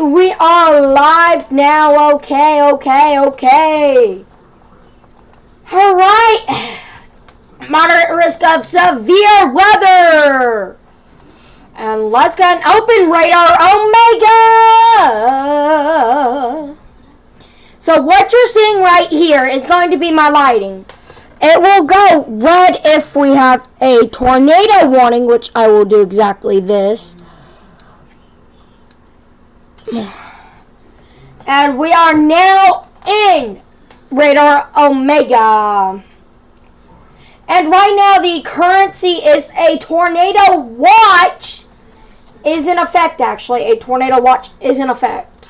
And we are live now. Okay. Alright. Moderate risk of severe weather. And let's get an open radar Omega. So what you're seeing right here is going to be my lighting. It will go red if we have a tornado warning, which I will do exactly this. And we are now in radar Omega. And right now the currency is a tornado watch is in effect, actually. A tornado watch is in effect.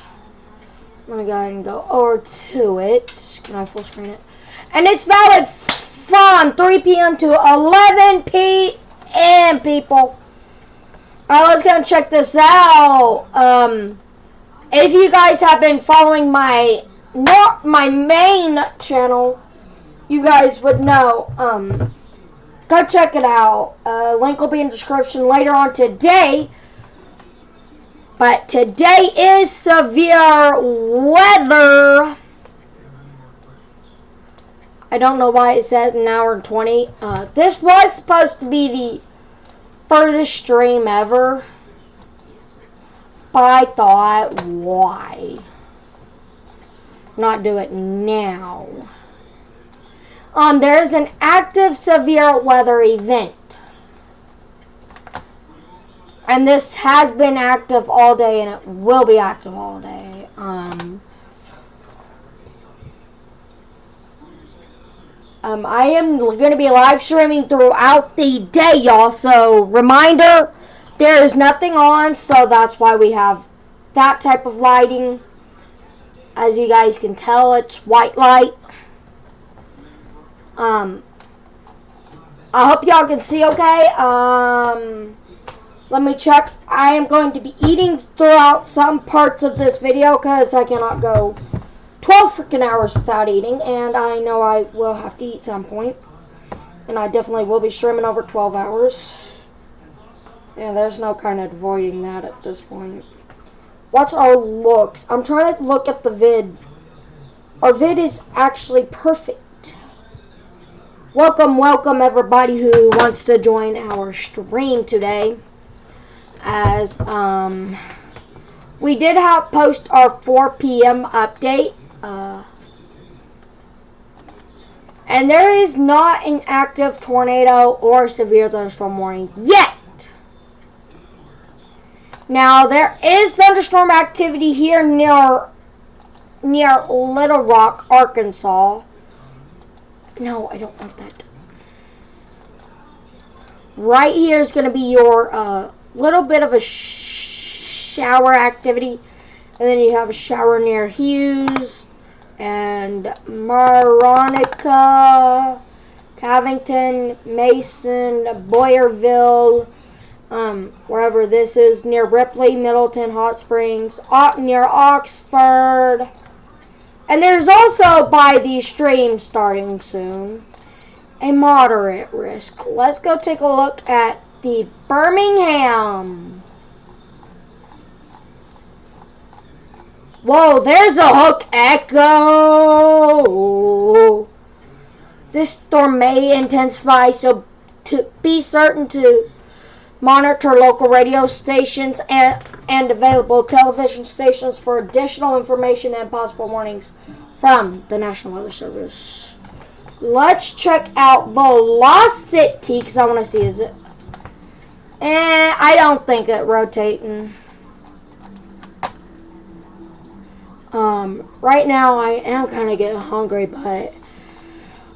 I'm going to go ahead and go over to it. Can I full screen it? And it's valid from 3 p.m. to 11 p.m., people. Alright, let's go and check this out. If you guys have been following my main channel, you guys would know. Go check it out. Link will be in the description later on today. But today is severe weather. I don't know why it says an hour and 20. This was supposed to be the furthest stream ever. But I thought, why not do it now? There's an active severe weather event. And this has been active all day, and it will be active all day. I am going to be live streaming throughout the day, y'all. So, reminder, there is nothing on, so that's why we have that type of lighting. As you guys can tell, it's white light. I hope y'all can see okay. Let me check. I am going to be eating throughout some parts of this video because I cannot go 12 freaking hours without eating, and I know I will have to eat some point. And I definitely will be streaming over 12 hours. Yeah, there's no kind of avoiding that at this point. Watch our looks. I'm trying to look at the vid. Our vid is actually perfect. Welcome everybody who wants to join our stream today. As we did have post our 4 p.m. update. And there is not an active tornado or severe thunderstorm warning yet. Now, there is thunderstorm activity here near Little Rock, Arkansas. No, I don't want that. Right here is going to be your little bit of a shower activity. And then you have a shower near Hughes and Maronica, Covington, Mason, Boyerville, wherever this is, near Ripley, Middleton, Hot Springs, near Oxford. And there's also, by the stream starting soon, a moderate risk. Let's go take a look at the Birmingham. Whoa, there's a hook echo. This storm may intensify, so to be certain to monitor local radio stations and available television stations for additional information and possible warnings from the National Weather Service. Let's check out velocity, because I want to see, is it? I don't think it rotating. Right now I am kind of getting hungry, but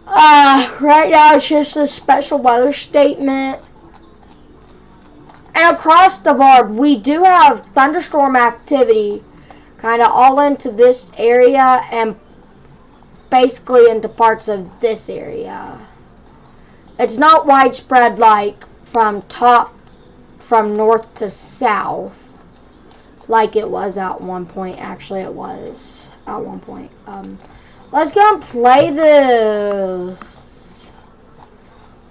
right now it's just a special weather statement. And across the board, we do have thunderstorm activity kind of all into this area and basically into parts of this area. It's not widespread like from north to south like it was at one point. Actually, it was at one point. Let's go and play the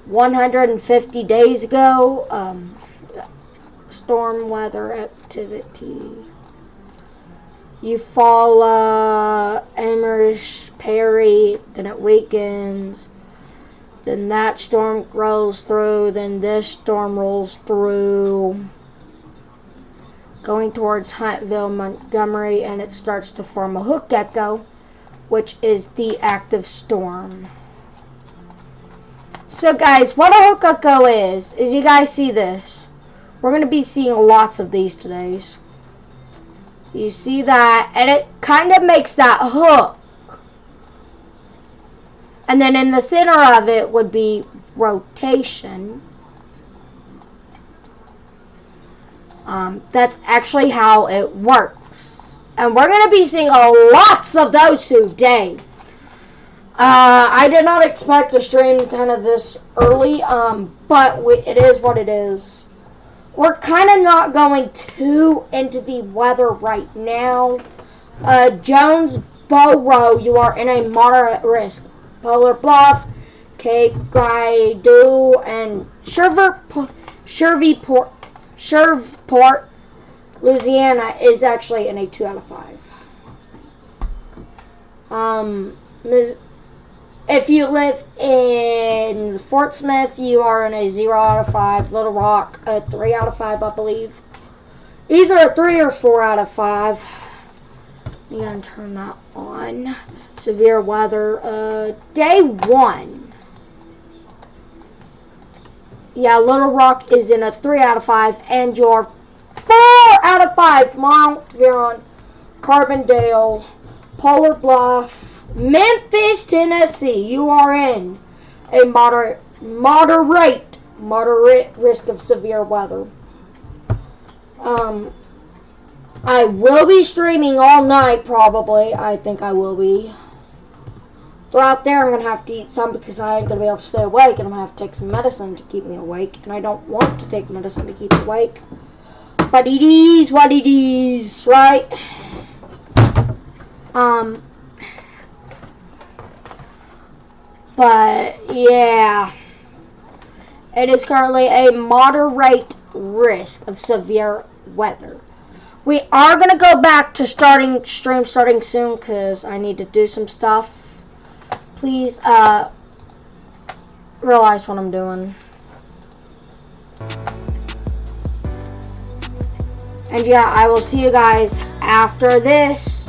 150 days ago storm weather activity. You fall Amish Perry, then it weakens. Then that storm rolls through, then this storm rolls through, going towards Huntsville, Montgomery, and it starts to form a hook echo, which is the active storm. So guys, what a hook echo is you guys see this. We're going to be seeing lots of these today. You see that, and it kind of makes that hook. And then in the center of it would be rotation. That's actually how it works. And we're going to be seeing lots of those today. I did not expect to stream kind of this early, but it is what it is. We're kind of not going into the weather right now. Jonesboro, you are in a moderate risk. Polar Bluff, Cape Girardeau, and Shreveport, Louisiana is actually in a 2 out of 5. If you live in Fort Smith, you are in a 0 out of 5. Little Rock, a 3 out of 5, I believe. Either a 3 or 4 out of 5. I'm going to turn that on. Severe weather. Day 1. Yeah, Little Rock is in a 3 out of 5. And your 4 out of 5, Mount Vernon, Carbondale, Polar Bluff, Memphis, Tennessee, you are in a moderate risk of severe weather. I will be streaming all night, probably. I think I will be. Throughout there, I'm going to have to eat some because I ain't going to be able to stay awake, and I'm going to have to take some medicine to keep me awake, and I don't want to take medicine to keep me awake. But it is what it is, right? But, yeah. It is currently a moderate risk of severe weather. We are going to go back to stream starting soon because I need to do some stuff. Please, realize what I'm doing. And yeah, I will see you guys after this.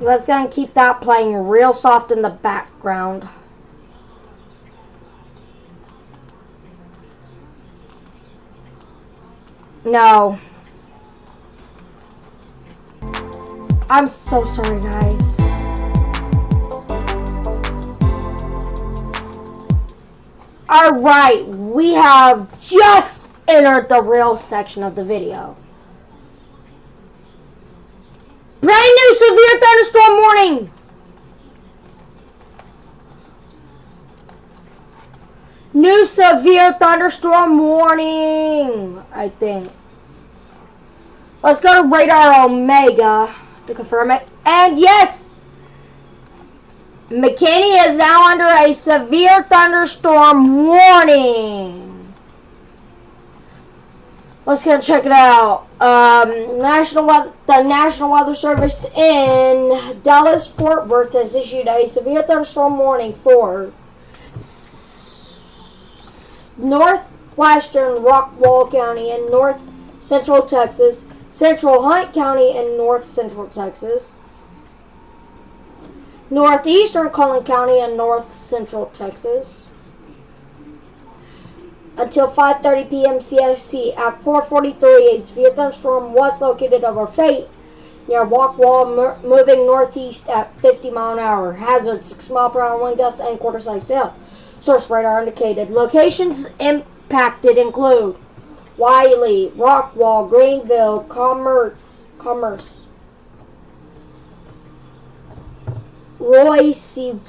Let's go and keep that playing real soft in the background. No. I'm so sorry, guys. Alright, we have just entered the real section of the video. Brand new severe thunderstorm warning! New severe thunderstorm warning, I think. Let's go to Radar Omega to confirm it. And yes! McKinney is now under a severe thunderstorm warning. Let's go check it out. The National Weather Service in Dallas-Fort Worth has issued a severe thunderstorm warning for northwestern Rockwall County in north central Texas, central Hunt County in north central Texas, northeastern Collin County in north central Texas, until 5:30 p.m. CST. At 4:43, a severe thunderstorm was located over Fate near Rockwall, moving northeast at 50 mile an hour. Hazard 6 mile per hour wind gusts and quarter-sized hail. Source radar indicated. Locations impacted include Wiley, Rockwall, Greenville, Commerce, Roy City,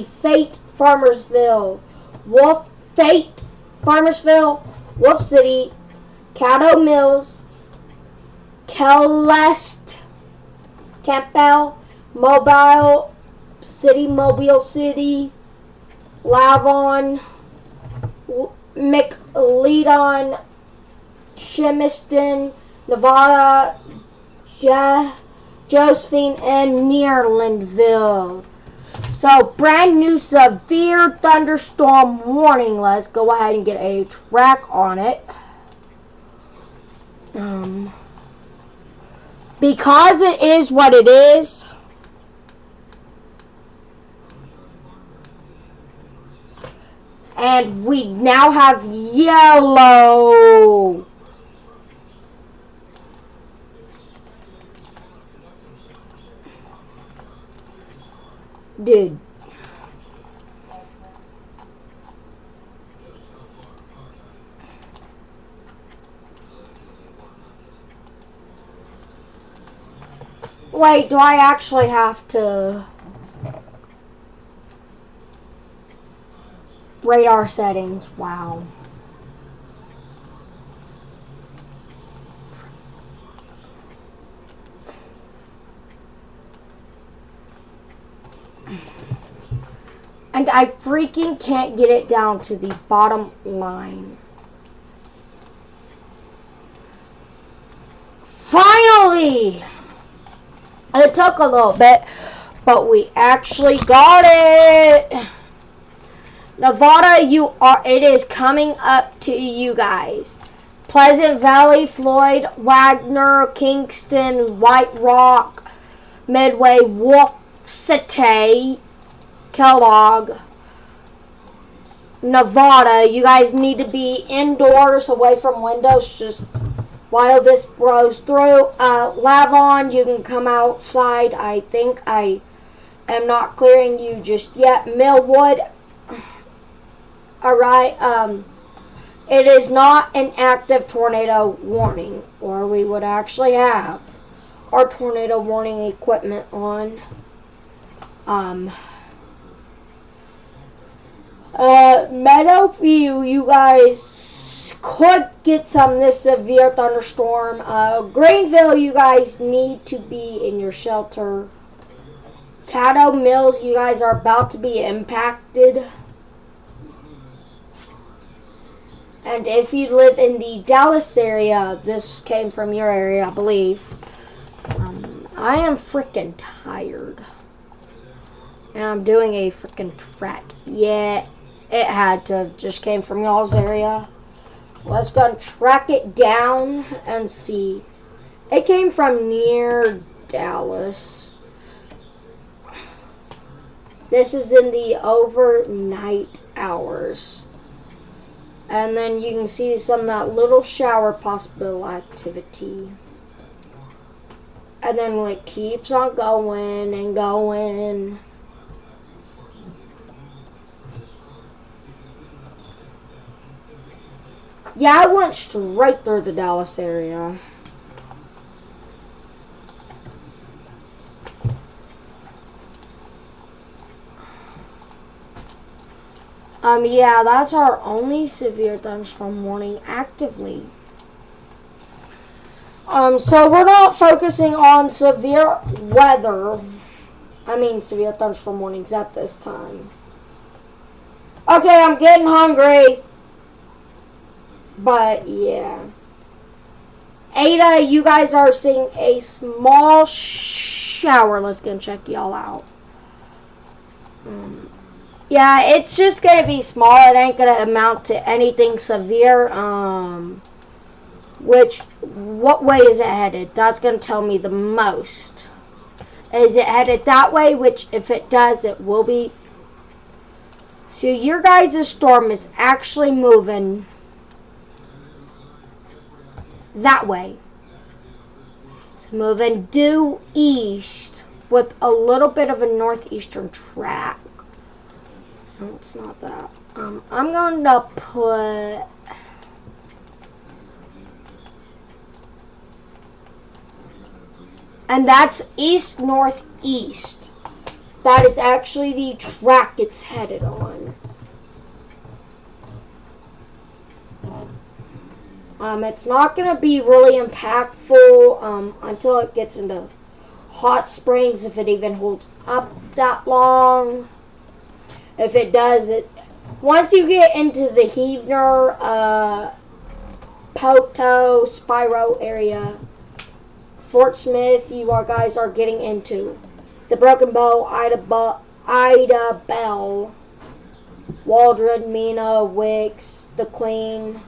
Fate, Farmersville, Wolf City, Caddo Mills, Celeste, Campbell, Mobile City, Lavon, McLeodon, Chemiston, Nevada, Josephine, and Nearlandville. So, brand new severe thunderstorm warning. Let's go ahead and get a track on it. Because it is what it is, and we now have yellow. Dude. Wait, do I actually have to radar settings? Wow. And I freaking can't get it down to the bottom line. Finally! It took a little bit, but we actually got it. Nevada, it is coming up to you guys. Pleasant Valley, Floyd, Wagner, Kingston, White Rock, Midway, Wolf City, Kellogg, Nevada. You guys need to be indoors, away from windows, just while this goes through. Lavon, you can come outside. I think I am not clearing you just yet. Millwood, alright, it is not an active tornado warning, or we would actually have our tornado warning equipment on. Meadowview, you guys could get some this severe thunderstorm. Greenville, you guys need to be in your shelter. Caddo Mills, you guys are about to be impacted. And if you live in the Dallas area, this came from your area, I believe. I am freaking tired. And I'm doing a freaking track. Yeah, it had to just came from y'all's area. Let's go and track it down and see. It came from near Dallas. This is in the overnight hours. And then you can see some of that little shower possible activity. And then it keeps on going and going. Yeah, I went straight through the Dallas area. Yeah, that's our only severe thunderstorm warning actively. So we're not focusing on severe weather. Severe thunderstorm warnings at this time. Okay, I'm getting hungry. But, yeah. Ada, you guys are seeing a small shower. Let's go and check y'all out. Yeah, it's just going to be small. It ain't going to amount to anything severe. What way is it headed? That's going to tell me the most. Is it headed that way? Which, if it does, it will be. So, your guys' storm is actually moving that way. It's moving due east with a little bit of a northeastern track. No, it's not that. I'm going to put... And that's east-northeast. That is actually the track it's headed on. It's not going to be really impactful until it gets into Hot Springs, if it even holds up that long. If it does, once you get into the Heavener, Poto, Spiro area, Fort Smith, you guys are getting into the Broken Bow, Ida Bell, Waldron, Mina, Wicks, the Queen,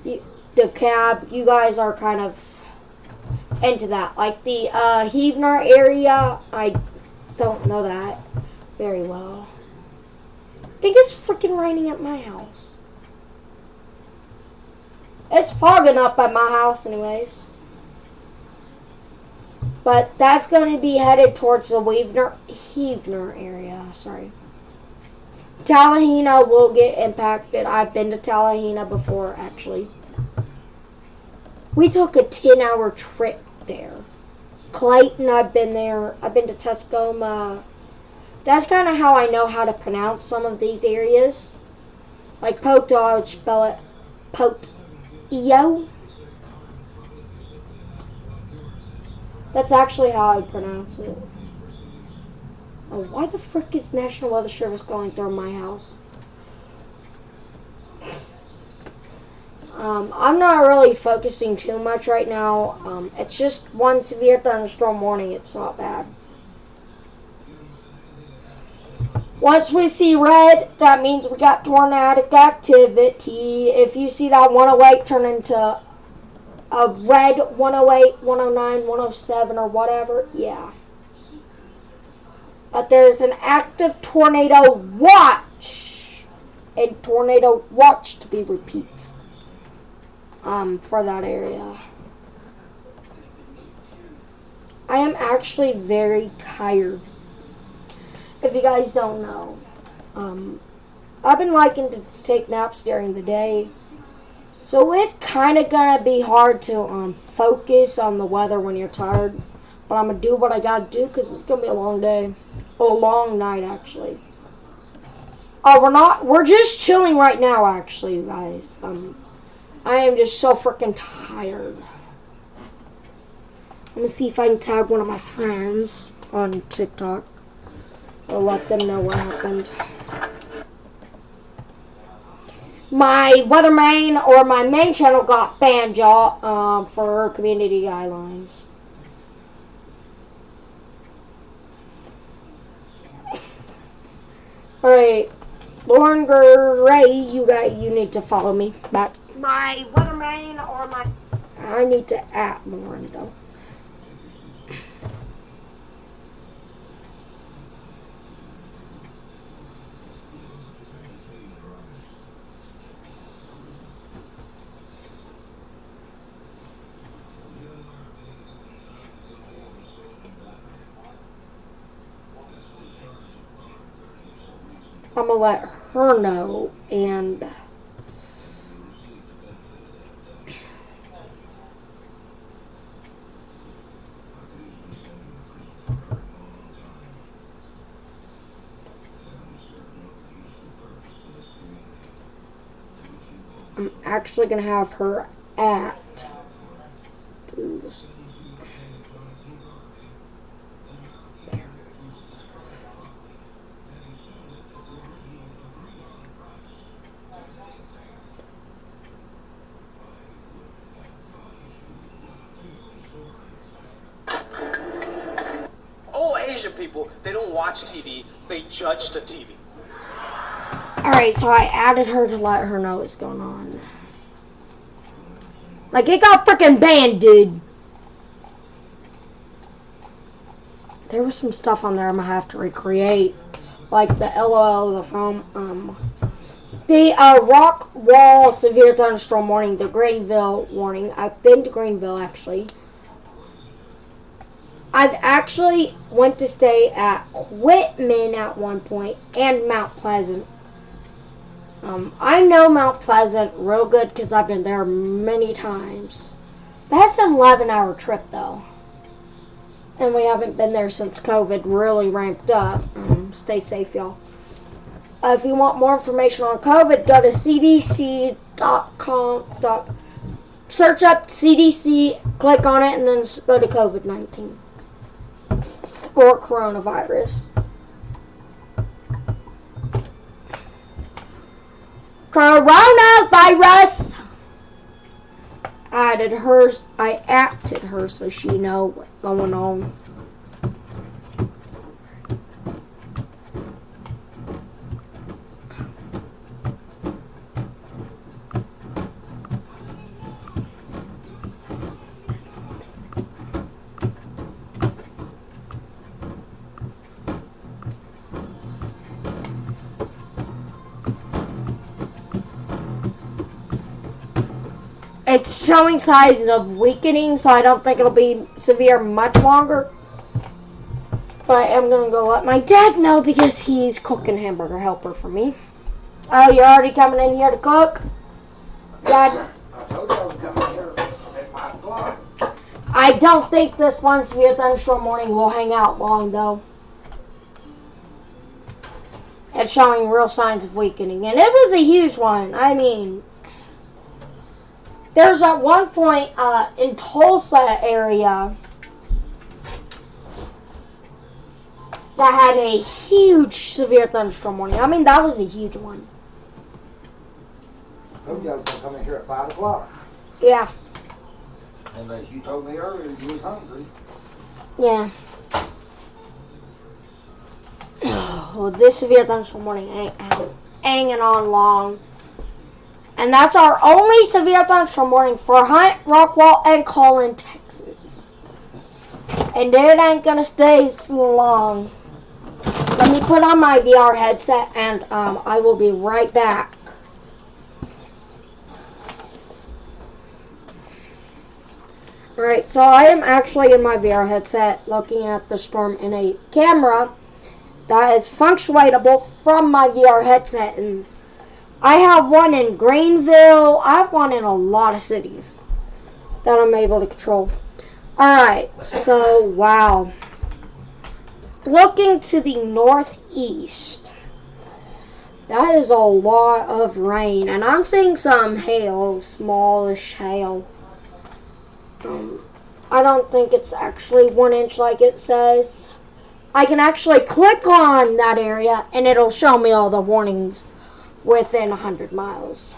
the Cab. You guys are kind of into that. Like the Heavener area, I don't know that very well. I think it's freaking raining at my house. It's fogging up at my house anyways. But that's going to be headed towards the Heavener area. Sorry. Tallahena will get impacted. I've been to Tallahena before, actually. We took a 10-hour trip there. Clayton, I've been there. I've been to Tuscoma. That's kind of how I know how to pronounce some of these areas. Like Poto, I would spell it Pot-io. That's actually how I pronounce it. Oh, why the frick is National Weather Service going through my house? I'm not really focusing too much right now. It's just one severe thunderstorm warning. It's not bad. Once we see red, that means we got tornadic activity. If you see that 108 turn into a red 108, 109, 107, or whatever, yeah. But there's an active tornado watch. And tornado watch to be repeat. For that area. I am actually very tired. If you guys don't know. I've been liking to take naps during the day. So it's kind of going to be hard to focus on the weather when you're tired. But I'm going to do what I got to do because it's going to be a long day. A long night, actually. Oh, we're just chilling right now, actually, you guys. I am just so freaking tired. I'm going to see if I can tag one of my friends on TikTok. I'll let them know what happened. My weather main or my main channel got banned, y'all, for community guidelines. Alright, Lauren Gray, you need to follow me back. My weather main or my... I need to at Lauren, though. I'm gonna let her know, and I'm actually gonna have her at Booze. Asian people, they don't watch TV, they judge the TV. Alright, so I added her to let her know what's going on. Like, it got freaking banned, dude. There was some stuff on there I'm gonna have to recreate. Like the LOL, the phone, the rock wall severe thunderstorm warning, the Greenville warning. I've been to Greenville, actually. I've actually went to stay at Whitman at one point and Mount Pleasant. I know Mount Pleasant real good because I've been there many times. That's an 11-hour trip, though. And we haven't been there since COVID really ramped up. Stay safe, y'all. If you want more information on COVID, go to cdc.com. Search up CDC, click on it, and then go to COVID-19. Or coronavirus. Coronavirus! I acted her so she know what's going on. It's showing signs of weakening, so I don't think it'll be severe much longer. But I am going to go let my dad know because he's cooking hamburger helper for me. Oh, you're already coming in here to cook? Dad? I told you I was coming here at 5 o'clock. I don't think this one severe thunderstorm warning will hang out long, though. It's showing real signs of weakening. And it was a huge one. I mean... There's at one point in Tulsa area, that had a huge severe thunderstorm warning. I mean, that was a huge one. Told you I was gonna come in here at 5 o'clock. Yeah. And as you told me earlier, you was hungry. Yeah. Well, this severe thunderstorm warning ain't hanging on long. And that's our only severe thunderstorm warning for Hunt, Rockwall, and Collin, Texas. And it ain't gonna stay long. Let me put on my VR headset and I will be right back. Alright, so I am actually in my VR headset looking at the storm in a camera that is functionatable from my VR headset. And I have one in Greenville. I have one in a lot of cities that I'm able to control. Alright, so wow. Looking to the northeast, that is a lot of rain. And I'm seeing some hail, smallish hail. I don't think it's actually 1 inch like it says. I can actually click on that area and it'll show me all the warnings within 100 miles.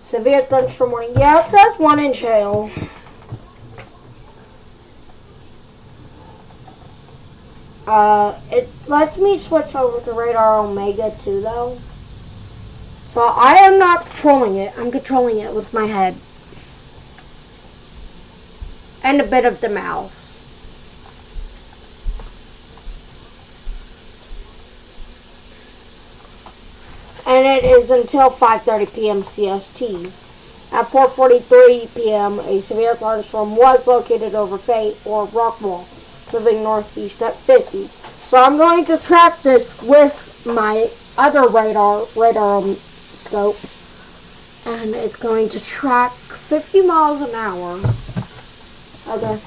Severe thunderstorm warning. Yeah, it says 1 inch hail. It lets me switch over to Radar Omega too, though. So I am not controlling it. I'm controlling it with my head. And a bit of the mouse. And it is until 5:30 p.m. CST. At 4:43 p.m., a severe thunderstorm was located over Fate or Rockwall, moving northeast at 50. So I'm going to track this with my other radar scope, and it's going to track 50 miles an hour. Okay,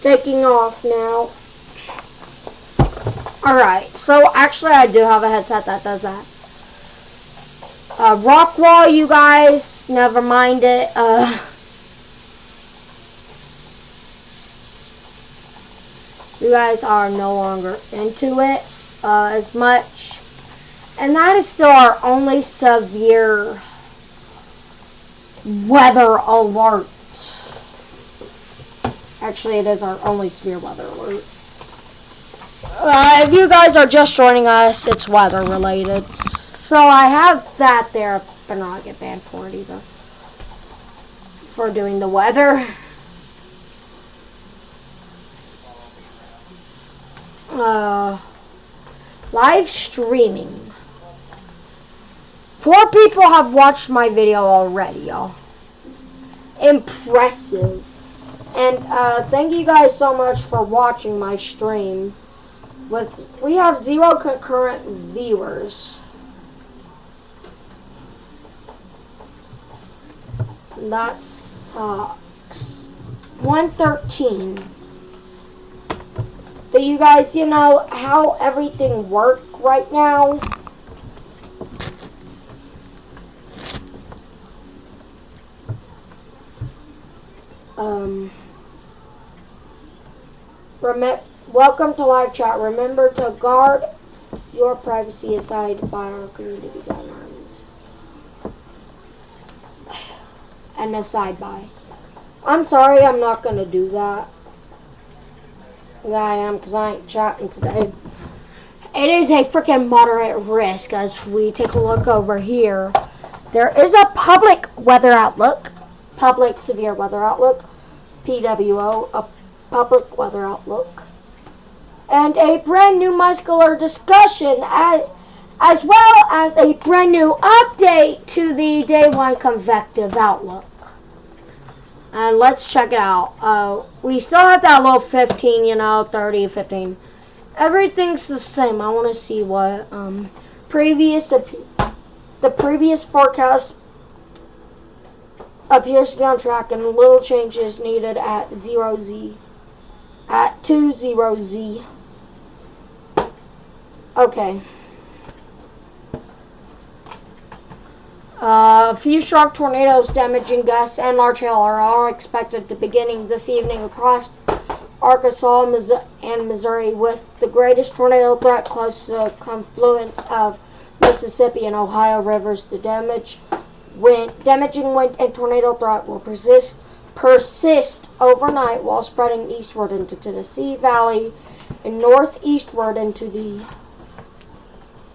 taking off now. Alright, so actually I do have a headset that does that. Rockwall, you guys, never mind it. You guys are no longer into it as much. And that is still our only severe weather alert. Actually, it is our only severe weather alert. If you guys are just joining us, it's weather related. So I have that there, but not get banned for it either. For doing the weather. Live streaming. 4 people have watched my video already, y'all. Impressive. And thank you guys so much for watching my stream. We have 0 concurrent viewers. That sucks. 113. But you guys, you know how everything works right now? Welcome to live chat. Remember to guard your privacy aside by our community guidelines. And aside by. I'm sorry, I'm not going to do that. Yeah, I am, because I ain't chatting today. It is a freaking moderate risk. As we take a look over here, there is a public weather outlook, public severe weather outlook, PWO, a public weather outlook, and a brand new muscular discussion, as well as a brand new update to the day 1 convective outlook. And let's check it out. We still have that little 15, 30, 15. Everything's the same. I want to see what the previous forecast appears to be on track, and little changes needed at 0Z. At 20Z. Okay. A few strong tornadoes damaging gusts and large hail are all expected to beginning this evening across Arkansas and Missouri, with the greatest tornado threat close to the confluence of Mississippi and Ohio rivers. The damaging wind and tornado threat will persist overnight while spreading eastward into Tennessee Valley and northeastward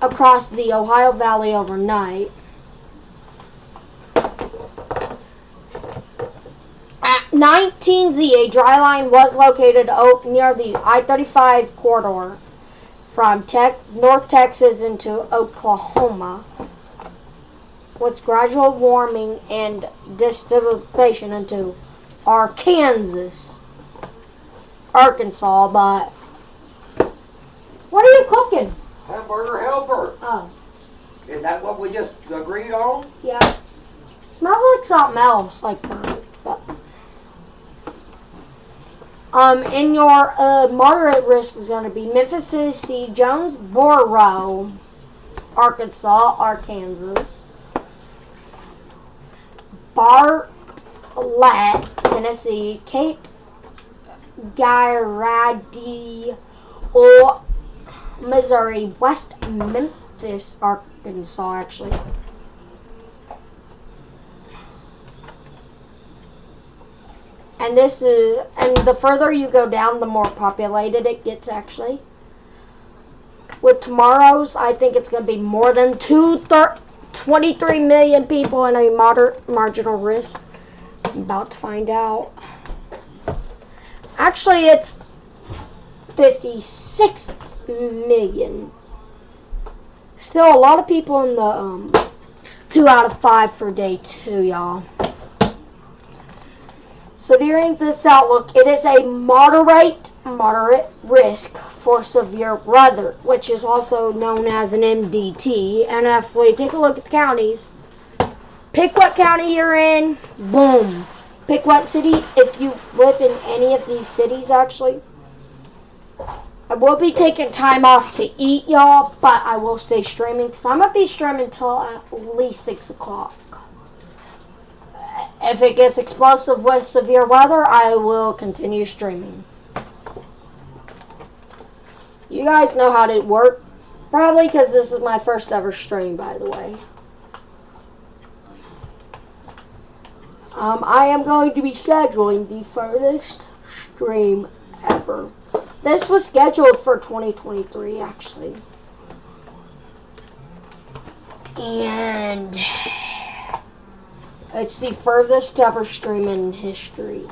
across the Ohio Valley overnight. At 19Z, a dry line was located near the I-35 corridor from North Texas into Oklahoma, with gradual warming and dissipation into Arkansas. But what are you cooking? Hamburger helper. Oh, Is that what we just agreed on? yeah. Smells like something else, like burnt. But in your moderate risk is going to be Memphis, Tennessee, Jonesboro, Arkansas, Bartlett, Tennessee, Cape Girardeau, Missouri, West Memphis, Arkansas, actually. And the further you go down, the more populated it gets, actually. With tomorrow's, I think it's going to be more than 23 million people in a moderate marginal risk. I'm about to find out. Actually, it's 56 million. Still a lot of people in the 2 out of 5 for day 2, y'all. So during this outlook, it is a moderate risk for severe weather, which is also known as an MDT. And if we take a look at the counties, pick what county you're in, boom. Pick what city, if you live in any of these cities, actually. I will be taking time off to eat, y'all, but I will stay streaming, because I'm going to be streaming until at least 6 o'clock. If it gets explosive with severe weather, I will continue streaming. You guys know how to work, probably, because this is my first ever stream, by the way. I am going to be scheduling the furthest stream ever. This was scheduled for 2023, actually. And it's the furthest ever stream in history.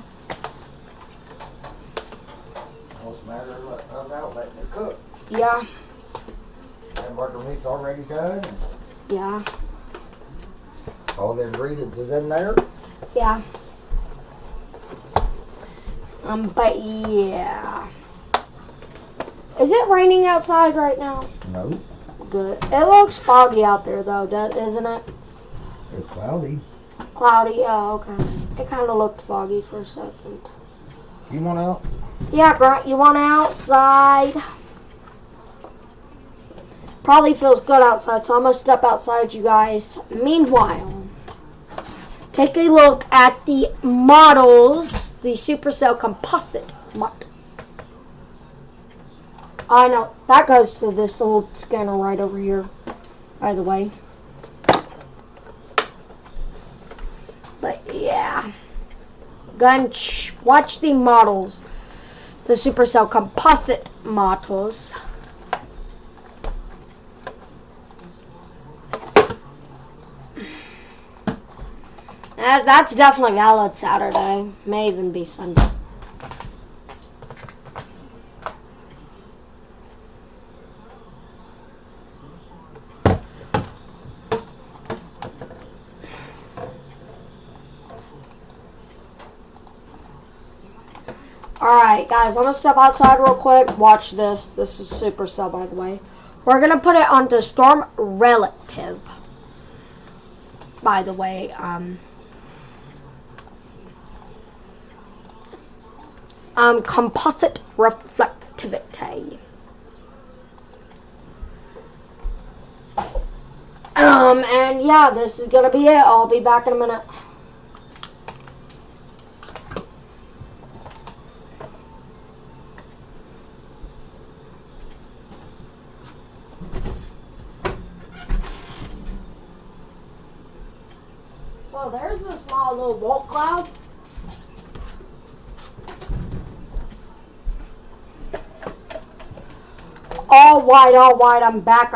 Well, it's a matter of out letting it cook. Yeah. Hamburger meat's already done. Yeah. All the ingredients is in there. Yeah. But yeah. Is it raining outside right now? No. Good. It looks foggy out there, though, isn't it? It's cloudy. Cloudy. Oh, okay. It kind of looked foggy for a second. You want out? Yeah, Grant, you want outside? Probably feels good outside, so I'm going to step outside, you guys. Meanwhile, take a look at the models, the Supercell composite mod. I know, that goes to this old scanner right over here, by the way. But yeah, watch the models, the Supercell composite models. That's definitely valid Saturday, may even be Sunday. Alright, guys, I'm going to step outside real quick. Watch this. This is Supercell, by the way. We're going to put it onto Storm Relative. By the way, composite reflectivity. And yeah, this is gonna be it. I'll be back in a minute. Well, there's a small little wolk cloud. All white, I'm back.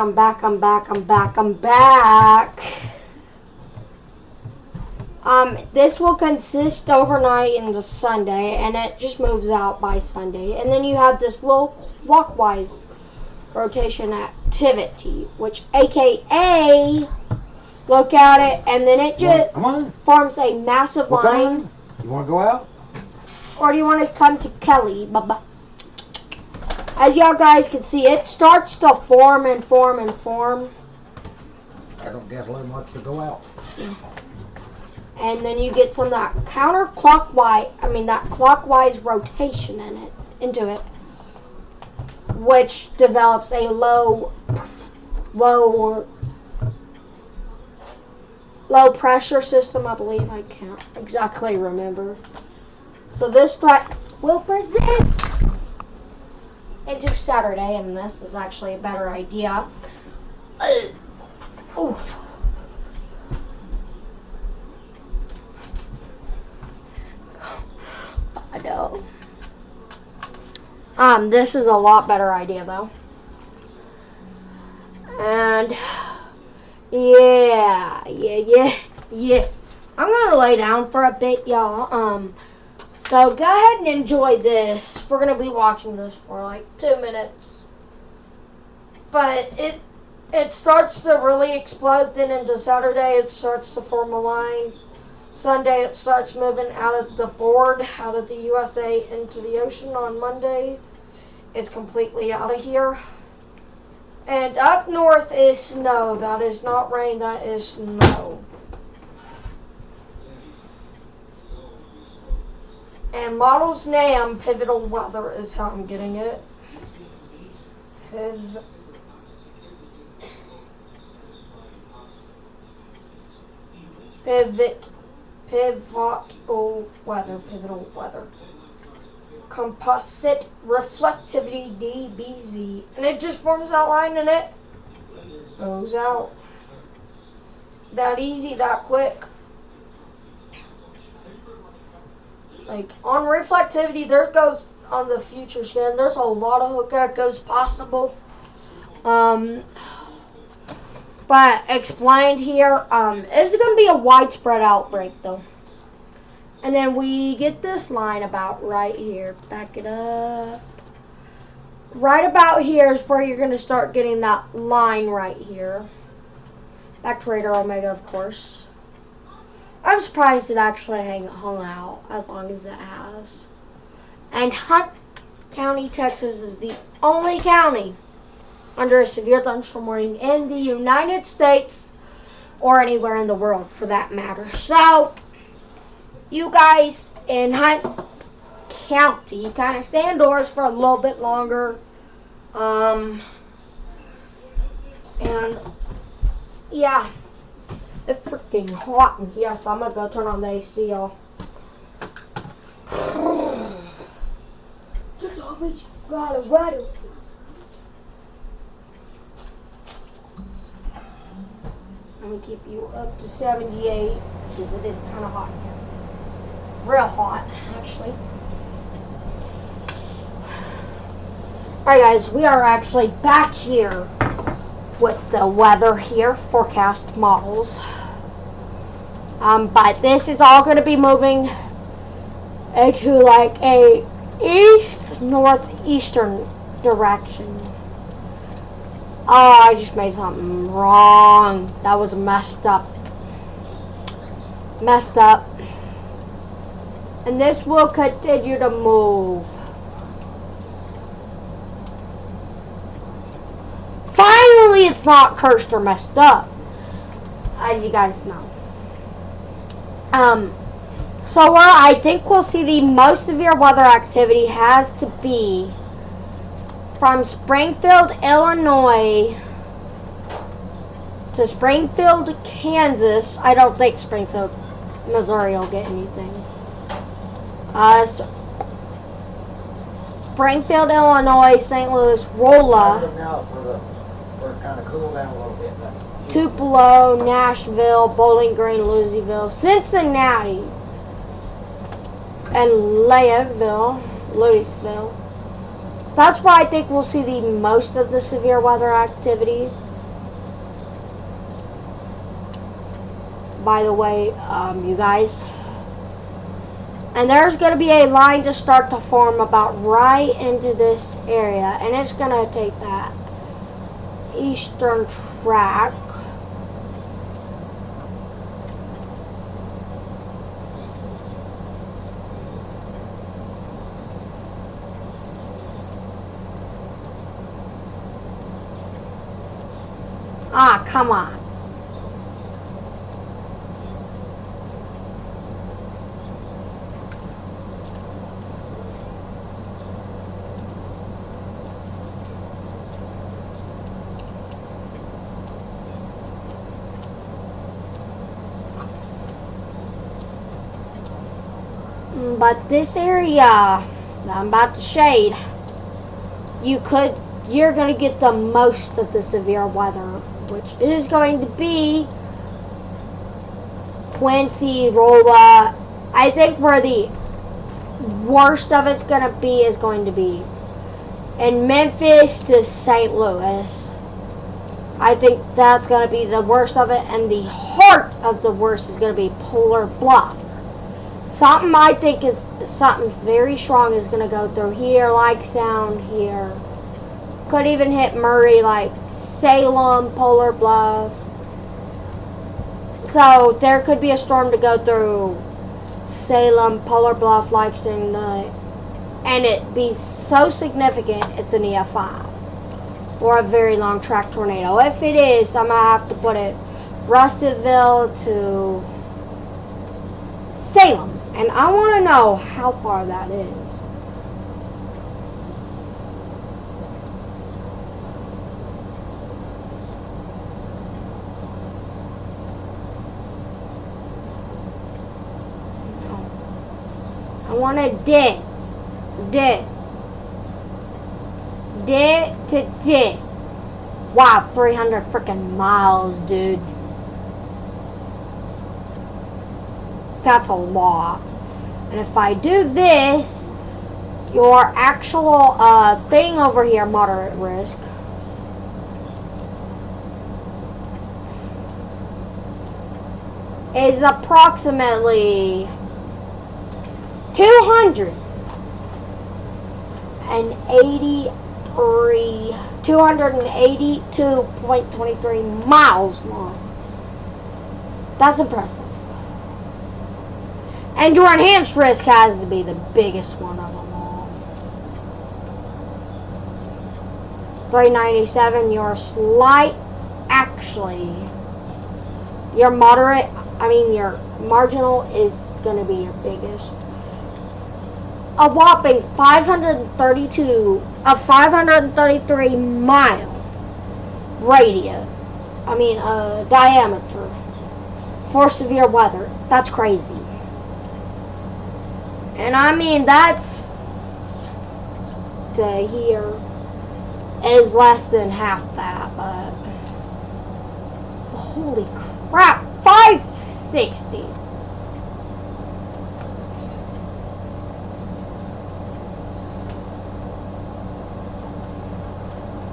This will consist overnight into Sunday, and it just moves out by Sunday. And then you have this little clockwise rotation activity, which AKA, look at it, and then it just forms a massive line. You want to go out? Or do you want to come to Kelly? Bye-bye. As y'all guys can see, it starts to form and form and form. I don't get really much to go out. And then you get some of that clockwise rotation into it, which develops a low pressure system, I believe. I can't exactly remember. So this threat will persist into Saturday, and this is actually a better idea. Oof. I know. This is a lot better idea though. And yeah. I'm gonna lay down for a bit, y'all. So go ahead and enjoy this. We're gonna be watching this for like 2 minutes. But it starts to really explode. Then into Saturday it starts to form a line. Sunday it starts moving out of the board, out of the USA into the ocean. On Monday it's completely out of here. And up north is snow. That is not rain, that is snow. And model's name, pivotal weather, is how I'm getting it. Pivotal weather. Composite reflectivity DBZ. And it just forms that line and it goes out. That easy, that quick. Like on reflectivity, there goes on the future scan. There's a lot of hook echoes possible. But explained here, it's going to be a widespread outbreak though. And then we get this line about right here. Back it up. Right about here is where you're going to start getting that line right here. Back to Radar Omega, of course. I'm surprised it actually hung out as long as it has. And Hunt County, Texas is the only county under a severe thunderstorm warning in the United States or anywhere in the world for that matter. So, you guys in Hunt County kind of stay indoors for a little bit longer. And yeah. It's freaking hot in here, so I'm gonna go turn on the AC, y'all. Let me keep you up to 78 because it is kind of hot here. Real hot, actually. Alright, guys, we are actually back here with the weather here, forecast models. But this is all going to be moving into like a east-northeastern direction. Oh, I just made something wrong. That was messed up. And this will continue to move. Finally, it's not cursed or messed up, as you guys know. So where I think we'll see the most severe weather activity has to be from Springfield, Illinois, to Springfield, Kansas. I don't think Springfield, Missouri will get anything. Springfield, Illinois, St. Louis, Rolla, Now for it kind of cool down a little bit. Tupelo, Nashville, Bowling Green, Louisville, Cincinnati, and Louisville. That's where I think we'll see the most of the severe weather activity. By the way, you guys. And there's going to be a line to start to form about right into this area. And it's going to take that eastern track. Ah, come on. But this area that I'm about to shade, you're going to get the most of the severe weather, which is going to be Quincy, Rolla. I think where the worst of it's going to be is going to be in Memphis to St. Louis. I think that's going to be the worst of it, and the heart of the worst is going to be Polar Bluff. Something I think is something very strong is going to go through here, like down here. Could even hit Murray, like Salem, Polar Bluff. So there could be a storm to go through Salem, Polar Bluff, Lexington, and it be so significant it's an EF5 or a very long track tornado. If it is, I'm gonna have to put it Russellville to Salem, and I want to know how far that is. I want to dig to dig. Wow, 300 freaking miles, dude. That's a lot. And if I do this, your actual thing over here, moderate risk, is approximately 282.23 miles long. That's impressive. And your enhanced risk has to be the biggest one of them all. 397, your slight, actually, your moderate, your marginal is going to be your biggest. A whopping 533 mile radius, diameter for severe weather. That's crazy. And that's to here is less than half that, but holy crap, 560.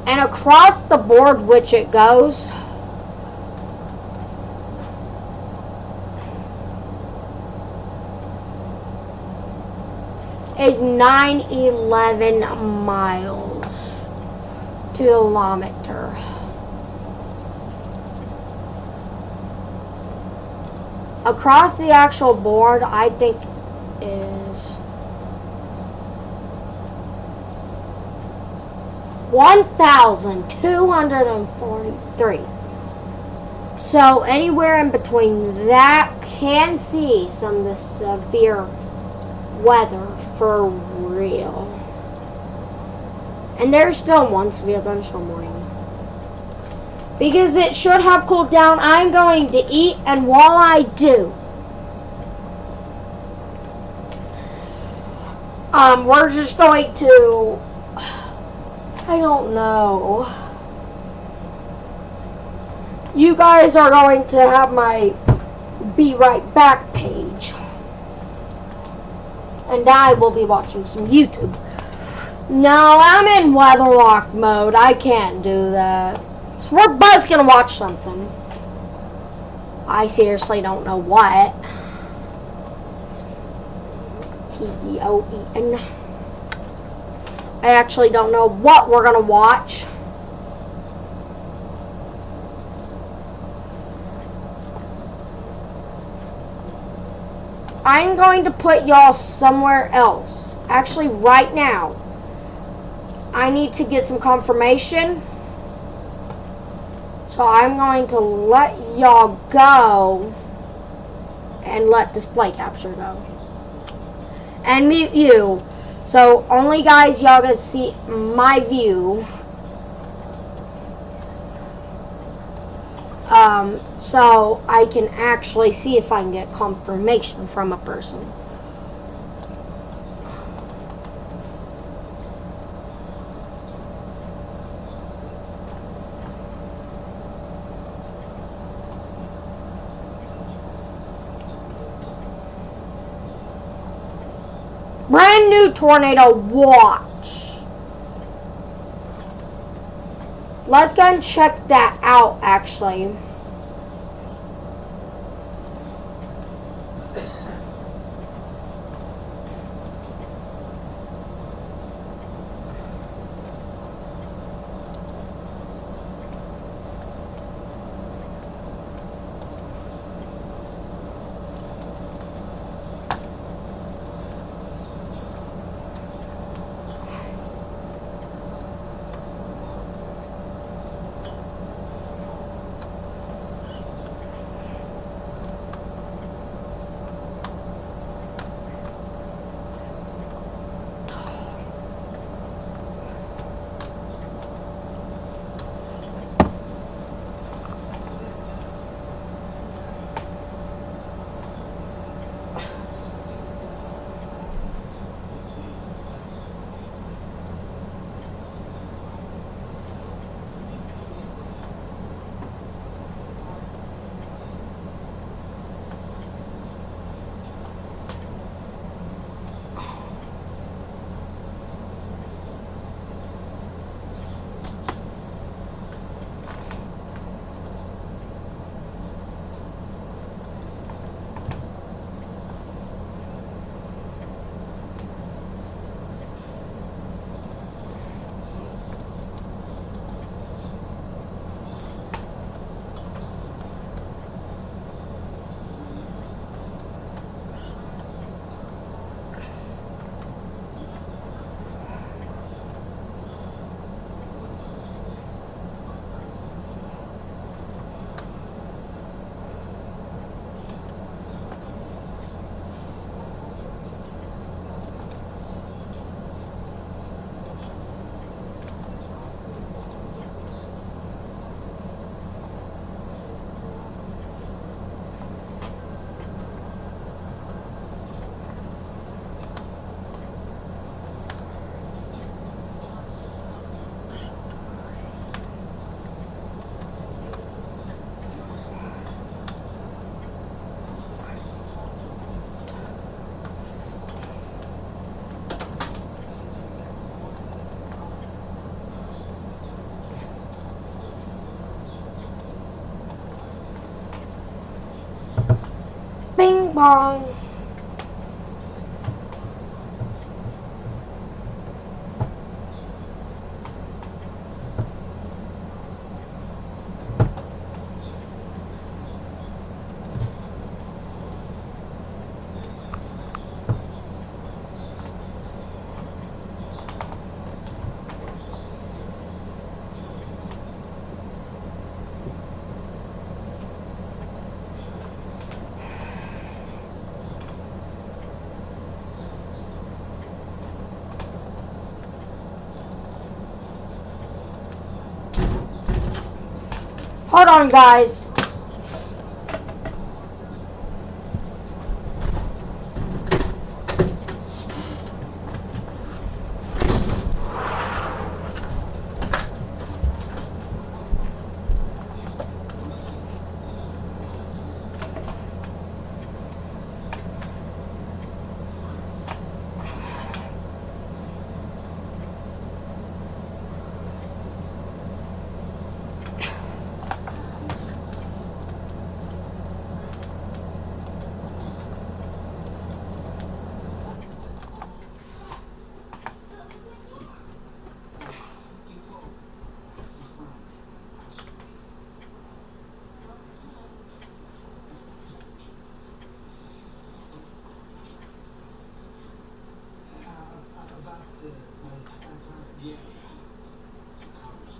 And across the board, which it goes, is 911 miles to the kilometer. Across the actual board, I think is 1,243. So anywhere in between that can see some of the severe weather for real. And there's still one severe thunderstorm warning. because it should have cooled down. I'm going to eat, and while I do, we're just going to, I don't know. You guys are going to have my Be Right Back page. And I will be watching some YouTube. No, I'm in weatherlock mode. I can't do that. So we're both going to watch something. I seriously don't know what. T-E-O-E-N. I actually don't know what we're going to watch. I'm going to put y'all somewhere else. Actually, right now. I need to get some confirmation. So I'm going to let y'all go and let display capture go. And mute you. So only guys y'all gonna see my view. So I can actually see if I can get confirmation from a person. Brand new tornado watch. Let's go and check that out, actually. Bing bong. Hold on, guys.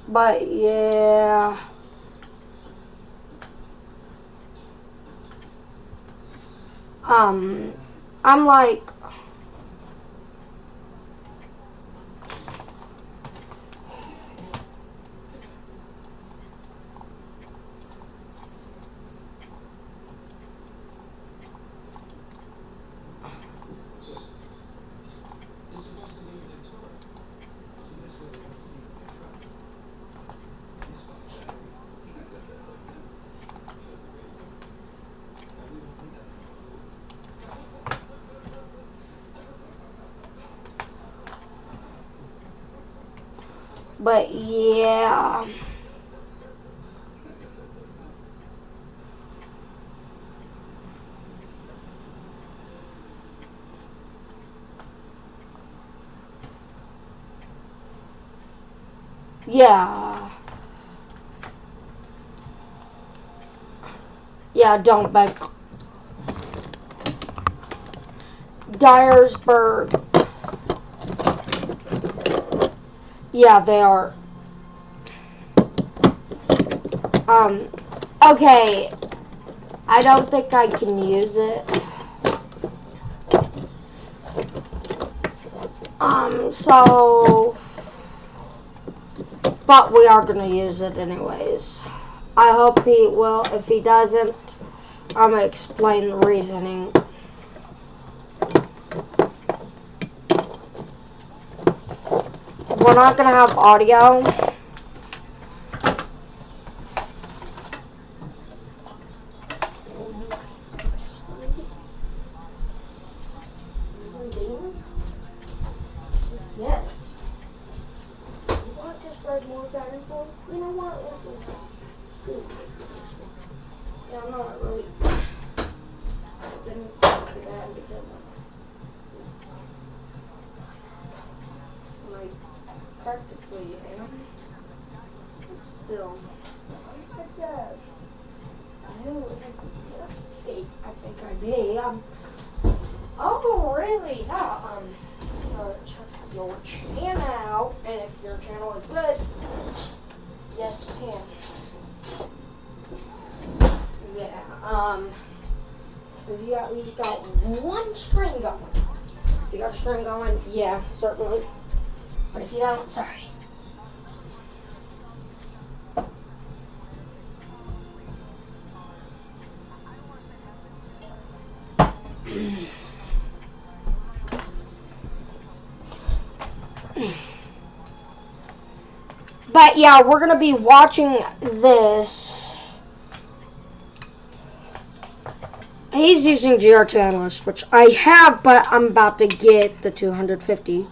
But yeah, I'm like, but yeah. Yeah. Yeah, don't beg. Dyersburg. Yeah, they are. Okay. I don't think I can use it. So, but we are gonna use it anyways. I hope he will. If he doesn't, I'm gonna explain the reasoning. We're not gonna have audio. Yes. You want to spread more valuable? You know what? Yeah, I'm not really been for that because I'm like practically am. Still, it's I think I did. Oh, really? Yeah. Check your channel out, and if your channel is good, yes, you can. Yeah. If you at least got one string going, if you got a string going, yeah, certainly. But if you don't, sorry. But yeah, we're gonna be watching this. He's using GR2 Analyst, which I have, but I'm about to get the 250.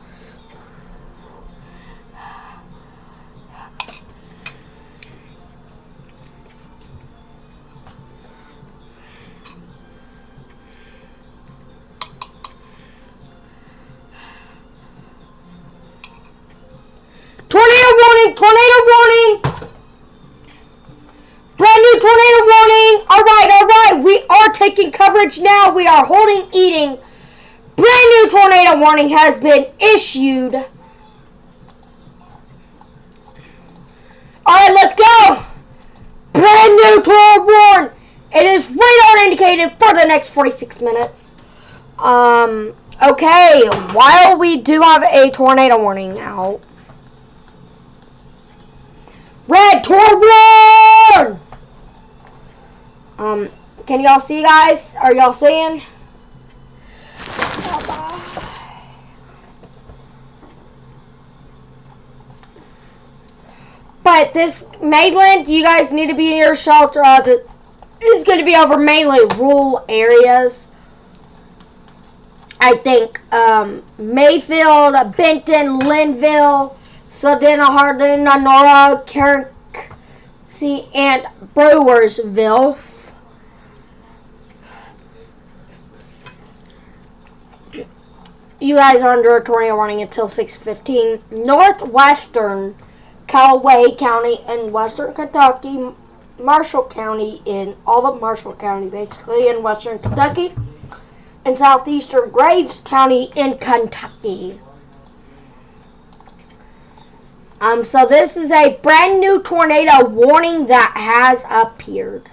Tornado warning! Tornado warning! Brand new tornado warning! Alright. We are taking coverage now. We are holding, eating. Brand new tornado warning has been issued. Alright, let's go! Brand new tornado warning! It is radar indicated for the next 46 minutes. Okay, while we do have a tornado warning out. Red tornado warning! Um, can y'all see, guys? Are y'all seeing? But this mainland, you guys need to be in your shelter. It's going to be over mainly rural areas. I think Mayfield, Benton, Linville, Sedona, Hardin, Nora, Kirksey, and Brewersville. You guys are under a tornado warning until 6:15. Northwestern Callaway County in western Kentucky, Marshall County in all of Marshall County, basically in western Kentucky, and southeastern Graves County in Kentucky. So this is a brand new tornado warning that has appeared.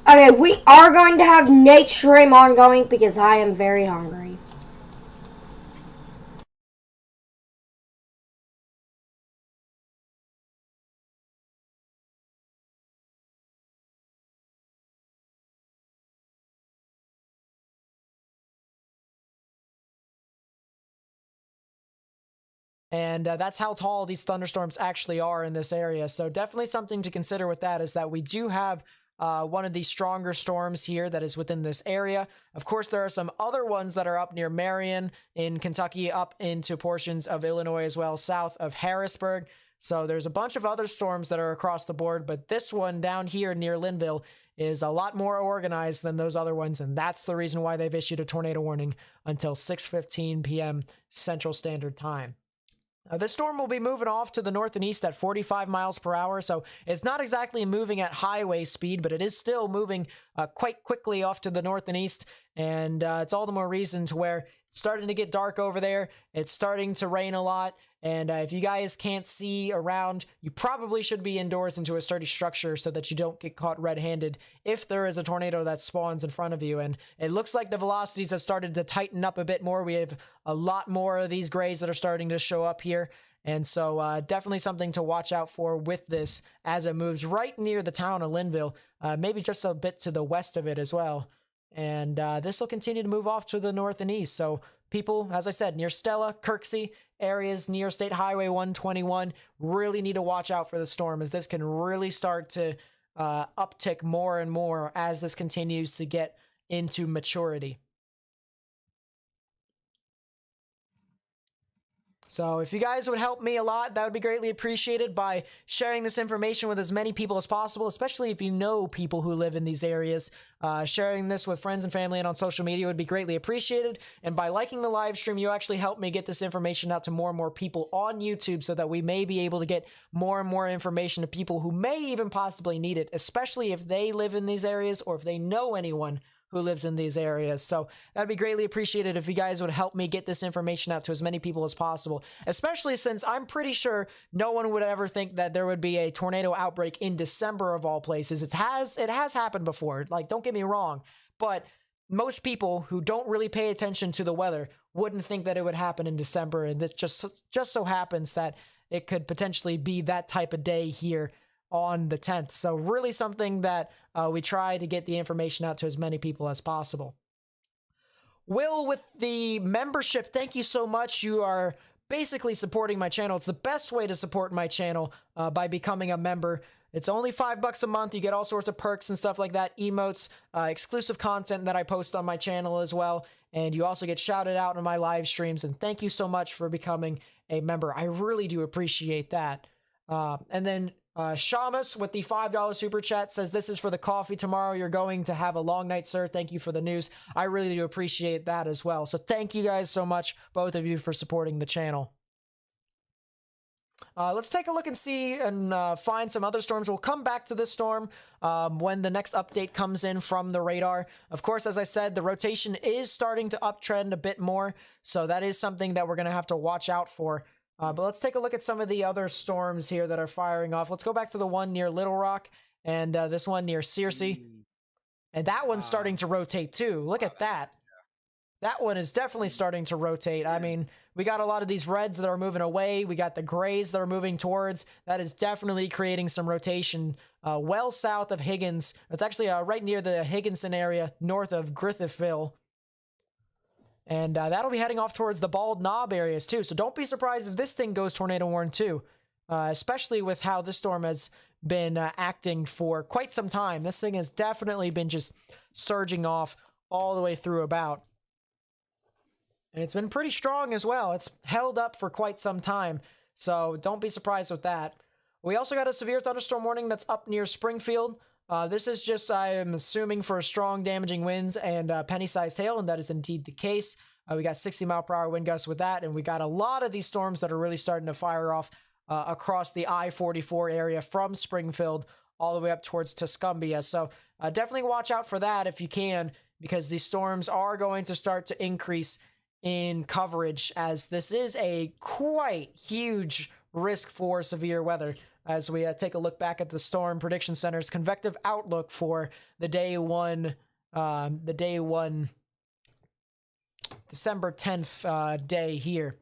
Okay, we are going to have Nate stream ongoing because I am very hungry. And that's how tall these thunderstorms actually are in this area. So definitely something to consider with that is that we do have one of the stronger storms here that is within this area. Of course, there are some other ones that are up near Marion in Kentucky, up into portions of Illinois as well, south of Harrisburg. So there's a bunch of other storms that are across the board, but this one down here near Linville is a lot more organized than those other ones, and that's the reason why they've issued a tornado warning until 6:15 p.m. Central Standard Time. This storm will be moving off to the north and east at 45 miles per hour, so it's not exactly moving at highway speed, but it is still moving quite quickly off to the north and east, and it's all the more reason to where it's starting to get dark over there. It's starting to rain a lot, and if you guys can't see around, you probably should be indoors into a sturdy structure so that you don't get caught red-handed if there is a tornado that spawns in front of you. And it looks like the velocities have started to tighten up a bit more. We have a lot more of these grays that are starting to show up here. And so definitely something to watch out for with this as it moves right near the town of Linville, maybe just a bit to the west of it as well. And this will continue to move off to the north and east. So people, as I said, near Stella, Kirksey, areas near State Highway 121 really need to watch out for the storm, as this can really start to uptick more and more as this continues to get into maturity. So if you guys would help me a lot, that would be greatly appreciated by sharing this information with as many people as possible, especially if you know people who live in these areas. Sharing this with friends and family and on social media would be greatly appreciated. And by liking the live stream, you actually help me get this information out to more and more people on YouTube so that we may be able to get more and more information to people who may even possibly need it, especially if they live in these areas or if they know anyone who lives in these areas. So that'd be greatly appreciated if you guys would help me get this information out to as many people as possible, especially since I'm pretty sure no one would ever think that there would be a tornado outbreak in December of all places. It has happened before. Like, don't get me wrong, but most people who don't really pay attention to the weather wouldn't think that it would happen in December. And it just so happens that it could potentially be that type of day here on the 10th. So really something that we try to get the information out to as many people as possible. Will, with the membership, thank you so much. You are basically supporting my channel. It's the best way to support my channel by becoming a member. It's only $5 a month. You get all sorts of perks and stuff like that, emotes, exclusive content that I post on my channel as well. And you also get shouted out in my live streams. And thank you so much for becoming a member. I really do appreciate that. And then Shamus with the $5 super chat says, "This is for the coffee tomorrow. You're going to have a long night, sir. Thank you for the news." I really do appreciate that as well. So thank you guys so much, both of you, for supporting the channel. Let's take a look and see and find some other storms. We'll come back to this storm when the next update comes in from the radar. Of course, as I said, the rotation is starting to uptrend a bit more, so that is something that we're going to have to watch out for. But let's take a look at some of the other storms here that are firing off. Let's go back to the one near Little Rock and this one near Searcy. And that one's starting to rotate too. Look at that. That one is definitely starting to rotate. I mean, we got a lot of these reds that are moving away. We got the grays that are moving towards. That is definitely creating some rotation well south of Higgins. It's actually right near the Higginson area, north of Griffithville. And that'll be heading off towards the Bald Knob areas too. So don't be surprised if this thing goes tornado warn too, especially with how this storm has been acting for quite some time. This thing has definitely been just surging off all the way through about. And it's been pretty strong as well. It's held up for quite some time, so don't be surprised with that. We also got a severe thunderstorm warning that's up near Springfield. This is just, I am assuming, for strong damaging winds and penny-sized hail, and that is indeed the case. We got 60-mile-per-hour wind gusts with that, and we got a lot of these storms that are really starting to fire off across the I-44 area from Springfield all the way up towards Tuscumbia. So definitely watch out for that if you can, because these storms are going to start to increase in coverage, as this is a quite huge risk for severe weather. As we take a look back at the Storm Prediction Center's convective outlook for the day one December 10th day here.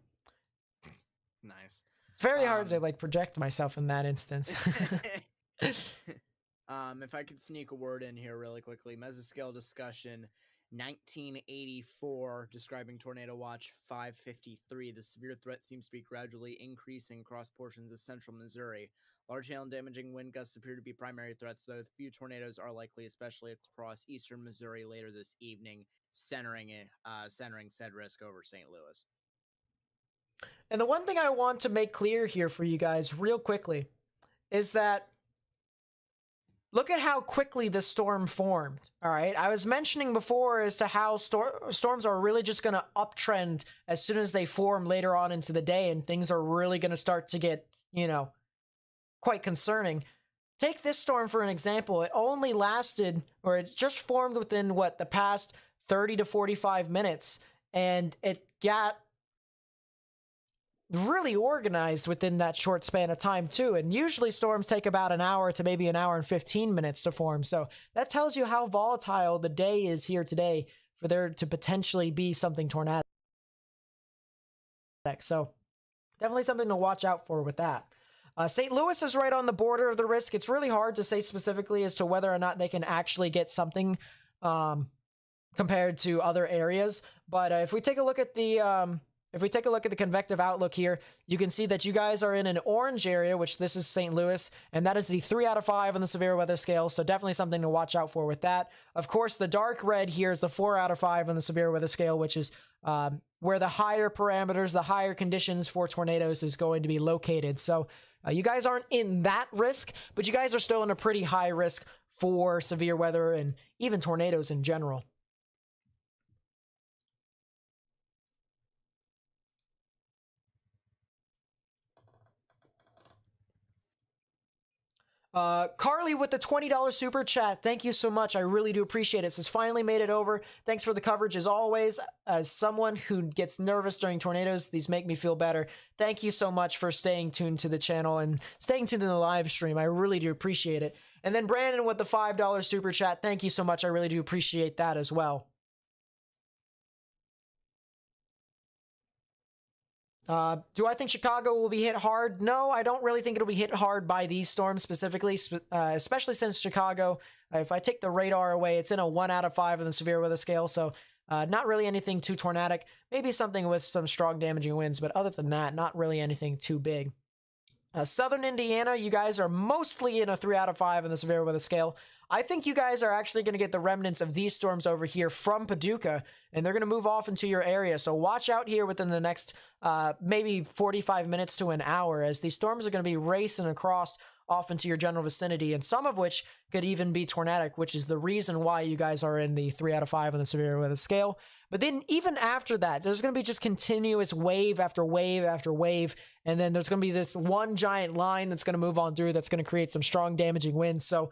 Nice. It's very hard to like project myself in that instance. If I could sneak a word in here really quickly, mesoscale discussion. 1984, describing Tornado Watch 553. The severe threat seems to be gradually increasing across portions of central Missouri. Large hail and damaging wind gusts appear to be primary threats, though few tornadoes are likely, especially across eastern Missouri later this evening, centering said risk over St. Louis. And the one thing I want to make clear here for you guys real quickly is that look at how quickly this storm formed, all right? I was mentioning before as to how storms are really just going to uptrend as soon as they form later on into the day, and things are really going to start to get, quite concerning. Take this storm for an example. It only lasted, or it just formed within, the past 30 to 45 minutes, and it got really organized within that short span of time too. And usually storms take about an hour to maybe an hour and 15 minutes to form. So that tells you how volatile the day is here today for there to potentially be something tornadic. So definitely something to watch out for with that. St. Louis is right on the border of the risk. It's really hard to say specifically as to whether or not they can actually get something compared to other areas. But if we take a look at the convective outlook here, you can see that you guys are in an orange area, which this is St. Louis, and that is the 3 out of 5 on the severe weather scale, so definitely something to watch out for with that. Of course, the dark red here is the 4 out of 5 on the severe weather scale, which is where the higher parameters, the higher conditions for tornadoes is going to be located. So you guys aren't in that risk, but you guys are still in a pretty high risk for severe weather and even tornadoes in general. Carly with the $20 super chat. Thank you so much. I really do appreciate it. This has finally made it over. Thanks for the coverage as always. As someone who gets nervous during tornadoes, these make me feel better. Thank you so much for staying tuned to the channel and staying tuned in the live stream. I really do appreciate it. And then Brandon with the $5 super chat. Thank you so much. I really do appreciate that as well. Do I think Chicago will be hit hard? No, I don't really think it'll be hit hard by these storms specifically, especially since Chicago, if I take the radar away, it's in a 1 out of 5 on the severe weather scale, so not really anything too tornadic. Maybe something with some strong damaging winds, but other than that, not really anything too big. Southern Indiana, you guys are mostly in a 3 out of 5 on the severe weather scale. I think you guys are actually going to get the remnants of these storms over here from Paducah, and they're going to move off into your area. So watch out here within the next maybe 45 minutes to an hour, as these storms are going to be racing across off into your general vicinity, and some of which could even be tornadic, which is the reason why you guys are in the 3 out of 5 on the severe weather scale. But then even after that, there's going to be just continuous wave after wave after wave, and then there's going to be this one giant line that's going to move on through that's going to create some strong damaging winds. So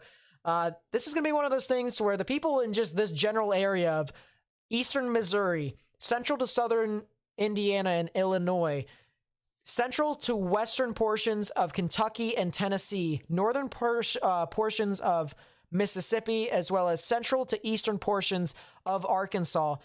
this is going to be one of those things where the people in just this general area of eastern Missouri, central to southern Indiana and Illinois, central to western portions of Kentucky and Tennessee, northern portions of Mississippi, as well as central to eastern portions of Arkansas.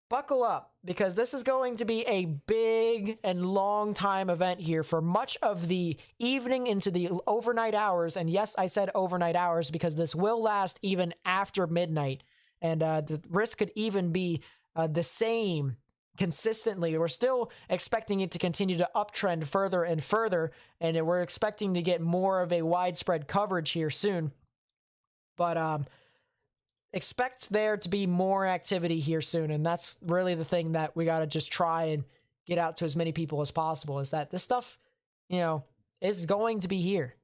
Buckle up, because this is going to be a big and long time event here for much of the evening into the overnight hours. And yes, I said overnight hours because this will last even after midnight. And the risk could even be the same consistently. We're still expecting it to continue to uptrend further and further, and we're expecting to get more of a widespread coverage here soon. But expect there to be more activity here soon, and that's really the thing that we got to just try and get out to as many people as possible, is that this stuff, is going to be here.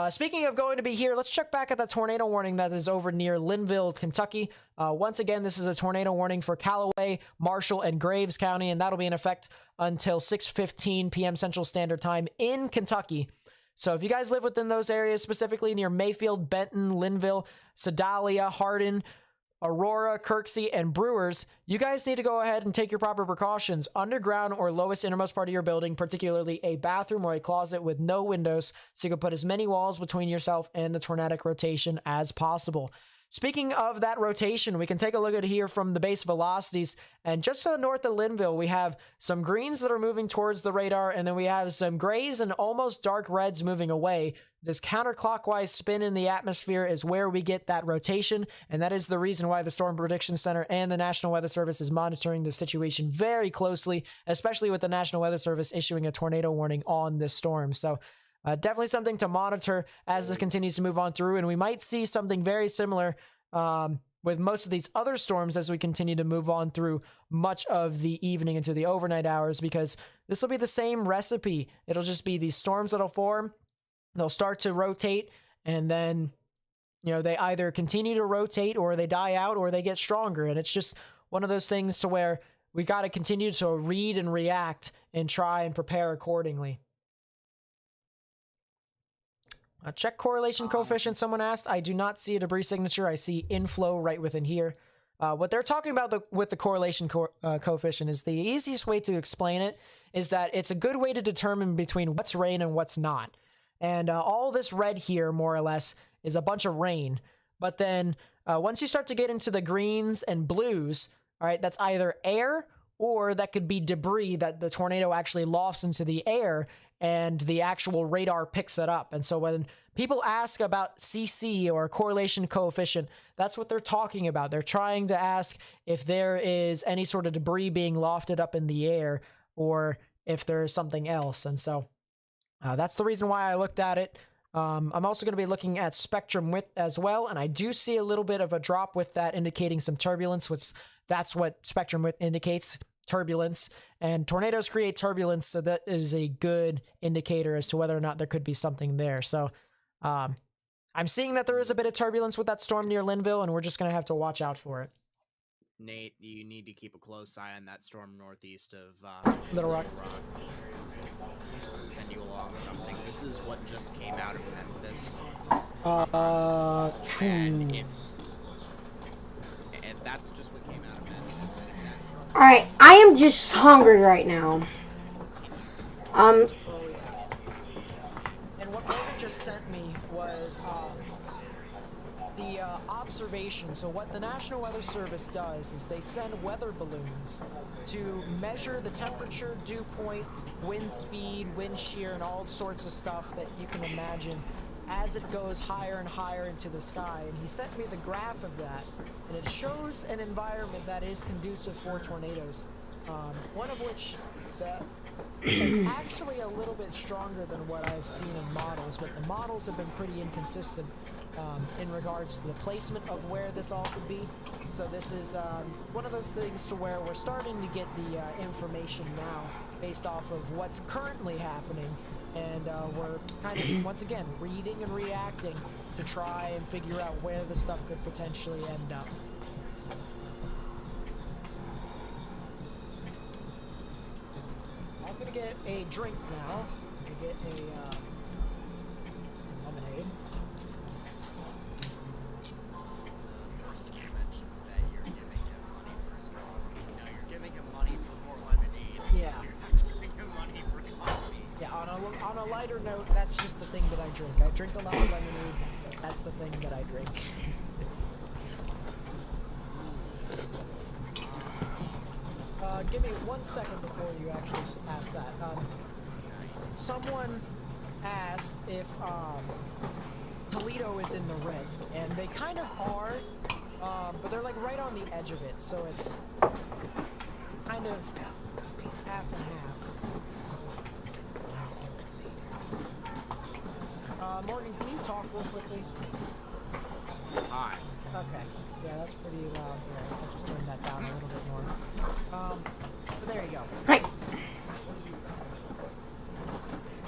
Speaking of going to be here, let's check back at the tornado warning that is over near Linville, Kentucky. Once again, this is a tornado warning for Callaway, Marshall, and Graves County, and that'll be in effect until 6:15 p.m. Central Standard Time in Kentucky. So if you guys live within those areas, specifically near Mayfield, Benton, Linville, Sedalia, Hardin, Aurora, Kirksey, and Brewers, you guys need to go ahead and take your proper precautions. Underground or lowest innermost part of your building, particularly a bathroom or a closet with no windows, so you can put as many walls between yourself and the tornadic rotation as possible. Speaking of that rotation, we can take a look at here from the base velocities, and just to the north of Linville, we have some greens that are moving towards the radar, and then we have some grays and almost dark reds moving away. This counterclockwise spin in the atmosphere is where we get that rotation, and that is the reason why the Storm Prediction Center and the National Weather Service is monitoring the situation very closely, especially with the National Weather Service issuing a tornado warning on this storm. So definitely something to monitor as this continues to move on through, and we might see something very similar with most of these other storms as we continue to move on through much of the evening into the overnight hours, because this will be the same recipe. It'll just be these storms that'll form, they'll start to rotate, and then they either continue to rotate or they die out or they get stronger, and it's just one of those things to where we got to continue to read and react and try and prepare accordingly. Check correlation coefficient, someone asked. I do not see a debris signature. I see inflow right within here. What they're talking about with the correlation coefficient is the easiest way to explain it is that it's a good way to determine between what's rain and what's not. And all this red here, more or less, is a bunch of rain. But then once you start to get into the greens and blues, all right, that's either air or that could be debris that the tornado actually lofts into the air and the actual radar picks it up. And so when people ask about CC or correlation coefficient, that's what they're talking about. They're trying to ask if there is any sort of debris being lofted up in the air or if there's something else. And so that's the reason why I looked at it. I'm also going to be looking at spectrum width as well, and I do see a little bit of a drop with that, indicating some turbulence, which that's what spectrum width indicates. Turbulence, and tornadoes create turbulence, so that is a good indicator as to whether or not there could be something there. So I'm seeing that there is a bit of turbulence with that storm near Linville, and we're just going to have to watch out for it. Nate, you need to keep a close eye on that storm northeast of Little Rock. Send you along something. This is what just came out of Memphis. And that's just what came out of Memphis. Alright, I am just hungry right now. And what Logan just sent me was the observation. So what the National Weather Service does is they send weather balloons to measure the temperature, dew point, wind speed, wind shear, and all sorts of stuff that you can imagine as it goes higher and higher into the sky. And he sent me the graph of that, and it shows an environment that is conducive for tornadoes. One of which it's actually a little bit stronger than what I've seen in models, but the models have been pretty inconsistent. in regards to the placement of where this all could be. So this is one of those things to where we're starting to get the information now based off of what's currently happening, and we're kind of, once again, reading and reacting to try and figure out where the stuff could potentially end up. I'm gonna get a drink now. I'm gonna get a some lemonade. Person you mentioned that you're giving him money for his coffee. No, you're giving him money for more lemonade. Yeah. You're not giving him money for coffee. Yeah, on a lighter note, that's just the thing that I drink. I drink a lot of lemonade. That's the thing that I drink. Give me 1 second before you actually ask that. Someone asked if Toledo is in the risk, and they kind of are, but they're like right on the edge of it, so it's kind of half and half. Morgan, can you talk real quickly? Hi. Okay. Yeah, that's pretty loud here. I'll just turn that down a little bit more. But there you go. Hi.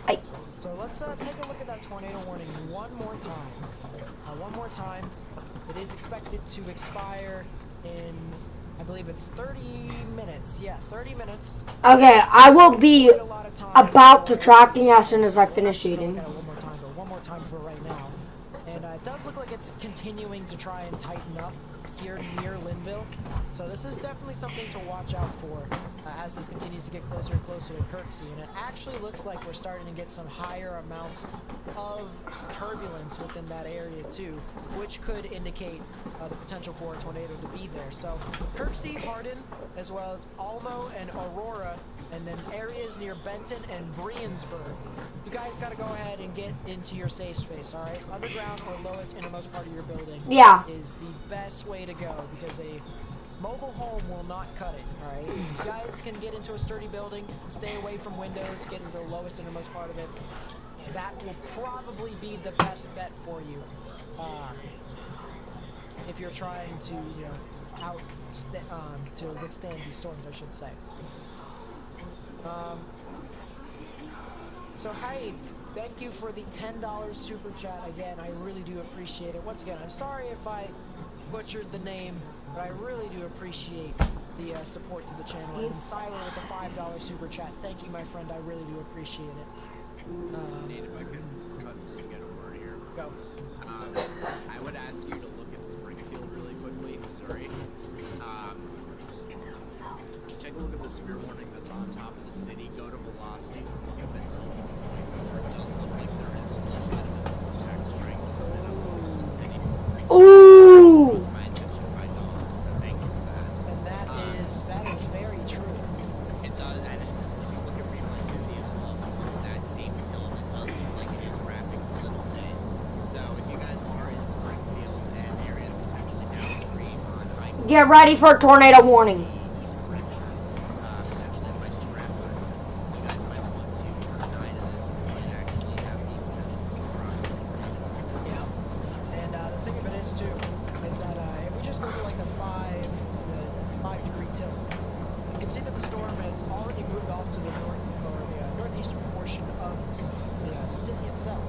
Hi. So let's take a look at that tornado warning one more time. One more time. It is expected to expire in, I believe it's 30 minutes. Yeah, 30 minutes. Okay, I will be Quite a lot of time about to for- tracking as soon as I finish We're gonna eating. look at it one more time, but one more time for right now. And it does look like it's continuing to try and tighten up here near Linville. So this is definitely something to watch out for as this continues to get closer and closer to Kirksey. And it actually looks like we're starting to get some higher amounts of turbulence within that area too, which could indicate the potential for a tornado to be there. So Kirksey, Hardin, as well as Almo and Aurora, and then areas near Benton and Briansburg. You guys got to go ahead and get into your safe space, all right? Underground or lowest innermost part of your building Yeah. is the best way to go, because a mobile home will not cut it, all right? You guys can get into a sturdy building, stay away from windows, get into the lowest innermost part of it. That will probably be the best bet for you if you're trying to, you know, to withstand these storms, I should say. So hey, thank you for the $10 super chat again. I really do appreciate it. Once again, I'm sorry if I butchered the name, but I really do appreciate the support to the channel. And Siler with the $5 super chat. Thank you, my friend. I really do appreciate it. Nate, if I could cut and get a word here. Go. I would ask you to look at Springfield really quickly, Missouri. Take a look at the severe warning that's on top of the city. Go to velocities and look up until 1.4. It does look like there is a little bit of a vortex trying to spin up over the city. Ooh. To my attention by dogs, so thank you for that. And that is very true. It does, and if you look at reflectivity as well, if you look at that same tilt, it does look like it is wrapping a little bit. So if you guys are in Springfield and areas potentially downstream on I-40, Get ready for a tornado warning. east direction, potentially by Stratford, you guys might want to turn an eye to this. This might actually have the potential for a tornado. Yeah. And the thing of it is too, is that if we just go to like the 5-degree tilt, you can see that the storm has already moved off to the north or the northeastern portion of the city itself.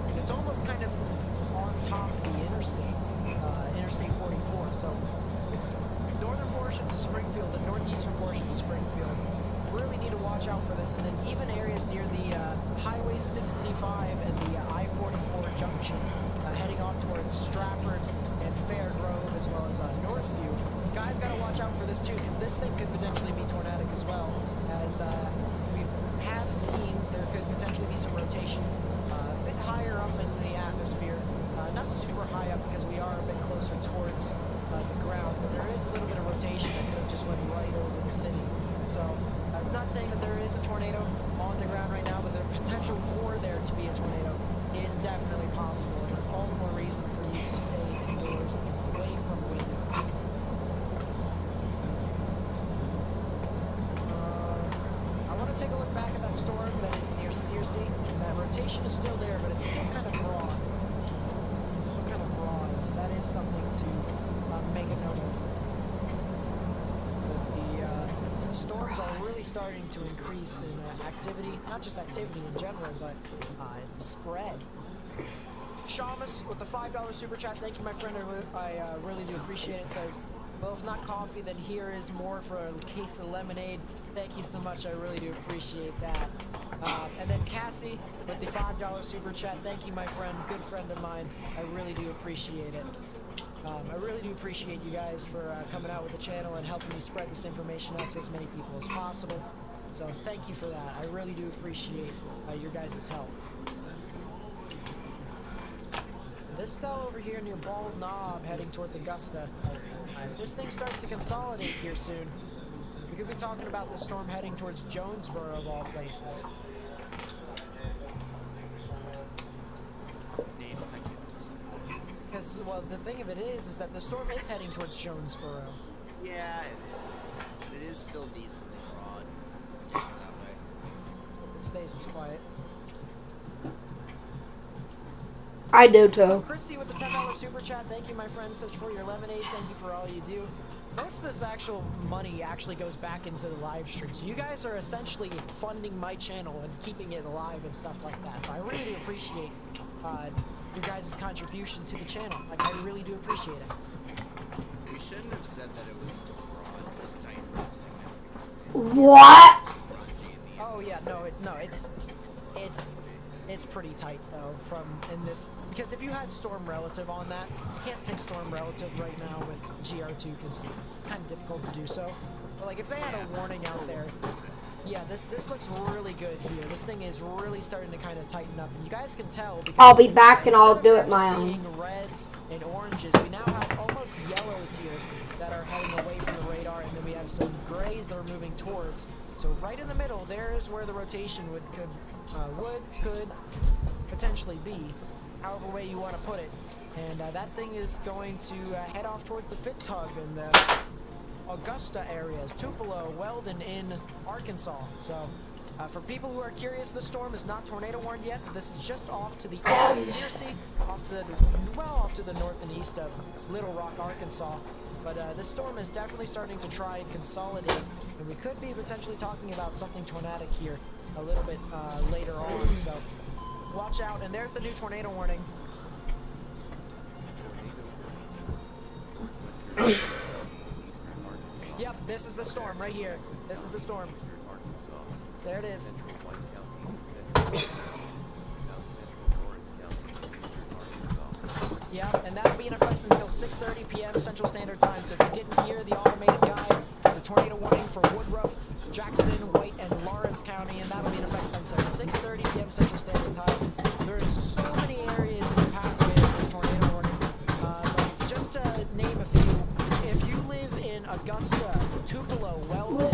And it's almost kind of on top of the interstate, Interstate 44. So northern portions of Springfield and northeastern portions of Springfield really need to watch out for this. And then even areas near the Highway 65 and the I-44 junction heading off towards Stratford and Fair Grove, as well as Northview. Guys gotta watch out for this too, because this thing could potentially be tornadic as well, as we have seen there could potentially be some rotation a bit higher up in the atmosphere. Not super high up because we are a bit closer towards the ground, but there is a little bit of rotation that could have just went right over the city. So it's not saying that there is a tornado on the ground right now, but the potential for there to be a tornado is definitely possible, and that's all the more reason for you to stay indoors and away from windows. I want to take a look back at that storm that is near Searcy. That rotation is still there, but it's still kind of broad. Still kind of So that is something to make a note of. But the storms are really starting to increase in activity, not just activity in general, but spread. Shamus with the $5 super chat. Thank you, my friend. I really do appreciate it. Says, well, if not coffee, then here is more for a case of lemonade. Thank you so much. I really do appreciate that. And then Cassie with the $5 super chat. Thank you, my friend. Good friend of mine. I really do appreciate it. I really do appreciate you guys for coming out with the channel and helping me spread this information out to as many people as possible. So thank you for that. I really do appreciate your guys' help. This cell over here near Bald Knob heading towards Augusta. If this thing starts to consolidate here soon, we could be talking about the storm heading towards Jonesboro of all places. Because, well, the thing of it is that the storm is heading towards Jonesboro. Yeah, it is. But it is still decently broad. It stays that way. It stays as quiet. I do too. Christy with the $10 super chat. Thank you, my friend. Says for your lemonade. Thank you for all you do. Most of this actual money actually goes back into the live stream. So you guys are essentially funding my channel and keeping it alive and stuff like that. So I really do appreciate your guys' contribution to the channel. Like, I really do appreciate it. We shouldn't have said that it was still broad. Just tightened up significantly. What? Oh yeah, no, it's pretty tight though from in this, because if you had Storm Relative on that, you can't take Storm Relative right now with GR2 because it's kind of difficult to do so. But like if they had a warning out there, yeah, this looks really good here. This thing is really starting to kind of tighten up. And you guys can tell because I'll be back and I'll do it my just own. being reds and oranges, we now have almost yellows here that are heading away from the radar, and then we have some grays that are moving towards. So right in the middle, there's where the rotation could potentially be, however way you want to put it. And that thing is going to head off towards the Fitzhugh and the Augusta areas, Tupelo, Weldon in Arkansas. So for people who are curious, the storm is not tornado warned yet. This is just off to the east of Searcy, off to the north and east of Little Rock, Arkansas. But this storm is definitely starting to try and consolidate, and we could be potentially talking about something tornadic here a little bit later on. So watch out. And there's the new tornado warning. Yep, this is the storm right here. This is the storm. There it is. Yeah, and that'll be in effect until 6:30 p.m. Central Standard Time. So if you didn't hear the automated guide, it's a tornado warning for Woodruff, Jackson, White, and Lawrence County, and that'll be in effect until 6:30 p.m. Central Standard Time. There's so many areas in the pathway of this tornado warning. Just to name a few, if you live in Augusta, Tupelo, Weldon,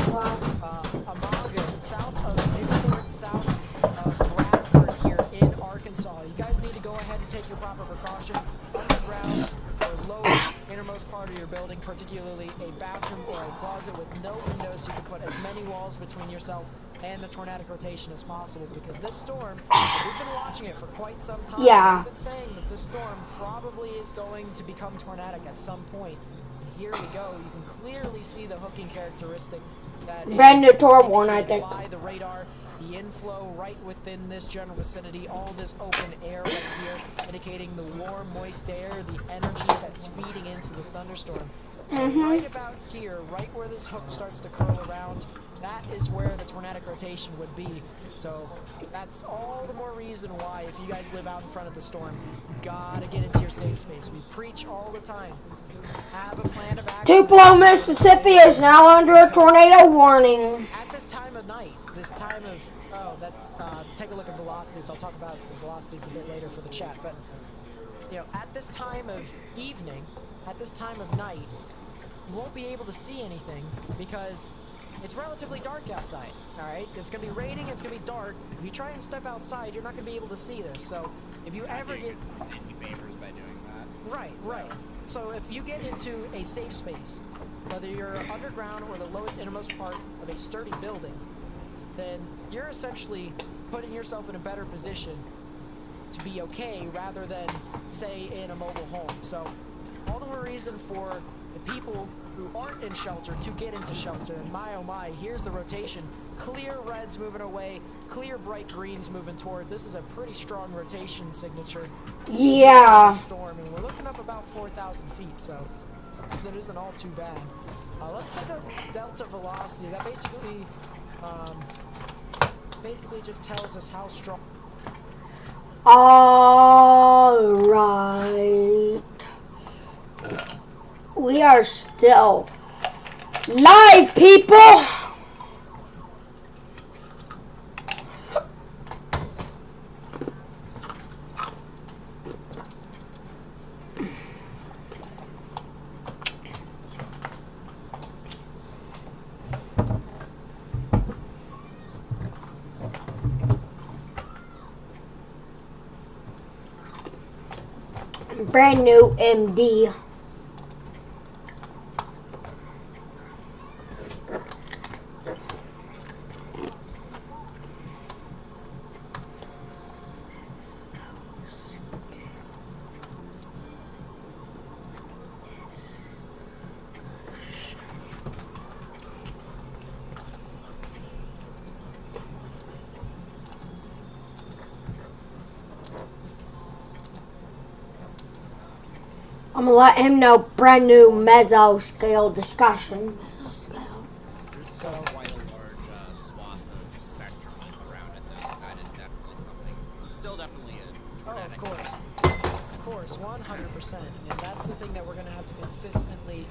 Amaga, south of Newport, south of Bradford here in Arkansas, you guys need to go ahead and take your proper precaution. Underground or lowest innermost part of your building, particularly a bathroom or a closet with no windows, so you can put as many walls between yourself and the tornadic rotation as possible, because this storm, we've been watching it for quite some time. Yeah. We've been saying that this storm probably is going to become tornadic at some point. And here we go. You can clearly see the hooking characteristic that Brand new is tornado warning, I indicated think. by the radar. The inflow right within this general vicinity, all this open air right here, indicating the warm, moist air, the energy that's feeding into this thunderstorm. So right about here, right where this hook starts to curl around, that is where the tornadic rotation would be. So that's all the more reason why, if you guys live out in front of the storm, you gotta get into your safe space. We preach all the time. Have a plan of action. Tupelo, Mississippi is now under a tornado warning. At this time of night, this time of, take a look at velocities. I'll talk about the velocities a bit later for the chat. But, you know, at this time of evening, at this time of night, you won't be able to see anything because it's relatively dark outside, all right? It's going to be raining, it's going to be dark. If you try and step outside, you're not going to be able to see this. So if you ever get... Any favors by doing that. Right. So if you get into a safe space, whether you're underground or the lowest innermost part of a sturdy building, then you're essentially putting yourself in a better position to be okay rather than, say, in a mobile home. So all the more reason for the people who aren't in shelter to get into shelter. And my oh my, here's the rotation. Clear reds moving away, clear bright greens moving towards. This is a pretty strong rotation signature. Yeah. Storm, and we're looking up about 4,000 feet, so that isn't all too bad. Let's take a delta velocity. That basically just tells us how strong. All right. We are still live, people. Brand new MD. I'm gonna let him know brand new mesoscale discussion. So quite a large swath of spectrum around it, though, so that is definitely something. Still definitely a tornadic. Of course, 100%. And that's the thing that we're gonna have to consistently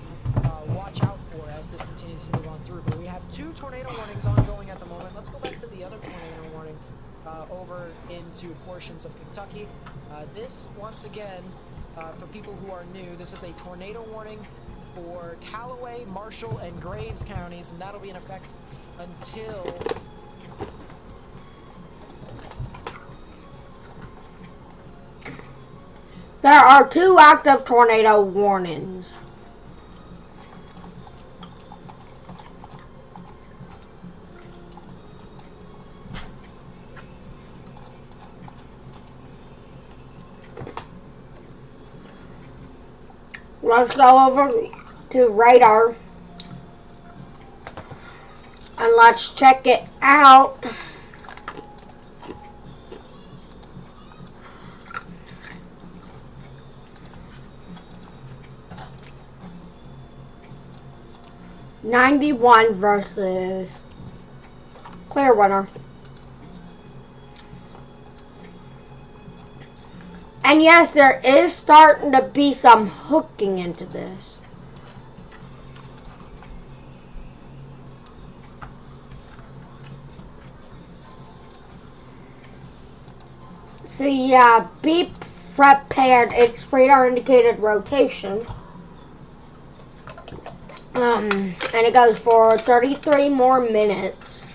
watch out for as this continues to move on through. But we have 2 tornado warnings ongoing at the moment. Let's go back to the other tornado warning over into portions of Kentucky. This, once again, for people who are new, this is a tornado warning for Callaway, Marshall, and Graves counties, and that'll be in effect until there are 2 active tornado warnings. Let's go over to radar and let's check it out. '91 versus Clearwater. And yes, there is starting to be some hooking into this. So yeah, be prepared. It's radar indicated rotation. And it goes for 33 more minutes.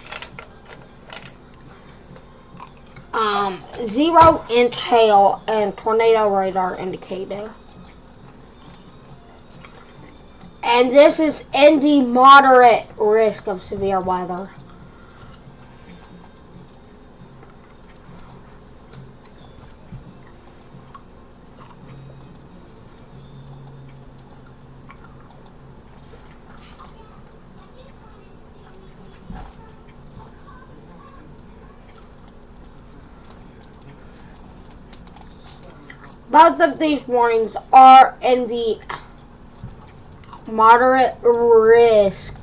0-inch hail and tornado radar indicator. And this is in the moderate risk of severe weather. Both of these warnings are in the moderate risk.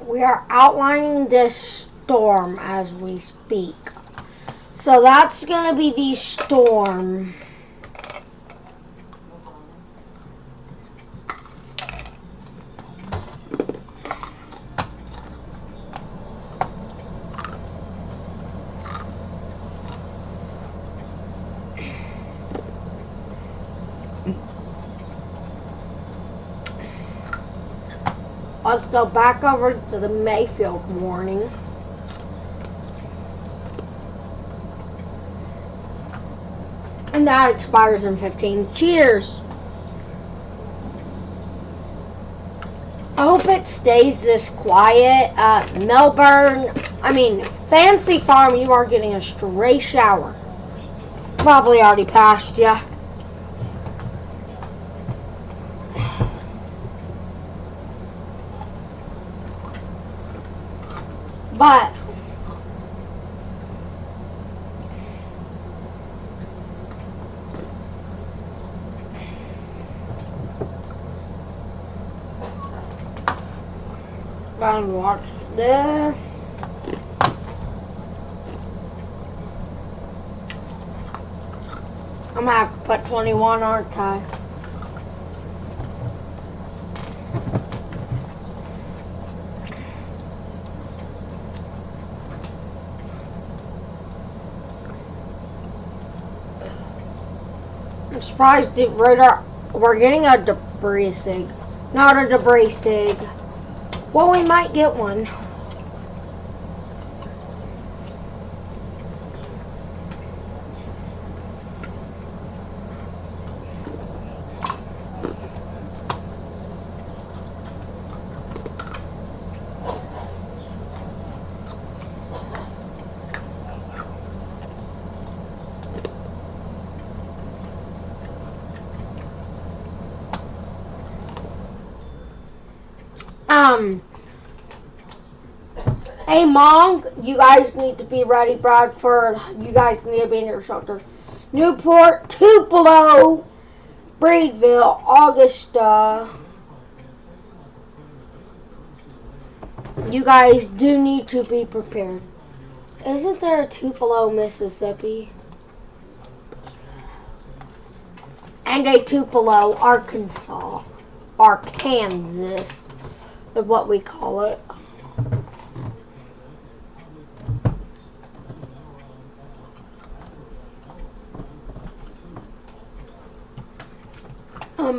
We are outlining this storm as we speak. So that's going to be the storm. Let's go back over to the Mayfield warning. And that expires in 15. Cheers! I hope it stays this quiet. Fancy Farm, you are getting a stray shower. Probably already passed ya. But gotta watch this. I'm gonna have to put 21, aren't I? I'm surprised the radar. We're getting a debris sig. Not a debris sig. Well, we might get one. Hey, Mom, you guys need to be ready. Bradford, you guys need to be in your shelters. Newport, Tupelo, Breedville, Augusta. You guys do need to be prepared. Isn't there a Tupelo, Mississippi? And a Tupelo, Arkansas. Arkansas is what we call it.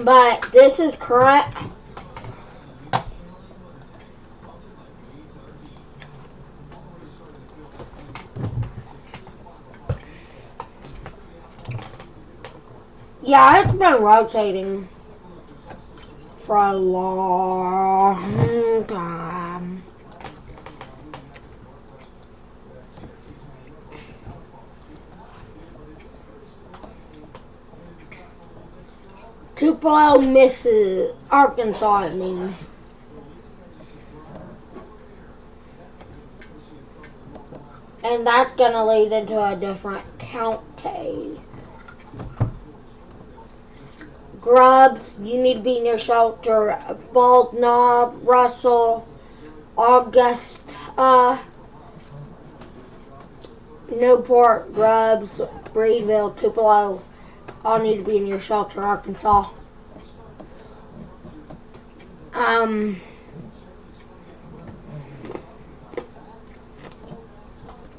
But this is current. Yeah, it's been rotating for a long time. Tupelo, Arkansas, I mean. And that's gonna lead into a different county. Grubs, you need to be in your shelter. Bald Knob, Russell, Augusta, Newport, Grubs, Breedville, Tupelo. All need to be in your shelter, Arkansas.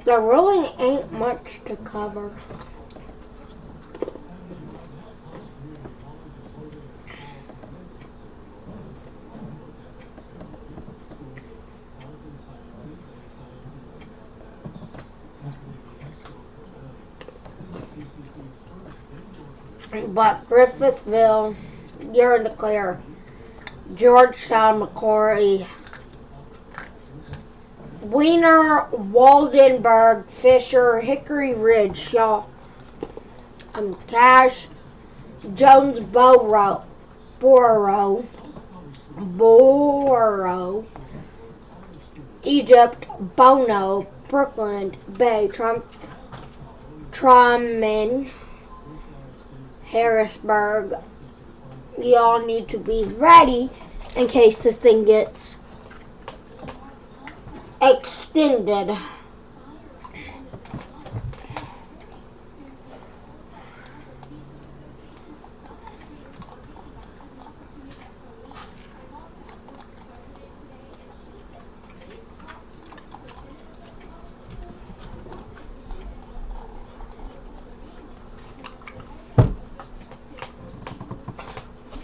There really ain't much to cover. But Griffithville, you're in the clear. Georgetown, McCory, Wiener, Waldenburg, Fisher, Hickory Ridge, y'all. Cash, Jones, Borough, Egypt, Bono, Brooklyn, Bay, Truman, Harrisburg. Y'all need to be ready in case this thing gets extended.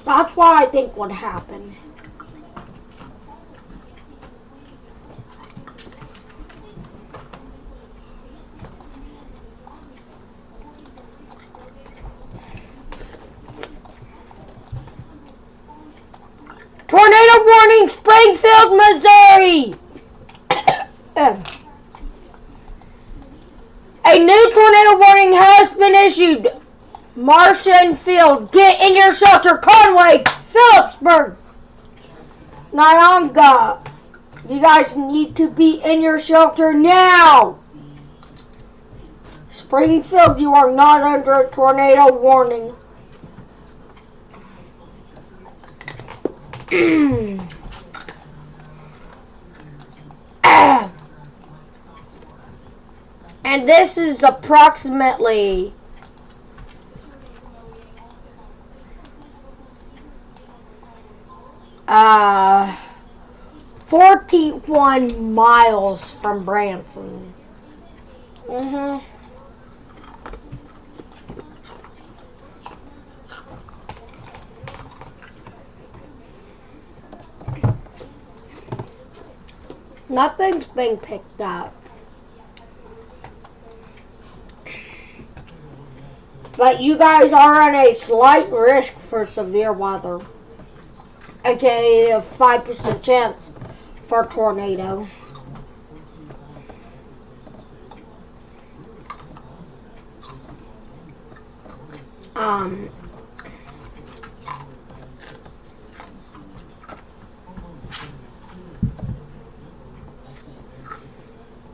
That's what I think would happen. tornado warning, Springfield, Missouri. A new tornado warning has been issued. Martian Field, get in your shelter. Conway, Phillipsburg, Nyanga, you guys need to be in your shelter now. Springfield, you are not under a tornado warning. And this is approximately 41 miles from Branson. Nothing's been picked up. But you guys are on a slight risk for severe weather. Okay, a 5% chance for a tornado.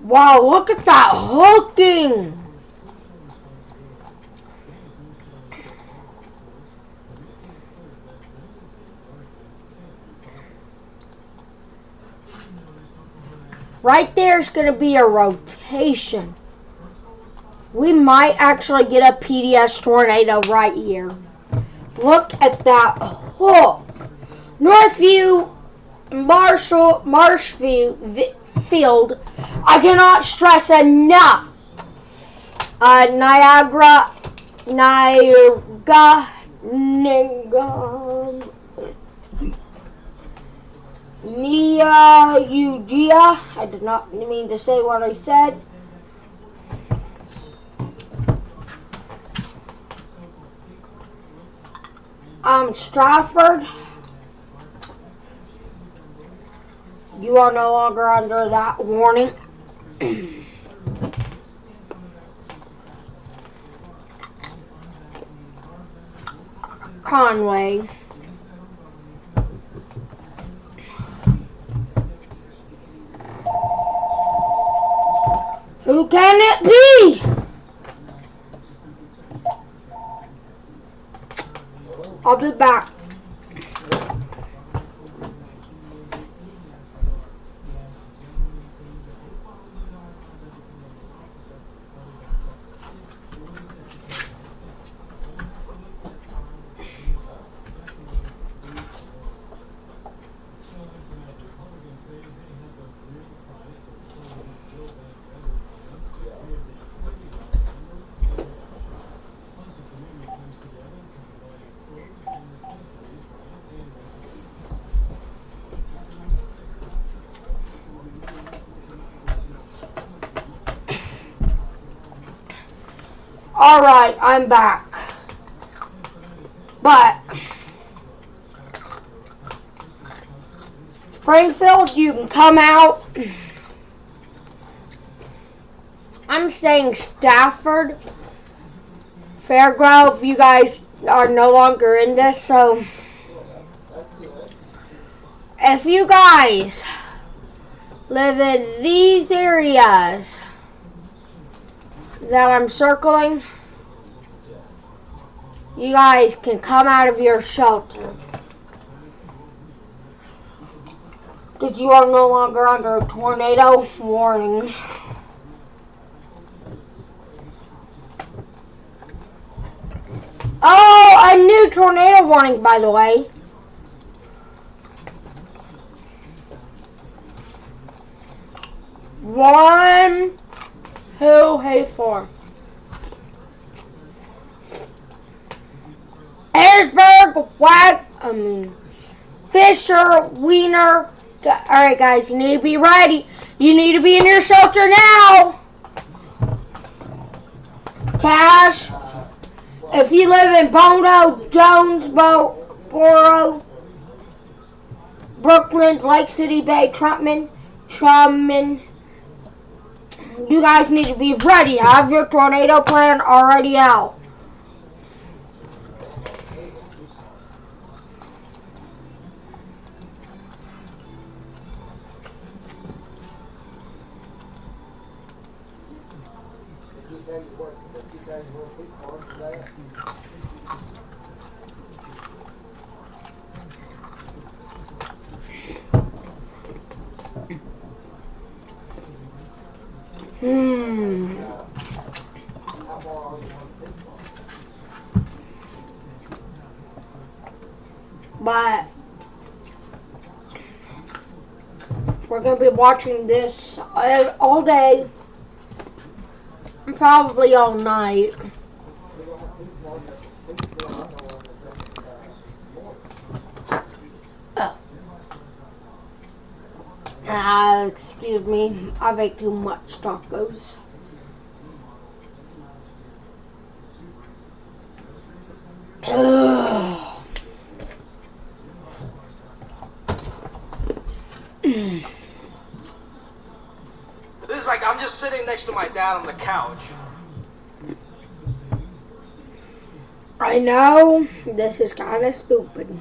Wow, look at that hooking! Right there is going to be a rotation. We might actually get a PDS tornado right here. Look at that hook. Northview, Marshfield. I cannot stress enough. Niagara, Nia, I did not mean to say what I said. Stratford, you are no longer under that warning. Conway. Who can it be? I'll be back. Alright, I'm back. But Springfield, you can come out. I'm saying Stafford, Fairgrove, you guys are no longer in this, so if you guys live in these areas that I'm circling, you guys can come out of your shelter. Because you are no longer under a tornado warning. Oh, a new tornado warning, by the way. One, two, hey, four. Harrisburg, Fisher, Wiener. Alright, guys, you need to be ready. You need to be in your shelter now. Cash. If you live in Bono, Jonesboro, Brooklyn, Lake City, Bay, Trumman. You guys need to be ready. Have your tornado plan already out. But we're going to be watching this all day, and probably all night. Excuse me, I've ate too much tacos. This is like I'm just sitting next to my dad on the couch. I know, this is kind of stupid.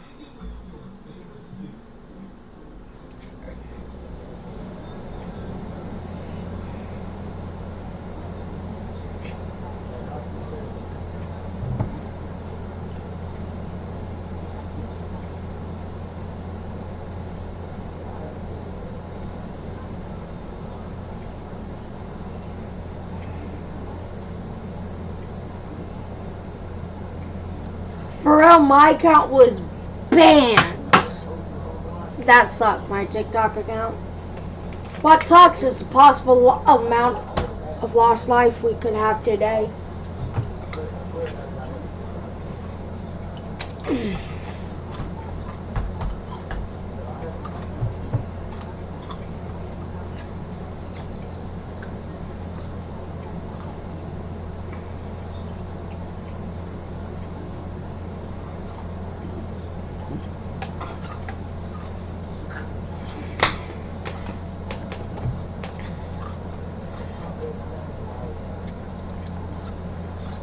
For real, my account was banned. That sucked, my TikTok account. What sucks is the possible amount of lost life we could have today.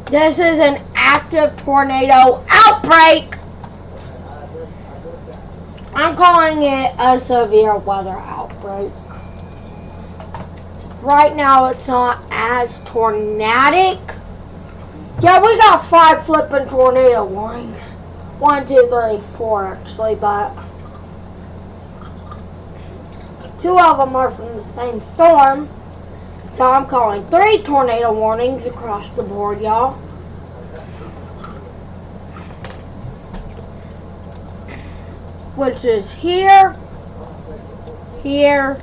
This is an active tornado outbreak. I'm calling it a severe weather outbreak. Right now it's not as tornadic. Yeah, we got 5 flipping tornado warnings. 1, 2, 3, 4 actually, but 2 of them are from the same storm. So I'm calling 3 tornado warnings across the board, y'all. Which is here, here,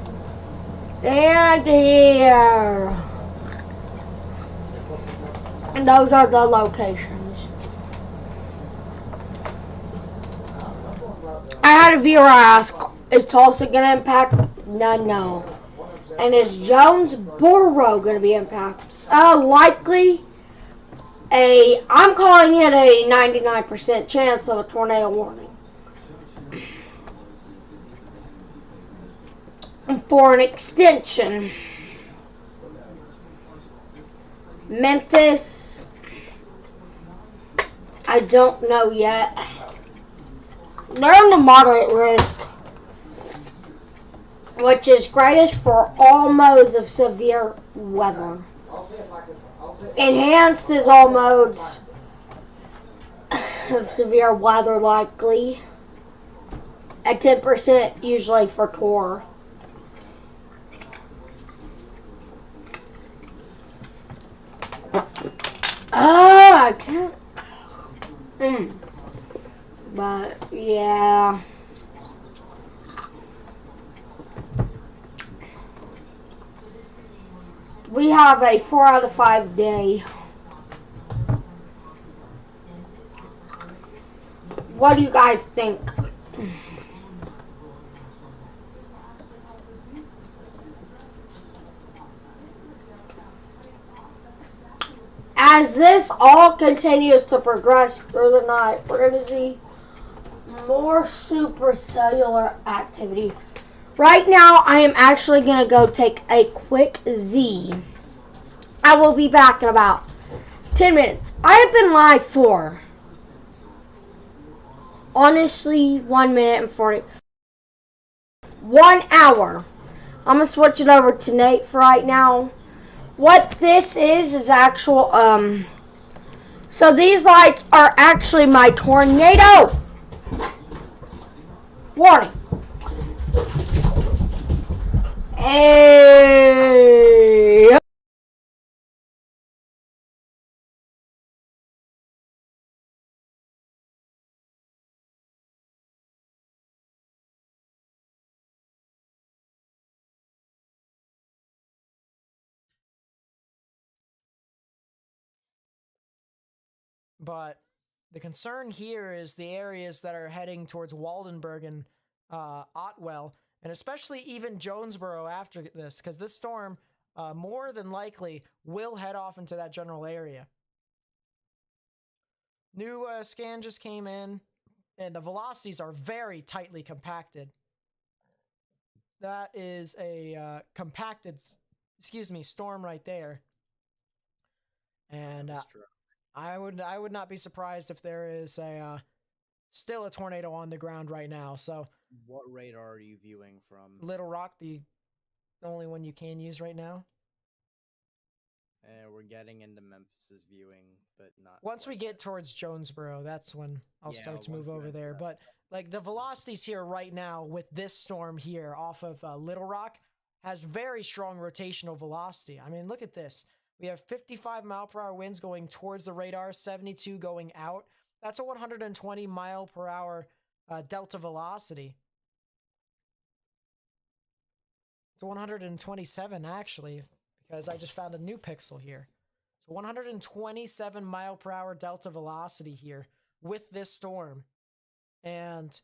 and here. And those are the locations. I had a viewer ask, is Tulsa going to impact? No. And is Jonesboro going to be impacted? Likely I'm calling it a 99% chance of a tornado warning. For an extension. Memphis, I don't know yet. They're in the moderate risk, which is greatest for all modes of severe weather. Enhanced is all modes of severe weather likely. At 10% usually for Tor. Oh, I can't. But yeah. We have a 4 out of 5 day. What do you guys think? As this all continues to progress through the night, we're going to see more supercellular activity. Right now, I am actually going to go take a quick Z. I will be back in about 10 minutes. I have been live for, honestly, 1 minute and 40. 1 hour. I'm going to switch it over to Nate for right now. What this is actual, so these lights are actually my tornado warning. Hey. But the concern here is the areas that are heading towards Waldenburg and Otwell, and especially even Jonesboro after this, because this storm more than likely will head off into that general area. New scan just came in, and the velocities are very tightly compacted. That is a compacted, storm right there. And I would not be surprised if there is a still a tornado on the ground right now. So, what radar are you viewing from? Little Rock, the only one you can use right now. We're getting into Memphis's viewing, but not. Once we get towards Jonesboro, that's when I'll start to move over there. But like the velocities here right now with this storm here off of Little Rock has very strong rotational velocity. I mean, look at this. We have 55 mile per hour winds going towards the radar, 72 going out. That's a 120 mile per hour delta velocity. It's 127 actually, because I just found a new pixel here. So 127 mile per hour delta velocity here with this storm. And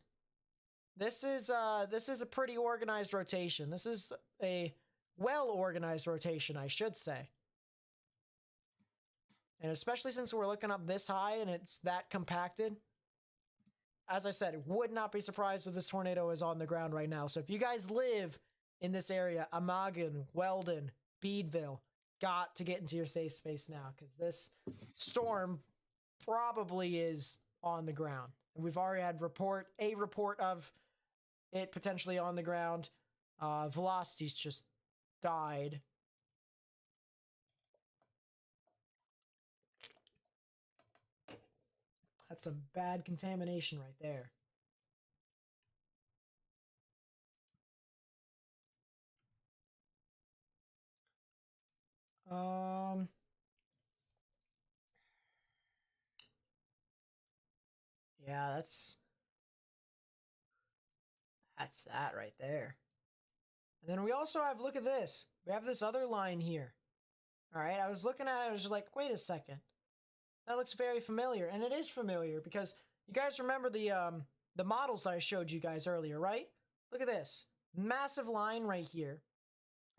this is a pretty organized rotation. This is a well-organized rotation, I should say. And especially since we're looking up this high and it's that compacted, as I said, would not be surprised if this tornado is on the ground right now. So if you guys live in this area, Amagen, Weldon, Beadville, got to get into your safe space now, because this storm probably is on the ground. And we've already had a report of it potentially on the ground. Velocities just died. That's some bad contamination right there. Yeah, that's that right there. And then we also have, look at this. We have this other line here. All right, I was looking at it, I was like, wait a second. That looks very familiar, and it is familiar because you guys remember the models that I showed you guys earlier, right? Look at this. Massive line right here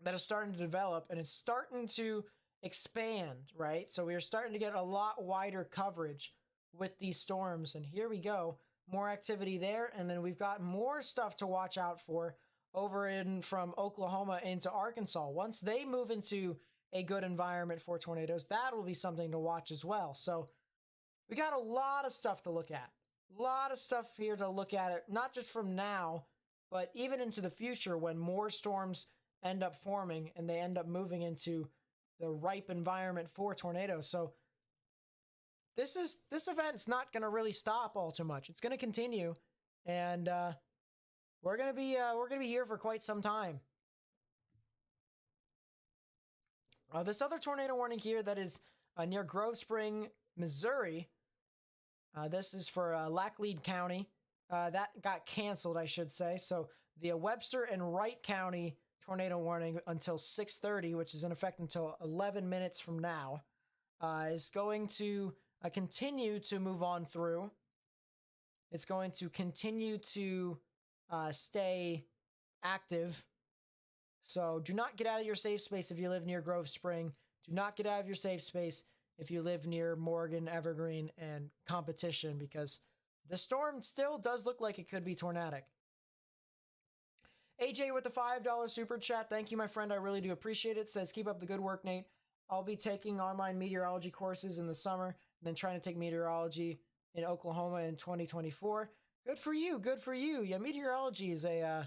that is starting to develop, and it's starting to expand, right? So we are starting to get a lot wider coverage with these storms, and here we go. More activity there, and then we've got more stuff to watch out for over in from Oklahoma into Arkansas. Once they move into a good environment for tornadoes, that will be something to watch as well. So we got a lot of stuff to look at. A lot of stuff here to look at it, not just from now, but even into the future when more storms end up forming and they end up moving into the ripe environment for tornadoes. So this event's not going to really stop all too much. It's going to continue, and we're going to be here for quite some time. This other tornado warning here that is near Grove Spring, Missouri. This is for Laclede County. That got canceled, I should say. So the Webster and Wright County tornado warning until 6:30, which is in effect until 11 minutes from now, is going to continue to move on through. It's going to continue to stay active. So do not get out of your safe space if you live near Grove Spring. Do not get out of your safe space if you live near Morgan, Evergreen, and Competition, because The storm still does look like it could be tornadic. AJ with the $5 super chat. Thank you, my friend. I really do appreciate it. Says, keep up the good work, Nate. I'll be taking online meteorology courses in the summer, and then trying to take meteorology in Oklahoma in 2024. Good for you. Good for you. Yeah, meteorology is a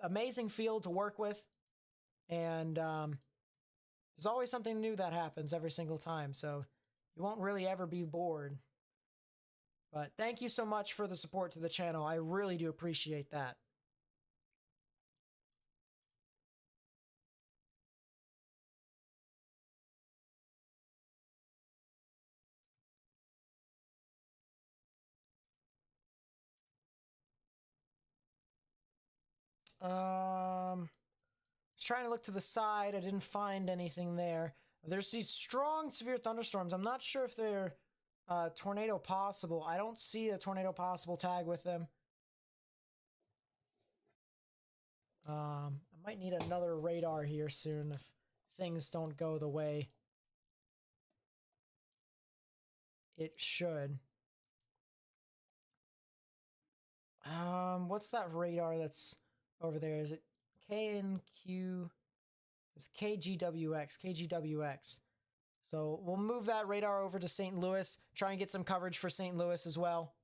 amazing field to work with, and there's always something new that happens every single time, so you won't really ever be bored. But thank you so much for the support to the channel. I really do appreciate that. Trying to look to the side. I didn't find anything there. There's these strong, severe thunderstorms. I'm not sure if they're tornado possible. I don't see a tornado possible tag with them. I might need another radar here soon if things don't go the way it should. What's that radar that's over there? Is it KNQ? It's KGWX. KGWX. So we'll move that radar over to St. Louis. Try and get some coverage for St. Louis as well.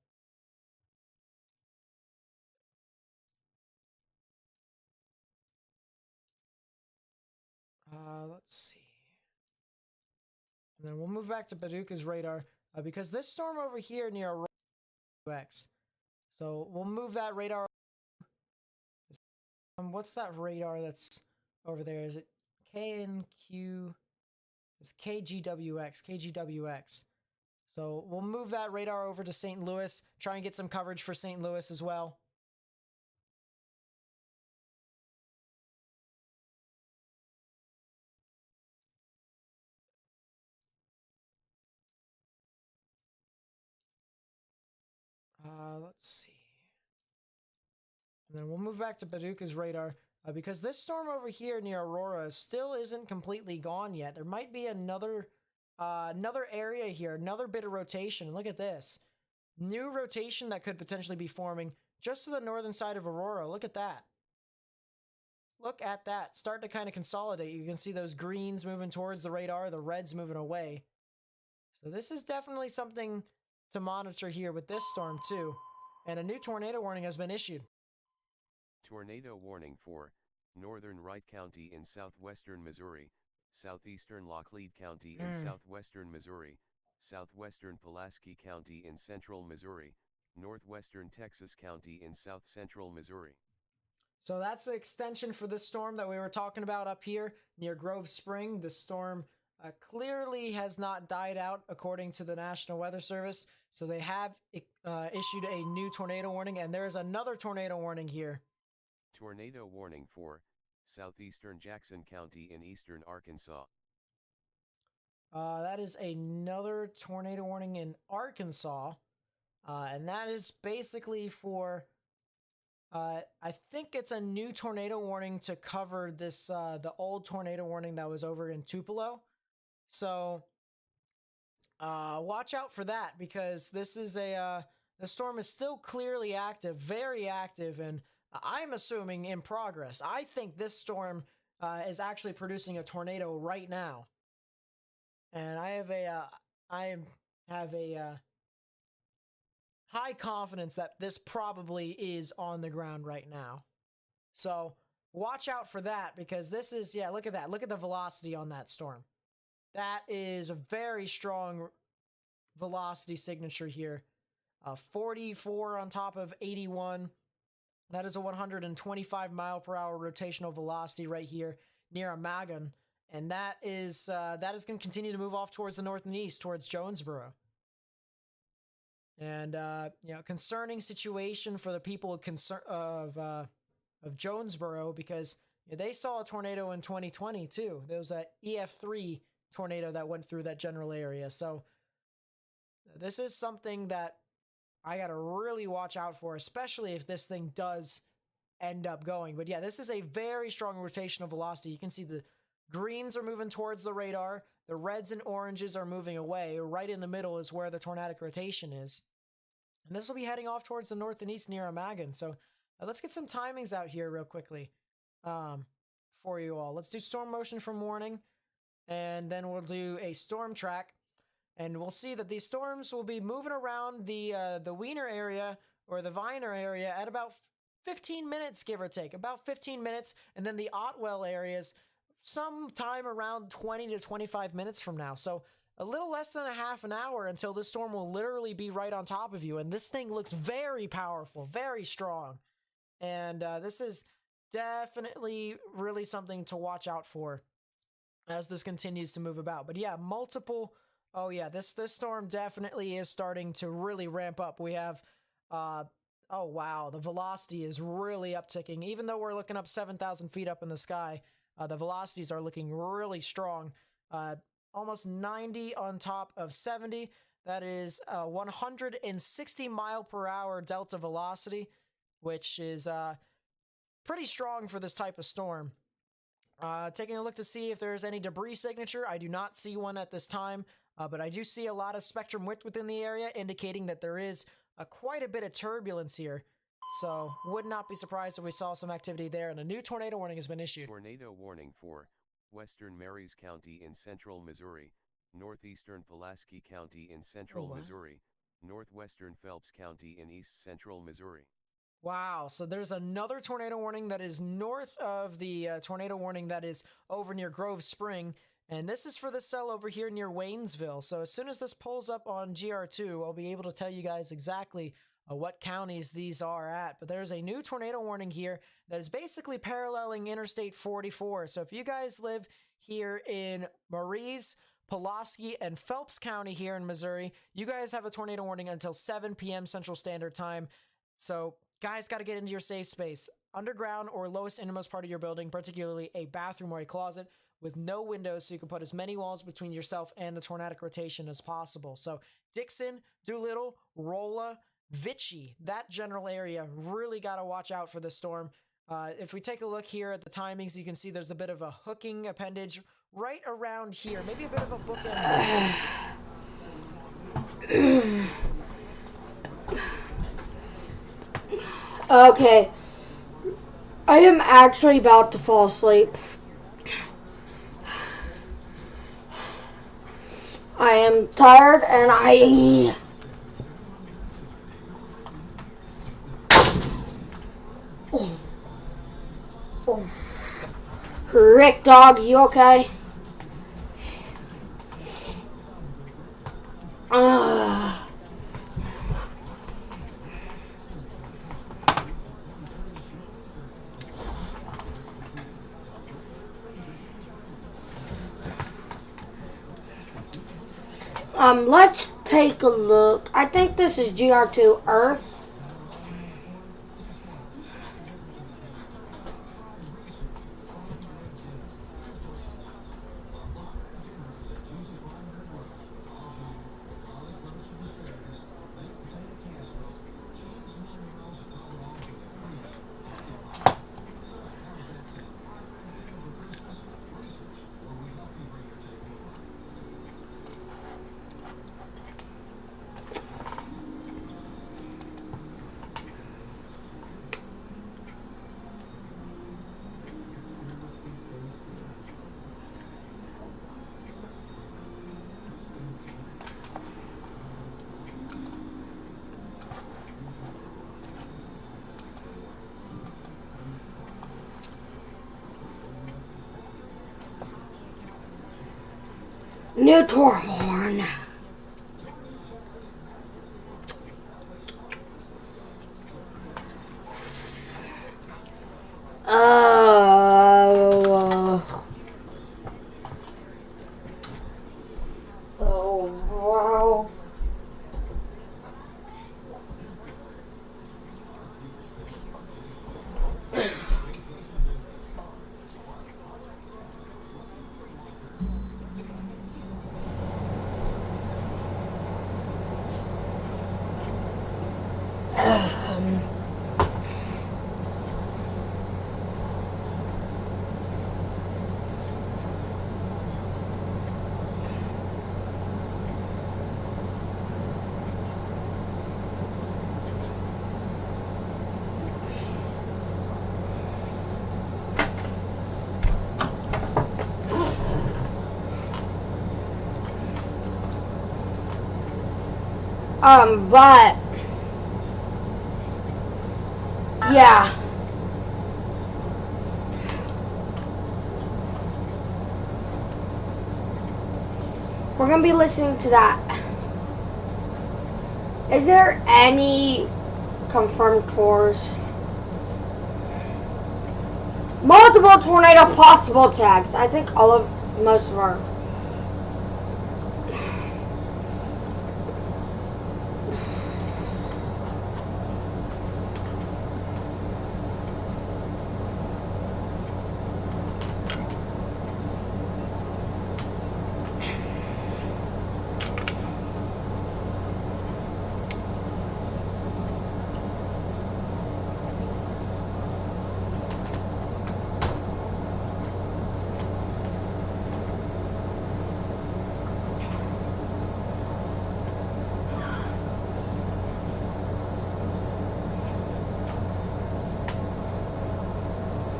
Let's see. And then we'll move back to Paducah's radar because this storm over here near X. So we'll move that radar. What's that radar that's over there? Is it KNQ? It's KGWX. KGWX. So we'll move that radar over to St. Louis. Try and get some coverage for St. Louis as well. Let's see. And then we'll move back to Paducah's radar because this storm over here near Aurora still isn't completely gone yet. There might be another area here, another bit of rotation. Look at this. New rotation that could potentially be forming just to the northern side of Aurora. Look at that. Look at that. Starting to kind of consolidate. You can see those greens moving towards the radar, the reds moving away. So this is definitely something to monitor here with this storm too. And a new tornado warning has been issued. Tornado warning for northern Wright County in southwestern Missouri, southeastern Lockleed County in southwestern Missouri, southwestern Pulaski County in central Missouri, northwestern Texas County in south central Missouri. So that's the extension for this storm that we were talking about up here near Grove Spring. The storm clearly has not died out according to the National Weather Service. So they have issued a new tornado warning, and there is another tornado warning here. Tornado warning for southeastern Jackson County in eastern Arkansas. That is another tornado warning in Arkansas. And that is basically for, I think it's a new tornado warning to cover this, the old tornado warning that was over in Tupelo. So, watch out for that because this is the storm is still clearly active, very active, and I'm assuming in progress. I think this storm is actually producing a tornado right now. And I have a high confidence that this probably is on the ground right now. So watch out for that because this is, yeah, look at that. Look at the velocity on that storm. That is a very strong velocity signature here. 44 on top of 81. That is a 125 mile per hour rotational velocity right here near Amagon. And that is going to continue to move off towards the north and east, towards Jonesboro. And, you know, concerning situation for the people of Jonesboro because they saw a tornado in 2020 too. There was a EF3 tornado that went through that general area. So this is something that I got to really watch out for, especially if this thing does end up going. But yeah, this is a very strong rotational velocity. You can see the greens are moving towards the radar. The reds and oranges are moving away. Right in the middle is where the tornadic rotation is. And this will be heading off towards the north and east near Amagan. So let's get some timings out here real quickly for you all. Let's do storm motion from morning, and then we'll do a storm track. And we'll see that these storms will be moving around the Wiener area or the Viner area at about 15 minutes, give or take. About 15 minutes. And then the Otwell areas sometime around 20 to 25 minutes from now. So a little less than a half an hour until this storm will literally be right on top of you. And this thing looks very powerful, very strong. And this is definitely really something to watch out for as this continues to move about. But yeah, multiple... Oh yeah, this storm definitely is starting to really ramp up. We have, oh wow, the velocity is really upticking. Even though we're looking up 7,000 feet up in the sky, the velocities are looking really strong. Almost 90 on top of 70. That is 160 mile per hour delta velocity, which is pretty strong for this type of storm. Taking a look to see if there's any debris signature. I do not see one at this time. But I do see a lot of spectrum width within the area, indicating that there is quite a bit of turbulence here. So, would not be surprised if we saw some activity there, and a new tornado warning has been issued. Tornado warning for Western Marys County in central Missouri, northeastern Pulaski County in central Missouri, northwestern Phelps County in east central Missouri. Wow, so there's another tornado warning that is north of the tornado warning that is over near Grove Spring. And this is for the cell over here near Waynesville. So as soon as this pulls up on GR2, I'll be able to tell you guys exactly what counties these are at. But there's a new tornado warning here that is basically paralleling Interstate 44. So if you guys live here in Maries, Pulaski, and Phelps County here in Missouri, you guys have a tornado warning until 7 p.m. Central Standard Time. So guys got to get into your safe space. Underground or lowest innermost part of your building, particularly a bathroom or a closet, with no windows, so you can put as many walls between yourself and the tornadic rotation as possible. So Dixon, Doolittle, Rolla, Vichy, that general area, really got to watch out for this storm. If we take a look here at the timings, you can see there's a bit of a hooking appendage right around here. Maybe a bit of a bookend. Okay. I am actually about to fall asleep. I am tired and Rick, dog, you okay? Let's take a look. I think this is GR2 Earth. New tour horn. Wow. But yeah. We're gonna be listening to that. Is there any confirmed tours? Multiple tornado possible tags. I think most of our.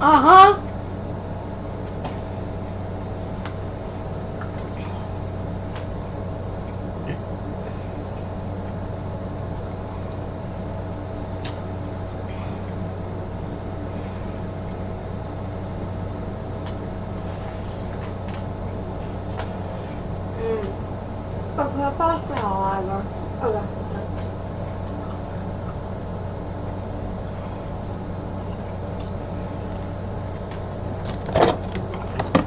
Uh-huh. Okay.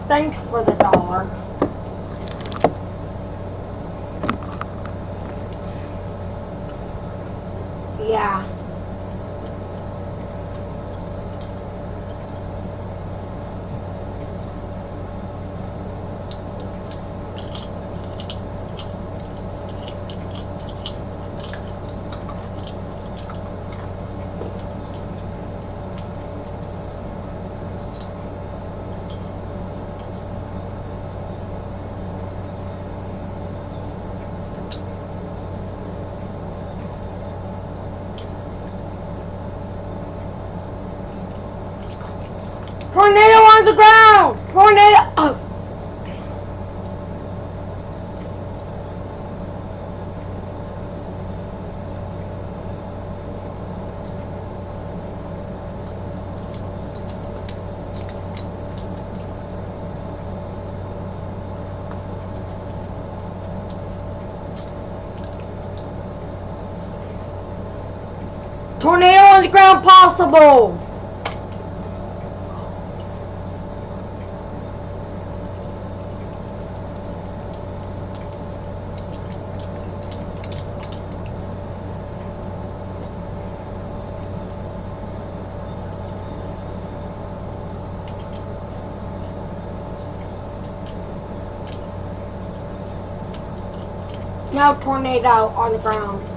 Thanks for the $1. Yeah. Tornado on the ground! Tornado! Oh. Tornado on the ground possible! Now tornado on the ground.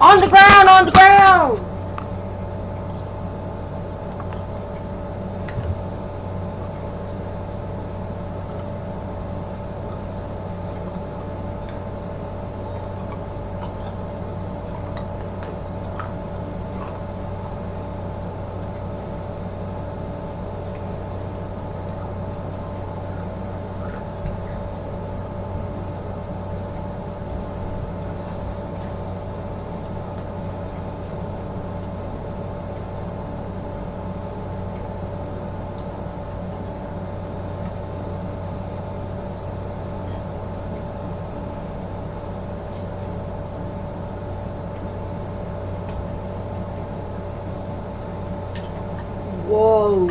On the ground, on the ground! Whoa.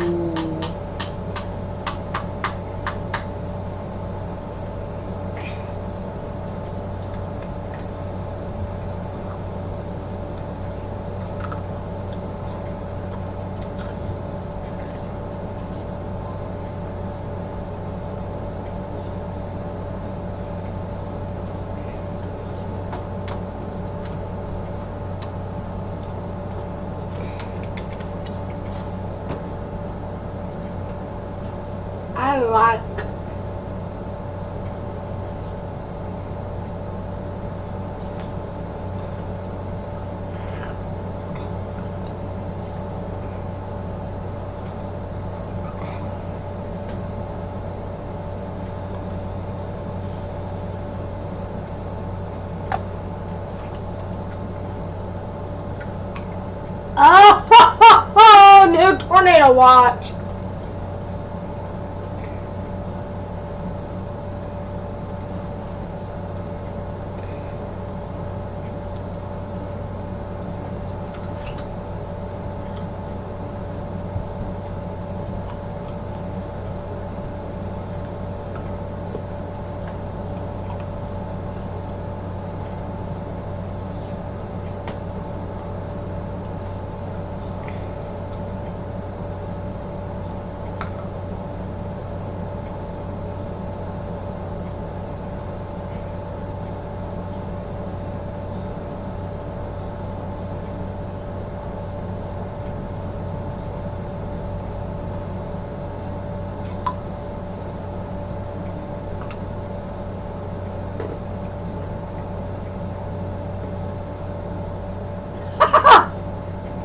I like Oh, new tornado watch.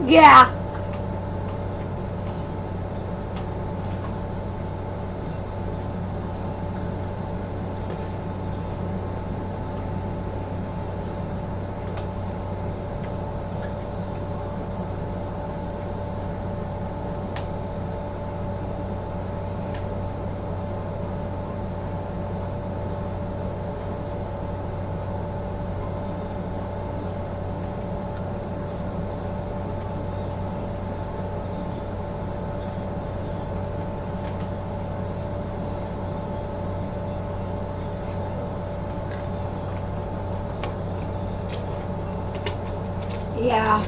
Yeah. Yeah.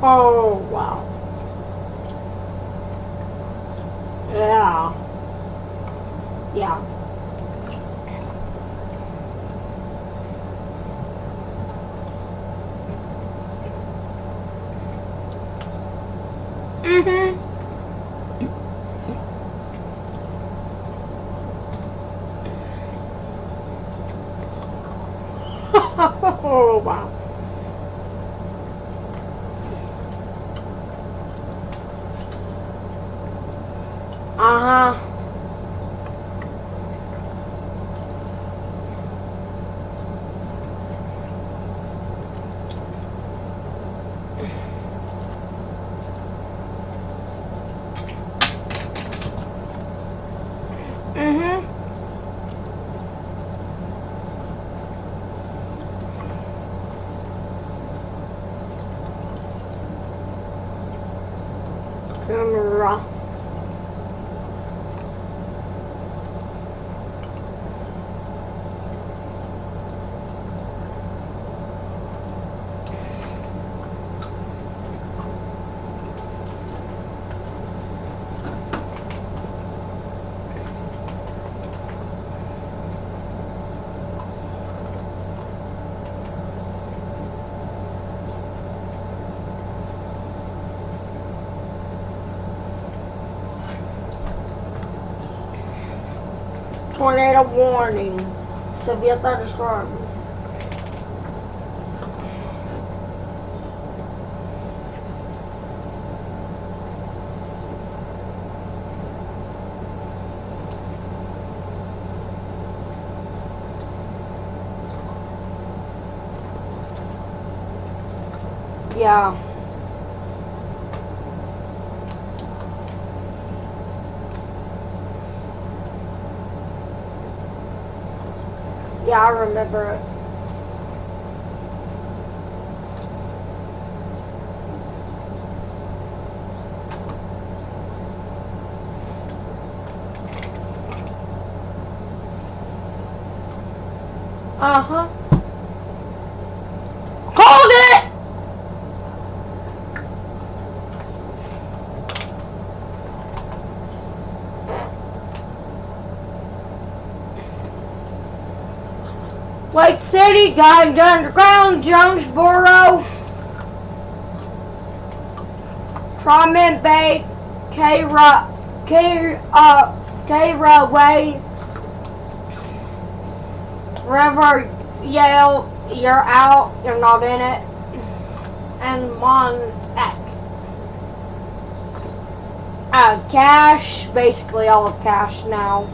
Oh, wow. Yeah. Yeah. Mm-hmm. Oh, wow. Uh-huh. Mm-hmm. Camera. Tornado warning. Severe thunderstorms. Yeah. Yeah, I remember it. Uh-huh. Hold it! Lake City, Guided Underground, Jonesboro, Tryman Bay, K-Railway, River, Yale, you're out. You're not in it. And Mon Ek. Cash, basically all of Cash now.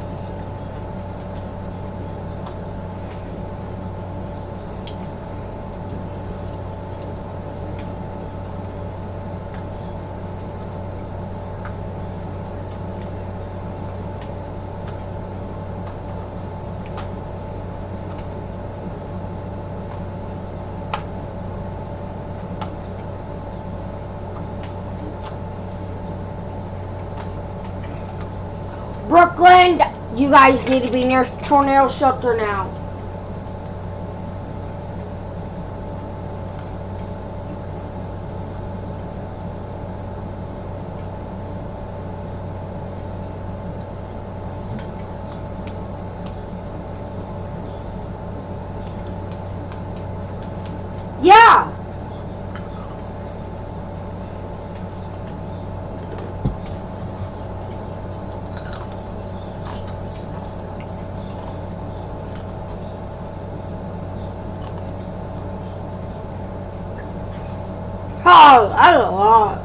Brooklyn, you guys need to be near tornado shelter now. Yeah. Oh, that's a lot.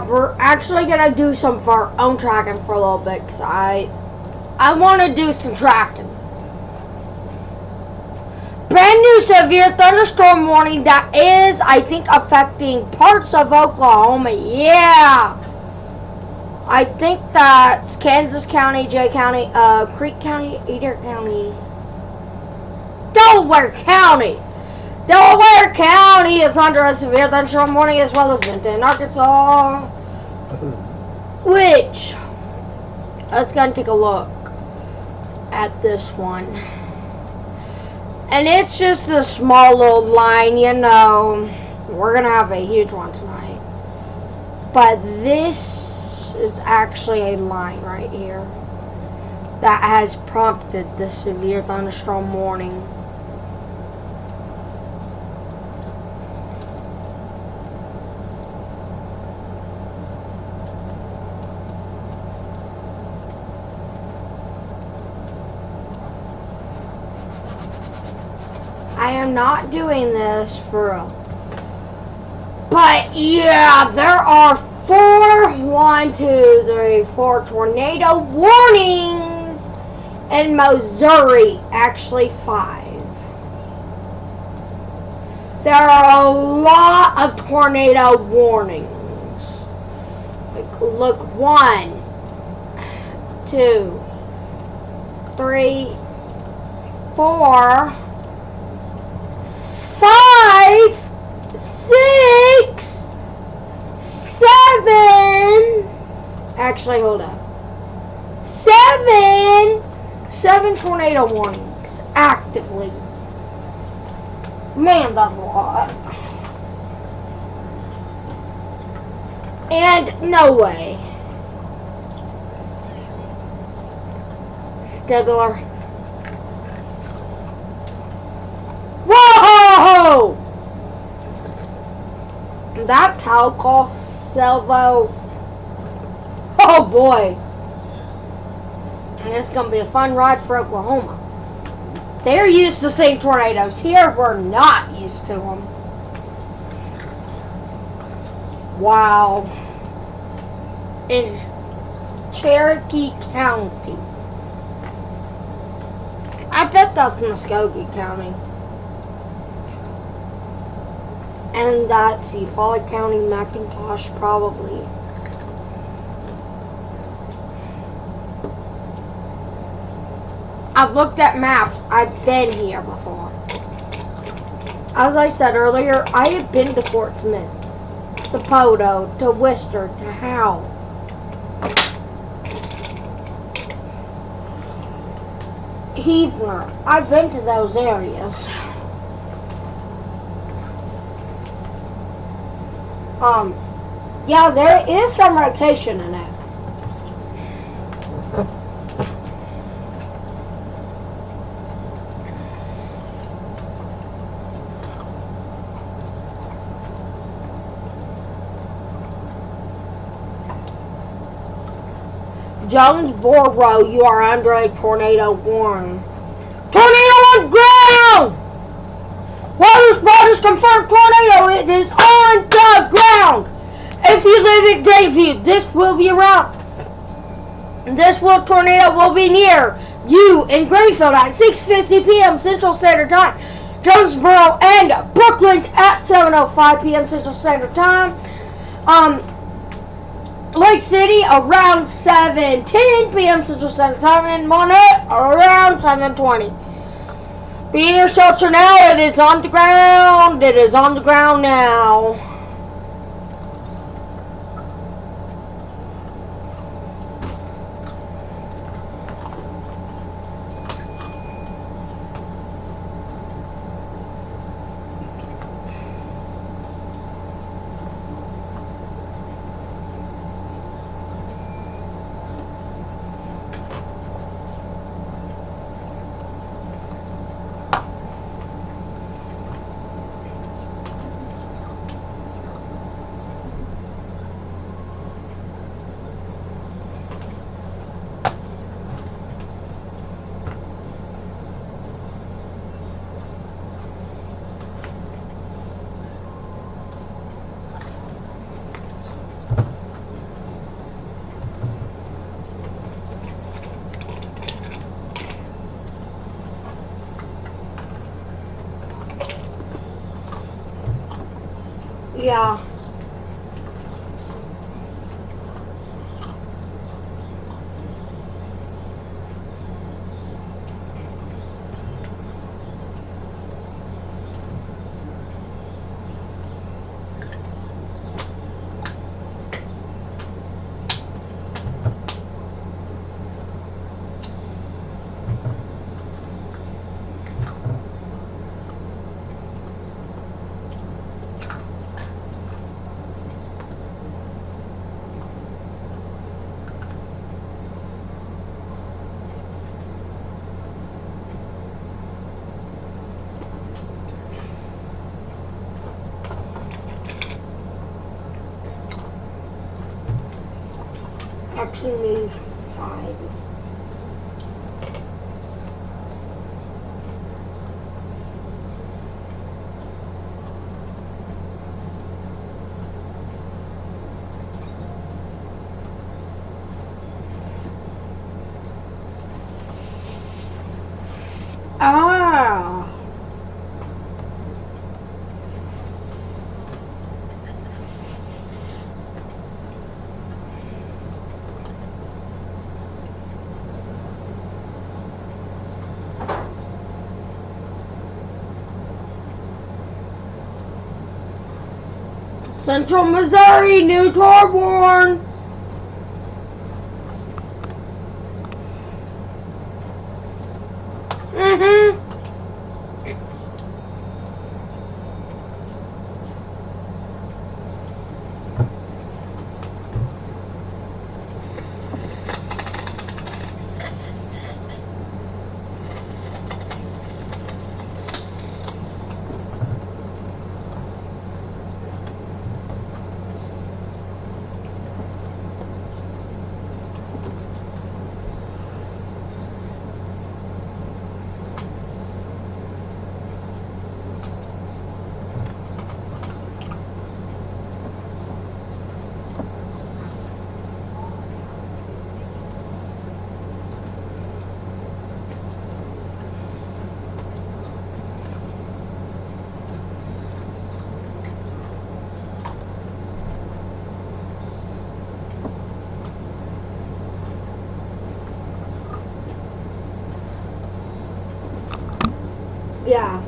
We're actually gonna do some of our own tracking for a little bit because I want to do some tracking. Brand new severe thunderstorm warning that is, I think, affecting parts of Oklahoma. Yeah, I think that's Kansas County, Jay County, Creek County, Eder County, Delaware County. Delaware County is under a severe thunderstorm warning, as well as Benton, Arkansas. Which, let's go and take a look at this one. And it's just a small little line, you know. We're gonna have a huge one tonight. But this is actually a line right here that has prompted the severe thunderstorm warning. I am not doing this for real. But yeah, there are 4 tornado warnings in Missouri. Actually 5. There are a lot of tornado warnings. Like, look, 1, 2, 3, 4, 5, 6, 7. Actually, hold up. 7 tornado warnings actively. Man, that's a lot. And no way. Stigler. Whoa! That Talco Salvo. Oh boy. This is going to be a fun ride for Oklahoma. They're used to seeing tornadoes. Here, we're not used to them. Wow. In Cherokee County. I bet that's Muskogee County. And that's Eufaula County, McIntosh, probably. I've looked at maps. I've been here before. As I said earlier, I have been to Fort Smith, to Poto, to Worcester, to Howe. Heaver. I've been to those areas. Yeah, there is some rotation in it. Jonesboro, you are under a tornado warning. Tornado on ground! Weather spot is confirmed tornado. It is on the ground. If you live in Grandview, this will be around. Tornado will be near you in Greenfield at 6:50 p.m. Central Standard Time. Jonesboro and Brooklyn at 7:05 p.m. Central Standard Time. Lake City around 7:10 p.m. Central Standard Time, and Monette around 7:20. Be in your shelter now. It is on the ground. It is on the ground now. Yeah. Action News 5. Ah. Central Missouri, new Torborn. Yeah.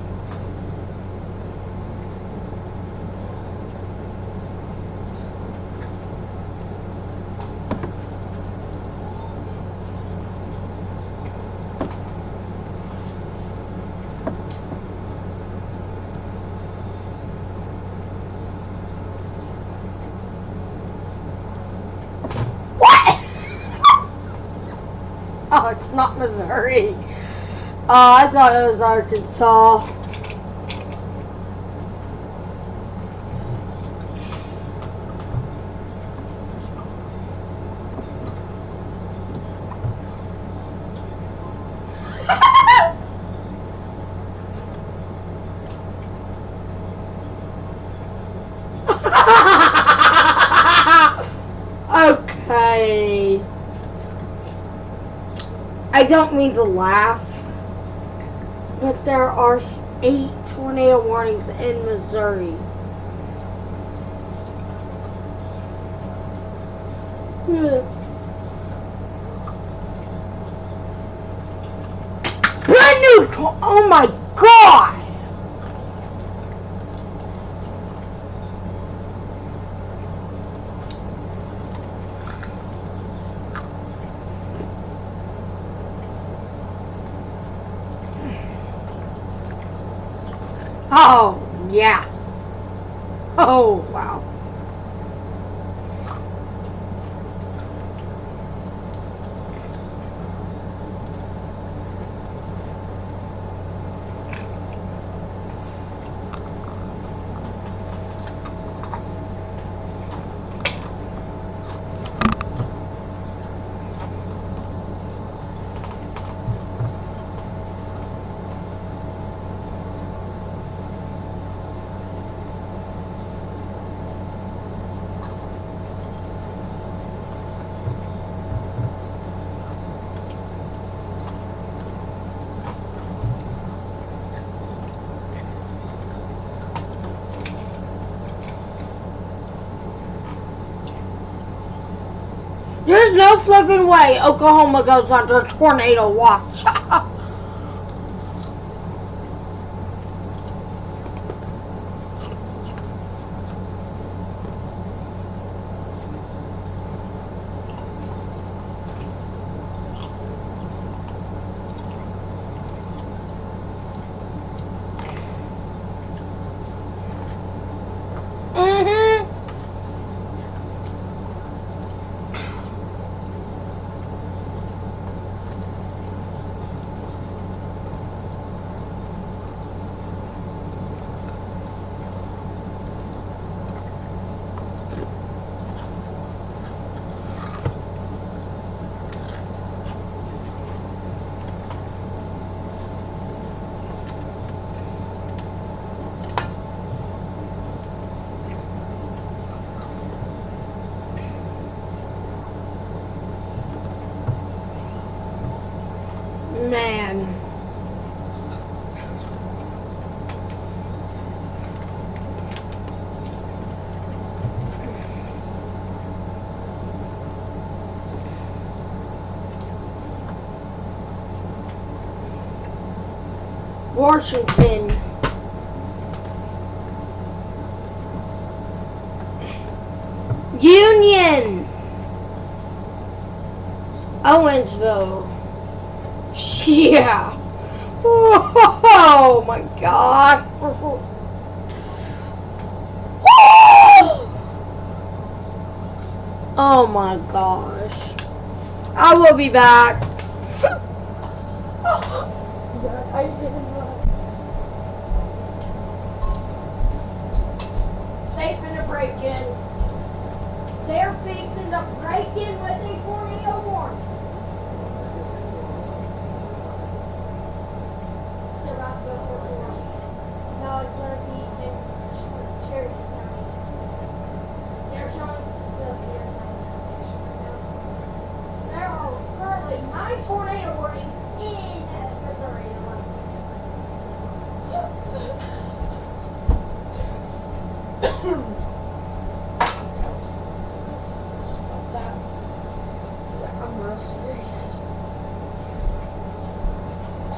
It's not Missouri. I thought it was Arkansas. Okay. I don't mean to laugh, but there are 8 tornado warnings in Missouri. Brand new, oh my God! Oh, yeah. Oh, wow. There's no flipping way Oklahoma goes under a tornado watch. Man. Washington. Union. Owensville. Yeah. Oh my gosh. This is... Oh my gosh. I will be back. They finna break in. They're fixing to break in with a tornado warning. No, it's going to be in Cherokee County. They're showing severe There are currently 9 tornado warnings in Missouri. I'm real serious.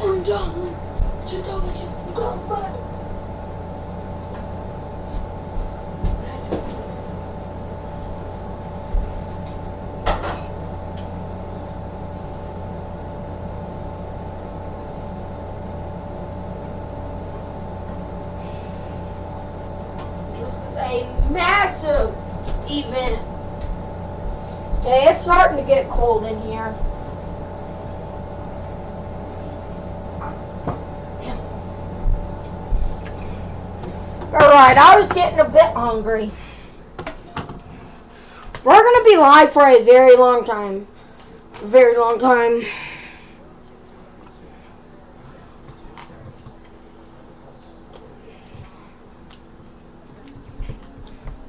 I'm done. She told me she's gonna fight. This is a massive event. Okay, it's starting to get cold in here. Alright, I was getting a bit hungry. We're gonna be live for a very long time. A very long time.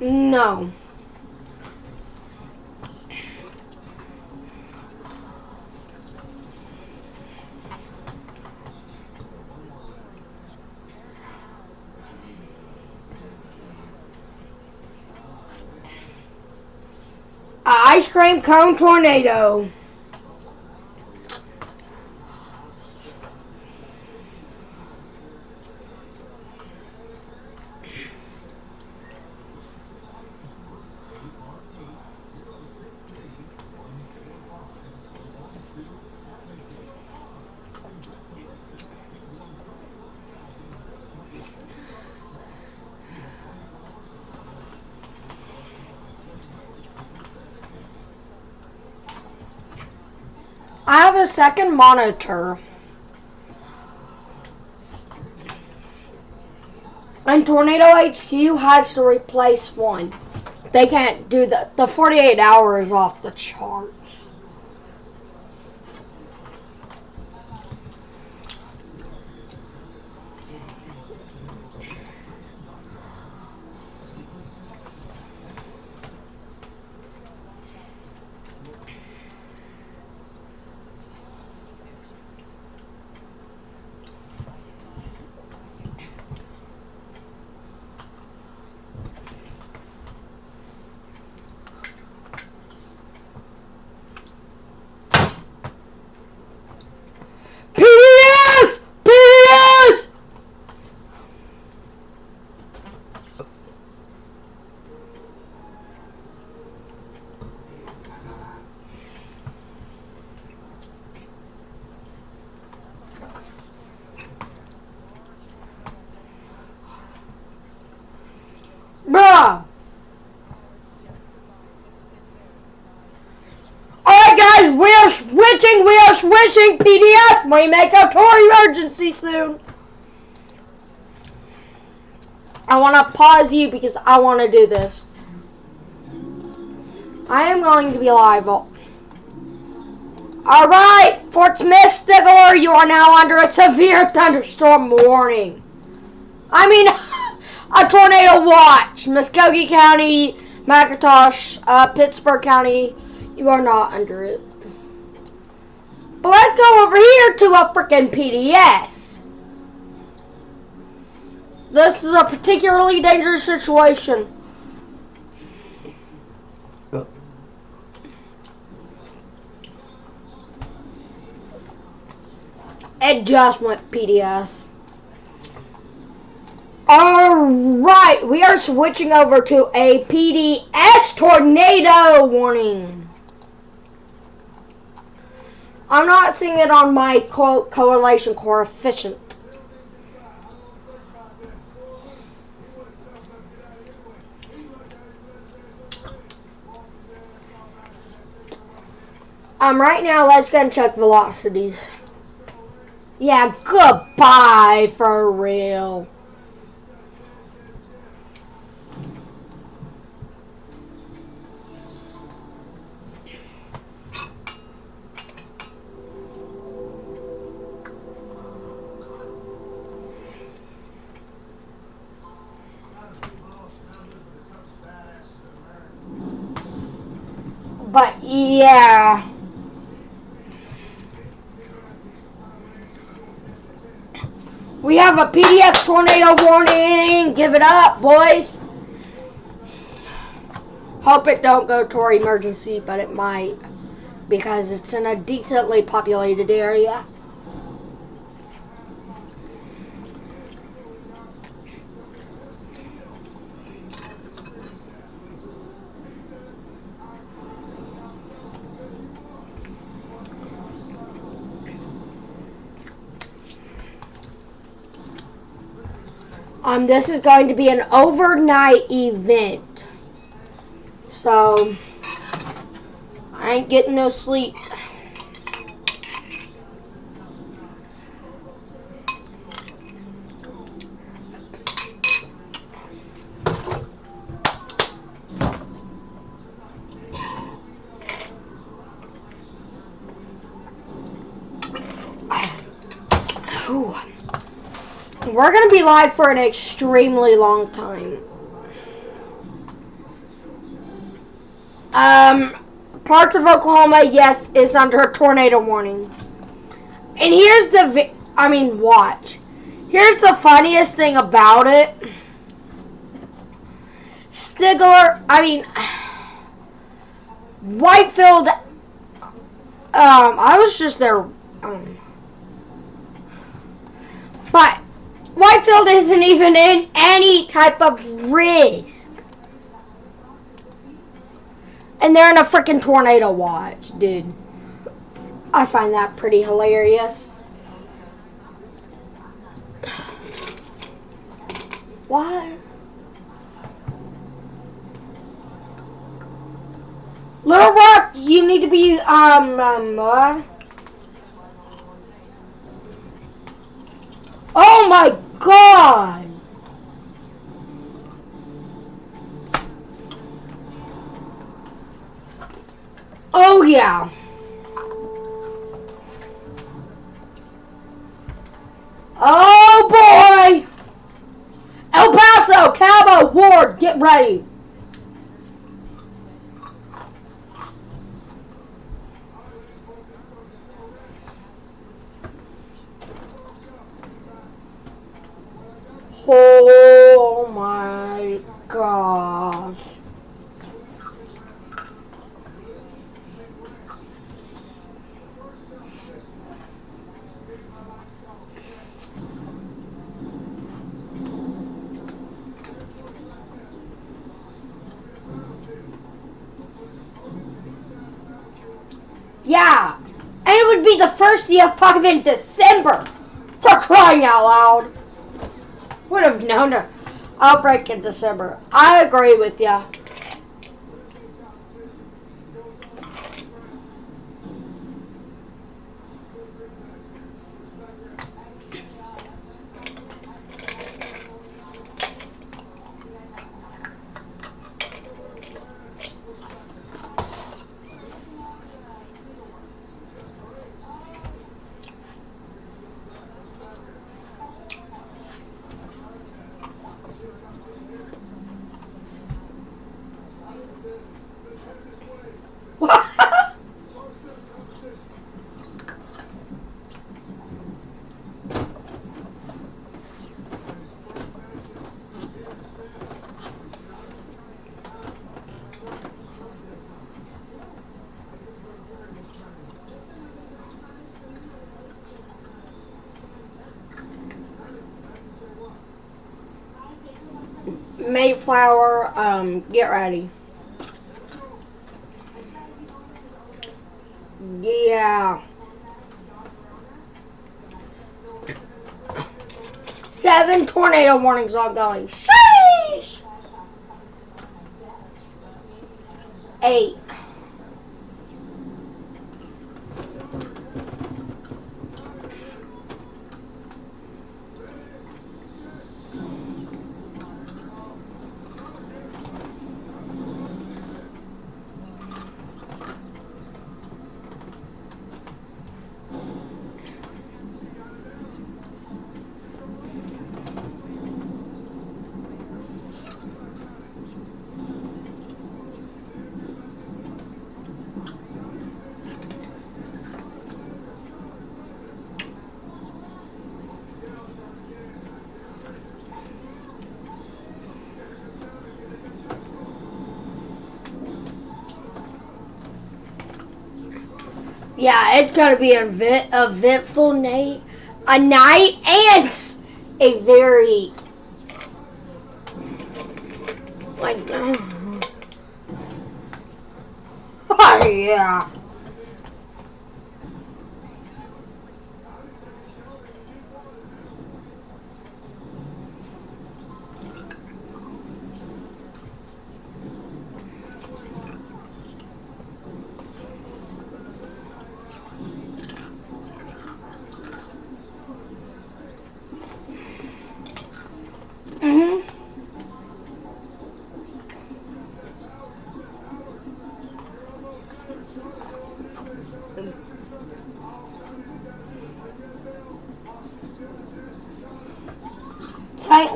No. Ice cream cone tornado. I have a second monitor. And Tornado HQ has to replace one. They can't do that. The 48 hours is off the charts. PDS! PDS! Bruh! Alright guys, we are switching PDF. We make a tour emergency soon. I want to pause you because I want to do this. I am going to be live. Alright, Fort Smith Stigler, you are now under a severe thunderstorm warning. I mean, a tornado watch. Muskogee County, McIntosh, Pittsburgh County, you are not under it. But let's go over here to a freaking PDS. This is a particularly dangerous situation. It just went PDS. Alright, we are switching over to a PDS tornado warning. I'm not seeing it on my correlation coefficient. Right now, let's go and check velocities. Yeah, goodbye for real. But yeah. We have a PDX tornado warning. Give it up, boys. Hope it don't go to emergency, but it might. Because it's in a decently populated area. This is going to be an overnight event. So, I ain't getting no sleep. we're gonna be live for an extremely long time. Parts of Oklahoma, yes, is under a tornado warning. And here's the, watch. Here's the funniest thing about it. Whitefield, I was just there, but Whitefield isn't even in any type of risk. And they're in a freaking tornado watch, dude. I find that pretty hilarious. What? Little Rock, you need to be, oh my God! Oh yeah. Oh boy! El Paso, Cabo, Ward, get ready. Oh my gosh. Yeah, and it would be the first day of fucking December, for crying out loud. Would have known to Outbreak in December. I agree with ya. Mayflower, get ready. Yeah. 7 tornado warnings ongoing. Sheesh! 8. Yeah, it's gonna be an eventful night, and a very like, oh yeah.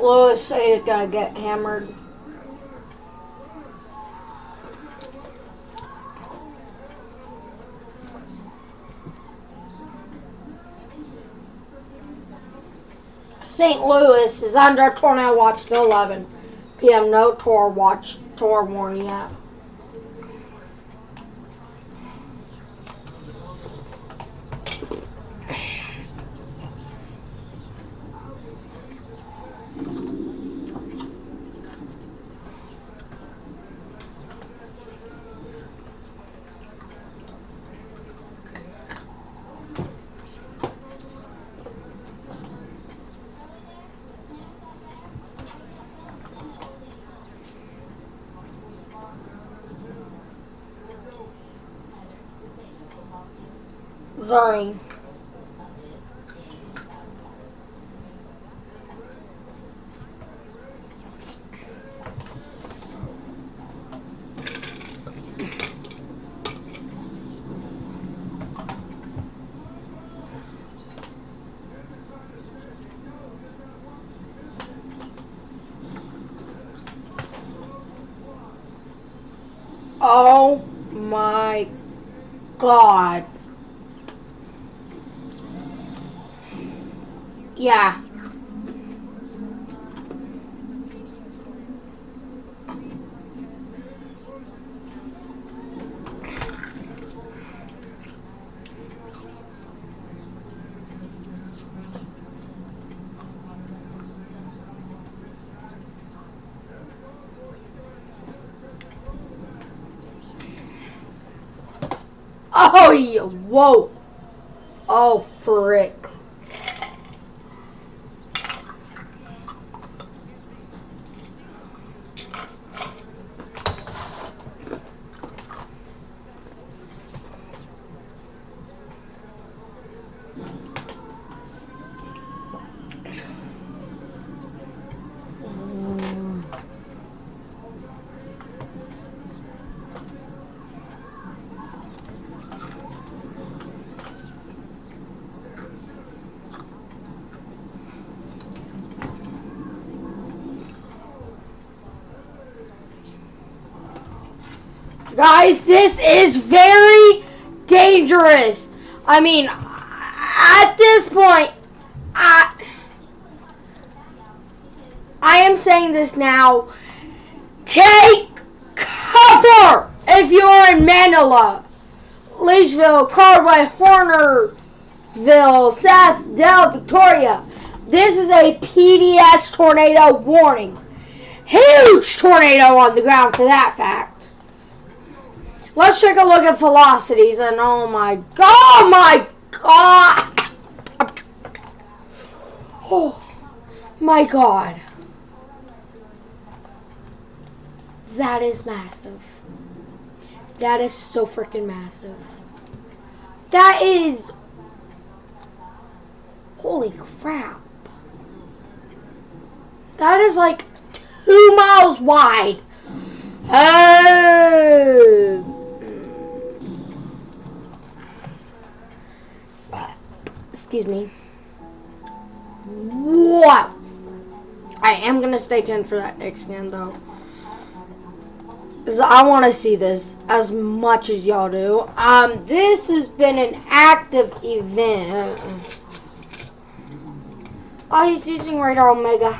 Louis is gonna get hammered. St. Louis is under tornado watch till 11 p.m. No tour warning yet. Sorry. Oh my God. Yeah. Oh, yeah. Whoa. Oh, frick. Guys, this is very dangerous. I mean, at this point, I am saying this now. Take cover if you're in Manila, Leachville, Cardway, Hornersville, Seth, Dell, Victoria. This is a PDS tornado warning. Huge tornado on the ground for that fact. Let's take a look at velocities, and oh my God, oh my God, that is massive. That is so freaking massive. That is, holy crap. That is like 2 miles wide. Oh. Excuse me. What? I am gonna stay tuned for that next scan though, because I want to see this as much as y'all do. This has been an active event. Oh, he's using radar Omega.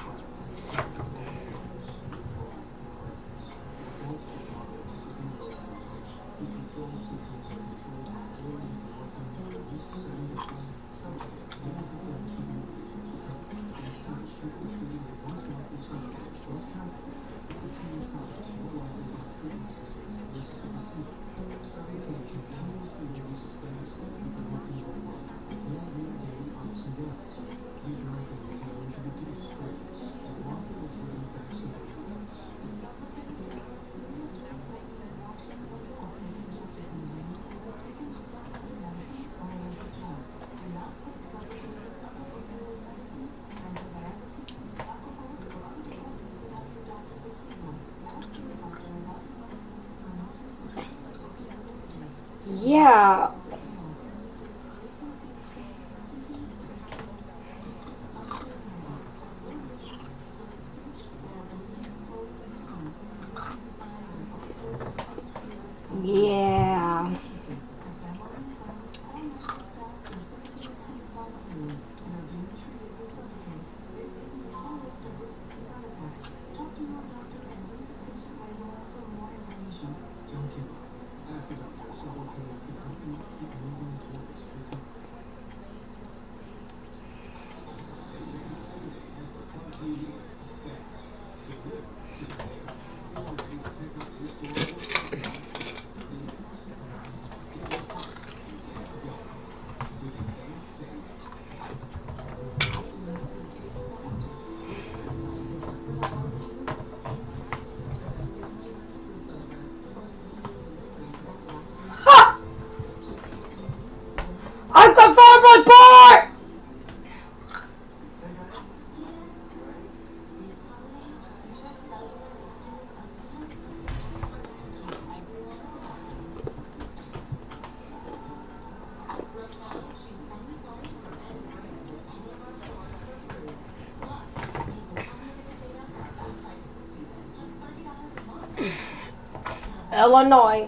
Illinois.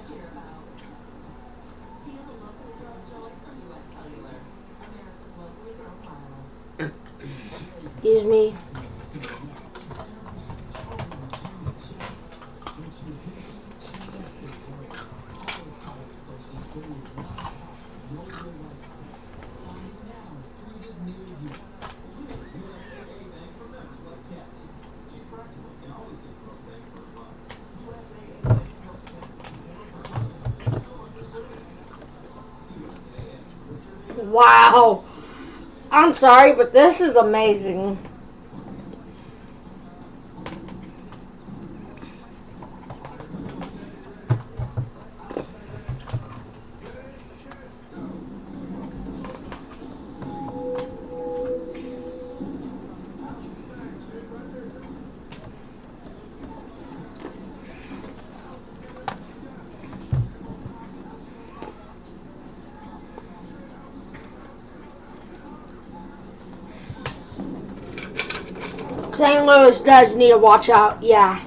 Excuse me. Wow. I'm sorry, but this is amazing. St. Louis does need to watch out, yeah.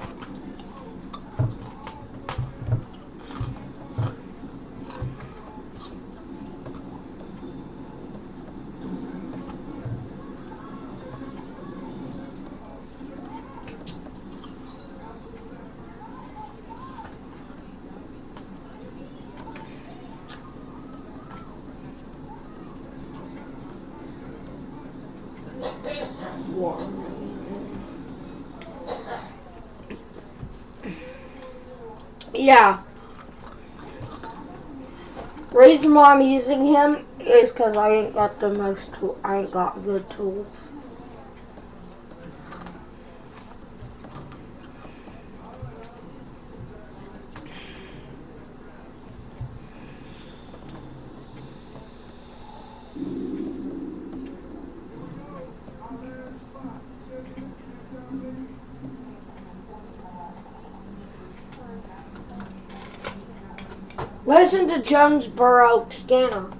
Yeah. Reason why I'm using him is because I ain't got the most I ain't got good tools. Listen to Jonesboro Scanner.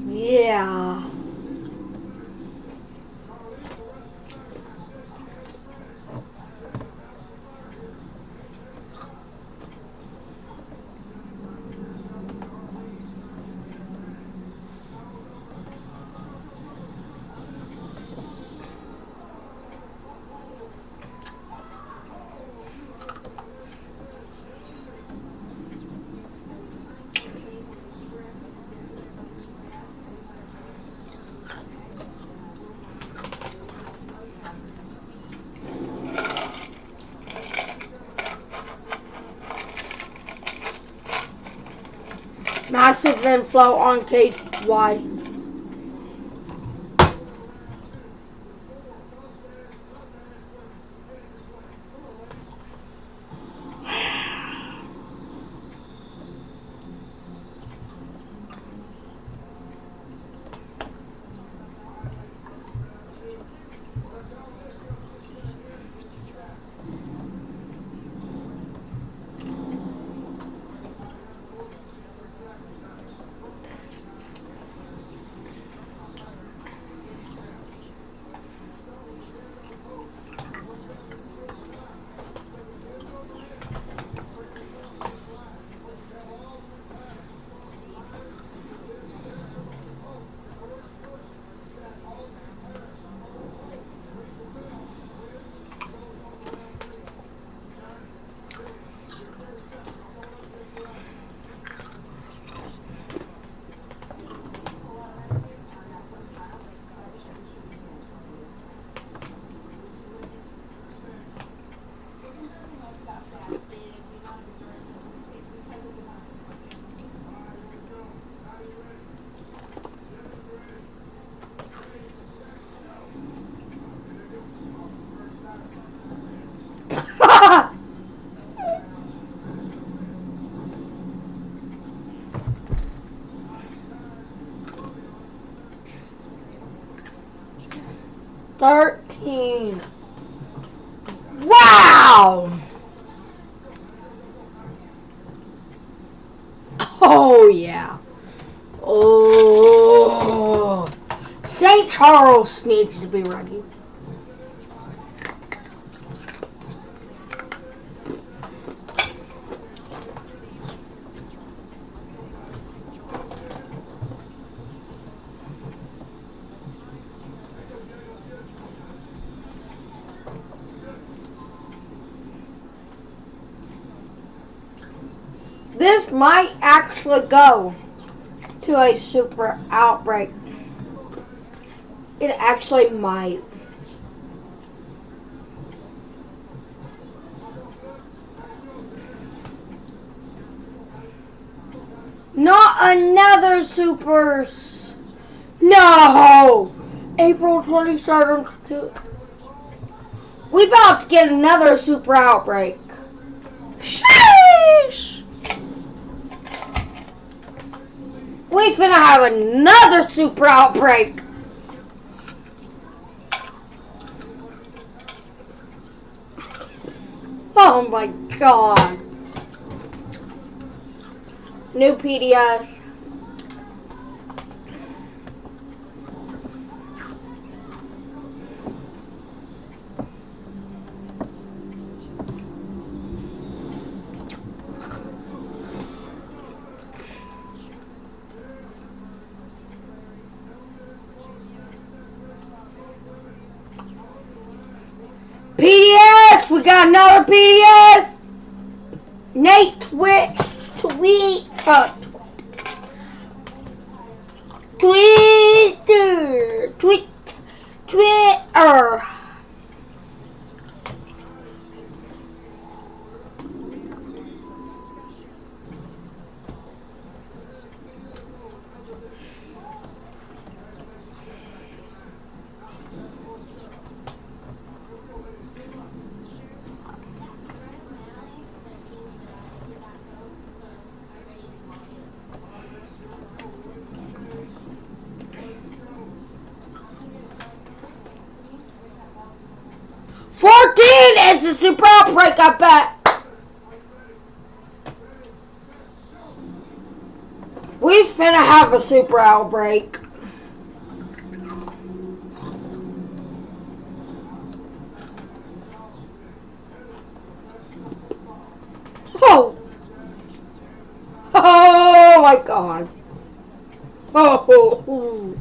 Yeah. Massive inflow on KY. $13. Wow! Wow. Oh, yeah. Oh. St. Charles needs to be ready. This might actually go to a super outbreak. It actually might. Not another super. No! April 27th. We about to get another super outbreak. Sheesh! We finna have another super outbreak. Oh my god. New PDS. PDS! We got another PDS! Nate Twitter. It's a super outbreak, I bet. We finna have a super outbreak. Oh. Oh my god. Oh.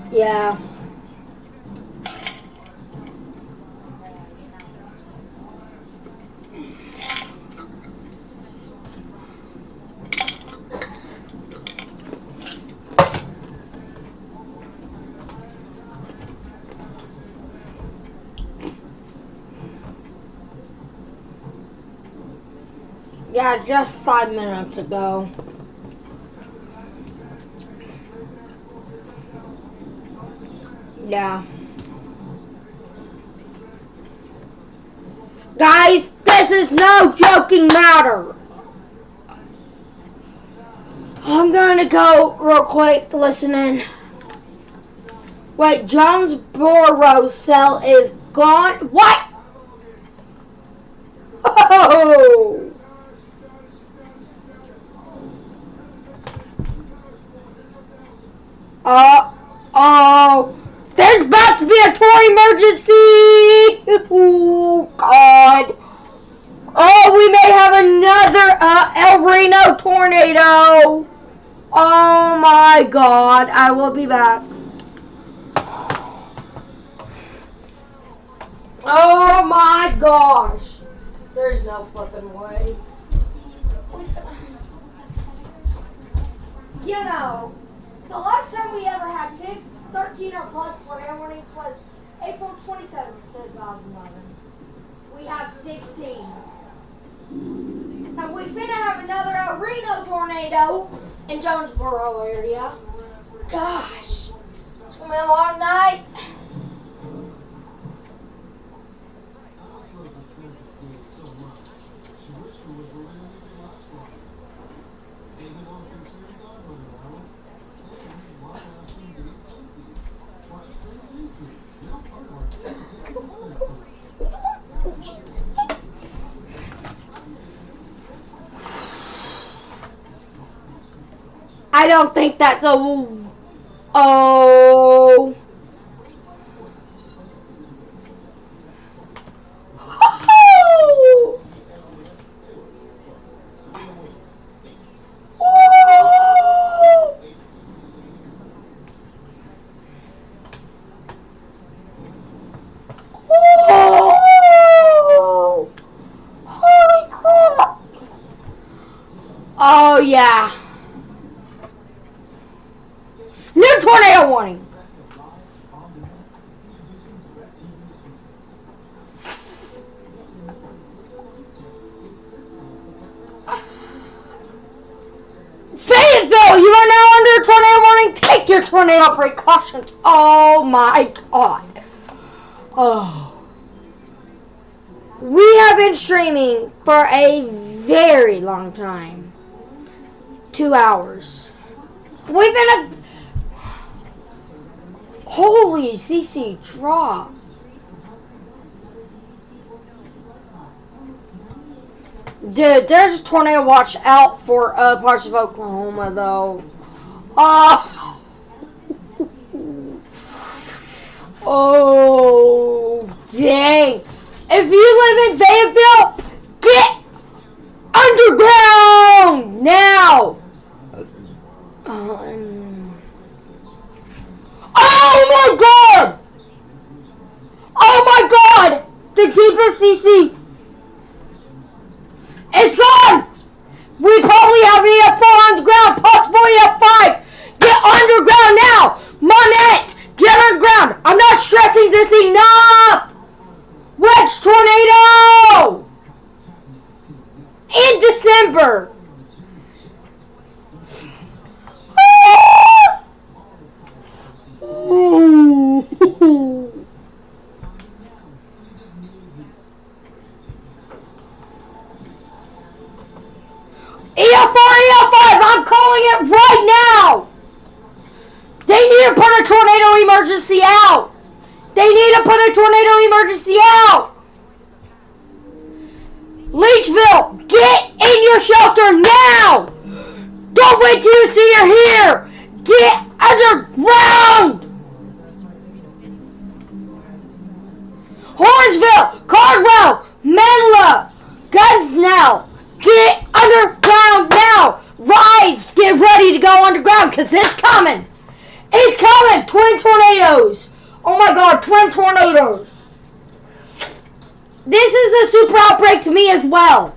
Yeah. Yeah, just 5 minutes ago. Yeah. Guys, this is no joking matter. I'm gonna go real quick, listen in. Wait, Jonesboro cell is gone. What? Oh! Oh! There's about to be a tour emergency! Oh, God. Oh, we may have another El Reno tornado. Oh, my God. I will be back. Oh, my gosh. There's no flipping way. You know, the last time we ever had 13 or plus tornado warnings was April 27th, 2011. We have 16. And we finna have another El Reno tornado in Jonesboro area. Gosh, it's gonna be a long night. I don't think that's a... Oh... Holy crap! Oh yeah. New tornado warning. Fayetteville, you are now under a tornado warning. Take your tornado precautions. Oh my God. Oh. We have been streaming for a very long time. 2 hours. We've been Holy CC drop. Dude, there's a tornado watch out for parts of Oklahoma, though. Oh, dang. If you live in Fayetteville, get underground now. Oh my God! Oh my God! The deepest CC. It's gone! We probably have an EF4 underground, possibly EF5. Get underground now! Monette, get underground! I'm not stressing this enough! Wedge tornado! In December! EF4, EF5, I'm calling it right now! They need to put a tornado emergency out! They need to put a tornado emergency out! Leechville, get in your shelter now! Don't wait till you see you're here! Get underground! Hornsville, Cardwell, Menla, Gunsnell, get underground now! Rives, get ready to go underground because it's coming! It's coming! Twin tornadoes! Oh my God, twin tornadoes! This is a super outbreak to me as well.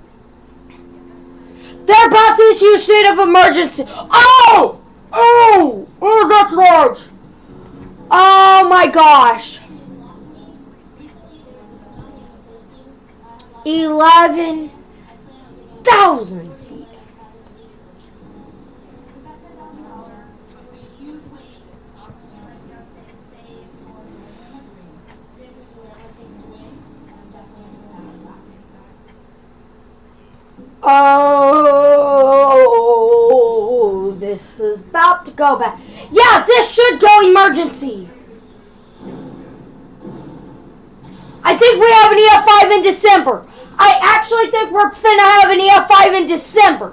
They're about to issue a state of emergency. Oh! Oh! Oh, that's large. Oh my gosh. 11,000 feet. Oh, this is about to go bad. Yeah, this should go emergency. I think we have an EF5 in December. I actually think we're finna have an EF5 in December.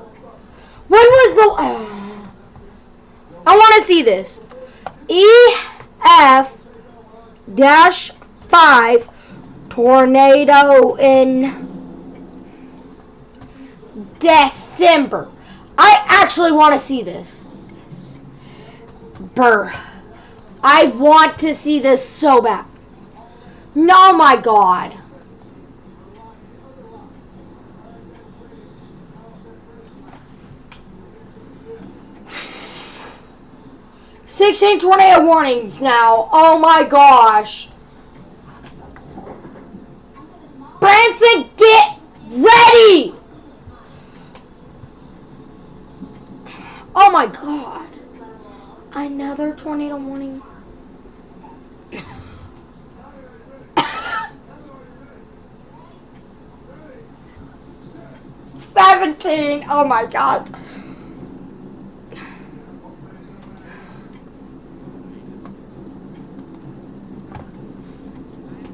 When was the... I want to see this. EF-5 tornado in December. I actually want to see this. Brr. I want to see this so bad. No, my God. "16 tornado warnings now. Oh my gosh. Branson, get ready. Oh my God. Another tornado warning. $17. Oh my God.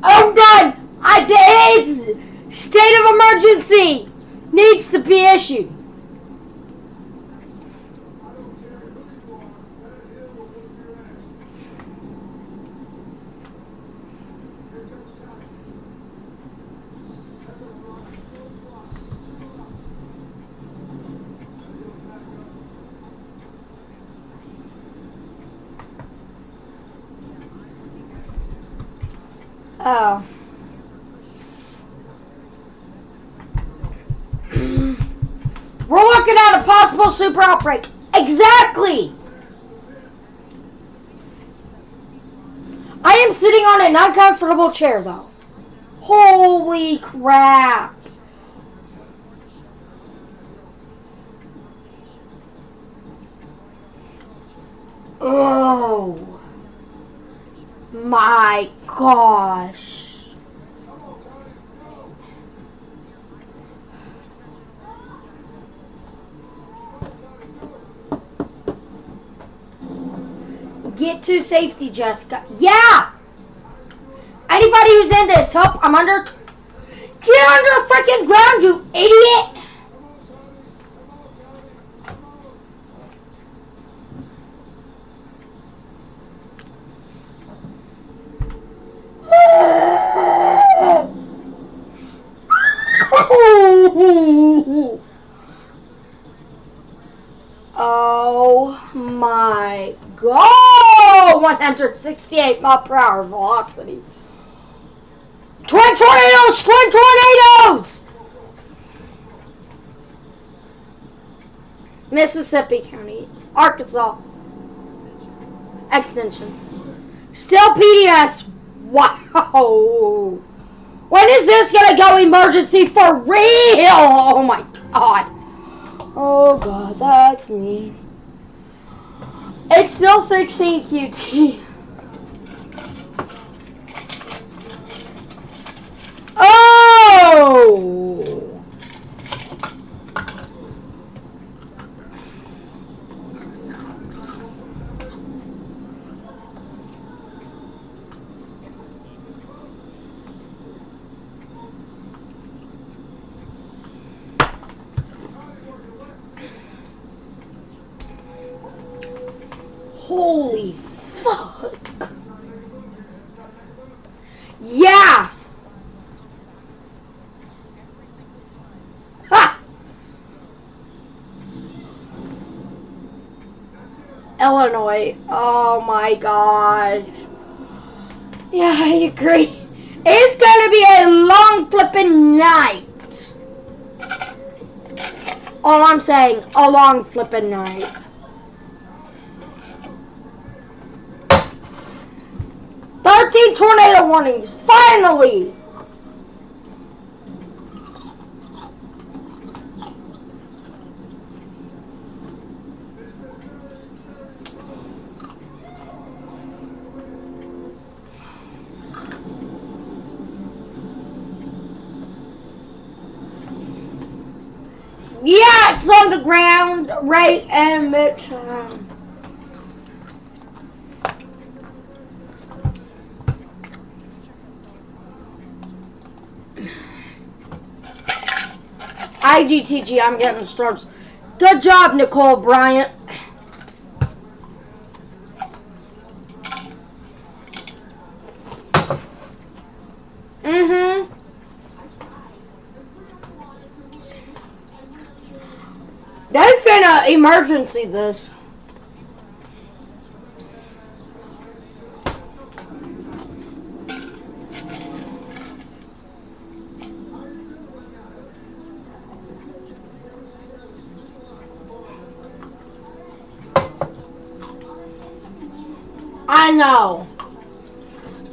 I'm done. It's state of emergency needs to be issued. Oh. We're looking at a possible super outbreak. Exactly! I am sitting on an uncomfortable chair, though. Holy crap. Oh. My gosh. Get to safety, Jessica. Yeah! Anybody who's in this, help, I'm under... Get under the freaking ground, you idiot! Oh my god! 168 mile per hour velocity. Twin tornadoes! Twin tornadoes! Mississippi County, Arkansas. Extension. Still PDS. Wow. When is this gonna go emergency for real? Oh my god. Oh god, that's me. It's still 16 QT. Oh! Holy fuck. Yeah! Ha! Illinois. Oh my god. Yeah, I agree. It's gonna be a long flippin' night. All I'm saying, a long flippin' night. Tornado warnings, finally! Yeah, it's on the ground, right in midterm. IGTG, I'm getting storms. Good job, Nicole Bryant. They've been an emergency, this. I know.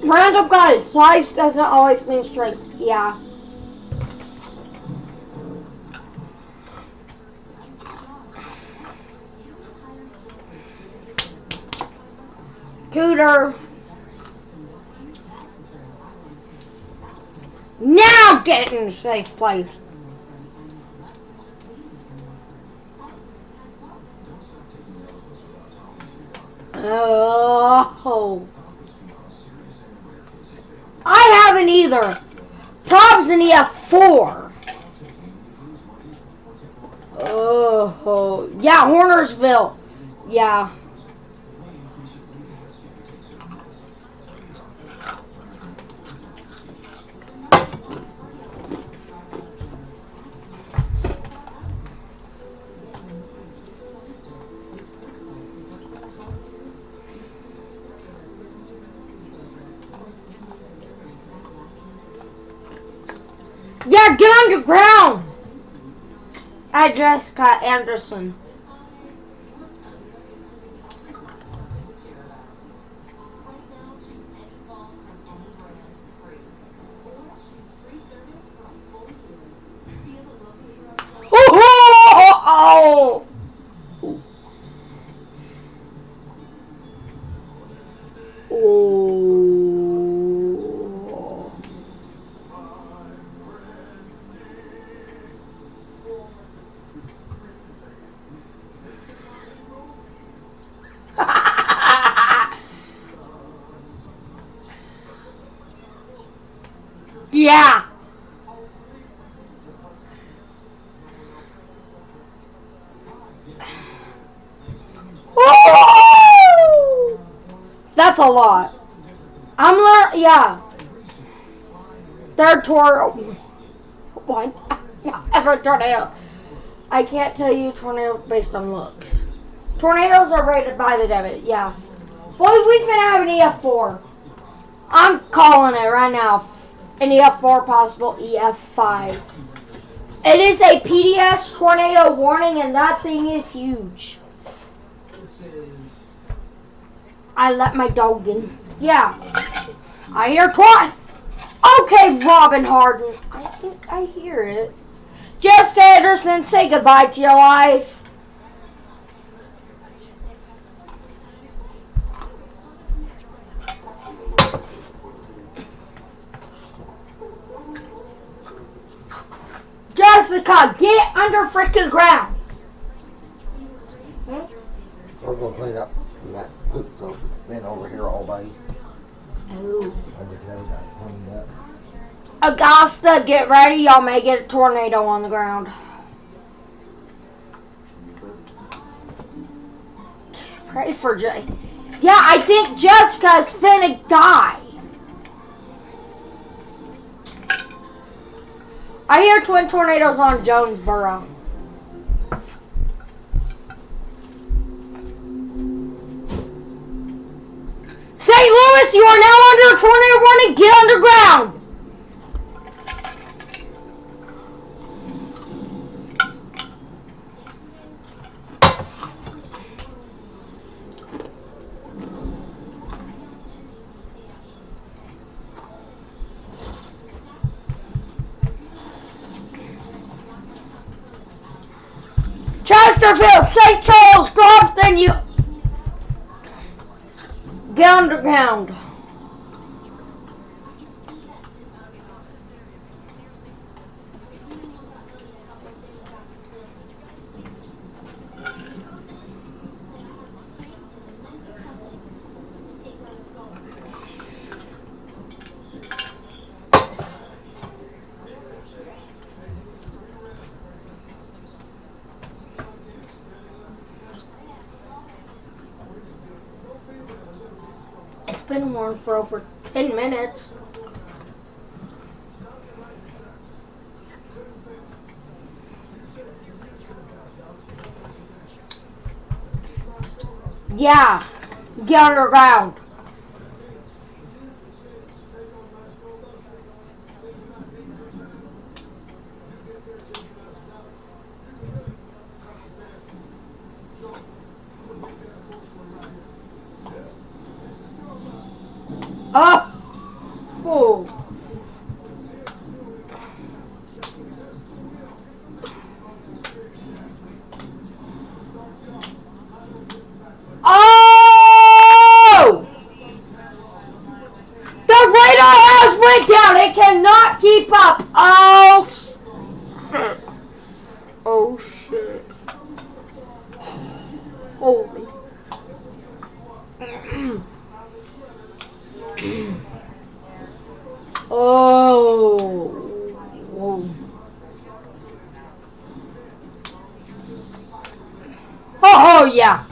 Random guys, size doesn't always mean strength. Yeah. Cooter. Now get in a safe place. Oh. I haven't either. Probs in EF4. Oh. Yeah, Hornersville. Yeah. Yeah, get on the ground. At Jessica Anderson. Oh! Oh. Yeah. Woo! That's a lot. I'm learning. Yeah. Third tornado. One. Ever tornado. I can't tell you tornado based on looks. Tornadoes are rated by the debit. Yeah. Boy, we've been having EF4. I'm calling it right now. An EF4 possible EF5. It is a PDS tornado warning, and that thing is huge. I let my dog in. Yeah. I hear twice. Okay, Robin Harden. I think I hear it. Jessica Anderson, say goodbye to your life. Jessica, get under freaking ground. I'm gonna clean up that poop that's been over here all day. Ooh. Every day I cleaned up. Augusta, get ready. Y'all may get a tornado on the ground. Pray for Jay. Yeah, I think Jessica's finna die. I hear twin tornadoes on Jonesboro. St. Louis, you are now under a tornado warning. Get underground. Chesterfield, St. Charles, Galveston, you get underground. It's been warm for over 10 minutes. Yeah, get underground. Oh! Oh! Oh! The radar has went down. It cannot keep up. Oh! Shit. Oh shit. Holy. Oh. Whoa. Oh, yeah.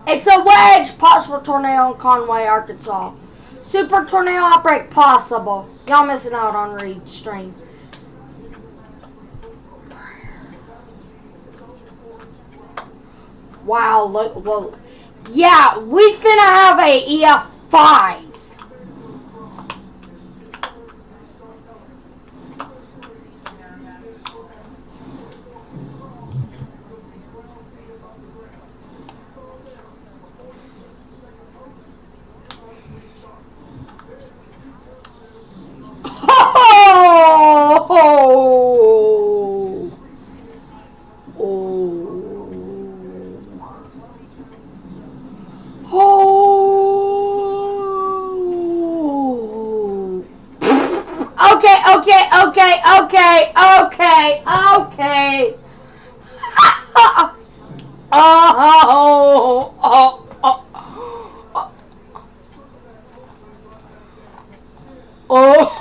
It's a wedge. Possible tornado in Conway, Arkansas. Super tornado outbreak possible. Y'all missing out on Reed's stream. Wow, look, well, yeah, we finna have a EF5. Oh! Oh! Okay, okay, okay, okay, okay, okay. Oh, oh, oh, oh.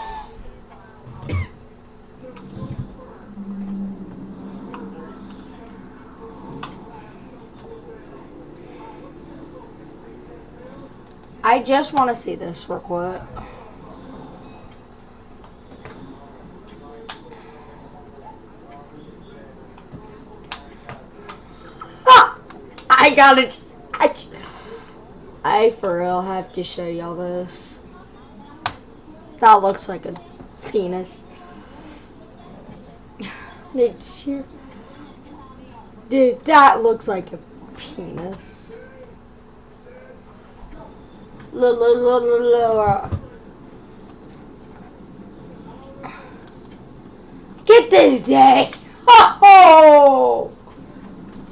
I just want to see this real quick. I gotta. I for real have to show y'all this. That looks like a penis. Dude, that looks like a penis. Get this day! Oh!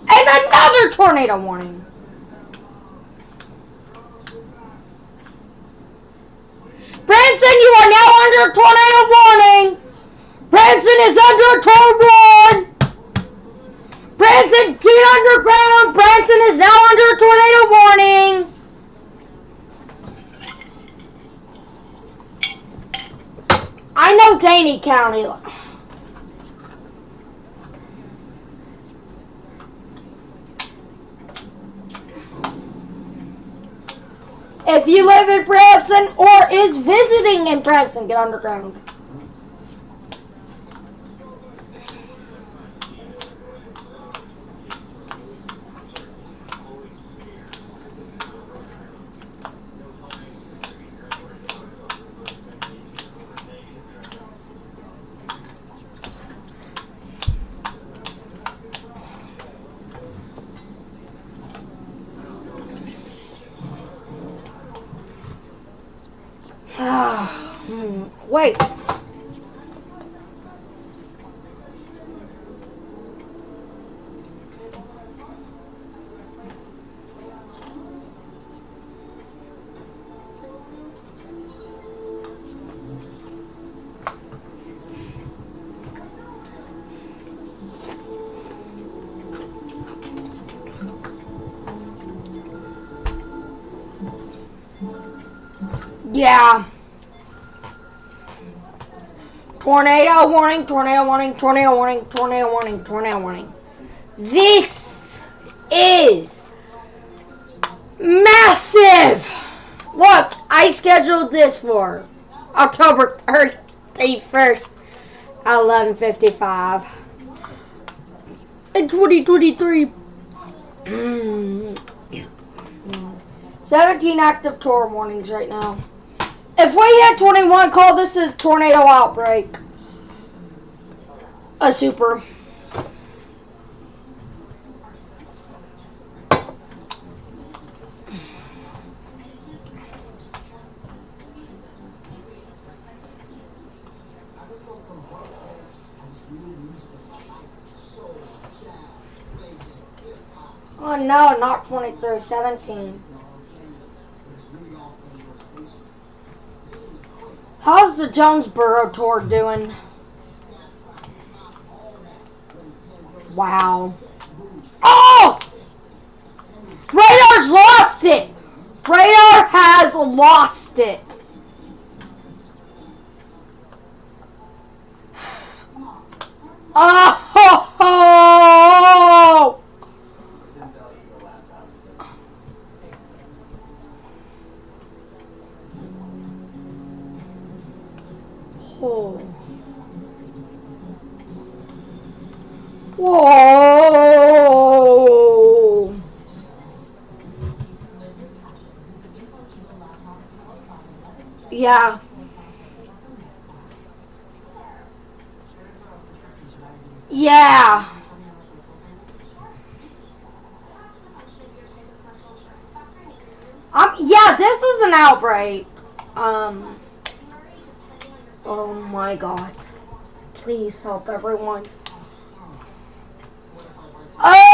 And another tornado warning. Branson, you are now under a tornado warning. Branson is under a tornado warning. Branson, get underground. Branson is now under a tornado warning. I know Taney County. If you live in Branson or is visiting in Branson, get underground. Wait. Yeah. Tornado warning, tornado warning, tornado warning, tornado warning, tornado warning. This is massive. Look, I scheduled this for October 31st at 11:55 in 2023. 17 active tornado warnings right now. If we hit 21, call this a tornado outbreak. A super. Oh no, not 23, 17. How's the Jonesboro tour doing? Wow. Oh! Radar's lost it! Radar has lost it. Oh! Oh. Whoa! Yeah. Yeah. Yeah, this is an outbreak. Oh my god. Please help everyone. Oh!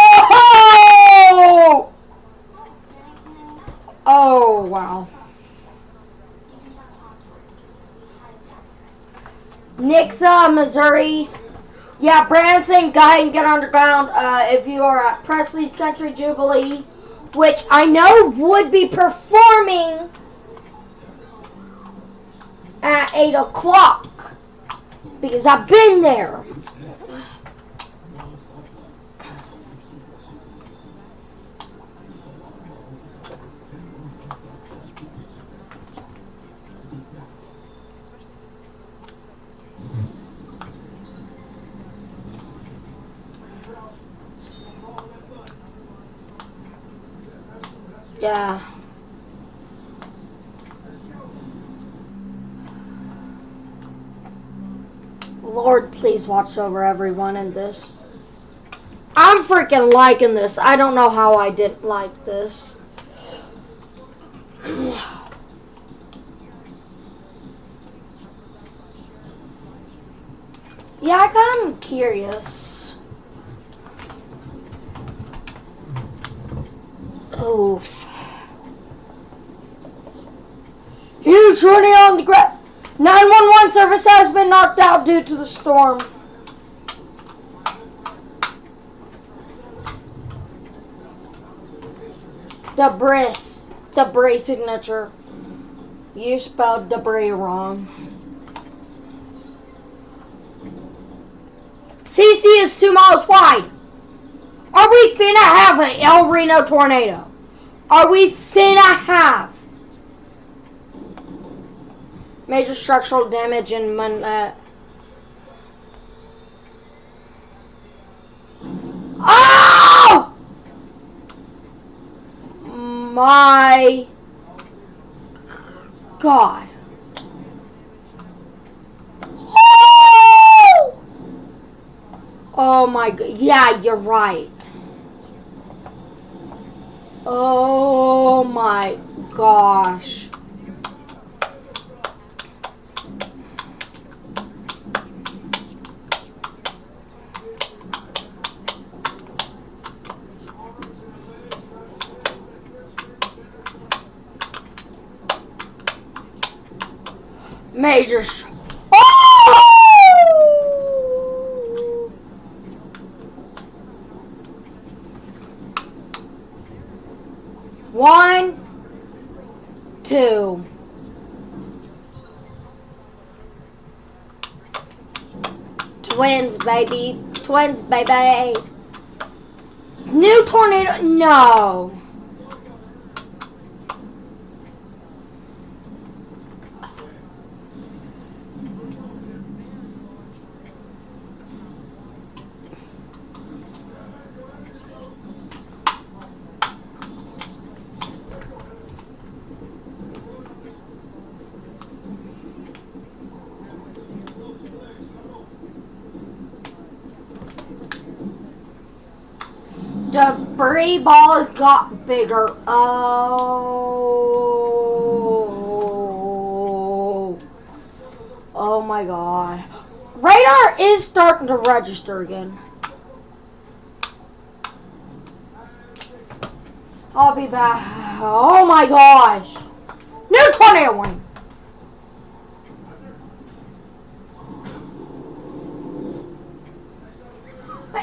Oh, wow. Nixa, Missouri. Yeah, Branson, go ahead and get underground if you are at Presley's Country Jubilee, which I know would be performing at 8 o'clock because I've been there. Yeah. Lord, please watch over everyone in this. I'm freaking liking this. I don't know how I didn't like this. Yeah, I kind of am curious. Oof. Huge running on the ground. 911 service has been knocked out due to the storm. Debris signature. You spelled debris wrong. CC is 2 miles wide. Are we finna have an El Reno tornado? Are we finna have major structural damage in Manette? Oh! My God. Oh! Oh my God. Yeah, you're right. Oh my gosh. Major. Oh! 1, 2. Twins, baby. Twins, baby. New tornado. No. Debris balls got bigger. Oh. Oh my God. Radar is starting to register again. I'll be back. Oh my gosh. New tornado warning.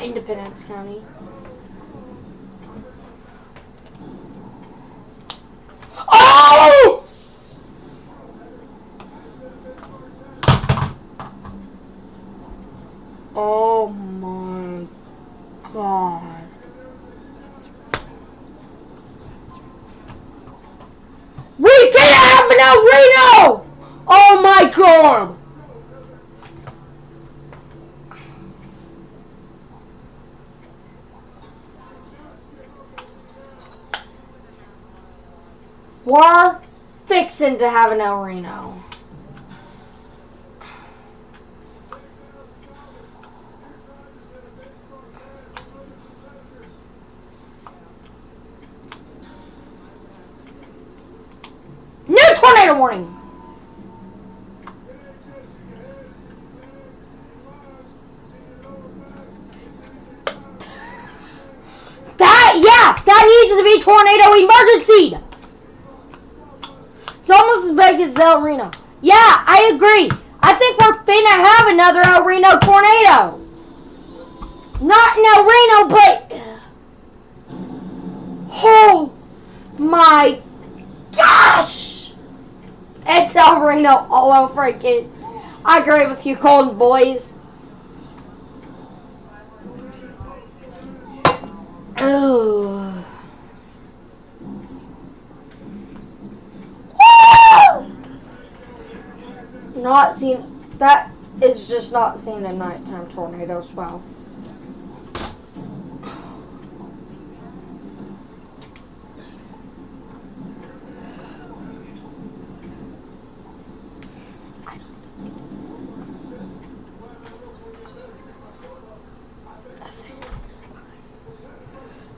Independence County. Oh! Oh my God. We can't have an El Reno! Oh my God. We're fixing to have an El Reno. tornado warning. That needs to be tornado emergency. It's almost as big as the El Reno. Yeah, I agree. I think we're finna have another El Reno tornado. Not in El Reno, but... Oh my gosh! It's El Reno all over again. I agree with you, Golden Boys. Oh. Not seen. That is just not seen in nighttime tornadoes. Wow.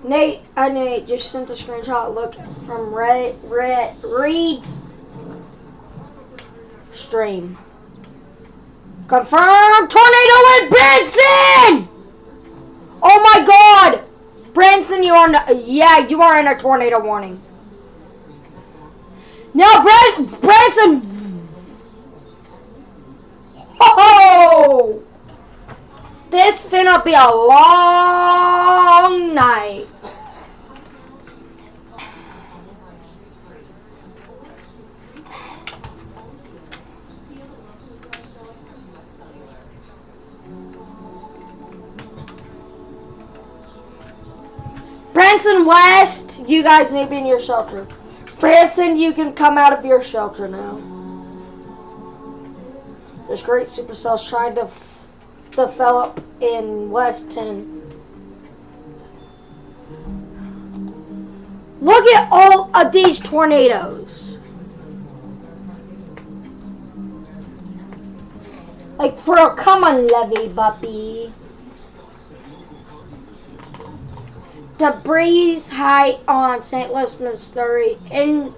Nate just sent a screenshot. Look from Reed's stream. Confirmed tornado in Branson! Oh my God, Branson, you are you are in a tornado warning. No, Branson. Oh, this finna be a long night. Branson West, you guys need to be in your shelter. Branson, you can come out of your shelter now. There's great supercells trying to develop in West 10. Look at all of these tornadoes. Like, come on, Levy, Buppy. Debris high on St. Louis, Missouri. In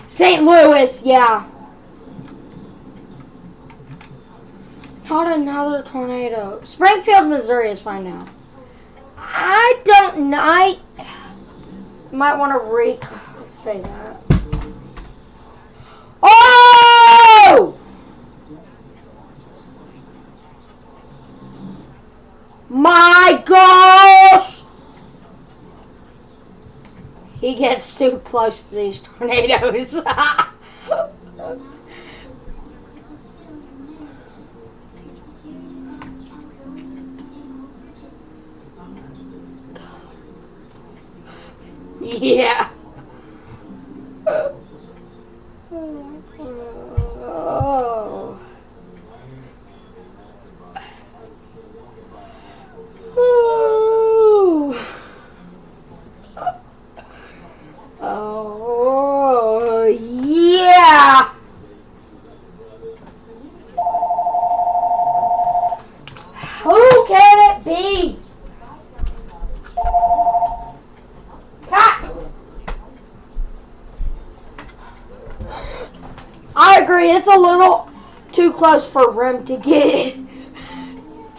St. Louis, yeah. Not another tornado. Springfield, Missouri is fine now. I don't know. I might want to say that. Oh! My gosh! He gets too close to these tornadoes. Yeah. Oh. Oh, yeah. Who can it be? I agree, it's a little too close for Rim to get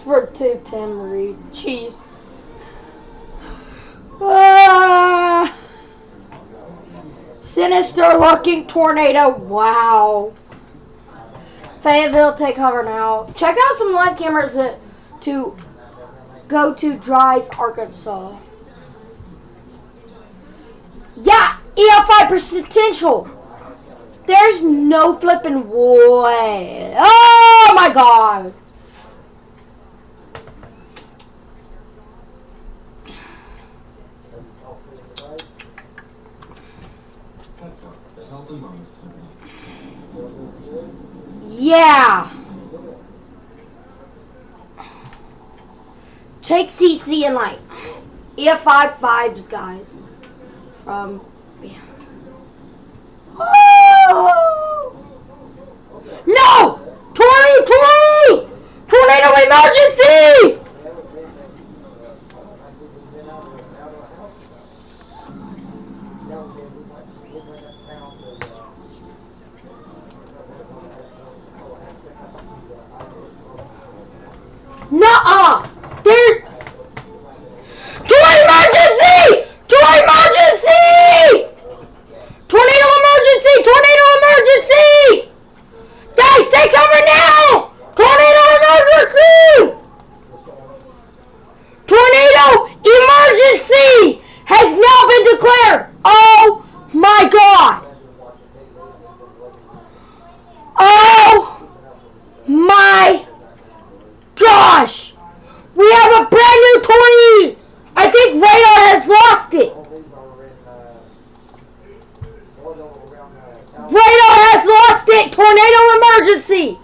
to Tim Reed. Jeez. Sinister looking tornado. Wow. Fayetteville, take cover now. Check out some live cameras to go to Drive, Arkansas. Yeah, EF5 potential. There's no flipping way. Oh my God. Yeah. Take CC and like EF5 vibes, guys. From... Oh! No! Tori! Tornado emergency! Nuh-uh! There... emergency! Emergency! Tornado emergency! Tornado emergency! Guys, stay covered now! Tornado emergency! Tornado emergency has now been declared. Oh my God! Oh my gosh! We have a brand new tornado! I think radar has lost it. Radar has lost it. Tornado emergency.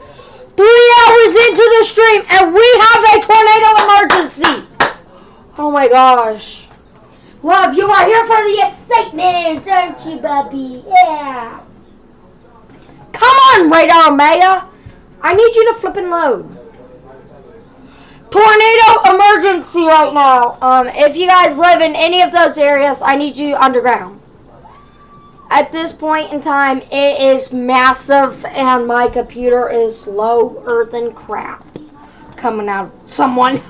3 hours into the stream and we have a tornado emergency. Oh my gosh. Love, you are here for the excitement, aren't you, Bubby? Yeah. Come on, Radar Omega. I need you to flip and load. Tornado emergency right now. If you guys live in any of those areas, I need you underground. At this point in time, it is massive and my computer is lower than crap coming out of someone.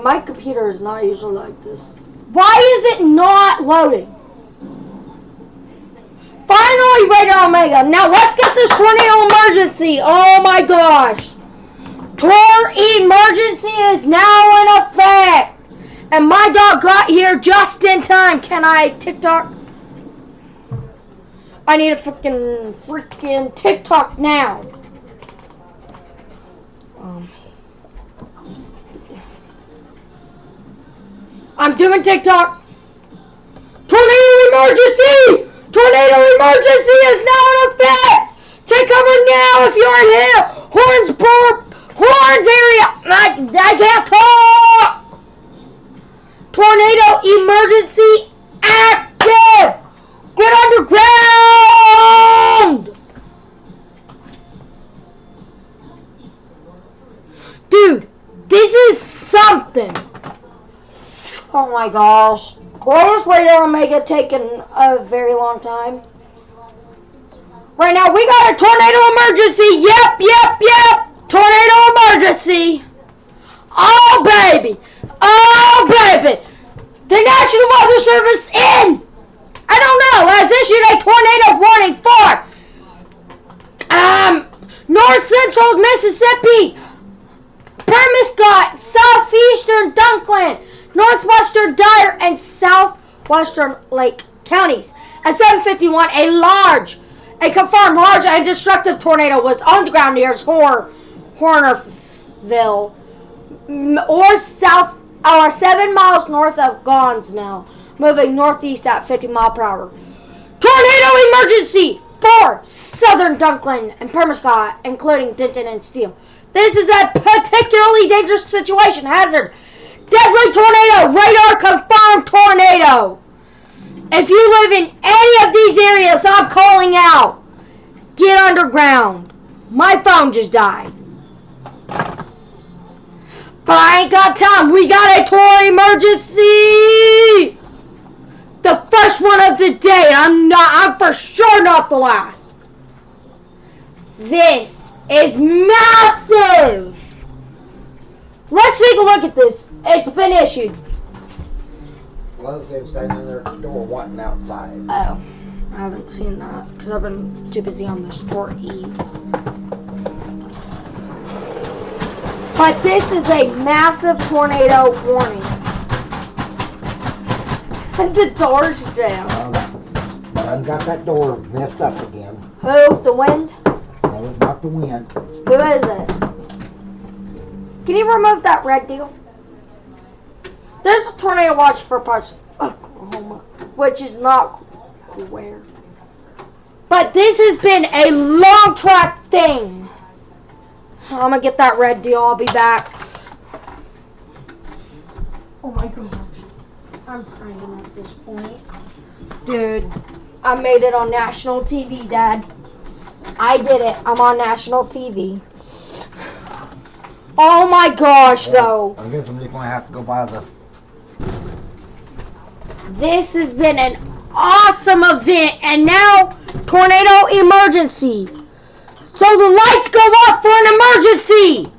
My computer is not usually like this. Why is it not loading? Finally, Radar Omega. Now let's get this tornado emergency. Oh my gosh. Tor emergency is now in effect. And my dog got here just in time. Can I TikTok? I need a freaking TikTok now. I'm doing TikTok. Tornado emergency! Tornado emergency is now in effect! Take cover now if you're in here! Horns area! I can't talk! Tornado emergency active! Get underground! Dude, this is something. Oh my gosh. Why is Radar Omega taking a very long time? Right now, we got a tornado emergency. Yep. Tornado emergency. Oh, baby. The National Weather Service I don't know, has issued a tornado warning for North Central Mississippi, Permiscott, Southeastern Dunklin, Northwestern Dyer, and Southwestern Lake counties. At 7:51, a confirmed large and destructive tornado was on the ground near Hornerville, or 7 miles north of Gonsnell, moving northeast at 50 miles per hour. Tornado emergency for southern Dunklin and Permiscott, including Denton and Steele. This is a particularly dangerous situation. Hazard. Deadly tornado. Radar confirmed tornado. If you live in any of these areas, I'm calling out. Get underground. My phone just died. But I ain't got time. We got a tour emergency. The first one of the day. I'm for sure not the last. This is massive. Let's take a look at this. It's been issued. Well, they're standing in their door wanting outside. Oh, I haven't seen that because I've been too busy on the store E. But this is a massive tornado warning. And the door's down. I got that door messed up again. Who? The wind? No, it's not the wind. Who is it? Can you remove that red deal? There's a tornado watch for parts of Oklahoma, which is not where. But this has been a long track thing. I'm gonna get that red deal. I'll be back. Oh my gosh. I'm crying at this point. Dude, I made it on national TV, Dad. I did it. I'm on national TV. Oh my gosh, though. I guess I'm just going to have to go by the... This has been an awesome event, and now tornado emergency. So the lights go off for an emergency.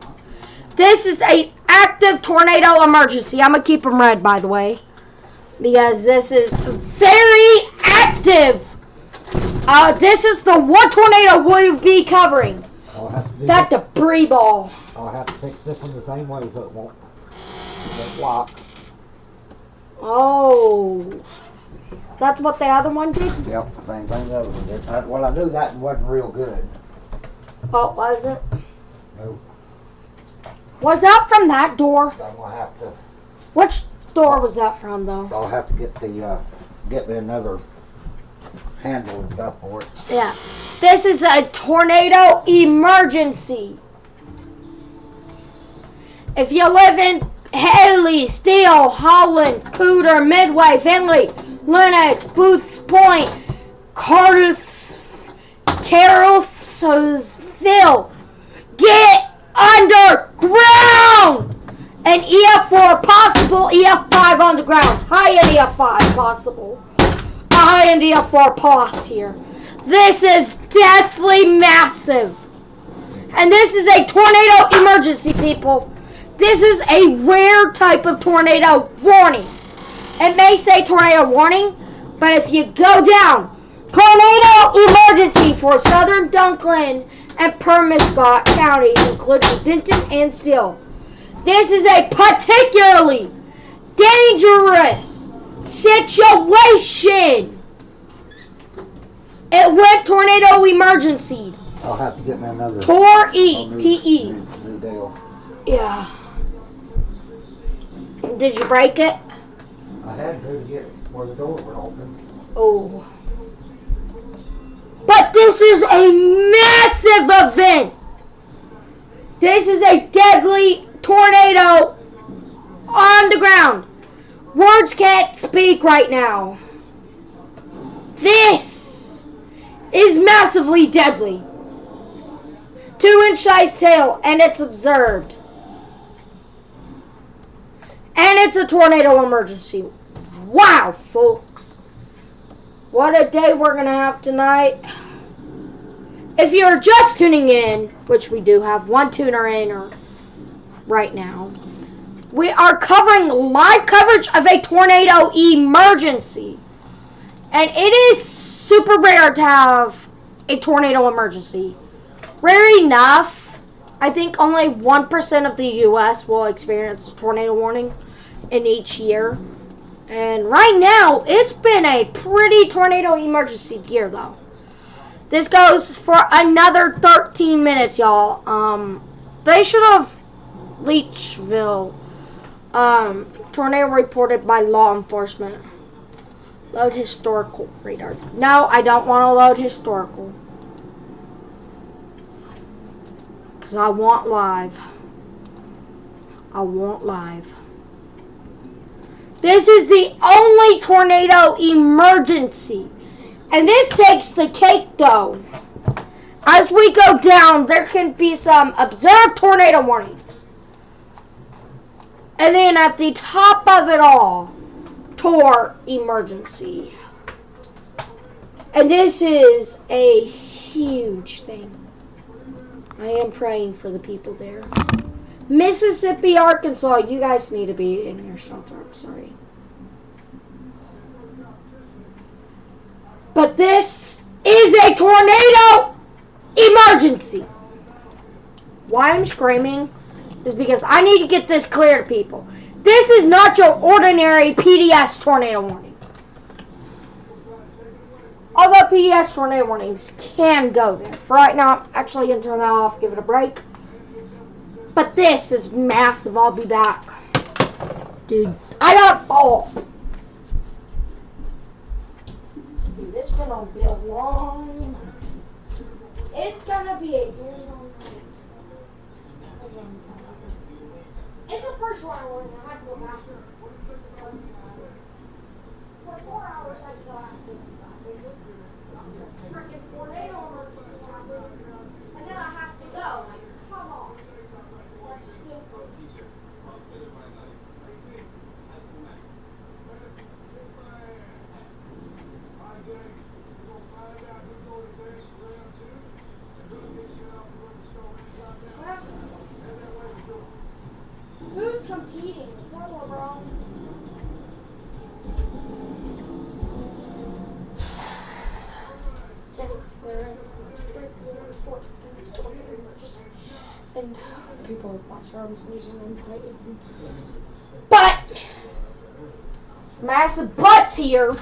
This is a active tornado emergency. I'm gonna keep them red, by the way, because this is very active. This is the one tornado we'll be covering. That debris ball. I'll have to fix this one the same way so it won't block. Oh, that's what the other one did? Yep, the same thing the other one did. Well, I knew that wasn't real good. Oh, was it? No. Was that from that door? So I'm going to have to... Which door was that from, though? I'll have to get me another handle and stuff for it. Yeah. This is a tornado emergency. If you live in Headley, Steele, Holland, Cooter, Midway, Finley, Lennox, Booths Point, Carrollsville, get underground! An EF4 possible, EF5 on the ground. High-end EF5 possible. A high-end EF4 pause here. This is deathly massive. And this is a tornado emergency, people. This is a rare type of tornado warning. It may say tornado warning, but if you go down, tornado emergency for southern Dunklin and Permiscott counties, including Denton and Steele. This is a particularly dangerous situation. It went tornado emergency. I'll have to get me another... T-E. New deal. Yeah. Did you break it? I had to get it where the door would open. Oh. But this is a massive event. This is a deadly tornado on the ground. Words can't speak right now. This is massively deadly. 2-inch size tail, and it's observed. And it's a tornado emergency. Wow, folks. What a day we're going to have tonight. If you're just tuning in, which we do have one tuner in right now, we are covering live coverage of a tornado emergency. And it is super rare to have a tornado emergency. Rare enough, I think only 1% of the U.S. will experience a tornado warning in each year. And right now, it's been a pretty tornado emergency year, though. This goes for another 13 minutes, y'all. They should have Leechville. Tornado reported by law enforcement. Load historical radar. No, I don't want to load historical. Because I want live. I want live. This is the only tornado emergency. And this takes the cake, though. As we go down, there can be some observed tornado warnings. And then at the top of it all, Tor emergency. And this is a huge thing. I am praying for the people there. Mississippi, Arkansas, you guys need to be in your shelter. I'm sorry. But this is a tornado emergency. Why I'm screaming is because I need to get this clear to people. This is not your ordinary PDS tornado warning. Although PDS tornado warnings can go there. For right now, I'm actually going to turn that off, give it a break. But this is massive. I'll be back. Dude, I got a ball. Dude, this is going to be a long night. It's going to be a very long night. It's the first one I wanted. I had to go back. For 4 hours I go out to freaking tornado emergency happens, and then I have to go. Like, come on. That's stupid. Who's competing? Is that one wrong? And people with flash arms using them. But massive butts here.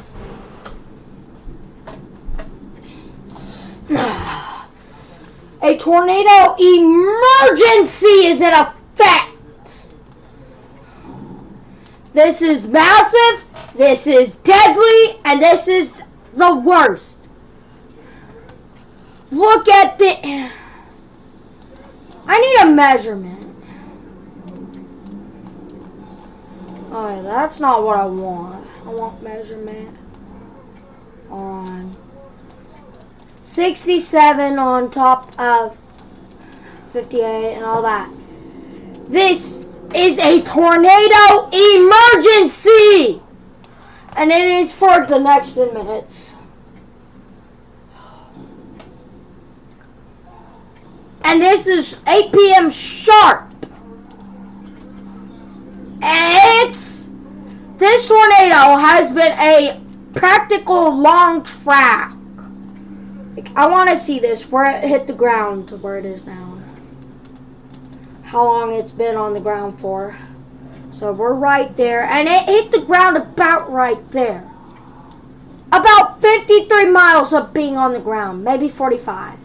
A tornado emergency is in effect. This is massive, this is deadly, and this is the worst. Look at the... I need a measurement. Oh, that's not what I want. I want measurement on 67 on top of 58 and all that. This is a tornado emergency! And it is for the next 10 minutes. And this is 8 p.m. sharp. This tornado has been a practical long track. I want to see this, where it hit the ground to where it is now. How long it's been on the ground for. So we're right there. And it hit the ground about right there. About 53 miles of being on the ground. Maybe 45.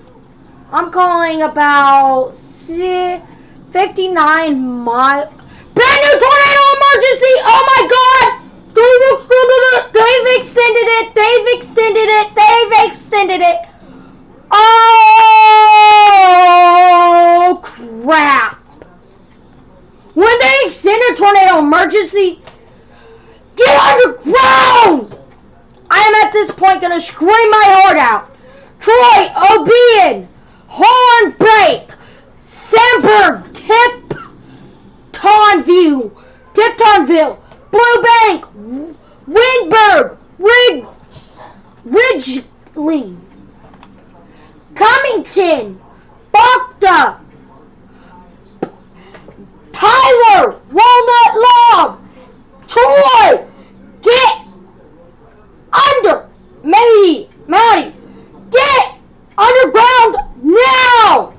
I'm calling about 59 miles. Brand new tornado emergency! Oh my god! They've extended it! They've extended it! They've extended it! They've extended it! Oh crap! When they extend a tornado emergency, get underground! I am at this point gonna scream my heart out. Troy, Obion, Hornbreak, Sandburg, Tiptonville, Blue Bank, Windberg, Ridgely, Cummington, Bogda, Tyler, Walnut Log, Troy, get under, Maddie, get underground now!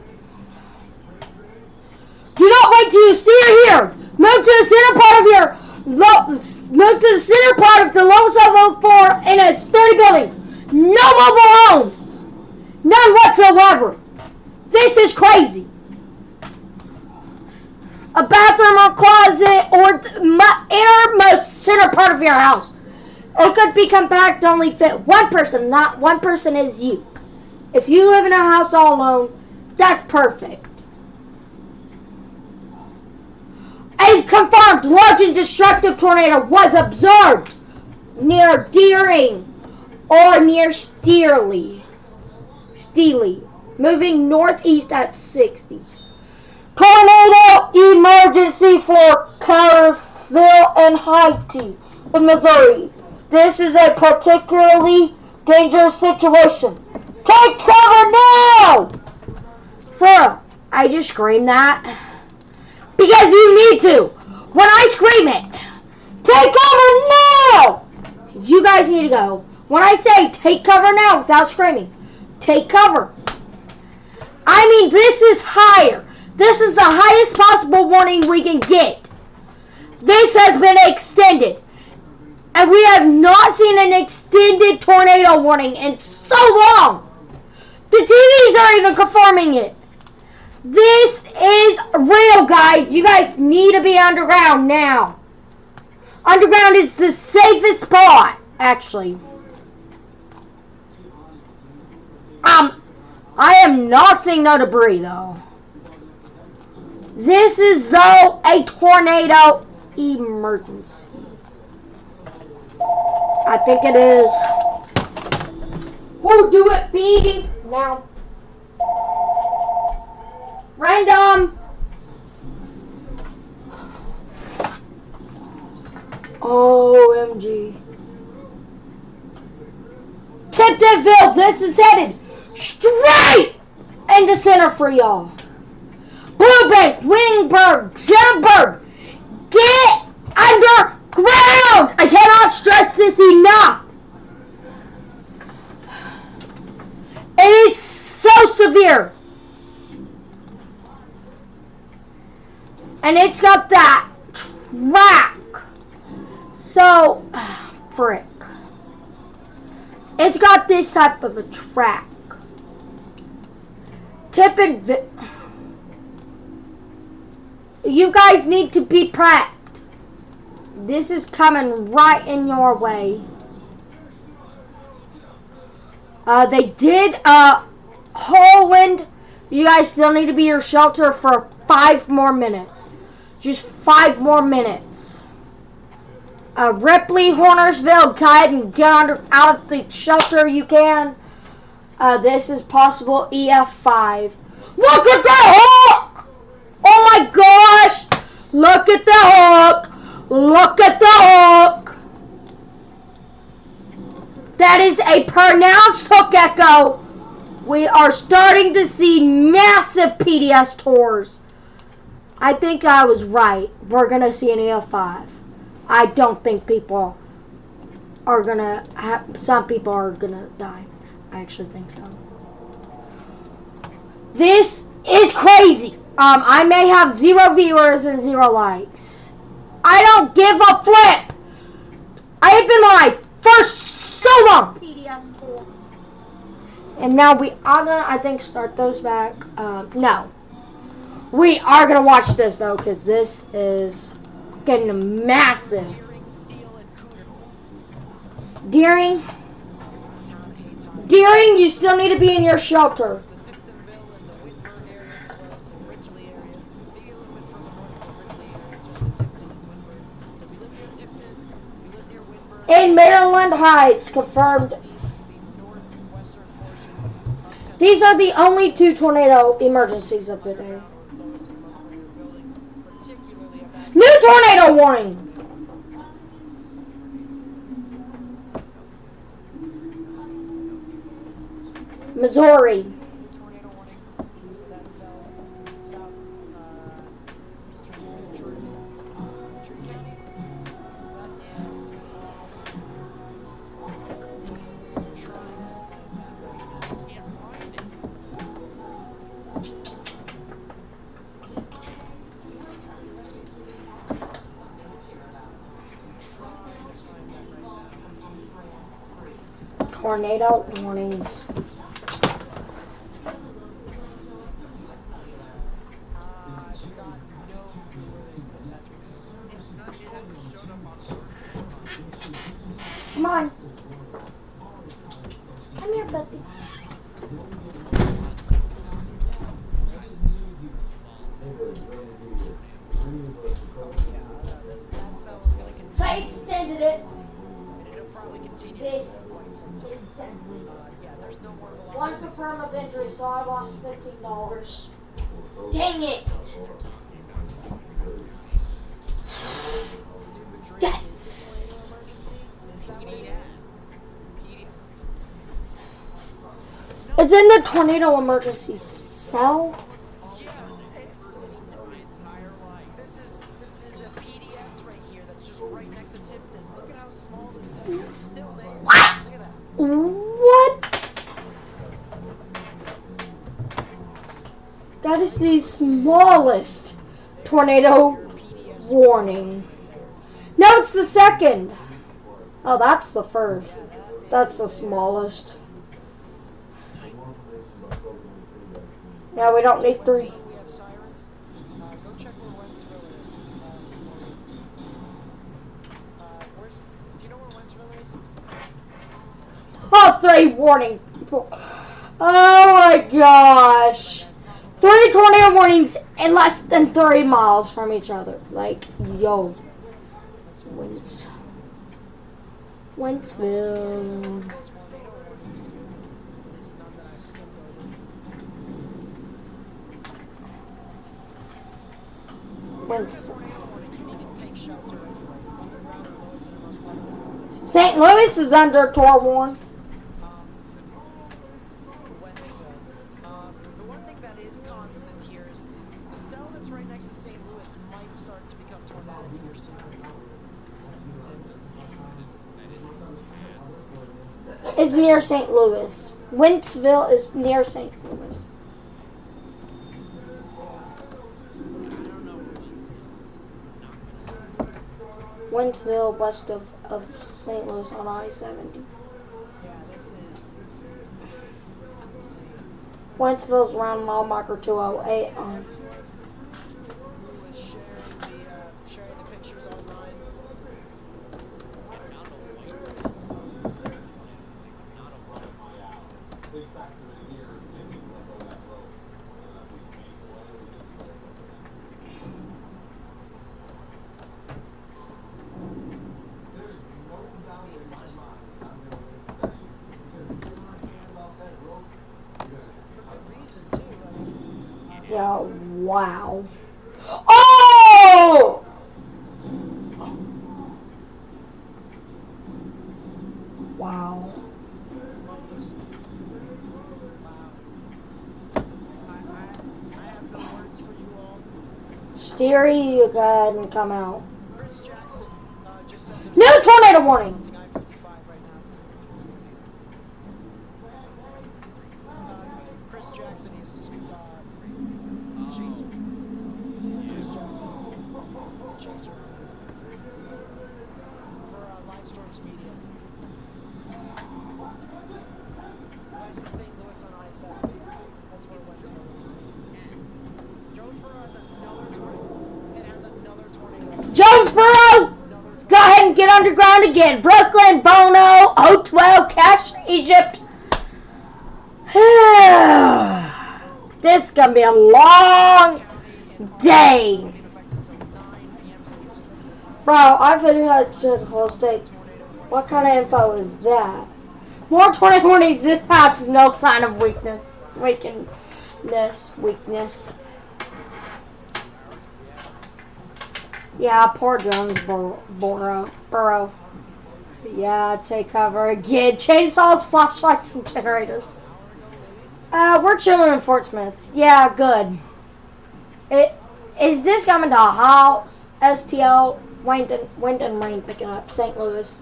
Do not wait till you see or hear. Move to the center part of the lowest level 4 in a sturdy building. No mobile homes. None whatsoever. This is crazy. A bathroom or closet or the innermost center part of your house. It could be compact to only fit one person. Not one person is you. If you live in a house all alone, that's perfect. A confirmed large and destructive tornado was observed near Deering or near Steely, moving northeast at 60. Tornado emergency for Cartersville and Haiti in Missouri. This is a particularly dangerous situation. Take cover now! For I just screamed that because you need to. When I scream it, take cover now! You guys need to go. When I say take cover now without screaming, take cover. I mean, this is higher. This is the highest possible warning we can get. This has been extended. And we have not seen an extended tornado warning in so long. The TVs are even confirming it. This is real, guys. You guys need to be underground now. Underground is the safest spot, actually. I am not seeing no debris, though. This is, though, a tornado emergency. I think it is. We'll do it, Petey. Now. Random. OMG. Tiptonville, this is headed straight into center for y'all. Burbank, Wingberg, Zenberg, get underground! I cannot stress this enough. It is so severe. And it's got that track. So, frick. It's got this type of a track. Tiptonville. You guys need to be prepped. This is coming right in your way. They did, Holland. You guys still need to be your shelter for 5 more minutes. Just 5 more minutes. Ripley, Hornersville, go ahead and get out of the shelter you can. This is possible EF5. Look at the hook! Oh my gosh! Look at the hook! Look at the hook! That is a pronounced hook echo. We are starting to see massive PDS tours. I think I was right. We're going to see an EF5. I don't think people are going to some people are going to die. I actually think so. This is crazy. I may have 0 viewers and 0 likes. I don't give a flip. I have been live for so long. And now we are gonna, I think, start those back. No. We are gonna watch this though, because this is getting massive. Deering, you still need to be in your shelter. In Maryland Heights, confirmed. These are the only 2 tornado emergencies of the day. New tornado warning! Missouri. Tornado warnings. Come on. Come here, puppy. So I extended it. This is definitely. One confirmed of injury, so I lost $15. Dang it! Yes! It's in the tornado emergency cell. This is a PDS right here that's just right next to Tipton. Look at how small this is. It's still there. What? Look at that. What? That is the smallest tornado warning. No, it's the second. Oh, that's the first. That's the smallest. Yeah, we don't need 3. We have sirens. Go check where Wentzville is. Do you know where Wentzville is? Oh, 3 warning. Oh my gosh. 3 tornado warnings in less than 30 miles from each other. Like, yo. Wentzville. St. Louis is under tour warning. The one thing that is constant here is the cell that's right next to St. Louis might start to become tornadic here soon. Is near St. Louis. Wentzville is near St. Louis. Wentzville, west of St. Louis on I-70. Yeah, this is insane. Wentzville's around mile marker 208 on. Who was sharing the pictures online? Yeah, wow. Oh! Wow. I have no words for you all. Steery, you go ahead and come out. Chris Jackson just said there's New tornado warning! I-55 right now. Chris Jackson, he's a chaser. Chris Jackson, he's a chaser for Live Storms Media. West of St. Louis on I-70. That's where Wentzville is. Jonesboro has another tornado. It has another tornado. Jonesboro! Go ahead and get underground again. Brooklyn, Bono, O12, Cash, Egypt. This is going to be a long day. Bro, I've been had to the whole state. What kind of info is that? More 20 warnings. This house is no sign of weakness. Weakness. Yeah, poor Jonesboro. Yeah, take cover again. Chainsaws, flashlights, and generators. We're chilling in Fort Smith. Yeah, good. Is this coming to a house? STL, wind and rain picking up, St. Louis.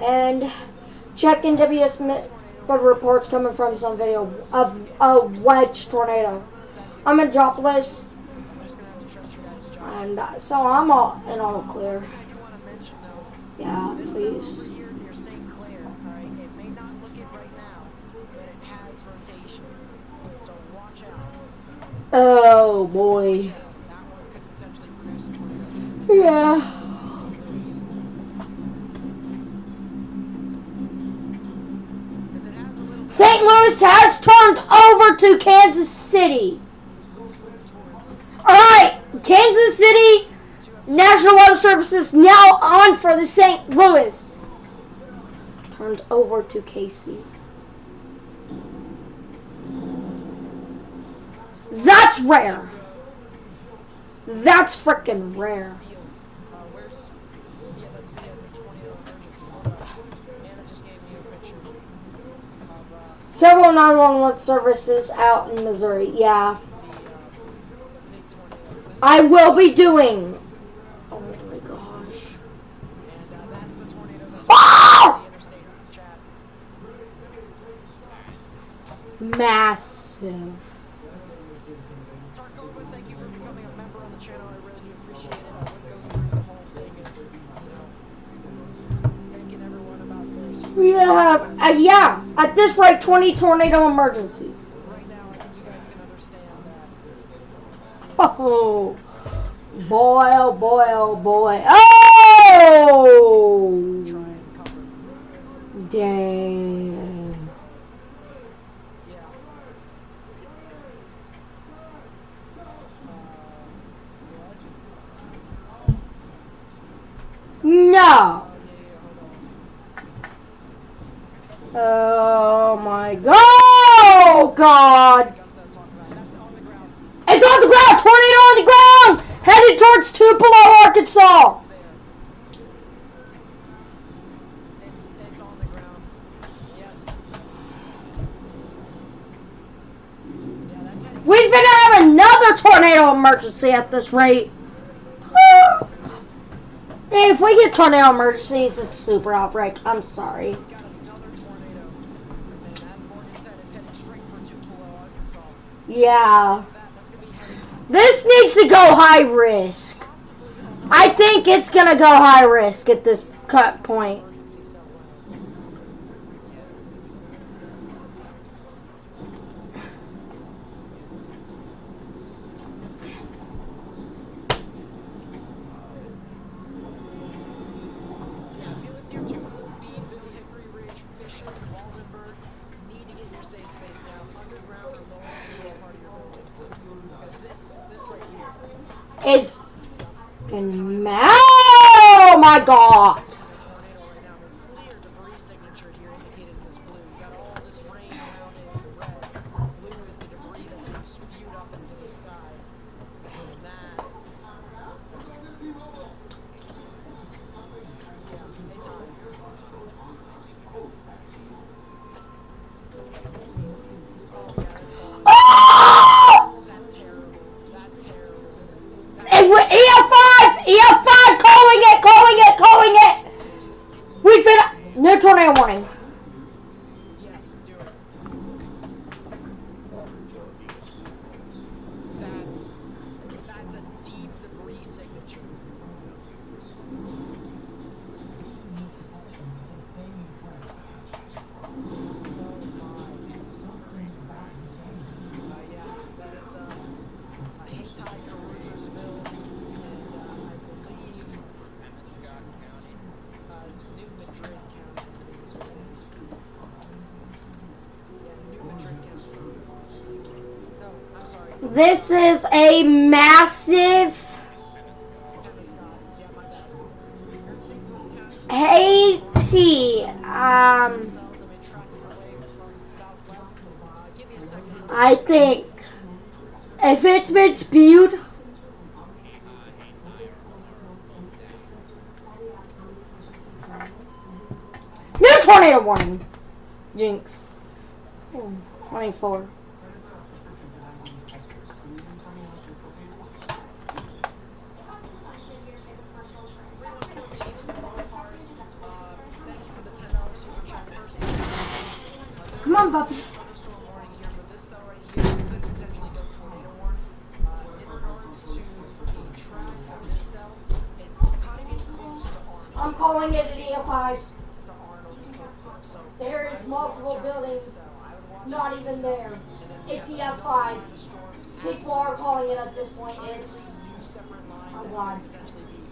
And checking WS good reports coming from some video of a wedge tornado. I'm in Jopless. And so I'm all in all clear. Yeah, please. Here near St. Clair, alright? It may not look it right now, but it has rotation. So watch out. Oh boy. That one could potentially produce a tornado. Yeah. St. Louis has turned over to Kansas City. Alright, Kansas City, National Weather Service is now on for the St. Louis. Turned over to KC. That's rare. That's freaking rare. Several 911 services out in Missouri. Yeah. I will be doing. Oh my gosh. Oh! Massive. Thank you for becoming a member on the channel. I really do appreciate it. I would go through the whole thing if, thanking everyone about this. We have, yeah, at this rate, 20 tornado emergencies. Right now, I think you guys can understand that. Oh, boy, oh boy, oh boy. Oh! Try and cover. Dang. Yeah. Oh my god! Oh god! It's on the ground! Tornado on the ground! Headed towards Tupelo, Arkansas! It's on the ground. Yes. Yeah, that's heading. We've been having another tornado emergency at this rate. And if we get tornado emergencies, it's super outbreak. I'm sorry. We got another tornado. And as Morgan said, it's heading straight for Tupelo, Arkansas. Yeah. That's gonna be heading This needs to go high risk. possibly I think it's gonna go high risk at this cut point. emergency cell line. Yeah, if you live near Tupelo, Meadville, Hickory Ridge, Fisher, Waldenburg, need to get your safe space now, underground or lowest floor part of your building. Because this right here, Is fucking mad. Oh my god. there's a tornado right now. We're clear debris signature here indicated in this blue. You got all this rain around it in red. Blue is the debris that's being spewed up into the sky. And that. Yeah, it's high. Oh yeah, it's gone. Oh! That's terrible. That's terrible. EF5! EF5! Calling it! We've been... No tornado warning. Yes, do it. That's a deep debris signature. Yeah, that is Hayti, Caruthersville, and I believe Scott County, New Madrid County, I believe is what it is. Yeah, New Madrid County. No, I'm sorry. This is a massive Penobscot. Yeah, my bad. You're in St. Louis County. Haiti. Cells that may track your way from the southwest. Give me a second. I think if it's been spewed, no tornado warning. Jinx. 24. Come on, Buffy. Thunderstorm warning here for this cell right here. Could potentially go tornado warned. In regards to the track of this cell, it's kind of getting close to Arnold. I'm calling it an EF5. To Arnold. So There is multiple buildings cell, I would watch not even there. It's EF5. People are calling it at this point. It's... new separate line I'm that glad. could potentially be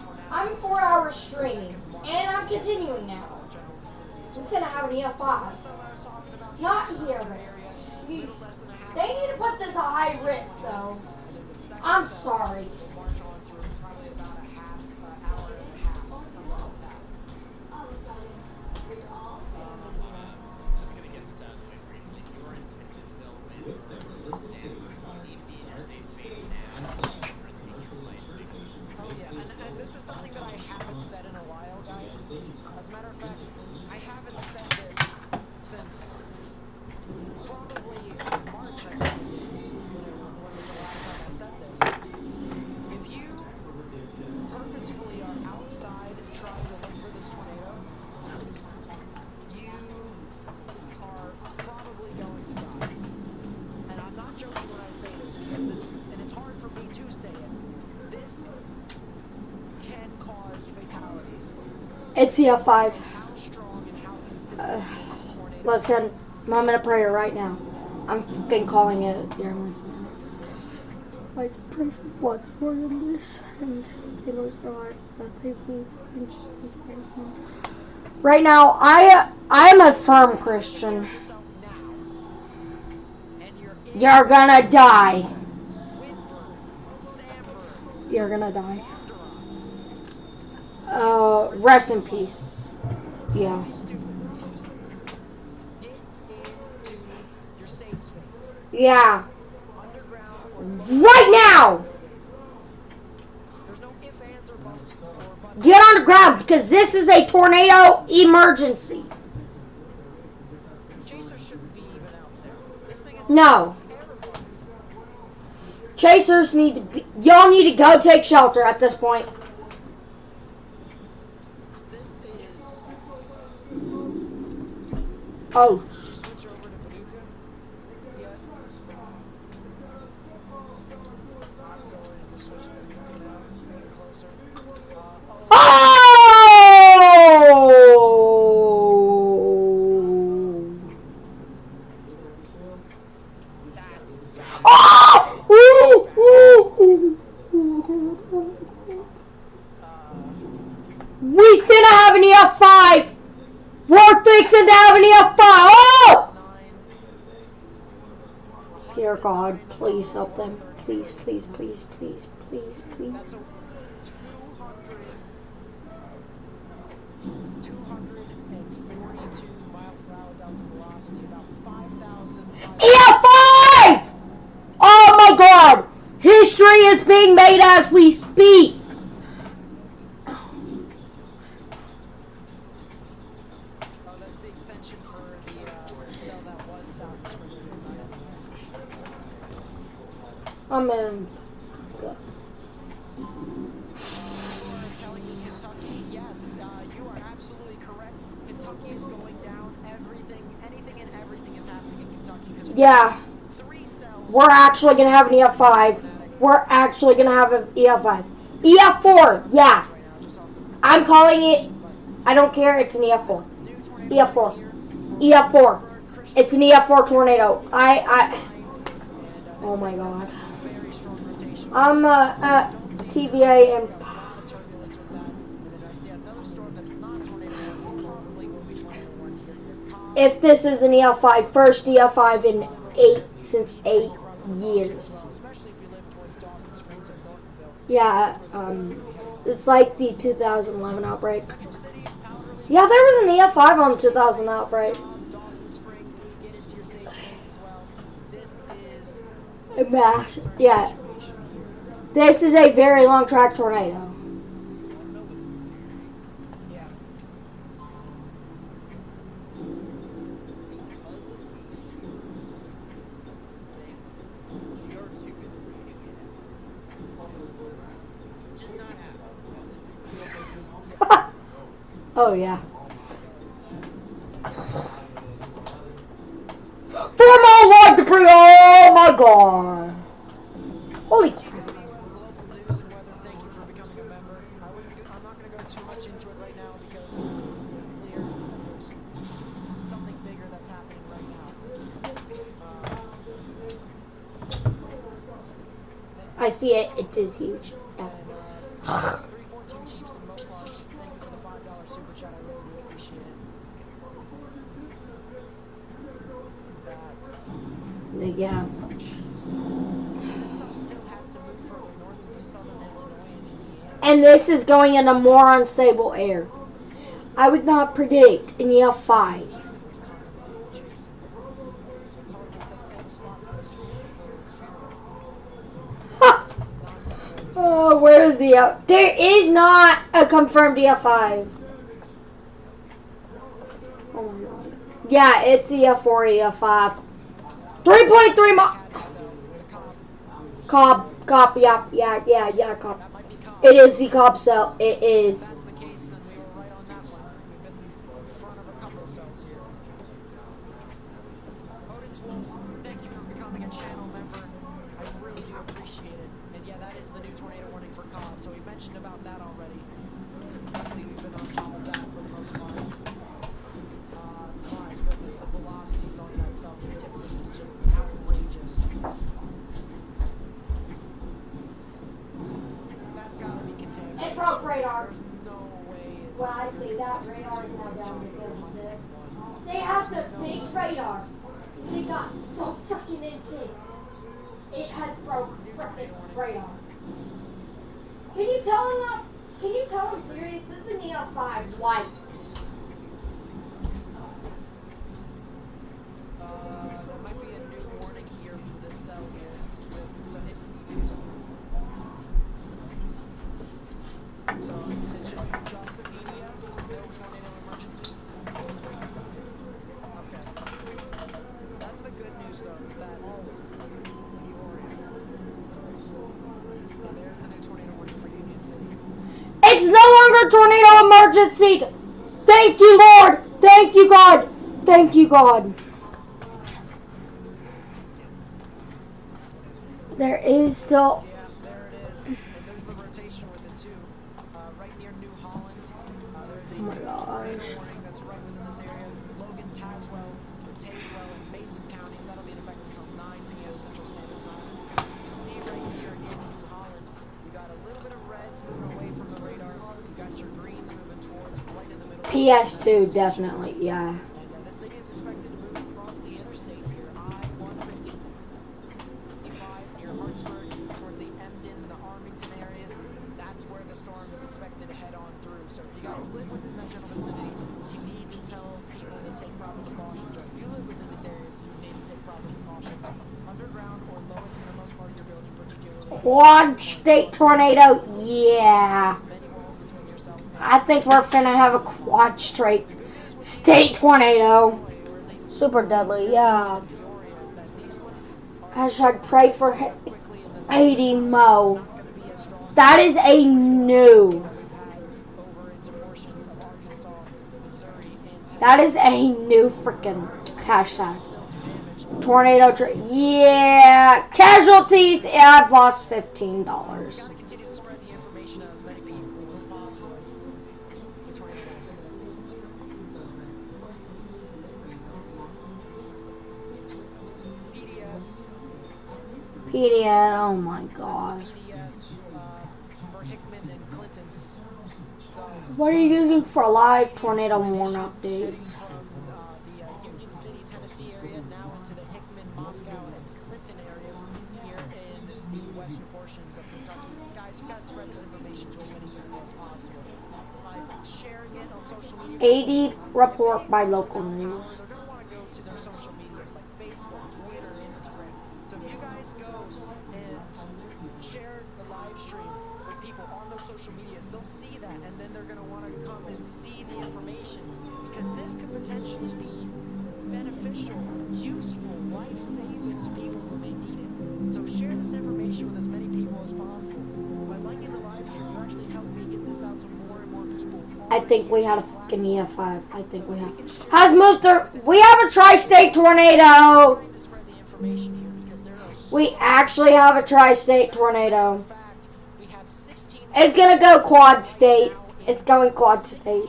tornado. I'm 4 hours streaming, and I'm continuing now. General vicinity. We're gonna have an EF5. So I was talking about Not here. area, You- little less than a half. They need to put this at high risk, though. And then the second I'm cell sorry. will march on through probably about a half hour and a half, something like that. Just gonna get this out of the way briefly. Your intended development or stand, you need to be in your safe space now, risking your life. Oh yeah, and this is something that I haven't said in a while, guys. As a matter of fact, I haven't said this since probably March, I think it is. When was the last time I said this? If you purposefully are outside trying to look for this tornado, you are probably going to die. And I'm not joking when I say this, because this, and it's hard for me to say it, this can cause fatalities. It's EF5. How strong and how consistent this tornado Let's get a moment of prayer right now. I'm fucking calling it. I pray for what's for in this, and if they lose their lives, that they will. Right now, I am a firm Christian. yourself now, and you're in You're gonna die. Windburn, Sandburn, You're gonna die. Wanderer, Rest in peace. Yeah. stupid. Yeah. Underground. Right now! There's no ifs, ands, or buts. Get on the ground because this is a tornado emergency. Chaser shouldn't be even out there. This thing is No. terrifying. Chasers need to be, y'all need to go take shelter at this point. This is. Oh. Just switch over to Paducah. Yeah. I'm going to switch to Paducah now. Getting closer. Oh! That's. Oh! We finna have an EF5. We're fixing to have an EF5. Oh! 9. Dear God, please help them. Please, please, please, please, please, please. That's a 242 mile per hour delta velocity, about 5,000. EF5! Oh my God! History is being made as we speak. Oh, that's the extension for the cell that was south of Springfield, not anymore. I'm in. You are telling me Kentucky? Yes, you are absolutely correct. Kentucky is going down. Anything and everything is happening in Kentucky. Yeah. 3 cells. We're actually gonna have an EF5. We're actually gonna have an EF5. EF4, yeah. I'm calling it. I don't care. It's an EF4. EF4. EF4. It's an EF4 tornado. Oh my God. I'm at TVA and. If this is an EF5, first EF5 in 8 years. Yeah, it's like the 2011 outbreak. Yeah, there was an EF5 on the 2000 outbreak. Yeah. This is a very long track tornado. Oh yeah. 4 mile wide debris. Oh my God. Holy crap. I'm not going to go too much into it right now because clear. There's something bigger that's happening right now. I see it. It is huge. Yeah. 314 Chiefs and Mopars. Thank you for the $5 super chat. I really do appreciate it. That's. Yeah. This stuff still has to move further north into southern Illinois and Indiana. And this is going into more unstable air. I would not predict an EF5. Ethan was contemplating chasing it. I told him he said save a spot for his funeral. This is not something. Oh, where's the EF? There is not a confirmed EF5. Oh my God. Yeah, it's EF4, EF5. 3.3 miles. Cobb, yeah, Cobb. It is the Cobb cell. It is. If that's the case, then we were right on that one. We've been in front of a couple cells here. Odin's Wolf, thank you for becoming a channel member. I really do appreciate it. And yeah, that is the new tornado warning for Cobb. So we mentioned about that already. Luckily, we've been on top of that for the most part. My goodness, the velocities on that cell typically is just outrageous. That's gotta be contaminated. It broke radar. There's no way it's When I say that, radar is now down because of this. They have to fix radar. Because they got so freaking intense. It has broke freaking radar. Can you tell them that? Can you tell them serious? This is an EF5 likes. There might be a new warning here emergency. Thank you, Lord. Thank you, God. Thank you, God. There is still... Yeah, there it is. And there's the rotation with it too. Right near New Holland, there's a Oh my new tornado gosh. warning that's right within this area. Logan, Tazewell, Tazewell, and Mason counties. That'll be in effect until 9 p.m. Central Standard Time. You can see right here in New Holland, you got a little bit of reds moving away from the radar. You got your greens moving towards right in the middle. PS2, definitely, yeah. And this thing is expected to move across the interstate here, I-155 near Hartsburg, towards the Emden, the Armington areas. That's where the storm is expected to head on through. So if you guys live within that general vicinity, you need to tell people to take proper precautions. Or if you live within these areas, you need to take proper precautions. Underground or lowest innermost part of your building, particularly. Quad state tornado, yeah. Many walls between yourself and I think we're finna have a quad state tornado. Super deadly, yeah. Hashtag pray for Haiti Mo. That is a new. That is a new freaking hashtag. Tornado, yeah. Casualties, yeah, I've lost $15. Continue to spread the information to as many people as possible. PDS. PDS, oh my gosh. PDS for Hickman and Clinton. So, What are you using for live tornado warn updates? from the Union City, Tennessee area now into the Hickman, Moscow, and Clinton areas here in the western portions of Kentucky. Guys, you gotta spread this information to as many people as possible. By sharing it on social media. 80 report by local news. They're gonna want to go to their social medias like Facebook, Twitter, Instagram. So if you guys go and share the live stream with people on those social medias, they'll see that, and then they're gonna want to come and see the information, because this could potentially be beneficial, useful, life-saving to people who may need it. So share this information with as many people as possible. By liking the live stream, you actually help me get this out to more and more people. I think we had a fucking EF5. I think we have. Has moved through. We have a tri-state tornado. To spread the information here, because there are so We actually have a tri-state tornado. in fact, we have 16 It's gonna go quad state. It's going quad state.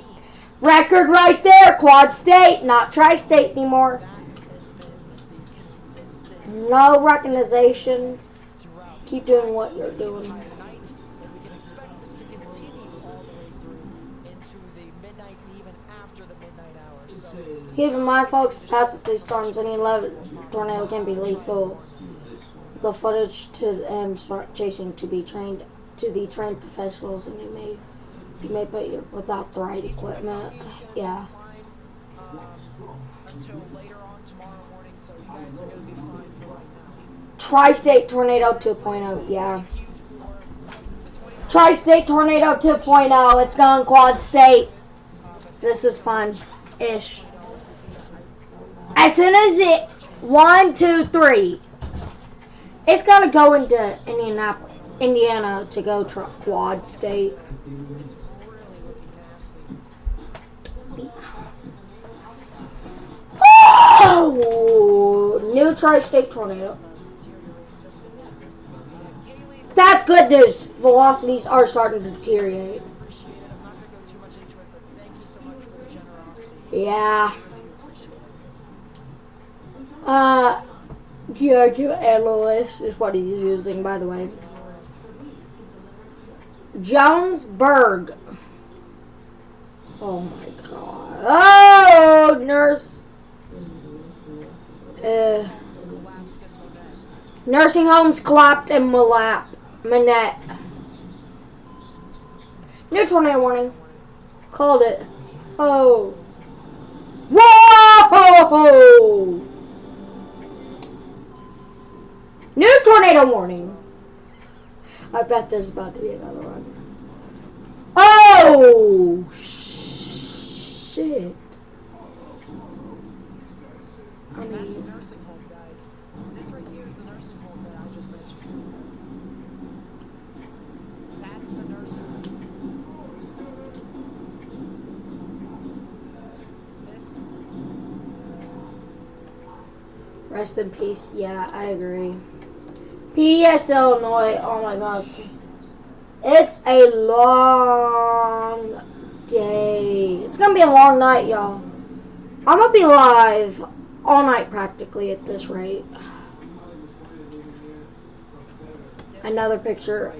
Record right there, quad state, not tri-state anymore. has been the consistent No recognition. throughout Keep doing what you're doing. the night, and we can expect this to continue all the way through into the midnight and even after the midnight hours. So Keep in mind, folks, past these storms, any 11 tornado can be lethal. The footage to start chasing to be trained to the trained professionals, and you may put you without the right equipment. Yeah. fine until later on tomorrow morning, so you guys are going to be fine for right now. Tri-state tornado 2.0. Yeah. Tri-state tornado 2.0. It's going quad state. This is fun-ish. As soon as it 1, 2, 3, it's gonna go into Indianapolis, Indiana to go to quad state. It's really looking nasty. Oh, new tri-state tornado. That's good news. Velocities are starting to deteriorate. Appreciate it. I'm not going to go too much into it, but thank you so much for the generosity. Yeah. Really appreciate it. Georgia analyst is what he's using, by the way. Jonesburg. Oh my god. Oh, nurse. It's collapsed in Monet. Nursing homes collapsed in Manette. New tornado warning. Called it. Oh. Whoa! New tornado warning. I bet there's about to be another one. Oh! Shit. I That's a mean, nursing home, guys. This right here is the nursing home that I just mentioned. That's the nursing home. Rest in peace. Yeah, I agree. PDS Illinois. Oh my god. It's a long day. It's gonna be a long night, y'all. I'm gonna be live all night practically at this rate. Another picture.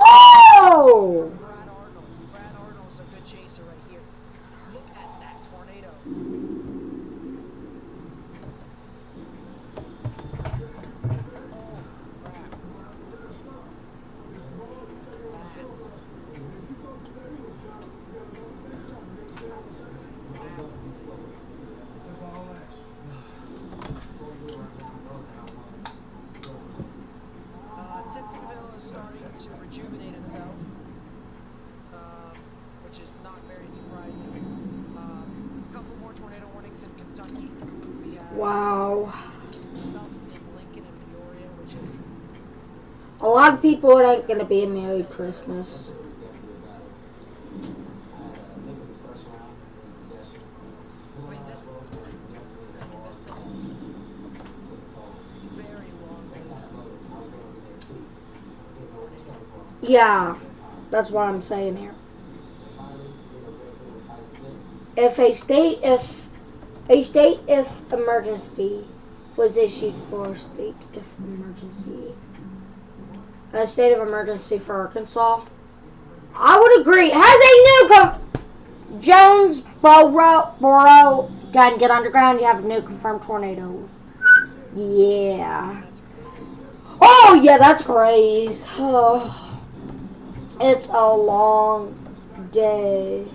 Oh! Brad Arnold's a good chaser right here. Look at that tornado. Oh, crap. That's insane. Tiptonville is starting to rejuvenate itself, which is not very surprising. A couple more tornado warnings in Kentucky. We have Wow. stuff in Lincoln and Peoria, which is A lot of people it ain't gonna be a Merry Christmas. this thing very long lived. Yeah, that's what I'm saying here. If a state if emergency was issued for a state of emergency for Arkansas, I would agree. Has a new Jonesboro, go ahead and get underground. You have a new confirmed tornado. Yeah. Oh yeah, that's crazy. Oh, it's a long day.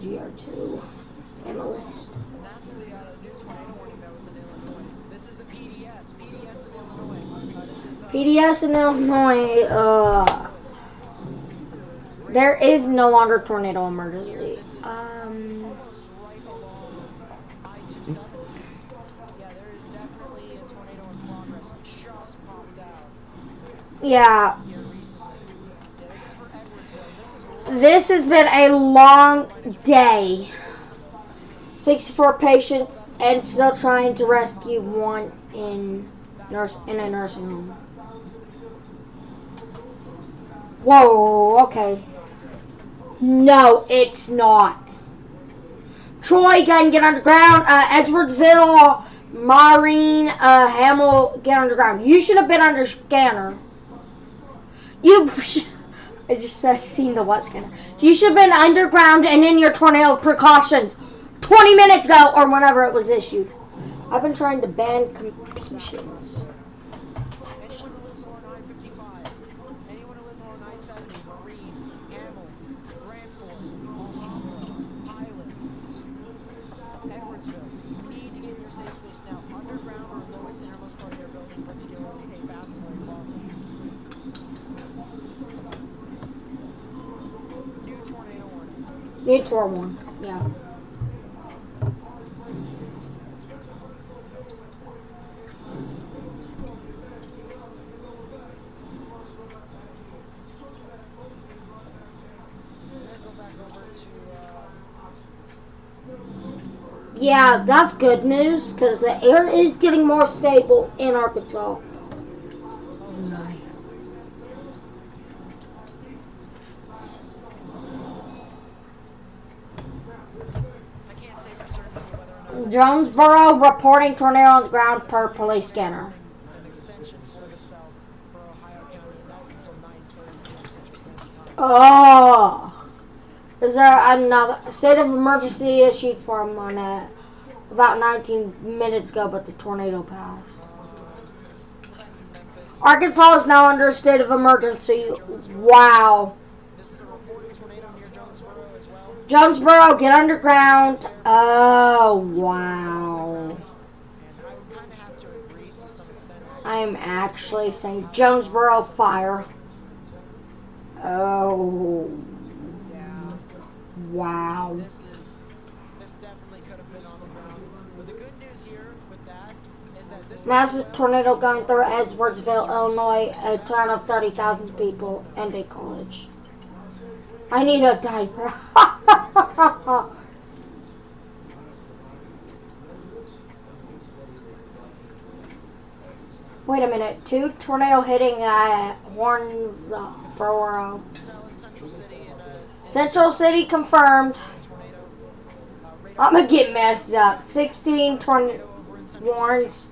GR2 analyst. And that's the new tornado warning that was in Illinois. This is the PDS in Illinois. This is PDS in Illinois. There is no longer tornado emergency. almost right along I-270. Yeah, there is definitely a tornado in progress. Just popped out Yeah. here recently. Yeah, this is for Edwardsville. This has been a long day. 64 patients and still trying to rescue one in a nursing home. Whoa, okay. No, it's not. Troy, go and get underground. Edwardsville, Maureen, Hamill, get underground. You should have been under scanner. I just seen the what scanner. You should have been underground and in your tornado precautions 20 minutes ago or whenever it was issued. I've been trying to ban completions. Anyone who lives along I-55, anyone who lives along I-70, Marine, Hamill, Brantford, Alhambra, Highland, Edwardsville, you need to get in your safe space now. Underground or lowest innermost part of your building, particularly a bathroom or a closet. New tornado warning. Need to one. Yeah. Yeah, that's good news because the air is getting more stable in Arkansas. I can't say for certain as to whether or not Jonesboro reporting tornado on the ground per police scanner. an extension for the cell for Ohio County, and that's until 9:30 p.m. Central Standard Time. Oh, is there another state of emergency issued for him on about 19 minutes ago, but the tornado passed. Arkansas is now under a state of emergency. Wow. This is a reported tornado near Jonesboro as well. Jonesboro, get underground. Oh, wow. And I would kind of have to agree to some extent. I'm actually saying Jonesboro fire. Oh, Yeah, wow. this definitely could have been on the ground. But the good news here with that is that this Massive tornado going through Edwardsville, Illinois, a town of 30,000 people, and a college. I need a diaper. Wait a minute. 2 tornado hitting at Hornsboro. Central City confirmed. I'm gonna get messed up. 16 warnings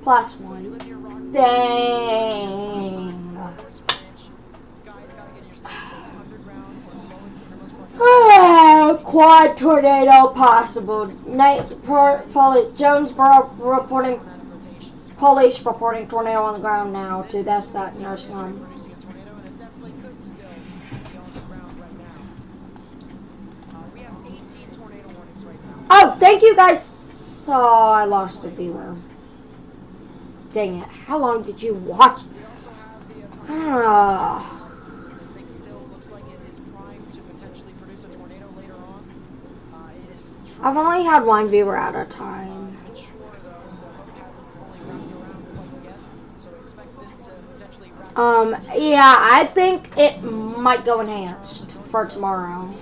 plus 1. Dang. Quad tornado possible. Jonesboro reporting. Police reporting tornado on the ground now. That's that nursing home. Oh, thank you guys. Oh, I lost a viewer. Dang it. How long did you watch? This thing still looks like it is primed to potentially produce a tornado later on. It is I've only had 1 viewer at a time. mature though. The hook hasn't fully wrapped around quite yet. So expect this to potentially wrap Yeah, I think it might go enhanced for tomorrow.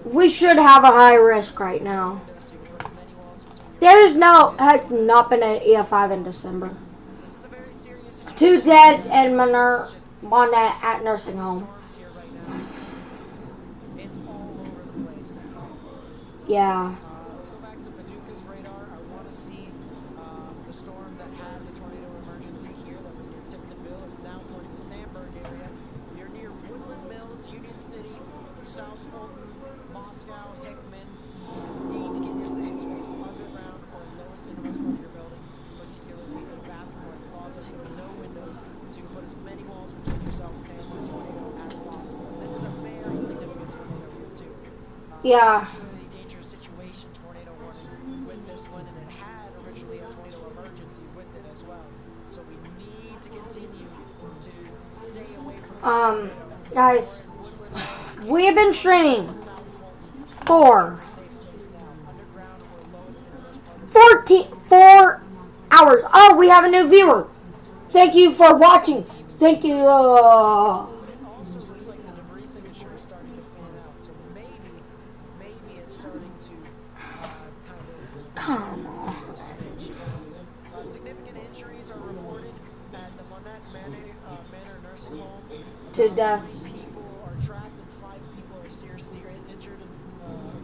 We should have a high risk right now. Has not been an EF5 in December. 2 dead and one at nursing home. It's all over the place. Yeah. Let's go back to Paducah's radar. I want to see the storm that had the tornado emergency here that was near Tiptonville. It's now towards the Sandburg area. If you're near Woodland Mills, Union City, South Fulton, Moscow, Hickman, you need to get your safe space underground or lowest innermost part of your building, particularly a bathroom or a closet with no windows, so you can put as many walls between yourself and the tornado as possible. And this is a very significant tornado here too. Yeah. Particularly dangerous situation tornado warning with this one, and it had originally a tornado emergency with it as well. So we need to continue to stay away from guys, we have been streaming for 4 hours. Oh, we have a new viewer. Thank you for watching. Thank you. It also looks like the debris signature is starting to fan out. So maybe it's starting to kind of Come on. just a smidge. Significant injuries are reported at the Monette Manor Nursing Home. 2 deaths. People are trapped and 5 people are seriously injured,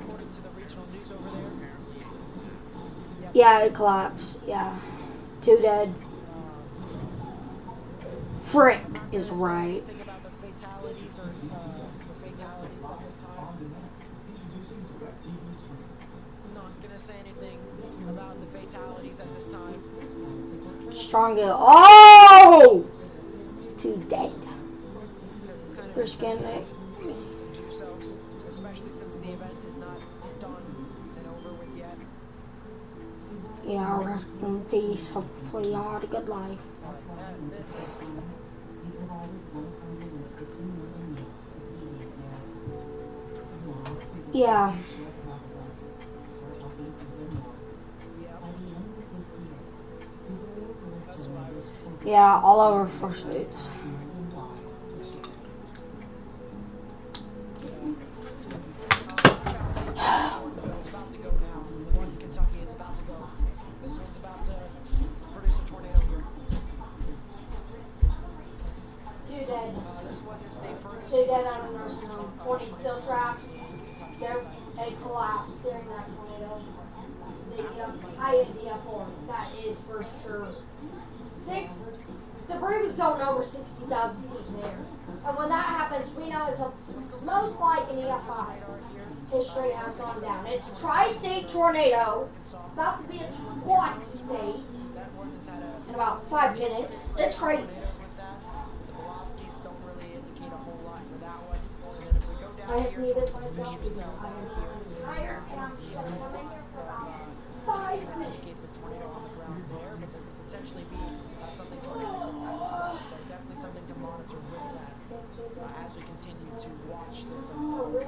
according to the regional news over there. Yeah, it collapsed. Yeah. 2 dead. Frick is right. Anything about the fatalities or the fatalities at this time? I'm not gonna say anything about the fatalities at this time. Strong. Oh! 2 dead. Because it's kind of We're scanning insensitive it. to do so, especially since the event is not done and over with yet. Yeah, rest in peace. Hopefully you had a good life. This is Yeah. that's what I was. Yeah, all over First Foods. It's about to go now. The one in Kentucky is about to go. This one's about to produce a tornado here. 2 dead. This one is the furthest. 2 dead out of nursing home. 20 still trapped. They collapsed during that tornado. The high DF4. That is for sure. Debris was going over 60,000 feet in the air. And when that happens, we know it's most like an EF5. History has gone down. It's a tri-state tornado. About to be a quad state in about 5 minutes. It's crazy. The velocities don't really indicate a whole lot for that one. And then if we go down I have here needed to myself Fisher Cell I down am here, higher I and I'm don't see a whole lot for about 5 that minutes. indicates a tornado on the ground there, but there could potentially be something tornado as well. So definitely something to monitor with that as we continue to watch this unfold.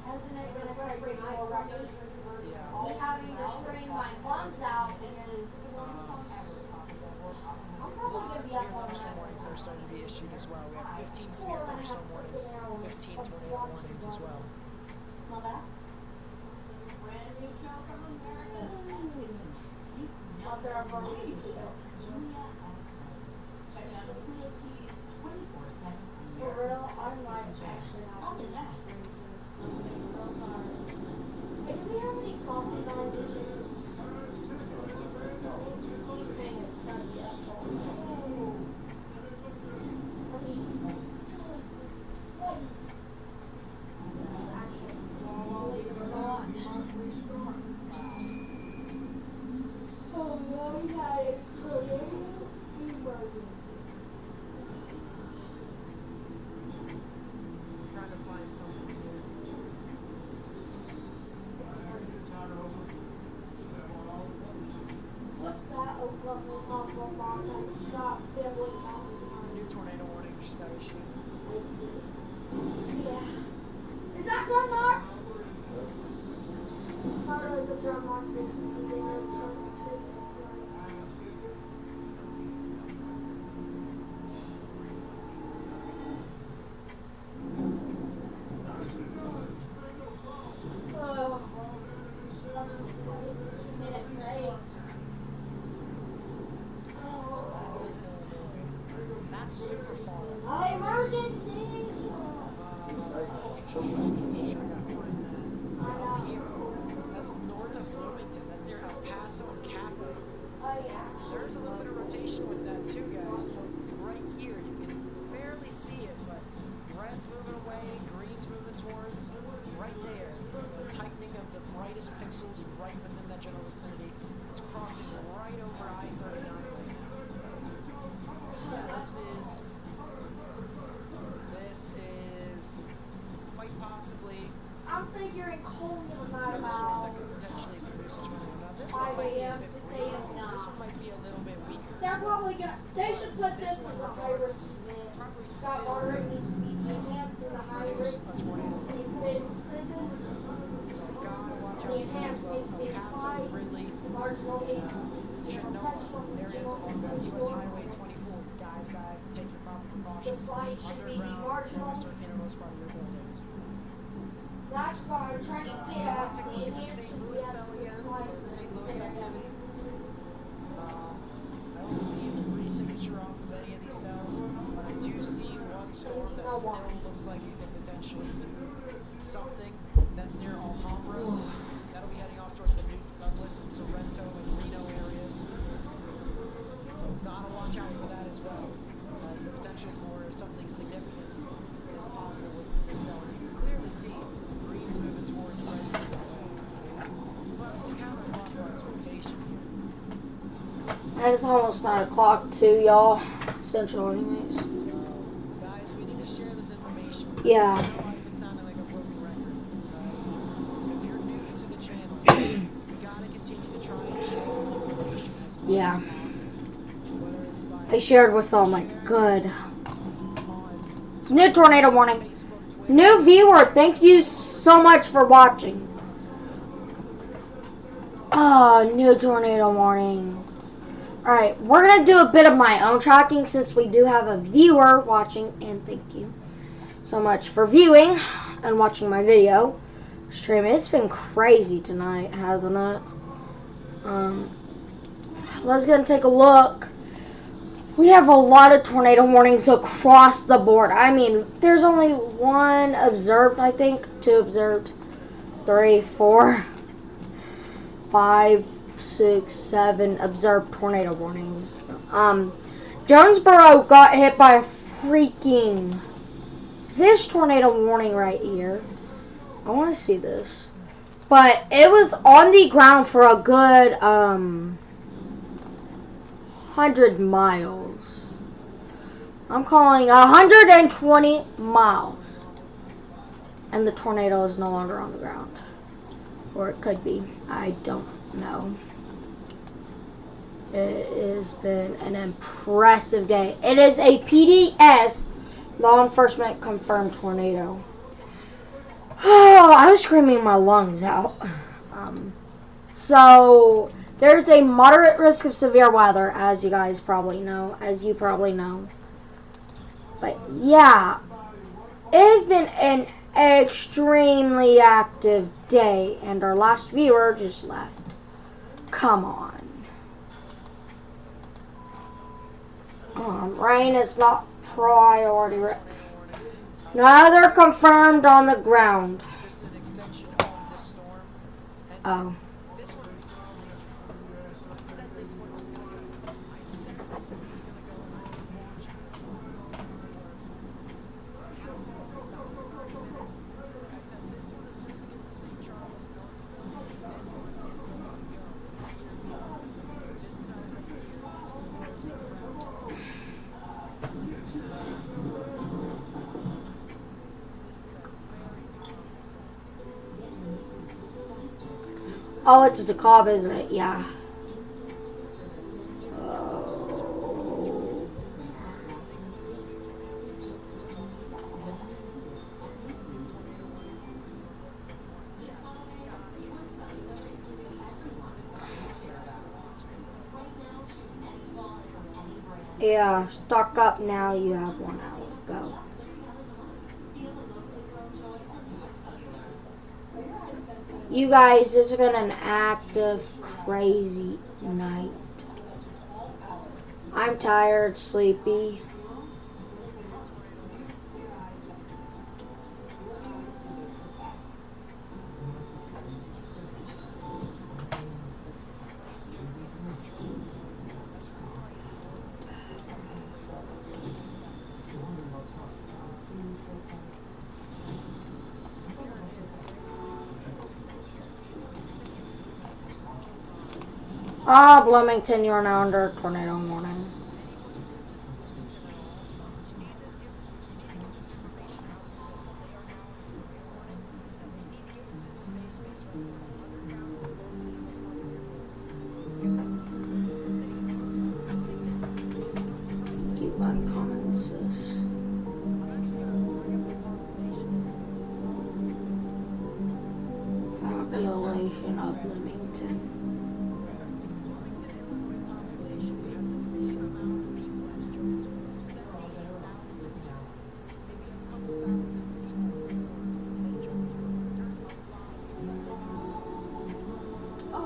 Hasn't it been a very great night already? Me having to strain my lungs out because I'm A lot probably of going to be severe up all thunderstorm night. warnings that are starting to be issued as well. We have 15 severe thunderstorm warnings, 15 tornado warnings as well. For real, I might actually have to Hey, do we have any coffee by any chance? Dang it, it's not yet. This is actually believe it or not. Oh, well, we had a tornado emergency. Trying to find something here. What's that? Oklahoma Pop Mountain. Stop Beverly Mountain. New tornado warning just got issued. Yeah. Is that John Marks? Photos of John Marks is the dangerous person treatment. That's in Illinois. That's super far. Emergency! Sure, gotta find that. Out here. That's north of Bloomington. That's near El Paso and Capo. Oh, yeah. There's a little bit of rotation with that too, guys. Right here, you can barely see it, but red's moving away, green's moving towards right there. The tightening of the brightest pixels right within that general vicinity. It's crossing right over I-39 right now. Yeah, this is quite possibly I'm figuring calling it a about storm that could potentially produce a tornado. Now this 5 one might be a a.m., bit 6 briefer. a.m. now. This one might be a little bit weaker. They're probably gonna. They should put this as a high risk event. Probably Scott still Barter could needs to be the enhanced and the high produce risk. a tornado. So gotta watch out The for enhanced those needs to be El the Paso, side. Ridley, The marginal needs to be the Genoa potential areas along the US Highway 24. Guys, gotta take your proper The precautions. slide should be the Underground, marginal. western innermost part of your buildings. That's what I'm trying to get I at. want to take a The look at the enhanced St. should Louis be at cell the again, slide. or the St. Louis activity. I don't see a debris signature off of any of these cells, but I do see one storm that still looks like it could potentially do something. That's near Alhambra. That'll be heading off towards the Newton Douglas and Sorrento and Reno areas. So gotta watch out for that as well, as the potential for something significant is possible with this cell. And you can clearly see green's moving towards red. But counterclockwise rotation here. And it's almost 9 o'clock too, y'all. Central anyways. So, guys, we need to share this information. Yeah. I know I've been sounding like a broken record. If you're new to the channel, we gotta continue to try and share this information as much Yeah. as possible. Whether it's by I shared with all my good. on New tornado warning. Facebook, Twitter, New viewer, thank you so much for watching. Oh, new tornado warning. Alright, we're going to do a bit of my own tracking since we do have a viewer watching. And thank you so much for viewing and watching my video stream. It's been crazy tonight, hasn't it? Let's go and take a look. We have a lot of tornado warnings across the board. I mean, there's only one observed, I think. 2 observed. 3, 4, 5, 6, 7 observed tornado warnings. Jonesboro got hit by a freaking... This tornado warning right here. I want to see this. But it was on the ground for a good, 100 miles. I'm calling 120 miles. And the tornado is no longer on the ground. Or it could be. I don't know. It has been an impressive day. It is a PDS, law enforcement confirmed tornado. Oh, I was screaming my lungs out. So, there's a moderate risk of severe weather, as you guys probably know. But, yeah. It has been an extremely active day, and our last viewer just left. Come on. Rain is not priority. Neither confirmed on the ground. Just an extension of this storm. Oh. This one I said this one was gonna go. I said this one was gonna go, and I've been watching this one for about 30 minutes. I said this one as soon as it gets to St. Charles and Northville, this one is going to go. And here we are. This side right here is really crowded. This is a very powerful side. Oh, it's the cob, isn't it? Yeah. Oh. Yeah, stock up now. You have 1 hour. Go. You guys, this has been an active, crazy night. I'm tired, sleepy. Ah, Bloomington, you're now under tornado warning. Keep on comments. Population of Bloomington.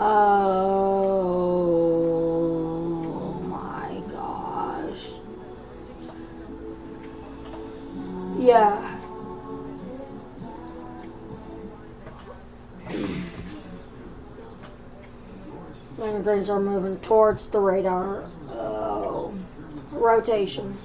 Oh my gosh. Yeah. Migrants are moving towards the radar. Oh. Rotation.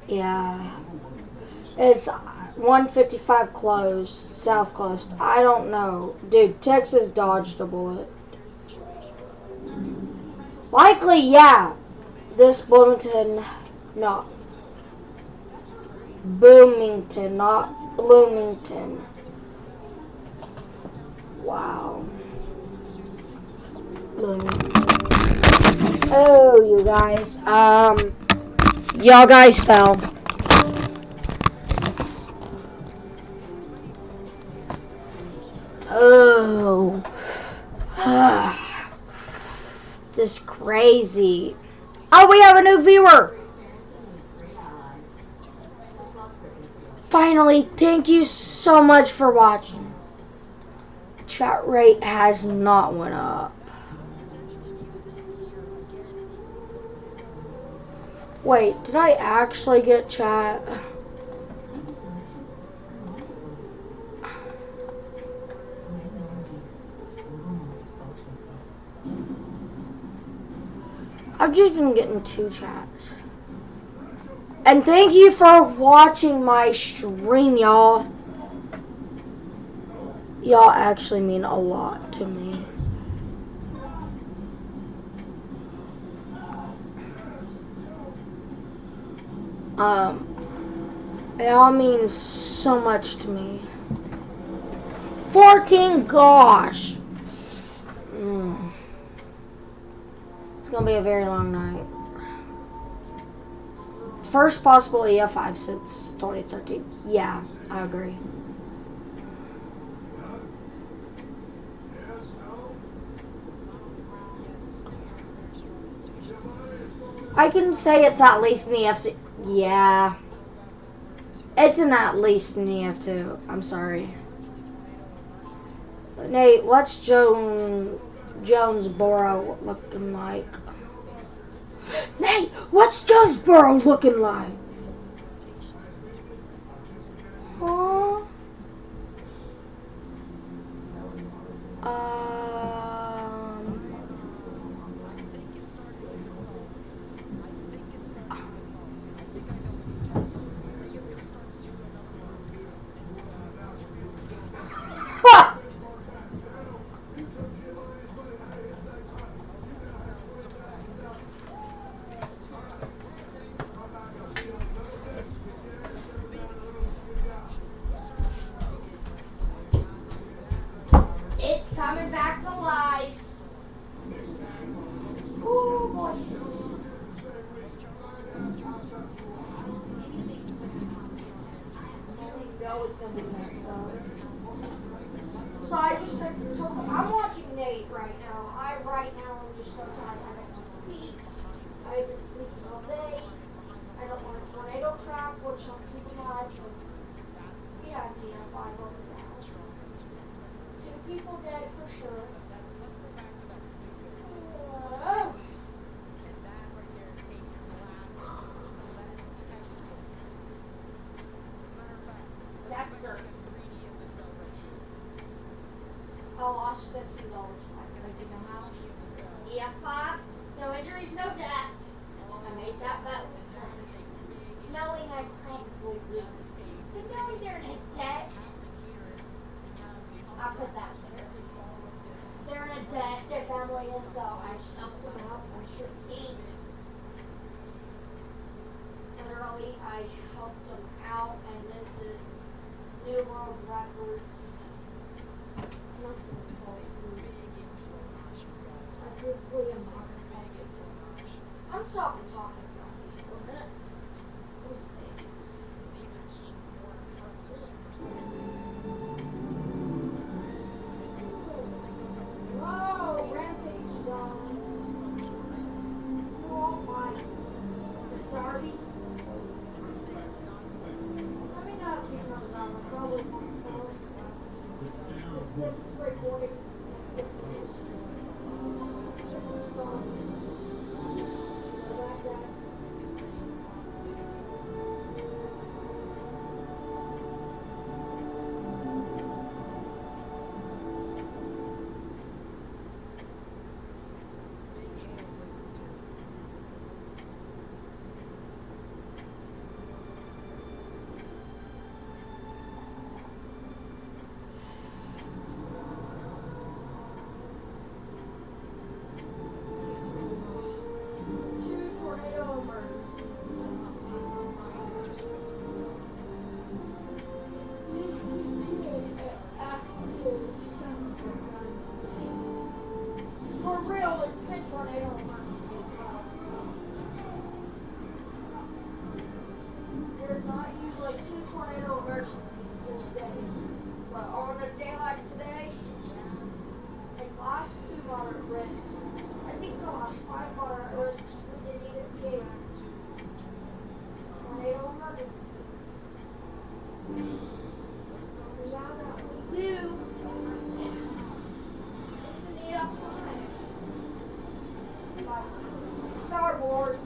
Yeah. It's 155 closed, south closed. I don't know. Dude, Texas dodged a bullet. Likely, yeah. This Bloomington, not Bloomington, not Bloomington. Wow. Bloomington. Oh, you guys. Y'all guys fell. Oh. This is crazy. Oh, we have a new viewer. Finally, thank you so much for watching. Chat rate has not went up. Wait, did I actually get chat? I've just been getting 2 chats. And thank you for watching my stream, y'all. Y'all actually mean a lot to me. Y'all mean so much to me. 14, gosh. It's gonna be a very long night. First possible EF5 since 2013. Yeah, I agree. I can say it's at least in the F2. Yeah. It's an at least in the F2. I'm sorry. Nate, what's Jonesboro looking like? Nate, what's Jonesboro looking like? Huh? Ha! It's coming back to life. Oh boy. So I just took, I'm watching Nate right now. I'm just so tired. I don't want to speak. I've been speaking all day. I don't want a tornado trap, which I'll keep alive because we have TF5 over now. 2 people dead for sure. That's her. I lost $15. I think I'm out. EF5, no injuries, no death. I made that bet with friends. Knowing I'd probably lose. And knowing they're in debt, I put that there. They're in a debt, their family is, so I just helped them out. I should see. Literally, I helped them out, and this is new world records. I'm stopping talking about these 4 minutes. Who's thinking? Whoa, Rampage is on. Who all fights? Is Darby? Let me know if he comes on. I probably won't tell. This is recording. This is fun. There's not usually 2 tornado emergencies in a day, but on a day like today, like last 2 moderate risks, I think the last 5 moderate risks we didn't even see a tornado emergency. Now that we do, it's in the uplands. Star Wars.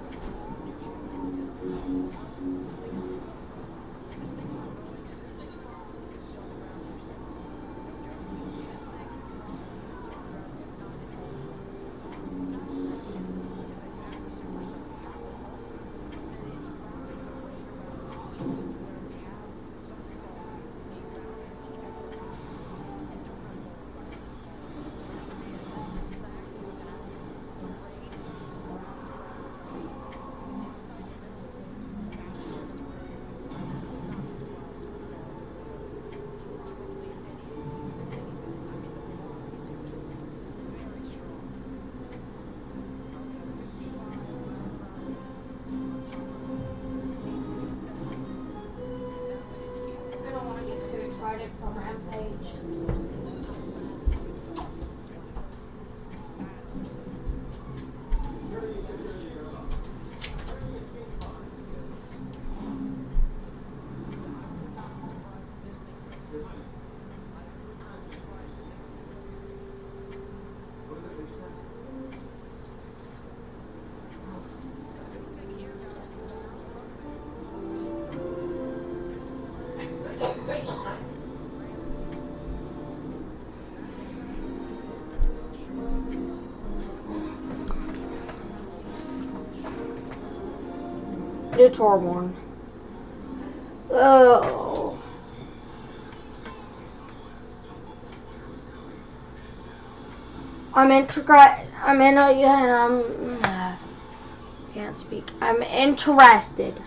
Excited for Rampage. do tour one. Oh. Can't speak. I'm interested,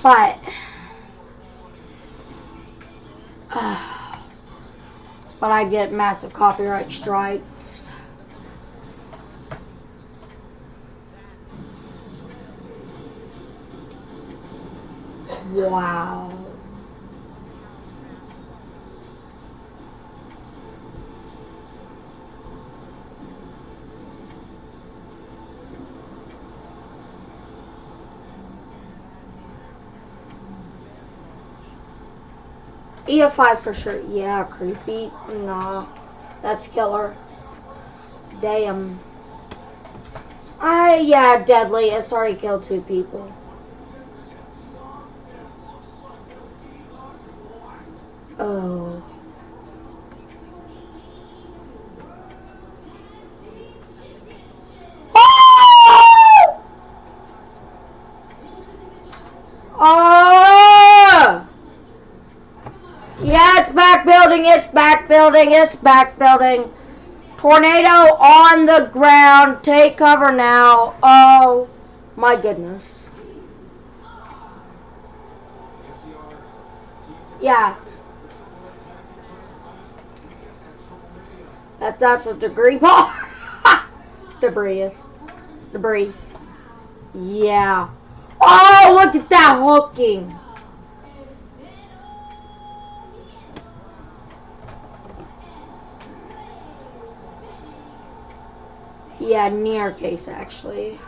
but I get massive copyright strikes. Wow. EF5 for sure. Yeah, creepy. Nah, that's killer. Damn. Yeah, deadly. It's already killed 2 people. Oh. Oh! Oh! Yeah, it's back building. It's back building. It's back building. Tornado on the ground. Take cover now. Oh my goodness. Yeah. That's a debris ball. Debris. Yeah. Oh, look at that hooking. Yeah, near case actually.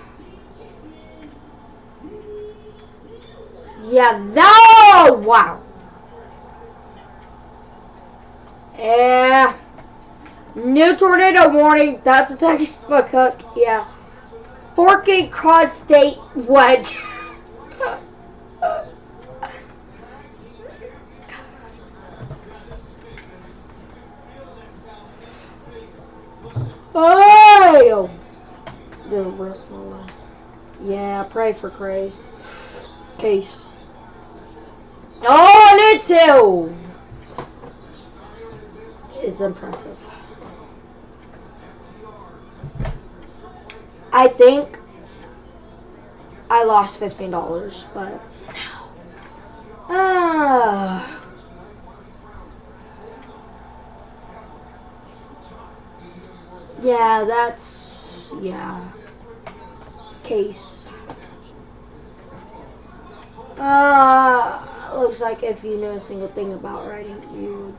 Yeah, wow. Yeah. New tornado warning. That's a textbook hook. Yeah. Forky Crod State wedge. Oh! The rest of my life. Yeah, pray for craze. Case. Oh, and it's hill! Is impressive. I think I lost $15, but yeah, case. Looks like if you know a single thing about writing, you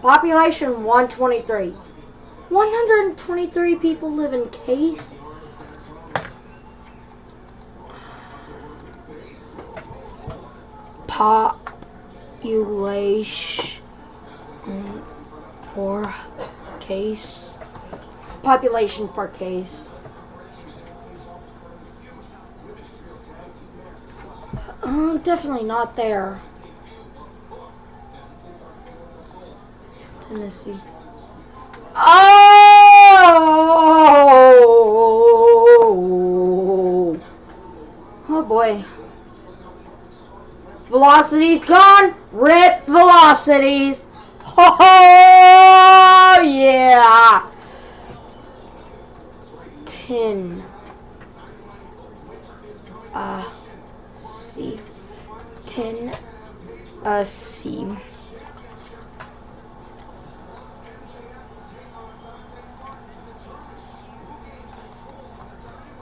population 123. 123 people live in Case. Population for Case. Population for Case. Definitely not there. Tennessee. Oh! Oh boy. Velocity's gone. Rip velocities. Oh yeah. 10. C. 10. C.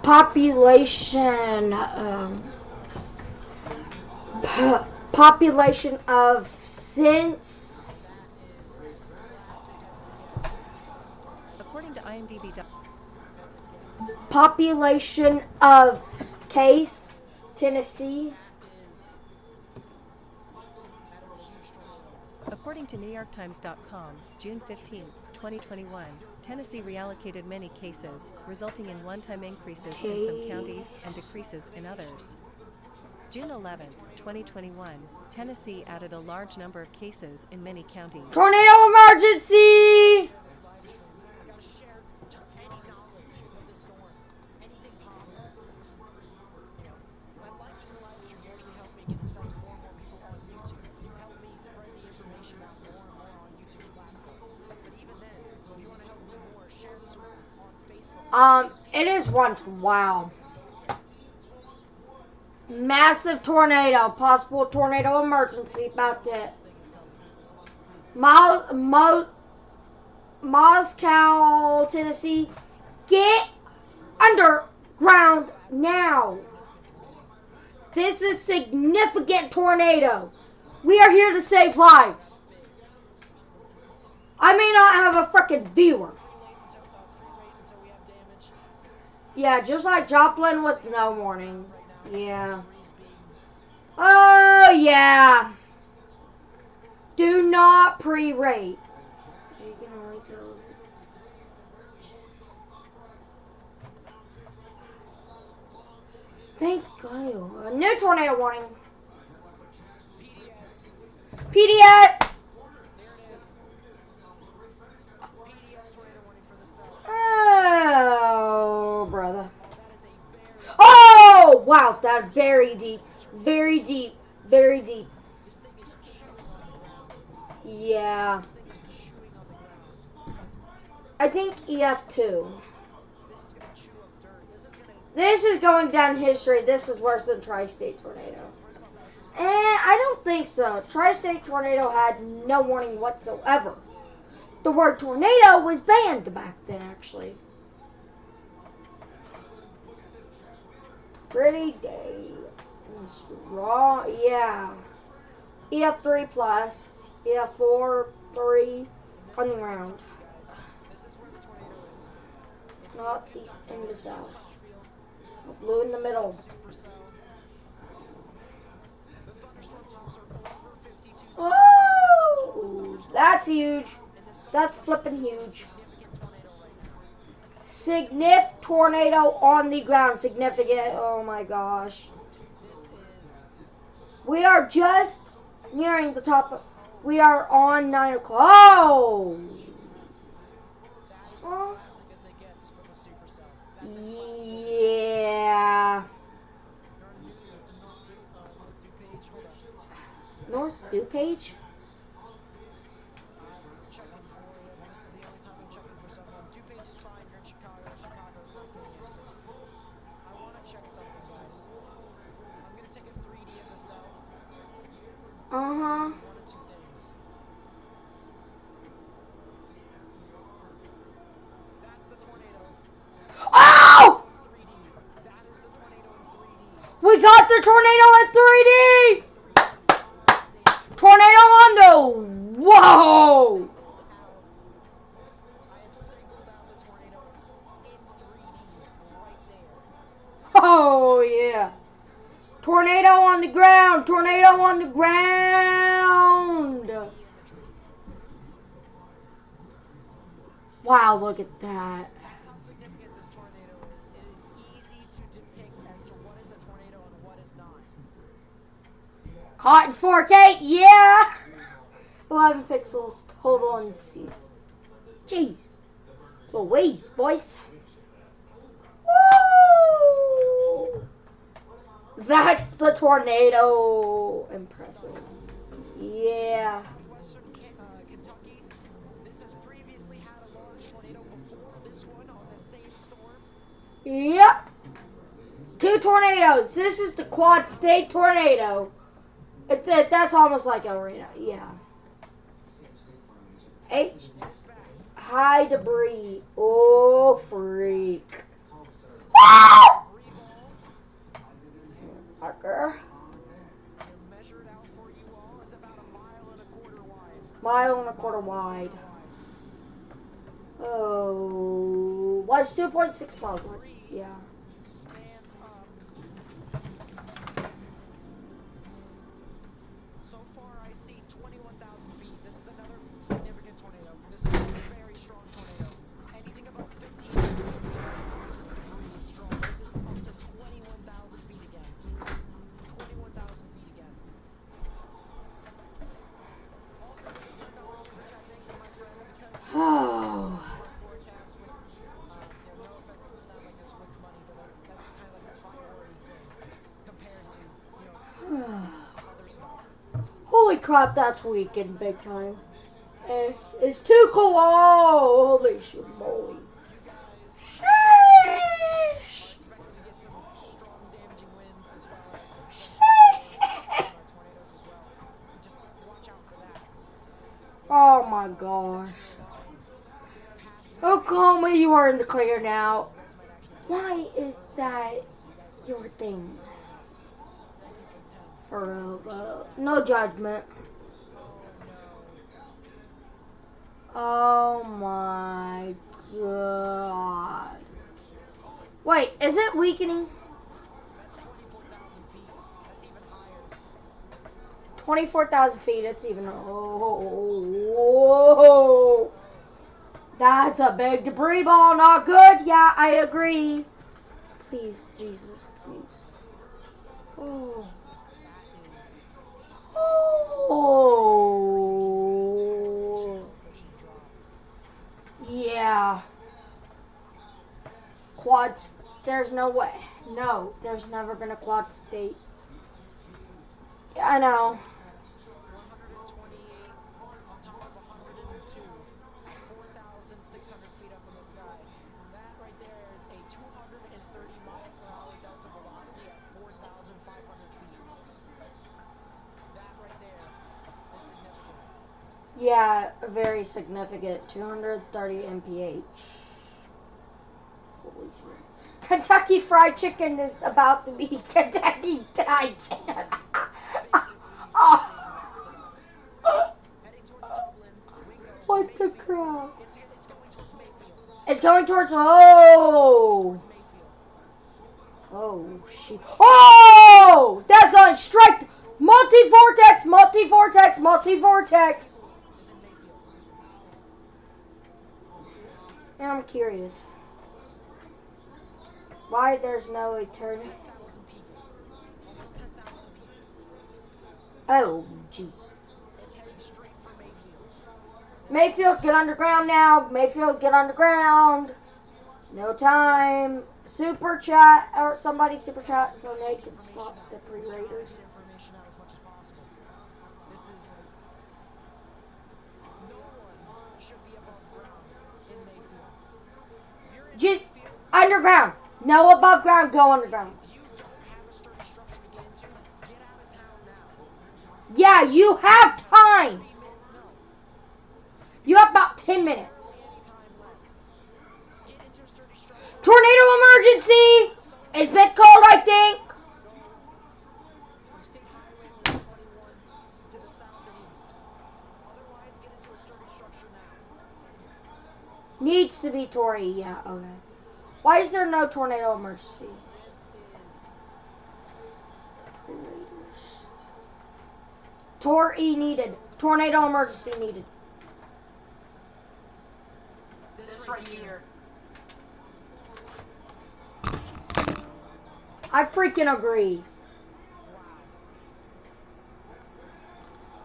Population. Population of since. According to IMDb. Population of Case, Tennessee. According to NewYorkTimes.com, June 15, 2021, Tennessee reallocated many cases, resulting in one-time increases in some counties and decreases in others. June 11, 2021, Tennessee added a large number of cases in many counties. Tornado emergency! to get this out to more and more people on YouTube. You help me spread the information out more and more on YouTube's platform. But even then, if you want to help me more, share this on Facebook. It is once. Wow. Massive tornado. Possible tornado emergency. About it. Moscow, Tennessee. Get underground now. This is significant tornado. We are here to save lives. I may not have a freaking viewer. Yeah, just like Joplin with no warning. Yeah. Oh, yeah. Do not pre-rate. You can only tell. Thank God. A new tornado warning. PDS. Oh, brother. Oh, wow. That's very deep. Very deep. Very deep. Yeah. I think EF2. This is going down history. This is worse than Tri-State Tornado. I don't think so. Tri-State Tornado had no warning whatsoever. The word tornado was banned back then, actually. Pretty day. Strong. Yeah. EF3 plus. EF4, 3 on the ground. Not in the south. Blue in the middle. Oh, that's huge. That's flipping huge. Significant tornado on the ground. Significant. Oh my gosh. We are just nearing the top. We are on 9 o'clock. Oh! Oh. Yeah. North DuPage? Uh-huh. Oh! We got the tornado in 3D! Tornado on the... Whoa! Oh, yeah. Tornado on the ground! Tornado on the ground! Wow, look at that. That's how significant this tornado is. It is easy to depict as to what is a tornado and what is not. Caught in 4K? Yeah! 11 pixels total on cease. Jeez. Louise, boys. Woo! That's the tornado. Impressive. Yeah. Southwestern Kentucky. This has previously had a large tornado before this one on the same storm. Yep. 2 tornadoes. This is the Quad State tornado. That's almost like a arena. Yeah. H. High debris. Oh, freak. Ah! Parker. Measured out for you all is about a mile and a quarter wide. Mile and a quarter wide. Oh, was 2.612. Yeah. Stands up. So far, I see 21,000 feet. This is another significant tornado. This is a very strong tornado. Anything above 15,000 feet since debris is strong. This is up to 21,000 feet again. 21,000 feet again. All good with the $10 super chat. Thank you, my friend, because Oh. forecast with, no offense to sound like it's with money, but that's kind of like a priority thing compared to, crap, that's weakened big time. It's too close. Oh, holy shit, moly. Sheesh. Oh my gosh. Oklahoma, you are in the clear now. Why is that your thing? For no judgment. Oh my god. Wait, is it weakening? 24,000 feet, it's even. Oh, that's a big debris ball, not good. Yeah, I agree. Please, Jesus, please. Oh. Oh. Yeah. Quads, there's no way. No, there's never been a quad state. Yeah, I know. 4,600 feet up in the sky. That right there is a 230 mile per hour delta velocity at 4,500 feet. That right there is significant. Yeah, very significant. 230 mph. Holy shit. Kentucky Fried Chicken is about to be Kentucky Fried Chicken. Oh. What the crap? It's going towards. Oh! Oh, shit. Oh! That's going straight. Multi-vortex, multi-vortex, multi-vortex. Now I'm curious. Why there's no eternity? Oh, jeez. Mayfield, get underground now. Mayfield, get underground. No time. Super chat, or somebody super chat so Nate can stop the pre-raiders. Just underground. No above ground, go underground. Yeah, you have time. You have about 10 minutes. Tornado emergency! It's a bit cold, I think. Needs to be Tory, yeah, okay. Why is there no tornado emergency? Tor-E needed. Tornado emergency needed. This right here. I freaking agree.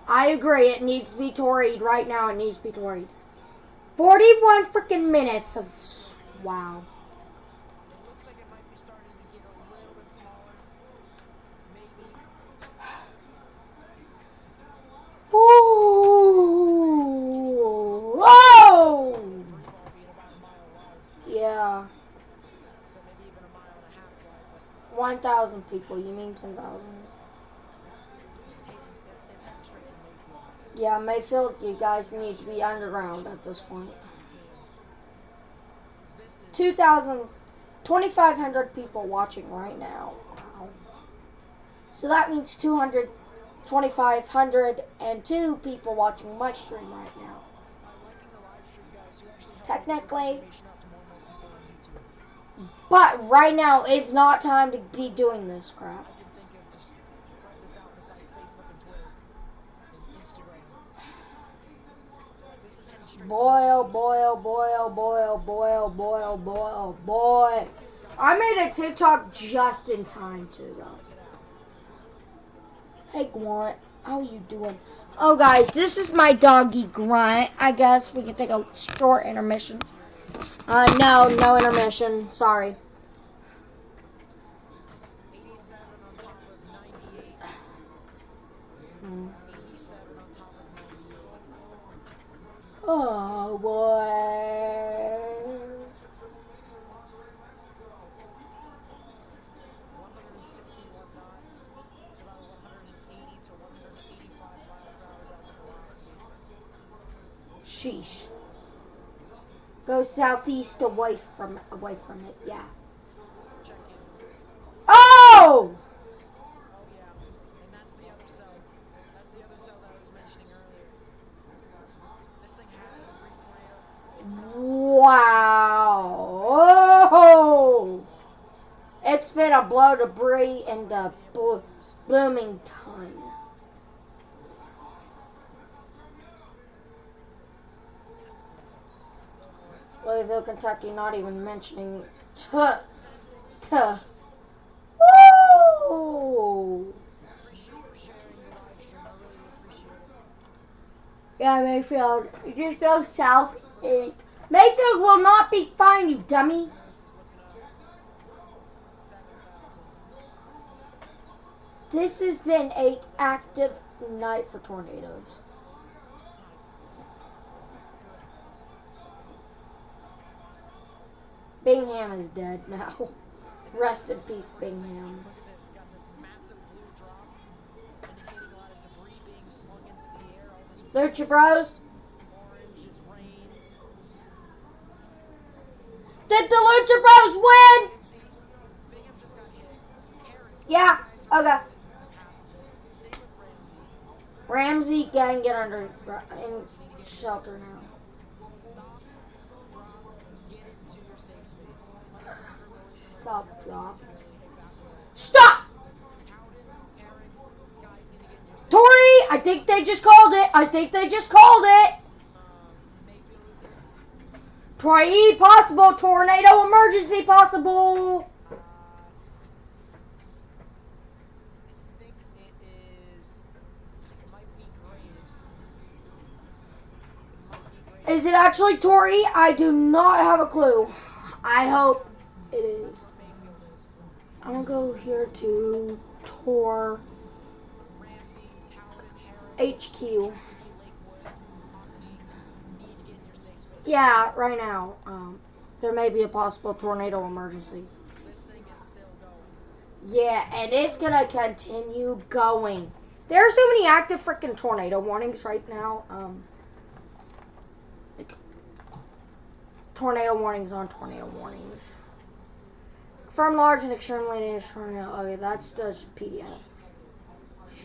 I agree. It needs to be Tori'd right now. It needs to be Tori'd. 41 freaking minutes of wow. Looks like it might be starting to get a little bit smaller. Maybe. Ooh. Whoa! Yeah. 1,000 people. You mean 10,000? Yeah, Mayfield, you guys need to be underground at this point. 2,500 people watching right now. Wow. So that means 2,502 people watching my stream right now. Technically. But right now, it's not time to be doing this crap. Boy, oh boy, oh boy, oh boy, oh boy, oh boy, oh boy, oh boy. I made a TikTok just in time too, though. Hey, Grunt, how you doing? Oh, guys, this is my doggy Grunt. I guess we can take a short intermission. No intermission. Sorry. Sheesh. Go southeast away from it. Yeah. Check in. Oh! Oh yeah, and that's the other cell. That's the other cell that I was mentioning earlier. This thing had a brief tornado. It stopped. Wow. Oh! It's finna blow debris into Bloomington. Louisville, Kentucky, not even mentioning Woo! Appreciate you for sharing the live stream. I really appreciate it. Yeah, Mayfield. You just go south. Mayfield will not be fine, you dummy. This is looking up 7,000. This has been an active night for tornadoes. Bingham is dead now. Rest in peace, Bingham. Look at this. We got this massive blue drop indicating a lot of debris being slung into the air. All this Lucha Bros. orange is rain. Did the Lucha Bros win? Ramsey, Bingham just got hit. Eric, Yeah. you guys are Okay. the path of this. Same with Ramsey. Ramsey can get under in shelter now. Stop, drop, get into your safe space. Underwater, most Stop, drop. evaporate. Stop! Howden, Eric, guys need to get in your safe. Tori, I think they just called it. Mayfield is it. Tori, possible. Tornado emergency possible. I think it is. It might be Graves. Is it actually Tori? I do not have a clue. I hope it is. Mayfield is. I'm gonna go here to Tor Ramsey, Howden, Herrick, HQ. City, Lakewood, Hockney, need to get in your safe space. Yeah, right now. There may be a possible tornado emergency. This thing is still going. Yeah, and it's gonna continue going. There are so many active freaking tornado warnings right now. Tornado warnings on tornado warnings. From large and extremely dangerous tornado. Okay, that's the PDF.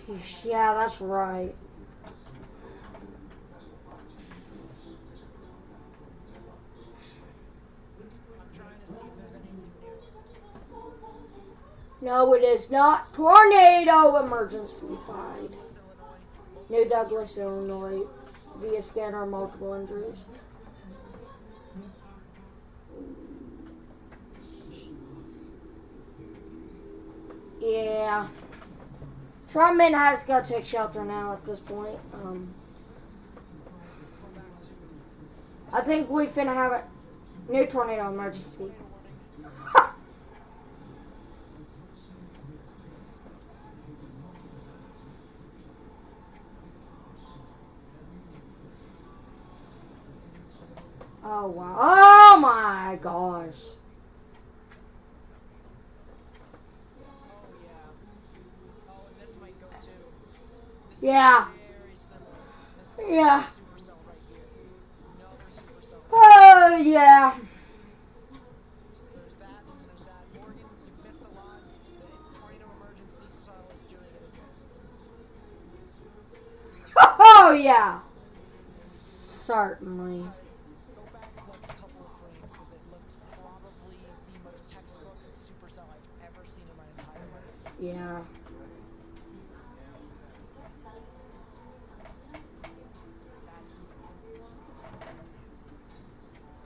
Sheesh, yeah, that's right. I'm trying to see if there's anything new. No, it is not. Tornado emergency fied. New Douglas, Illinois. Via scanner, multiple injuries. Yeah. Trumpman has to go take shelter now at this point. I think we finna have a new tornado emergency. Oh wow. Oh my gosh. Oh yeah. Oh, and this might go too. This Yeah. is very similar. This is Yeah. supercell right here. Another supercell. Oh yeah. So there's that, and then there's that. Morgan, you've missed a lot. The tornado emergency cell is doing it again. Oh yeah. Certainly. Go back like a couple of frames because it looks probably the most textbook supercell I've ever seen in my entire life. Yeah. That's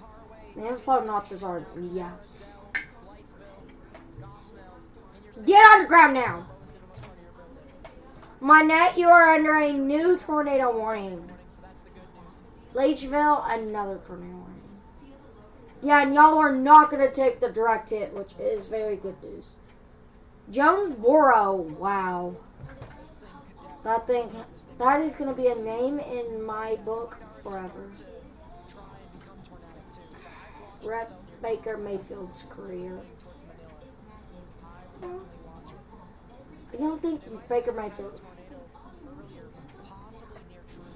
Carway, The inflow notches are, yeah. Blytheville, Gosnell, and you're Get on the ground now. lowest innermost part of your building. Minette, you are under a new tornado warning. Warning, so that's the good news. Leachville, another tornado warning. Yeah, and y'all are not going to take the direct hit, which is very good news. Jonesboro, wow. This thing could That is going to be a name in my book forever. to try and become tornadic too. So I've watched Rep cell near Baker Mayfield's career. towards Manila. I would definitely watch it. I don't think Baker Mayfield. Tornado earlier, possibly near Truman.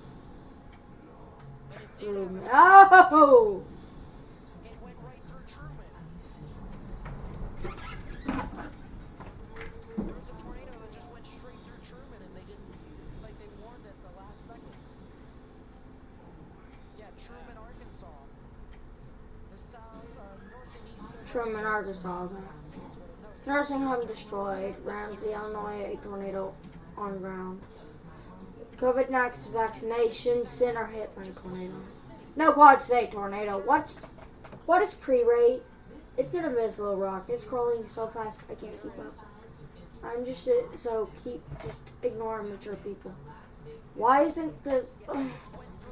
But it through me. Oh! It went right through Truman. There was a tornado that just went straight through Truman, and they didn't, like, they warned at the last second. Yeah, Truman, Arkansas. The south, north and eastern. Truman, Arkansas. Nursing home destroyed. Ramsey, Illinois, a tornado on ground. COVID-19 vaccination center hit by a tornado. No Pod State tornado. What is pre-rate? It's gonna miss Little Rock. It's crawling so fast I can't keep up. I'm just ignore mature people. Why isn't this?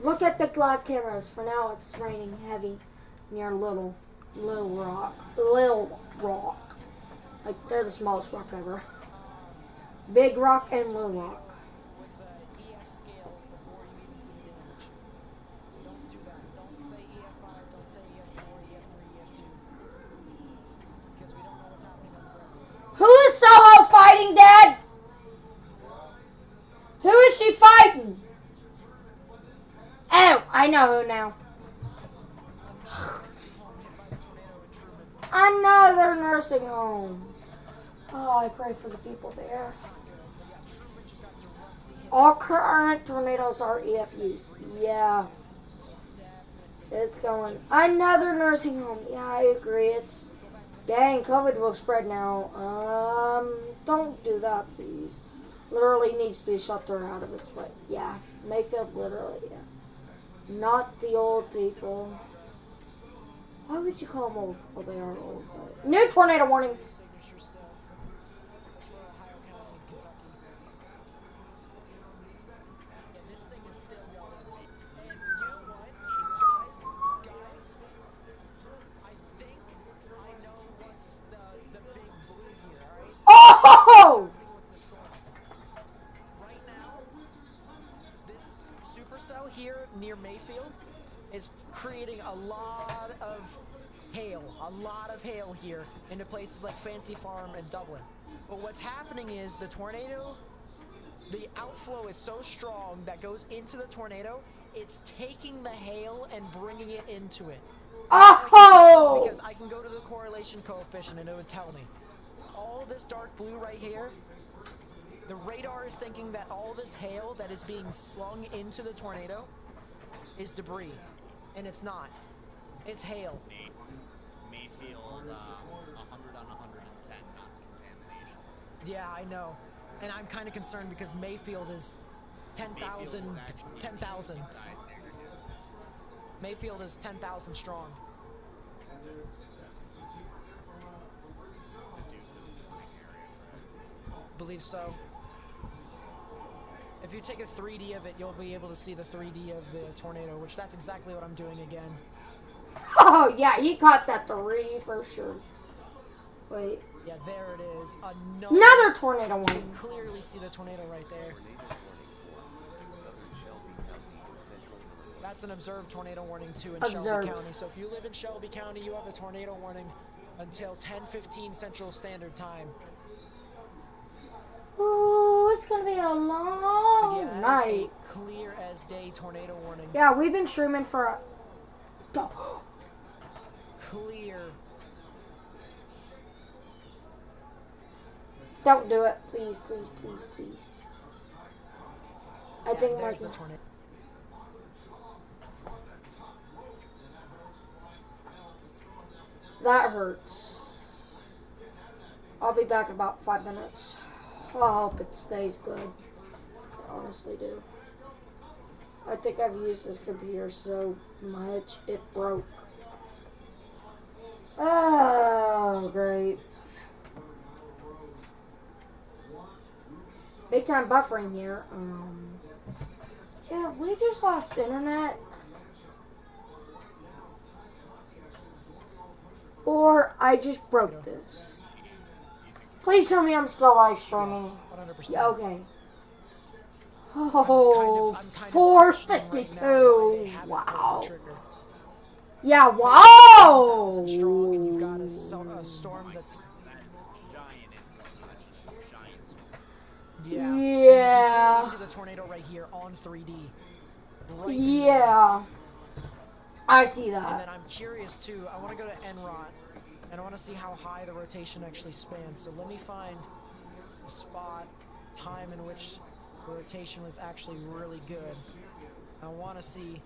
Look at the live cameras. For now, it's raining heavy near Little Rock. Like they're the smallest rock ever. Big Rock and Little Rock. With EF scale before you even see the damage. So don't do that. Don't say EF5, don't say EF4, EF3, EF2. Because we don't know what's happening on the ground. Who is Solo fighting, Dad? Who is she fighting? Oh, I know who now. Another nursing home. Oh, I pray for the people there. All current tornadoes are EFUs. Yeah. It's going. Another nursing home. Yeah, I agree. It's. Dang, COVID will spread now. Don't do that, please. Literally needs to be sheltered out of its way. Yeah. Mayfield, literally, yeah. Not the old people. Why would you call them old? Well, they are old. But... New tornado warning. Oh! Right now, this supercell here near Mayfield is creating a lot of hail here into places like Fancy Farm and Dublin. But what's happening is the tornado, the outflow is so strong that goes into the tornado, it's taking the hail and bringing it into it. Oh! Because I can go to the correlation coefficient and it would tell me. All this dark blue right here, the radar is thinking that all this hail that is being slung into the tornado is debris, and it's not. It's hail. Mayfield, 100 on 110, not contamination. Yeah, I know. And I'm kind of concerned because Mayfield is 10,000. 10,000. Mayfield is 10,000 strong. Believe so. If you take a 3D of it, you'll be able to see the 3D of the tornado, which that's exactly what I'm doing again. Oh, yeah, he caught that 3D for sure. Wait. Yeah, there it is. Another tornado You warning. can clearly see the tornado right there. That's an observed tornado warning too in Shelby County. So if you live in Shelby County, you have a tornado warning until 10:15 Central Standard Time. Ooh, it's gonna be a long night. A clear as day tornado warning. Yeah, we've been streaming for a... Clear. Don't do it, please, please, please, please. I think there's the tornado. That hurts. I'll be back in about 5 minutes. I hope it stays good. I honestly do. I think I've used this computer so much it broke. Oh, great. Big time buffering here. Yeah, we just lost internet. Or I just broke this. Please tell me I'm still live streaming. Yes, 100%. Yeah, okay. Oh, 452. Wow. Yeah, wow. Strong, and you've got a storm that's yeah. You see the tornado right here on 3D. Right yeah. I see And that. then I'm curious too. I want to go to Enron, and I want to see how high the rotation actually spans. So let me find a spot, time in which the rotation was actually really good. I want to see.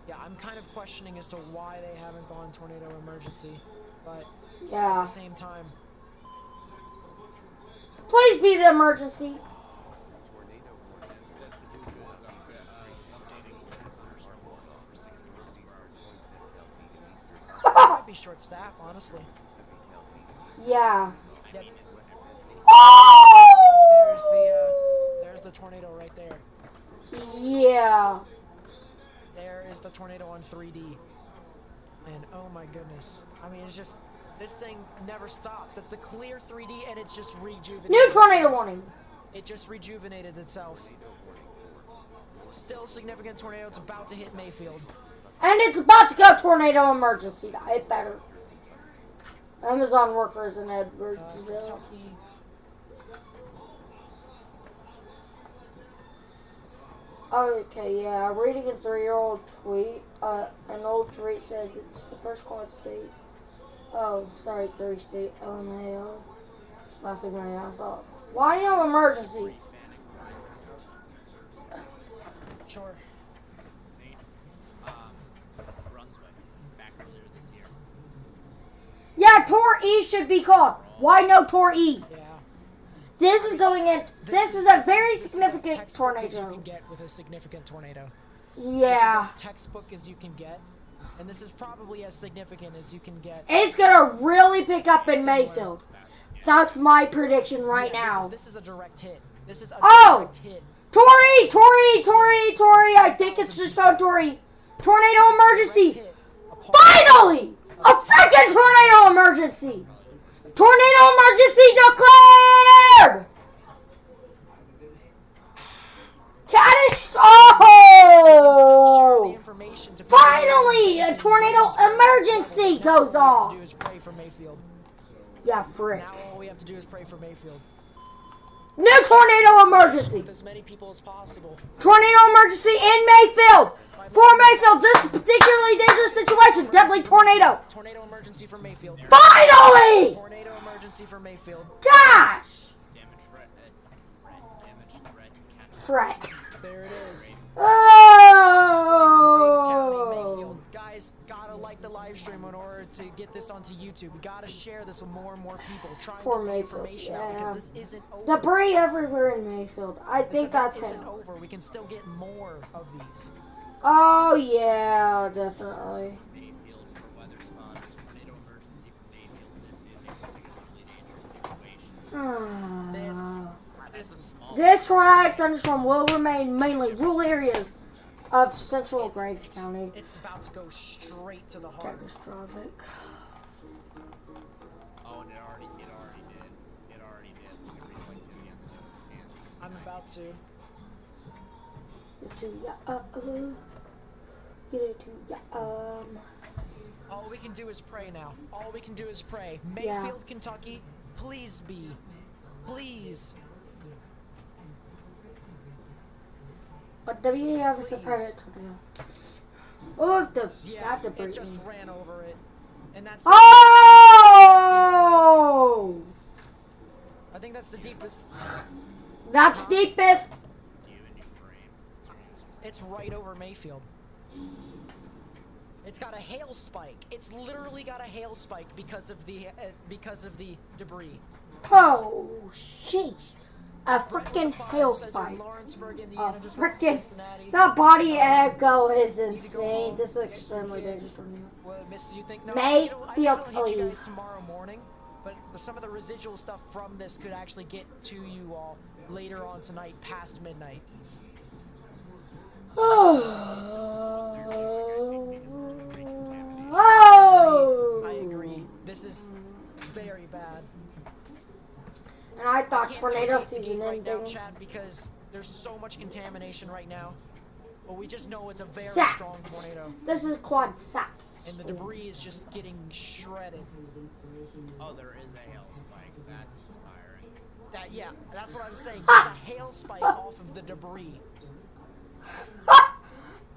Yeah, I'm kind of questioning as to why they haven't gone tornado emergency, but at Yeah. the same time, Please be the emergency. Tornado warning. Instead, Paducah is updating some thunderstorm warnings for 60 miles per hour. Poinsett County in eastern it might be short staff, honestly. Mississippi County in eastern Yeah. Yeah, Oh! there's the tornado right there. Yeah. There is the tornado on 3D. And oh my goodness. I mean, it's just, this thing never stops. That's the clear 3D and it's just rejuvenated. New tornado itself. warning. It just rejuvenated itself. Still significant tornado. It's about to hit Mayfield. And it's about to go tornado emergency. It better. Amazon workers in Edwardsville. Kentucky. Okay, yeah. Reading a 3-year-old tweet. An old tweet says it's the first quad state. Oh, sorry, 3-state. LMAO. Laughing my ass off. Why no emergency? Sure. Brunswick, back earlier this year. Yeah, Tor E should be called. Why no Tor E? Yeah. This is going in. This is a very this significant is as textbook as you tornado. can get with a significant tornado. Yeah. This is as textbook as you can get. And this is probably as significant as you can get. It's gonna really pick up in Similar. Mayfield. That's my prediction right Yeah, now. This is a direct hit. This is a Oh! direct hit. Tori! I think it's just going Tori. Tornado emergency! Direct hit upon- Finally! A freaking tornado emergency! Tornado emergency declared! Oh! Finally, a tornado emergency goes off. All we have to do is pray for Mayfield. Yeah, frick. Now all we have to do is pray for Mayfield. New tornado emergency! With as many people as possible. Tornado emergency in Mayfield! For Mayfield, this particularly dangerous situation. Deadly tornado. Tornado emergency for Mayfield. Finally! Tornado emergency for Mayfield. Gosh! Damage threat, damage threat, catch. Frick. There it is. Graves County, Oh! Mayfield. Guys, gotta like the live stream in order to get this onto YouTube. We gotta share this with more and more people. Try and Poor get the Mayfield, information out yeah. because this isn't over. Debris everywhere in Mayfield. I This think event that's isn't him. over. We can still get more of these. Oh, yeah, definitely. Mayfield for weather spotters, tornado emergency for Mayfield. This is a particularly dangerous situation. This tornadic thunderstorm will remain mainly rural areas of central Graves County. It's about to go straight to the heart. Catastrophic. Oh, and it already did. It already did. Look at reflectivity on the nose stance. I'm about to. Get it to ya. All we can do is pray now. All we can do is pray. Yeah. Mayfield, Kentucky, please be. Please. But WDF is a private tornado. Oh, if the Yeah, that debris. it just ran over it. And that's Oh! I think that's the deepest. That's deepest. Do you have a new frame? It's right over Mayfield. It's got a hail spike. It's literally got a hail spike because of the debris. Oh, sheesh. A freaking Five hail says in spike. Lawrenceburg, A Indiana, just west of freaking. Cincinnati. That body echo is Need to go insane. home, This is get your extremely kids. dangerous for me. Well, Miss, you think no? Mayfield, I think it'll hit you please. guys tomorrow morning, but some of the residual stuff from this could actually get to you all later on tonight, past midnight. Oh. I agree. This is very bad. And I thought Can't tornado do a season right now, ending. chat, because there's so much contamination right now. But we just know it's a very Sats. strong tornado, This is quad sats. and the debris is just getting shredded. Oh, there is a hail spike. That's inspiring. Yeah, that's what I was saying. Get a hail spike off of the debris.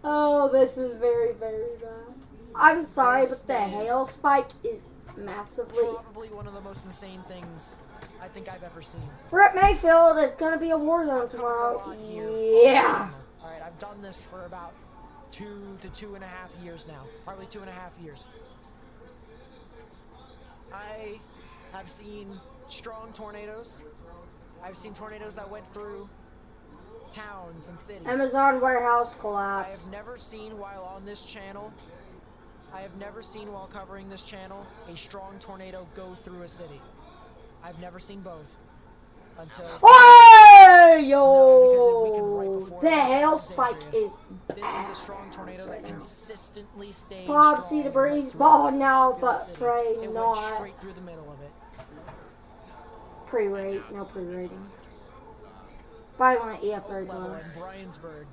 Oh, this is very, very bad. I'm sorry, This but the is hail spike is massively. Probably one of the most insane things I think I've ever seen. We're at Mayfield. It's gonna be a war zone I've covered a tomorrow. lot here. Yeah. All right, I've done this for about 2 to 2.5 years now. Probably 2.5 years. I have seen strong tornadoes. I've seen tornadoes that went through towns and cities. Amazon warehouse I collapse. have never seen while on this channel, while covering this channel, a strong tornado go through a city. I've never seen both. Until... Hey, yo! No, because it weakened right before The it went hail to spike Alexandria. is This is a strong tornado that consistently stayed Bob, strong see the and went breeze through ball now, the but city. pray It went not. straight through the middle of it. Pre-rate, no pre-rating. Violent EF3 Oak Level plus. in Bryansburg,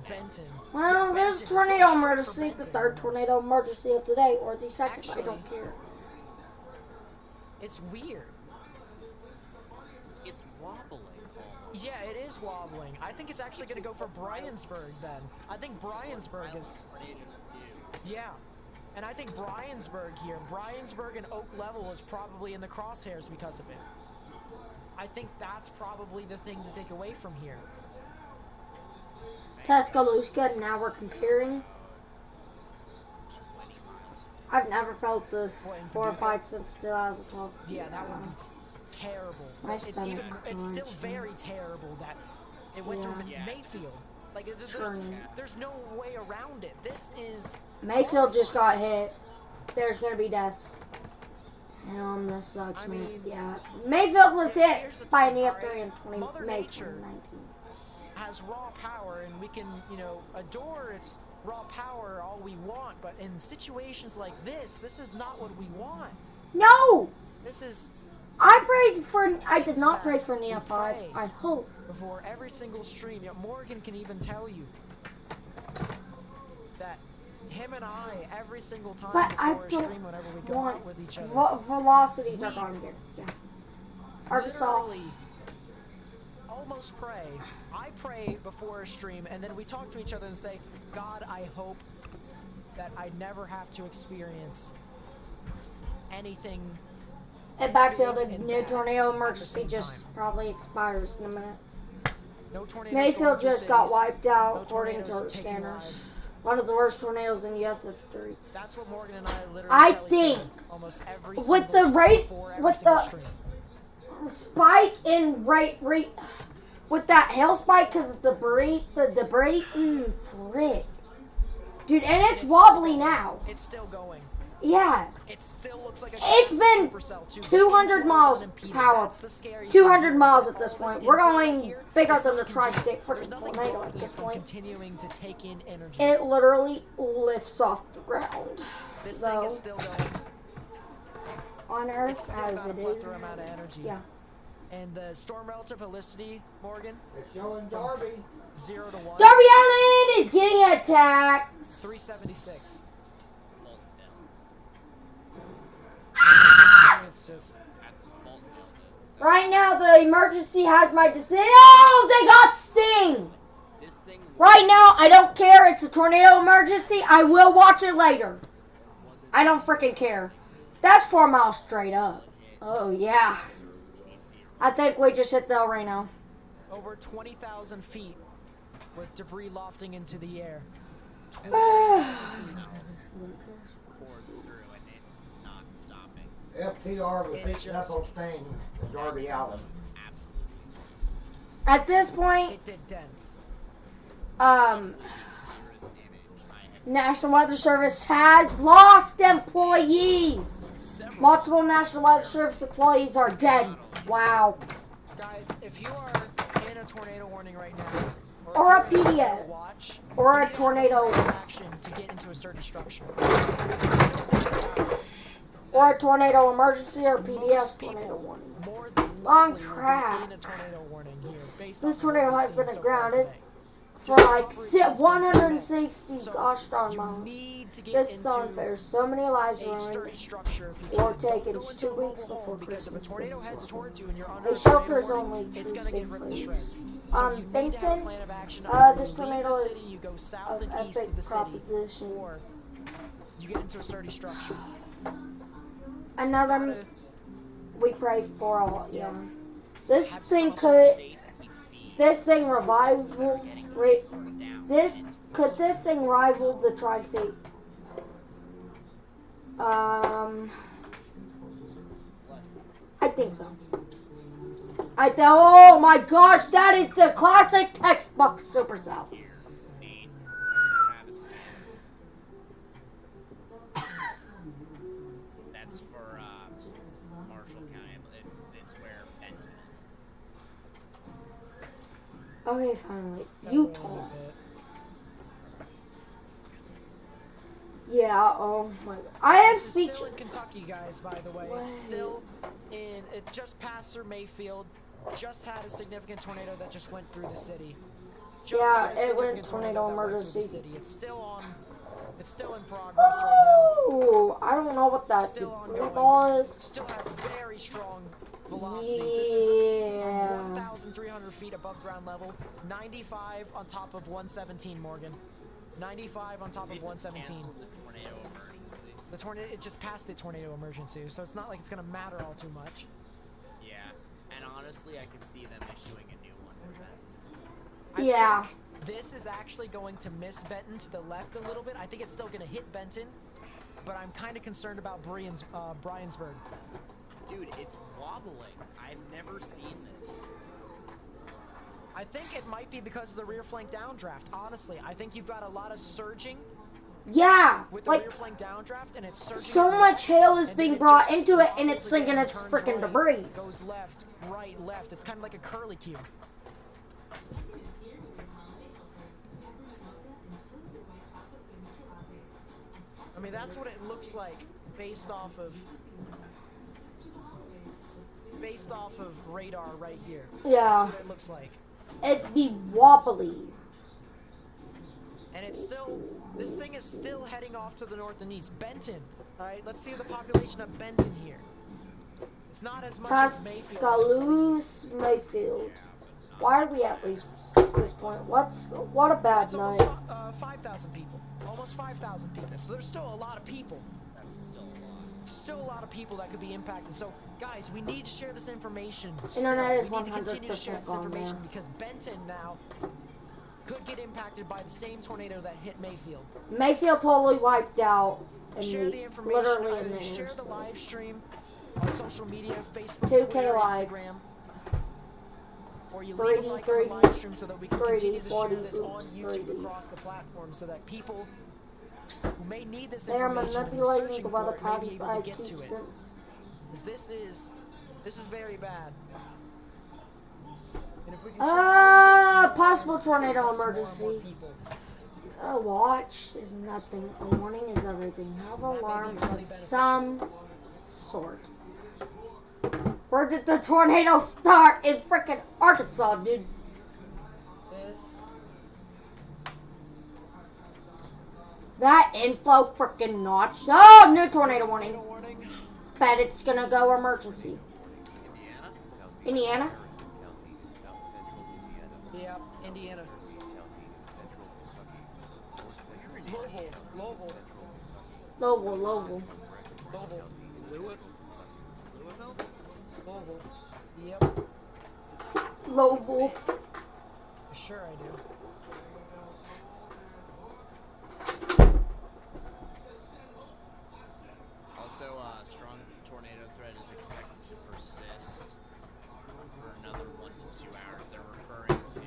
Benton. Well, Yeah, there's Benton, tornado it's going straight emergency, for the Benton third almost. tornado emergency of the day, or the second, I Actually, don't care. It's weird. It's wobbling. Almost. Yeah, it is wobbling. I think it's actually going to go for Bryansburg then. I think Bryansburg is... Yeah. And I think Bryansburg here, Bryansburg and Oak Level is probably in the crosshairs because of it. I think that's probably the thing to take away from here. Tuscaloosa, now we're comparing. I've never felt this What, in horrified since 2012. Yeah, that would be terrible. My It's stomach it's still clenches. very terrible that it went through Yeah. Mayfield. Like Churning. there's no way around it. This is Mayfield just got hit. There's gonna be deaths. This sucks, I man. mean, Yeah. Mayfield was hit here's the by thing, an alright? EF3 in Mother May Nature 2019. has raw power, and we can, adore its raw power all we want, but in situations like this is not what we want. No! This is I did not pray for an We EF5. pray. I hope. Before every single stream. Morgan can even tell you that him and I, every single time But I before a don't stream, whenever we go want out with each other, velocities are We gone again. Yeah. Arkansas. literally almost pray. I pray before a stream, and then we talk to each other and say, God, I hope that I never have to experience anything. At backfield, big a and new bad tornado at the emergency same just time. probably expires in a minute. No tornadoes Mayfield going through just got cities, wiped out no according to tornadoes our taking scanners. lives. One of the worst tornadoes in US history. That's what Morgan and I literally I tell each think other almost every with single the rate- before every with single the- stream. Spike in rate with that hail spike because of the debris. Frick. Dude, and it's wobbly now. It's still going. Yeah. It still looks like a It's been supercell, too. 200 It miles flows unimpeded. power. That's the scary 200 thing. miles at this All point. this We're info going here, bigger it's than not the tri-stick there's freaking nothing tornado blocking at this it from point. continuing to take in energy. It literally lifts off the ground. This thing Though, is still going. on It's Earth still as got a it is. plethora amount of energy. Yeah. And the storm relative helicity, Morgan, It's showing Darby. 0 to 1, Darby Allen is getting attacked. 376. It's just Right now, the emergency has my decision. Oh, they got sting. This thing Right now, I don't care. It's a tornado emergency. I will watch it later. wasn't I don't freaking care. That's 4 miles straight up. Oh, yeah. I think we just hit the El Reno. over 20,000 feet with debris lofting into the air. poured through and it's not stopping. FTR was It beating up on just- Sting and Darby Allen. Absolutely. At this point, It did dents. Virus damage. I have National Weather Service has lost employees. several Multiple National Weather Service employees are dead. Wow. Guys, if you are in a tornado warning right now, Or if a you're in PDA. tornado watch, Or you a need to tornado. have action to get into a sturdy structure. Or a tornado emergency or PDS Most tornado people, warning. more than Long likely, will be track. in a tornado warning here, based This off of tornado what we've has seen been so far grounded. today. for like 160 gosh darn miles. This is unfair. So many lives ruined or taken 2 weeks before Christmas. A shelter is only true safe place. Benton, this tornado is an epic proposition. You get into a sturdy structure. Another, we pray for all, yeah. This thing rival, could this thing rival the tri-state? I think so. Oh my gosh, that is the classic textbook supercell. That's for Marshall County. It's where Benton is. Okay, finally, Utah. Yeah, oh my god. I have speech. It's still in Kentucky, guys, by the way. It's still in, it just passed through Mayfield. Just had a significant tornado that just went through the city. Yeah, it went tornado emergency. It's still in progress right now. Oh, I don't know what that ball is. Still has very strong velocities. This is 1,300 feet above ground level. 95 on top of 117, Morgan. 95 on top of 117. The tornado, it just passed the tornado emergency, so it's not like it's gonna matter all too much. Yeah, and honestly, I could see them issuing a new one for that. Yeah. This is actually going to miss Benton to the left a little bit. I think it's still gonna hit Benton, but I'm kind of concerned about Bryansburg. Dude, it's wobbling. I've never seen this. I think it might be because of the rear flank downdraft. Honestly, I think you've got a lot of surging. Yeah, with the rear flank downdraft, and it's surging. So much hail is being brought into it, and it's thinking it's freaking debris. Goes left, right, left. It's kind of like a curly cue. I mean, that's what it looks like based off of radar right here. Yeah. That's what it looks like. It'd be wobbly. And it's still, this thing is still heading off to the north and east. Benton, all right, let's see the population of Benton here. It's not as much as Mayfield. Tuscaloosa, Mayfield. Why are we at least at this point? What a bad night. Almost 5,000 people. Almost 5,000 people. So there's still a lot of people. That's still a lot. Still a lot of people that could be impacted. So, guys, we need to share this information. Internet is 100% we need to continue to share this gone information there. because Benton now could get impacted by the same tornado that hit Mayfield. Mayfield totally wiped out. Share the information. Literally in the share the live stream on social media, Facebook, 2K Twitter, likes. Instagram. Or you leave a like on the live stream so that we can continue to share this on YouTube across the platform so that people who may need this They are information and manipulating searching the weather for it may be patterns able I to get keep to it. since. Because this is very bad. And if we can possible tornado emergency. A watch is nothing. A warning is everything. Have an alarm of some sort. Where did the tornado start? In frickin' Arkansas, dude. That inflow frickin' notch. Oh, new tornado warning. Bet it's gonna go emergency. Indiana? Yep, Indiana. Louisville. Louisville. Yep. Louisville. Sure I do. Also, strong tornado threat is expected to persist for another 1 to 2 hours. They're referring to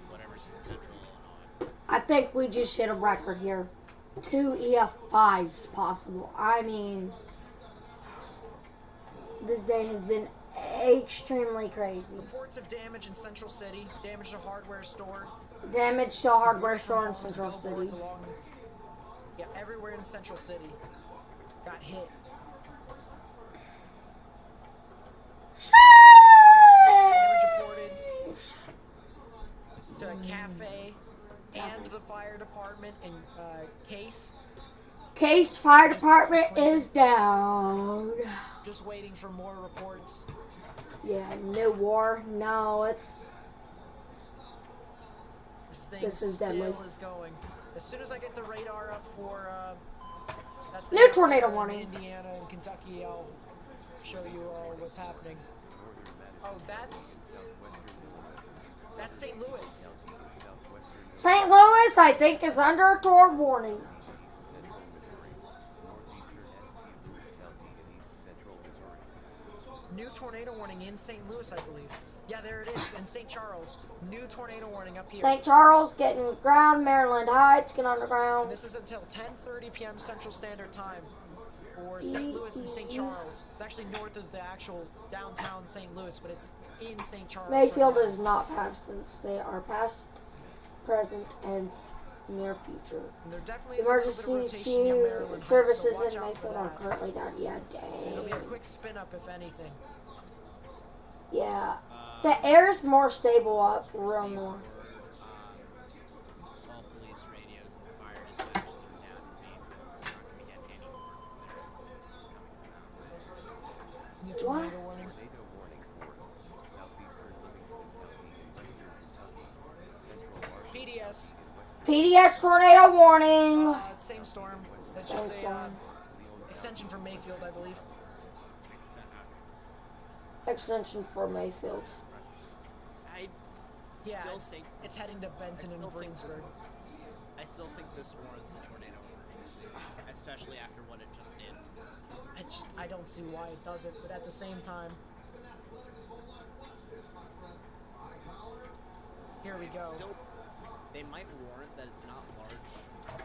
whatever's in central Illinois. I think we just hit a record here. 2 EF5s possible. I mean, this day has been extremely crazy. Reports of damage in Central City, damage to hardware store. Damage to a hardware store in Central City. Yeah, everywhere in Central City got hit. Damage reported. to cafe and the fire department in Case. Case Fire Department is down. Just waiting for more reports. Yeah, no war. No, This is still deadly. is going. As soon as I get the radar up for that New thing up tornado there in warning. Indiana and Kentucky, I'll show you all what's happening. Oh, that's St. Louis. St. Louis, I think, is under a tornado warning. New tornado warning in St. Louis, I believe. Yeah, there it is. In St. Charles, new tornado warning up here. St. Charles getting ground, Maryland Heights get underground. And this is until 10:30 p.m. Central Standard Time for St. Louis and St. Charles. It's actually north of the actual downtown St. Louis, but it's in St. Charles. Mayfield right now. is not past tense. They are past, present, and near future. And there definitely is a little bit of rotation near Maryland Heights, Services so watch in out for Mayfield are that. currently down. Yeah, It'll be a dang. quick spin up if anything. Yeah. The air's more stable up real north. All police radios and fire dispatches are down in Mayfield. We're not going to get any more from there. It's coming from outside. New tornado warning. Tornado warning for southeastern Livingston County in western Kentucky, central Washington PDS. County in western PDS tornado warning. Same storm. It's Same just a storm. extension from Mayfield, I believe. Extension for Mayfield. I Yeah, still it's, think it's heading to Benton and Greensburg. I still think this warrants a tornado emergency, especially after what it just did. I don't see why it doesn't, but at the same time, here we go. Still, they might warrant that it's not large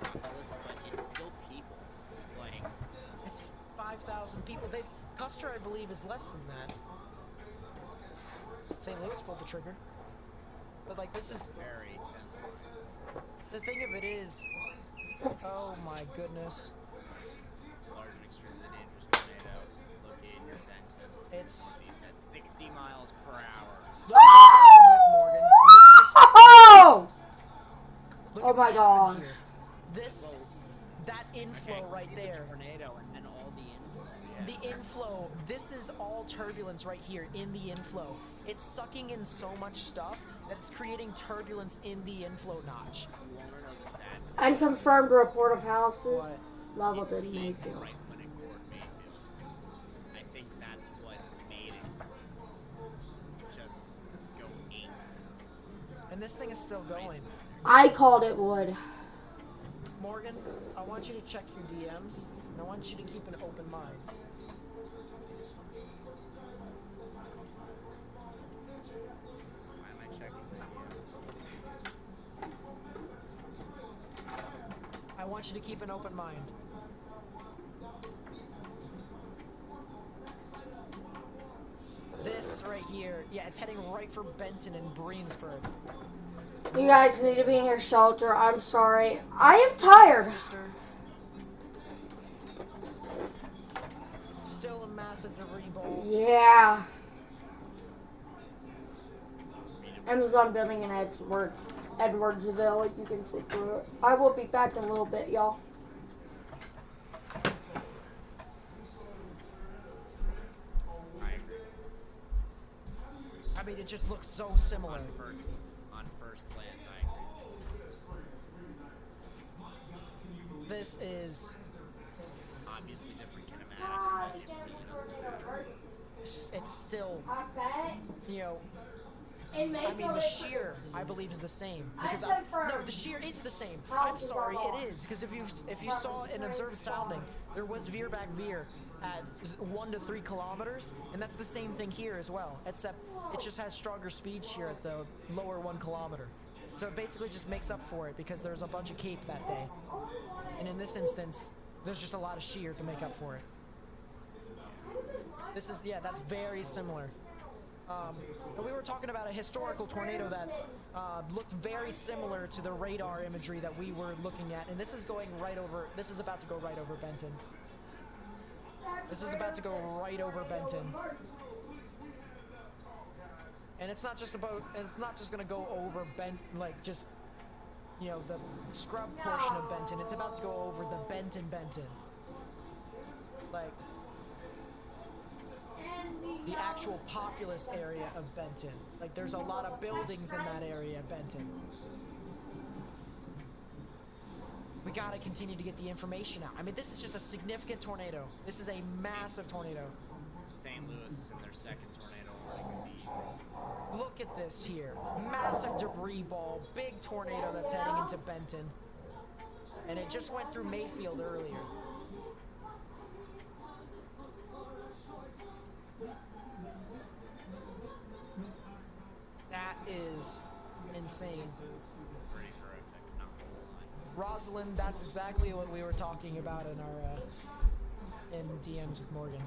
metropolis, but it's still people. Like, It's 5,000 people. Custer, I believe, is less than that. St. Louis pulled the trigger. But, like, this is... very. The thing of it is... Oh, my goodness. Large and extremely dangerous tornado located near Benton. It's... East at 60 miles per hour. Look at the spectrum width, Morgan. Oh! Look Oh at my what happened gosh. here. This... That inflow right see there. The tornado and then all the inflow. Yeah. The inflow, this is all turbulence right here in the inflow. It's sucking in so much stuff that it's creating turbulence in the inflow notch. You wanna know the sad thing? Unconfirmed report of houses What? leveled It in peaked Mayfield. right when it caught Mayfield. I think that's what made it just go ape. And this thing is still going. I called it wood. Morgan, I want you to check your DMs, and I want you to keep an open mind. Why am I checking videos? I want you to keep an open mind. This right here, yeah, it's heading right for Benton and Greensburg. You guys need to be in your shelter. I'm sorry. I am tired. Register. Still a massive debris bowl. Yeah. Amazon building in Edwardsville. You can see through it. I will be back in a little bit, y'all. I agree. I mean, it just looks so similar. On first glance, I agree. This is, Obviously different kinematics, but it really doesn't matter. it's still, I bet. you know, In I mean, the shear, I believe, is the same. Because no, the shear is the same. I'm sorry, it is. Because if you saw and observed sounding, there was veer back veer at 1 to 3 kilometers, and that's the same thing here as well. Except it just has stronger speed shear at the lower 1 kilometer. So it basically just makes up for it because there's a bunch of cape that day. And in this instance, there's just a lot of shear to make up for it. This is, yeah, that's very similar. And we were talking about a historical tornado that looked very similar to the radar imagery that we were looking at, and this is going right over. This is about to go right over Benton. This is about to go right over Benton. And it's not just gonna go over like just, you know, the scrub portion of Benton. It's about to go over the Benton. Like, the actual populous area of Benton. Like, there's a lot of buildings in that area of Benton. We gotta continue to get the information out. I mean, this is just a significant tornado. This is a massive tornado. St. Louis is in their second tornado warning. Look at this here. Massive debris ball. Big tornado that's heading into Benton. And it just went through Mayfield earlier. That is insane. Pretty horrific, not gonna lie. Rosalind, that's exactly what we were talking about in our in DMs with Morgan.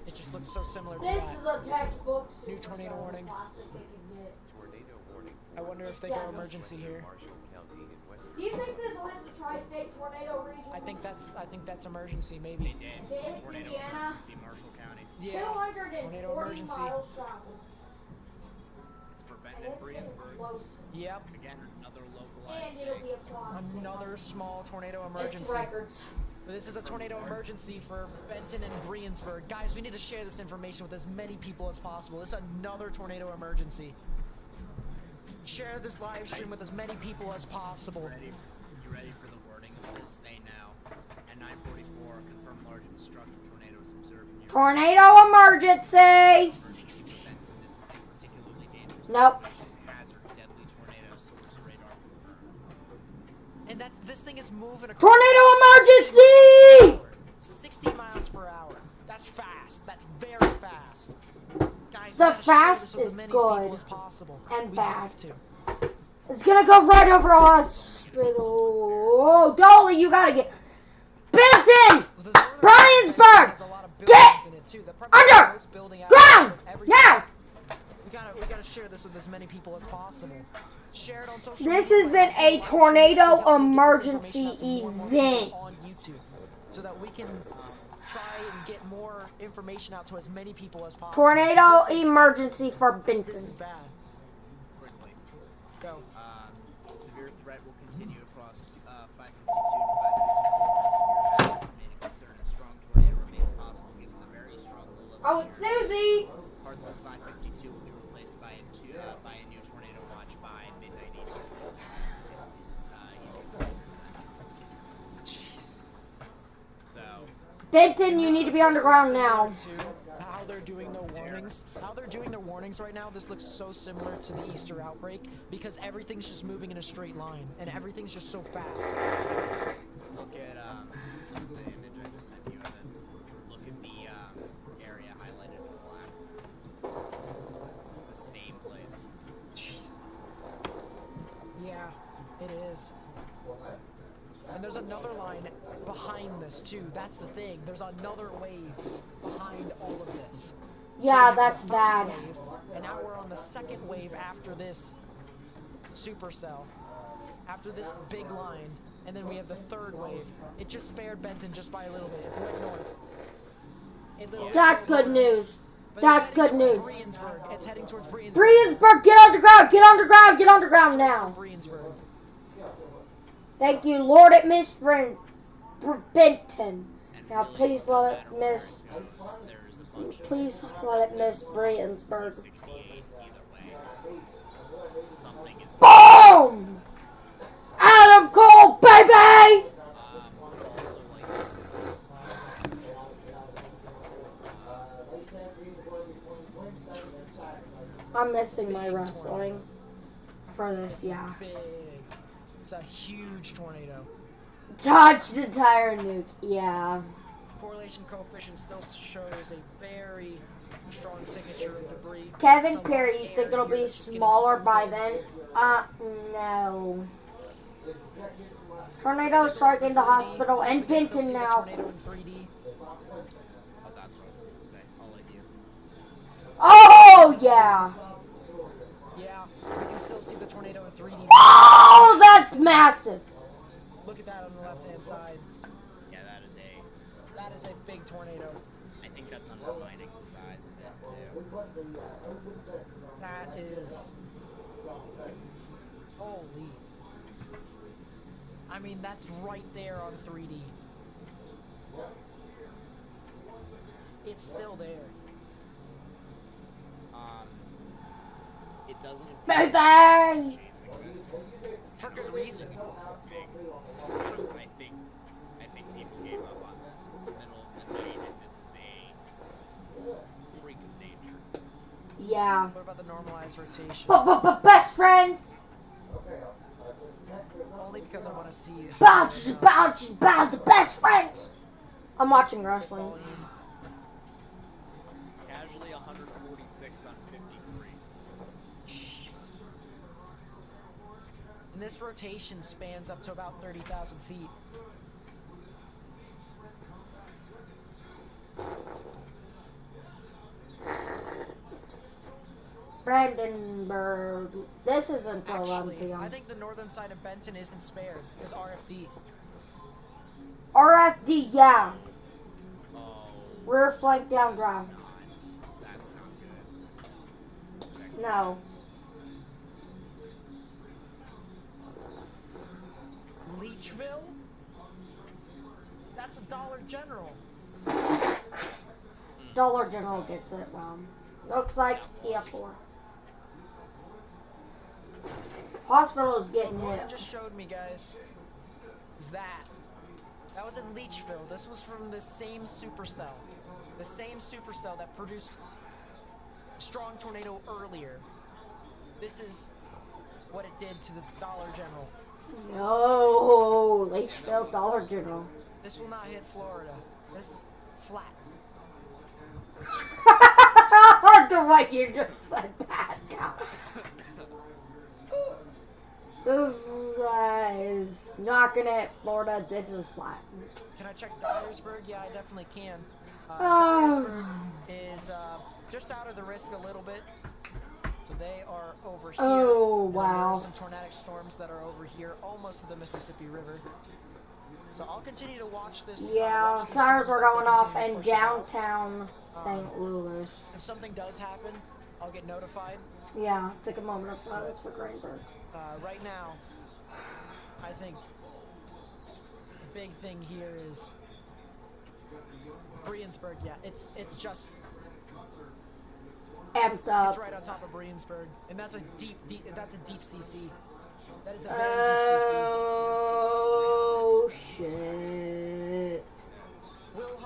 It just looked so similar to This that. is a textbook. New tornado warning. Tornado warning I wonder if they go emergency here. Marshall County in western. Do you think this will hit the tri-state tornado region? I think that's emergency, maybe. They did. It's Tornado Indiana. emergency, Marshall County. Yeah. 240 Tornado emergency. miles traveled. It's for And Benton, it's getting Briensburg. close. Yep. Again, another localized And it'll thing. be a plus. Another small tornado It's emergency. records. But this is a tornado emergency for Benton and Briensburg. Guys, we need to share this information with as many people as possible. This is another tornado emergency. Share this live stream with as many people as possible. You ready for the wording of this? They now. At 9:44, confirmed large and destructive tornadoes observed near Tornado emergency! 60. Benton. This is a particularly dangerous Nope. hazard. Deadly tornado source radar confirmed. And this thing is moving across. Tornado emergency! 60 miles per hour. That's fast. That's very fast. Guys, The we gotta share fast this with is as many good people as possible. and We bad. have to. It's gonna go right over a hospital. Oh, Dolly, you gotta get. Benton! The northern Briansburg! has a lot of Get buildings in it too. They're probably under most building out ground of everything. now! We gotta share this with as many people as possible. Share it on social This media. has been a tornado emergency event. On YouTube, so that we can try and get more information out to as many people as possible. Tornado This is- emergency for This is Benton. bad. Quickly. Go. Severe threat will continue across 552 and 554. Severe hazard remaining concern. A strong tornado remains possible given the very strong low level. Oh, it's Susie! Parts of 552 will be replaced by a new tornado watch by midnight Eastern. Eastern Standard Time. Jeez. So, Benton, you need to be underground now. How they're doing their warnings. How they're doing their warnings right now, this looks so similar to the Easter outbreak because everything's just moving in a straight line and everything's just so fast. look at the image I just sent you, and then look at the area highlighted in black. It's the same place. Yeah, it is. And there's another line behind this too. That's the thing. There's another wave behind all of this. Yeah, So we have that's the first bad. wave, and now we're on the second wave after this supercell. After this big line. And then we have the third wave. It just spared Benton just by a little bit. It went north. It literally That's went good north. news. But That's it's heading good towards news. Briensburg. It's heading towards Briensburg. Briansburg, get underground! Get underground! Get underground now! Briensburg. Thank you, Lord, it missed Benton. And Now, really, please no let matter it where miss. goes, there's a bunch of Please let it miss Briansburg. 68 either way. Something is Boom! Adam Cole, baby! also like I'm missing my wrestling for this, yeah. Big. It's a huge tornado. Touched entire nuke, yeah. Correlation coefficient still shows a very strong signature of debris. Kevin It's a lot Perry, of you air think it'll here be that's just getting smaller by sucked in. then? No. Tornado striking the hospital See if and we can still Benton see the now. tornado in 3D. oh, that's what I was gonna say. I'll let you. Oh, yeah. Yeah, we can still see the tornado in 3D. Oh, that's massive. Look at that on the left-hand side. Yeah, that is a That is a big tornado. I think that's undermining the size of it too. That is... Holy. I mean, that's right there on 3D. It's still there. It doesn't. Bang! Chasing this. For good reason. I think people gave up on this. It's the middle of the night, and this is a freak of nature. Yeah. What about the normalized rotation? Best friends! Only because I want to see... Bounce, the best friends! I'm watching wrestling. Volume. Casually 146 on 53. Jeez. And this rotation spans up to about 30,000 feet. Brandenburg. This isn't till 11 Actually, p.m. I think the northern side of Benton isn't spared. It's RFD. RFD, yeah. Oh, Rear flank down drive. that's not good. Check No. Leechville? That's a Dollar General. Dollar General gets it wrong. Looks like EF4. Hospital is getting What hit. it just showed me, guys, is that. That was in Leechville. This was from the same supercell. The same supercell that produced Strong Tornado earlier. This is what it did to the Dollar General. No, Leachville Dollar General. This will not hit Florida. This is flat. The way you just said that now. This is not gonna hit Florida. This is flat. Can I check Dyersburg? Yeah, I definitely can. Oh. Dyersburg is just out of the risk a little bit. So they are over here. Oh, and then wow. There are some tornadic storms that are over here, almost to the Mississippi River. So I'll continue to watch this. Yeah, watch the tires storms are as going they off continue in to push it out. downtown St. Louis. If something does happen, I'll get notified. Yeah, take a moment of silence for Greenberg. Right now, I think the big thing here is Briansburg. Yeah, it just Amped up. it's right on top of Briansburg, and that's a deep CC. That is a very deep CC. Oh shit. Will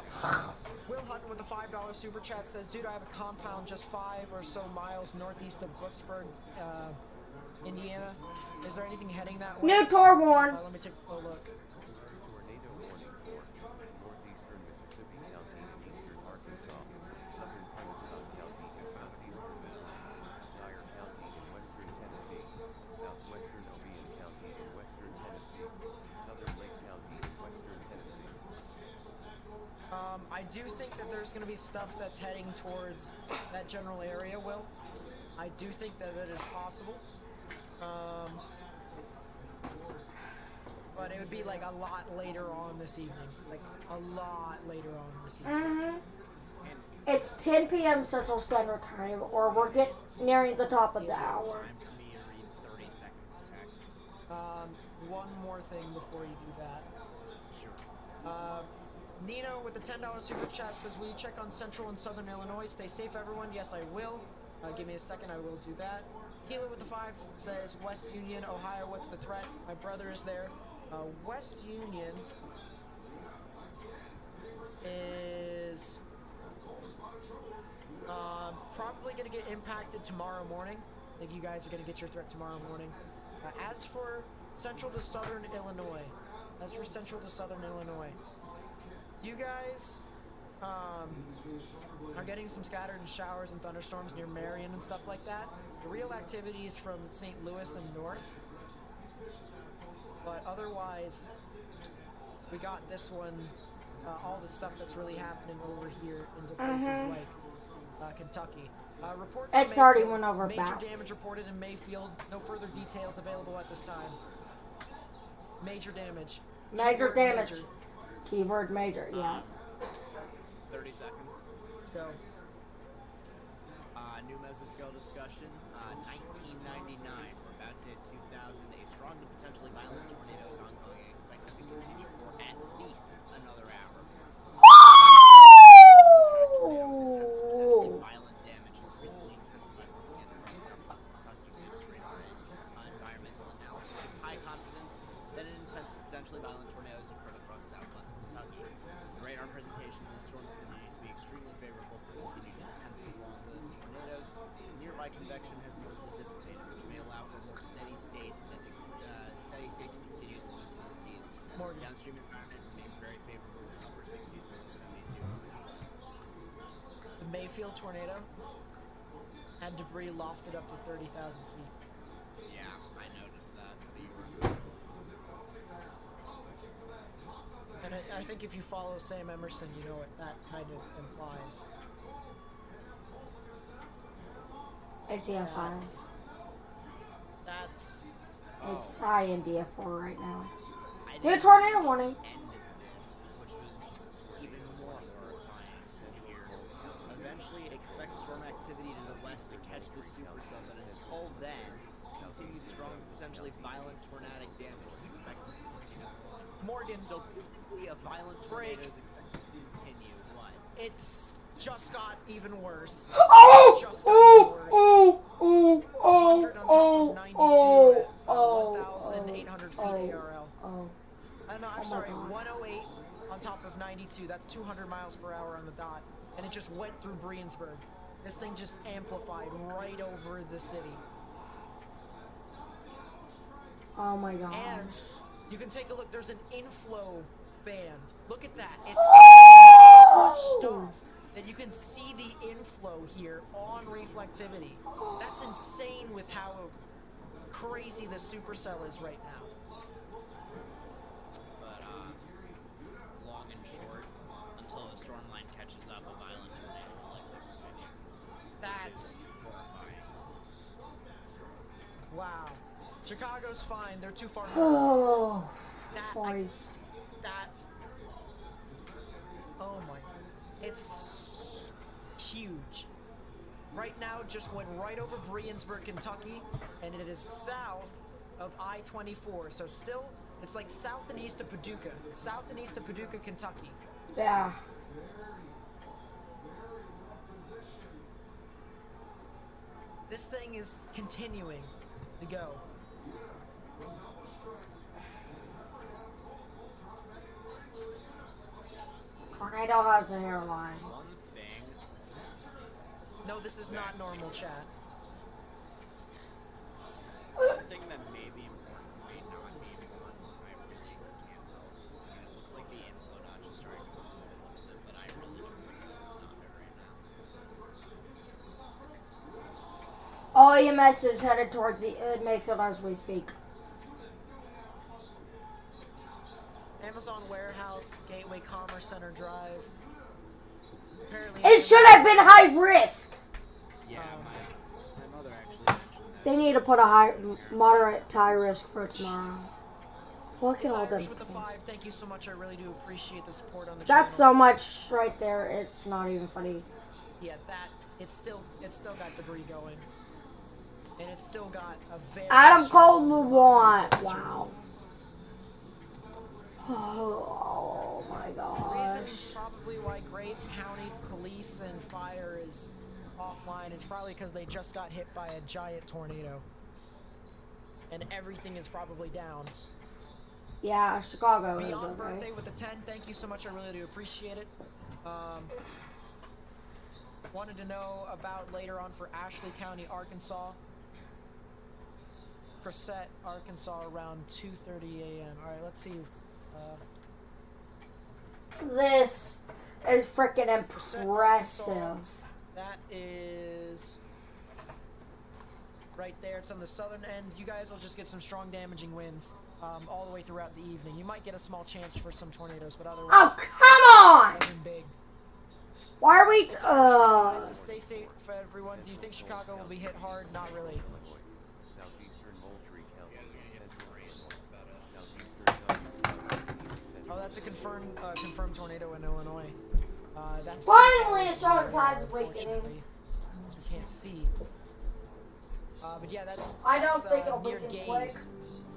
Hutton with the $5 super chat says, "Dude, I have a compound just 5 or so miles northeast of Brooksburg, Indiana. Is there anything heading that way?" New tour warn. Let me take a look. Tornado warning for northeastern Mississippi County and eastern Arkansas, southern Prescott County and southeastern Missouri, Dyer County in western Tennessee, southwestern Obion County in western Tennessee, southern Lake County in western Tennessee. I do think that there's going to be stuff that's heading towards that general area, Will. I do think that it is possible. But it would be like a lot later on this evening. Like a lot later on this evening. It's 10 p.m. Central Standard Time, or we're nearing the top of the hour. Time for me to read 30 seconds of text. One more thing before you do that. Sure. Nino with the $10 super chat says, "Will you check on Central and Southern Illinois? Stay safe, everyone." Yes, I will. Give me a second, I will do that. Hila with the 5 says, "West Union, Ohio, what's the threat?" My brother is there. West Union is probably going to get impacted tomorrow morning. I think you guys are going to get your threat tomorrow morning. As for Central to Southern Illinois, you guys are getting some scattered showers and thunderstorms near Marion and stuff like that. The real activity is from St. Louis and north. But otherwise, we got this one, all the stuff that's really happening over here into places like Kentucky. Report from It's already Mayfield. went over Major back. damage reported in Mayfield. No further details available at this time. Major damage. Major Keyword damage. major. Keyword major, yeah. 30 20 seconds. Go. New mesoscale discussion. 1999. We're about to hit 2000. A strong and potentially violent tornado is ongoing and expected to continue for at least another hour. Potentially violent damage has recently intensified once again across southwest Kentucky. Latest radar and environmental analysis with high confidence that an intense, potentially violent tornado has occurred across southwest Kentucky. The radar presentation of this storm continues to be extremely favorable for continued intense long-lived tornadoes. Nearby convection has mostly dissipated, which may allow for a more steady state as it to continue as it moves northeast. Morgan. Downstream environment remains very favorable with upper 60s and low 70s dew points. The Mayfield tornado had debris lofted up to 30,000 feet. Yeah, I noticed that. And I think if you follow Sam Emerson, you know what that kind of implies. It's EF5. That's It's high in DF4 right now. I New didn't tornado warning. end this, which was even more horrifying to hear. Eventually, expect storm activity to the west to catch the supercell, but until then, continued strong, potentially violent tornadic damage is expected to continue. Morgan. So basically, a violent tornado is expected to continue. What? It's just got even worse. Oh! Just got even worse. 100 on top of 92 at 1,800 feet ARL. No, I'm sorry, 108 on top of 92. That's 200 miles per hour on the dot. And it just went through Briensburg. This thing just amplified right over the city. Oh my god. And you can take a look. There's an inflow band. Look at that. It's so much stuff that you can see the inflow here on reflectivity. That's insane with how crazy the supercell is right now. But long and short, until the storm line catches up, a violent tornado will likely continue. That's Horrifying. wow. Chicago's fine. They're too far north. Oh, That, boys. oh my, it's huge. Right now, just went right over Briensburg, Kentucky, and it is south of I-24. So still, it's like south and east of Paducah. South and east of Paducah, Kentucky. Yeah. This thing is continuing to go. Tornado has a hairline. One thing, No, this is not normal, chat. one thing that may be important, may not be important, I really can't tell at this point. It looks like the inflow notch is starting to move a little bit, but I really don't think I can stop it right now. All EMS is headed towards the Mayfield as we speak. Amazon Warehouse, Gateway Commerce Center Drive. Apparently, It should have been high risk. Yeah, my mother actually mentioned that. They need to put a moderate to high risk for tomorrow. Look at It's all them. Irish with the 5. Thank you so much. I really do appreciate the support on the That's channel. so much right there. It's not even funny. Yeah, it's still got debris going, and it's still got a very. Adam strong Cole boxing one. structure. Wow. Oh my The gosh. reason probably why Graves County Police and Fire is offline is probably because they just got hit by a giant tornado, and everything is probably down. Yeah, Chicago is Beyond okay. Birthday with the 10. Thank you so much. I really do appreciate it. Wanted to know about later on for Ashley County, Arkansas. Cressette, Arkansas, around 2:30 a.m. All right, let's see. This is freaking Cressette, impressive. Arkansas. That is right there. It's on the southern end. You guys will just get some strong damaging winds all the way throughout the evening. You might get a small chance for some tornadoes, but otherwise, Oh, come on! nothing big. Why are we... So stay safe for everyone. Do you think Chicago will be hit hard? Not really. Southeastern Moultrie County Yeah, and it's Central great. Illinois. That's about it. Southeastern Douglas County, East Central Oh, that's a confirmed tornado in Illinois. That's Finally, it's showing signs of weakening. unfortunately, because we can't see. But yeah, that's I don't think it'll near weaken quick. Gaze,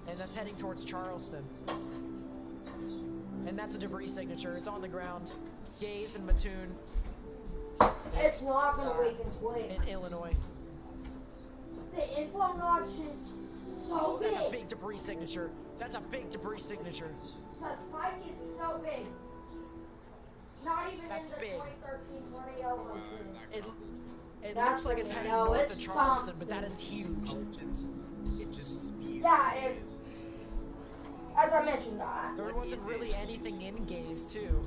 and that's heading towards Charleston. And that's a debris signature. It's on the ground. Gaze and Mattoon. It's not gonna weaken quick. In Illinois. The inflow notch is so Oh, big. that's a big debris signature. That's a big debris signature. The spike is so big. Not even That's in the big. 2013 tornado was big. It That's looks like it's big. heading No, north of it's Charleston, but that something. is huge. It just spews. Yeah, it's as I mentioned. There wasn't really anything in Gaze, too.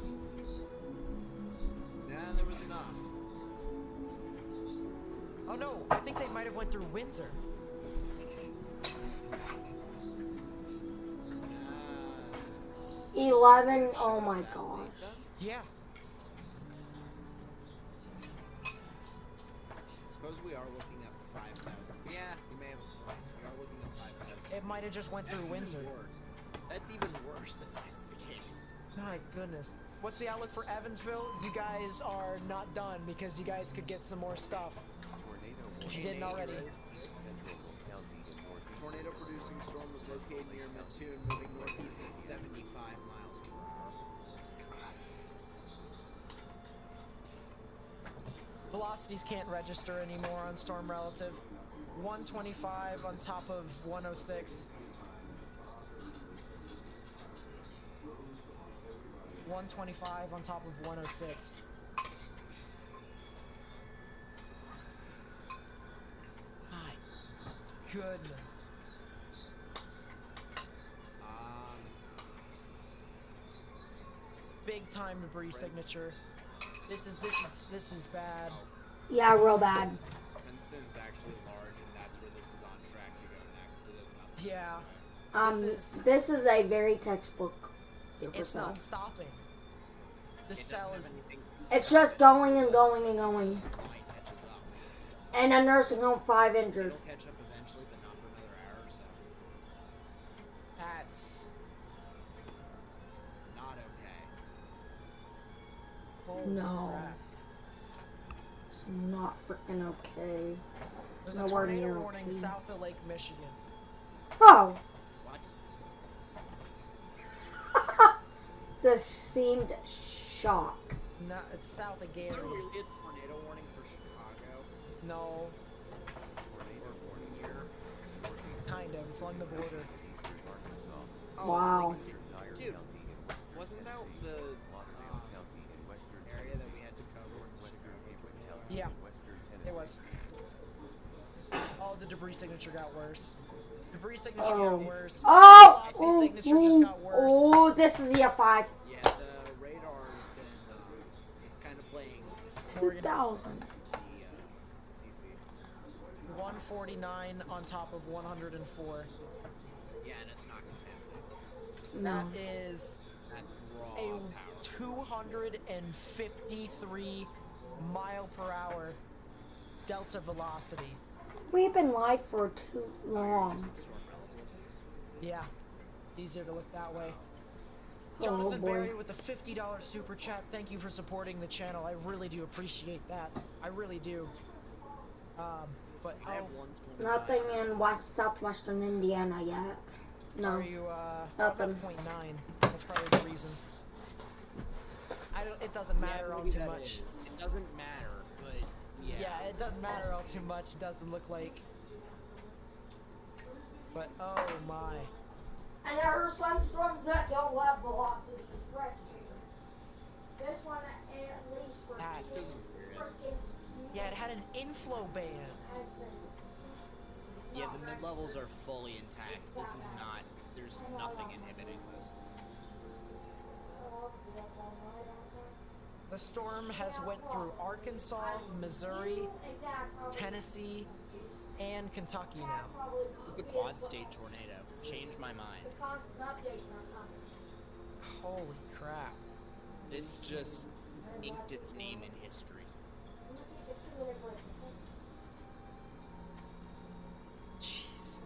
Nah, there was enough. Oh no, I think they might have went through Windsor. 11. Oh my gosh. Yeah. Suppose we are looking at 5,000. Yeah, we may have. We are looking at 5,000. It might have just went through Windsor. That's even worse if that's the case. My goodness. What's the outlook for Evansville? You guys are not done because you guys could get some more stuff. If you didn't already. Tornado producing storm was located near Mattoon, moving northeast at 75 miles per hour. Velocities can't register anymore on Storm Relative. 125 on top of 106. 125 on top of 106. My goodness. Big time debris signature. This is bad. Yeah, real bad. Princeton's actually large, and that's where this is on track to go next. It does not. Yeah. This is a very textbook. It's not stopping. The cell is. It's just going and going and going. Line catches up. And a nursing home, 5 injured. It'll catch up eventually, but not for another hour or so. That's. Not okay. Holy No. crap. It's not freaking okay. There's a Nowhere tornado near warning okay. south of Lake Michigan. Oh! What? This seemed shock. No, it's south of Gary. Is there really a tornado warning for Chicago? No, Tornado warning here. Northeast kind of. It's along the border. Eastern Arkansas. Oh, Wow. It's like, Dyer dude, County in western wasn't that Tennessee. the Lauderdale County in western area that we Tennessee. had to cover? Northwestern Haywood County Yeah. in western Tennessee. It was. Oh, the debris signature got worse. Debris signature Oh. got worse. Oh! Velocity signature just got worse. Oh, this is EF5. Yeah, the radar's been, it's kind of playing 2,000. the CC. 149 on top of 104. Yeah, and it's not contaminated. No. That is That's raw a power. 253 mile per hour delta velocity. We've been live for too long. Using storm relative. Yeah, it's easier to look that way. Oh Jonathan boy. Berry with the $50 super chat. Thank you for supporting the channel. I really do appreciate that. I really do. But I have oh, 125. Nothing in southwestern Indiana yet. No. are you Nothing. I'm at 0.9? That's probably the reason. It doesn't matter all maybe too that much. is. It doesn't matter, but yeah. Yeah, it doesn't matter all too much. It doesn't look like. But oh my. And there are some storms that don't have velocities right here. This one at least for That's- freaking Yeah, it had an inflow band. has been Yeah, the mid levels are fully intact. This is not. There's nothing inhibiting this. The storm has went through Arkansas, Missouri, Tennessee, and Kentucky now. This is the quad state tornado. Changed my mind. The constant updates are coming. Holy crap. This just inked its name in history. I'm gonna take a 2-minute break. Jeez.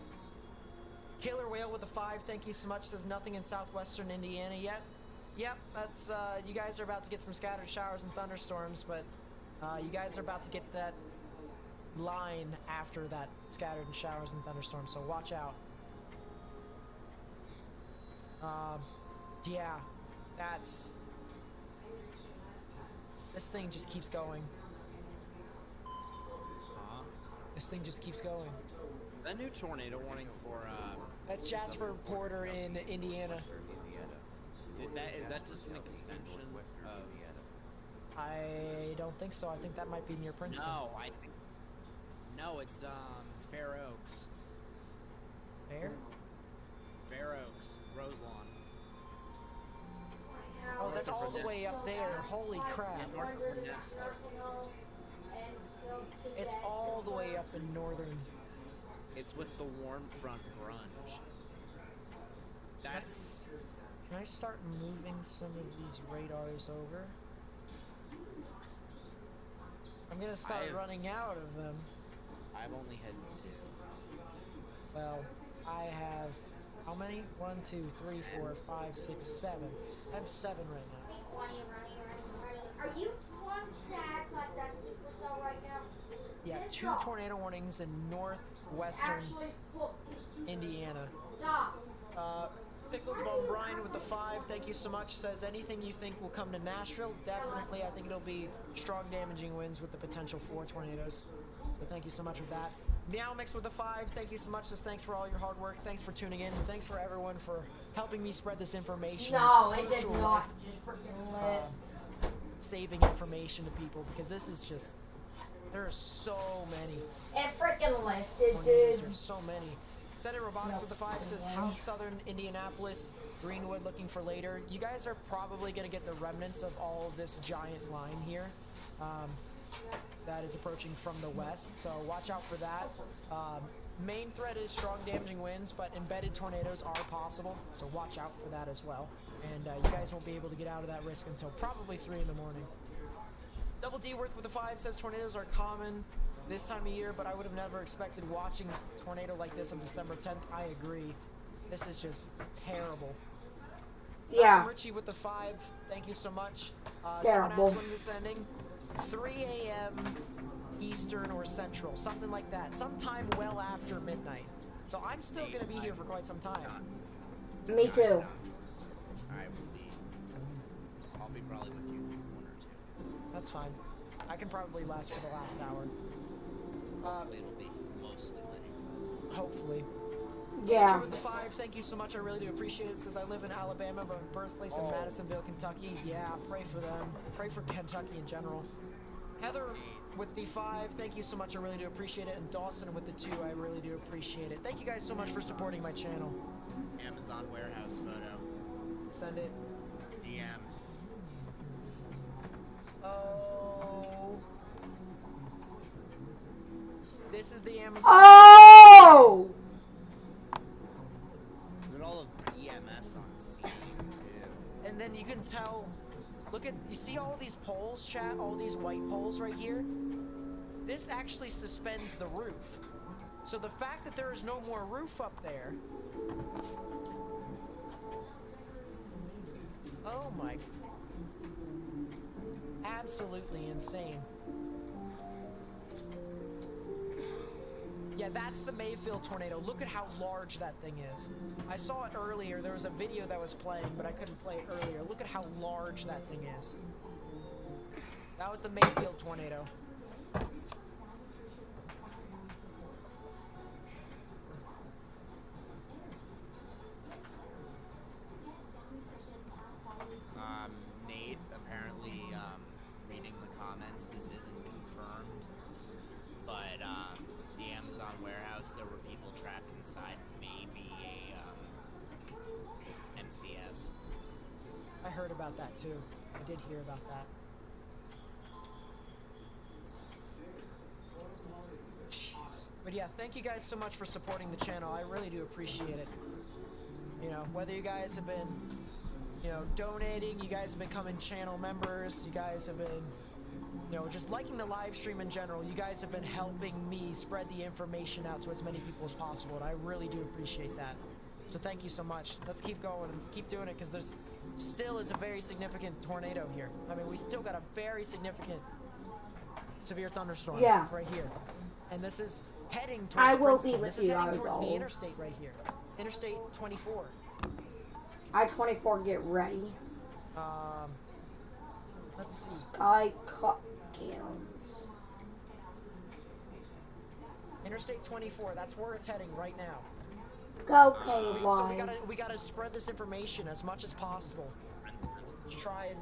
Killer Whale with a 5, thank you so much. Says nothing in southwestern Indiana yet. Yep, that's, you guys are about to get some scattered showers and thunderstorms, but, you guys are about to get that line after that scattered showers and thunderstorms, so watch out. Yeah, that's... This thing just keeps going. Huh? This thing just keeps going. That new tornado warning for, That's Jasper Porter in Indiana. is that just an extension of... I don't think so. I think that might be near Princeton. No, it's, Fair Oaks. Fair? Fair Oaks, Roselawn. Oh, that's all the way up there. Holy crap. It's all the way up in northern. It's with the warm front grunge. That's... Can I start moving some of these radars over? I'm gonna start running out of them. I've only had 2. Well, I have... How many? 1, 2, 3, 4, 5, 6, 7. I have 7 right now. Are you wanting to act like that supercell right now? Yeah, 2 tornado warnings in northwestern Indiana. Pickles Von Bryan with the 5, thank you so much. Says anything you think will come to Nashville? Definitely. I think it'll be strong damaging winds with the potential for tornadoes. So thank you so much with that. Meow Mix with the 5, thank you so much. Says thanks for all your hard work. Thanks for tuning in. Thanks for everyone for helping me spread this information. No, it did not just freaking lift. Saving information to people because this is just... There are so many. It freaking lifted, Tornadoes. dude. There's so many. Senate Robotics with the 5 says, how's Southern Indianapolis, Greenwood looking for later? You guys are probably going to get the remnants of all of this giant line here that is approaching from the west, so watch out for that. Main threat is strong damaging winds, but embedded tornadoes are possible, so watch out for that as well. And you guys won't be able to get out of that risk until probably 3 in the morning. Double D Worth with the 5 says tornadoes are common this time of year, but I would have never expected watching a tornado like this on December 10th. I agree. This is just terrible. Yeah. Richie with the 5, thank you so much. Terrible. Someone asked when this is ending. 3 a.m. Eastern or Central, something like that. Sometime well after midnight. So I'm still going to be here for quite some time. Me too. I'll be probably with you through 1 or 2. That's fine. I can probably last for the last hour. Hopefully it'll be mostly linear. Hopefully. Yeah. Andrew with the 5, thank you so much. I really do appreciate it. It says I live in Alabama, but birthplace in Madisonville, Kentucky. Yeah, pray for them. Pray for Kentucky in general. Heather with the 5, thank you so much. I really do appreciate it. And Dawson with the 2, I really do appreciate it. Thank you guys so much for supporting my channel. Amazon warehouse photo. Send it. DMs. Oh. This is the Amazon. Oh! Look at all of EMS on scene, too. And then you can tell, look at, you see all these poles, chat? All these white poles right here? This actually suspends the roof. So the fact that there is no more roof up there. Oh my. Absolutely insane. Yeah, that's the Mayfield tornado. Look at how large that thing is. I saw it earlier. There was a video that was playing, but I couldn't play it earlier. Look at how large that thing is. That was the Mayfield tornado. Nate, apparently, reading the comments, this isn't confirmed, but, the Amazon warehouse, there were people trapped inside, maybe a, MCS. I heard about that too. I did hear about that. Jeez. But yeah, thank you guys so much for supporting the channel. I really do appreciate it. You know, whether you guys have been, you know, donating, you guys have been becoming channel members, you guys have been, you know, just liking the live stream in general, you guys have been helping me spread the information out to as many people as possible, and I really do appreciate that. So thank you so much. Let's keep going and let's keep doing it, because there's still is a very significant tornado here. I mean, we still got a very significant severe thunderstorm right here. And this is heading towards I will Princeton. be with This is you, heading towards the Eyeball. interstate right here. Interstate 24. I-24, get ready. Let's see. Sky cams. Interstate 24, that's where it's heading right now. Go So KY. we gotta spread this information as much as possible. Try and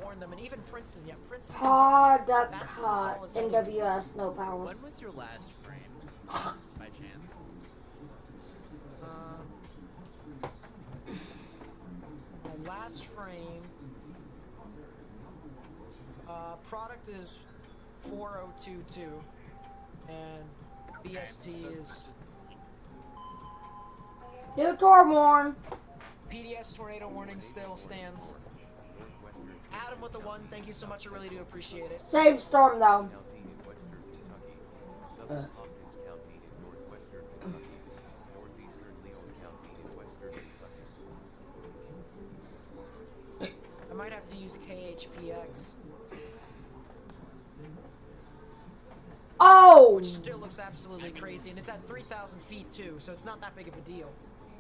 warn them, and even Princeton. Yeah, Princeton. Pod That's where this all is heading to. NWS, no power. When was your last frame, by chance? My last frame. Product is 4022, and BST is New tour warn. PDS tornado warning still stands. Northwestern Adam with the 1, thank you so much. I really do appreciate it. Same storm though. County in western Kentucky, southern Hopkins County in northwestern Kentucky, northeastern Leon County in western Kentucky. I might have to use KHPX, Oh! which still looks absolutely crazy, and it's at 3,000 feet too, so it's not that big of a deal.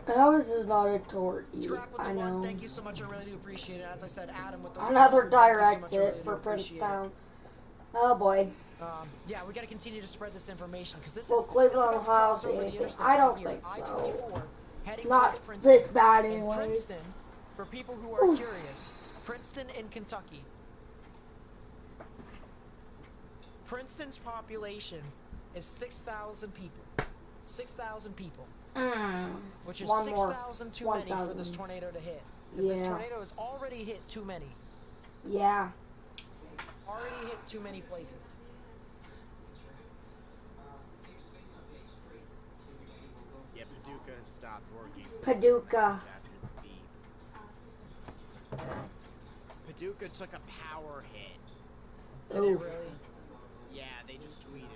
How is this not a tort? Scrap with the I 1, know. thank you so much. I really do appreciate it. As I said, Adam with the Another 1, thank you so direct much, I really hit do for appreciate it. Princetown. Oh boy. Yeah, we gotta continue to spread this information because this Well, is Cleveland, this is about to Ohio, cross see over the anything. interstate I don't right here, think so. I-24, heading Not towards Princeton. this bad And anyway. Princeton, for people who are curious, Princeton in Kentucky. Princeton's population is 6,000 people. 6,000 people, which is One more. 6,000 too many for this 1,000. tornado to hit. Because this Yeah. tornado has already hit too many. Yeah. Already hit too many places. Yeah, Paducah has stopped working. Paducah. After the beep. Paducah took a power hit. Did it Oof. really? Yeah, they just tweeted.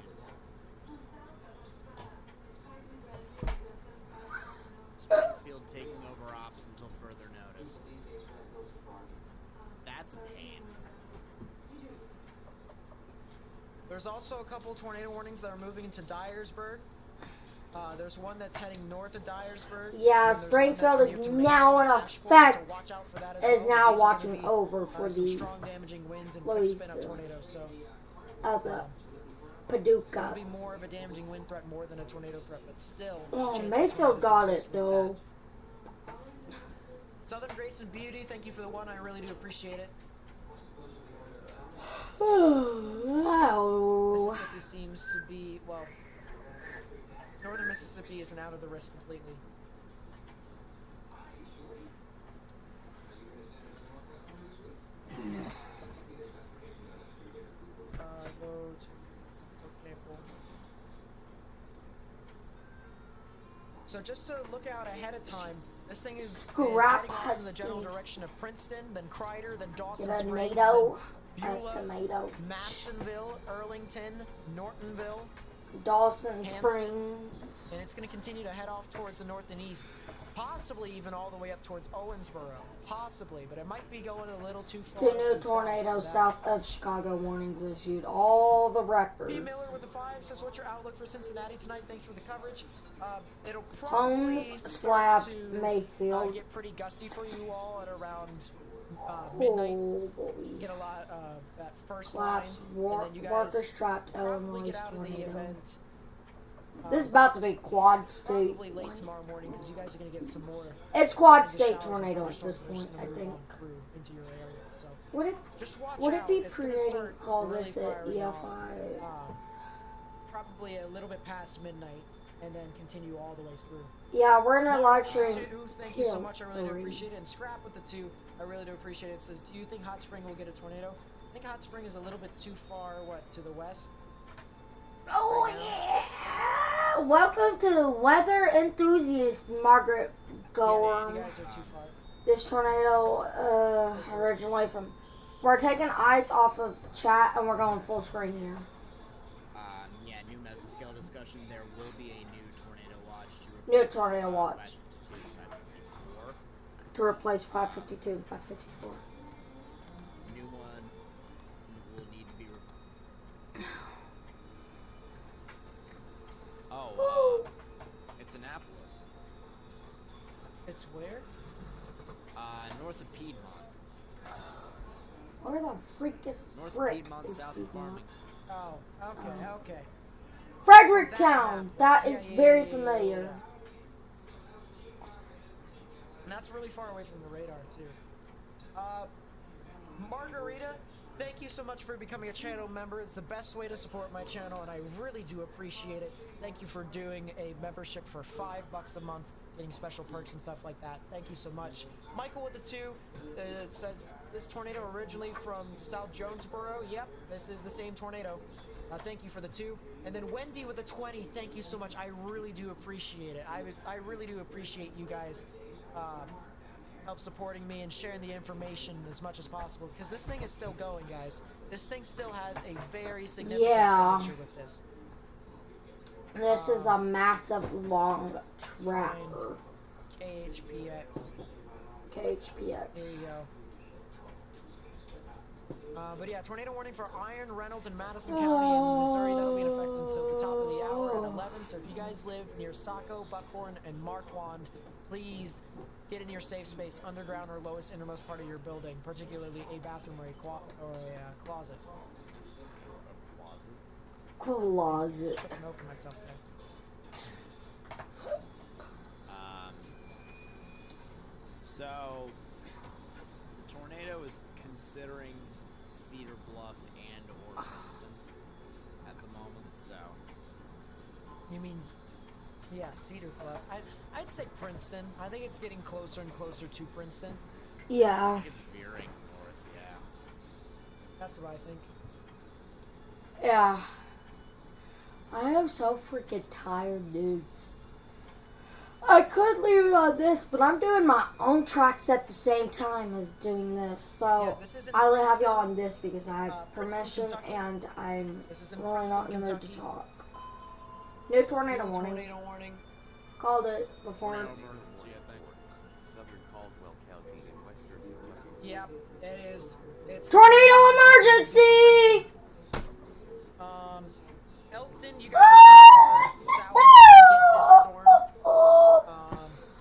Springfield taking over ops until further notice. That's a pain. There's also a couple tornado warnings that are moving into Dyersburg. There's one that's heading north of Dyersburg. Yeah, and there's one Springfield that's is near to now in Ashport, effect. so watch out for that as Is well, now but these are watching gonna be, over for some the strong damaging winds and quick spin up Louisville. tornadoes. So Of the it'll Paducah. be more of a damaging wind threat more than a tornado threat, but still. Oh, chance of Mayfield tornadoes got exist it with though. that. Southern Grace and Beauty, thank you for the 1. I really do appreciate it. Wow. Mississippi seems to be, well, northern Mississippi isn't out of the risk completely. Load, for example. So just to look out ahead of time, this thing is Scrap heading off in the general husky. direction of Princeton, then Crider, then Dawson Get a Springs, tomato. then A Beulah, tomato. Madisonville, Earlington, Nortonville, Dawson Hanson. Springs. and it's going to continue to head off towards the north and east, possibly even all the way up towards Owensboro, possibly, but it might be going a little too far. 2 new to the tornadoes south south of Chicago. Warnings issued. All the for that. records. P. Miller with the 5 says, "What's your outlook for Cincinnati tonight? Thanks for the coverage. It'll probably Holmes start slapped to Mayfield. get pretty gusty for you all at around midnight. Oh boy. Get a lot of that first Slaps line, and then you guys workers trapped probably Illinois get out of the tornado. event. This is about to be quad state. Probably late tomorrow morning because you guys are going to get some more. It's quad kinds of state showers and tornado at thunderstorms this that are just point, I gonna move think. on through into your area. So Would it just watch would it out. be It's gonna pre-rated start call really this at firing off, EFI? probably a little bit past midnight, and then continue all the way through. Yeah, we're in a live stream. 2, thank you so till much. I really do 3. appreciate it. And Scrap with the 2, I really do appreciate it. It says, do you think Hot Spring will get a tornado? I think Hot Spring is a little bit too far, to the west? Oh right now. yeah! Welcome to Weather Enthusiast Margaret Yeah, Gorham. you guys are too far. This tornado originally from. We're taking eyes off of chat and we're going full screen here. Yeah, new mesoscale discussion. There will be a new tornado watch to New replace, tornado watch. 552, 554. to replace 552 and 554. New one will need to be. It's Annapolis. It's where? North of Piedmont. Where the freak is North of Frick Piedmont, is south of Piedmont? Farmington. Oh, okay, okay. Fredericktown. That Yeah, is yeah, very yeah, familiar. yeah. And that's really far away from the radar, too. Margarita, thank you so much for becoming a channel member. It's the best way to support my channel, and I really do appreciate it. Thank you for doing a membership for $5 a month, getting special perks and stuff like that. Thank you so much. Michael with the 2 says, this tornado originally from South Jonesboro. Yep, this is the same tornado. Thank you for the 2. And then Wendy with the 20, thank you so much. I really do appreciate it. I really do appreciate you guys help supporting me and sharing the information as much as possible, because this thing is still going, guys. This thing still has a very significant signature with this. This is a massive long tracker. KHPX. KHPX. There you go. But yeah, tornado warning for Iron, Reynolds, and Madison County in Missouri. That'll be in effect until the top of the hour at 11. So if you guys live near Saco, Buckhorn, and Marquand, please get in your safe space, underground or lowest innermost part of your building, particularly a bathroom or a closet. Closet. Took a note for myself there. So, the tornado is considering Cedar Bluff and or Princeton at the moment, so. You mean, yeah, Cedar Bluff. I'd say Princeton. I think it's getting closer and closer to Princeton. Yeah. I think it's veering north, yeah. That's what I think. Yeah. I am so freaking tired, dudes. I could leave it on this, but I'm doing my own tracks at the same time as doing this. So I only have y'all on this because I have permission and I'm really not in the mood to talk. New tornado warning. Tornado warning. Called it before. Tornado emergency, I think. Southern Caldwell County in western Kentucky. Yep, it is. It's Tornado emergency! Elkton, you guys are south to get this storm.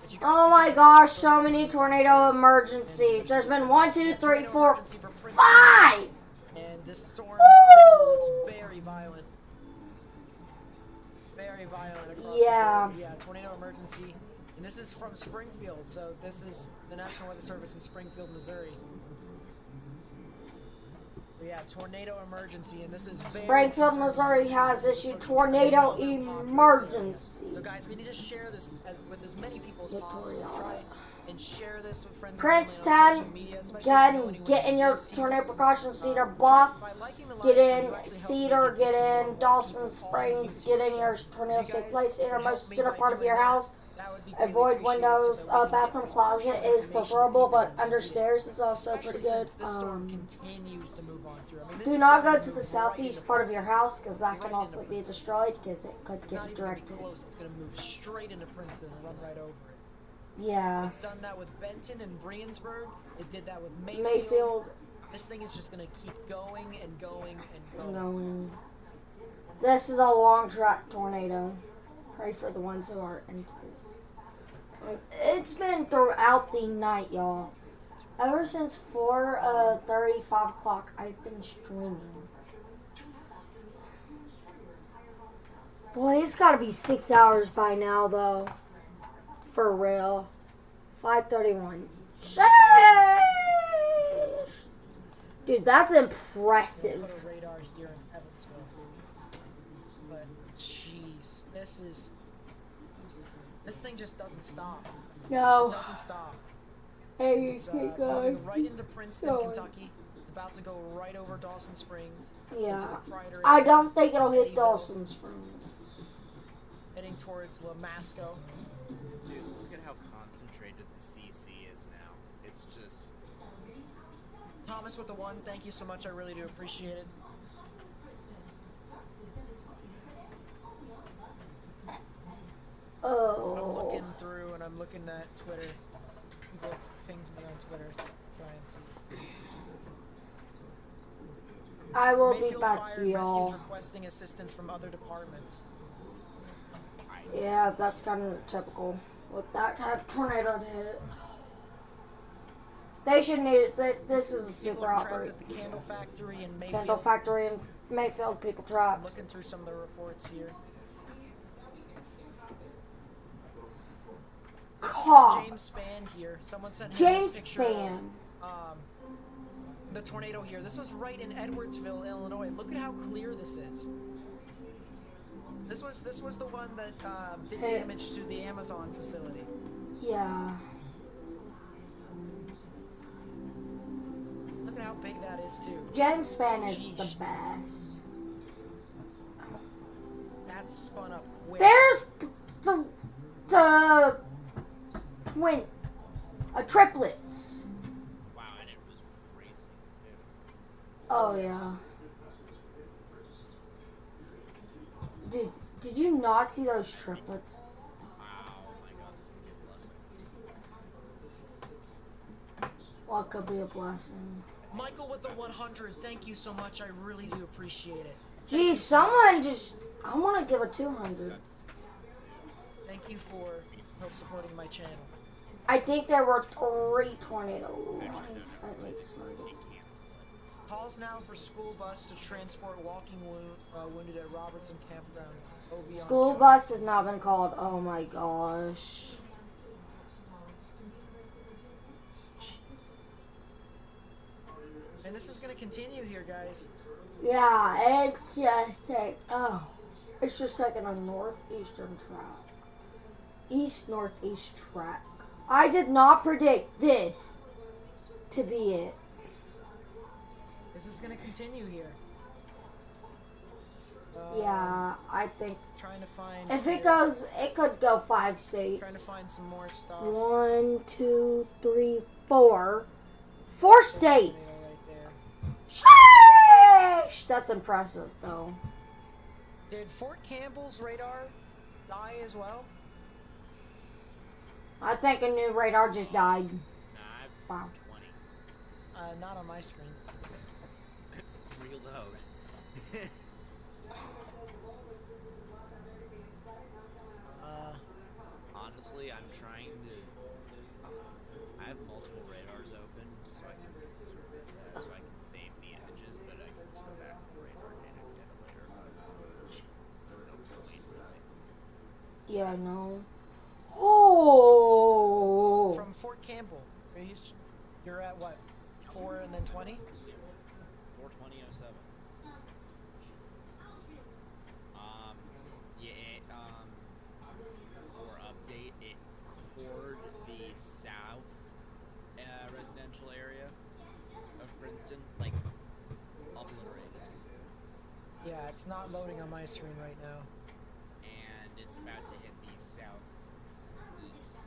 But you guys Oh my gosh, so many tornado emergencies. There's been 1, 2, 3, 4, 5! And this storm still looks very violent. Very violent across the board. Yeah, tornado emergency. And this is from Springfield, so this is the National Weather Service in Springfield, Missouri. So yeah, tornado emergency, and this is very Springfield, Missouri has issued tornado emergency. So guys, we need to share this with as many people as possible. Try and share this with friends and Princeton, family on social media, especially go ahead if you know and anyone get who in your lives here. tornado precautions. Cedar Bluff, By liking the live get stream, in you actually help Cedar, make it get just in more Dawson people Springs, follow get in YouTube. your So tornado if you safe guys place, would innermost help me center by part of doing your that, house. that would be greatly Avoid appreciated windows, so that we can get bathroom this closet information is to preferable, people but that under need it. stairs is also Especially pretty good. since this storm continues to move on through. I mean, this Do is not gonna go to move the right southeast into part of your Princeton. house because that can Right also into be Princeton. destroyed because it could It's not get even gonna be directed. close. It's gonna move straight into Princeton and run right over it. Yeah. It's done that with Benton and Briansburg. It did that with Mayfield. Mayfield. This thing is just gonna keep going and going and going. No. This is a long track tornado. Pray for the ones who are into this. It's been throughout the night, y'all. Ever since 4:30, 5 o'clock, I've been streaming. Boy, it's gotta be 6 hours by now, though. For real. 5:31. Sheesh! Dude, that's impressive. Put a radar here in Evansville. But jeez, this thing just doesn't stop. It No. doesn't stop. Hey, It's keep going going. right into Princeton, Going. Kentucky. It's about to go right over Dawson Springs. Yeah. Into the Crider I area, don't think it'll hit Eddyville, Dawson Springs. Heading towards Lamasco. Dude, look at how concentrated the CC is now. It's just. Thomas with the 1, thank you so much. I really do appreciate it. I'm Oh. looking through and I'm looking at Twitter. People ping Twitter, try and see. I will be Mayfield back, fired, y'all. rescues requesting assistance from other departments. Yeah, that's kind of typical with that type of tornado to hit. They should need it. This is a People super are trapped outbreak. at the candle factory in Mayfield. Candle factory in Mayfield, people I'm trapped. looking through some of the reports here. This is from Cobb. James Spann here. Someone sent him James this picture Spann. of the tornado here. This was right in Edwardsville, Illinois. Look at how clear this is. This was the one that did damage to the Amazon facility. Yeah. Look at how big that is too. James Spann is Sheesh. the best. That's spun up quick. There's the twin, triplets. Wow, and it was racing too. Oh yeah. Dude, did you not see those triplets? Wow, oh my god, this could be a blessing. What could be a blessing? Michael with the 100. Thank you so much. I really do appreciate it. Geez, someone just. I want to give a 200. Thank you for help supporting my channel. I think there were 3 tornado warnings. That makes money. Calls now for school bus to transport walking wounded at Robertson Campground. OB on School County. bus has not been called. Oh my gosh. And this is going to continue here, guys. Yeah, it's just like, it's just like in a northeastern track. East-northeast track. I did not predict this to be it. This is going to continue here. Yeah, I think Trying to find. if it here- goes, it could go 5 states. Trying to find some more stuff. 1, 2, 3, 4. 4 states. Right there. Sheesh! That's impressive, though. Did Fort Campbell's radar die as well? I think a new radar just died. Nah, Wow. 20. Not on my screen. Reload. Honestly, I'm trying to. I have multiple radars open, so I can so I can save the images, but I can just go back to the radar data and get it later. No point, really. Yeah, no. Oh! From Fort Campbell. You're at what? 4 and then 20? 42007. For update, it cored the south residential area of Princeton, like obliterated. Yeah, it's not loading on my screen right now. And it's about to hit the southeast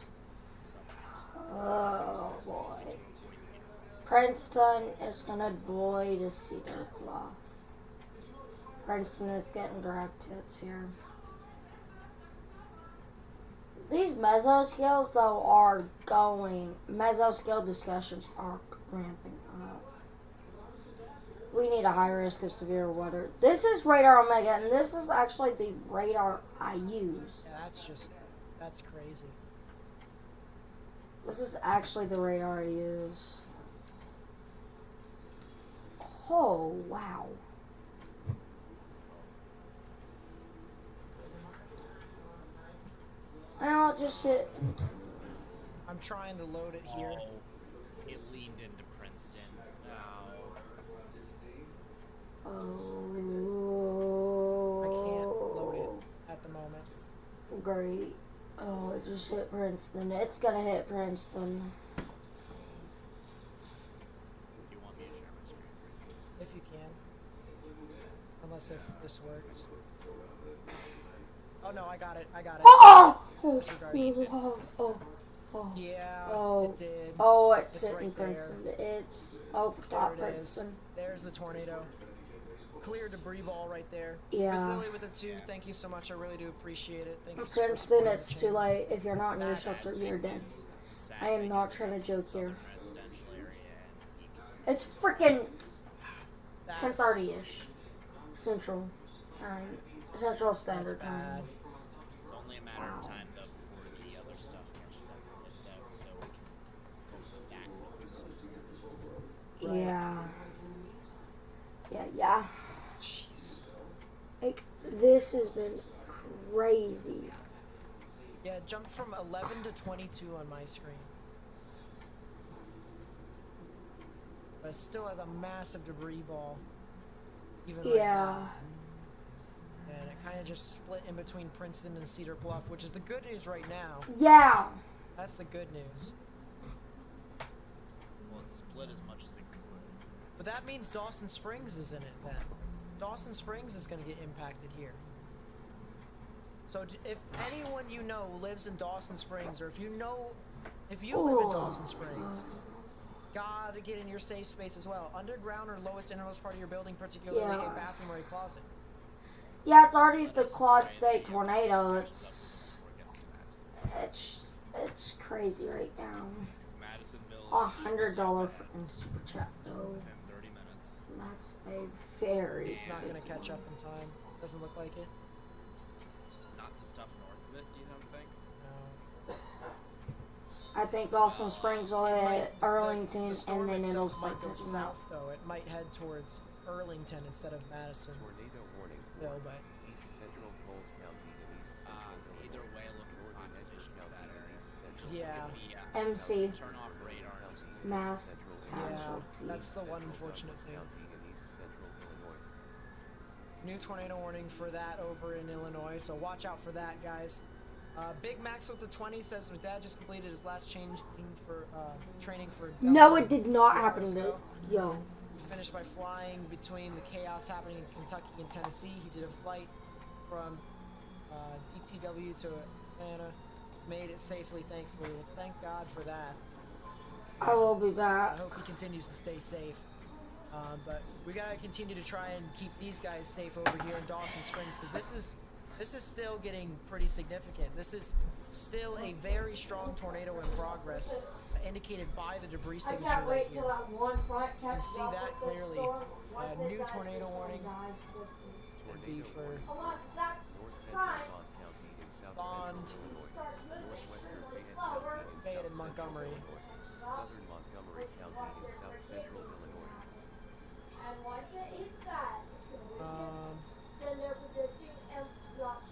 suburbs. Oh, boy. To a point zero. Princeton is gonna boy to Cedar Bluff. Princeton is getting direct hits here. These mesoscales, though, are going. Mesoscale discussions are ramping up. We need a high risk of severe weather. This is Radar Omega, and this is actually the radar I use. Yeah, that's crazy. This is actually the radar I use. Oh, wow. I'll just sit. I'm trying to load it here. Oh, it leaned into Princeton. Oh. Oh. I can't load it at the moment. Great. Oh, it just hit Princeton. It's gonna hit Princeton. Do you want me to share my screen? If you can. Unless if this works. Oh no, I got it. Oh! Oh! Disregard. Oh! Yeah, Oh. it did. Oh, it's It's hitting right there. Princeton. It's over top There it is. Princeton. There's the tornado. Clear debris ball right there. Yeah. Vasily with the 2, thank you so much. I really do appreciate it. Thank you for Princeton, supporting the it's too channel. late. If you're not in your That's- shelter, you're dead. sad I am thing not is trying to it's a joke here. southern residential area, and you It's freaking That's, 10:30ish Central Time, Central that's Standard bad. Time. It's only a matter of time, though, before the other stuff catches up with it, though, so we can hope that that goes smooth. Right. Yeah. Jeez. Like, this has been crazy. Yeah, it jumped from 11 to 22 on my screen. But it still has a massive debris ball. Even right now. And it kind of just split in between Princeton and Cedar Bluff, which is the good news right now. Yeah. That's the good news. Well, it's split as much as it could. But that means Dawson Springs is in it then. Dawson Springs is going to get impacted here. So if anyone you know lives in Dawson Springs, or if you live in Dawson Springs, gotta get in your safe space as well. Underground or lowest innermost part of your building, particularly a bathroom or a closet. Yeah, it's already the Quad State tornado. It's crazy right now. $100 freaking super chat though. Within 30 minutes. That's a very. It's not gonna catch up in time. Doesn't look like it. Not the stuff north of it, you don't think? No. I think Dawson Springs will hit Arlington, The storm and then it'll itself start might go catching up. south though. It might head towards Arlington instead of Madison. Tornado warning No, for but East Central Coles County and East Central Either Illinois. way, look at the Northern population of Edgewood that County and area. East Central Yeah. MC, Turn off radar. Just look at mass Central yeah, casualties. that's the one Central unfortunate Douglas thing. County and East Central Illinois. New tornado warning for that over in Illinois, so watch out for that, guys. Big Max with the 20 says his dad just completed his last training for No, it did not happen to yo. He finished by flying between the chaos happening in Kentucky and Tennessee. He did a flight from DTW to Atlanta, made it safely, thankfully. Well, thank God for that. I will be I back. hope he continues to stay safe. But we gotta continue to try and keep these guys safe over here in Dawson Springs, because this is still getting pretty significant. This is still a very strong tornado in progress, indicated by the debris I signature can't right wait here. till that one front You can catches see up that with this clearly. storm. Once it New dies, tornado this warning. one dies quickly. Would be for Unless that's North Central fine. Bond County in South Bond. Central Illinois. Starts moving Northwestern really Fayette slow. County in Fayette South and Montgomery. Central Illinois. Southern Montgomery County in South Central Illinois. And once it hits that, it's gonna be um, then they're predicting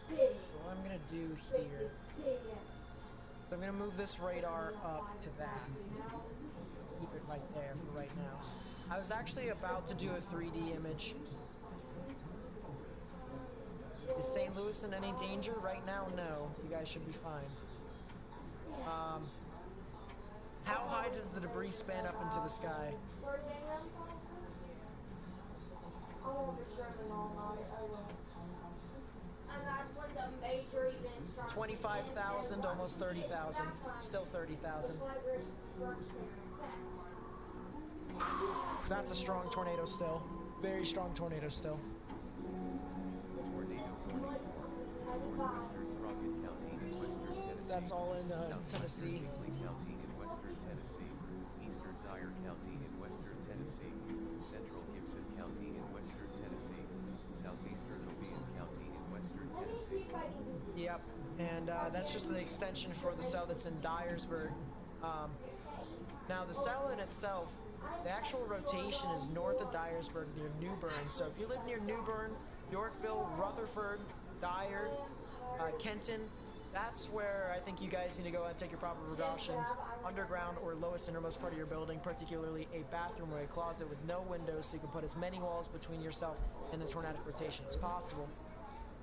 big, what I'm gonna do here. big So I'm gonna move this radar up to that. Keep it right there for right now. I was actually about to do a 3D image. Is St. Louis in any danger right now? No. You guys should be fine. How high does the debris span up into the sky? I won't be sure in all night. I will. And that's when the major events start. 25,000, almost 30,000. Still 30,000. That's a strong tornado still. Very strong tornado still. Tornado warning for northwestern Crockett County in western Tennessee. That's all in Southwestern Tennessee. Hinkley County in western Tennessee. Eastern Dyer County in western Tennessee. Central Gibson County in western Tennessee. Southeastern Obion County in western Tennessee. Yep, and that's just the extension for the cell that's in Dyersburg. Now the cell in itself, the actual rotation is north of Dyersburg near New Bern. So if you live near New Bern, Yorkville, Rutherford, Dyer, Kenton, that's where I think you guys need to go and take your proper precautions. Underground or lowest innermost part of your building, particularly a bathroom or a closet with no windows, so you can put as many walls between yourself and the tornadic rotation as possible.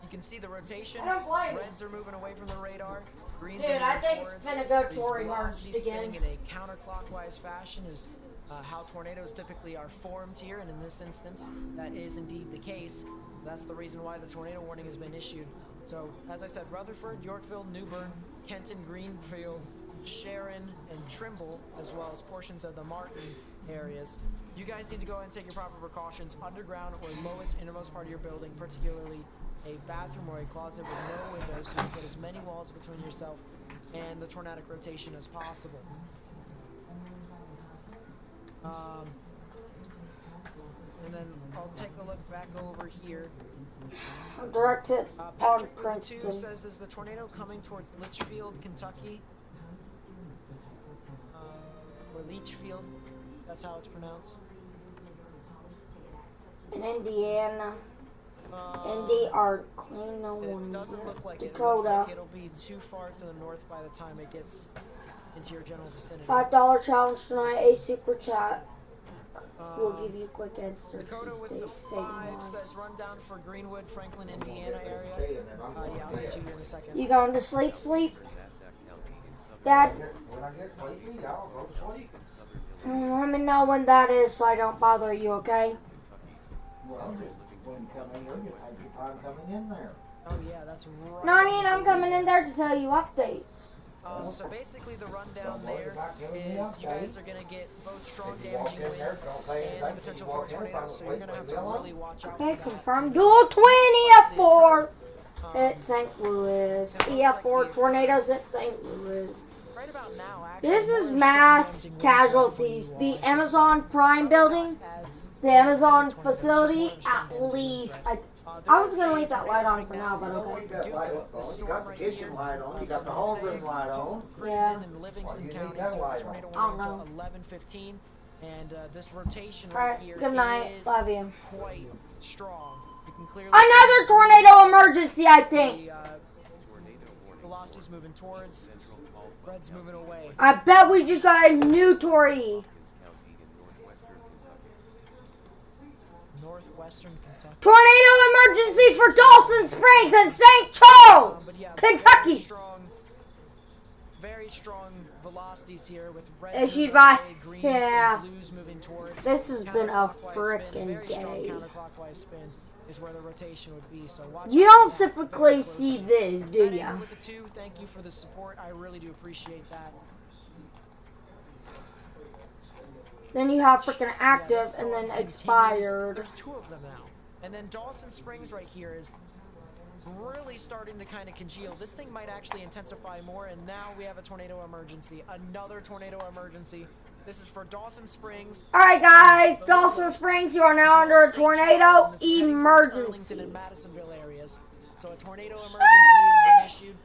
You can see the rotation. Reds are moving away from the radar. Greens are moving I think towards. it's gonna go These Tory velocities marched again. spinning in a counterclockwise fashion is how tornadoes typically are formed here, and in this instance, that is indeed the case. So that's the reason why the tornado warning has been issued. So, as I said, Rutherford, Yorkville, New Bern, Kenton, Greenfield, Sharon, and Trimble, as well as portions of the Martin areas. You guys need to go ahead and take your proper precautions. Underground or lowest innermost part of your building, particularly a bathroom or a closet with no windows, so you can put as many walls between yourself and the tornadic rotation as possible. And then I'll take a look back over here. Directed on Patrick with the Princeton. 2 says, is the tornado coming towards Litchfield, Kentucky? Or Leachfield, that's how it's pronounced. In Indiana. Indy or clean no It one. doesn't look like it. It looks Dakota. like it'll be too far to the north by the time it gets into your general vicinity. $5 challenge tonight. A super chat. We'll give you a quick answer. Dakota with the 5 says run down for Greenwood, Franklin, Indiana area. Yeah, I'll get to you in a second. You going to sleep? Dad? When I get sleepy, I'll go to sleep. Let me know when that is so I don't bother you, okay? Well, when you come in here, you take your time coming in there. Oh yeah, that's right. No, I mean, I'm coming in there to tell you updates. So basically the rundown there is you guys are going to get both strong damaging winds and the potential for a tornado, so you're going to have to really watch out Okay, for that. confirmed. Dual twin EF4 at St. Louis. EF4 tornadoes at St. Louis. Right about now, actually, This is more mass strong damaging winds casualties. are The for you, Amazon Prime building, as the Amazon tornadoes, more facility, strong at damaging least. winds. I was going to leave that light on for now, but You okay. got light on, you got the kitchen light on, you got the whole room light on. Yeah. In Livingston Why do you County, need that so light the tornado on? went I don't until 11:15, and this rotation All right right, here good night. is Love you. quite strong. You can clearly Another see tornado emergency, I think. the velocity's moving towards, red's moving away. I bet we just got a new Tory. Northwestern Kentucky. Tornado emergency for Dawson Springs and St. Charles, But yeah, Kentucky. Very strong velocities here with red Issued by, greens yeah. and blues moving towards. This has been a Counterclockwise spin, frickin' very strong day. counterclockwise spin is where the rotation would be. So watch You out don't for that very typically closely. see this, do Red ya? Eagle with the 2, thank you for the support. I really do appreciate that. Then you have freaking So, yeah, active this and then storm continues. expired. There's 2 of them now. And then Dawson Springs right here is really starting to kind of congeal. This thing might actually intensify more, and now we have a tornado emergency. Another tornado emergency. This is for Dawson Springs. Alright guys, Dawson Springs, you are now under a St. Charles, tornado and this is heading towards emergency. Arlington and Madisonville areas. So a tornado emergency has been issued.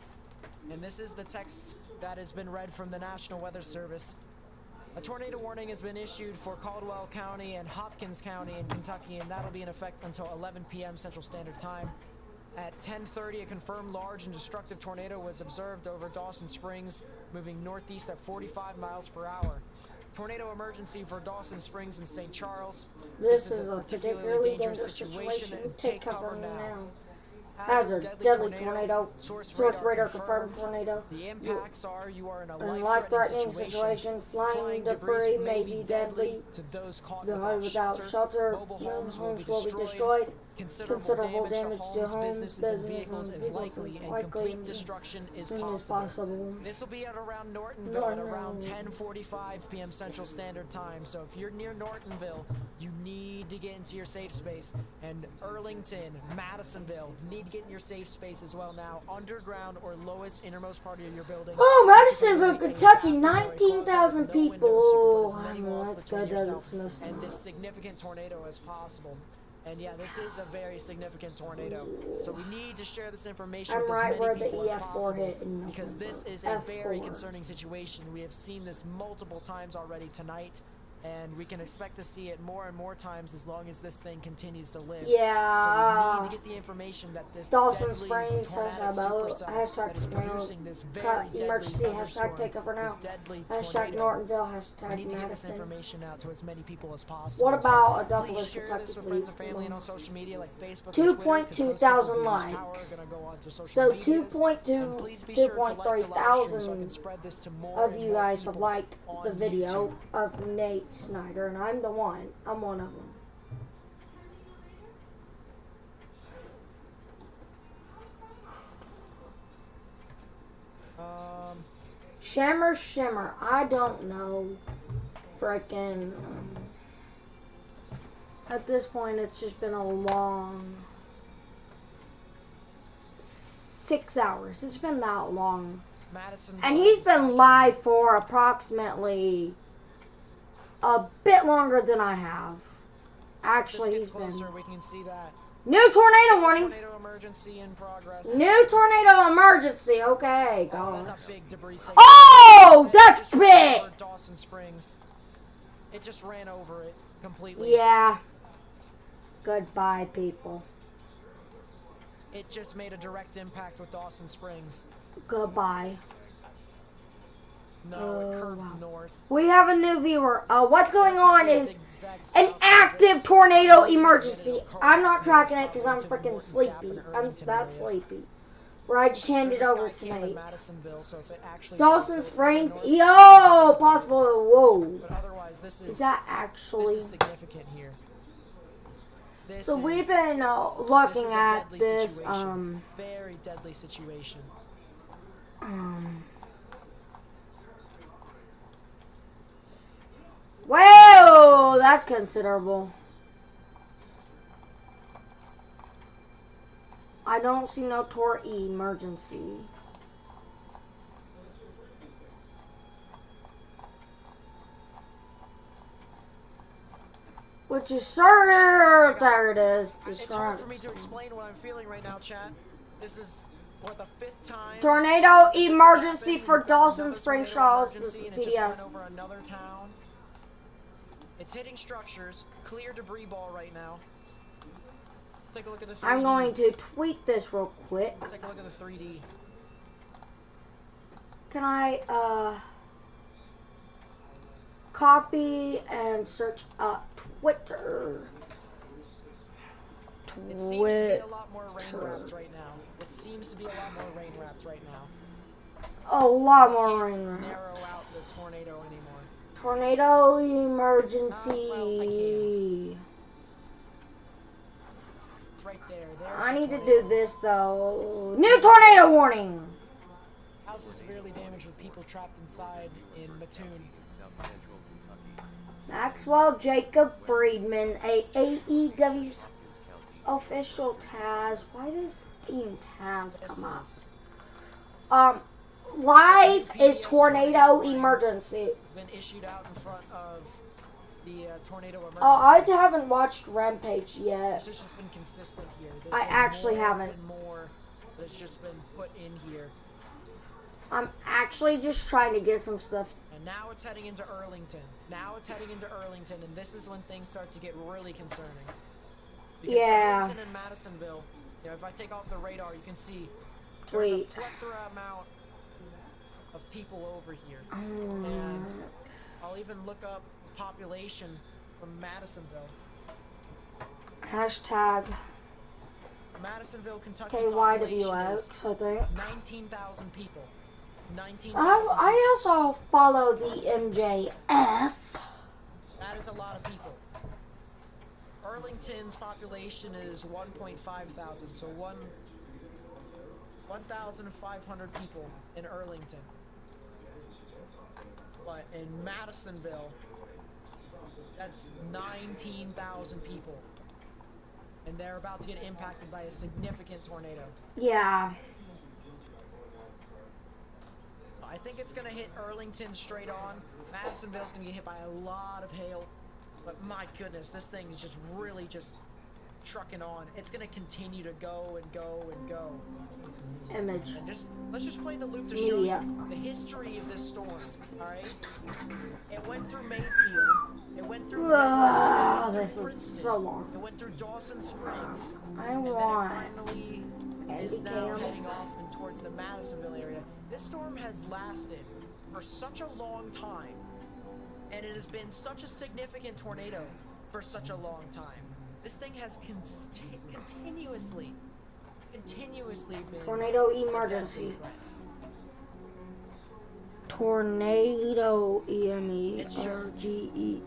And this is the text that has been read from the National Weather Service. A tornado warning has been issued for Caldwell County and Hopkins County in Kentucky, and that'll be in effect until 11 p.m. Central Standard Time. At 10:30, a confirmed large and destructive tornado was observed over Dawson Springs, moving northeast at 45 miles per hour. Tornado emergency for Dawson Springs and St. Charles. This is a particularly dangerous situation. Take cover now. Hazard, deadly tornado. Source radar confirmed tornado. The impacts are you are in a life-threatening situation. Flying debris may be deadly. to those caught Those without shelter, Mobile homes homes will be destroyed. Considerable damage to homes, businesses, and business, vehicles and is vehicles likely, is and likely, complete destruction is soon as possible. possible. This will be at around Nortonville at around Norton. 10:45 p.m. Central Standard Time. So if you're near Nortonville, you need to get into your safe space. And Arlington, Madisonville, need to get in your safe space as well now. Underground or lowest innermost part of your building. Oh, Madisonville, Kentucky, 19,000 people. That's good. That's missing. And this significant tornado as possible. And yeah, this is a very significant tornado. So we need to share this information I'm with as right many where the people as EF4 possible, hit in because this is a very F4. concerning situation. We have seen this multiple times already tonight, and we can expect to see it more and more times as long as this thing continues to live. So we Yeah. need to get the information that this Dawson deadly Springs, tornadic hashtag supercell hashtag that is producing this very cut deadly emergency, thunderstorm, hashtag take over this now. deadly Hashtag tornado. Nortonville, We hashtag need to get this Madison. information out to as many people as possible. What about So a double please share Kentucky, this with friends please? and family and on social media like Facebook 2.2 thousand likes. So 2.3 thousand of you guys have liked the video of Nate Snyder, and I'm the one. I'm one of them. Shimmer. I don't know. Frickin'. At this point, it's just been a long 6 hours. It's been that long. Madison. And he's been live for approximately a bit longer than I have. Actually, he's closer, been... we can see that. New tornado warning! Tornado emergency in progress. New tornado emergency, okay, Oh, gosh. that's a big debris section. Oh, that's It big! over Dawson Springs. It just ran over it completely. Yeah. Goodbye, people. It just made a direct impact with Dawson Springs. Goodbye. No, it curved north. We have a new viewer. What's going on is an active tornado emergency. I'm not tracking it because I'm freaking sleepy. I'm that sleepy. Where I just handed over tonight. Dawson Springs. Yo, possible. Whoa. Is that actually? This is significant here. So we've been looking at this. Very deadly situation. Whoa, that's considerable. I don't see no emergency. Which is sure, there it is. It's hard for me to explain what I'm feeling right now, chat. This is what, the 5th time? Tornado emergency for Dawson Springs, Charles. This is It just PDF. went over another town. It's hitting structures. Clear debris ball right now. Let's take a look at the 3D. I'm going to tweet this real quick. Let's take a look at the 3D. Can I copy and search up Twitter? It seems to be a lot more rain wrapped right now. It seems to be a lot more rain wrapped right now. A lot more rain wrapped. Narrow out the tornado anymore. Tornado emergency. It's right there. I need to do this though. New tornado warning. House was severely damaged with people trapped inside in Mattoon. Maxwell Jacob Friedman, a AEW official Taz. Why does Team Taz come up? Live is tornado emergency. Been issued out in front of the tornado emergency. I haven't watched Rampage yet. This has just been consistent here. I actually haven't. More that's just been put in here. I'm actually just trying to get some stuff. And now it's heading into Arlington. And this is when things start to get really concerning. Because Arlington and Madisonville, you know, if I take off the radar, you can see there's a plethora amount of people over here. And I'll even look up population from Madisonville. Hashtag Madisonville, Kentucky. KYWX, I think. 19,000 people. 19,000. I also follow the MJF. That is a lot of people. Arlington's population is 1.5 thousand, so 1,500 people in Arlington. But in Madisonville, that's 19,000 people. And they're about to get impacted by a significant tornado. Yeah. So I think it's going to hit Arlington straight on. Madisonville's going to get hit by a lot of hail. But my goodness, this thing is just really just trucking on. It's going to continue to go and go and go. Image. And let's just play the loop to show you the history of this storm. All right. It went through Mayfield. It went through. This is so long. It went through Dawson Springs. And then it finally is now heading off and towards the Madisonville area. This storm has lasted for such a long time, and it has been such a significant tornado for such a long time. This thing has continuously been tornado emergency. Tornado emergency.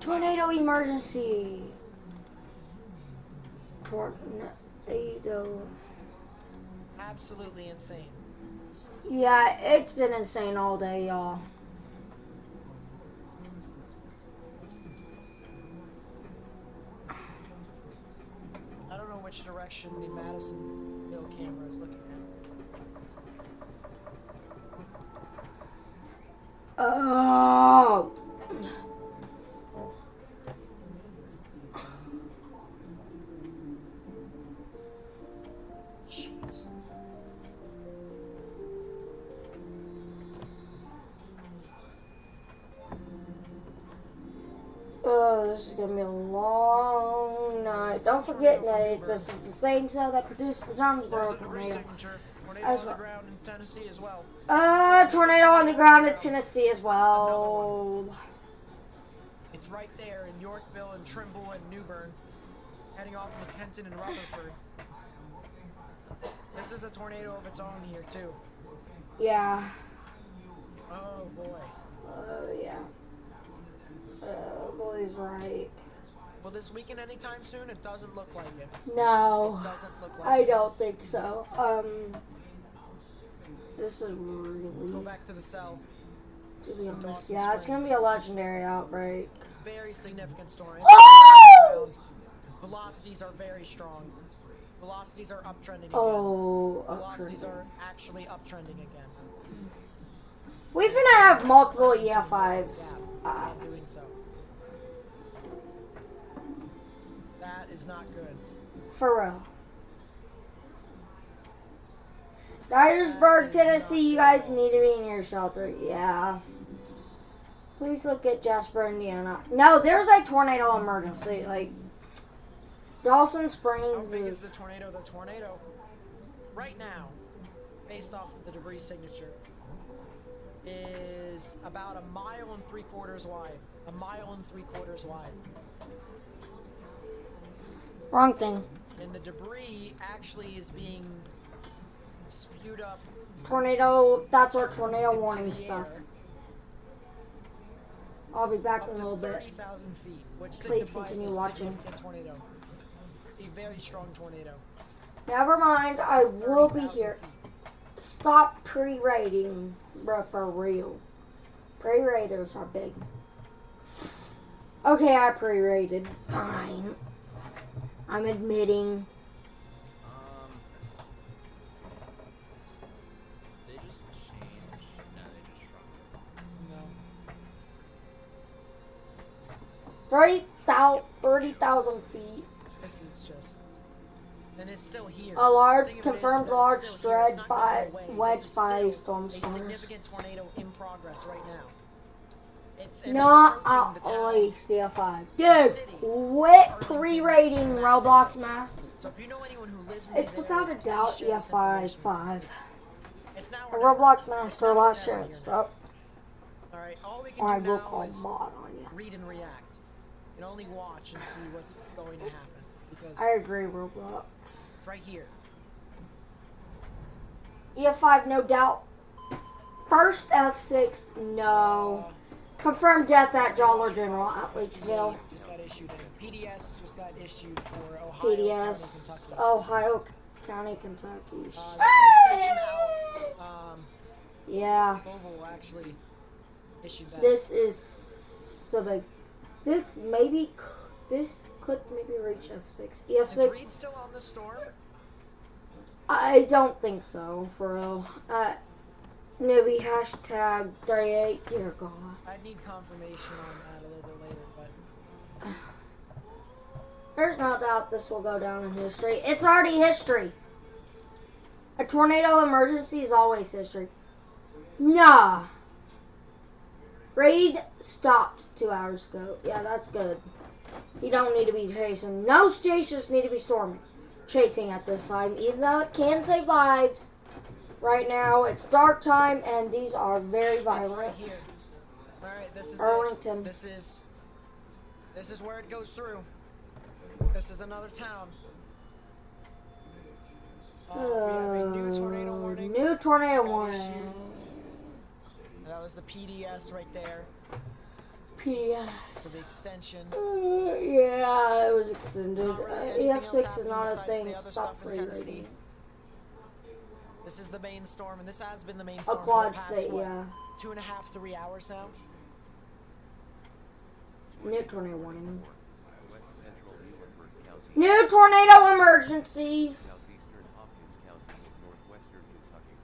Tornado emergency. Tornado. Absolutely insane. Yeah, it's been insane all day, y'all. I don't know which direction the Madisonville camera is looking at. Oh. Jeez. Oh, this is gonna be a long night. Don't forget, Nate, this is the same cell that produced the Jonesboro There's a debris tornado. signature. Tornado As on the well. ground in Tennessee as well. Tornado on the ground in Tennessee as well. It's right there in Yorkville and Trimble and New Bern, heading off into Kenton and Rutherford. This is a tornado of its own here too. Yeah. Oh boy. Yeah. Bully's right. Will this weekend anytime soon? It doesn't look like it. No. It doesn't look like I it. don't think so. This is really... Let's go back to the cell. To be honest, Dawson yeah, it's gonna Springs. be a legendary outbreak. Very significant storm. It's Oh! Velocities are very strong. Velocities are uptrending again. Oh, Velocities are actually uptrending again. We're gonna have multiple EF5s. While doing so. That is not good. For real. Dyersburg, Tennessee, you guys need to be in your shelter. Yeah. Please look at Jasper, Indiana. No, there's a tornado emergency. Like, Dawson How Springs big is is... the tornado? The tornado, right now, based off of the debris signature, is about 1.75 miles wide. 1.75 miles wide. Wrong thing. And the debris actually is being spewed up Tornado, that's our tornado into warning the stuff. air I'll be back up in a to little bit. 30,000 feet, which Please signifies continue a watching. significant tornado. A very strong tornado. Never mind, I will be 30,000 here. feet. Stop pre-rating, bro, for real. Pre-raters are big. Okay, I pre-rated. Fine. I'm admitting. They just changed. No, they just shrunk it. No. 30,000 feet. This is just... And it's still here. A large, The thing of it is confirmed that large it's still here. It's spread not by going away. wedge This is by still storm a stars. significant tornado in progress right now. It's Not approaching the town. only CF5. Dude, quit pre-rating Roblox Master. So if you know anyone who lives in It's these without a areas, doubt please share this EF5 information. 5. It's now A or never. Roblox It's Master, now or last never chance. here. Up. Alright, all we can Or I do will now call is mod on you. read and react. And only watch and see what's going to happen. Because I agree, Roblox. it's right here. EF5, no doubt. First F6, no. Confirmed death at Dollar General at Leachville. Just got issued. PDS just got issued for Ohio, PDS, Kentucky. Ohio County, Kentucky. That's an extension out. Yeah, Louisville actually issued that. this is so big. This could maybe reach F6. Is EF6, Reed still on the storm? I don't think so, for real. Newbie hashtag 38, dear God. I'd need confirmation on that a little bit later, but There's no doubt this will go down in history. It's already history. A tornado emergency is always history. Nah. Raid stopped 2 hours ago. Yeah, that's good. You don't need to be chasing. No chasers need to be storming. Chasing at this time, even though it can save lives. Right now, it's dark time, and these are very it's right violent. here. All right, this is Arlington. it. This is where it goes through. This is another town. We have a new tornado warning. New tornado Got warning. issued. That was the PDS right there. PDS. So the extension. Yeah, it was extended. Not really anything else EF6 is happening not a besides thing. the other Stop stuff in Tennessee. rating. This is the main storm, and this has been the main A storm for quad the past, state, what, yeah. 2.5, 3 hours now. New tornado warning. West Central Muhlenberg County, New tornado emergency. Southeastern Hopkins County in northwestern Kentucky.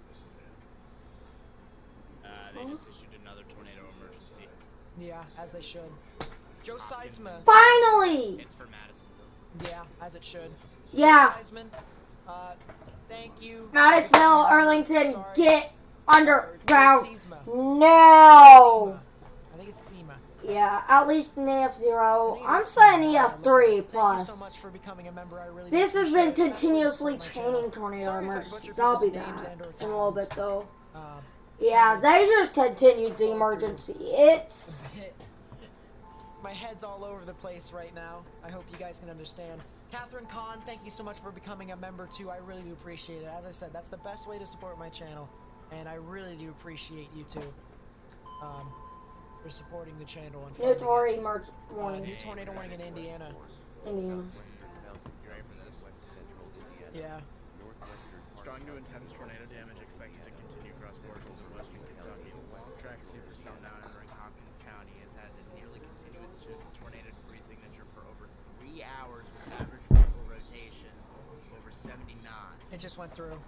They just issued another tornado Yeah, as they should. Joe Seisma. Finally! It's for Madisonville. Yeah, as it should. Yeah. Seisman, thank you. Madisonville, Arlington, Sorry. get Or underground Seisma. now! I think it's Seema. Yeah, at least an I EF0. think it I'm is saying Seema. EF3 Thank you plus. so much for becoming a member. I really This has appreciate been it. Best way to continuously support my channel. chaining tornado Sorry if I emergencies. butchered I'll be people's names back and/or in a little talents. bit though. Um, Yeah, they just continued the emergency. It's My head's all over the place right now. I hope you guys can understand. Catherine Kahn, thank you so much for becoming a member too. I really do appreciate it. As I said, that's the best way to support my channel, and I really do appreciate you too for supporting the channel. And new tornado warning. new tornado warning in Indiana. Indiana. You ready for this? West Central Indiana. Yeah. Northwestern part Strong to of intense tornado damage expected to continue across portions of western Kentucky. The long track supercell now entering Hopkins County has had a nearly continuous tornado debris signature for over 3 hours with average vertical rotation over 70 knots. It just went through.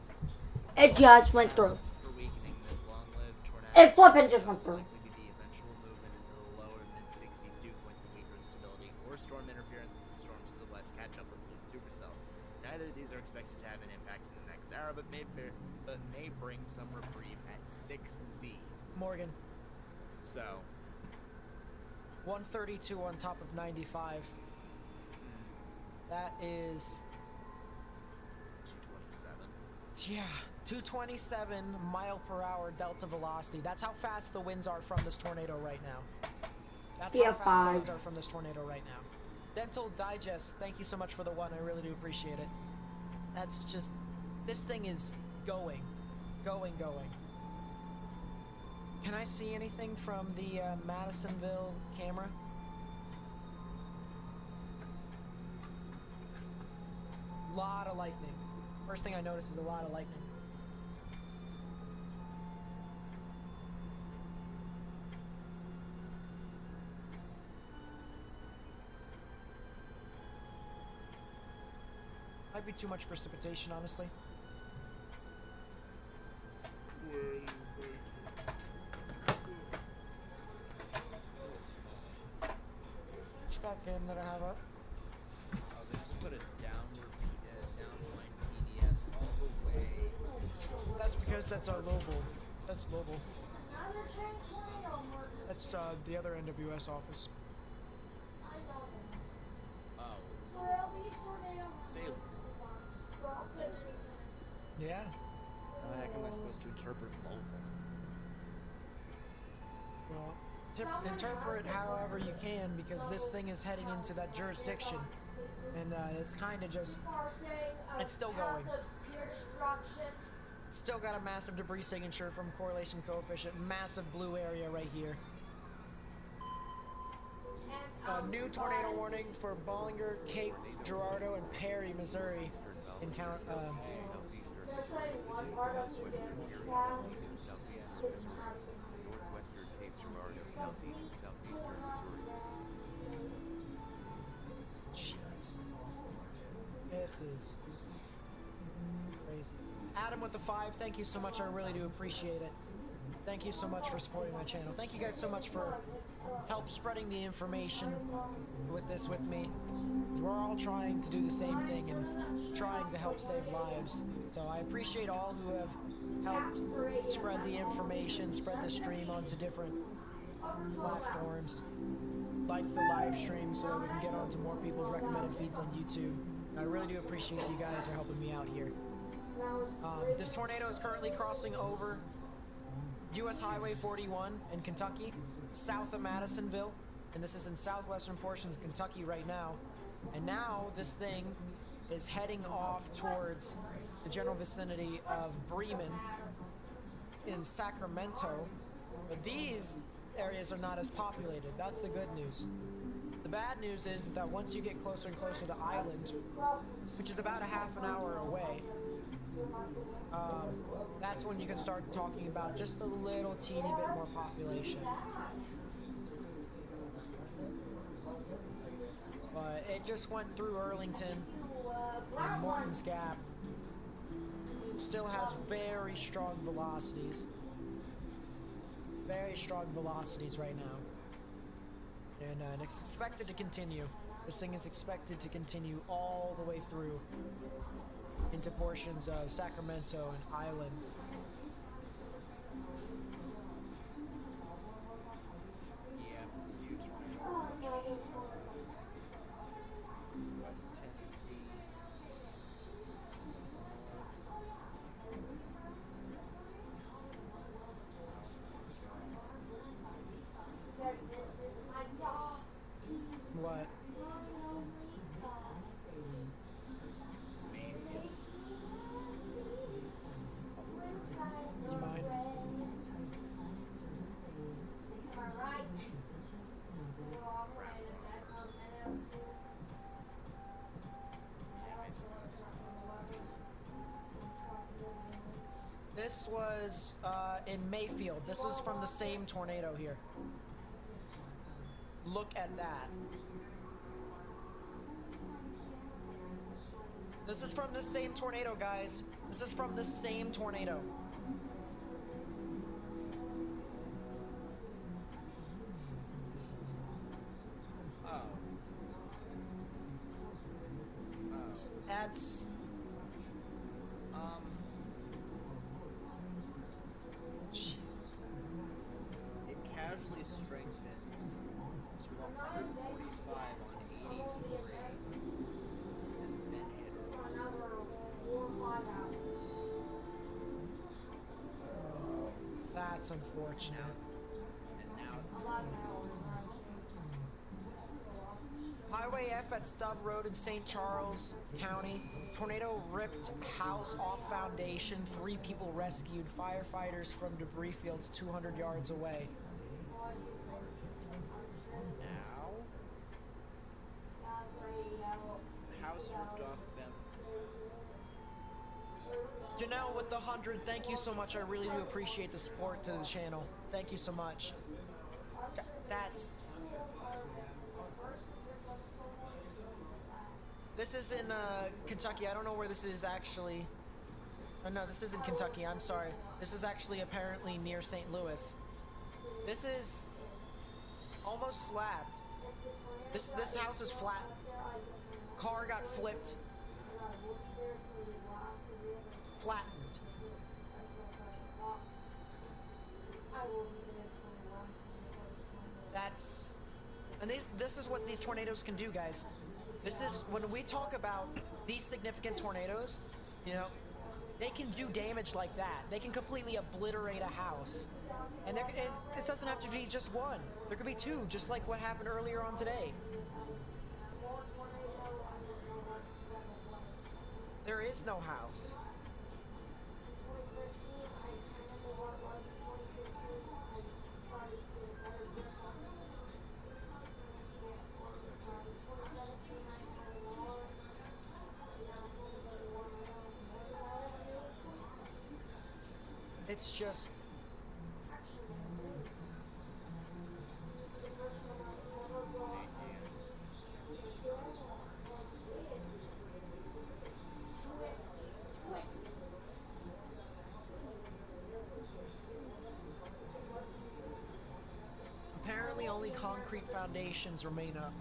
It just went through. Analysis for weakening this long-lived tornado. It flippin' just went through. Likely be the eventual movement into the lower mid-60s dew points of weaker instability or storm interference as the storms to the west catch up with the supercell. Neither of these are expected to have an impact in the next hour, but may bring some reprieve at 6Z. Morgan, So, 132 on top of 95. That is 227. Yeah, 227 mile per hour delta velocity. That's how fast the winds are from this tornado right now. That's how fast the EF5. winds are from this tornado right now. Dental Digest, thank you so much for the one. I really do appreciate it. That's just, this thing is going. Can I see anything from the Madisonville camera? Lot of lightning. First thing I notice is a lot of lightning. Might be too much precipitation, honestly. Which got cam that I have up? Oh, they just put a downline PDS all the way. That's because that's our Louisville. That's Louisville. That's the other NWS office. Oh. Salem. Yeah. How the heck am I supposed to interpret Louisville? Well, interpret however you can, because this thing is heading into that jurisdiction, and it's kind of just, it's still going. It's still got a massive debris signature from correlation coefficient, massive blue area right here. New tornado warning for Bollinger, Cape Girardeau, and Perry, Missouri. In count, southeastern Missouri, northwestern Marion in southeast Missouri, northwestern Cape Girardeau County in southeastern Missouri. Jeez. This is crazy. Adam with the 5, thank you so much. I really do appreciate it. Thank you so much for supporting my channel. Thank you guys so much for help spreading the information with this with me. We're all trying to do the same thing and trying to help save lives. So I appreciate all who have helped spread the information, spread the stream onto different platforms, like the live stream, so that we can get onto more people's recommended feeds on YouTube. I really do appreciate you guys are helping me out here. This tornado is currently crossing over US Highway 41 in Kentucky, south of Madisonville, and this is in southwestern portions of Kentucky right now. And now this thing is heading off towards the general vicinity of Bremen in Sacramento. But these areas are not as populated. That's the good news. The bad news is that once you get closer and closer to Island, which is about a half an hour away, that's when you can start talking about just a little teeny bit more population. But it just went through Arlington and Morton's Gap. Still has very strong velocities. Very strong velocities right now. And it's expected to continue. This thing is expected to continue all the way through into portions of Sacramento and Island. Yeah, huge tornado watch. West Tennessee. What? Mayfield. You mind? This was in Mayfield. This was from the same tornado here. Look at that. This is from the same tornado, guys. This is from the same tornado. Oh. That's jeez. It casually strengthened to 145 on 83 and then hit That's unfortunate. and now it's Highway F at Stubb Road in St. Charles County. Tornado ripped house off foundation. 3 people rescued. Firefighters from debris fields 200 yards away. now. House ripped off them. Janelle with the 100. Thank you so much. I really do appreciate the support to the channel. Thank you so much. That's... This is in Kentucky. I don't know where this is actually. Oh, no, this isn't Kentucky. I'm sorry. This is actually apparently near St. Louis. This is almost slabbed. This house is flat. Car got flipped. Flattened. That's... And this is what these tornadoes can do, guys. This is, when we talk about these significant tornadoes, you know, they can do damage like that. They can completely obliterate a house. And it doesn't have to be just one. There could be 2, just like what happened earlier on today. There is no house. It's just... Apparently only concrete foundations remain up.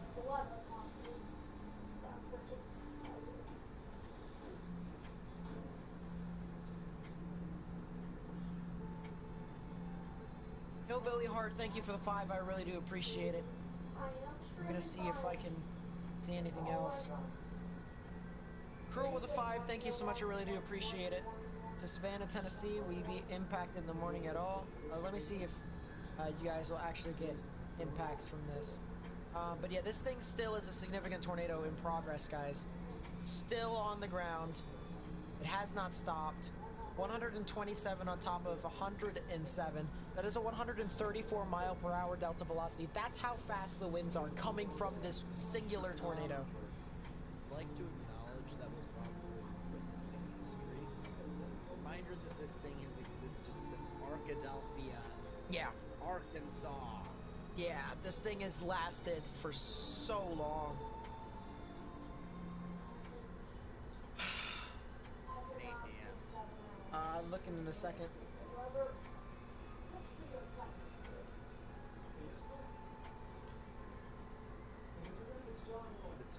Hillbilly Heart, thank you for the 5. I really do appreciate it. I'm gonna see if I can see anything else. Cruel with a 5, thank you so much. I really do appreciate it. To Savannah, Tennessee, will you be impacted in the morning at all? Let me see if you guys will actually get impacts from this. But yeah, this thing still is a significant tornado in progress, guys. Still on the ground. It has not stopped. 127 on top of 107. That is a 134 mile per hour delta velocity. That's how fast the winds are coming from this singular tornado. I'd like to acknowledge that we're probably witnessing history. Reminder that this thing has existed since Arkadelphia, Yeah. Arkansas. Yeah, this thing has lasted for so long. Looking in a second.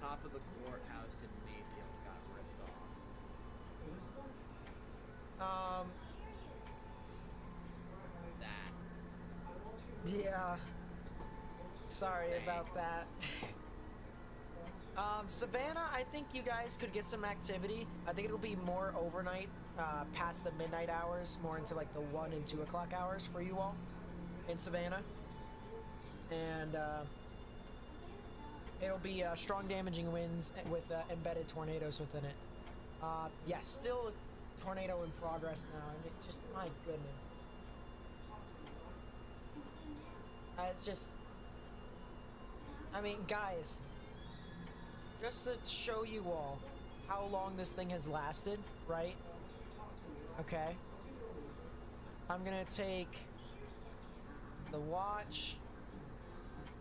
top of the courthouse in Mayfield got ripped off. That. Yeah. Sorry about that. Savannah, I think you guys could get some activity. I think it'll be more overnight, past the midnight hours, more into like the 1 and 2 o'clock hours for you all in Savannah. And, it'll be, strong damaging winds with, embedded tornadoes within it. Yeah, still a tornado in progress now. I mean, just, my goodness. It's just... I mean, guys, just to show you all how long this thing has lasted, right? Okay. I'm gonna take the watch.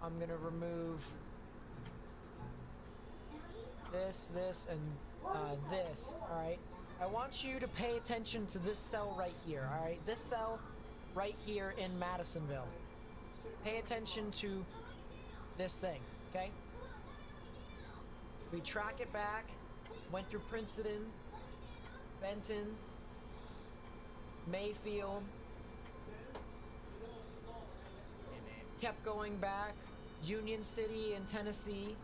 I'm gonna remove this, and this, alright? I want you to pay attention to this cell right here, alright? This cell right here in Madisonville. Pay attention to this thing, okay? We track it back, went through Princeton, Benton, Mayfield, kept going back, Union City in Tennessee,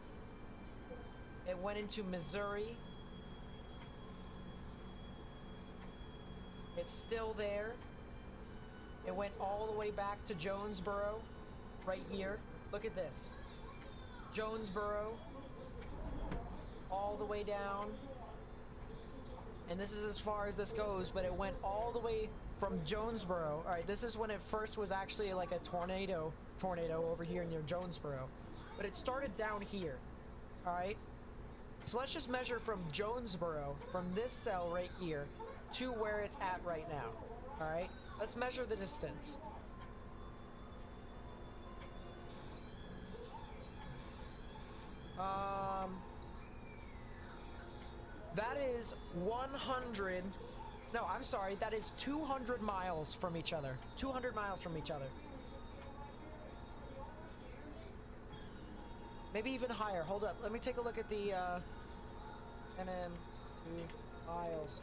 it went into Missouri, it's still there, it went all the way back to Jonesboro, right here, look at this. Jonesboro, all the way down, and this is as far as this goes, but it went all the way from Jonesboro. All right, this is when it first was actually like a tornado over here near Jonesboro, but it started down here. All right, so let's just measure from Jonesboro, from this cell right here to where it's at right now. All right, let's measure the distance. That is 100... No, I'm sorry. That is 200 miles from each other. 200 miles from each other. Maybe even higher. Hold up. Let me take a look at the, and then 2 miles.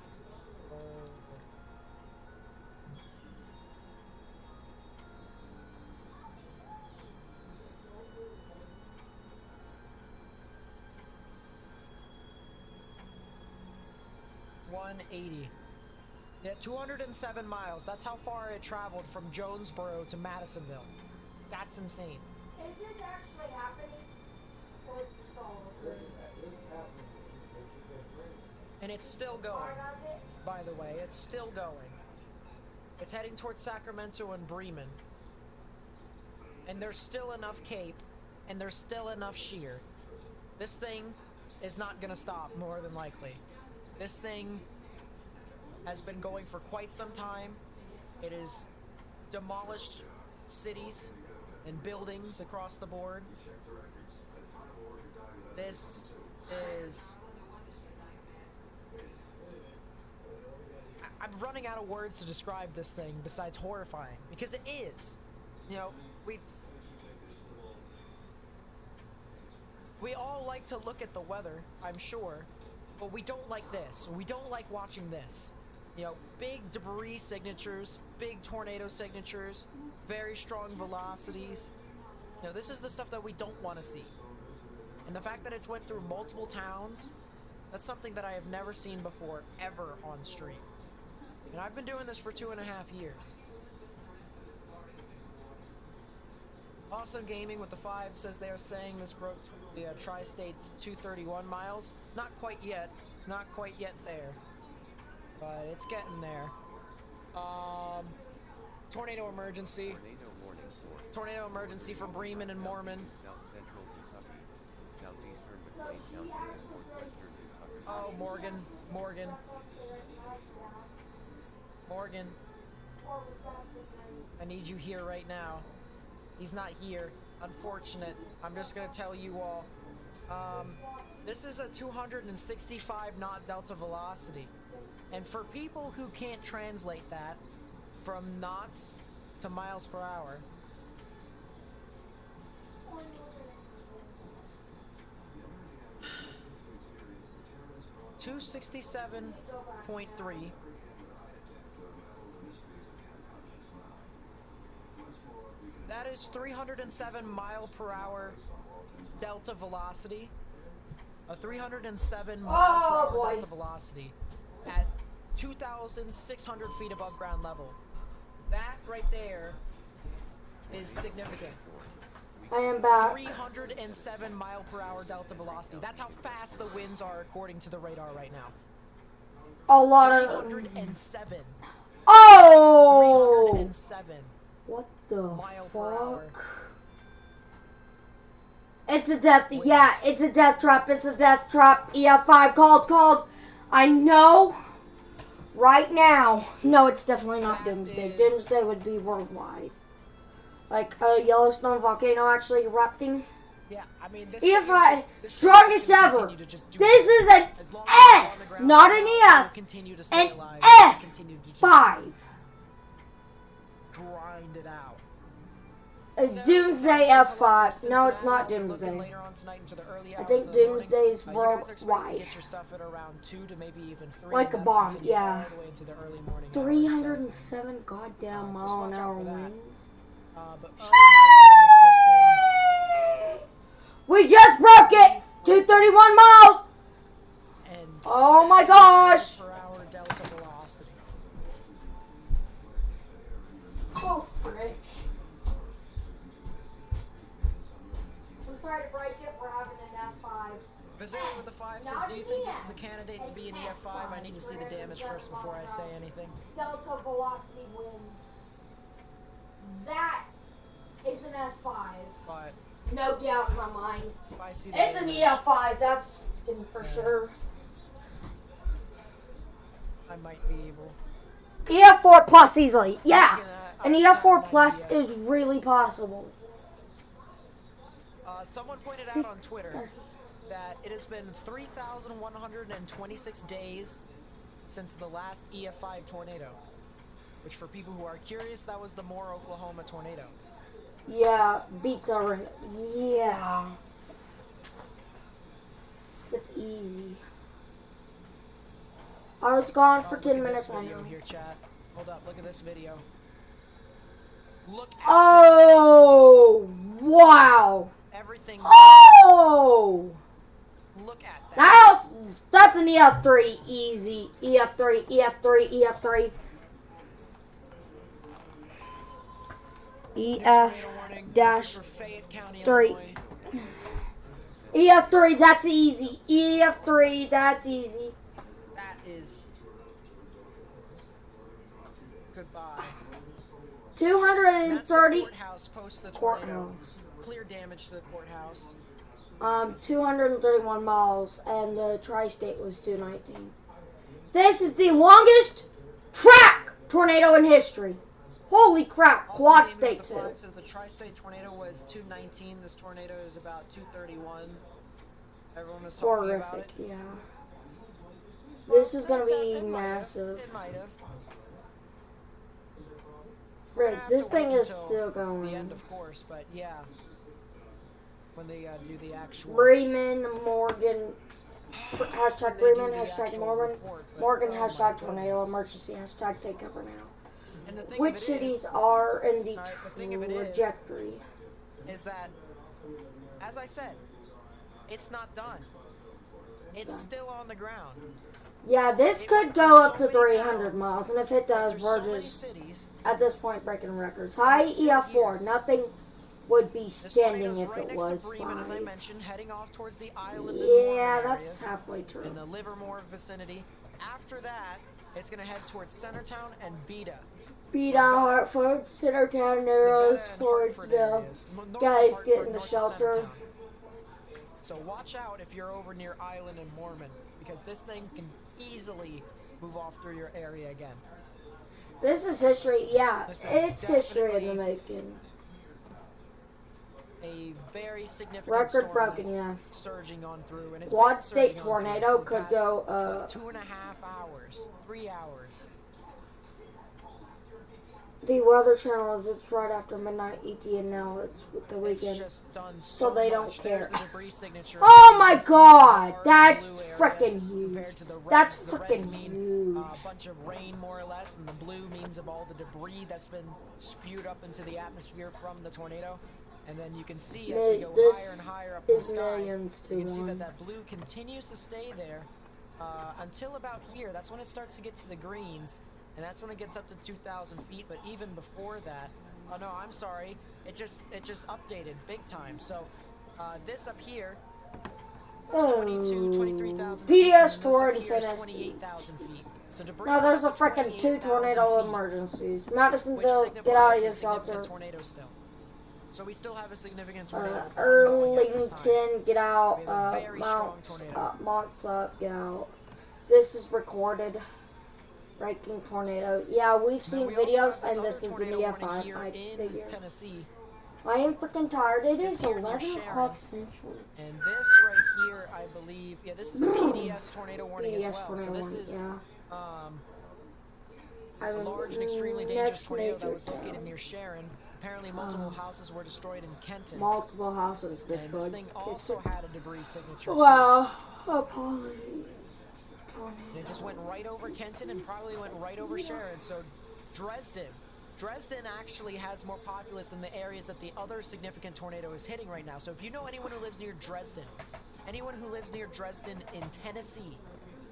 180. Yeah, 207 miles. That's how far it traveled from Jonesboro to Madisonville. That's insane. Is this actually happening? Or is this all This is happening. And it's still going. part of it? By the way, it's still going. It's heading towards Sacramento and Bremen. And there's still enough cape, and there's still enough shear. This thing is not gonna stop, more than likely. This thing has been going for quite some time. It has demolished cities and buildings across the board. This is... I'm running out of words to describe this thing besides horrifying, because it is. You know, we all like to look at the weather, I'm sure, but we don't like this. We don't like watching this. You know, big debris signatures, big tornado signatures, very strong velocities. You know, this is the stuff that we don't want to see. And the fact that it's went through multiple towns, that's something that I have never seen before, ever on stream. And I've been doing this for 2.5 years. Awesome Gaming with the 5 says they are saying this broke the Tri-State's 231 miles. Not quite yet. It's not quite yet there. But it's getting there. Tornado emergency. Tornado warning for Tornado emergency for Bremen and Mormon. South Central Kentucky, southeastern McLean County, and northwestern Kentucky. Oh, Morgan. I need you here right now. He's not here. Unfortunate. I'm just gonna tell you all. This is a 265 knot delta velocity. And for people who can't translate that from knots to miles per hour, 267.3. That is 307 mile per hour delta velocity. A 307 mile per hour delta velocity at 2,600 feet above ground level. That right there is significant. I am back. 307 mile per hour delta velocity. That's how fast the winds are according to the radar right now. A lot of 307. Oh! 307. What the Mile per hour. fuck? It's a death. Winds. Yeah, it's a death trap. It's a death trap. EF5 called. I know. Right now. No, it's definitely not That Doomsday. is- Doomsday would be worldwide. Like a Yellowstone volcano actually erupting. Yeah, I mean, this EF5, this strongest thing will ever. continue to just do This it. is an As long as it's on the F, ground, not an it will EF. continue to stay An alive. It will continue to just F5. grind it out. It's Sarah, Doomsday Texas, F5. hello No, from it's not Cincinnati. Looking Doomsday. later on tonight into the early I hours think of the morning. Doomsday is You guys are expected to worldwide. get your stuff at around 2 to maybe even 3. Like and a that'll bomb, continue yeah. all the way into the early morning hours, 307 goddamn just mile watch an out hour for that. winds. So, but oh my We just broke it! 231 miles! goodness, this thing. And Oh my 70 gosh! mile per hour delta velocity. Oh, frick. I'm sorry to break it for having an F5. Brazilian with the 5 says, do you think this is a candidate to be an EF5? I need to see the damage first before I say anything. Delta velocity winds. That is an F5. But No doubt in my mind. if I see the It's an damage, EF5, that's for sure. I might be able. EF4 plus easily. Yeah. An I've EF4 got an plus idea. is really possible. Someone pointed out on Twitter that it has been 3,126 days since the last EF5 tornado. Which, for people who are curious, that was the Moore, Oklahoma tornado. Yeah, beats are in. Yeah. It's easy. I was gone for Look 10 at minutes. this I video know. here, chat. Hold up, look at this video. Look at Oh, wow. this. Everything. Oh, Look at that. that's an EF3 easy. EF3, EF3, EF3. New EF tornado warning. dash This is for Fayette County, 3. Illinois. EF3, that's easy. EF3, that's easy. That is. Goodbye. 230 Courthouse post the tornado. courthouse. Clear damage to the courthouse. 231 miles, and the tri-state was 219. This is the longest track tornado in history. Holy crap! Also, Quad Damien state with the too. five says the tri-state tornado was 219. This tornado is about 231. Everyone was talking about Horrific, it. yeah. This is Well, gonna be it might have. massive. It might have. Right, Have this to wait thing is until still The end, going. of course, but yeah. When they do the actual. Bremen, Morgan, hashtag When they do Bremen, the hashtag actual Morgan, report, but Morgan, oh my hashtag tornado goodness. emergency, hashtag take cover now. And the thing Which of it cities is, are in the Alright, the thing of it is- trajectory? is that, as I said, it's not done. It's still on the ground. Yeah, this It could went go through up so to many 300 towns, miles, and if it does, There's we're so many just cities. at this point breaking records. High it's still EF4, here. nothing would be This standing tornado's if right it next was to Bremen, as I 5. mentioned, heading off towards the island and Yeah, Mormon that's areas. halfway true. In the Livermore vicinity. After that, it's going to head towards Centertown and Beta. Beat out Hartford, Centertown, Narrows, Beta and Hartford Floresville. areas. North of Guys, Hartford, get in the north of shelter. Centertown. So watch out if you're over near Island and Mormon, because this thing can easily move off through your area again. This is history, yeah. This is It's history in the definitely making. A very significant Record storm broken, that's yeah. surging on through, and it's Quad been state surging on through tornado for the could past, go, 2.5 hours, 3 hours. the Weather Channel is it's right after midnight ET, and now it's the It's weekend. just done So they don't much. care. There's the debris signature. Oh You my can see the god, large that's blue area freaking huge. compared to the reds. That's The reds freaking mean huge. a bunch of rain, more or less, and the blue means of all the debris that's been spewed up into the atmosphere from the tornado. And then you can see as we go higher and higher up in the sky, you can see that blue continues to stay there until about here. That's when it starts to get to the greens, and that's when it gets up to 2,000 feet. But even before that, oh no, I'm sorry, it just updated big time. So this up here, that's 23,000 feet. PDS And tour this in up here is Tennessee. 28,000 feet. So debris No, there's a went up to freaking 2 28,000 tornado feet, emergencies. which Madisonville, get out of your signifies a significant shelter. tornado still. So we still have a significant tornado. ongoing at this time. Arlington, get out. We have a very strong tornado. Mounts up, get out. This is recorded. Breaking tornado. Yeah, we've seen Now, we videos, also have and this is an tornado warning EFI, here I in figure. Tennessee. I am freaking tired. It This is here near 11 Sharon. o'clock central. And this right here, I believe, yeah, this is a PDS tornado warning as PDS well. tornado So this warning, is yeah. a large and extremely dangerous Next tornado that major was located town. near Sharon. Apparently, multiple houses were destroyed in Kenton. Multiple houses And this destroyed. thing also had a debris signature. too. Wow. Apologies. And it just went right over Kenton and probably went right over Sharon. So Dresden actually has more populace than the areas that the other significant tornado is hitting right now. So if you know anyone who lives near Dresden, anyone who lives near Dresden in Tennessee,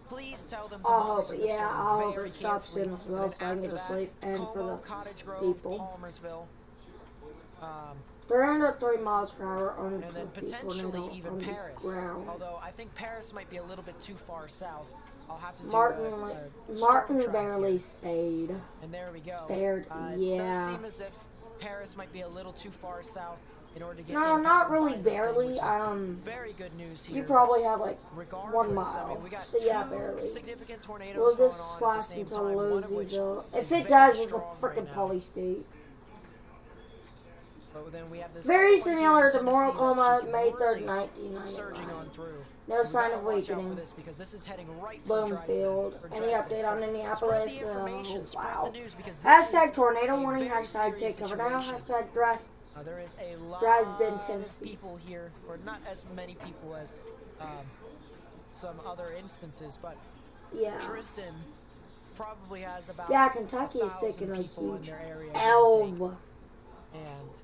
please tell them to monitor this storm I hope very it stops carefully. soon as well, And so I can after get to that, sleep. And for Como, the Cottage Grove, people. Palmersville, 303 miles per hour on and then the potentially tornado even on the Paris. ground. Although I think Paris might be a little bit too far south. I'll have to do Martin a storm track barely here. spayed. And there we go. Spared, It yeah. does seem as if Paris might be a little too far south in order to get No, impacted not by really this thing, barely. which is very good news here. You probably had like Regardless, 1 I mile. mean, we got So yeah, two barely. significant tornadoes Will going this on at the last same until time, one of which Louisville? is If it very does, it's a strong freaking right now. poly state. But then we have this Very other one here similar in to Tennessee that's Morocoma, just May 3rd, really surging 1999. on through. No We sign gotta of watch out for weakening. this because this is heading right for Bloomfield. Dresden. Any update on So Minneapolis? spread the information, spread Wow. the news, because this Hashtag is tornado a warning. very Hashtag serious take cover now. situation. Hashtag dress. There is a lot Dresden, of Tennessee. people here, or not as many people as some other instances, but Yeah. Dresden probably has about Yeah, Kentucky is 1,000 taking a people in huge their area, give or take. L. And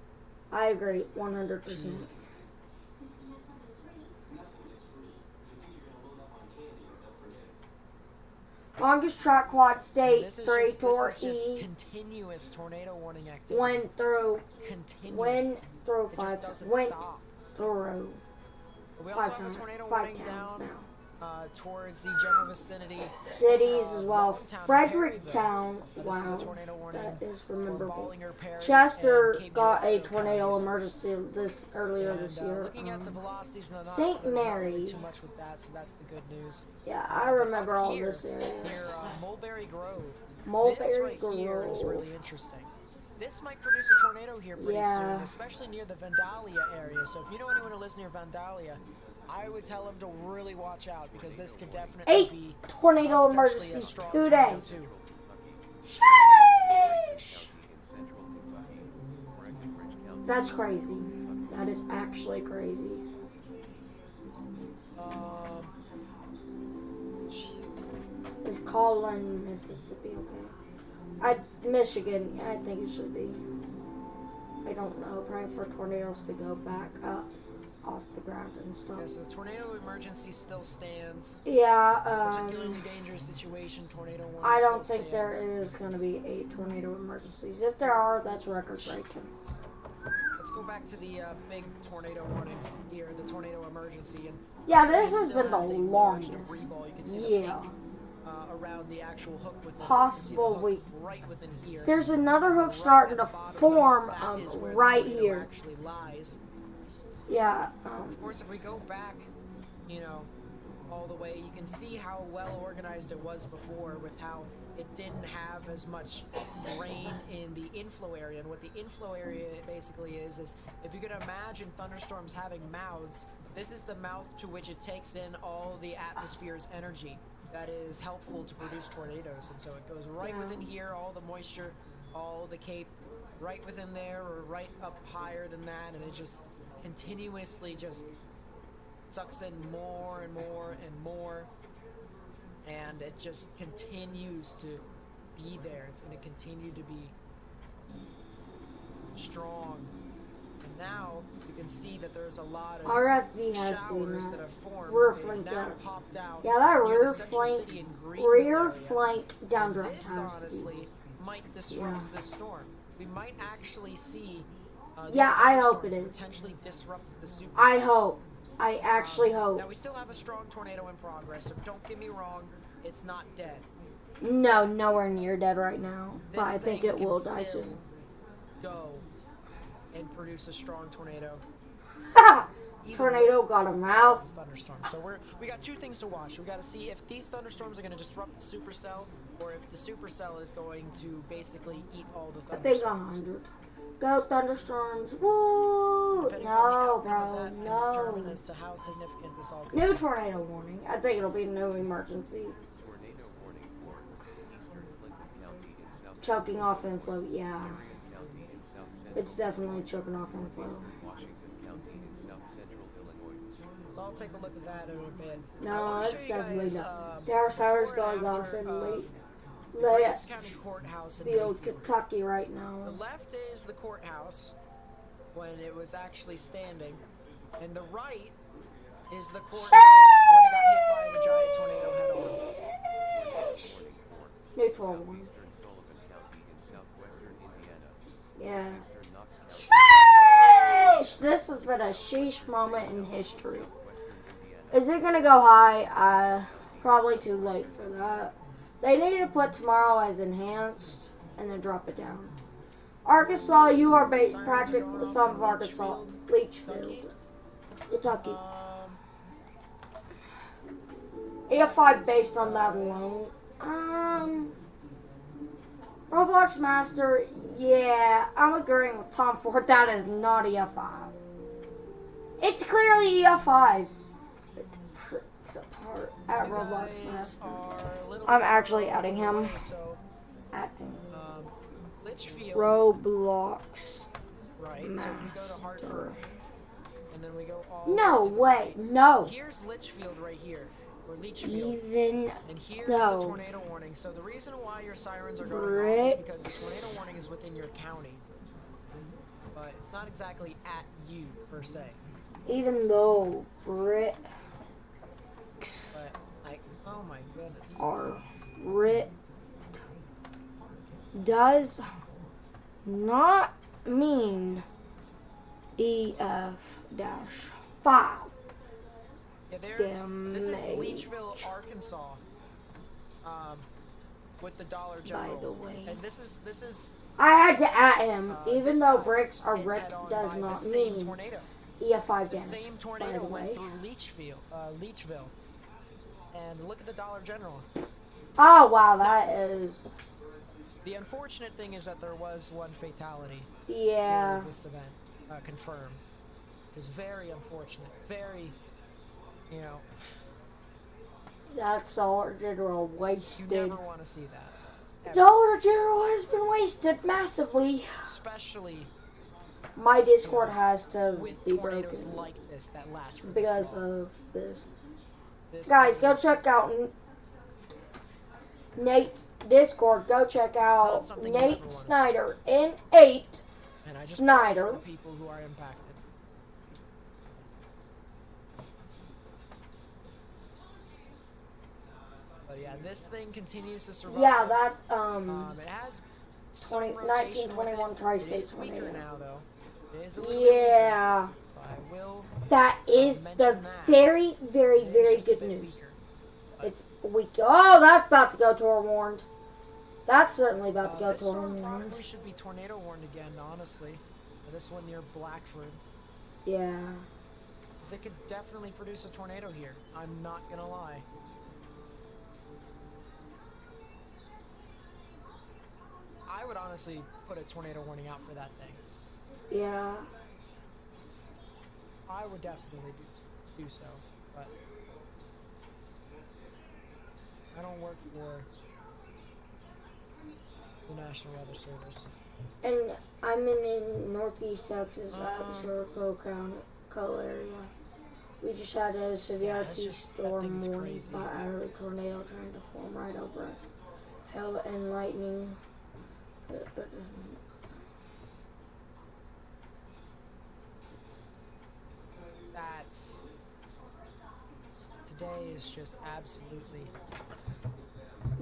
I agree, 100%. jeez. Longest track quad state, This is 3 just, tour this is just E, continuous tornado warning activity. went through, Continuous. went through It just 5 doesn't went stop. through We also 5 have a times, tornado 5 warning towns down now. towards the general vicinity. Cities as well. Longtown, Fredericktown, Perryville. This is a wow, tornado warning that is for rememberable. Ballinger, Perry, Chester and Cape got a Girardeau tornado counties. emergency earlier And, this year. looking at the velocities, no, St. there's not Mary. really too much with that, so that's the good news. Yeah, I But remember up all here, this area. Near Mulberry Grove. This Mulberry right here is Grove. really interesting. This might produce a tornado here pretty Yeah. soon, especially near the Vandalia area. So if you know anyone who lives near Vandalia, I would tell them to really watch out because this could definitely 8 be tornado potentially a emergencies strong today. tornado too. Sheesh! in central Kentucky, Breckenridge County. That's crazy. That is actually crazy. Jeez. Is Colin, Mississippi okay? Michigan, I think it should be. I don't know. Praying for tornadoes to go back up off the ground and stuff. Yeah, so the tornado emergency still stands. Yeah, Particularly dangerous situation. Tornado warning. I don't still think there stands. is going to be 8 tornado emergencies. If there are, that's record breaking. Let's go back to the big tornado warning here, the tornado emergency, and Yeah, this it has still been the has a large longest. debris ball. You can see the Yeah. pink, around the actual hook within Possible hook week. right within here. There's another hook Right starting at to the bottom of the form hook, that is where the right tornado here. actually lies. Yeah. Of course, if we go back, you know, all the way, you can see how well organized it was before with how it didn't have as much rain in the inflow area. And what the inflow area basically is if you could imagine thunderstorms having mouths, this is the mouth to which it takes in all the atmosphere's energy that is helpful to produce tornadoes. And so it goes right within here, all the moisture all the cape right within there or right up higher than that, and it just continuously just sucks in more and more and more, and it just continues to be there. It's going to continue to be strong. And now you can see that there's a lot of RFV has showers been that have formed. rear They've flank now down. popped out Yeah, that near the rear Central flank, City and Greenville area. downdraft This has to honestly be. might disrupt this storm. We might actually see Yeah, these I hope it thunderstorms is. potentially disrupt the super. I hope. I actually hope. Now we still have a strong tornado in progress, so don't get me wrong, it's not dead. No, nowhere near dead right now. This But I think thing it can will die still soon. go and produce a strong tornado. Ha! Even Tornado with got a mouth. thunderstorms. So we got two things to watch. We got to see if these thunderstorms are going to disrupt the supercell, or if the supercell is going to basically eat all the I think thunderstorms. 100. Go thunderstorms. Woo! Depending on No, the outcome bro. of that can determine No. as to how significant this all could New be. tornado warning. I think it'll be no emergency. Tornado warning for eastern Clinton County in south. Choking off inflow. Yeah. Marion County in south central. It's definitely choking off inflow. Northeastern Washington County in south central Illinois. So I'll take a look at that in a bit. I No, wanna it's show you definitely guys, not. There are sirens before and going off after in of late the Graves County Courthouse in Field, Mayfield. Kentucky right The now. left is the courthouse when it was actually standing, and the right is the courthouse when it got hit by the giant tornado head on. Neutral one. Southeastern Sullivan County in southwestern Indiana. Yeah. Northeastern Knox County. Sheesh! This has been a sheesh moment in history. Southwestern Indiana. Is it gonna go high? Probably too late for that. They need to put tomorrow as enhanced and then drop it down. Arkansas, you are practically some of Arkansas. Leachfield, Kentucky. EF5 based on that alone. Roblox Master, yeah, I'm agreeing with Tom Ford. That is not EF5. It's clearly EF5. It breaks apart at Roblox Master. I'm actually adding him. Acting. Litchfield. Roblox Right. So if we go to Master. Hartford, and then we go all No the way to the way, right. no. Here's Litchfield right here, or Leachfield. Even And here's though. the tornado warning. So the reason why your sirens are going off is because the tornado warning is within your county. But it's not exactly at you, per se. Even though bricks But, like, oh my goodness. are writ does not mean EF-5. Yeah, this is Leachville, Arkansas. With the Dollar General. By the way. And this is I had to add him, even this though got bricks are hit ripped head-on does by not the same mean tornado. EF-5 The damage. same By tornado the went way. through Leachville. And look at the Dollar General. Oh wow, that is The unfortunate thing is that there was one fatality yeah. during this event, confirmed. It was very unfortunate. Very, you know, That's Dollar General you wasted. never want to see that. Ever. Dollar General has been wasted massively. Especially My Discord has to with be tornadoes broken like this that last for because this long. of this. This Guys, go is check out Nate's Discord. Go check not out something you ever Nate wanna see. Snyder N8. And I just Snyder. pray for the people who are impacted. But yeah, this thing continues to survive. Yeah, that's It has some 20 rotation 1921 with it. Tri-State It is weaker tornado. now, though. It is a little bit Yeah, weaker. So I will. that is the mention that. very, very, It is very just a good bit news. weaker. It's weak. Oh, that's about to go to warned. That's certainly about to go This to storm warned. probably should be tornado warned again, honestly. This one near Blackford. Yeah. Because it could definitely produce a tornado here. I'm not gonna lie. I would honestly put a tornado warning out for that thing. Yeah. I would definitely do so, but I don't work for The National Weather Service. And I'm in Northeast Texas at Sherco area. We just had a severity storm warning by a tornado trying to form right over us. Hail and lightning. That's... Today is just absolutely...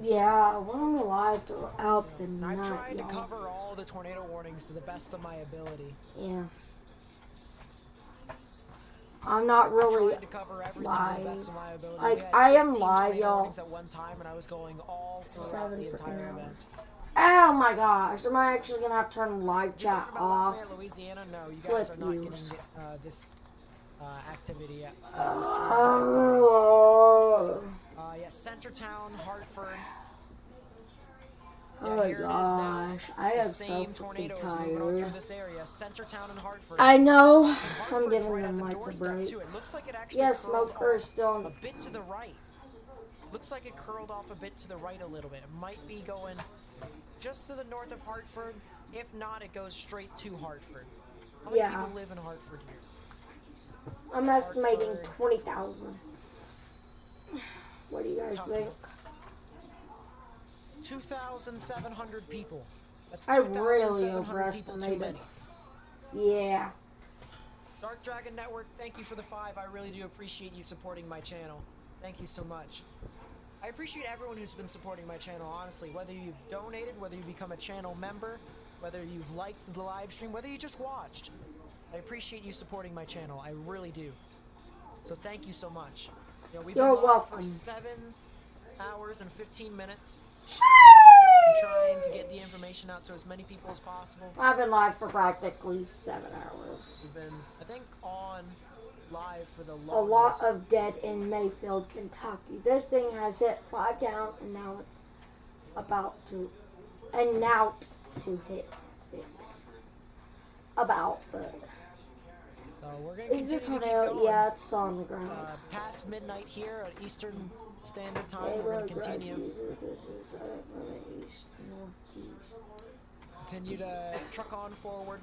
Yeah, we're only live throughout the night, I've tried to y'all. cover all the tornado warnings to the best of my ability. Yeah. I'm not really to cover everything live. to the best of my ability. Like, I am live, y'all. At one time, and I was going all throughout the entire event. Oh my gosh, am I actually gonna have to turn live chat off? Louisiana? No, you guys are not getting this activity at this Oh. Yes, Centertown, Hartford. Oh my gosh, I am so freaking tired. This area, Centertown and Hartford. I know. I'm Hartford's giving right them at the lights a doorstep, break. too. It looks like it actually Yeah, curled Smoker is off still a bit to the right. Looks like it curled off a bit to the right a little bit. It might be going just to the north of Hartford. If not, it goes straight to Hartford. How many people live in Hartford here? I'm estimating 20,000. What do you guys think? 2,700 people. That's I really 2,700 overestimated. Yeah. Dark Dragon Network, thank you for the 5. I really do appreciate you supporting my channel. Thank you so much. I appreciate everyone who's been supporting my channel, honestly. Whether you've donated, whether you become a channel member, whether you've liked the live stream, whether you just watched. I appreciate you supporting my channel. I really do. So thank you so much. You know, we've been live for 7 hours and 15 minutes. I'm trying to get the information out to as many people as possible. I've been live for practically 7 hours. We've been, I think, on live for the longest. A lot of dead in Mayfield, Kentucky. This thing has hit 5 down, and now it's about to hit 6. But so we're gonna is it continue to keep tornado? going. Yeah, it's still on the ground. Past midnight here at Eastern Standard Time, we're gonna continue. Continue to truck on forward.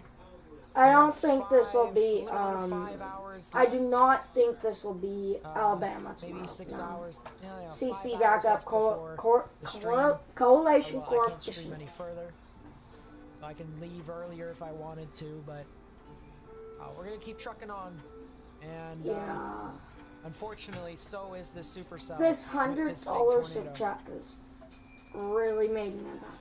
I don't think this will be, 5 hours I do not think this will be Alabama tomorrow. Maybe 6 hours. Yeah, CC back up, Coalition Corp. I can't stream any further. So I can leave earlier if I wanted to, but we're going to keep trucking on. And unfortunately, so is this supercell. This $100 super chat is really made me mad.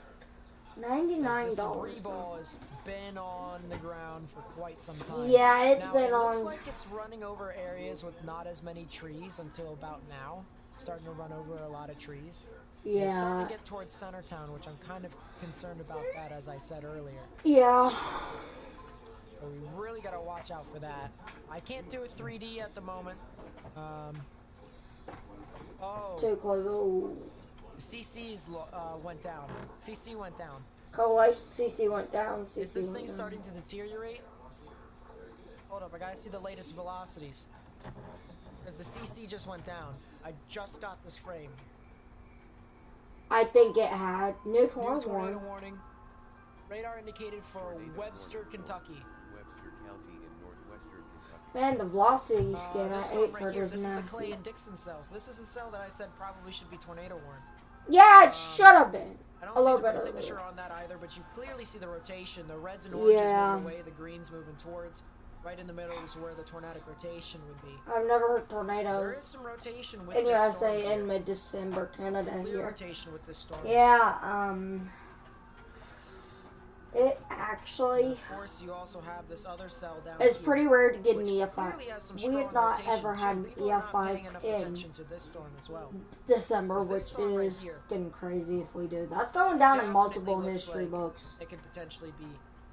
$99. This debris ball has been on the ground for quite some time. Yeah, it's been it on. Looks like it's running over areas with not as many trees until about now. It's starting to run over a lot of trees. Yeah. It's starting to get towards Centertown, which I'm kind of concerned about that, as I said earlier. Yeah. So we really got to watch out for that. I can't do a 3D at the moment. Too close. Oh. CC's went down. CC went down. Coalition CC went down. CC Is this thing starting to deteriorate? Hold up, I gotta see the latest velocities. Because the CC just went down. I just got this frame. I think it had. New tornado warning. Radar indicated for Webster, Kentucky. Webster County in northwestern Kentucky. Man, the velocity scan I ate for this this is the nasty. Clay and Dixon cells. This is the cell that I said probably should be tornado warned. Yeah, it should have been. I A don't little see the bit signature on that either, but you clearly see the rotation. The reds and oranges moving away, the greens moving towards. Right in the middle is where the tornadic rotation would be. I've never heard There is tornadoes some rotation with in this USA storm in mid-December, Canada Clear here. rotation with this storm. Yeah, it actually Of course, you also have this other cell down it's here, pretty rare to get an which EF5. clearly has some We strong have not rotation, ever so had an people are not paying EF5 enough in attention to this storm as well. December, This which storm right is here getting crazy if we do. That's going down in Definitely multiple looks history like books. It could potentially be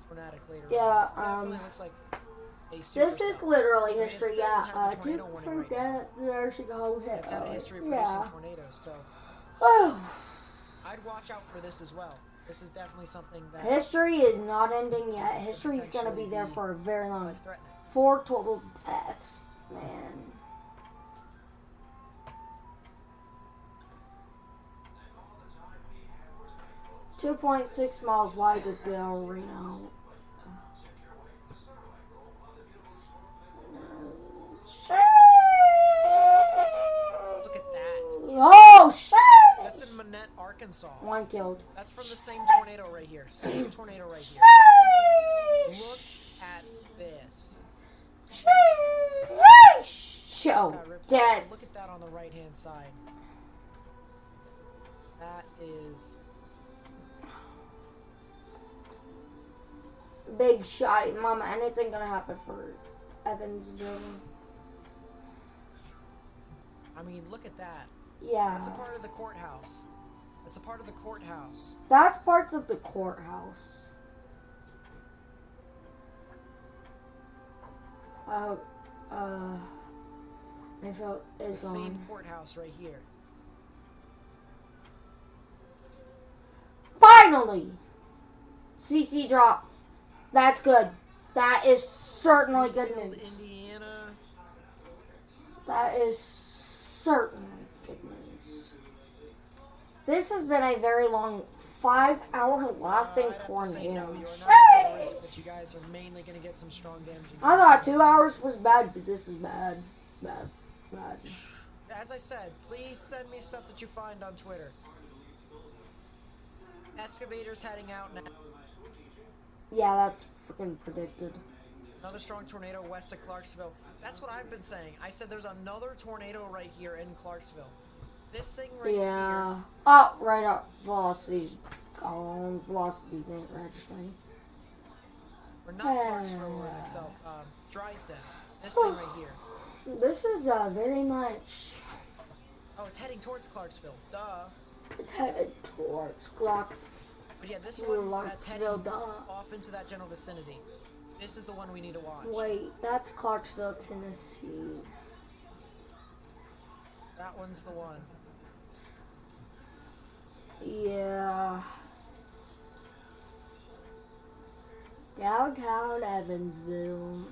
tornadic later Yeah, on. This definitely looks like a This is supercell. literally I mean, it history, still yeah. has a tornado warning right now. There's a go hit. It's had a history of producing tornadoes, so Oh. I'd watch out for this as well. This is definitely something that History is not ending yet. History is going to be there for a very long. life-threatening. 4 total deaths, man. 2.6 miles wide with the arena. Look at that. Oh, shit! That's in Manette, Arkansas. One killed. That's from the same tornado right here. Same tornado right here. Look at this. Show. Got ripped Dead. off. Look at that on the right-hand side. That is... Big shot. Mama, anything gonna happen for Evansville? I mean, look at that. Yeah. That's a part of the courthouse. That's a part of the courthouse. That's parts of the courthouse. Mayfield is The on. same courthouse right here. Finally! CC drop. That's good. That is certainly good Springfield, news. Indiana. That is certainly good news. This has been a very long 5-hour lasting I'd have to say tornado. no, you're not at risk, but you guys are mainly going to get some strong damage. I thought 2 hours was bad, but this is bad. Bad. Bad. As I said, please send me stuff that you find on Twitter. Excavator's heading out now. Yeah, that's freaking predicted. Another strong tornado west of Clarksville. That's what I've been saying. I said there's another tornado right here in Clarksville. This thing right Yeah. here. Oh, right up. Velocities. Oh, velocities ain't registering. Or not Clarksville in itself. Drysden. This thing right here. This is very much. Oh, it's heading towards Clarksville. Duh. It's headed towards Clark. But yeah, this one that's heading Clarksville, off into that general vicinity. This is the one we need to watch. Wait, that's Clarksville, Tennessee. That one's the one. Yeah. Downtown Evansville.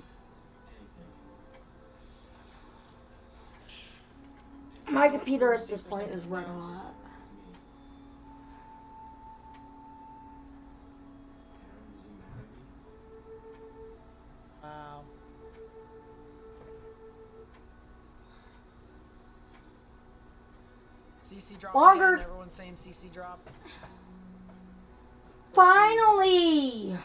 My computer at this point is red hot. Wow. CC drop Longer. again. Everyone's saying CC drop. Finally!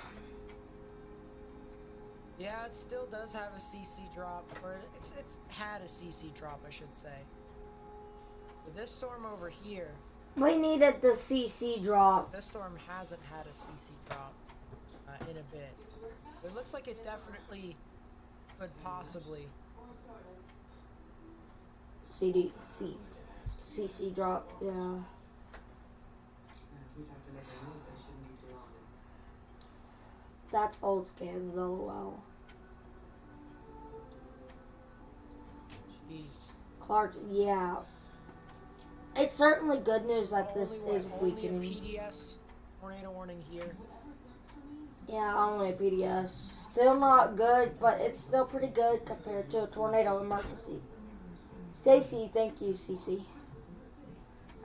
Yeah, it still does have a CC drop, or it's had a CC drop, I should say. But this storm over here, We needed the CC drop. this storm hasn't had a CC drop in a bit. It looks like it definitely could possibly. CC drop, yeah. That's old scans, lol. Jeez. Clark, yeah. It's certainly good news that this is Only a weakening. PDS tornado warning here. Yeah, only a PDS. Still not good, but it's still pretty good compared to a tornado emergency. Stacy, thank you, CC.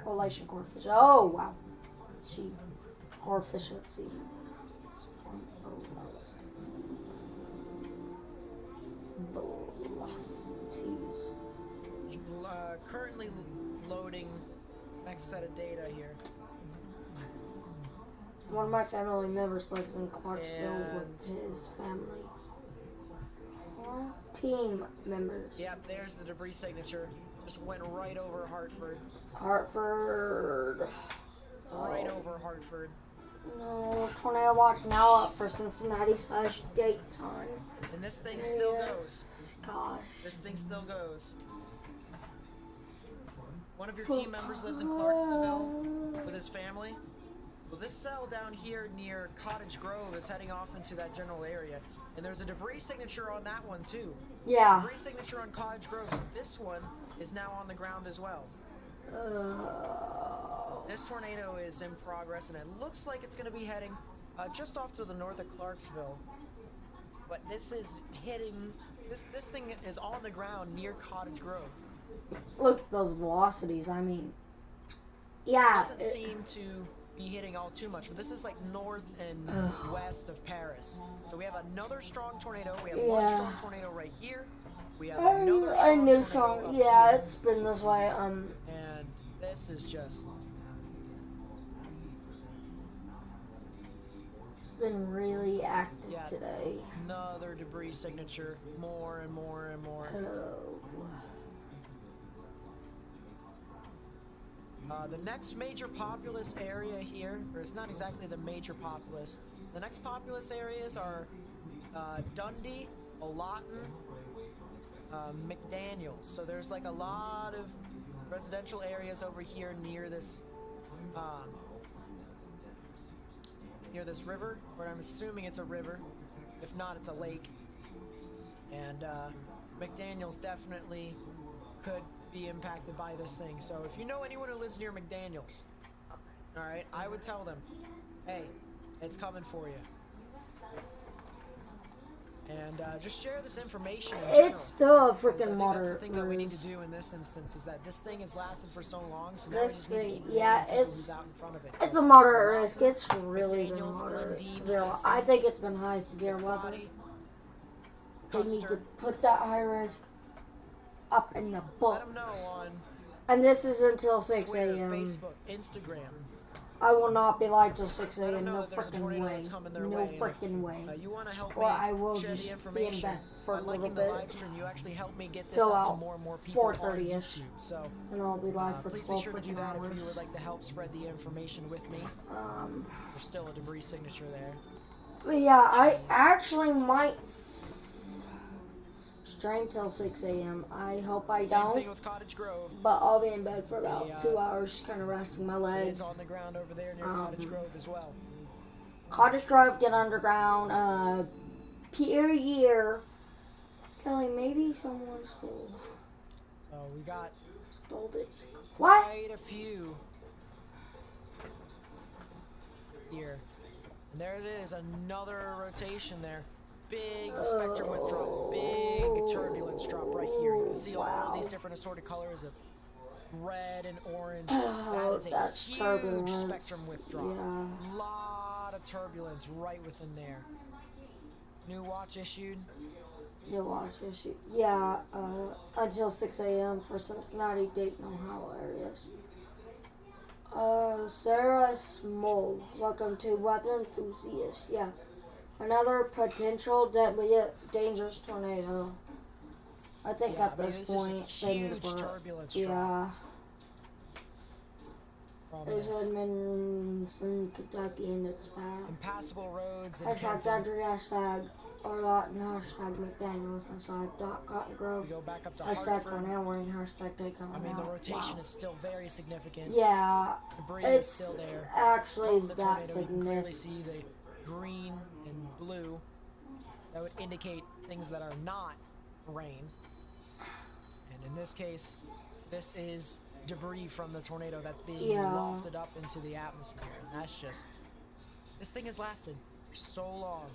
Correlation coefficient. Oh, wow. Gee. Coefficiency. Velocities. Currently loading next set of data here. One of my family members lives in Clarksville with And- his family. Team members. Yep, there's the debris signature. Just went right over Hartford. Hartford. Right over Hartford. No, tornado watch now up for Cincinnati / Dayton. And this thing still Yes. goes. Gosh. This thing still goes. One of your team members lives in Clarksville with his family. Well, this cell down here near Cottage Grove is heading off into that general area. And there's a debris signature on that one too. Yeah. Debris signature on Cottage Grove. So this one is now on the ground as well. This tornado is in progress, and it looks like it's going to be heading just off to the north of Clarksville. But this is hitting. This thing is on the ground near Cottage Grove. Look at those velocities. I mean, yeah. Doesn't seem to be hitting all too much, but this is like north and west of Paris. So we have another strong tornado. We have one strong tornado right here. We have another strong tornado up yeah, here. it's been this way. And this is just been really active today. another debris signature, more and more and more. The next major populous area here, or it's not exactly the major populous. The next populous areas are Dundee, Olaton, McDaniels. So there's like a lot of residential areas over here near this river, or I'm assuming it's a river. If not, it's a lake. And McDaniels definitely could be impacted by this thing. So if you know anyone who lives near McDaniels, all right, I would tell them, hey, it's coming for you. And just share this information in general. It's still a Because I freaking think water. that's the thing that we need to do in this instance, is that this thing has lasted for so long, so now we This just need to thing, keep yeah, warning people it's who's out in front of it. it's So, a moderate risk. It's really been McDaniels, moderate. Glendine, Severe. Hudson, I think it's been high severe weather. Crotty, They need to Custer. put that high risk up in the Let book. them know on And this is until 6 Twitter, a.m. Facebook, Instagram. I will not be live till 6 Let them a.m. know No that there's a freaking tornado way. that's coming their No way. And if, freaking way. you want to help Or me I will share just the be in information bed for a by little liking the bit. live stream. You actually help me get this Till out to about more and more people on 4:30ish. YouTube. So And I'll be live for please 12 be sure to do freaking that hours. if you would like to help spread the information with me. There's still a debris signature there. But yeah, I actually might stream till 6 a.m. I hope I Same don't. thing with Cottage Grove. But I'll be in bed for about Yeah. 2 hours, kind of resting my It legs. is on the ground over there near Cottage Grove as well. Cottage Grove, get underground. Peer year. Kelly, maybe someone stole So we got it. What? quite a few here. And there it is, another rotation there. Big spectrum width drop, big turbulence drop right here. You can see all these different assorted colors of red and orange. That is a That's huge turbulence. spectrum width drop. Yeah. Lot of turbulence right within there. New watch issued. You'll watch issue. Yeah, until 6 a.m. for Cincinnati, Dayton, Ohio areas. Sarah Small, welcome to Weather Enthusiast. Yeah, another potential deadly dangerous tornado. I think Yeah, at this this point is just a they need huge to put, turbulence drop yeah. from There's this. Edmondson, Kentucky, and its path. Impassable roads in Hashtag Kenton. Dundee, hashtag Orlott, and hashtag McDaniels, hashtag Cotton Grove, We go back up to hashtag Hartford. tornado warning, hashtag take on I mean, the out. rotation Wow. is still very significant. Yeah, Debris is it's still there. actually From the that tornado, you can clearly significant. see the green and blue. That would indicate things that are not rain. And in this case, this is debris from the tornado that's being Yeah. wafted up into the atmosphere. And that's just, this thing has lasted for so long.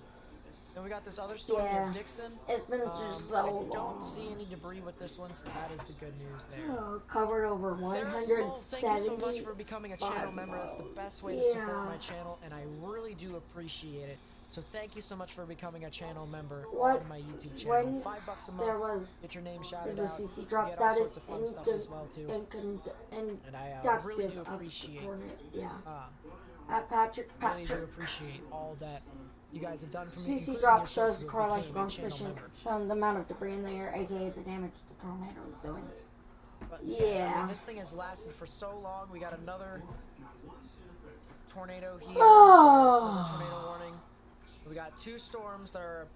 Then we got this other storm Yeah. near Dixon. It's been just so I long. don't see any debris with this one, so that is the good news there. Covered over Sarah Stoll, thank you so much 170. for becoming a channel member. That's the best way to support Yeah. my channel, and I really do appreciate it. So thank you so much for becoming a channel member What- on my YouTube channel. when $5 a there month. was Get your name shouted there's a out. CC You drop get all that sorts is of fun stuff as well too. And I really do appreciate, yeah. uh, At Patrick. really do appreciate all that you guys have done for me. CC including drop yourself shows the who correlation became a of channel transmission, member. showing the amount of debris in the air, aka the damage the tornado is doing. But I Yeah. mean, this thing has lasted for so long. We got another tornado here. Oh. Another tornado warning. We got two storms that are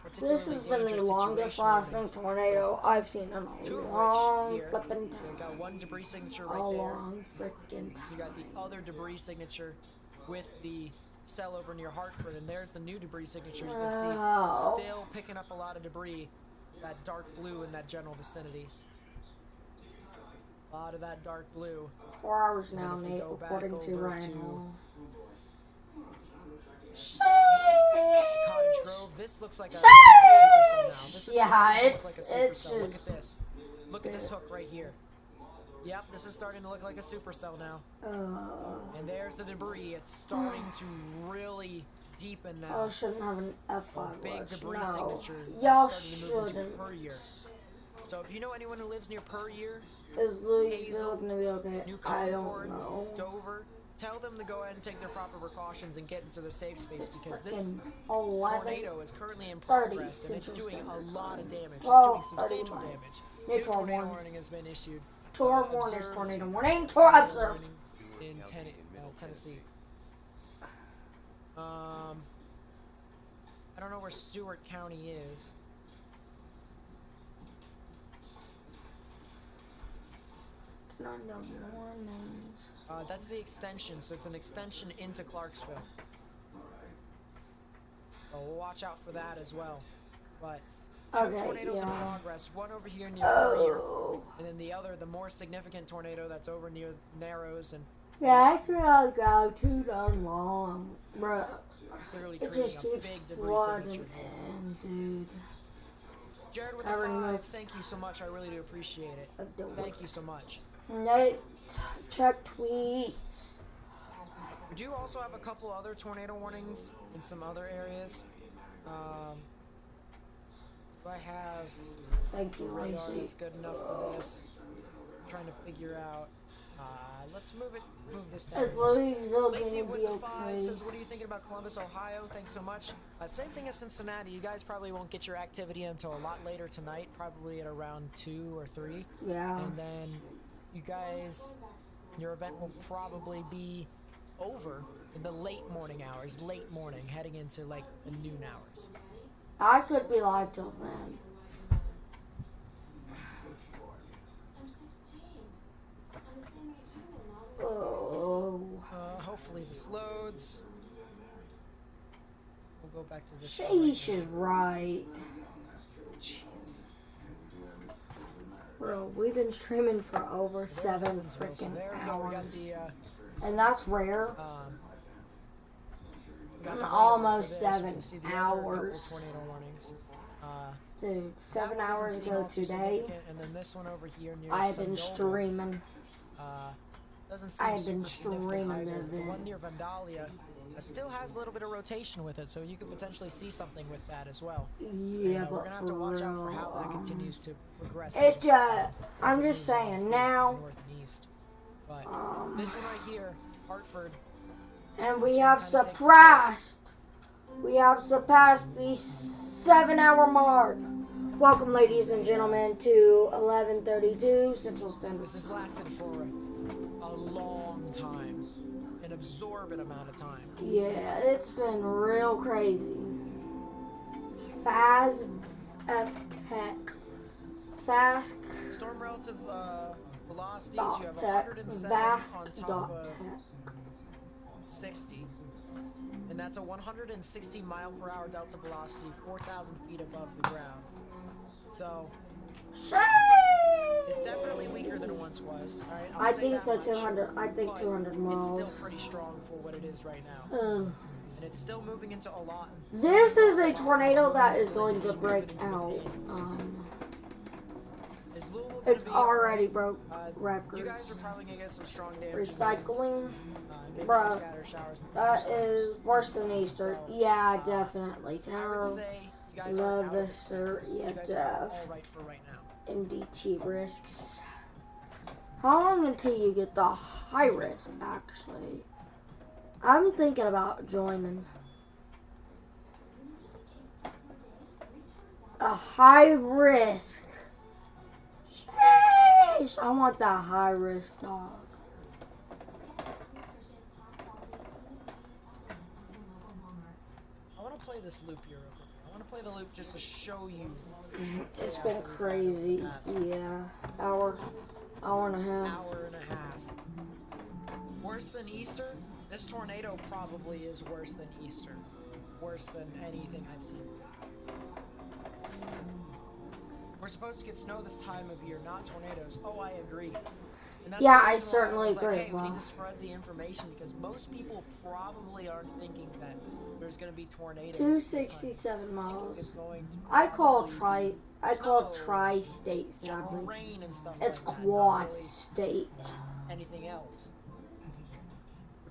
particularly This has been the dangerous longest situation lasting tornado I've seen in a Two of which long here. flippin' We got time. one debris signature A right there. long freaking time. You got the other debris signature with the cell over near Hartford, and there's the new debris signature. You can Wow. see still picking up a lot of debris. That dark blue in that general vicinity. A lot of that dark blue. 4 hours And then now, if we Nate, go back according to over Ryan to Hall. Cottage Grove. This looks like a supercell now. This is Yeah, starting to look like a it's supercell. Look just- at this. Look at this hook right here. Yep, this is starting to look like a supercell now. And there's there's the debris. It's starting to really deepen now. I shouldn't have an F5 Big rush. debris No. signature. Y'all Starting to move into shouldn't. Puryear. So if you know anyone who lives near Puryear, Is Louisville Hazel, gonna be okay? New I Concord, don't know. Dover, tell them to go ahead and take their proper precautions and get into the safe space because this Freaking 11. tornado is currently in 30 progress and it's Central doing a Standard lot of damage. It's 12, doing substantial 31. damage. New New tornado warning. warning has been issued. Tour warning, Observed tornado warning, tour observe. warning in Tennessee. I don't know where Stewart County is. None of the warnings. That's the extension, so it's an extension into Clarksville. So we'll watch out for that as well. But two Okay, tornadoes in yeah. progress, one over here near Puryear, Oh. and then the other, the more significant tornado that's over near Narrows and Yeah, actually I'll go too darn long. Bruh. clearly It creating just a big keeps debris flooding signature. in, dude. Jared with I the 5, removed- thank you so much. I really do appreciate it. Thank you so much. Nate, check tweets. We do also have a couple other tornado warnings in some other areas. Do I have Thank a you, radar Lacey. that's good enough for this? I'm trying to figure out. Let's move this down. Is Louisville Lacey gonna with be the 5 okay? says, what are you thinking about Columbus, Ohio? Thanks so much. Same thing as Cincinnati. You guys probably won't get your activity until a lot later tonight, probably at around 2 or 3. Yeah. And then you guys, your event will probably be over in the late morning hours, heading into like the noon hours. I could be live till then. Oh. Hopefully this loads. We'll go back to this. Sheesh is right. Jeez. Bro, we've been streaming for over There's 7 Evansville. So freaking there we go. We got hours. the And that's rare. we got the Almost radar for this. You 7 can see the other couple hours. tornado warnings. Dude, That 7 one doesn't hours seem ago all too today, significant, and then this one over here near I have been Sundoval, streaming. doesn't seem I have been super significant streaming either, the but the one event. near Vandalia still has a little bit of rotation with it, so you could potentially see something with that as well. Yeah, And, we're but gonna have for to watch out for real, how that continues to progress. It as I'm it just moves on saying to now, the north and east. But this one right here, Hartford, and this we one have have kinda takes the surpassed the 7-hour mark. Welcome, ladies and gentlemen, to 11:32 Central Standard. this has lasted for a long time, an absorbent amount of time. Yeah, it's been real crazy. Fast F Tech. Fast Storm relative velocities, you dot have tech. 107 Vast on top dot of tech. 60. And that's a 160 mile per hour delta velocity, 4,000 feet above the ground. So, it's definitely weaker than it once was. All right, I'll I say think that the much, 200. I think but 200 It's miles. still pretty strong for what it is right now. Ugh. And it's still moving into a lot. This is a tornado that is going to break out. Is Louisville gonna It's be already broke You guys are records. probably gonna get some strong damage. Recycling, Maybe bruh, some scattered showers and that thunderstorms. is worse than Easter. So, Yeah, definitely. I would Terror, say you guys are out of love, it. sir. Yeah, You guys are def. all right for right now. MDT risks. How long until you get the high risk, actually? I'm thinking about joining. A high risk. Sheesh, I want that high risk dog. I want to play this loop here real quick. I want to play the loop just to show you. It's chaos been that we've had in the crazy. past Yeah. Hour and a half. Hour and a half. Worse than Easter? This tornado probably is worse than Easter. Worse than anything I've seen. We're supposed to get snow this time of year, not tornadoes. Oh, I agree. And that's Yeah, the I reason why certainly was like, agree. hey, we Wow. need to spread the information because most people probably aren't thinking that there's going to be tornadoes. this time. 267 miles. It's going to I call probably tri-state general sadly. rain and stuff It's like that, not quad really state. anything else.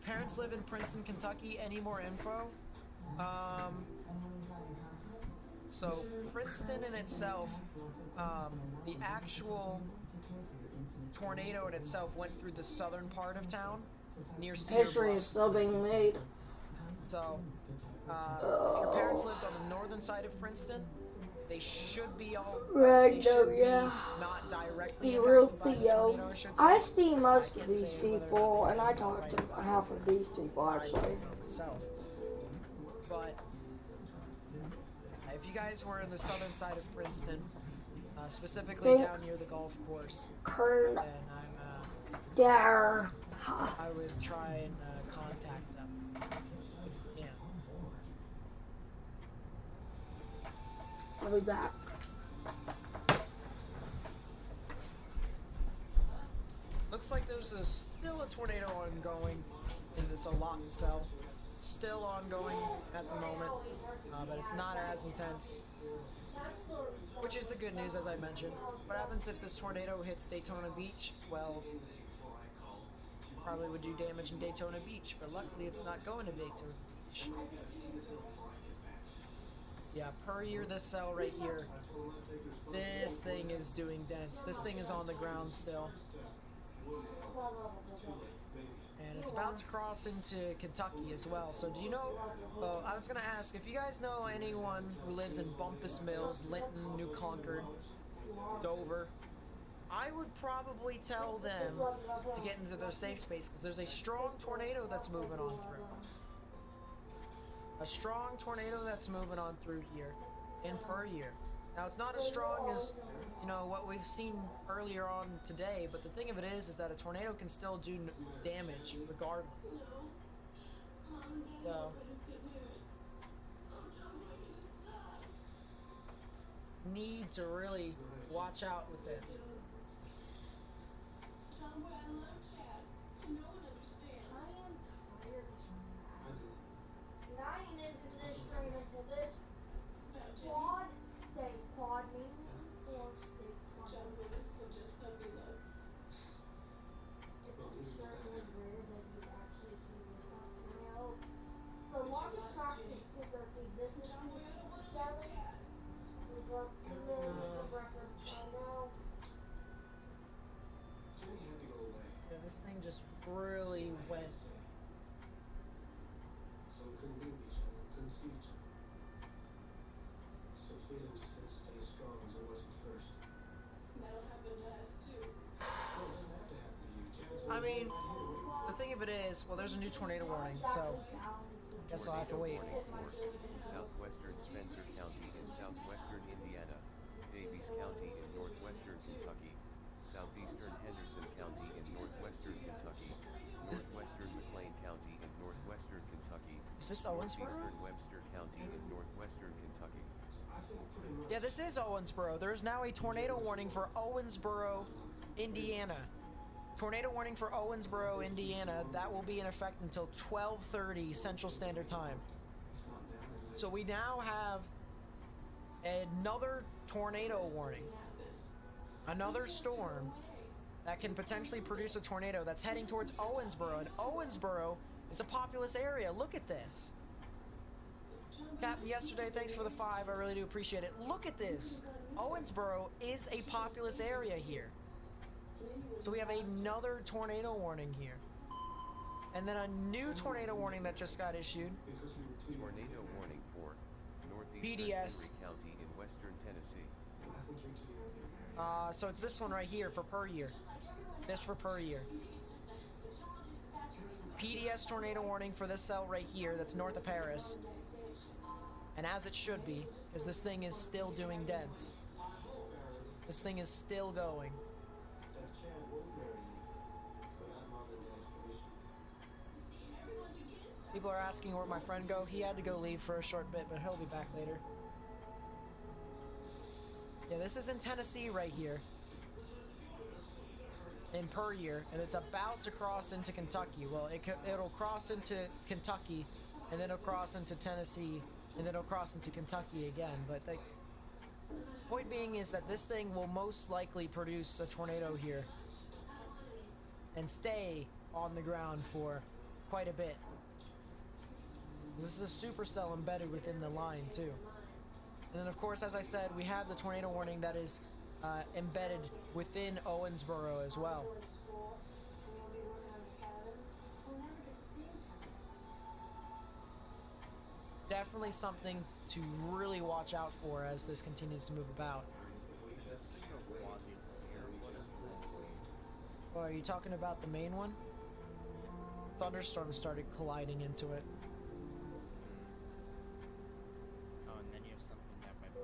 parents live in Princeton, Kentucky, any more info? So Princeton in itself, the actual tornado in itself went through the southern part of town near Cedar History Bluff. is still being made. So, if your parents lived on the northern side of Princeton, they should be all. They should be not directly The real impacted by the Theo. tornado, I should say. I see most I of can't these say whether or not people, they and got I it talked to right half of these people I actually. don't know myself. But if you guys were in the southern side of Princeton, specifically down near the golf course, Kern then I'm there. I would try and contact them if you can. I'll be back. Looks like there's still a tornado ongoing in this allotment cell. Still ongoing at the moment, but it's not as intense. Which is the good news, as I mentioned. What happens if this tornado hits Daytona Beach? Well, probably would do damage in Daytona Beach, but luckily it's not going to Daytona Beach. Yeah, per year, this cell right here, this thing is doing dents. This thing is on the ground still. And it's about to cross into Kentucky as well. So do you know, I was going to ask, if you guys know anyone who lives in Bumpus Mills, Linton, New Concord, Dover, I would probably tell them to get into their safe space because there's a strong tornado that's moving on through. A strong tornado that's moving on through here in per year. Now, it's not as strong as, you know, what we've seen earlier on today, but the thing of it is that a tornado can still do damage regardless. So, need to really watch out with this. Yeah, this thing just really went. I mean, the thing of it is, well, there's a new tornado warning, so I guess I'll have to wait. Southwestern Spencer County in southwestern Indiana, Davies County in northwestern Kentucky, southeastern Henderson County in northwestern Kentucky, northwestern McLean County in northwestern Kentucky, Is this Owensboro? northeastern Webster County in northwestern Kentucky. Yeah, this is Owensboro. There is now a tornado warning for Owensboro, Indiana. Tornado warning for Owensboro, Indiana. That will be in effect until 12:30 Central Standard Time. So we now have another tornado warning. Another storm that can potentially produce a tornado that's heading towards Owensboro. And Owensboro is a populous area. Look at this. Captain, yesterday, thanks for the 5. I really do appreciate it. Look at this. Owensboro is a populous area here. So we have another tornado warning here. And then a new tornado warning that just got issued. Tornado warning for northeastern PDS. Henry County in western Tennessee. So it's this one right here for per year. This for per year. PDS tornado warning for this cell right here that's north of Paris. And as it should be, because this thing is still doing dents. This thing is still going. People are asking where'd my friend go. He had to go leave for a short bit, but he'll be back later. Yeah, this is in Tennessee right here. In per year, and it's about to cross into Kentucky. Well, it'll cross into Kentucky, and then it'll cross into Tennessee, and then it'll cross into Kentucky again. But the point being is that this thing will most likely produce a tornado here and stay on the ground for quite a bit. This is a supercell embedded within the line too. And then of course, as I said, we have the tornado warning that is embedded within Owensboro as well. Definitely something to really watch out for as this continues to move about. This thing go quasi-linear. What is this? Oh, are you talking about the main one? Thunderstorms started colliding into it. Oh, and then you have something that might be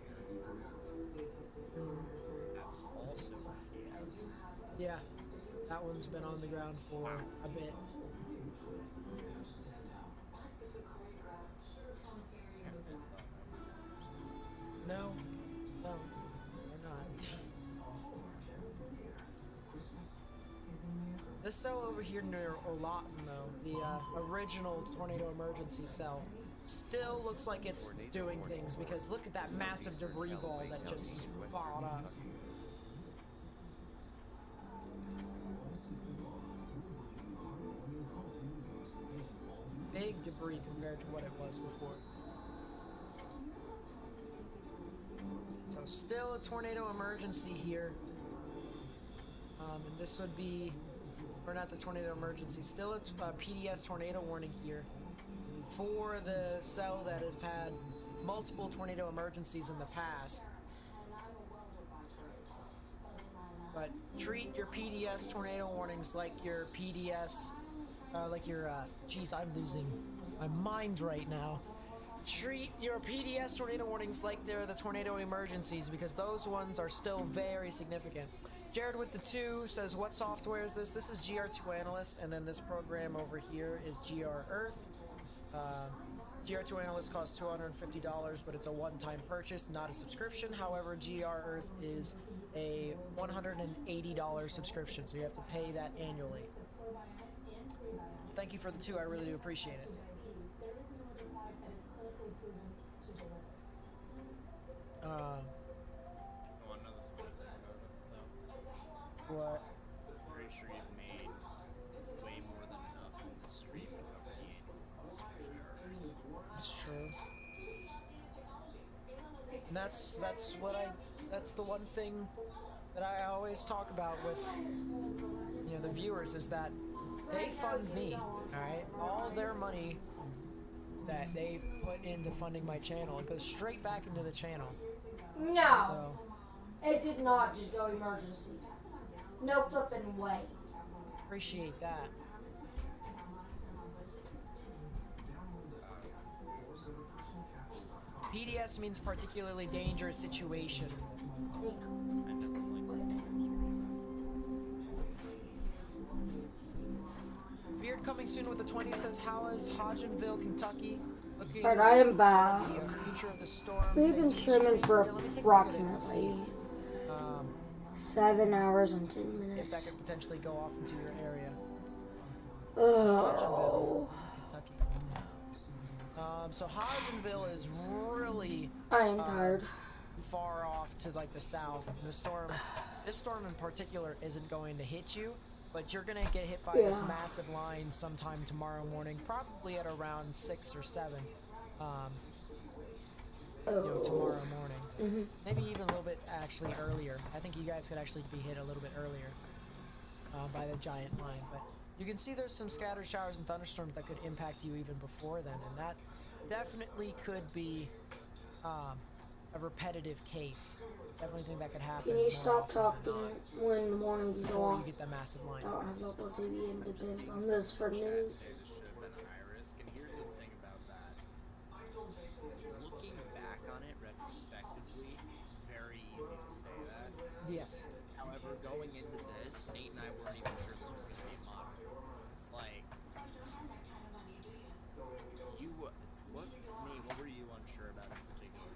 here. That's also yes. Yeah, that one's been on the ground for a bit. No, no, they're not. This cell over here near Olaton, though, the original tornado emergency cell, still looks like it's doing things because look at that massive debris ball that just spot up. Big debris compared to what it was before. So still a tornado emergency here. And this would be, or not the tornado emergency, still a PDS tornado warning here for the cell that have had multiple tornado emergencies in the past. But treat your PDS tornado warnings like your PDS, geez, I'm losing my mind right now. Treat your PDS tornado warnings like they're the tornado emergencies because those ones are still very significant. Jared with the 2 says, what software is this? This is GR2 Analyst, and then this program over here is GR Earth. GR2 Analyst costs $250, but it's a one-time purchase, not a subscription. However, GR Earth is a $180 subscription, so you have to pay that annually. Thank you for the 2, I really do appreciate it. Another thing is that, though. What? I'm pretty sure you've made way more than enough in the stream to cover the annual cost for GR. That's true. And that's the one thing that I always talk about with the viewers is that they fund me, alright? All their money that they put into funding my channel, it goes straight back into the channel. No, So, it did not just go emergency. No flipping way. appreciate that. PDS means particularly dangerous situation. Beard coming soon with the 20 says, how is Hodgenville, Kentucky looking? Alright, I am back. The future of the storm. We've been Thanks for the streaming stream. for Yeah, let me take a look at it and see, approximately 7 hours and 10 if minutes. that could potentially go off into your area. Oh. Kentucky. So Hodgenville is really I am tired. far off to like the south. And this storm in particular isn't going to hit you, but you're gonna get hit by this massive line sometime tomorrow morning, probably at around 6 or 7. Tomorrow morning. Maybe even a little bit actually earlier. I think you guys could actually be hit a little bit earlier by the giant line. But you can see there's some scattered showers and thunderstorms that could impact you even before then, and that definitely could be a repetitive case. Definitely think that could happen. Can you more stop often than talking not when the mornings go before off? you get that massive line. I don't have local TV and I'm just depends seeing on some this for chat news. say this should have been high risk, and here's the thing about that. Looking back on it retrospectively, it's very easy to say that. Yes. However, going into this, Nate and I weren't even sure this was going to be a mock. Like, what were you unsure about in particular?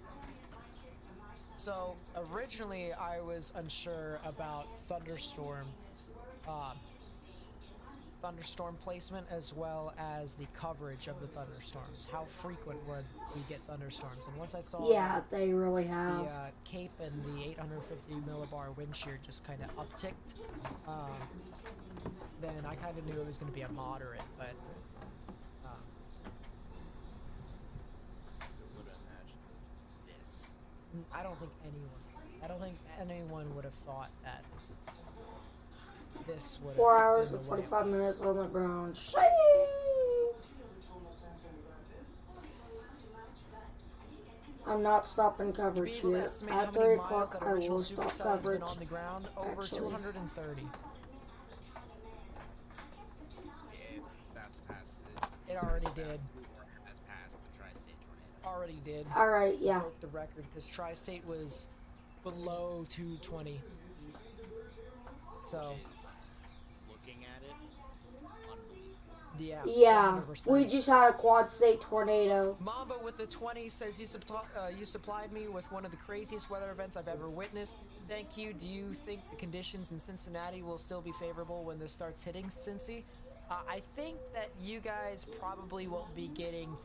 So originally I was unsure about thunderstorm placement as well as the coverage of the thunderstorms. How frequent would we get thunderstorms? And once I saw Yeah, they really have. the Cape and the 850 millibar wind shear just kind of upticked, then I kind of knew it was going to be a moderate, but Would imagine this. I don't think anyone would have thought that this would have 4 hours been and the way it 45 was. minutes on the ground. Shame. I'm not stopping To be coverage able to here. estimate how At many 3 miles o'clock, that I original will stop supercell has coverage. been on the ground, over Actually. 230. It's about to pass. It already did. Has passed the tri-state tornado. Already did. Alright, yeah. Broke the record because Tri-State was below 220. So, Which is, looking at it, unbelievable. yeah. Yeah, 100%. we just had a quad state tornado. Mamba with the 20 says you supplied me with one of the craziest weather events I've ever witnessed. Thank you. Do you think the conditions in Cincinnati will still be favorable when this starts hitting Cincy? I think that you guys probably won't be getting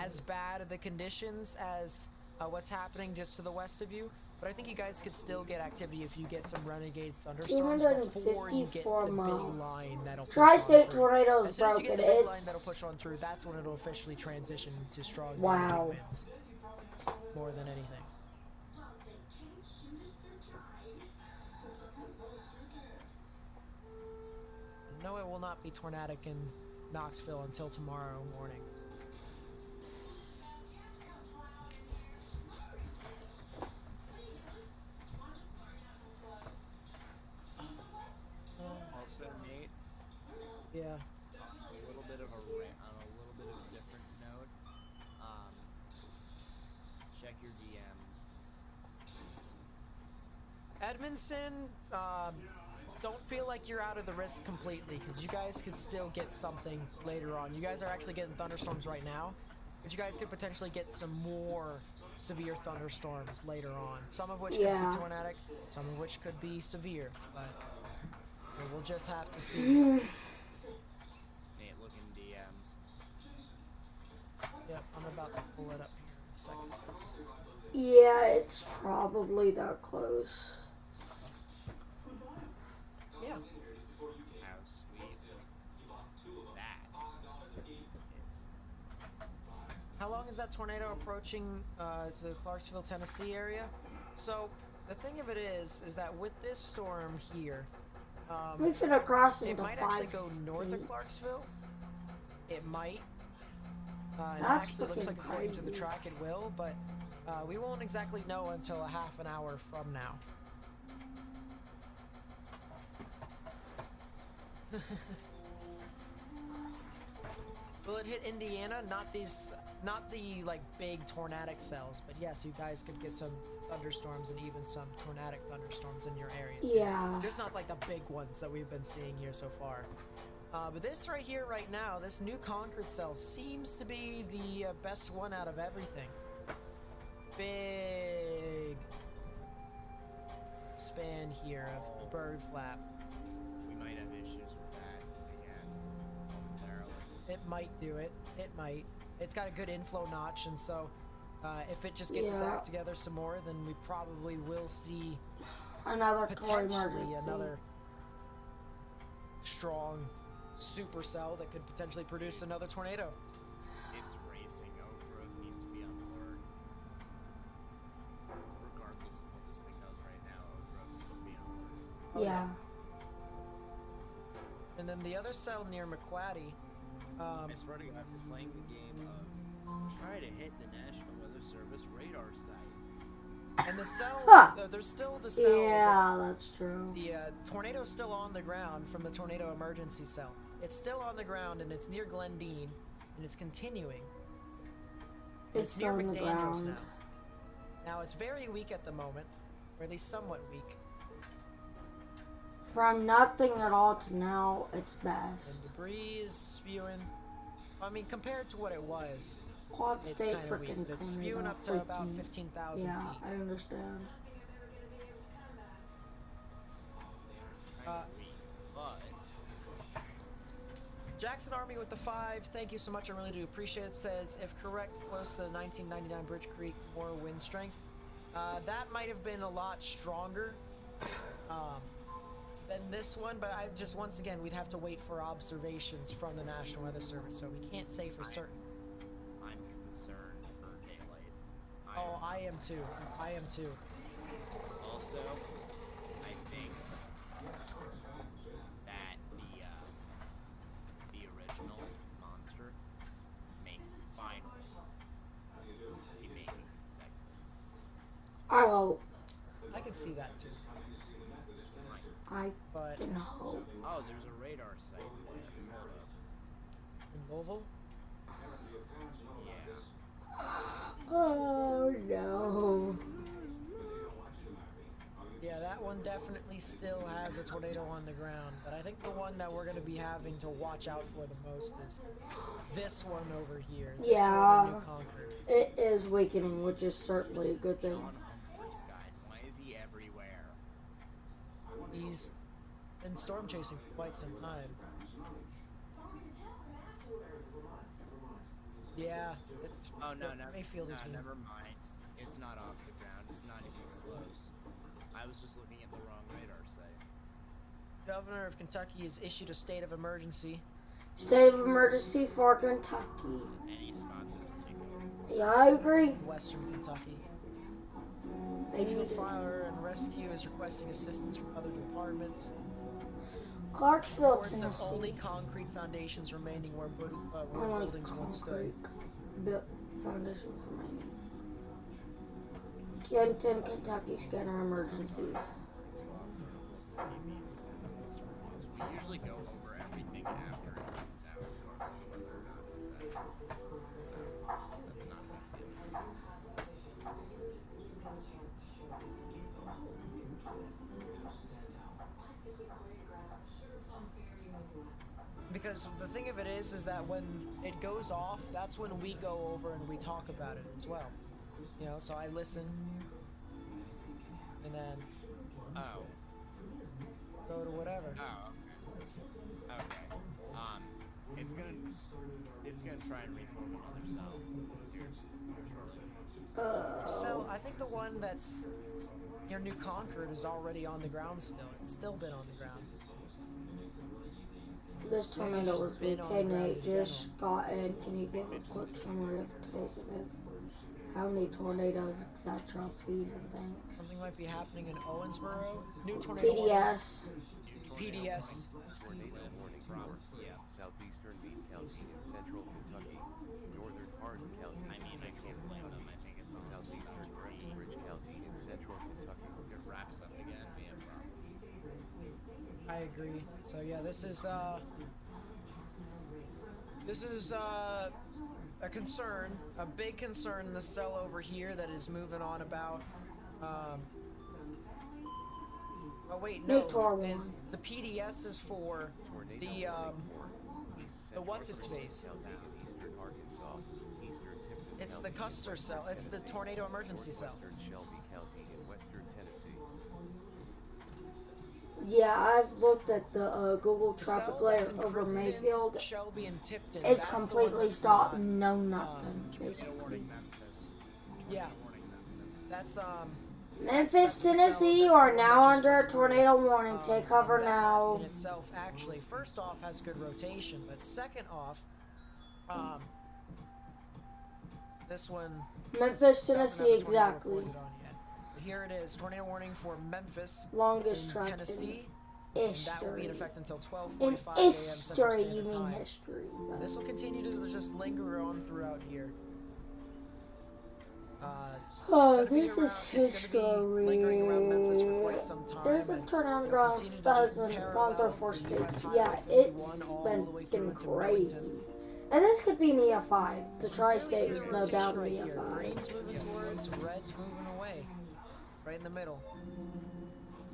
as bad of the conditions as what's happening just to the west of you. But I think you guys could still get activity if you get some renegade thunderstorms before you get the 254 big miles. line that'll push Tri-state on through. tornado As is soon as you get broken. the big line that'll It's push on through, that's when it'll officially transition to strong Wow. winds. More than anything. No, it will not be tornadic in Knoxville until tomorrow morning. Also, Nate, Yeah. a little bit of a different note. Check your DMs. Edmondson, don't feel like you're out of the risk completely because you guys could still get something later on. You guys are actually getting thunderstorms right now, but you guys could potentially get some more severe thunderstorms later on. Some of which could Yeah. be tornadic, some of which could be severe, but we'll just have to see. Nate, look in DMs. Yep, I'm about to pull it up here in a second. yeah, it's probably that close. Yeah. How sweet that is. How long is that tornado approaching to the Clarksville, Tennessee area? So the thing of it is that with this storm here, We finna cross it into might 5 actually go north of states. Clarksville. It might. And it That's actually looks like fucking according to the crazy. track it will, but we won't exactly know until a half an hour from now. Will it hit Indiana? Not the like big tornadic cells, but yes, you guys could get some thunderstorms and even some tornadic thunderstorms in your area. too. Yeah. Just not like the big ones that we've been seeing here so far. But this right here, right now, this new Concord cell seems to be the best one out of everything. Big span here of bird flap. We might have issues with that again momentarily. It might do it. It might. It's got a good inflow notch, and so if it just gets its Yeah. act together some more, then we probably will see Another toy potentially emergency. another strong supercell that could potentially produce another tornado. It's racing. Oak Grove needs to be on alert. Regardless of what this thing does right now, Oak Grove needs to be on alert. Oh, Yeah. And then the other cell near McQuaddy, It's running after playing the game of try to hit the National Weather Service radar sites. and the cell, Huh. there's still the cell. Yeah, that's true. The tornado's still on the ground from the tornado emergency cell. It's still on the ground and it's near Glendine and it's continuing. And It's near on the McDaniels ground. now. Now it's very weak at the moment, or at least somewhat weak. From nothing at all to now, it's And best. debris is spewing. I mean, compared to what it was, Quad it's state kind of weak. freaking But it's spewing tornado. up to about Freaking- 15,000 Yeah, feet. I understand. It's kind of weak, but Jackson Army with the 5, thank you so much, I really do appreciate it, says, if correct, close to the 1999 Bridge Creek, more wind strength. That might have been a lot stronger, than this one, but I just once again we'd have to wait for observations from the National Weather Service, so we can't say for certain. I'm concerned for daylight. Oh, I am too. I am too. Also, I think that the original monster may finally be making it sexy. I hope. I can see that too. I But can hope. Oh, there's a radar site there. Hold up. in Louisville, Yeah. Oh no. yeah, that one definitely still has a tornado on the ground. But I think the one that we're going to be having to watch out for the most is this one over here. This Yeah. one in New Concord. It is weakening, which is certainly a good thing. John Humphrey's guy. Why is he everywhere? He's been storm chasing for quite some time. Yeah. It's, Oh no, no, Mayfield is. never mind. It's not off the ground. It's not even close. I was just looking at the wrong radar site. Governor of Kentucky has issued a state of emergency. State of emergency for Kentucky. Any spots in particular? Yeah, I agree. In Western Kentucky. They need Mayfield it. Fire and Rescue is requesting assistance from other departments. Clarksville, Reports of Tennessee. only concrete foundations remaining where Only buildings once stood. concrete built foundations remaining. Kenton, Kentucky scanner emergencies. We usually go over everything after it comes out, regardless of whether or not it's said. That's not bad. Because the thing of it is that when it goes off, that's when we go over and we talk about it as well. You know, so I listen, and then Oh. go to whatever. Oh. Okay. It's gonna try and reform another cell here shortly. So I think the one that's near New Concord is already on the ground still. It's still been on the ground. This tornado just was been weak. on the Hey ground Nate, in just got in. Can you give a quick summary of today's events? How many tornadoes, etc. Please and thanks. Something might be happening in Owensboro. New tornado. warning. PDS. PDS. Tornado warning for southeastern Meade County in central Kentucky, northern Hardin County I in mean, I central can't blame them. Kentucky, I think it's honestly southeastern Breckenridge County in central Kentucky. if it wraps up again, we have problems. I agree. So yeah, this is a concern, a big concern in the cell over here that is moving on about. Oh wait, no. The PDS is for Tornado the warning for East the Central what's its Kentucky face? County in eastern Arkansas, eastern Tipton It's the County in Custer western cell. It's the Tennessee, tornado emergency cell. northwestern Shelby County in western Tennessee. Yeah, I've looked at the Google The traffic cell layer that's in over Crittenden, Mayfield. Shelby, and Tipton. It's that's the one completely that's stopped. not, No nothing. Tornado Basically. warning Memphis. Yeah. Tornado warning Memphis. That's Memphis, that's the cell, Tennessee, that's you the are one now that just under a went through. tornado warning. Take cover And that now. in itself, actually, first off, has good rotation, but second off, this one Memphis, doesn't have Tennessee, a tornado exactly. reported on yet. But here it is, tornado warning for Memphis Longest in track Tennessee, in and that will be in history. effect until In 12:45 a.m. Central history, you Standard mean Time. history. This will continue to just linger on throughout here. It's Oh, gonna be this is around- It's gonna be lingering around Memphis for quite history. some time. There's been and tornado it'll ground continue to that has just been parallel gone through 4 the states. US Highway Yeah, 51 it's all been the way through getting into crazy. Millington. And this could be an EF5. The You tri-state clearly is see the no rotation doubt an right here. EF5. Green's moving towards, red's moving away. Right in the middle.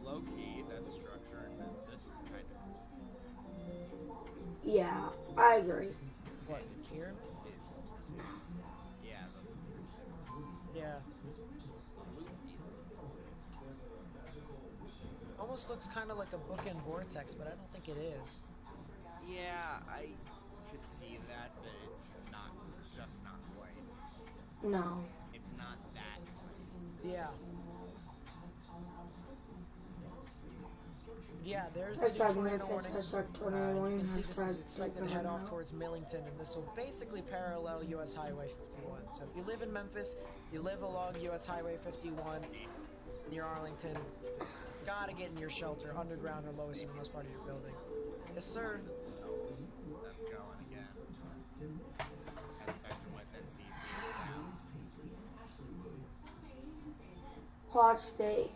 Low key, that structure in Memphis is kind of cool. Yeah, I agree. What, here? Yeah, Yeah. Almost looks kind of like a bookend vortex, but I don't think it is. yeah, I could see that, but it's not, just not quite. No. It's not that tight. Yeah. Yeah, there's the new Hashtag tornado Memphis, warning. hashtag tornado You warning, can see this hashtag is expected to head off now. towards Millington, and this will basically parallel US Highway 51. So if you live in Memphis, you live along US Highway 51 near Arlington, gotta get in your shelter, underground or lowest innermost part of your building. Yes, sir. That's going again. As Spectrum with NCC is down. Quad State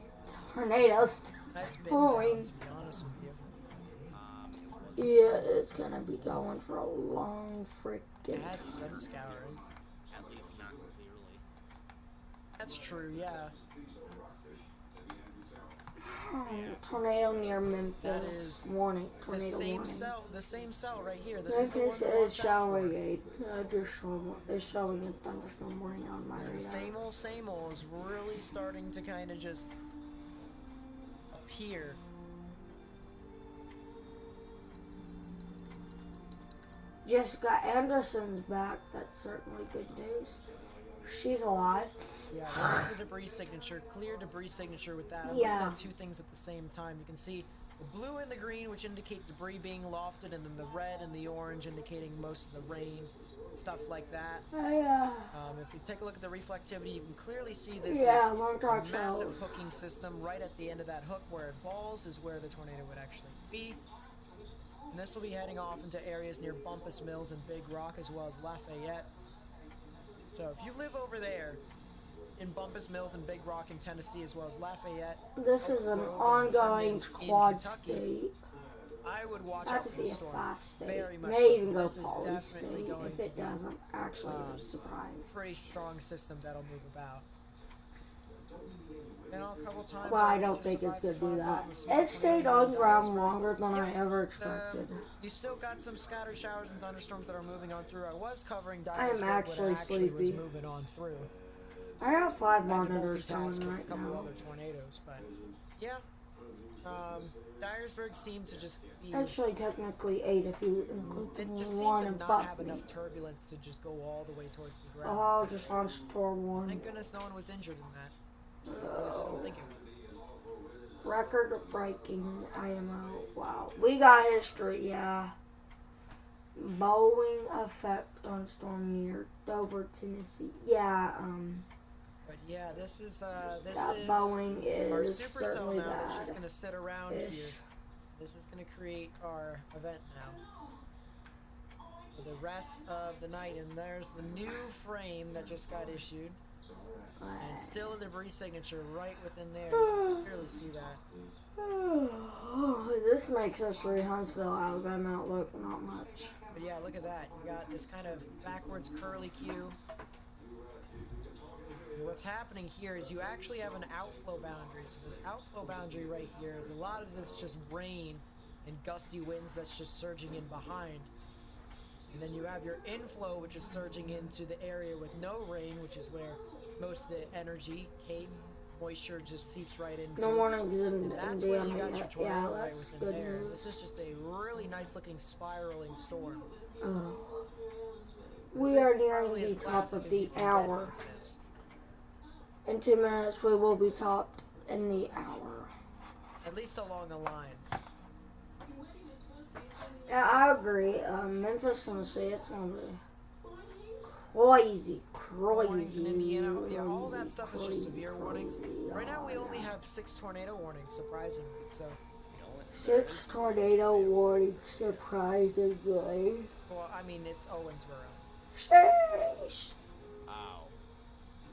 tornadoes. That's been Going. down, to be honest with you. Yeah, it's gonna be going for a long freaking. That's some scouring. At least not clearly. That's true, yeah. Tornado near Memphis. That is warning. The Tornado same warning. cell, the same cell right here. This is the Memphis one to is watch out showing for. a thunderstorm. Is showing a thunderstorm warning on my The radar. same old is really starting to kind of just appear. Jessica Anderson's back. That's certainly good news. She's alive. Yeah, there's the debris signature. Clear debris signature with that. I'm Yeah. looking at two things at the same time. You can see the blue and the green, which indicate debris being lofted, and then the red and the orange indicating most of the rain, stuff like that. If you take a look at the reflectivity, you can clearly see this Yeah, is long a dark massive cells. hooking system. Right at the end of that hook where it balls is where the tornado would actually be. And this will be heading off into areas near Bumpus Mills and Big Rock, as well as Lafayette. So if you live over there in Bumpus Mills and Big Rock in Tennessee, as well as Lafayette, This is an Oak Grove, and ongoing Herndon in quad Kentucky, state. I would watch Not out to for be the a storm. 5-state. Very much May so, even go 'cause this is poly definitely state. going If to it be doesn't, actually, I'm a surprised. pretty strong system that'll move about. Been on a couple times Well, I already, don't just think it's survived gonna do the that. small It stayed tornado on in ground Dyersburg. longer than I Yep, ever expected. You still got some scattered showers and thunderstorms that are moving on through. I was covering I am Dyersburg when actually it actually was sleepy. moving on through. I have 5 I had to monitors multitask going with a right couple now. other tornadoes, but yeah. Dyersburg seems to just be. Actually, technically 8 if you include the It just one seemed to above not have me. enough turbulence to just go all the way towards the ground. Oh, I'll just launch toward one. Thank goodness no one was injured in that. At least I don't think it was. Record breaking IMO. Wow. We got history, yeah. Boeing effect on storm near Dover, Tennessee. Yeah, But yeah, this is that is Boeing our is supercell certainly now that's just bad. gonna sit around here. Ish. This is gonna create our event now for the rest of the night, and there's the new frame that just got issued, and still a debris signature right within there. You can clearly see that. This makes history Huntsville, Alabama outlook not much. But yeah, look at that. You got this kind of backwards curly Q. And what's happening here is you actually have an outflow boundary. So this outflow boundary right here is a lot of this just rain and gusty winds that's just surging in behind. And then you have your inflow, which is surging into the area with no rain, which is where most of the energy, moisture just seeps right into. No warnings in And that's where you Indiana got your yet. tornado Yeah, right that's within good there. news. This is just a really nice looking spiraling storm. Oh. This We is are nearing probably as the top classic of as you the can get hour. with this. In 2 minutes, we will be topped in the hour. At least along a line. Yeah, I agree. Memphis, Tennessee, it's gonna be crazy, Warnings in crazy. Indiana, yeah, all that stuff is just crazy, severe warnings. crazy. Right now, we Oh, only yeah. have 6 tornado warnings, surprisingly. So, 6 tornado warnings, surprisingly. well, I mean, it's Owensboro. Sheesh. Oh.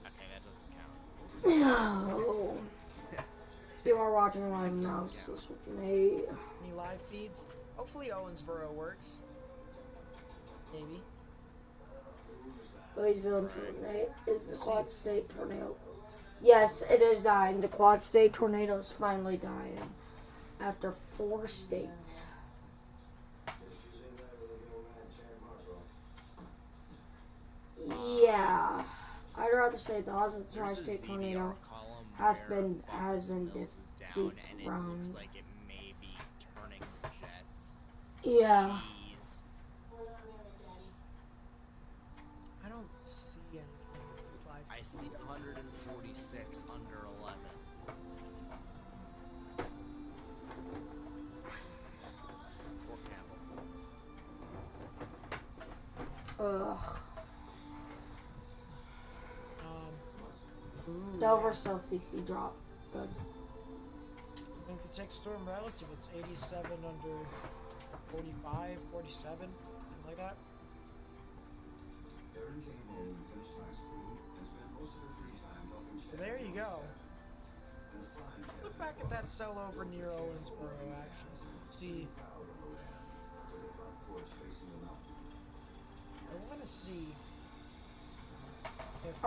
Okay, that doesn't count. No. You are watching live analysis with me. Any live feeds? Hopefully, Owensboro works. Maybe. Louisville tornado is the Quad State tornado. Yes, it is dying. The Quad State tornado is finally dying after 4 states. Yeah, I'd rather say the odds of the There's a Tri-State ZDR tornado column have where been Bumpus hasn't Mills is down, and it dethroned. looks like it may be turning jets. Yeah. Jeez. I don't see anything in this live I see 146 under 11. Ugh. Ooh, Dover still CC drop. Good. And if you check storm relative, it's 87 under 45, 47, something like that. So there you go. Look back at that cell over near Owensboro, actually. See. I want to see if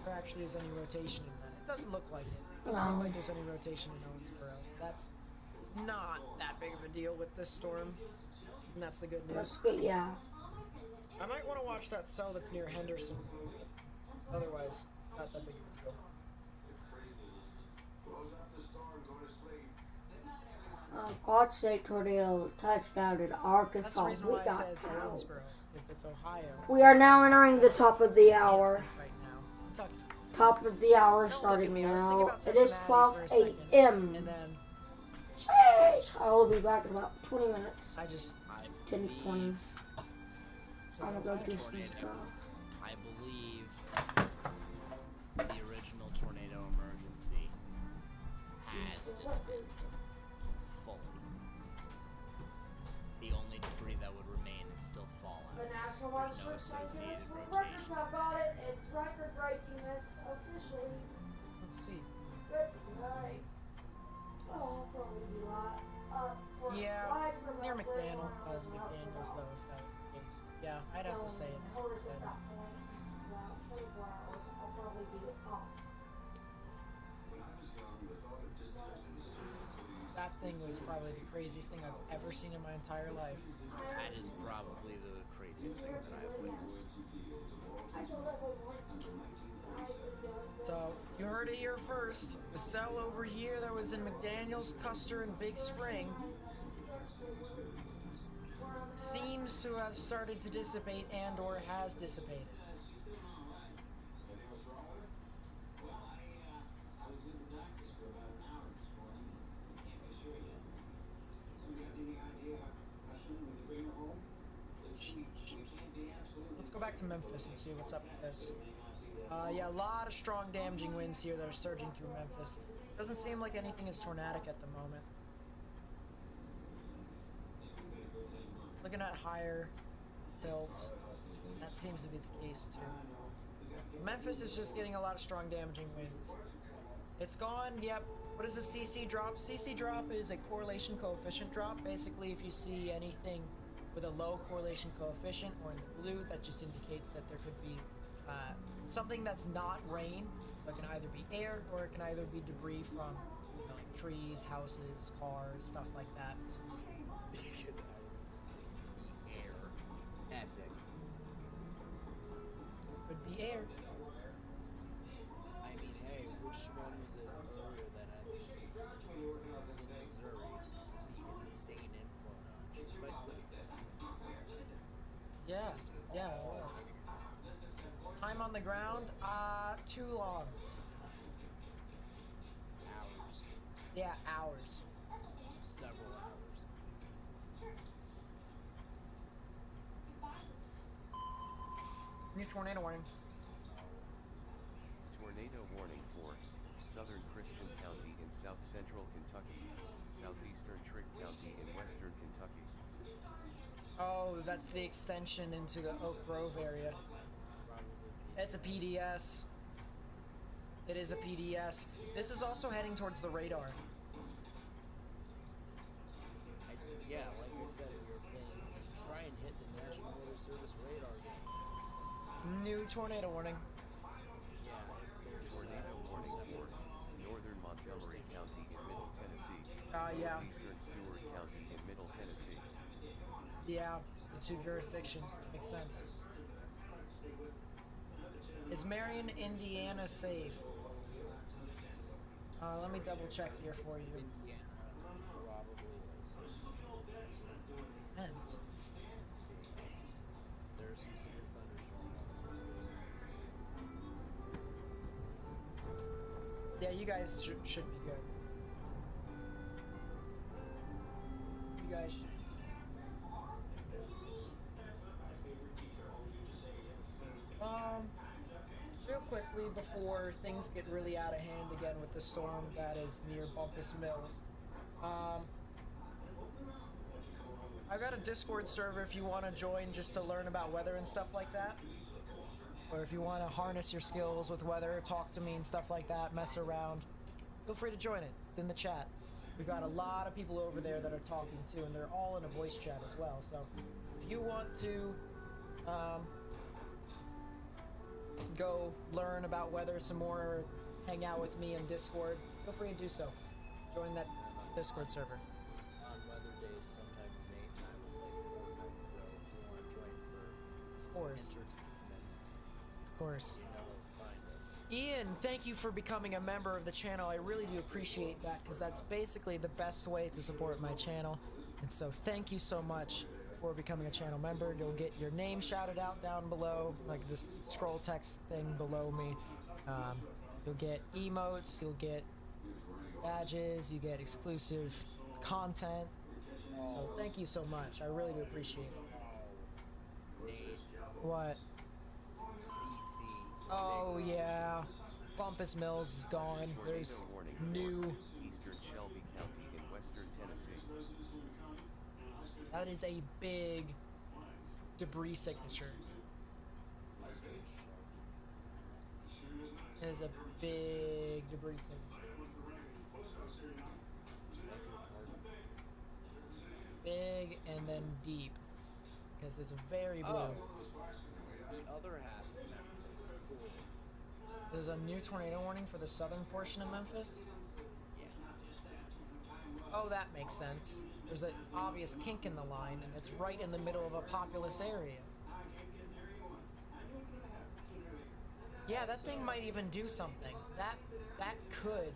there actually is any rotation in that. It doesn't look like it. Doesn't look like there's any rotation in Owensboro. So that's not that big of a deal with this storm. And that's the good news. That's good, yeah. I might want to watch that cell that's near Henderson. Otherwise, not that big of a deal. Quad State tornado touchdown in That's Arkansas. the reason We why I got said it's power. Owensboro, is it's Ohio. We are now entering the top of the hour. Right now, Kentucky. Top of the hour Don't look at starting me, I was thinking now. about It is Cincinnati 12 for a second, a.m. And then Sheesh. I will be back in about 20 minutes. I just 10 to 20. so I'm gonna go do some tornado. stuff. I believe the original tornado emergency has just been fully. The only debris that would remain is still fallout. The National There's no Weather Service associated records rotation. about it. It's record breaking this officially. let's see. Good night. Oh, probably be live. Yeah, live it's from near Outbreak McDaniel, when I was McDaniel's though, if that was the case. Yeah, I'd have to say it's Notice at that point, about 24 hours, I'll probably be off. that thing was probably the craziest thing I've ever seen in my entire life. That is probably the craziest thing that I've witnessed. So, you heard it here first. The cell over here that was in McDaniels, Custer, and Big Spring seems to have started to dissipate and or has dissipated. Let's go back to Memphis and see what's up with this. Yeah, a lot of strong damaging winds here that are surging through Memphis. Doesn't seem like anything is tornadic at the moment. Looking at higher tilts, that seems to be the case too. So Memphis is just getting a lot of strong damaging winds. It's gone, yep. What is a CC drop? CC drop is a correlation coefficient drop. Basically, if you see anything with a low correlation coefficient or in the blue, that just indicates that there could be something that's not rain. So it can either be air or it can either be debris from like trees, houses, cars, stuff like that. Air. Epic. Could be air. I mean, hey, which one was it earlier that had Missouri, the insane influence? By Split. Yeah, yeah, it was. Time on the ground, too long. Hours. Yeah, hours. Several hours. New tornado warning. Tornado warning for southern Christian County in south central Kentucky, southeastern Trick County in western Kentucky. Oh, that's the extension into the Oak Grove area. It's a PDS. It is a PDS. This is also heading towards the radar. Yeah, like I said, we were playing. Try and hit the National Weather Service radar game. New tornado warning. Yeah, there's Tornado warning for northern Montgomery County in Middle Tennessee, Yeah. northeastern Stewart County in Middle Tennessee. Yeah, the two jurisdictions, which makes sense. Is Marion, Indiana safe? Let me double check here for you. Indiana probably is. Depends. There's some severe thunderstorm on Yeah, you guys should be good. You guys should. quickly before things get really out of hand again with the storm that is near Bumpus Mills. I've got a Discord server if you want to join just to learn about weather and stuff like that. Or if you want to harness your skills with weather, talk to me and stuff like that, mess around. Feel free to join it. It's in the chat. We've got a lot of people over there that are talking too, and they're all in a voice chat as well. So if you want to go learn about weather some more, or hang out with me in Discord, feel free to do so. Join that Discord server. On weather days, sometimes Nate and I will play Fortnite, so if you want to join for Of course. entertainment, Of course. you know where to find us. Ian, thank you for becoming a member of the channel. I really do appreciate that, because that's basically the best way to support my channel. And so thank you so much for becoming a channel member. You'll get your name shouted out down below, like this scroll text thing below me. You'll get emotes, you'll get badges, you get exclusive content. So thank you so much. I really do appreciate it. Nate, What? CC. Oh yeah, Bumpus Mills is gone. There's Tornado warning new. for Eastern Shelby County in western Tennessee. That is a big debris signature. It is a big debris signature. Big and then deep, because it's very blue. Oh, the other half of Memphis. Cool. There's a new tornado warning for the southern portion of Memphis. Yeah. Oh, that makes sense. There's an obvious kink in the line, and it's right in the middle of a populous area. Yeah, that thing might even do something. That could.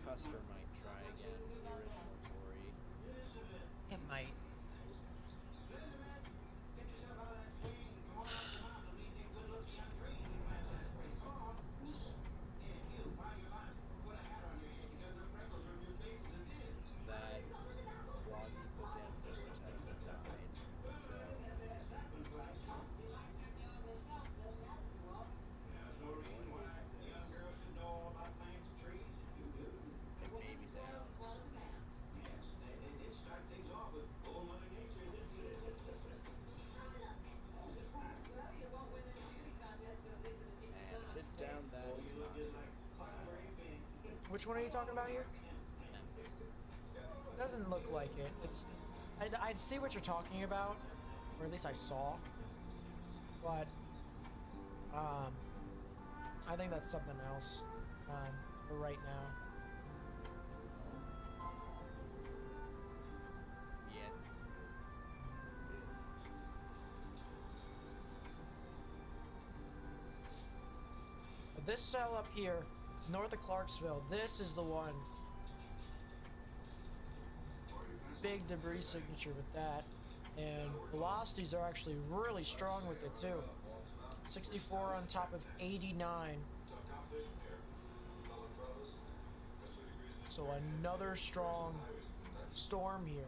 Custer might try again. The original Tory. It might. That quasi-potent vortex died. So, what is this? It may be down. And if it's down, that is not Which one are you talking about here? Memphis. Doesn't look like it. It's. I'd see what you're talking about, or at least I saw. But I think that's something else for right now. Yet. But this cell up here, north of Clarksville, this is the one. Big debris signature with that. And velocities are actually really strong with it too. 64 on top of 89. So another strong storm here.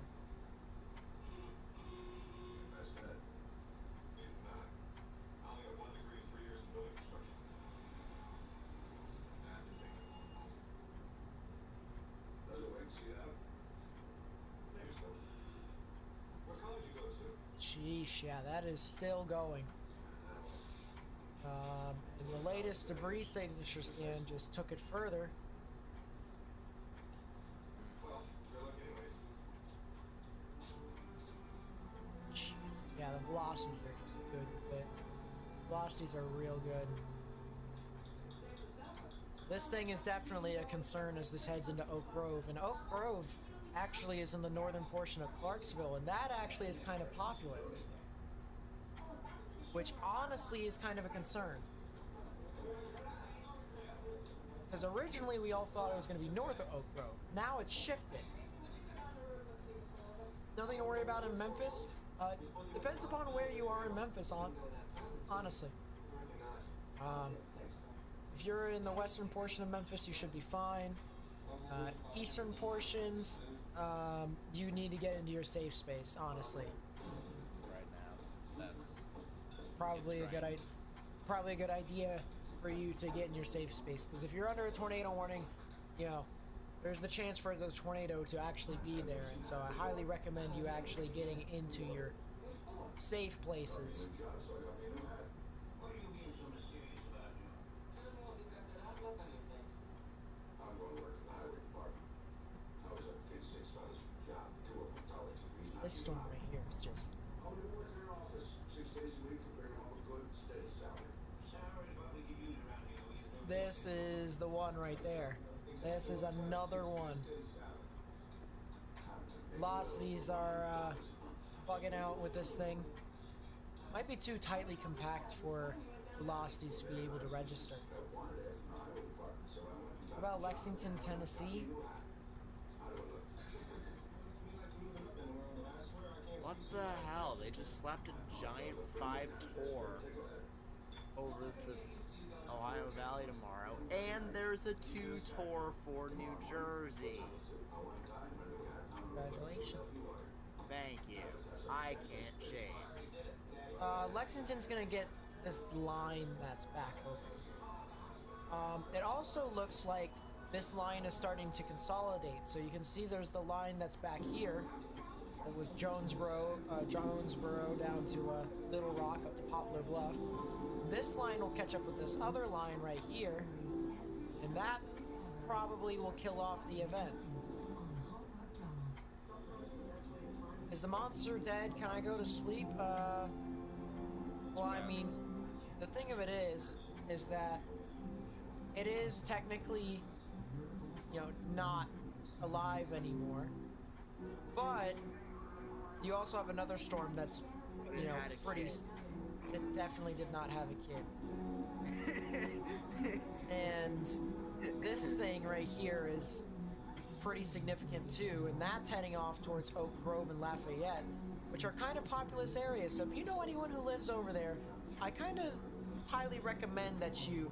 Sheesh, yeah, that is still going. And the latest debris signature scan just took it further. Jeez. Yeah, the velocities are just good with it. Velocities are real good. This thing is definitely a concern as this heads into Oak Grove. And Oak Grove actually is in the northern portion of Clarksville, and that actually is kind of populous. Which honestly is kind of a concern. Because originally we all thought it was going to be north of Oak Grove. Now it's shifted. Nothing to worry about in Memphis. Depends upon where you are in Memphis, honestly. If you're in the western portion of Memphis, you should be fine. Eastern portions, you need to get into your safe space, honestly. Right now, that's Probably a good idea for you to get in your safe space. Because if you're under a tornado warning, you know, there's the chance for the tornado to actually be there. And so I highly recommend you actually getting into your safe places. This storm right here is just... This is the one right there. This is another one. Velocities are bugging out with this thing. Might be too tightly compact for velocities to be able to register. What about Lexington, Tennessee? What the hell? They just slapped a giant 5 Tor over the Ohio Valley tomorrow, and there's a 2 Tor for New Jersey. Congratulations. Thank you. I can't chase. Lexington's gonna get this line that's back over. It also looks like this line is starting to consolidate. So you can see there's the line that's back here. It was Jonesboro down to Little Rock up to Poplar Bluff. This line will catch up with this other line right here, and that probably will kill off the event. Is the monster dead? Can I go to sleep? Well, I mean, the thing of it is that it is technically, you know, not alive anymore, but you also have another storm that's, you know, pretty... It definitely did not have a kid. And this thing right here is pretty significant too, and that's heading off towards Oak Grove and Lafayette, which are kind of populous areas. So if you know anyone who lives over there, I kind of highly recommend that you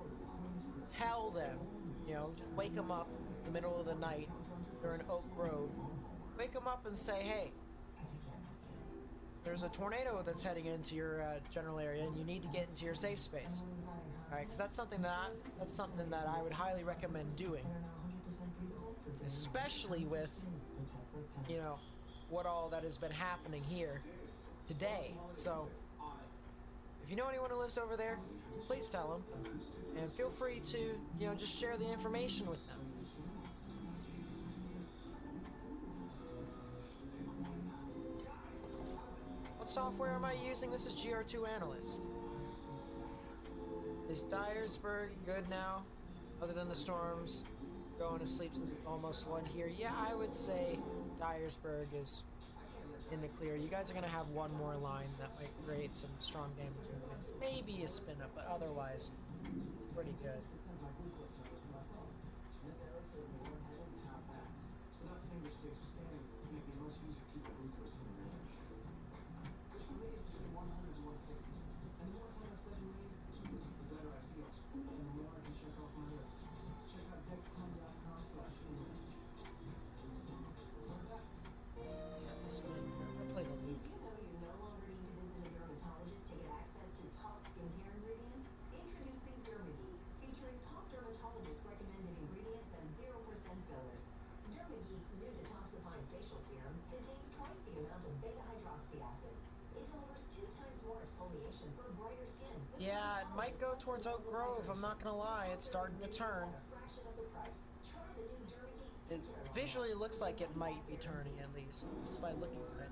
tell them, you know, just wake them up in the middle of the night. If they're in Oak Grove, wake them up and say, hey, there's a tornado that's heading into your general area, and you need to get into your safe space. All right, because that's something that I would highly recommend doing, especially with, you know, what all that has been happening here today. So, if you know anyone who lives over there, please tell them, and feel free to, you know, just share the information with them. What software am I using? This is GR2 Analyst. Is Dyersburg good now? Other than the storms going to sleep since it's almost 1 here? Yeah, I would say Dyersburg is in the clear. You guys are going to have one more line that might create some strong damage movements. Maybe a spin up, but otherwise, it's pretty good. This thing, I'm gonna play the loop. Yeah, it might go towards Oak Grove, I'm not gonna lie, it's starting to turn. It visually looks like it might be turning, at least, just by looking at it.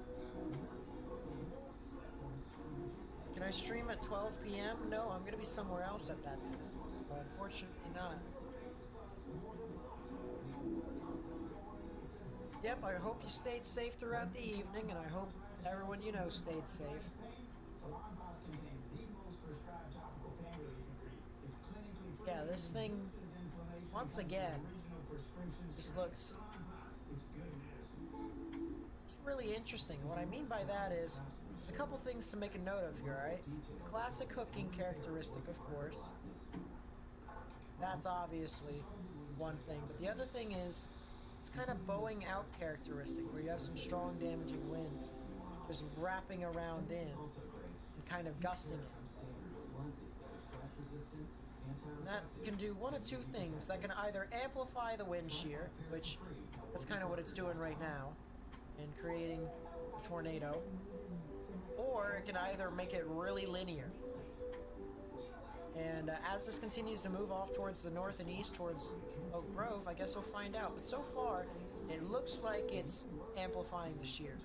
Can I stream at 12 p.m.? No, I'm gonna be somewhere else at that time, so unfortunately not. Yep, I hope you stayed safe throughout the evening, and I hope everyone you know stayed safe. Yeah, this thing, once again, just looks it's really interesting. What I mean by that is, there's a couple things to make a note of here, right? The classic hooking characteristic, of course. That's obviously one thing. But the other thing is, it's kind of bowing out characteristic, where you have some strong damaging winds just wrapping around in and kind of gusting it. That can do one of two things. That can either amplify the wind shear, which that's kind of what it's doing right now, and creating a tornado, or it can either make it really linear. And as this continues to move off towards the north and east towards Oak Grove, I guess we'll find out. But so far, it looks like it's amplifying the shear.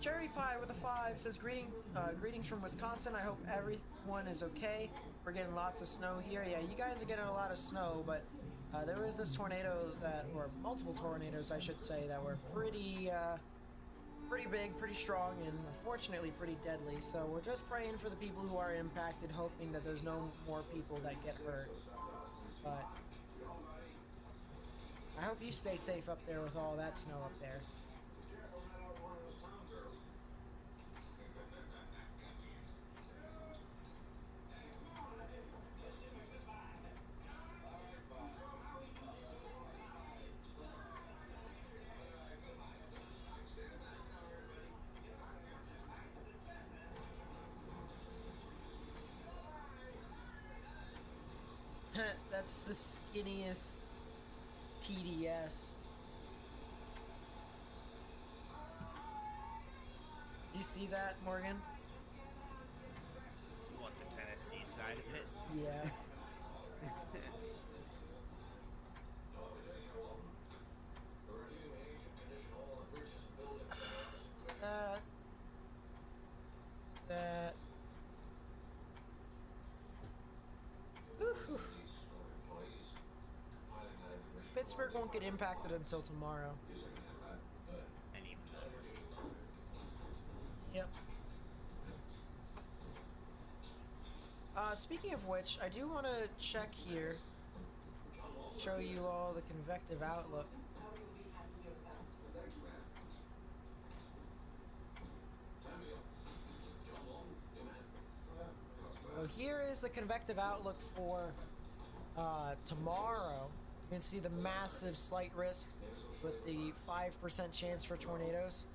Cherry Pie with a 5 says, greetings from Wisconsin. I hope everyone is okay. We're getting lots of snow here. Yeah, you guys are getting a lot of snow, but there was this tornado or multiple tornadoes, I should say, that were pretty big, pretty strong, and unfortunately pretty deadly. So we're just praying for the people who are impacted, hoping that there's no more people that get hurt. But I hope you stay safe up there with all that snow up there. That's the skinniest PDS. Do you see that, Morgan? You want the Tennessee side of it? Yeah. That. Whew. Pittsburgh won't get impacted until tomorrow. And even then. Yep. Speaking of which, I do want to check here, show you all the convective outlook. So here is the convective outlook for tomorrow. You can see the massive slight risk with the 5% chance for tornadoes,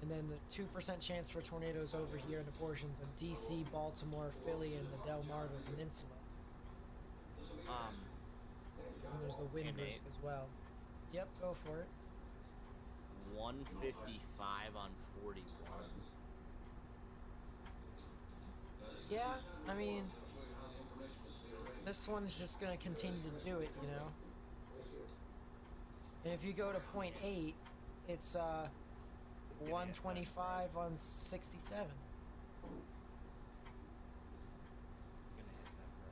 and then the 2% chance for tornadoes over here in the portions of DC, Baltimore, Philly, and the Delmarva Peninsula. And there's the wind risk as well. Yep, go for it. 155 on 41. Yeah, I mean, this one's just gonna continue to do it, you know? And if you go to 0.8, it's 125 on 67. It's gonna hit that, bro.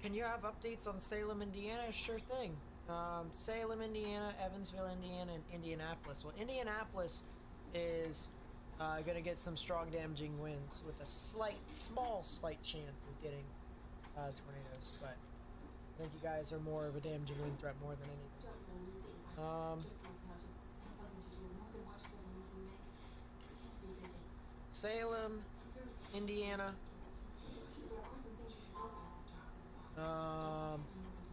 Can you have updates on Salem, Indiana? Sure thing. Salem, Indiana, Evansville, Indiana, and Indianapolis. Well, Indianapolis is gonna get some strong damaging winds with a slight chance of getting tornadoes, but I think you guys are more of a damaging wind threat more than anything. Salem, Indiana.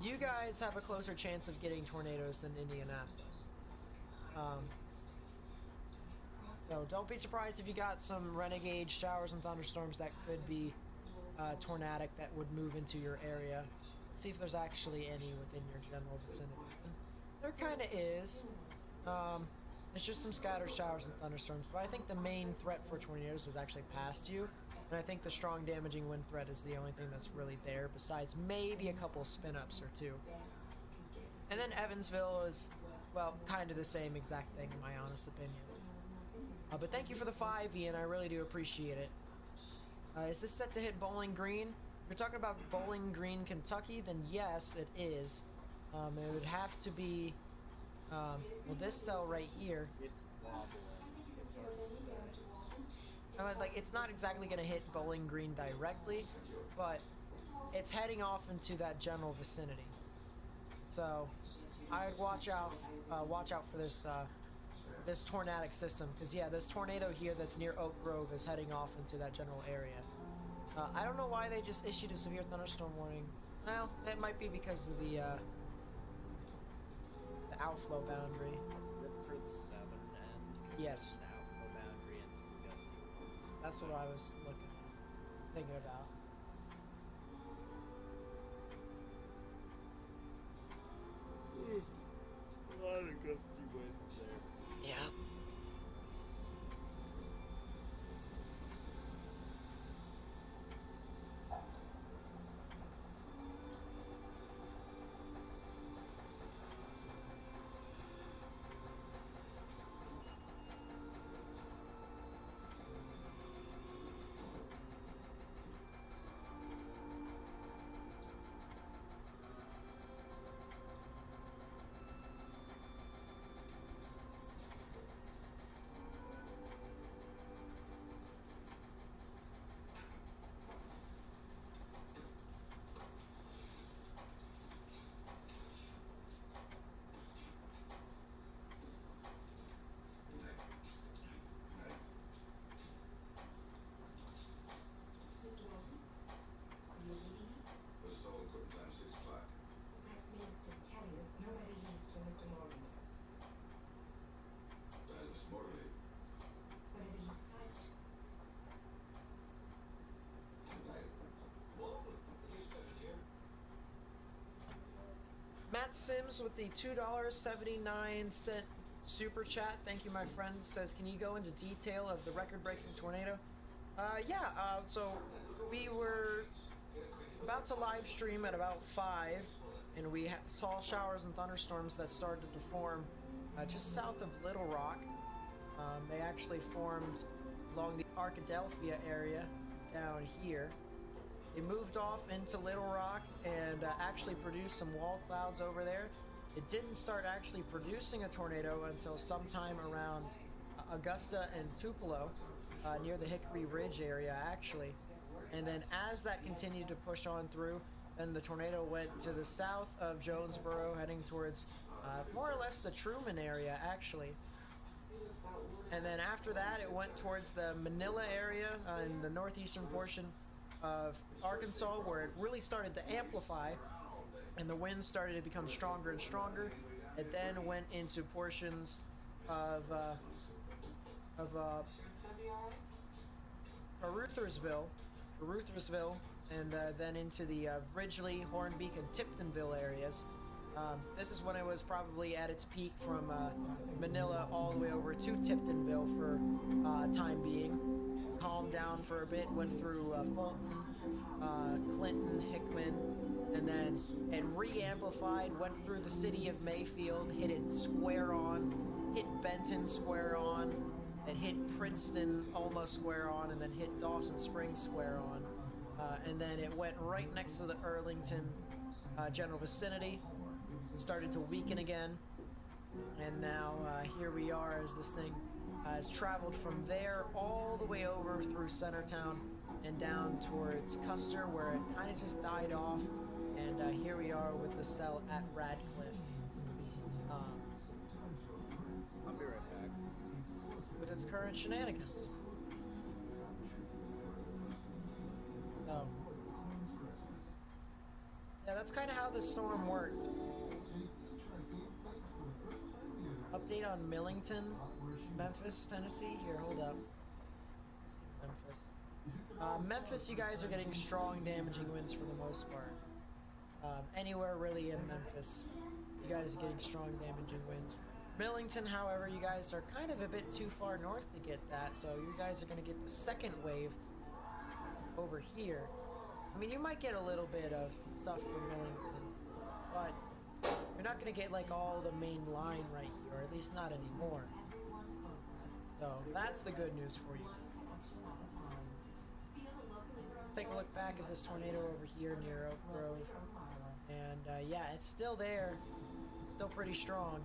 You guys have a closer chance of getting tornadoes than Indianapolis. So don't be surprised if you got some renegade showers and thunderstorms that could be tornadic that would move into your area. Let's see if there's actually any within your general vicinity. There kind of is. It's just some scattered showers and thunderstorms, but I think the main threat for tornadoes is actually past you, and I think the strong damaging wind threat is the only thing that's really there, besides maybe a couple spin-ups or two. And then Evansville is, well, kind of the same exact thing in my honest opinion. But thank you for the 5, Ian. I really do appreciate it. Is this set to hit Bowling Green? If you're talking about Bowling Green, Kentucky, then yes, it is. It would have to be, well, this cell right here. It's wobbling. It's hard to say. I mean, like, it's not exactly going to hit Bowling Green directly, but it's heading off into that general vicinity. So I would watch out for this this tornadic system, because yeah, this tornado here that's near Oak Grove is heading off into that general area. I don't know why they just issued a severe thunderstorm warning. Well, it might be because of the outflow boundary. For the southern end. Yes. There's an outflow boundary and some gusty winds. That's what I was thinking about. Matt Sims with the $2.79 super chat. Thank you, my friend. Says, can you go into detail of the record-breaking tornado? So we were about to live stream at about 5, and we saw showers and thunderstorms that started to form just south of Little Rock. They actually formed along the Arkadelphia area down here. They moved off into Little Rock and actually produced some wall clouds over there. It didn't start actually producing a tornado until sometime around Augusta and Tupelo, near the Hickory Ridge area actually. And then as that continued to push on through, then the tornado went to the south of Jonesboro, heading towards more or less the Truman area actually. And then after that, it went towards the Manila area in the northeastern portion of Arkansas, where it really started to amplify and the winds started to become stronger and stronger. It then went into portions of Caruthersville, and then into the Ridgely, Hornbeak, and Tiptonville areas. This is when it was probably at its peak from Manila all the way over to Tiptonville for a time being. Calmed down for a bit, went through Fulton, Clinton, Hickman, and then it re-amplified, went through the city of Mayfield, hit it square on, hit Benton square on, it hit Princeton almost square on, and then hit Dawson Springs square on. And then it went right next to the Earlington general vicinity, started to weaken again, and now here we are as this thing has traveled from there all the way over through Centertown and down towards Custer, where it kind of just died off, and here we are with the cell at Radcliffe. I'll be right back. With its current shenanigans. So, yeah, that's kind of how the storm worked. Update on Millington, Memphis, Tennessee. Here, hold up. Memphis. Memphis, you guys are getting strong damaging winds for the most part. Anywhere really in Memphis, you guys are getting strong damaging winds. Millington, however, you guys are kind of a bit too far north to get that, so you guys are going to get the second wave over here. I mean, you might get a little bit of stuff from Millington, but you're not going to get like all the main line right here, or at least not anymore. So that's the good news for you. Let's take a look back at this tornado over here near Oak Grove. And yeah, it's still there, still pretty strong.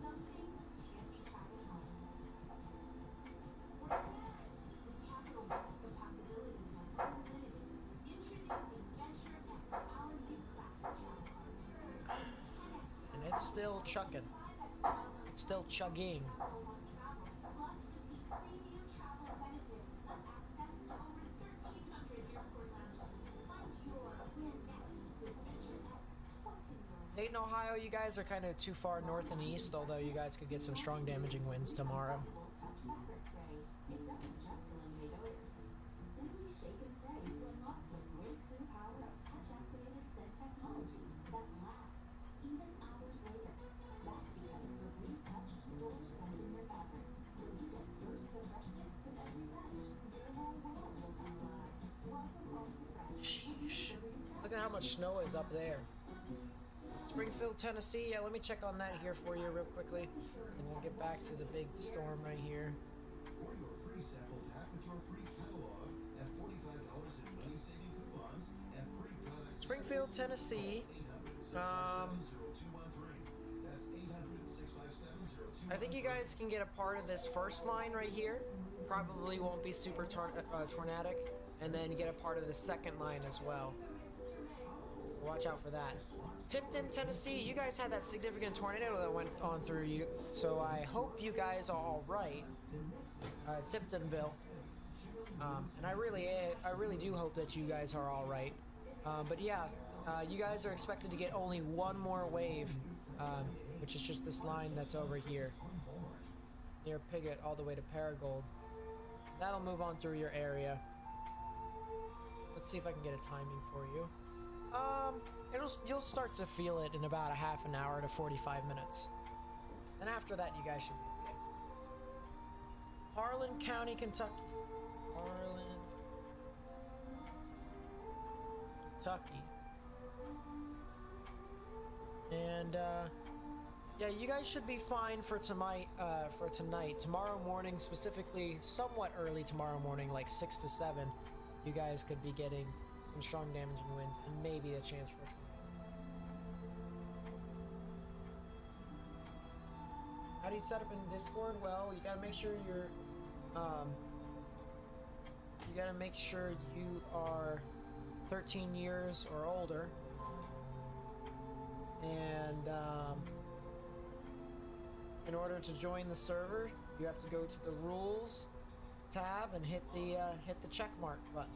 And it's still chucking. It's still chugging. Dayton, Ohio, you guys are kind of too far north and east, although you guys could get some strong damaging winds tomorrow. Sheesh. Look at how much snow is up there. Springfield, Tennessee. Yeah, let me check on that here for you real quickly, and we'll get back to the big storm right here. Springfield, Tennessee. I think you guys can get a part of this first line right here. Probably won't be super tornadic, and then get a part of the second line as well. So watch out for that. Tipton, Tennessee, you guys had that significant tornado that went on through you, so I hope you guys are all right. Tiptonville, and I really do hope that you guys are all right. But yeah, you guys are expected to get only one more wave, which is just this line that's over here near Piggott all the way to Paragould. That'll move on through your area. Let's see if I can get a timing for you. You'll start to feel it in about a half an hour to 45 minutes. And after that, you guys should be okay. Harlan County, Kentucky. Harlan, Kentucky. And, yeah, you guys should be fine for tonight. Tomorrow morning, specifically, somewhat early tomorrow morning, like 6 to 7, you guys could be getting some strong damaging winds and maybe a chance for tornadoes. How do you set up in Discord? Well, you gotta make sure you are 13 years or older, and in order to join the server, you have to go to the rules tab and hit the check mark button.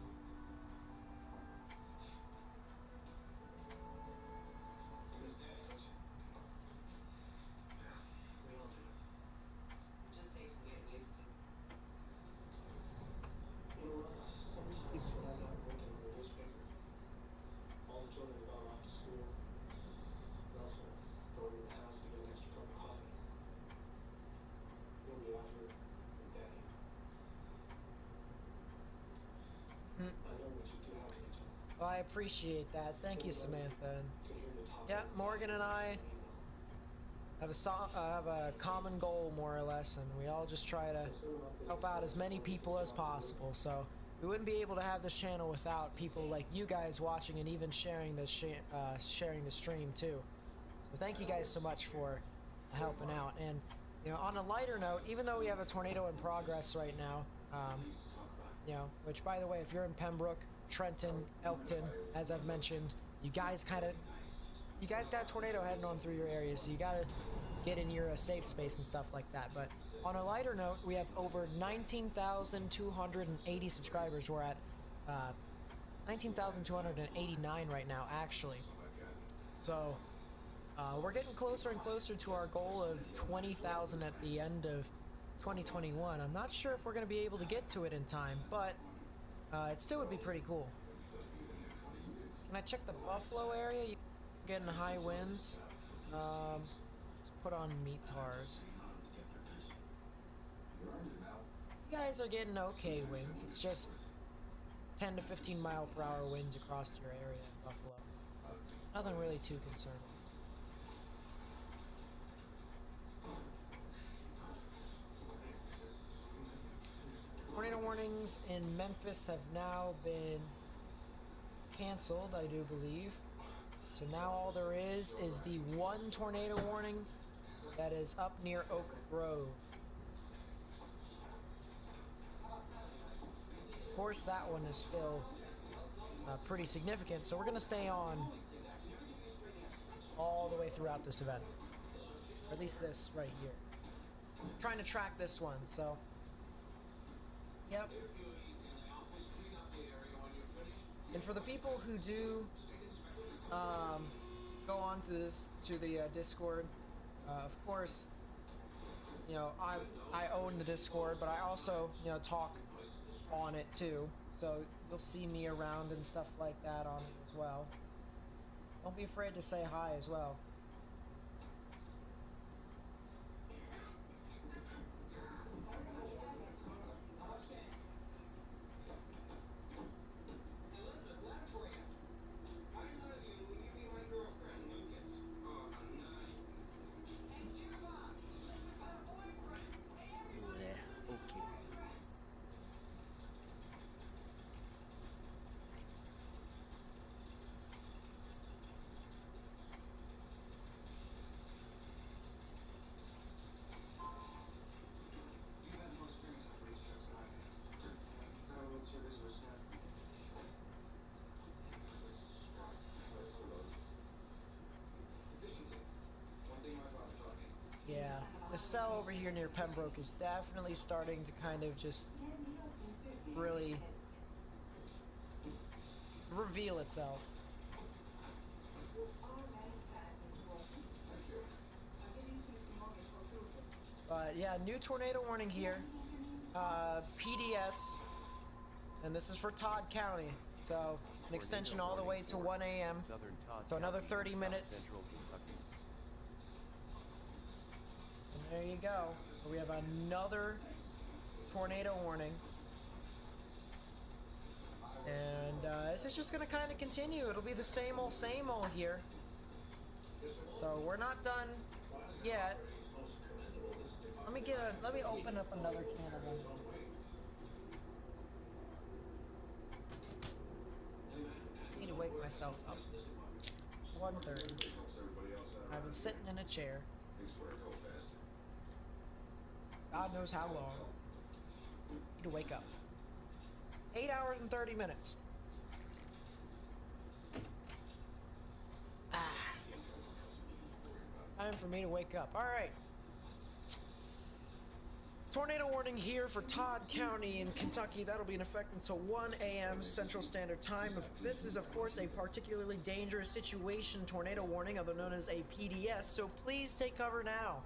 Well, I appreciate that. Thank you, Samantha. And yeah, Morgan and I have a common goal, more or less, and we all just try to help out as many people as possible. So we wouldn't be able to have this channel without people like you guys watching and even sharing the stream too. So thank you guys so much for helping out. And you know, on a lighter note, even though we have a tornado in progress right now, you know, which by the way, if you're in Pembroke, Trenton, Elkton, as I've mentioned, you guys got a tornado heading on through your area, so you gotta get in your safe space and stuff like that. But on a lighter note, we have over 19,280 subscribers. We're at 19,289 right now, actually. So we're getting closer and closer to our goal of 20,000 at the end of 2021. I'm not sure if we're going to be able to get to it in time, but it still would be pretty cool. Can I check the Buffalo area? You're getting high winds. Just put on METARs. You guys are getting okay winds. It's just 10 to 15 mile per hour winds across your area in Buffalo. Nothing really too concerning. Tornado warnings in Memphis have now been canceled, I do believe. So now all there is the one tornado warning that is up near Oak Grove. Of course, that one is still pretty significant, so we're going to stay on all the way throughout this event. Or at least this right here. I'm trying to track this one, so... Yep. And for the people who do go on to the Discord, of course, you know, I own the Discord, but I also, you know, talk on it too. So you'll see me around and stuff like that on it as well. Don't be afraid to say hi as well. Yeah, the cell over here near Pembroke is definitely starting to kind of just really reveal itself. But yeah, new tornado warning here. PDS, and this is for Todd County. So an extension all the way to 1 a.m. Southern Todd So another County 30 in minutes. South Central Kentucky. And there you go. So we have another tornado warning. And this is just going to kind of continue. It'll be the same old here. So we're not done yet. Let me open up another can of them. I need to wake myself up. It's 1:30. I've been sitting in a chair. God knows how long. Need to wake up. 8 hours and 30 minutes. Time for me to wake up. All right. Tornado warning here for Todd County in Kentucky. That'll be in effect until 1 a.m. Central Standard Time. This is, of course, a particularly dangerous situation tornado warning, otherwise known as a PDS, so please take cover now.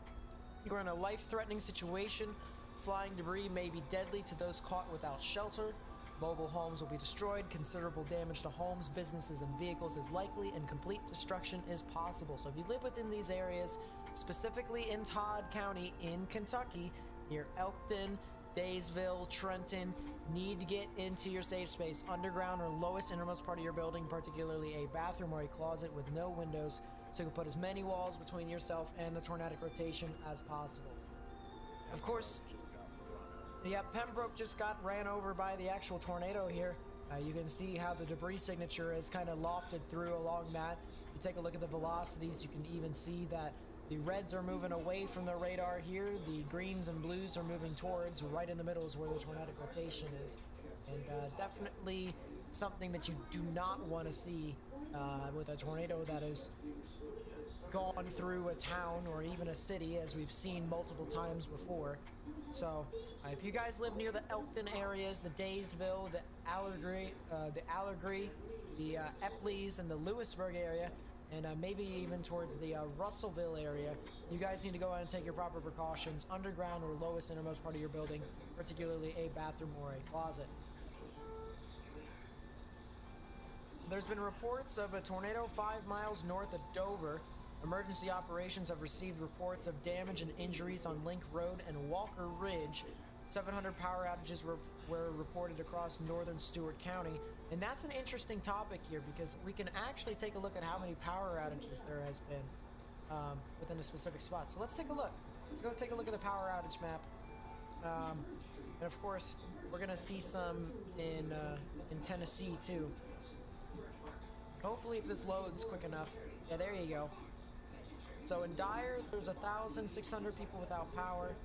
You're in a life-threatening situation. Flying debris may be deadly to those caught without shelter. Mobile homes will be destroyed. Considerable damage to homes, businesses, and vehicles is likely, and complete destruction is possible. So if you live within these areas, specifically in Todd County in Kentucky, near Elkton, Daysville, Trenton, need to get into your safe space. Underground or lowest innermost part of your building, particularly a bathroom or a closet with no windows, so you can put as many walls between yourself and the tornadic rotation as possible. Of course, yeah, Pembroke just got ran over by the actual tornado here. You can see how the debris signature is kind of lofted through along that. If you take a look at the velocities, you can even see that the reds are moving away from the radar here. The greens and blues are moving towards. Right in the middle is where the tornadic rotation is. And definitely something that you do not want to see with a tornado that has gone through a town or even a city, as we've seen multiple times before. So if you guys live near the Elkton areas, the Daysville, the Allegheny, the Epleys, and the Lewisburg area, and maybe even towards the Russellville area, you guys need to go out and take your proper precautions. Underground or lowest innermost part of your building, particularly a bathroom or a closet. There's been reports of a tornado 5 miles north of Dover. Emergency operations have received reports of damage and injuries on Link Road and Walker Ridge. 700 power outages were reported across northern Stewart County. And that's an interesting topic here, because we can actually take a look at how many power outages there has been within a specific spot. So let's take a look. Let's go take a look at the power outage map. And of course, we're going to see some in Tennessee too. Hopefully if this loads quick enough. Yeah, there you go. So in Dyer, there's 1,600 people without power.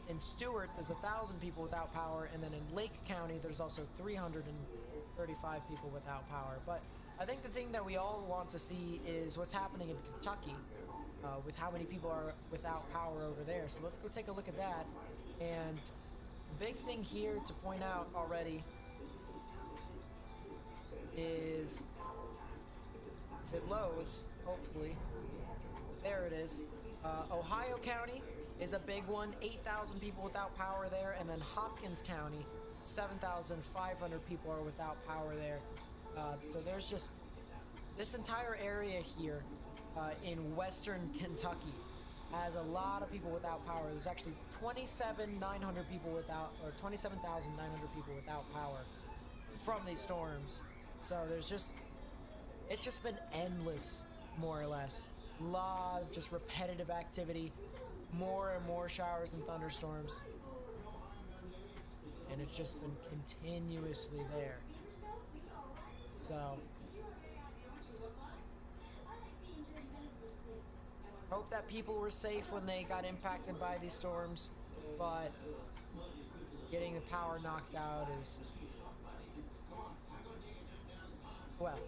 In Stewart, there's 1,000 people without power. And then in Lake County, there's also 335 people without power. But I think the thing that we all want to see is what's happening in Kentucky with how many people are without power over there. So let's go take a look at that. And the big thing here to point out already is, if it loads, hopefully, there it is. Ohio County is a big one, 8,000 people without power there, and then Hopkins County, 7,500 people are without power there. So there's just this entire area here in western Kentucky has a lot of people without power. There's actually 27,900 people without, or 27,900 people without power from these storms. So there's just, it's just been endless, more or less. A lot of just repetitive activity, more and more showers and thunderstorms, and it's just been continuously there. So hope that people were safe when they got impacted by these storms, but getting the power knocked out is, well,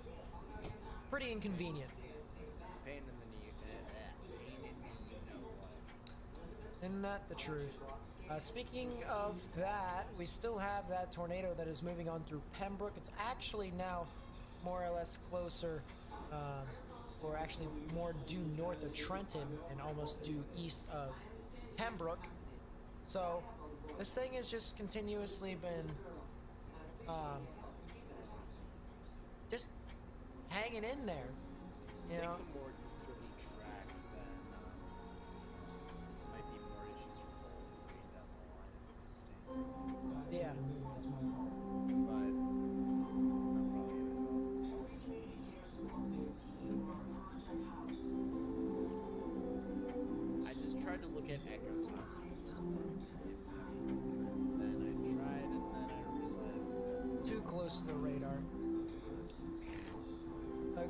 pretty inconvenient. Pain in the knee. Pain in the you know what. Isn't that the truth? Speaking of that, we still have that tornado that is moving on through Pembroke. It's actually now more or less closer, or actually more due north of Trenton and almost due east of Pembroke. So this thing has just continuously been just hanging in there. You know? Takes a more easterly track, then might be more issues for Bowling Green down the line if it sustains. Yeah. But I just tried to look at echo times for the storm. Then I tried, and then I realized that Too close to the radar.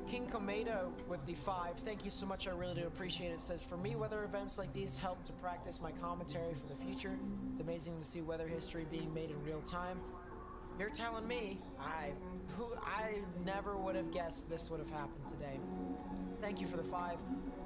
King Komedo with the 5, thank you so much, I really do appreciate it. Says, for me, weather events like these help to practice my commentary for the future. It's amazing to see weather history being made in real time. You're telling me, I never would have guessed this would have happened today. Thank you for the 5.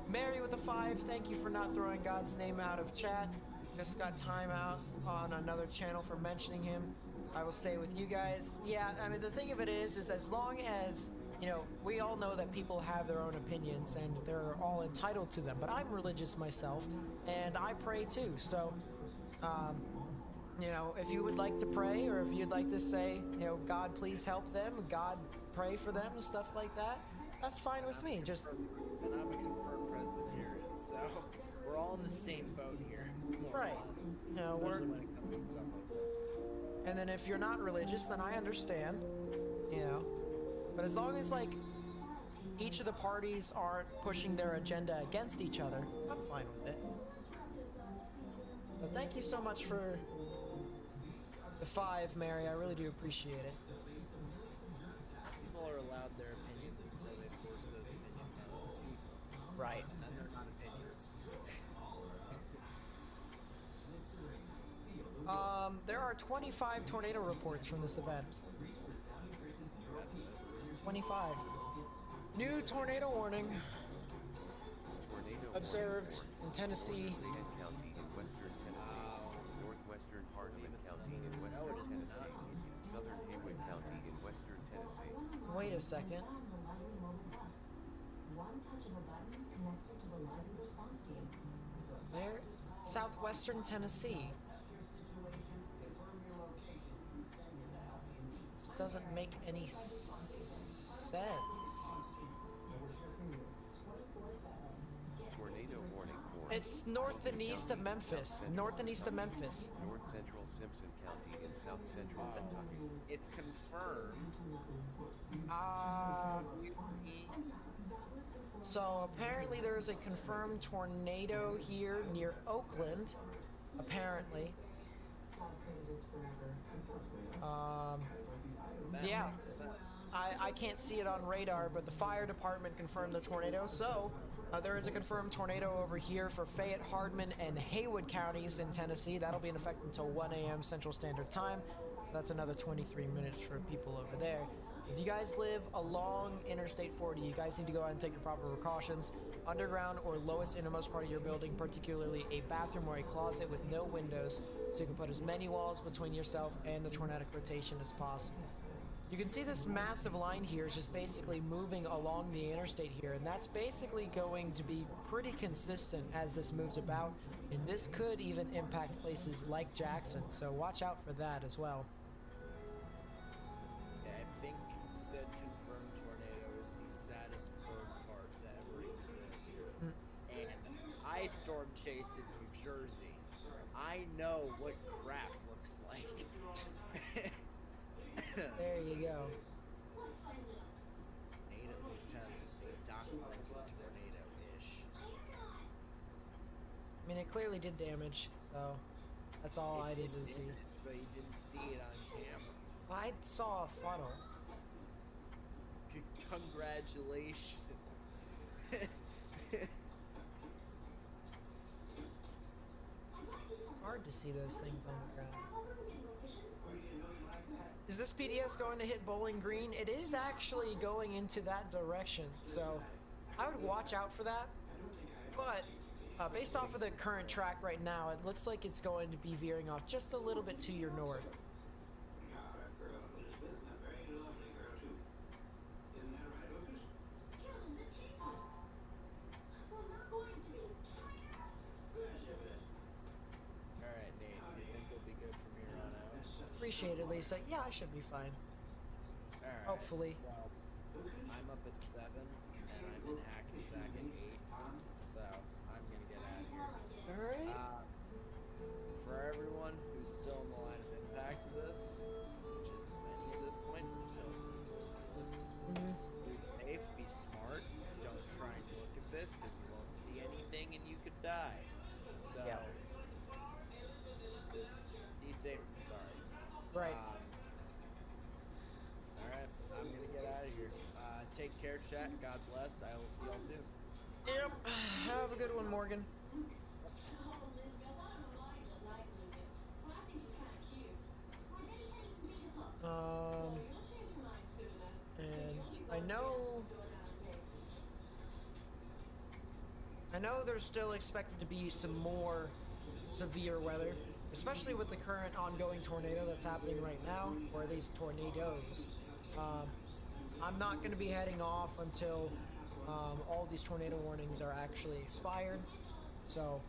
Mary with the 5, thank you for not throwing God's name out of chat. Just got time out on another channel for mentioning him. I will stay with you guys. Yeah, I mean, the thing of it is as long as, you know, we all know that people have their own opinions and they're all entitled to them, but I'm religious myself and I pray too. So, you know, if you would like to pray or if you'd like to say, you know, God, please help them, God, pray for them, stuff like that, that's fine with me. Just, and I'm a confirmed Presbyterian, so we're all in the same boat here. right. You know, we're, Especially when it comes to stuff like this. and then if you're not religious, then I understand, you know. But as long as, like, each of the parties aren't pushing their agenda against each other, I'm fine with it. So thank you so much for the 5, Mary. I really do appreciate it. People are allowed their opinions until they force those opinions on other people. Right. And then they're not opinions. There are 25 tornado reports from this event. 25. New tornado warning Tornado observed warning in Tennessee. Lafayette County in western Tennessee, northwestern Hardin County in western Tennessee, southern Haywood County in western Tennessee. Wait a second. Where? Southwestern Tennessee. This doesn't make any sense. Tornado warning for It's north and east of Memphis. North and east of Memphis. North Central Simpson County in South Central Kentucky. It's confirmed. So apparently there is a confirmed tornado here near Oakland. Apparently. That Yeah. makes sense. I can't see it on radar, but the fire department confirmed the tornado. So there is a confirmed tornado over here for Fayette, Hardin, and Haywood counties in Tennessee. That'll be in effect until 1 a.m. Central Standard Time. So that's another 23 minutes for people over there. If you guys live along Interstate 40, you guys need to go ahead and take your proper precautions. Underground or lowest innermost part of your building, particularly a bathroom or a closet with no windows, so you can put as many walls between yourself and the tornadic rotation as possible. You can see this massive line here is just basically moving along the interstate here, and that's basically going to be pretty consistent as this moves about, and this could even impact places like Jackson, so watch out for that as well. Yeah, I think said confirmed tornado is the saddest bird fart that ever exists. And I storm chase in New Jersey. I know what crap looks like. There you go. Nate at least has a documented tornado-ish. I mean, it clearly did damage, so that's all I needed to see. But you didn't see it on camera. Well, I saw a funnel. Congratulations. It's hard to see those things on the ground. Is this PDS going to hit Bowling Green? It is actually going into that direction, so I would watch out for that. But based off of the current track right now, it looks like it's going to be veering off just a little bit to your north. Alright, Nate, you think they'll be good from here on out? Appreciate it, Lisa. Yeah, I should be fine. Alright. Hopefully. Well, 7, and I'm in Hackensack at 8. So I'm gonna get out of here. All right. For everyone who's still in the line of impact of this, which isn't many at this point, but still, list. Be safe, be smart. Don't try and look at this because you won't see anything and you could die. So just be safe and sorry. Right. All right, I'm gonna get out of here. Take care, chat. God bless. I will see y'all soon. Yep. Have a good one, Morgan. And I know there's still expected to be some more severe weather, especially with the current ongoing tornado that's happening right now, or these tornadoes. I'm not going to be heading off until all these tornado warnings are actually expired, so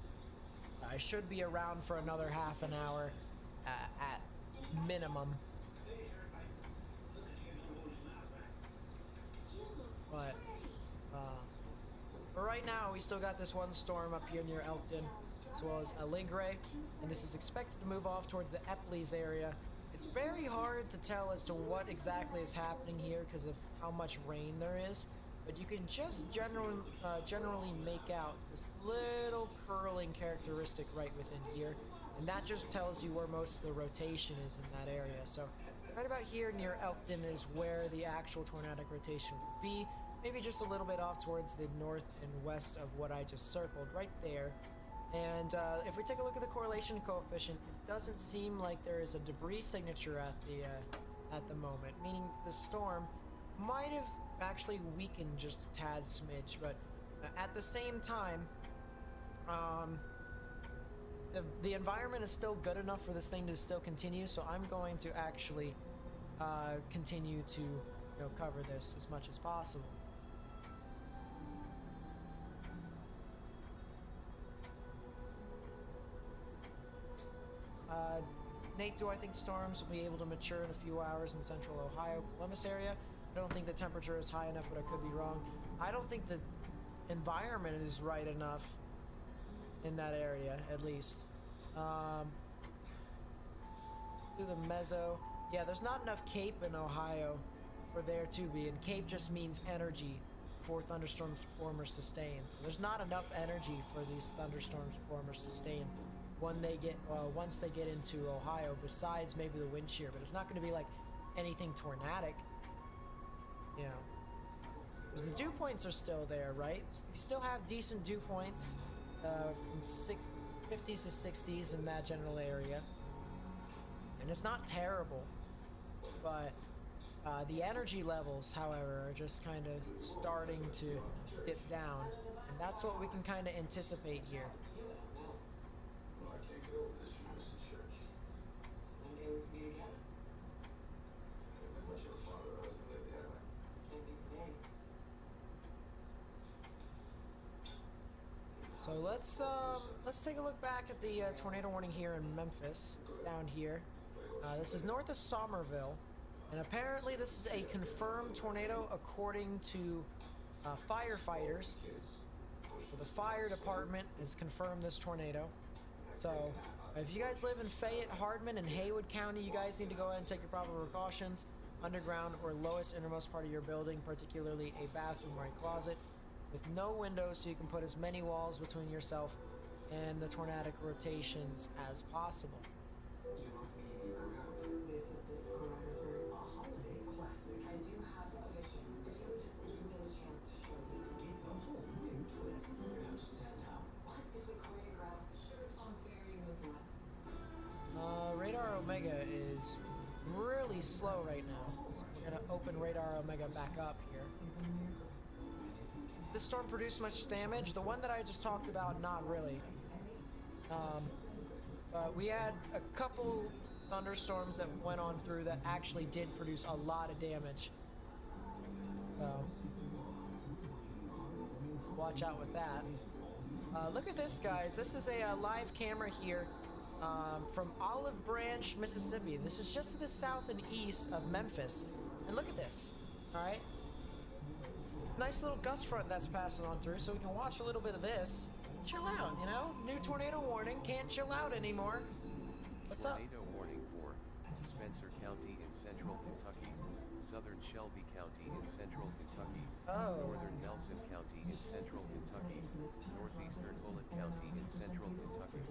I should be around for another half an hour at minimum. But for right now, we still got this one storm up here near Elkton, as well as Aligre, and this is expected to move off towards the Eppley's area. It's very hard to tell as to what exactly is happening here because of how much rain there is, but you can just generally make out this little curling characteristic right within here, and that just tells you where most of the rotation is in that area. So right about here near Elkton is where the actual tornadic rotation would be, maybe just a little bit off towards the north and west of what I just circled right there. And if we take a look at the correlation coefficient, it doesn't seem like there is a debris signature at the moment, meaning the storm might have actually weakened just a tad smidge, but at the same time, the environment is still good enough for this thing to still continue, so I'm going to actually continue to cover this as much as possible. Nate, do I think storms will be able to mature in a few hours in central Ohio, Columbus area? I don't think the temperature is high enough, but I could be wrong. I don't think the environment is right enough in that area, at least. Through the mezzo. Yeah, there's not enough cape in Ohio for there to be, and cape just means energy for thunderstorms to form or sustain. So there's not enough energy for these thunderstorms to form or sustain when they get once they get into Ohio, besides maybe the wind shear, but it's not going to be like anything tornadic, because the dew points are still there, right? You still have decent dew points from 50s to 60s in that general area, and it's not terrible, but the energy levels, however, are just kind of starting to dip down, and that's what we can kind of anticipate here. So let's take a look back at the tornado warning here in Memphis, down here. This is north of Somerville, and apparently this is a confirmed tornado according to firefighters. So the fire department has confirmed this tornado. So if you guys live in Fayette, Hardman, and Haywood County, you guys need to go ahead and take your proper precautions. Underground or lowest innermost part of your building, particularly a bathroom or a closet, with no windows, so you can put as many walls between yourself and the tornadic rotations as possible. Radar Omega is really slow right now. So we're going to open Radar Omega back up here. This storm produced much damage. The one that I just talked about, not really. But we had a couple thunderstorms that went on through that actually did produce a lot of damage. So watch out with that. Look at this, guys. This is a live camera here from Olive Branch, Mississippi. This is just to the south and east of Memphis. And look at this, all right? nice little gust front that's passing on through, so we can watch a little bit of this. Chill out, you know? New tornado warning, can't chill out anymore. What's up? Tornado warning for Spencer County in central Kentucky, southern Shelby County in central Kentucky, northern Nelson County in central Kentucky, northeastern Bullitt County in central Kentucky.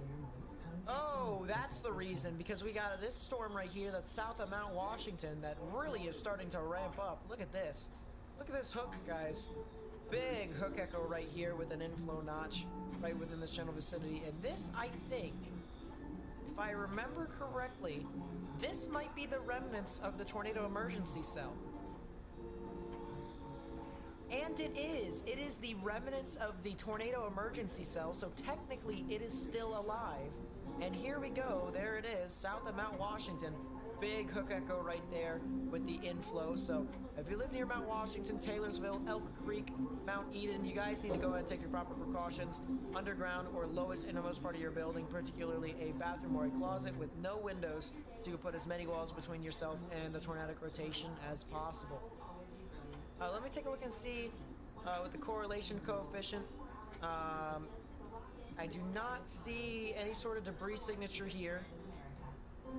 Oh, that's the reason, because we got this storm right here that's south of Mount Washington that really is starting to ramp up. Look at this. Look at this hook, guys. Big hook echo right here with an inflow notch right within this general vicinity. And this, I think, if I remember correctly, this might be the remnants of the tornado emergency cell. And it is the remnants of the tornado emergency cell, so technically it is still alive. And here we go, there it is, south of Mount Washington. Big hook echo right there with the inflow. So if you live near Mount Washington, Taylorsville, Elk Creek, Mount Eden, you guys need to go ahead and take your proper precautions. Underground or lowest innermost part of your building, particularly a bathroom or a closet with no windows, so you can put as many walls between yourself and the tornadic rotation as possible. Let me take a look and see with the correlation coefficient. I do not see any sort of debris signature here.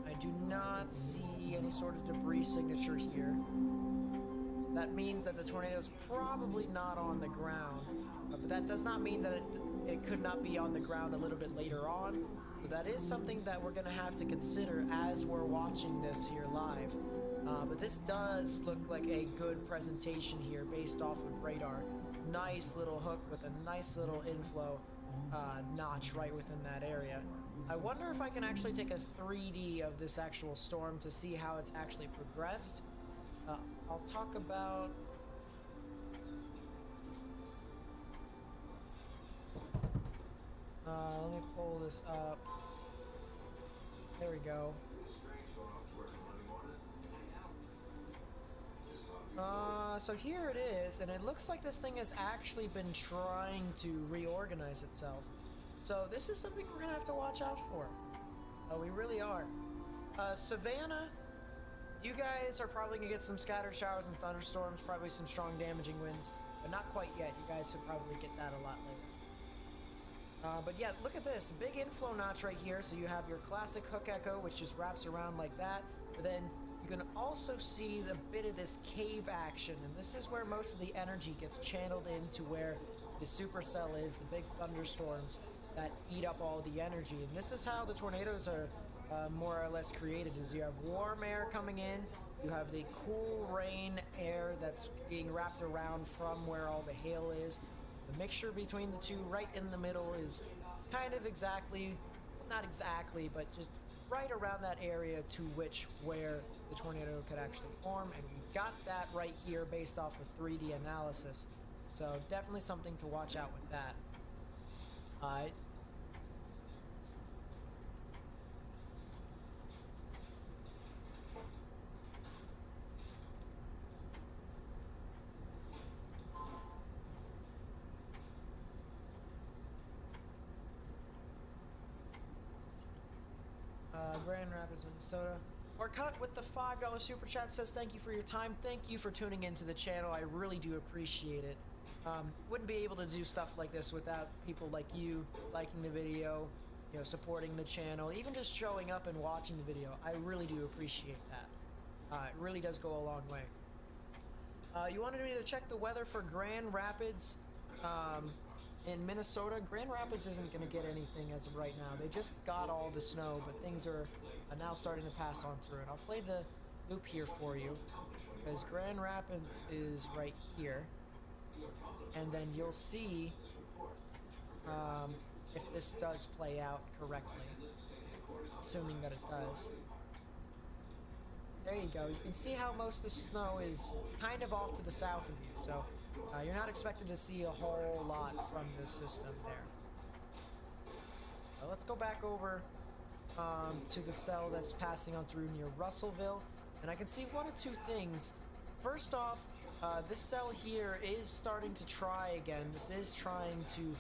I do not see any sort of debris signature here. So that means that the tornado is probably not on the ground. But that does not mean that it could not be on the ground a little bit later on. So that is something that we're going to have to consider as we're watching this here live. But this does look like a good presentation here based off of radar. Nice little hook with a nice little inflow notch right within that area. I wonder if I can actually take a 3D of this actual storm to see how it's actually progressed. I'll talk about... let me pull this up. There we go. So here it is, and it looks like this thing has actually been trying to reorganize itself. So this is something we're gonna have to watch out for. We really are. Savannah, you guys are probably gonna get some scattered showers and thunderstorms, probably some strong damaging winds, but not quite yet. You guys will probably get that a lot later. But yeah, look at this, big inflow notch right here. So you have your classic hook echo, which just wraps around like that, but then you can also see the bit of this cave action, and this is where most of the energy gets channeled into where the supercell is, the big thunderstorms that eat up all the energy. And this is how the tornadoes are more or less created, is you have warm air coming in, you have the cool rain air that's being wrapped around from where all the hail is. The mixture between the two right in the middle is kind of exactly, not exactly, but just right around that area to where the tornado could actually form, and we got that right here based off of 3D analysis. So definitely something to watch out with that. Grand Rapids, Minnesota. Or cut with the $5 super chat says thank you for your time. Thank you for tuning into the channel. I really do appreciate it. Wouldn't be able to do stuff like this without people like you liking the video, you know, supporting the channel, even just showing up and watching the video. I really do appreciate that. It really does go a long way. You wanted me to check the weather for Grand Rapids in Minnesota. Grand Rapids isn't going to get anything as of right now. They just got all the snow, but things are now starting to pass on through. And I'll play the loop here for you, because Grand Rapids is right here. And then you'll see if this does play out correctly, assuming that it does. There you go. You can see how most of the snow is kind of off to the south of you, so you're not expected to see a whole lot from this system there. Let's go back over to the cell that's passing on through near Russellville, and I can see one of two things. First off, this cell here is starting to try again. This is trying to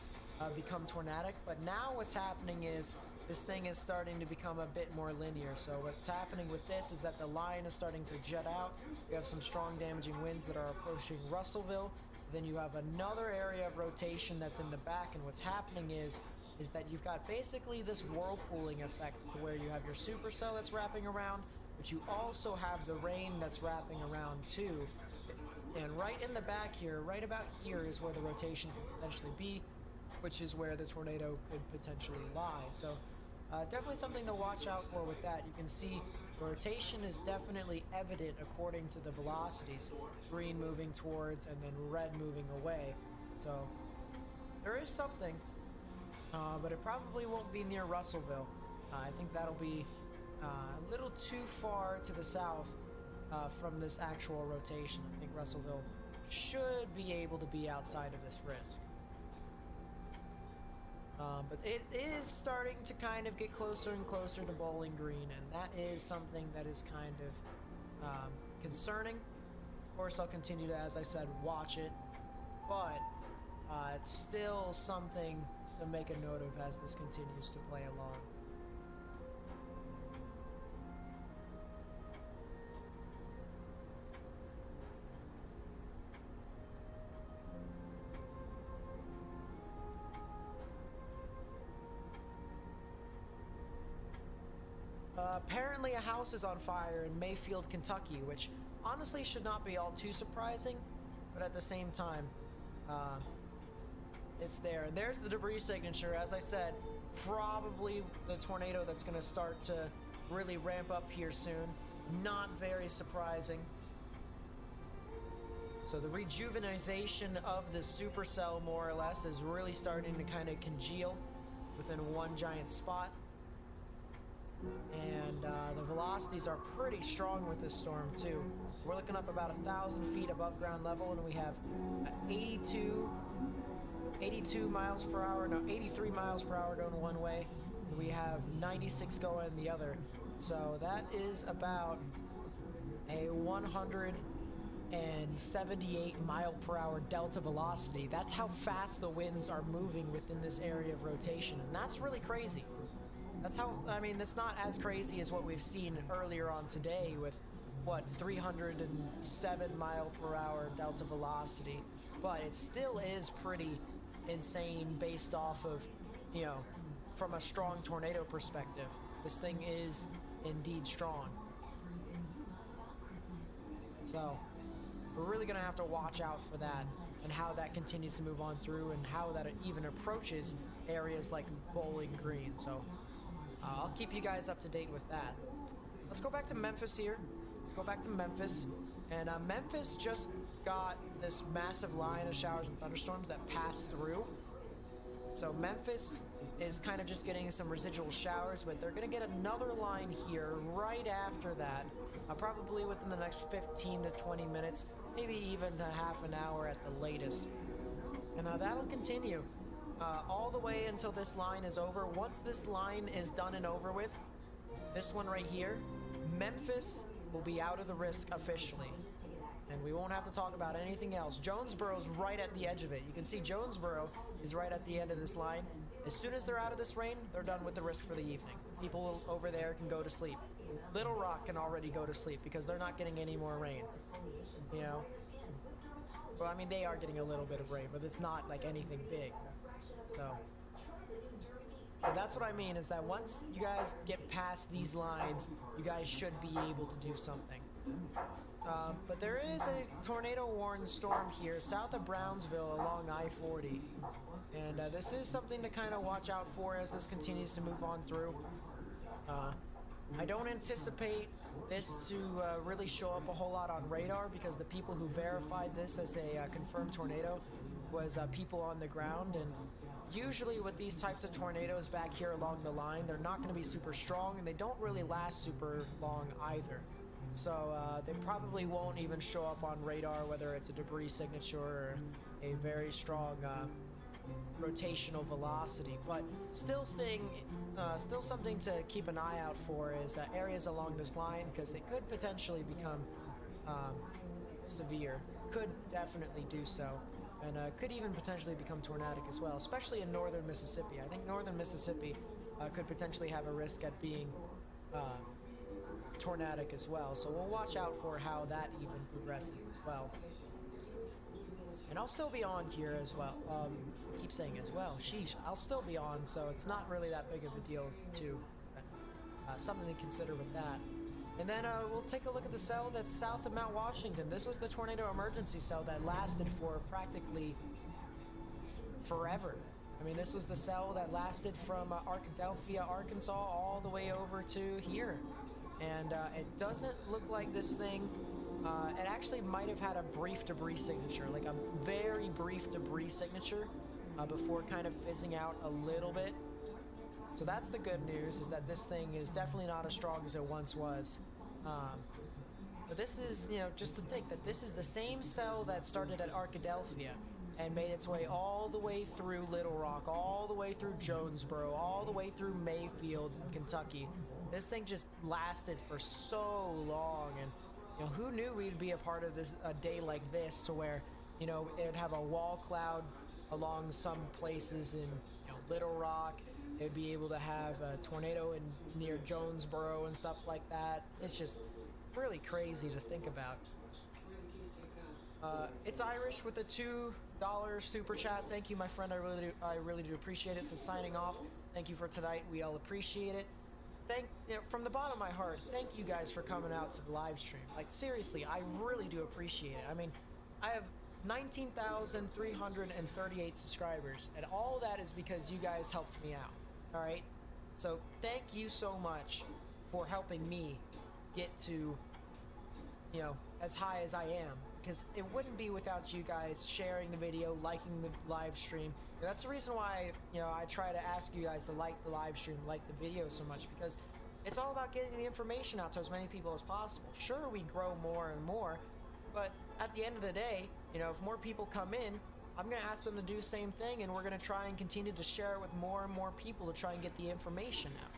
become tornadic, but now what's happening is this thing is starting to become a bit more linear. So what's happening with this is that the line is starting to jet out. We have some strong damaging winds that are approaching Russellville. Then you have another area of rotation that's in the back, and what's happening is that you've got basically this whirlpooling effect to where you have your supercell that's wrapping around, but you also have the rain that's wrapping around too. And right in the back here, right about here, is where the rotation could potentially be, which is where the tornado could potentially lie. So definitely something to watch out for with that. You can see rotation is definitely evident according to the velocities. Green moving towards and then red moving away. So there is something, but it probably won't be near Russellville. I think that'll be a little too far to the south from this actual rotation. I think Russellville should be able to be outside of this risk. But it is starting to kind of get closer and closer to Bowling Green, and that is something that is kind of concerning. Of course, I'll continue to, as I said, watch it, but it's still something to make a note of as this continues to play along. Apparently a house is on fire in Mayfield, Kentucky, which honestly should not be all too surprising, but at the same time, it's there. And there's the debris signature. As I said, probably the tornado that's going to start to really ramp up here soon. Not very surprising. So the rejuvenation of the supercell, more or less, is really starting to kind of congeal within one giant spot. And the velocities are pretty strong with this storm too. We're looking up about 1,000 feet above ground level, and we have 82 miles per hour, no, 83 miles per hour going one way, and we have 96 going the other. So that is about a 178 mile per hour delta velocity. That's how fast the winds are moving within this area of rotation, and that's really crazy. That's how, I mean, that's not as crazy as what we've seen earlier on today with, what, 307 mile per hour delta velocity. But it still is pretty insane based off of, you know, from a strong tornado perspective. This thing is indeed strong. So we're really going to have to watch out for that and how that continues to move on through and how that even approaches areas like Bowling Green. So I'll keep you guys up to date with that. Let's go back to Memphis here. Let's go back to Memphis. And Memphis just got this massive line of showers and thunderstorms that passed through. So Memphis is kind of just getting some residual showers, but they're going to get another line here right after that, probably within the next 15 to 20 minutes, maybe even to half an hour at the latest. And that'll continue all the way until this line is over. Once this line is done and over with, this one right here, Memphis will be out of the risk officially. And we won't have to talk about anything else. Jonesboro's right at the edge of it. You can see Jonesboro is right at the end of this line. As soon as they're out of this rain, they're done with the risk for the evening. People over there can go to sleep. Little Rock can already go to sleep because they're not getting any more rain. You know? Well, I mean, they are getting a little bit of rain, but it's not like anything big. So, but that's what I mean, is that once you guys get past these lines, you guys should be able to do something. But there is a tornado warned storm here south of Brownsville along I-40. And this is something to kind of watch out for as this continues to move on through. I don't anticipate this to really show up a whole lot on radar because the people who verified this as a confirmed tornado was people on the ground. And usually with these types of tornadoes back here along the line, they're not going to be super strong and they don't really last super long either. So they probably won't even show up on radar, whether it's a debris signature or a very strong rotational velocity. But still something to keep an eye out for is areas along this line, because it could potentially become severe. Could definitely do so. And could even potentially become tornadic as well, especially in northern Mississippi. I think northern Mississippi could potentially have a risk at being tornadic as well. So we'll watch out for how that even progresses as well. And I'll still be on here as well. I keep saying as well. Sheesh. I'll still be on, so it's not really that big of a deal too. Something to consider with that. And then we'll take a look at the cell that's south of Mount Washington. This was the tornado emergency cell that lasted for practically forever. I mean, this was the cell that lasted from Arkadelphia, Arkansas, all the way over to here. And it doesn't look like this thing, it actually might have had a brief debris signature, like a very brief debris signature before kind of fizzing out a little bit. So that's the good news, is that this thing is definitely not as strong as it once was. But this is, you know, just to think that this is the same cell that started at Arkadelphia and made its way all the way through Little Rock, all the way through Jonesboro, all the way through Mayfield, Kentucky. This thing just lasted for so long, and you know, who knew we'd be a part of this, a day like this, to where, you know, it would have a wall cloud along some places in, you know, Little Rock. It would be able to have a tornado in near Jonesboro and stuff like that. It's just really crazy to think about. It's Irish with a $2 super chat. Thank you, my friend. I really do appreciate it. So signing off. Thank you for tonight. We all appreciate it. From the bottom of my heart, thank you guys for coming out to the live stream. Like, seriously, I really do appreciate it. I mean, I have 19,338 subscribers, and all that is because you guys helped me out. All right, so thank you so much for helping me get to, you know, as high as I am, because it wouldn't be without you guys sharing the video, liking the live stream. And that's the reason why, you know, I try to ask you guys to like the live stream, like the video so much, because it's all about getting the information out to as many people as possible. Sure, we grow more and more, but at the end of the day, you know, if more people come in, I'm going to ask them to do the same thing, and we're going to try and continue to share it with more and more people to try and get the information out.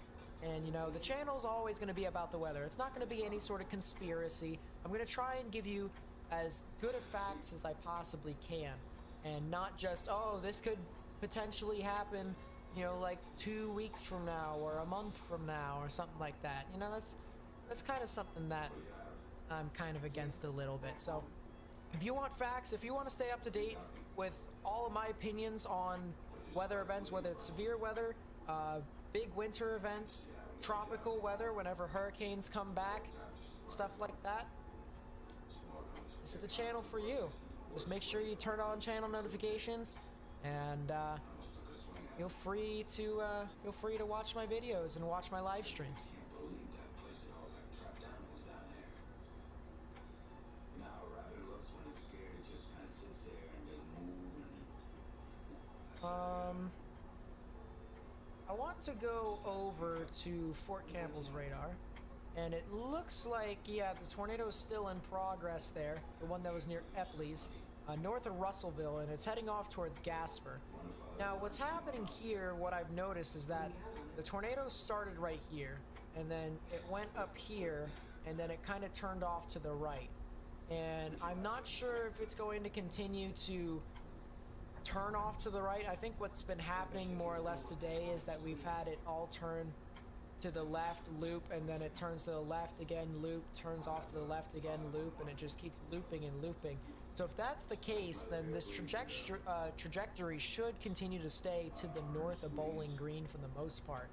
And, you know, the channel is always going to be about the weather. It's not going to be any sort of conspiracy. I'm going to try and give you as good of facts as I possibly can, and not just, oh, this could potentially happen, you know, like 2 weeks from now or a month from now or something like that. You know, that's kind of something that I'm kind of against a little bit. So if you want facts, if you want to stay up to date with all of my opinions on weather events, whether it's severe weather, big winter events, tropical weather, whenever hurricanes come back, stuff like that, this is the channel for you. Just make sure you turn on channel notifications, and feel free to watch my videos and watch my live streams. I want to go over to Fort Campbell's radar, and it looks like, yeah, the tornado is still in progress there, the one that was near Epley's, north of Russellville, and it's heading off towards Gasper. Now, what's happening here, what I've noticed, is that the tornado started right here, and then it went up here, and then it kind of turned off to the right. And I'm not sure if it's going to continue to turn off to the right. I think what's been happening more or less today is that we've had it all turn to the left, loop, and then it turns to the left again, loop, turns off to the left again, loop, and it just keeps looping and looping. So if that's the case, then this trajectory should continue to stay to the north of Bowling Green for the most part.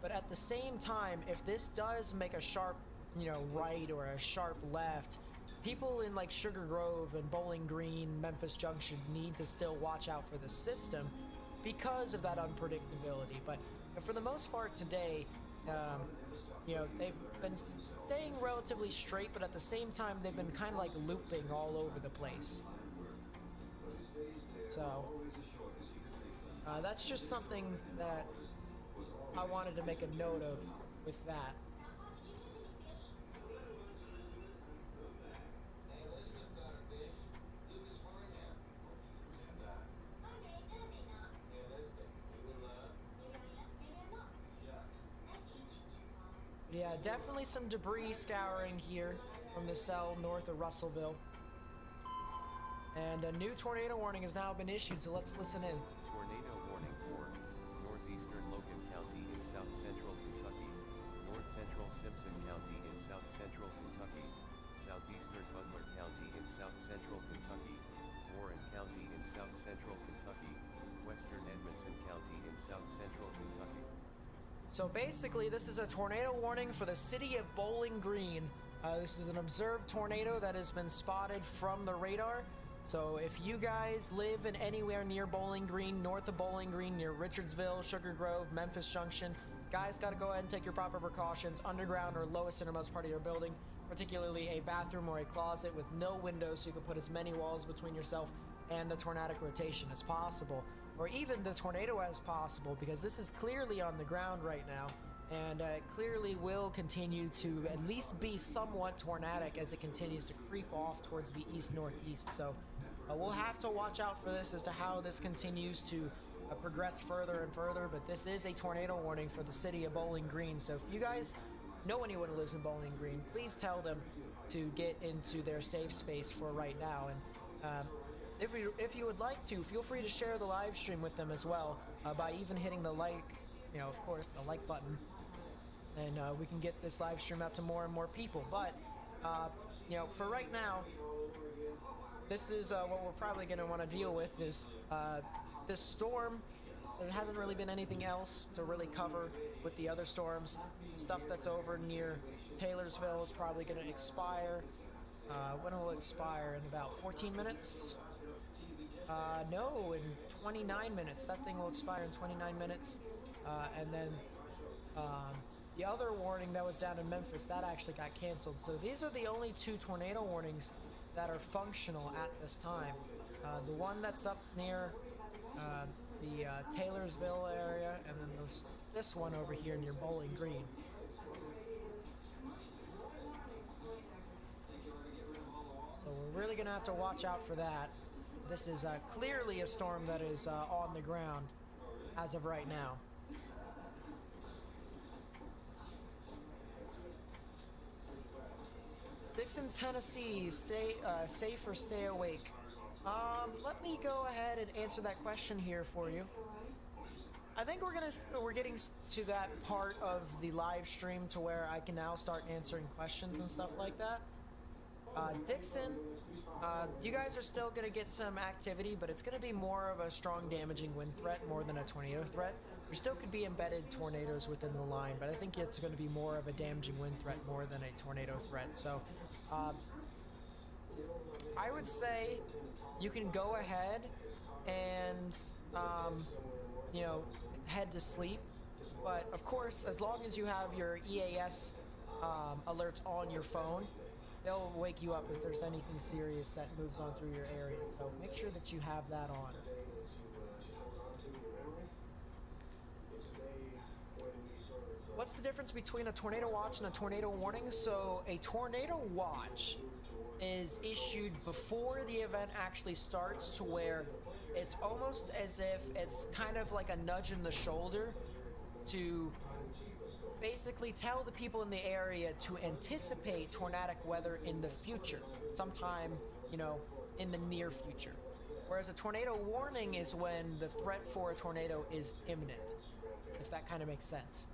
But at the same time, if this does make a sharp, you know, right or a sharp left, people in like Sugar Grove and Bowling Green, Memphis Junction need to still watch out for the system because of that unpredictability. But for the most part today, you know, they've been staying relatively straight, but at the same time, they've been kind of like looping all over the place. So that's just something that I wanted to make a note of with that. Yeah, definitely some debris scouring here from the cell north of Russellville. And a new tornado warning has now been issued, so let's listen in. Tornado warning for northeastern Logan County in south central Kentucky, north central Simpson County in south central Kentucky, southeastern Butler County in south central Kentucky, Warren County in south central Kentucky, western Edmonson County in south central Kentucky. So basically, this is a tornado warning for the city of Bowling Green. This is an observed tornado that has been spotted from the radar. So if you guys live in anywhere near Bowling Green, north of Bowling Green, near Richardsville, Sugar Grove, Memphis Junction, guys got to go ahead and take your proper precautions. Underground or lowest innermost part of your building, particularly a bathroom or a closet with no windows, so you can put as many walls between yourself and the tornadic rotation as possible, or even the tornado as possible, because this is clearly on the ground right now, and clearly will continue to at least be somewhat tornadic as it continues to creep off towards the east-northeast. So we'll have to watch out for this as to how this continues to progress further and further, but this is a tornado warning for the city of Bowling Green. So if you guys know anyone who lives in Bowling Green, please tell them to get into their safe space for right now. And if you would like to, feel free to share the live stream with them as well, by even hitting the like, of course, the like button, and we can get this live stream out to more and more people. But for right now, this is what we're probably going to want to deal with is this storm. There hasn't really been anything else to really cover with the other storms. Stuff that's over near Taylorsville is probably going to expire. When will it expire? In about 14 minutes? No, in 29 minutes. That thing will expire in 29 minutes. And then the other warning that was down in Memphis, that actually got canceled. So these are the only two tornado warnings that are functional at this time. The one that's up near the Taylorsville area, and then this one over here near Bowling Green. So we're really going to have to watch out for that. This is clearly a storm that is on the ground as of right now. Dixon, Tennessee, stay safe or stay awake? Let me go ahead and answer that question here for you. I think we're getting to that part of the live stream to where I can now start answering questions and stuff like that. Dixon, you guys are still going to get some activity, but it's going to be more of a strong damaging wind threat more than a tornado threat. There still could be embedded tornadoes within the line, but I think it's going to be more of a damaging wind threat more than a tornado threat. So I would say you can go ahead and head to sleep, but of course, as long as you have your EAS alerts on your phone, they'll wake you up if there's anything serious that moves on through your area. So make sure that you have that on. What's the difference between a tornado watch and a tornado warning? So a tornado watch is issued before the event actually starts, to where it's almost as if it's kind of like a nudge in the shoulder to basically tell the people in the area to anticipate tornadic weather in the future, sometime, in the near future. Whereas a tornado warning is when the threat for a tornado is imminent, if that kind of makes sense.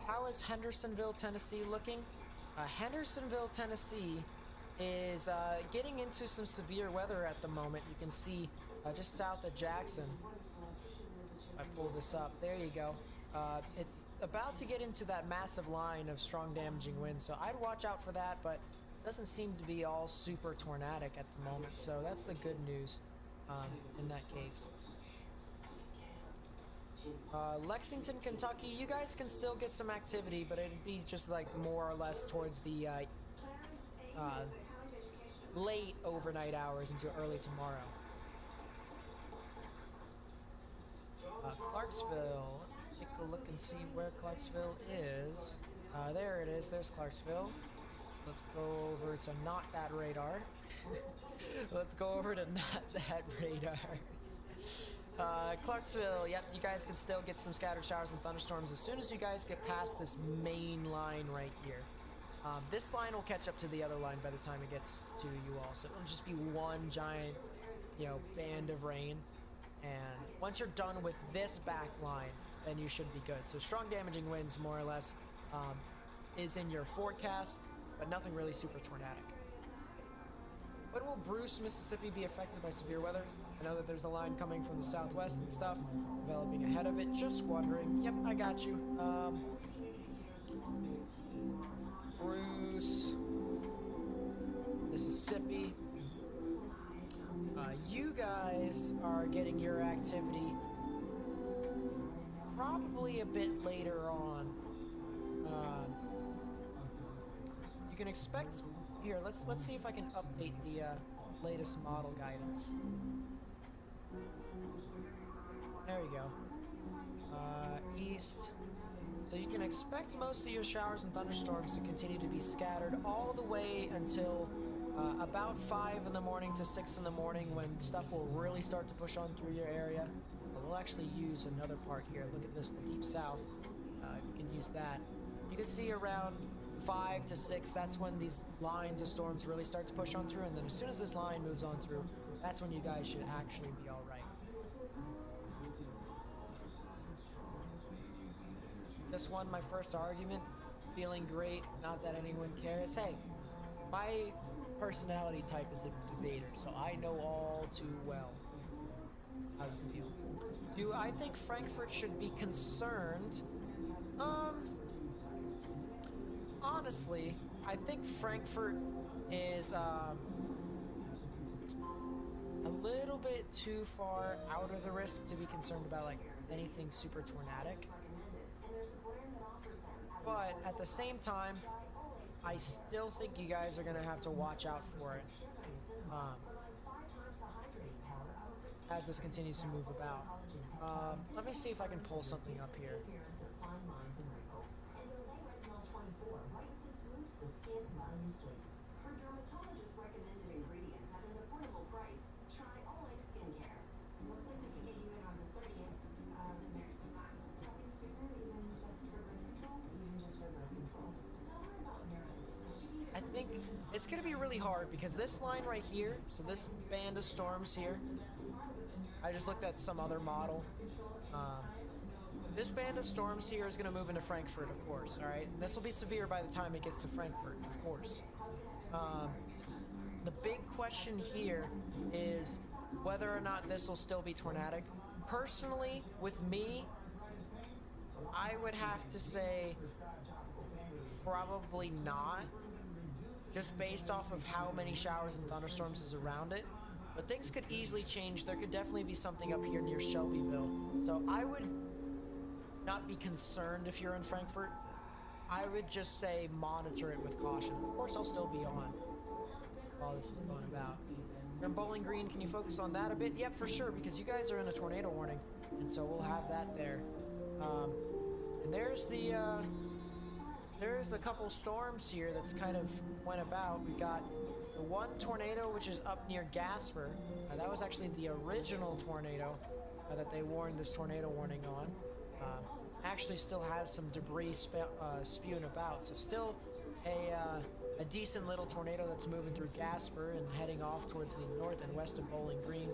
How is Hendersonville, Tennessee looking? Hendersonville, Tennessee is getting into some severe weather at the moment. You can see just south of Jackson. If I pull this up, there you go. It's about to get into that massive line of strong damaging winds, so I'd watch out for that, but it doesn't seem to be all super tornadic at the moment, so that's the good news in that case. Lexington, Kentucky, you guys can still get some activity, but it'd be just like more or less towards the late overnight hours into early tomorrow. Clarksville, take a look and see where Clarksville is. There it is, there's Clarksville. So let's go over to not that radar. Let's go over to not that radar. Clarksville, yep, you guys can still get some scattered showers and thunderstorms as soon as you guys get past this main line right here. This line will catch up to the other line by the time it gets to you all, so it'll just be one giant, band of rain. And once you're done with this back line, then you should be good. So strong damaging winds, more or less, is in your forecast, but nothing really super tornadic. When will Bruce, Mississippi be affected by severe weather? I know that there's a line coming from the southwest and stuff, developing ahead of it. Just wondering. Yep, I got you. Bruce, Mississippi. You guys are getting your activity probably a bit later on. You can expect here. Let's see if I can update the latest model guidance. There we go. East. So you can expect most of your showers and thunderstorms to continue to be scattered all the way until about 5 in the morning to 6 in the morning, when stuff will really start to push on through your area. We'll actually use another part here. Look at this, the deep south. You can use that. You can see around 5 to 6, that's when these lines of storms really start to push on through, and then as soon as this line moves on through, that's when you guys should actually be alright. Just won my first argument, feeling great, not that anyone cares. Hey, my personality type is a debater, so I know all too well how you feel. Do I think Frankfurt should be concerned? Honestly, I think Frankfurt is a little bit too far out of the risk to be concerned about like anything super tornadic. But at the same time, I still think you guys are gonna have to watch out for it as this continues to move about. Let me see if I can pull something up here. I think it's going to be really hard because this line right here, so this band of storms here, I just looked at some other model. This band of storms here is going to move into Frankfurt, of course, all right? This will be severe by the time it gets to Frankfurt, of course. The big question here is whether or not this will still be tornadic. Personally, with me, I would have to say probably not, just based off of how many showers and thunderstorms is around it. But things could easily change. There could definitely be something up here near Shelbyville. So I would not be concerned if you're in Frankfurt. I would just say monitor it with caution. Of course, I'll still be on while this is going about. You're in Bowling Green. Can you focus on that a bit? Yep, for sure, because you guys are in a tornado warning. And so we'll have that there. And there's a couple storms here that's kind of went about. We got the one tornado, which is up near Gasper. That was actually the original tornado that they warned this tornado warning on. Actually still has some debris spewing about, so still a decent little tornado that's moving through Gasper and heading off towards the north and west of Bowling Green.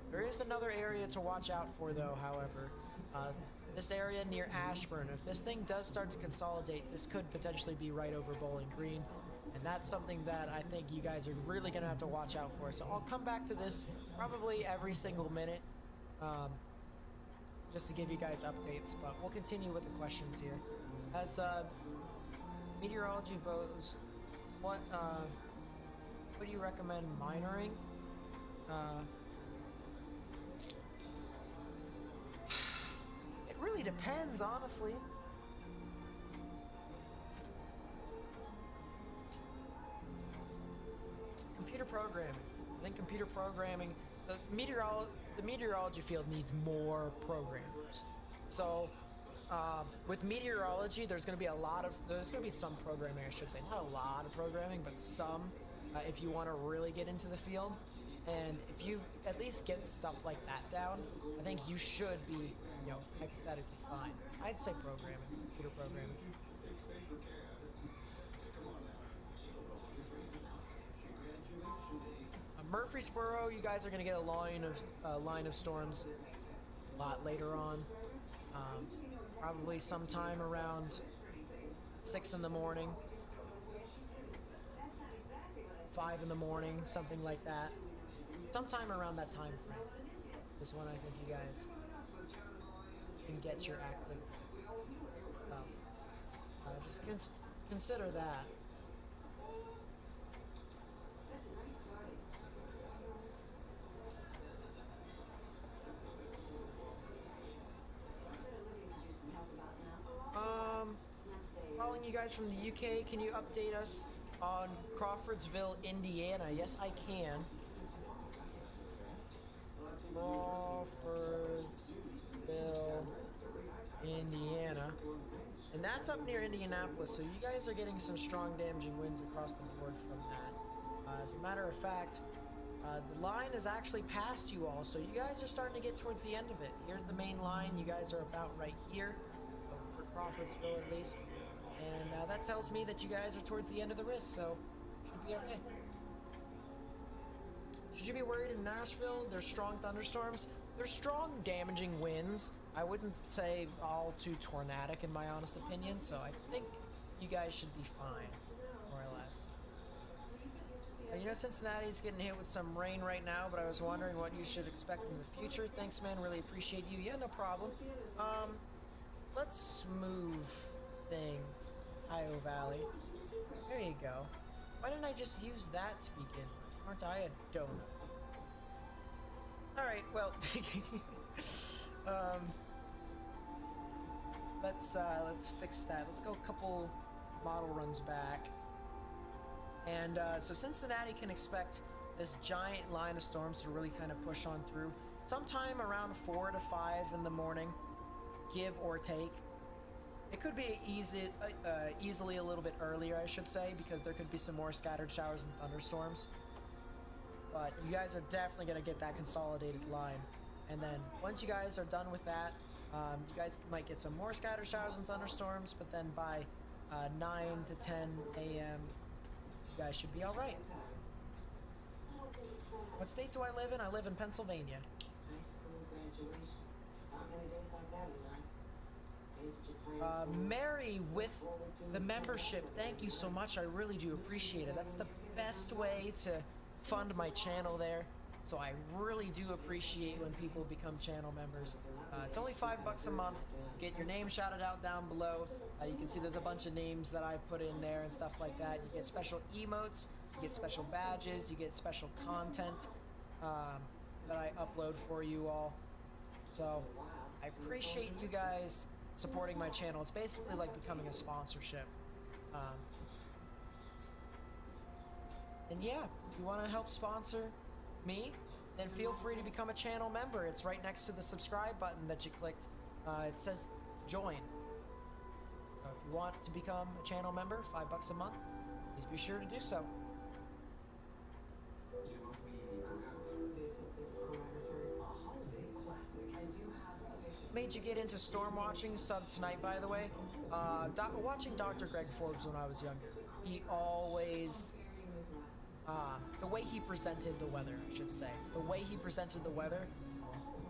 There is another area to watch out for, though, however. This area near Ashburn. If this thing does start to consolidate, this could potentially be right over Bowling Green. And that's something that I think you guys are really going to have to watch out for. So I'll come back to this probably every single minute, just to give you guys updates. But we'll continue with the questions here. As meteorology votes, what do you recommend minoring? It really depends, honestly. Computer programming. I think computer programming, the meteorology field needs more programmers. So with meteorology, there's going to be some programming, I should say. Not a lot of programming, but some, if you want to really get into the field. And if you at least get stuff like that down, I think you should be, hypothetically fine. I'd say programming, computer programming. Murfreesboro, you guys are going to get a line of storms a lot later on. Probably sometime around 6 in the morning. 5 in the morning, something like that. Sometime around that time frame is when I think you guys can get your activity. So, just consider that. Calling you guys from the UK, can you update us on Crawfordsville, Indiana? Yes, I can. Crawfordsville, Indiana. And that's up near Indianapolis, so you guys are getting some strong damaging winds across the board from that. As a matter of fact, the line is actually past you all, so you guys are starting to get towards the end of it. Here's the main line. You guys are about right here, for Crawfordsville at least. And that tells me that you guys are towards the end of the risk, so should be okay. Should you be worried in Nashville? There's strong thunderstorms. There's strong damaging winds. I wouldn't say all too tornadic in my honest opinion, so I think you guys should be fine, more or less. You know, Cincinnati's getting hit with some rain right now, but I was wondering what you should expect in the future. Thanks, man. Really appreciate you. Yeah, no problem. Let's move thing. Ohio Valley. There you go. Why didn't I just use that to begin with? Aren't I a donut? Alright, well, let's fix that. Let's go a couple model runs back. And so Cincinnati can expect this giant line of storms to really kind of push on through sometime around 4 to 5 in the morning, give or take. It could be easily a little bit earlier, I should say, because there could be some more scattered showers and thunderstorms. But you guys are definitely going to get that consolidated line. And then once you guys are done with that, you guys might get some more scattered showers and thunderstorms, but then by 9 to 10 a.m., you guys should be all right. What state do I live in? I live in Pennsylvania. Mary with the membership, thank you so much. I really do appreciate it. That's the best way to fund my channel there. So I really do appreciate when people become channel members. It's only $5 a month. Get your name shouted out down below. You can see there's a bunch of names that I put in there and stuff like that. You get special emotes, you get special badges, you get special content that I upload for you all. So I appreciate you guys supporting my channel. It's basically like becoming a sponsorship. And yeah, if you want to help sponsor me, then feel free to become a channel member. It's right next to the subscribe button that you clicked. It says join. So if you want to become a channel member, $5 a month, please be sure to do so. Made you get into storm watching? Sub tonight, by the way. Watching Dr. Greg Forbes when I was younger. He always... the way he presented the weather, I should say. The way he presented the weather,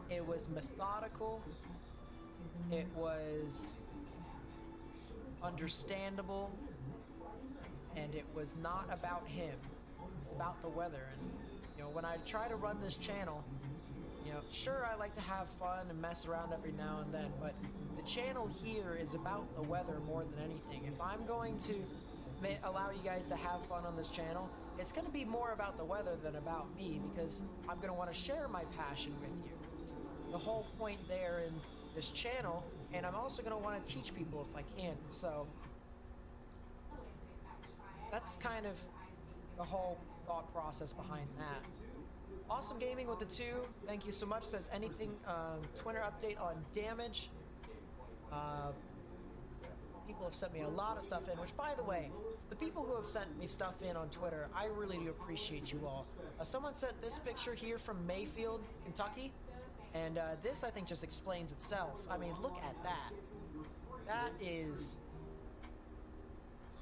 it was methodical. It was understandable. And it was not about him. It was about the weather. And, you know, when I try to run this channel, you know, sure, I like to have fun and mess around every now and then, but the channel here is about the weather more than anything. If I'm going to allow you guys to have fun on this channel, it's going to be more about the weather than about me, because I'm going to want to share my passion with you. It's the whole point there in this channel, and I'm also going to want to teach people if I can. So that's kind of the whole thought process behind that. Awesome Gaming with the 2, thank you so much. Says anything, Twitter update on damage. People have sent me a lot of stuff in, which, by the way, the people who have sent me stuff in on Twitter, I really do appreciate you all. Someone sent this picture here from Mayfield, Kentucky, and this, I think, just explains itself. I mean, look at that. That is...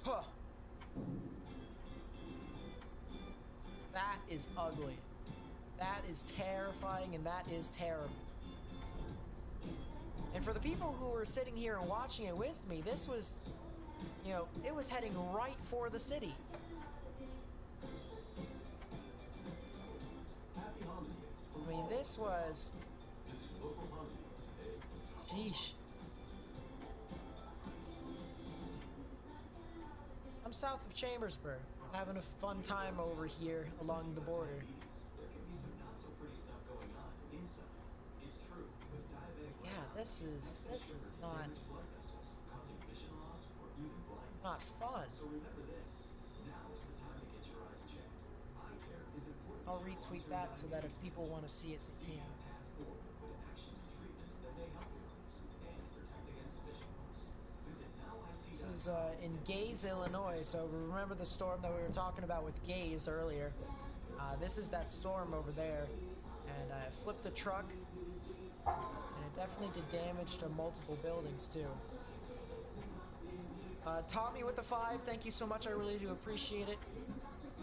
Huh. That is ugly. That is terrifying, and that is terrible. And for the people who were sitting here and watching it with me, this was, you know, it was heading right for the city. this was... Sheesh. I'm south of Chambersburg, having a fun time over here along the border. Yeah, this is not fun. I'll retweet that so that if people want to see it, they can. This is in Gaze, Illinois, so remember the storm that we were talking about with Gaze earlier. This is that storm over there, and I flipped a truck, and it definitely did damage to multiple buildings too. Tommy with the 5, thank you so much, I really do appreciate it.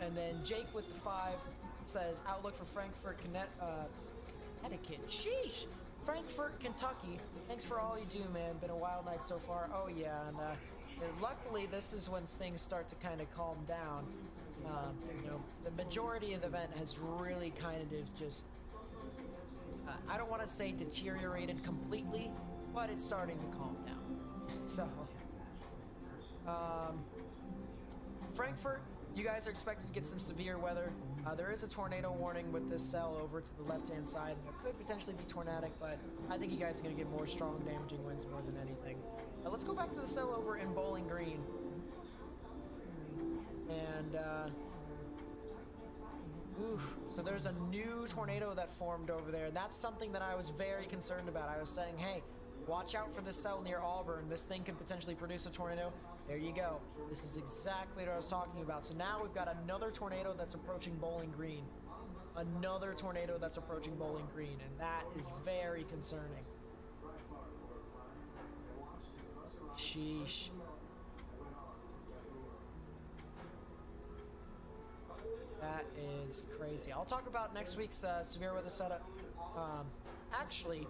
And then Jake with the 5 says, outlook for Frankfurt, Connecticut. Sheesh! Frankfurt, Kentucky. Thanks for all you do, man. Been a wild night so far. Oh yeah, and luckily this is when things start to kind of calm down. You know, the majority of the event has really kind of just, I don't want to say deteriorated completely, but it's starting to calm down. So, Frankfurt, you guys are expected to get some severe weather. There is a tornado warning with this cell over to the left-hand side, and it could potentially be tornadic, but I think you guys are going to get more strong damaging winds more than anything. Let's go back to the cell over in Bowling Green. And, so there's a new tornado that formed over there, and that's something that I was very concerned about. I was saying, hey, watch out for this cell near Auburn. This thing could potentially produce a tornado. There you go. This is exactly what I was talking about. So now we've got another tornado that's approaching Bowling Green. Another tornado that's approaching Bowling Green, and that is very concerning. Sheesh. That is crazy. I'll talk about next week's severe weather setup. Actually,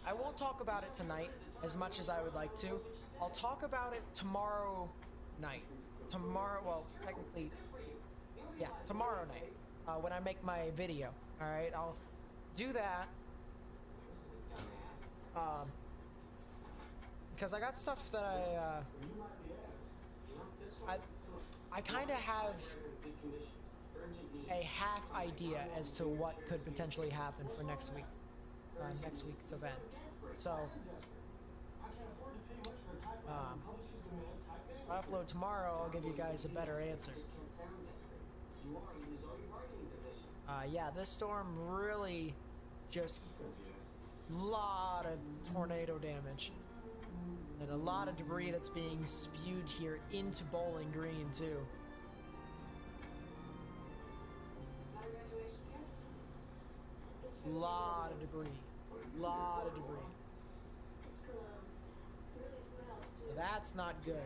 I won't talk about it tonight as much as I would like to. I'll talk about it tomorrow night. Well, technically, yeah, tomorrow night, when I make my video. Alright, I'll do that. Because I got stuff that I kind of have a half idea as to what could potentially happen for next week's event. So, if I upload tomorrow, I'll give you guys a better answer. Yeah, this storm really just lot of tornado damage. And a lot of debris that's being spewed here into Bowling Green, too. Lot of debris. Lot of debris. So that's not good.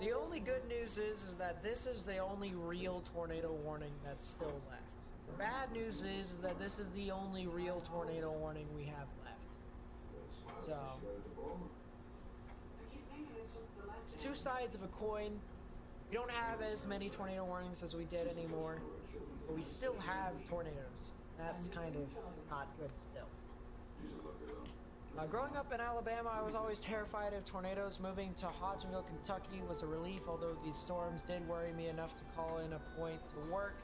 The only good news is that this is the only real tornado warning that's still left. The bad news is that this is the only real tornado warning we have left. So, it's two sides of a coin. We don't have as many tornado warnings as we did anymore, but we still have tornadoes. That's kind of not good still. Growing up in Alabama, I was always terrified of tornadoes. Moving to Hodgenville, Kentucky was a relief, although these storms did worry me enough to call in a point to work.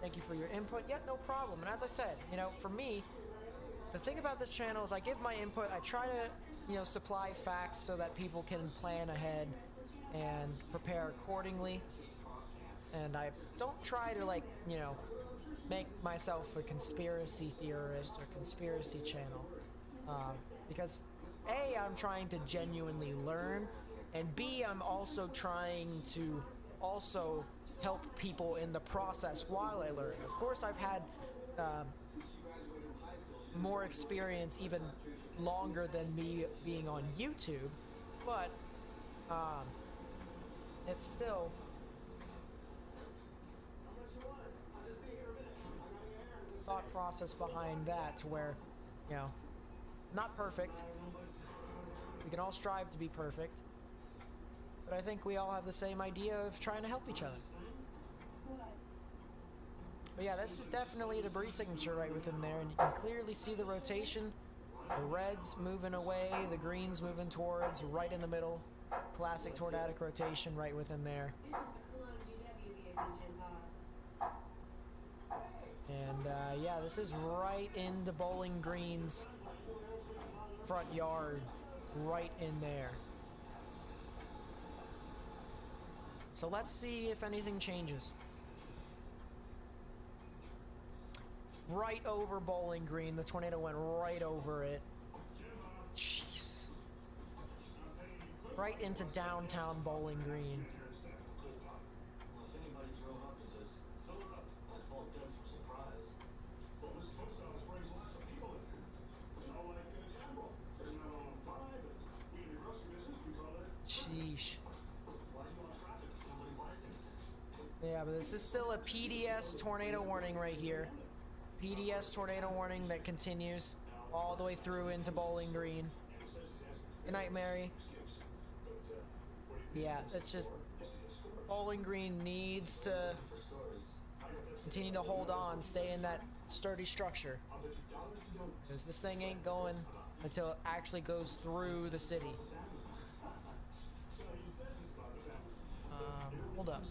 Thank you for your input. Yep, no problem. And as I said, you know, for me, the thing about this channel is I give my input. I try to, you know, supply facts so that people can plan ahead and prepare accordingly. And I don't try to, like, you know, make myself a conspiracy theorist or conspiracy channel. Because A, I'm trying to genuinely learn, and B, I'm also trying to also help people in the process while I learn. Of course, I've had more experience even longer than me being on YouTube, but it's still thought process behind that to where, you know, not perfect. We can all strive to be perfect. But I think we all have the same idea of trying to help each other. But yeah, this is definitely a debris signature right within there, and you can clearly see the rotation. The reds moving away, the greens moving towards, right in the middle. Classic tornadic rotation right within there. And yeah, this is right into Bowling Green's front yard, right in there. So let's see if anything changes. Right over Bowling Green, the tornado went right over it. Jeez. Right into downtown Bowling Green. Sheesh. Yeah, but this is still a PDS tornado warning right here. PDS tornado warning that continues all the way through into Bowling Green. Good night, Mary. Yeah, it's just Bowling Green needs to continue to hold on, stay in that sturdy structure. Because this thing ain't going until it actually goes through the city. Hold up.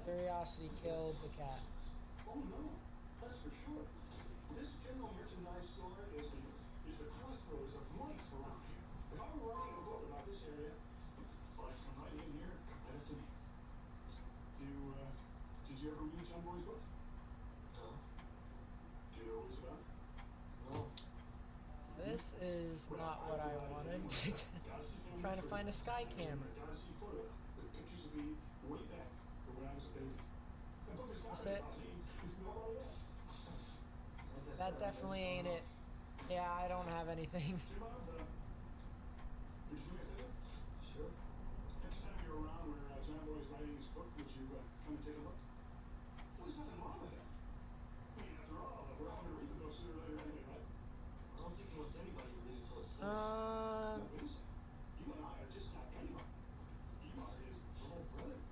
Curiosity killed the cat. Oh no, that's for sure. This general merchandise store is the crossroads of life around here. If I were writing a book about this area, I'd come right in here, right up to me. Did you ever read John Boy's book? No. Do you know what it's about? No. This is not what I wanted. Trying to find a sky camera. Pictures of me way back when I was a baby. That's it. That definitely ain't it. Yeah, I don't have anything. Sure. Next time you're around where John Boy's writing his book, would you come and take a look? Well, there's nothing wrong with that. I mean, after all, we're all going to read the book sooner or later anyway, right? I don't think he wants anybody to read it until it's finished. No, wait a second. You and I are just not anybody. You are his little brother.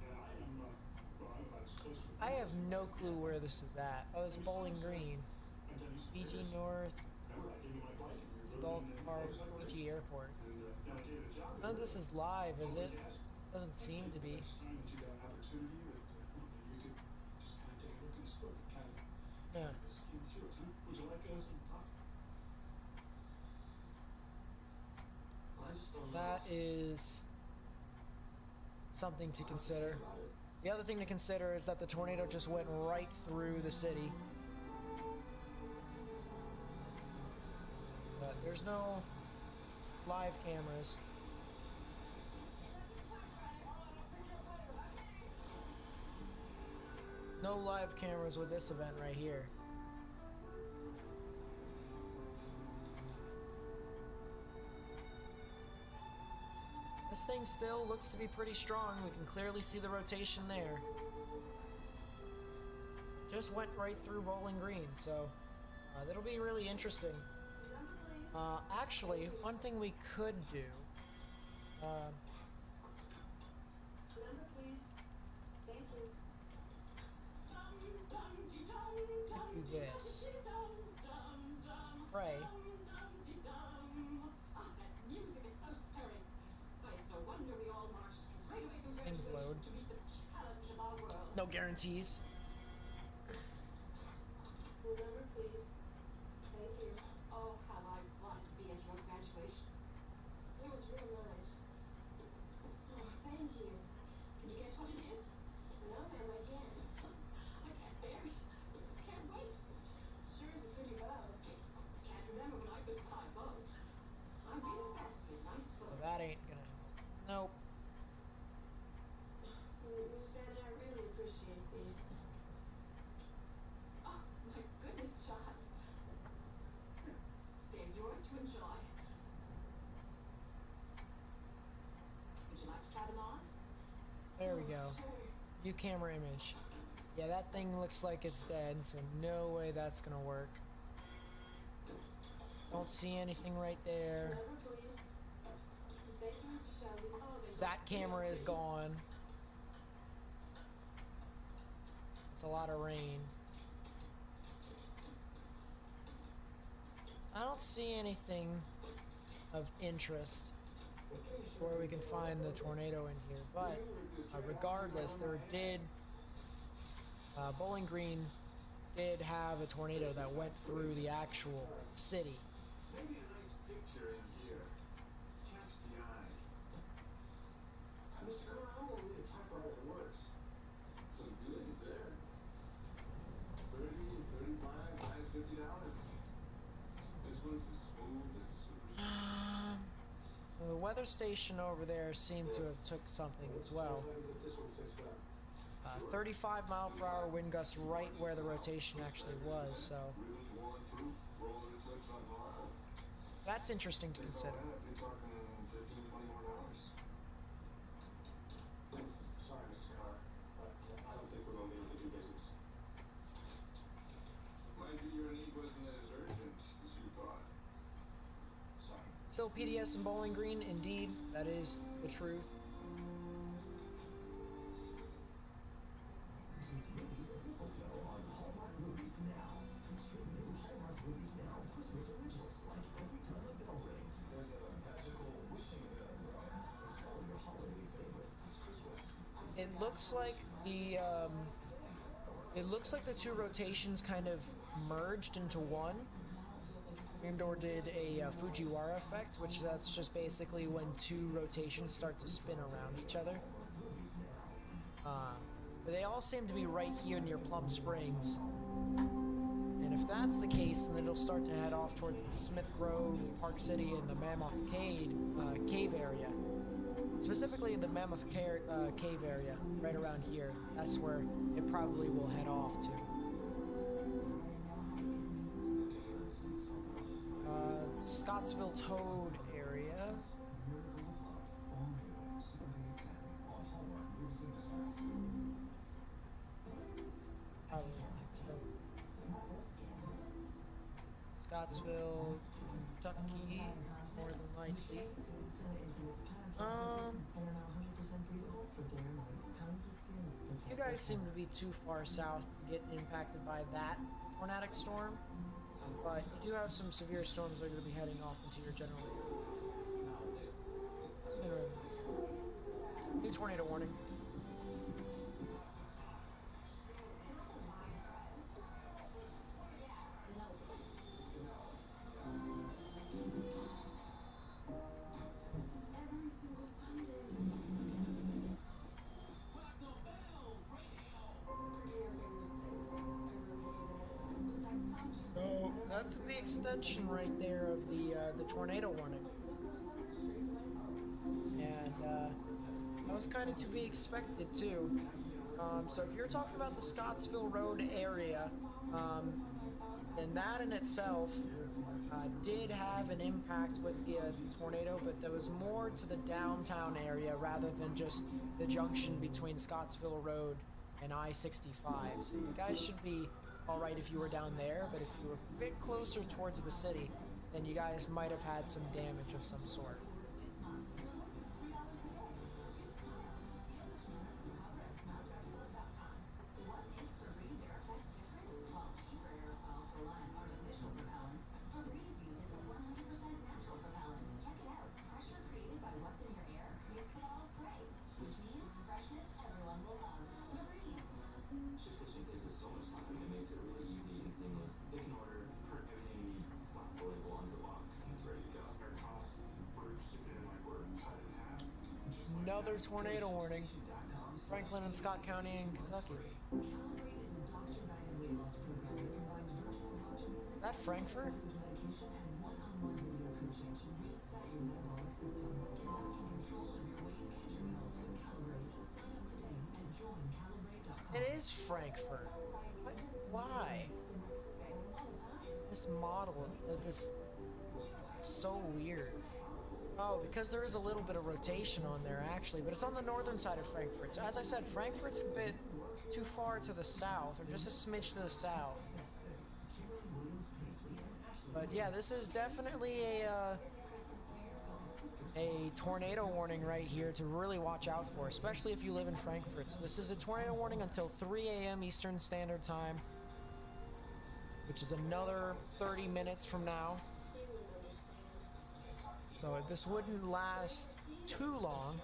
And I am, well, I'm about as close to I have no clue where this is at. Oh, it's Bowling Green. PG North. Bulk Park, PG Airport. None of this is live, is it? Doesn't seem to be. Yeah. That is something to consider. The other thing to consider is that the tornado just went right through the city. But there's no live cameras. No live cameras with this event right here. This thing still looks to be pretty strong. We can clearly see the rotation there. Just went right through Bowling Green, so that'll be really interesting. Actually, one thing we could do. Do this. Pray. Things load. No guarantees. Remember, please. Thank you. Oh, how I wanted to be at your graduation. It was real nice. Oh, thank you. Can you guess what it is? No, ma'am, I can't. I can't bear it. Can't wait. Sure is a pretty bow. Can't remember when I could tie bows. I'm really fancy a nice bow. Well, that ain't gonna help. Nope. Miss Fanny, I really appreciate these. Oh, my goodness, John. They're yours to enjoy. There we go. View camera image. Yeah, that thing looks like it's dead, so no way that's gonna work. Don't see anything right there. That camera is gone. It's a lot of rain. I don't see anything of interest where we can find the tornado in here, but regardless, there did Bowling Green did have a tornado that went through the actual city. Maybe a nice picture in here. Catch the eye. Mr. Carr, I don't believe a typewriter that works. Some goodies there. 30, 35, minus $50. This one's as smooth as a super. The weather station over there seemed to have took something as well. 35 mile per hour wind gusts right where the rotation actually was, so that's interesting to consider. Sorry, Mr. Carr, but I don't think we're going to be able to do business. Might be your need wasn't as urgent as you thought. Sorry. Still PDS and Bowling Green, indeed, that is the truth. It looks like the two rotations kind of merged into one. Andor did a Fujiwara effect, which that's just basically when two rotations start to spin around each other. But they all seem to be right here near Plum Springs. And if that's the case, then it'll start to head off towards the Smith Grove, Park City, and the Mammoth Cave area. Specifically in the Mammoth Cave area, right around here. That's where it probably will head off to. Scottsville Toad area. Scottsville, Kentucky, more than likely. You guys seem to be too far south to get impacted by that tornadic storm, but you do have some severe storms that are going to be heading off into your general area. New tornado warning. So that's the extension right there of the tornado warning, and that was kind of to be expected too. So if you're talking about the Scottsville Road area, then that in itself did have an impact with the tornado, but there was more to the downtown area rather than just the junction between Scottsville Road and I-65. So you guys should be alright if you were down there, but if you were a bit closer towards the city, then you guys might have had some damage of some sort. Another tornado warning. Franklin and Scott County in Kentucky. Is that Frankfurt? It is Frankfurt. But why? This model, this is so weird. Oh, because there is a little bit of rotation on there, actually, but it's on the northern side of Frankfurt. So as I said, Frankfurt's a bit too far to the south, or just a smidge to the south. But yeah, this is definitely a tornado warning right here to really watch out for, especially if you live in Frankfurt. So this is a tornado warning until 3 a.m. Eastern Standard Time, which is another 30 minutes from now. So this wouldn't last too long,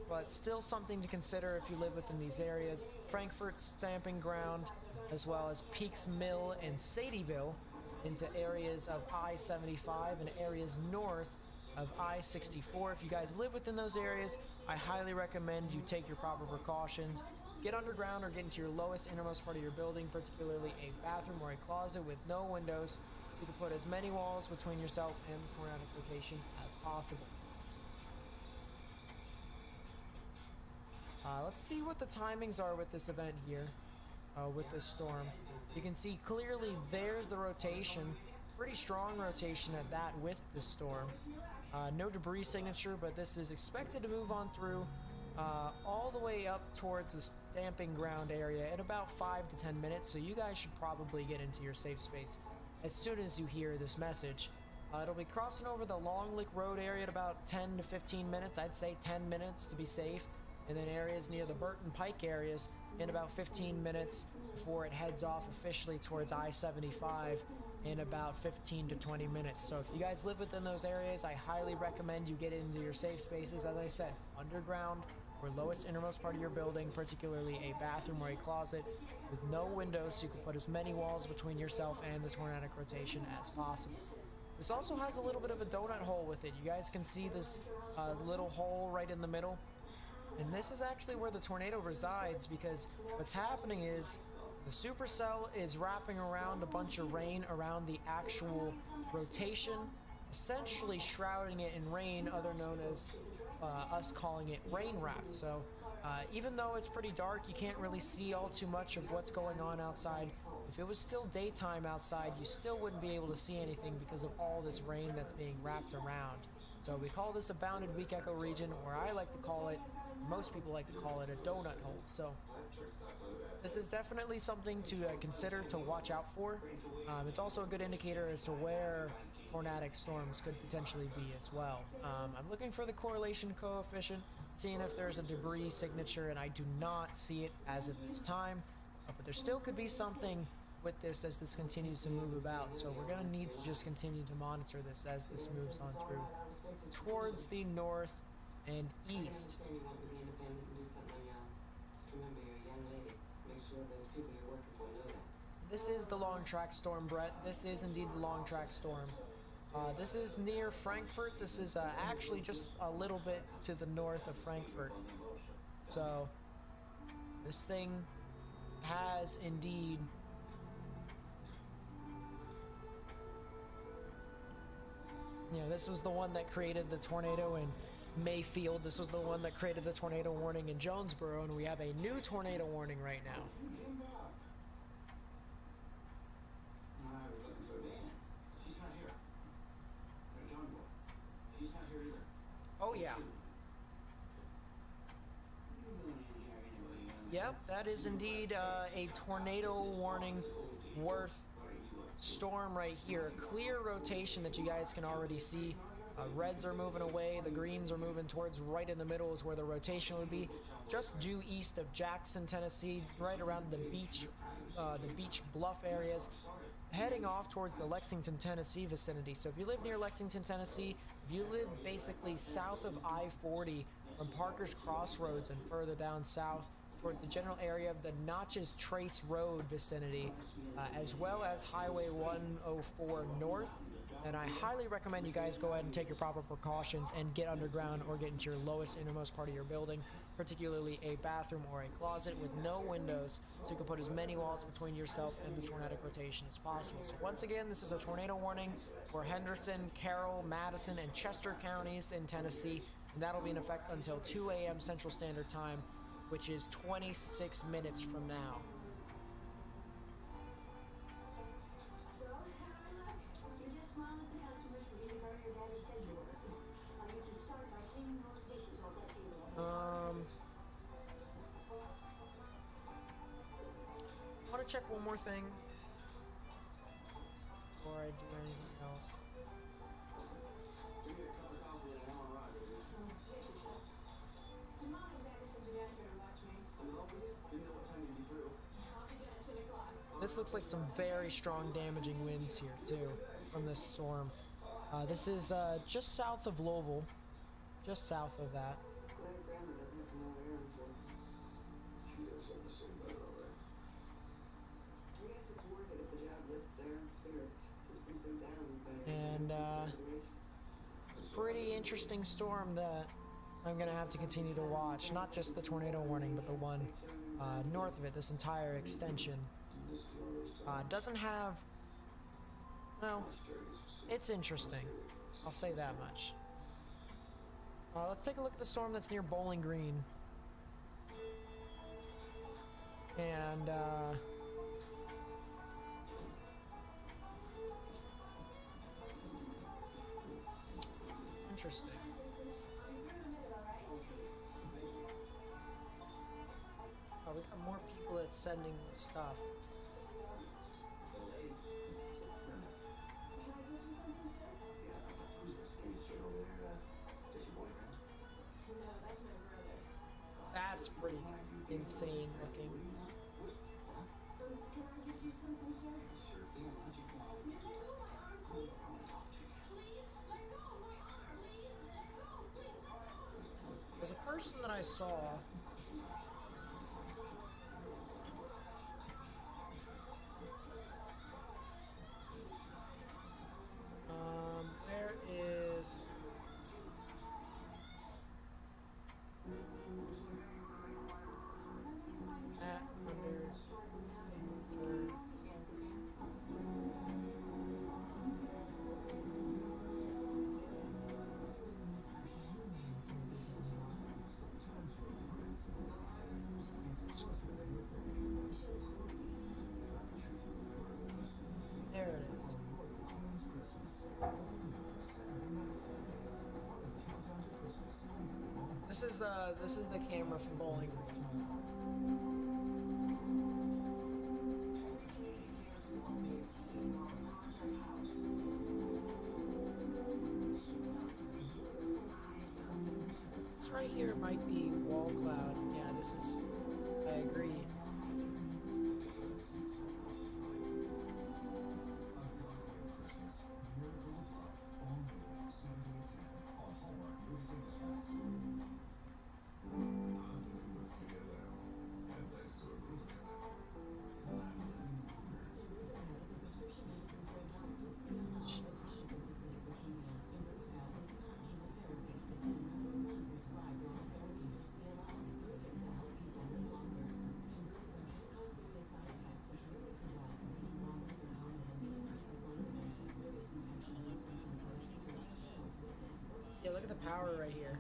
but still something to consider if you live within these areas. Frankfurt's stamping ground, as well as Peaks Mill and Sadieville, into areas of I-75 and areas north of I-64. If you guys live within those areas, I highly recommend you take your proper precautions. Get underground or get into your lowest, innermost part of your building, particularly a bathroom or a closet with no windows, so you can put as many walls between yourself and the tornadic rotation as possible. Let's see what the timings are with this event here, with this storm. You can see clearly there's the rotation, pretty strong rotation at that with this storm. No debris signature, but this is expected to move on through all the way up towards the stamping ground area in about 5 to 10 minutes, so you guys should probably get into your safe space as soon as you hear this message. It'll be crossing over the Long Lick Road area at about 10 to 15 minutes. I'd say 10 minutes to be safe. And then areas near the Burton Pike areas in about 15 minutes before it heads off officially towards I-75 in about 15 to 20 minutes. So if you guys live within those areas, I highly recommend you get into your safe spaces. As I said, underground or lowest innermost part of your building, particularly a bathroom or a closet with no windows, so you can put as many walls between yourself and the tornadic rotation as possible. This also has a little bit of a donut hole with it. You guys can see this little hole right in the middle. And this is actually where the tornado resides, because what's happening is the supercell is wrapping around a bunch of rain around the actual rotation, essentially shrouding it in rain, other known as us calling it rain wrapped. So even though it's pretty dark, you can't really see all too much of what's going on outside. If it was still daytime outside, you still wouldn't be able to see anything because of all this rain that's being wrapped around. So we call this a bounded weak echo region, or I like to call it, most people like to call it, a donut hole. So this is definitely something to consider, to watch out for. It's also a good indicator as to where tornadic storms could potentially be as well. I'm looking for the correlation coefficient, seeing if there's a debris signature, and I do not see it as of this time. But there still could be something with this as this continues to move about. So we're going to need to just continue to monitor this as this moves on through towards the north and east. This is the long track storm, Brett. This is indeed the long track storm. This is near Frankfurt. This is actually just a little bit to the north of Frankfurt. So this thing has indeed this was the one that created the tornado in Mayfield. This was the one that created the tornado warning in Jonesboro, and we have a new tornado warning right now. Oh yeah. Yep, that is indeed a tornado warning worth storm right here. Clear rotation that you guys can already see. Reds are moving away, the greens are moving towards right in the middle is where the rotation would be. Just due east of Jackson, Tennessee, right around the beach bluff areas, heading off towards the Lexington, Tennessee vicinity. So if you live near Lexington, Tennessee, if you live basically south of I-40 from Parker's Crossroads and further down south towards the general area of the Notches Trace Road vicinity, as well as Highway 104 North, and I highly recommend you guys go ahead and take your proper precautions and get underground or get into your lowest innermost part of your building, particularly a bathroom or a closet with no windows, so you can put as many walls between yourself and the tornadic rotation as possible. So once again, this is a tornado warning for Henderson, Carroll, Madison, and Chester counties in Tennessee, and that'll be in effect until 2 a.m. Central Standard Time, which is 26 minutes from now. check one more thing before I do anything else. Give me a cup of coffee and an hour ride, will you? Your mom and daddy sent you down here to watch me. No, please. Didn't know what time you'd be through. I'll be done at 10 o'clock. This looks like some very strong damaging winds here too from this storm. This is just south of Louisville, just south of that. Glad your grandma doesn't have to know where errands were. She does have the same better already. I guess it's worth it if the job lifts Aaron's spirits. Just brings him down better. And it's a pretty interesting storm that I'm gonna have to continue to watch. Not just the tornado warning, but the one north of it. This entire extension doesn't have. Well, it's interesting. I'll say that much. Let's take a look at the storm that's near Bowling Green. And interesting. Oh, we got more people that's sending stuff. That's pretty insane looking. Can I get you something, sir? Sure thing. What'd you get? Let go of my arm, please. Please, let go of my arm. Please, let go. Please, let go. There's a person that I saw. Where is that under third? There it is. This is the camera from Bowling Green. This right here might be wall cloud. Yeah, this is. I agree. Yeah, look at the power right here.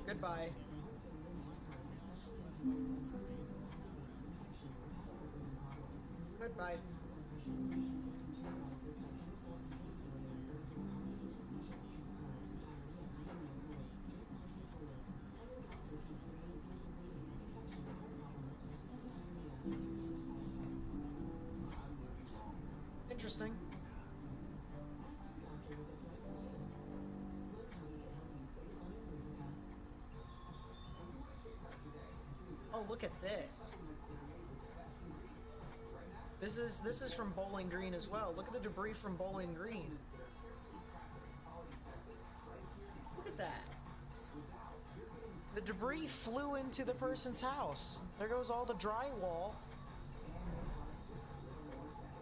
Goodbye. Goodbye. Interesting. Oh, look at this. This is from Bowling Green as well. Look at the debris from Bowling Green. Look at that. The debris flew into the person's house. There goes all the drywall.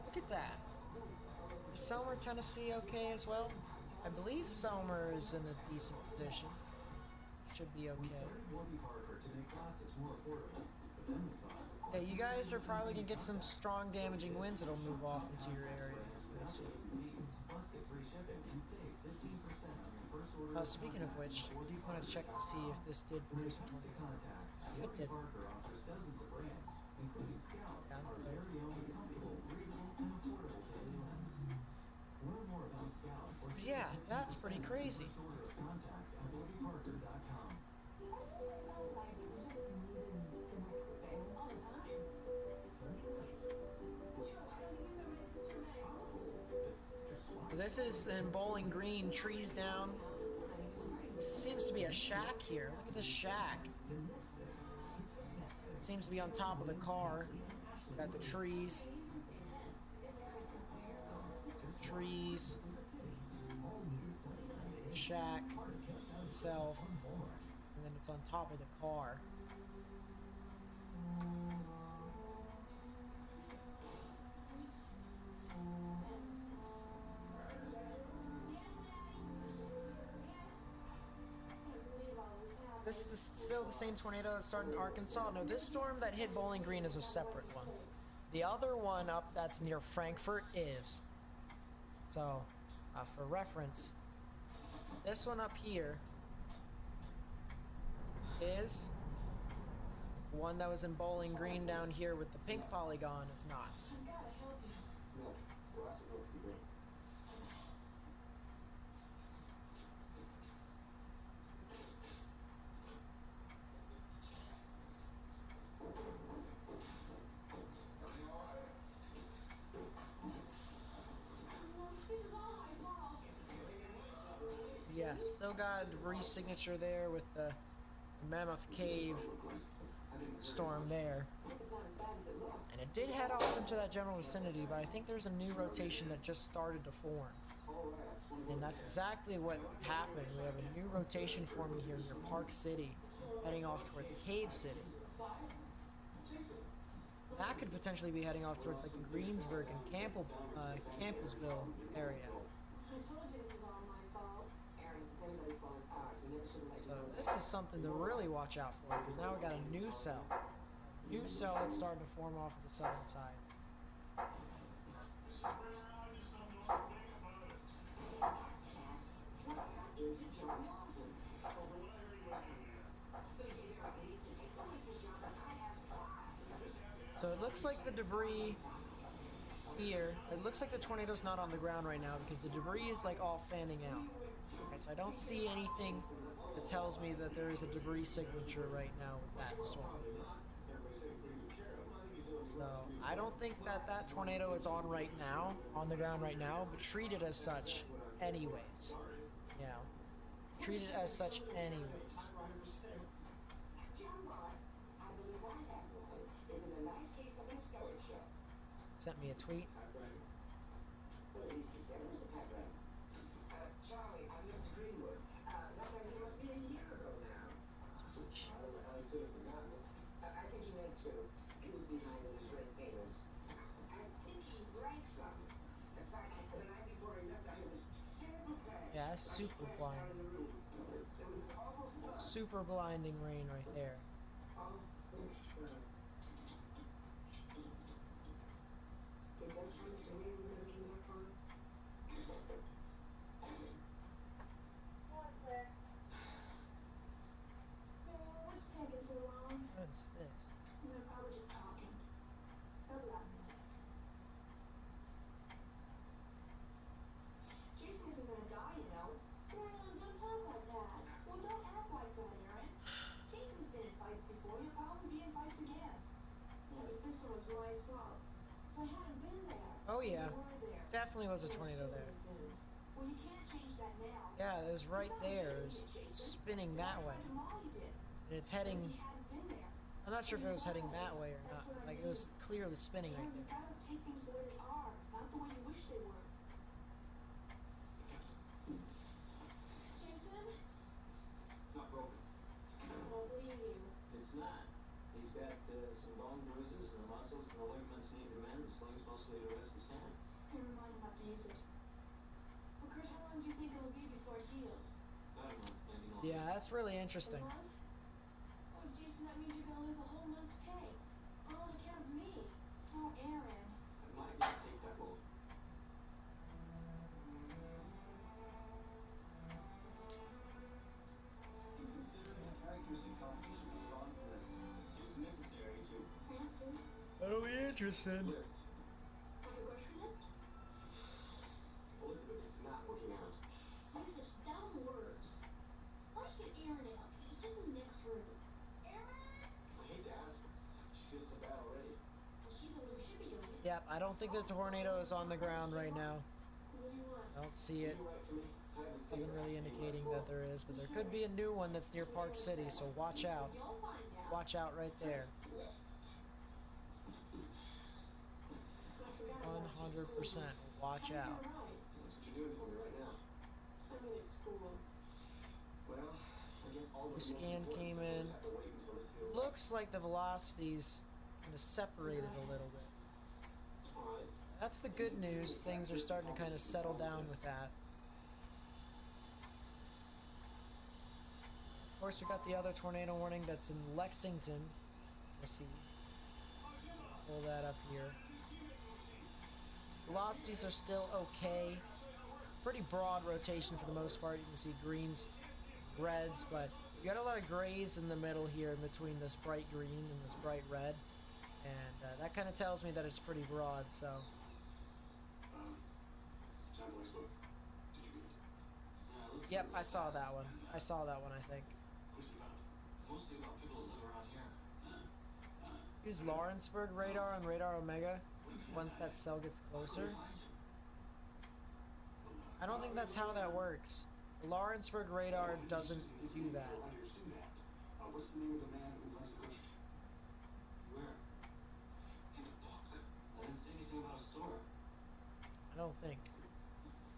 Look at that. Is Selmer, Tennessee okay as well? I believe Selmer is in a decent position. Should be okay. Yeah, you guys are probably gonna get some strong damaging winds that'll move off into your area. Speaking of which, I do want to check to see if this did produce a tornado. If it did. Yeah, that's pretty crazy. this is in Bowling Green, trees down. This seems to be a shack here. Look at this shack. It seems to be on top of the car. Got the trees. Some trees. The shack itself. And then it's on top of the car. This is still the same tornado that started in Arkansas. No, this storm that hit Bowling Green is a separate one. The other one up that's near Frankfurt is. So, for reference, this one up here is one that was in Bowling Green down here with the pink polygon is not. Yeah, still got a debris signature there with the Mammoth Cave storm there. And it did head off into that general vicinity, but I think there's a new rotation that just started to form. And that's exactly what happened. We have a new rotation forming here near Park City, heading off towards Cave City. That could potentially be heading off towards like the Greensburg and Campbellsville area. So this is something to really watch out for, because now we got a new cell. New cell that's starting to form off of the southern side. So it looks like the debris here, it looks like the tornado's not on the ground right now because the debris is like all fanning out. Okay, so I don't see anything that tells me that there is a debris signature right now with that storm. So I don't think that that tornado is on right now, on the ground right now, but treat it as such anyways. Yeah. Treat it as such anyways. Sent me a tweet. Charlie, I'm Mr. Greenwood. That must be a year ago now. I could have forgotten it. I think he meant to. He was behind those red painters. I think he drank some. In fact, the night before he left, I was terrible bad. Yeah, that's super blinding. Super blinding rain right there. What's taking so long? What is this? They're probably just talking. They'll be out in a minute. Jason isn't gonna die, you know. Aaron, don't talk like that. Well, don't act like that, Aaron. Jason's been in fights before. He'll probably be in fights again. Yeah, but this one was my fault. If I hadn't been there. Oh yeah, you were there. definitely was a tornado there. Well, you can't change that now. Yeah, it was right there. It was spinning that way. And it's heading... I'm not sure if it was heading that way or not. Like, it was clearly spinning right there. You gotta take things the way they are, not the way you wish they were. Jason? It's not broken. I don't believe you. It's not. He's got some bone bruises and the muscles and the ligaments need to mend. The sling's mostly to rest his hand. Then remind him not to use it. Well, Kurt, how long do you think it'll be before it heals? I don't know. Maybe not. Yeah, that's really interesting. A month? Oh, Jason, that means you're gonna lose a whole month's pay. All on account of me. Oh, Aaron. I'm not going to take that role. In considering the characteristic composition of Ron's list, it is necessary to Fancy? That'll be interesting. list. Like a grocery list? Elizabeth, this is not working out. Use such dumb words. Why don't you get Aaron to help you? She's just in the next room. Aaron? I hate to ask her. She feels so bad already. Well, she's a little shippy doing it. Yep, I don't think the tornado is on the ground right now. What do you want? I don't see it. Nothing really indicating that there is, but there could be a new one that's near Park City, so watch out. Watch out right there. 100% watch out. That's what you're doing for me right now. I'm in school. Well, I guess all New the scan came in. have to wait until this heals. Looks like the velocities kind of separated a little bit. Alright. That's the good news. Things are starting to kind of settle down with that. Of course, we got the other tornado warning that's in Lexington. Let's see. Pull that up here. Velocities are still okay. It's pretty broad rotation for the most part. You can see greens, reds, but you got a lot of grays in the middle here in between this bright green and this bright red. And that kind of tells me that it's pretty broad, so. John Boy's book. Did you read it? Yep, I saw that one. I saw that one, I think. What's it about? Mostly about people that live around here. Use Lawrenceburg radar on Radar Omega once that cell gets closer. I don't think that's how that works. Lawrenceburg radar doesn't do that. Writers do that. What's the name of the man who runs the grocery? Where? In the book. I didn't see anything about a store. I don't think.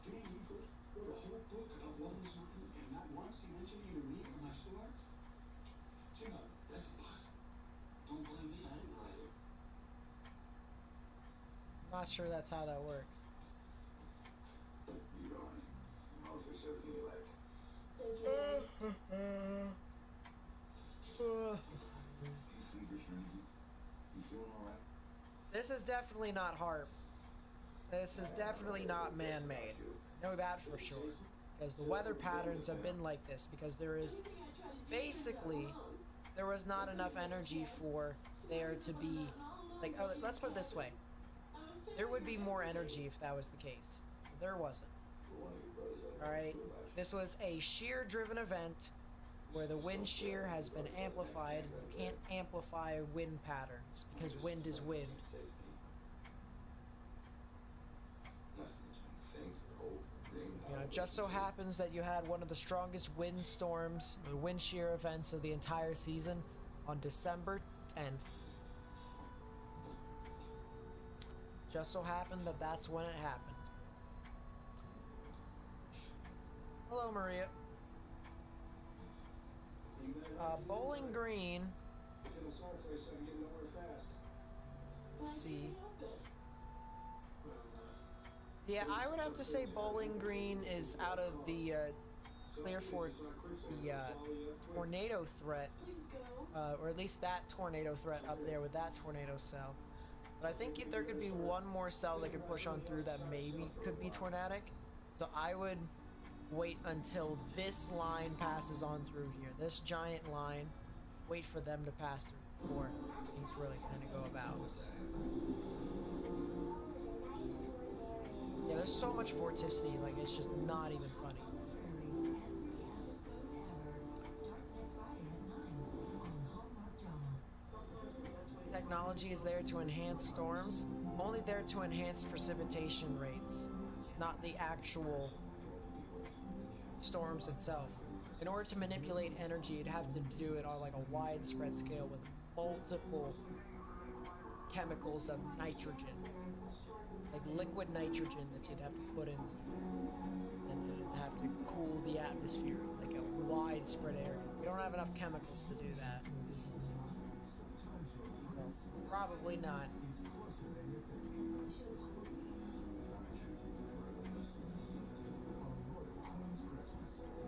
Dan Ebert wrote a whole book about what was written, and not once he mentioned either me or my store? Jim, that's impossible. Don't blame me, I didn't write it. Not sure that's how that works. You go on. I'll fix everything you like. You feverish or anything? You feeling alright? This is definitely not HARP. This is definitely not man-made. Know that for sure. Because the weather patterns have been like this. Because there is... Basically, there was not enough energy for there to be... Like, let's put it this way. There would be more energy if that was the case. There wasn't. Alright? This was a shear-driven event where the wind shear has been amplified. You can't amplify wind patterns because wind is wind. You know, it just so happens that you had one of the strongest wind storms, or wind shear events of the entire season on December 10th. Just so happened that that's when it happened. Hello, Maria. Bowling Green. Let's see. Yeah, I would have to say Bowling Green is out of the clear for the tornado threat, or at least that tornado threat up there with that tornado cell. But I think there could be one more cell that could push on through that maybe could be tornadic. So I would wait until this line passes on through here. This giant line. Wait for them to pass through before things really kind of go about. Yeah, there's so much vorticity, like it's just not even funny. Technology is there to enhance storms, only there to enhance precipitation rates, not the actual storms itself. In order to manipulate energy, you'd have to do it on like a widespread scale with multiple chemicals of nitrogen, like liquid nitrogen that you'd have to put in, and it'd have to cool the atmosphere, like a widespread area. We don't have enough chemicals to do that. So, probably not.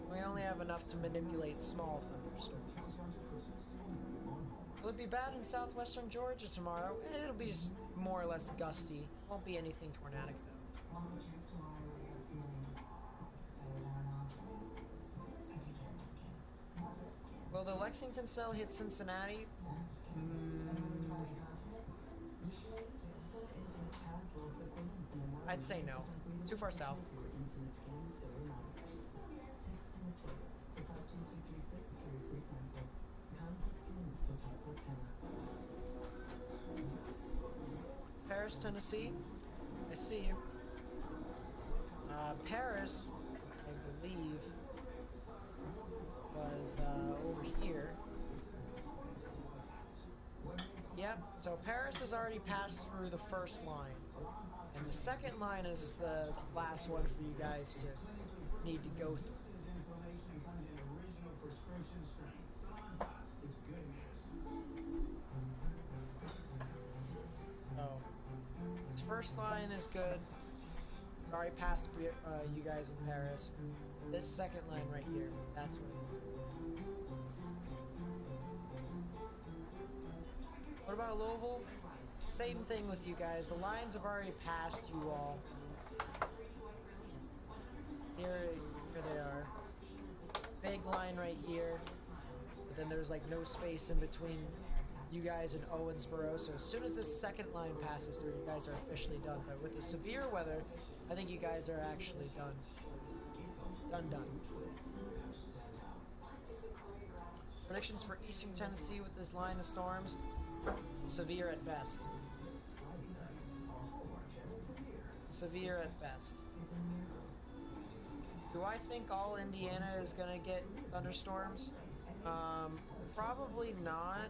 We only have enough to manipulate small thunderstorms. Will it be bad in southwestern Georgia tomorrow? It'll be more or less gusty. Won't be anything tornadic though. Will the Lexington cell hit Cincinnati? I'd say no. Too far south. Paris, Tennessee. I see you. Paris, I believe, was over here. Yep, so Paris has already passed through the first line. And the second line is the last one for you guys to need to go through. So, this first line is good. It's already past you guys in Paris. This second line right here, that's what it is. What about Louisville? Same thing with you guys. The lines have already passed you all. Here they are. Big line right here. But then there's like no space in between you guys and Owensboro. So as soon as this second line passes through, you guys are officially done. But with the severe weather, I think you guys are actually done. Done. Predictions for Eastern Tennessee with this line of storms. Severe at best. Severe at best. Do I think all Indiana is gonna get thunderstorms? Probably not.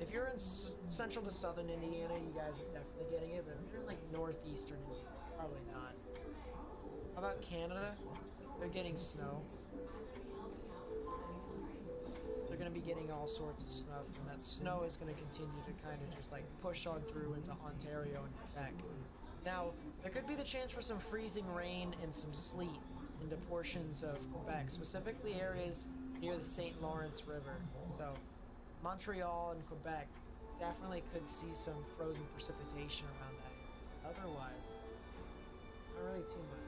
If you're in central to southern Indiana, you guys are definitely getting it, but if you're in like northeastern Indiana, probably not. How about Canada? They're getting snow. They're going to be getting all sorts of stuff, and that snow is going to continue to kind of just like push on through into Ontario and Quebec. Now, there could be the chance for some freezing rain and some sleet into portions of Quebec, specifically areas near the St. Lawrence River. So, Montreal and Quebec definitely could see some frozen precipitation around that area. Otherwise, not really too much.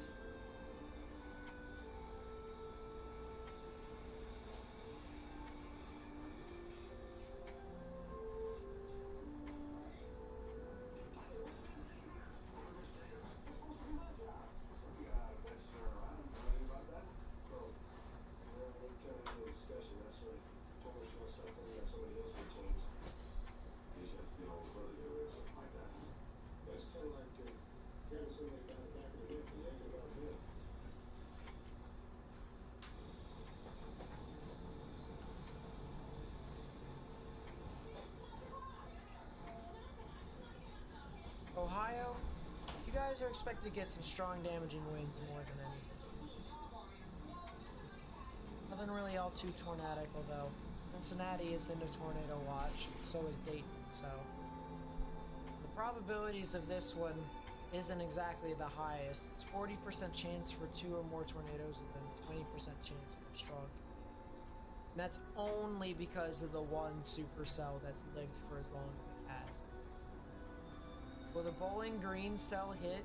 Ohio, you guys are expected to get some strong damaging winds more than anything. Nothing really all too tornadic, although Cincinnati is into tornado watch, so is Dayton, so the probabilities of this one isn't exactly the highest. It's 40% chance for 2 or more tornadoes and then 20% chance for a strong. And that's only because of the one supercell that's lived for as long as it has. Will the Bowling Green cell hit?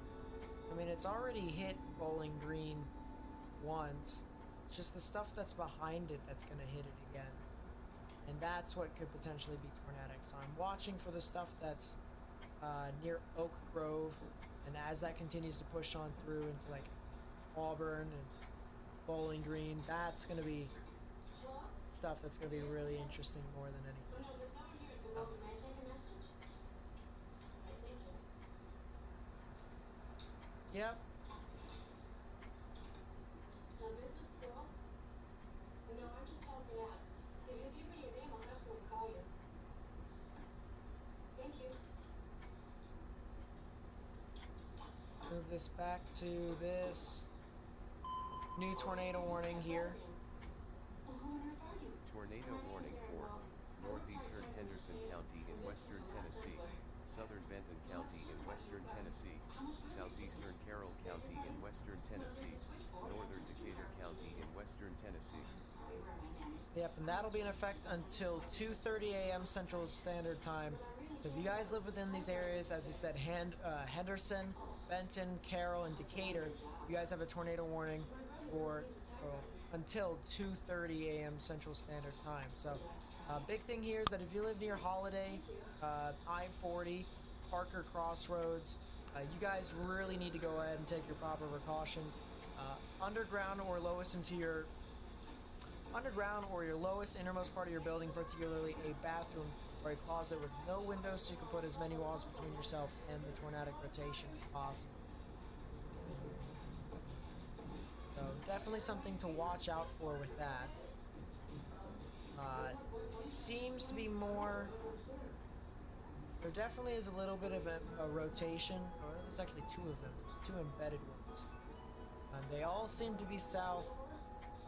I mean, it's already hit Bowling Green once. It's just the stuff that's behind it that's going to hit it again. And that's what could potentially be tornadic. So I'm watching for the stuff that's near Oak Grove. And as that continues to push on through into like Auburn and Bowling Green, that's going to be stuff that's going to be really interesting more than anything. So. Yep. No business still? No, I'm just helping out. If you give me your name, I'll absolutely call you. Thank you. Move this back to this new tornado warning here. Tornado warning for northeastern Henderson County in western Tennessee, southern Benton County in western Tennessee, southeastern Carroll County in western Tennessee, northern Decatur County in western Tennessee. Yep, and that'll be in effect until 2:30 a.m. Central Standard Time. So if you guys live within these areas, as I said, Henderson, Benton, Carroll, and Decatur, you guys have a tornado warning for until 2:30 a.m. Central Standard Time. So big thing here is that if you live near Holiday, I-40, Parker Crossroads, you guys really need to go ahead and take your proper precautions. Underground or your lowest innermost part of your building, particularly a bathroom or a closet with no windows, so you can put as many walls between yourself and the tornadic rotation as possible. So definitely something to watch out for with that. It seems to be more... There definitely is a little bit of a rotation, or there's actually two of them. There's two embedded ones. They all seem to be south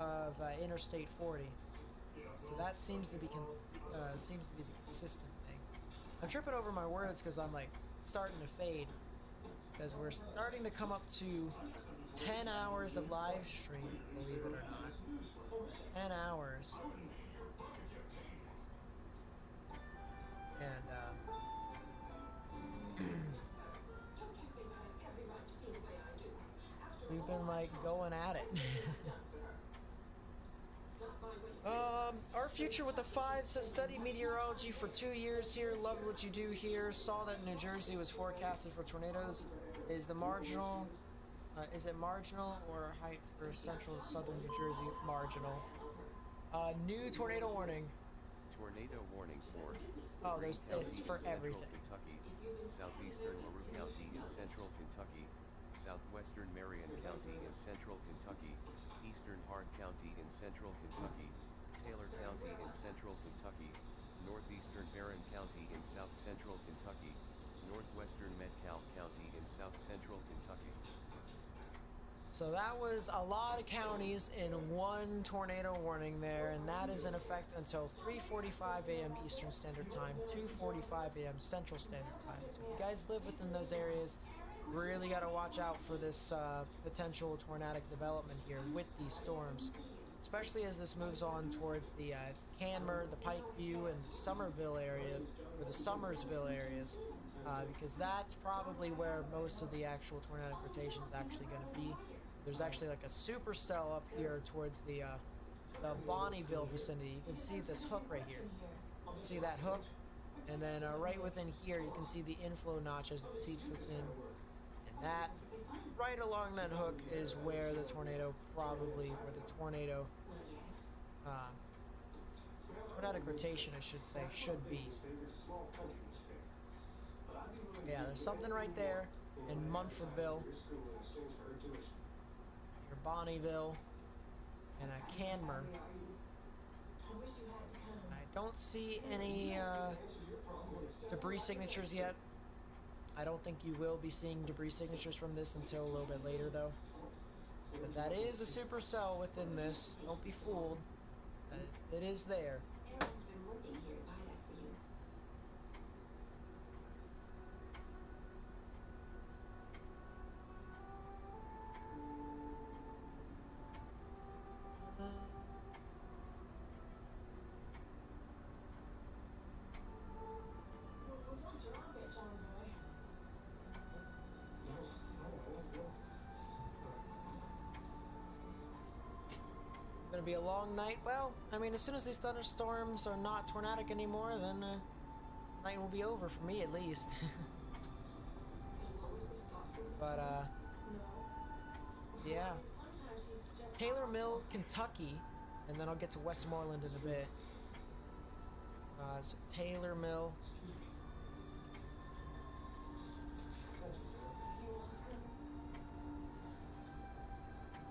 of Interstate 40. So that seems to be the consistent thing. I'm tripping over my words because I'm like starting to fade. Because we're starting to come up to 10 hours of live stream, believe it or not. 10 hours. And we've been like going at it. Our future with the 5 says study meteorology for 2 years here. Loved what you do here. Saw that New Jersey was forecasted for tornadoes. Is it marginal or height for central southern New Jersey? Marginal. New tornado warning. Tornado warning for Oh, there's it's for Central everything. Kentucky, southeastern LaRue County in central Kentucky, southwestern Marion County in central Kentucky, eastern Hart County in central Kentucky, Taylor County in central Kentucky, northeastern Barron County in south central Kentucky, northwestern Metcalfe County in south central Kentucky. So that was a lot of counties in one tornado warning there, and that is in effect until 3:45 a.m. Eastern Standard Time, 2:45 a.m. Central Standard Time. So if you guys live within those areas, really got to watch out for this potential tornadic development here with these storms, especially as this moves on towards the Canmer, the Pikeview, and Somerville areas, or the Somersville areas, because that's probably where most of the actual tornadic rotation is actually going to be. There's actually like a supercell up here towards the Bonneville vicinity. You can see this hook right here. See that hook? And then right within here, you can see the inflow notch as it seeps within. And that, right along that hook, is where the tornado probably, or the tornado, tornadic rotation, I should say, should be. Yeah, there's something right there in Munfordville, near Bonneville, and Canmer. I don't see any debris signatures yet. I don't think you will be seeing debris signatures from this until a little bit later, though. But that is a supercell within this. Don't be fooled. It is there. Gonna be a long night. Well, I mean, as soon as these thunderstorms are not tornadic anymore, then night will be over for me at least. But yeah, Taylor Mill, Kentucky, and then I'll get to Westmoreland in a bit. So Taylor Mill.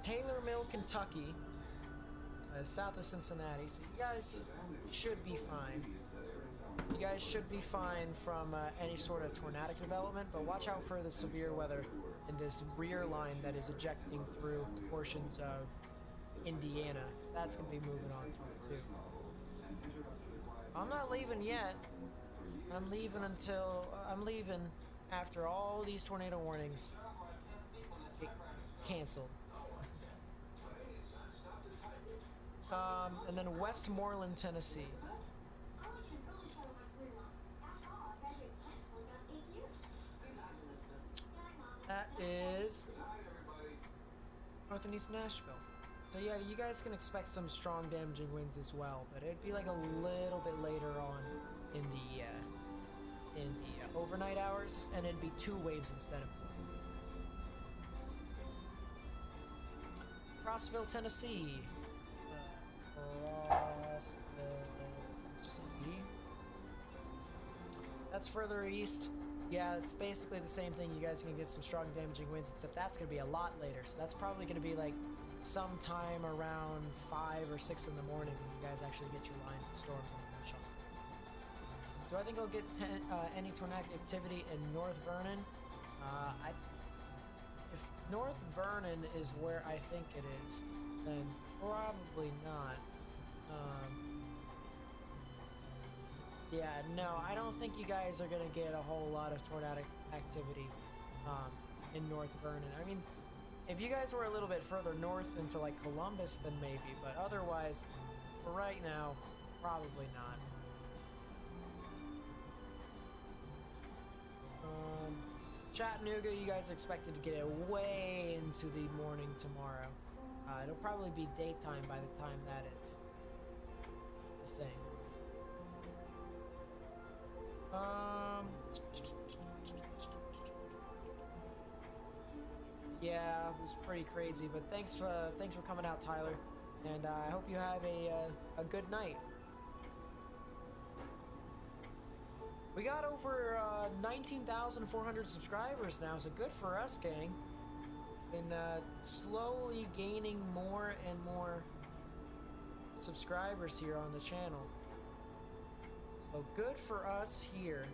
Taylor Mill, Kentucky. South of Cincinnati, so you guys should be fine. You guys should be fine from any sort of tornadic development, but watch out for the severe weather in this rear line that is ejecting through portions of Indiana. That's going to be moving on too. I'm not leaving yet. I'm leaving after all these tornado warnings get canceled. And then Westmoreland, Tennessee. That is north and east Nashville. So yeah, you guys can expect some strong damaging winds as well, but it'd be like a little bit later on in the overnight hours, and it'd be 2 waves instead of 1. Crossville, Tennessee. That's further east. Yeah, it's basically the same thing. You guys can get some strong damaging winds, except that's going to be a lot later. So that's probably going to be like sometime around 5 or 6 in the morning when you guys actually get your lines and storms on the shop. Do I think I'll get any tornadic activity in North Vernon? If North Vernon is where I think it is, then probably not. Yeah, no, I don't think you guys are gonna get a whole lot of tornadic activity in North Vernon. I mean, if you guys were a little bit further north into like Columbus, then maybe, but otherwise, for right now, probably not. Chattanooga, you guys are expected to get it way into the morning tomorrow. It'll probably be daytime by the time that is a thing. Yeah, it's pretty crazy, but thanks for coming out, Tyler, and I hope you have a good night. We got over 19,400 subscribers now, so good for us, gang. Been slowly gaining more and more subscribers here on the channel. So good for us here.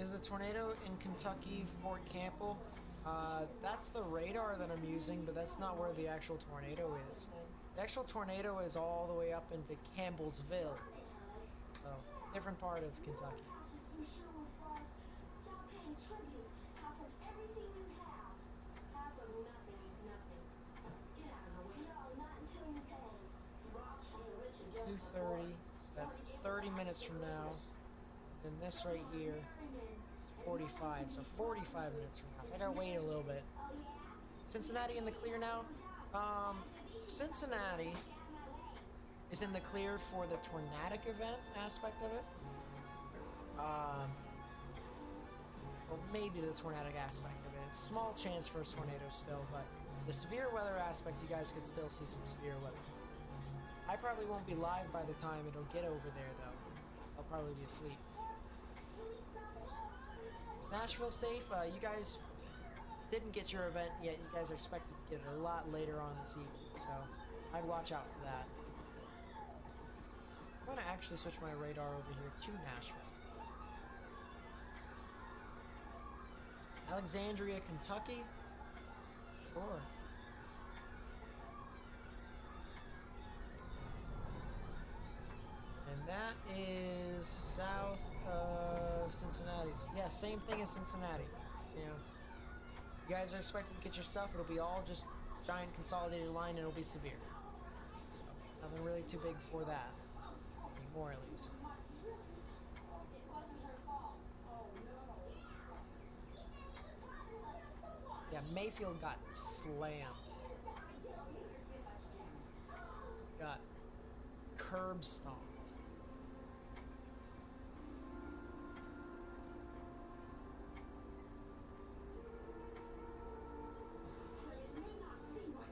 Is the tornado in Kentucky, Fort Campbell? That's the radar that I'm using, but that's not where the actual tornado is. The actual tornado is all the way up into Campbellsville. So, different part of Kentucky. $2:30, so that's 30 minutes from now. And this right here is 45, so 45 minutes from now. So I gotta wait a little bit. Cincinnati in the clear now? Cincinnati is in the clear for the tornadic event aspect of it. Well, maybe the tornadic aspect of it. It's a small chance for a tornado still, but the severe weather aspect, you guys could still see some severe weather. I probably won't be live by the time it'll get over there, though. I'll probably be asleep. Is Nashville safe? You guys didn't get your event yet. You guys are expected to get it a lot later on this evening, so I'd watch out for that. I'm gonna actually switch my radar over here to Nashville. Alexandria, Kentucky? Sure. And that is south of Cincinnati. Yeah, same thing as Cincinnati. You know, you guys are expected to get your stuff. It'll be all just giant consolidated line, and it'll be severe. So, nothing really too big for that. Anymore, at least. Yeah, Mayfield got slammed. Got curb stomped.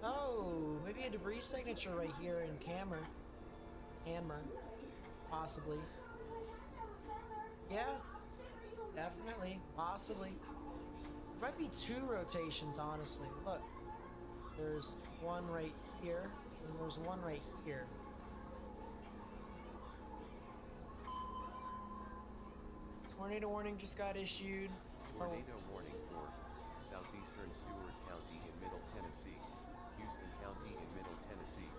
Oh, maybe a debris signature right here in Hammer, possibly. Yeah, definitely, possibly. Might be two rotations, honestly. Look, there's one right here, and there's one right here. Tornado warning just got issued. Tornado warning for southeastern Stewart County in Middle Tennessee, Houston County in Middle Tennessee,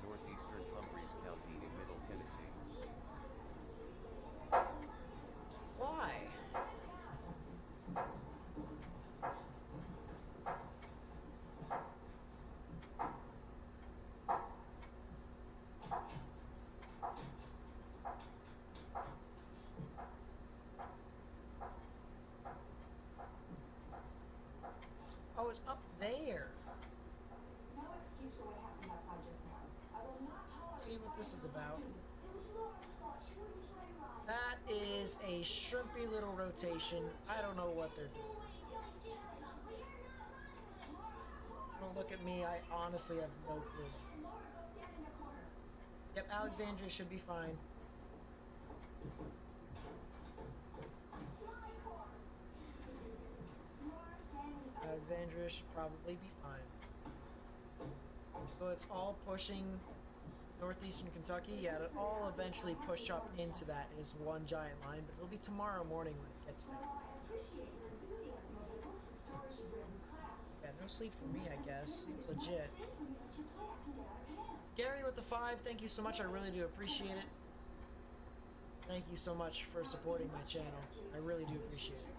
northeastern Humphreys County in Middle Tennessee. Why? Oh, it's up there. Let's see what this is about. That is a shrimpy little rotation. I don't know what they're doing. Don't look at me. I honestly have no clue. Yep, Alexandria should be fine. Alexandria should probably be fine. So it's all pushing northeastern Kentucky. Yeah, it'll all eventually push up into that as one giant line, but it'll be tomorrow morning when it gets there. Yeah, no sleep for me, I guess. Seems legit. Gary with the 5, thank you so much. I really do appreciate it. Thank you so much for supporting my channel. I really do appreciate it.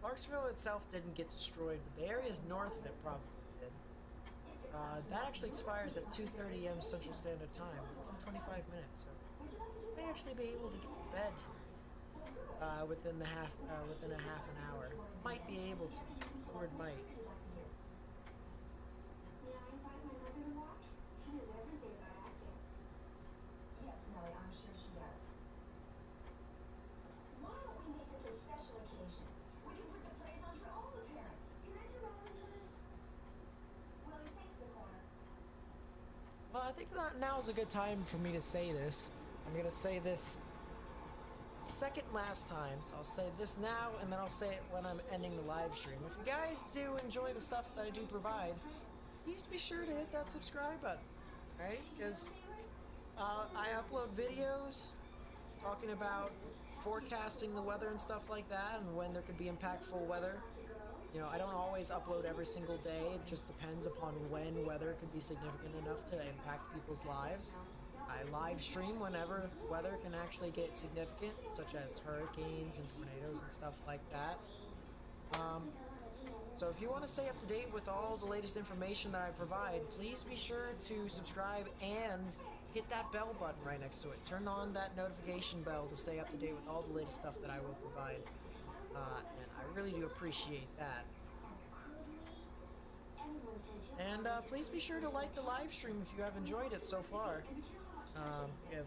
Clarksville itself didn't get destroyed, but the areas north of it probably did. That actually expires at 2:30 a.m. Central Standard Time. That's in 25 minutes, so I may actually be able to get to bed within a half an hour. Might be able to. Keyword might. Well, I think that now is a good time for me to say this. I'm gonna say this second last time, so I'll say this now, and then I'll say it when I'm ending the live stream. If you guys do enjoy the stuff that I do provide, please be sure to hit that subscribe button, right? Because I upload videos talking about forecasting the weather and stuff like that, and when there could be impactful weather. You know, I don't always upload every single day. It just depends upon when weather could be significant enough to impact people's lives. I live stream whenever weather can actually get significant, such as hurricanes and tornadoes and stuff like that. So if you want to stay up to date with all the latest information that I provide, please be sure to subscribe and hit that bell button right next to it. Turn on that notification bell to stay up to date with all the latest stuff that I will provide. And I really do appreciate that. And please be sure to like the live stream if you have enjoyed it so far. We have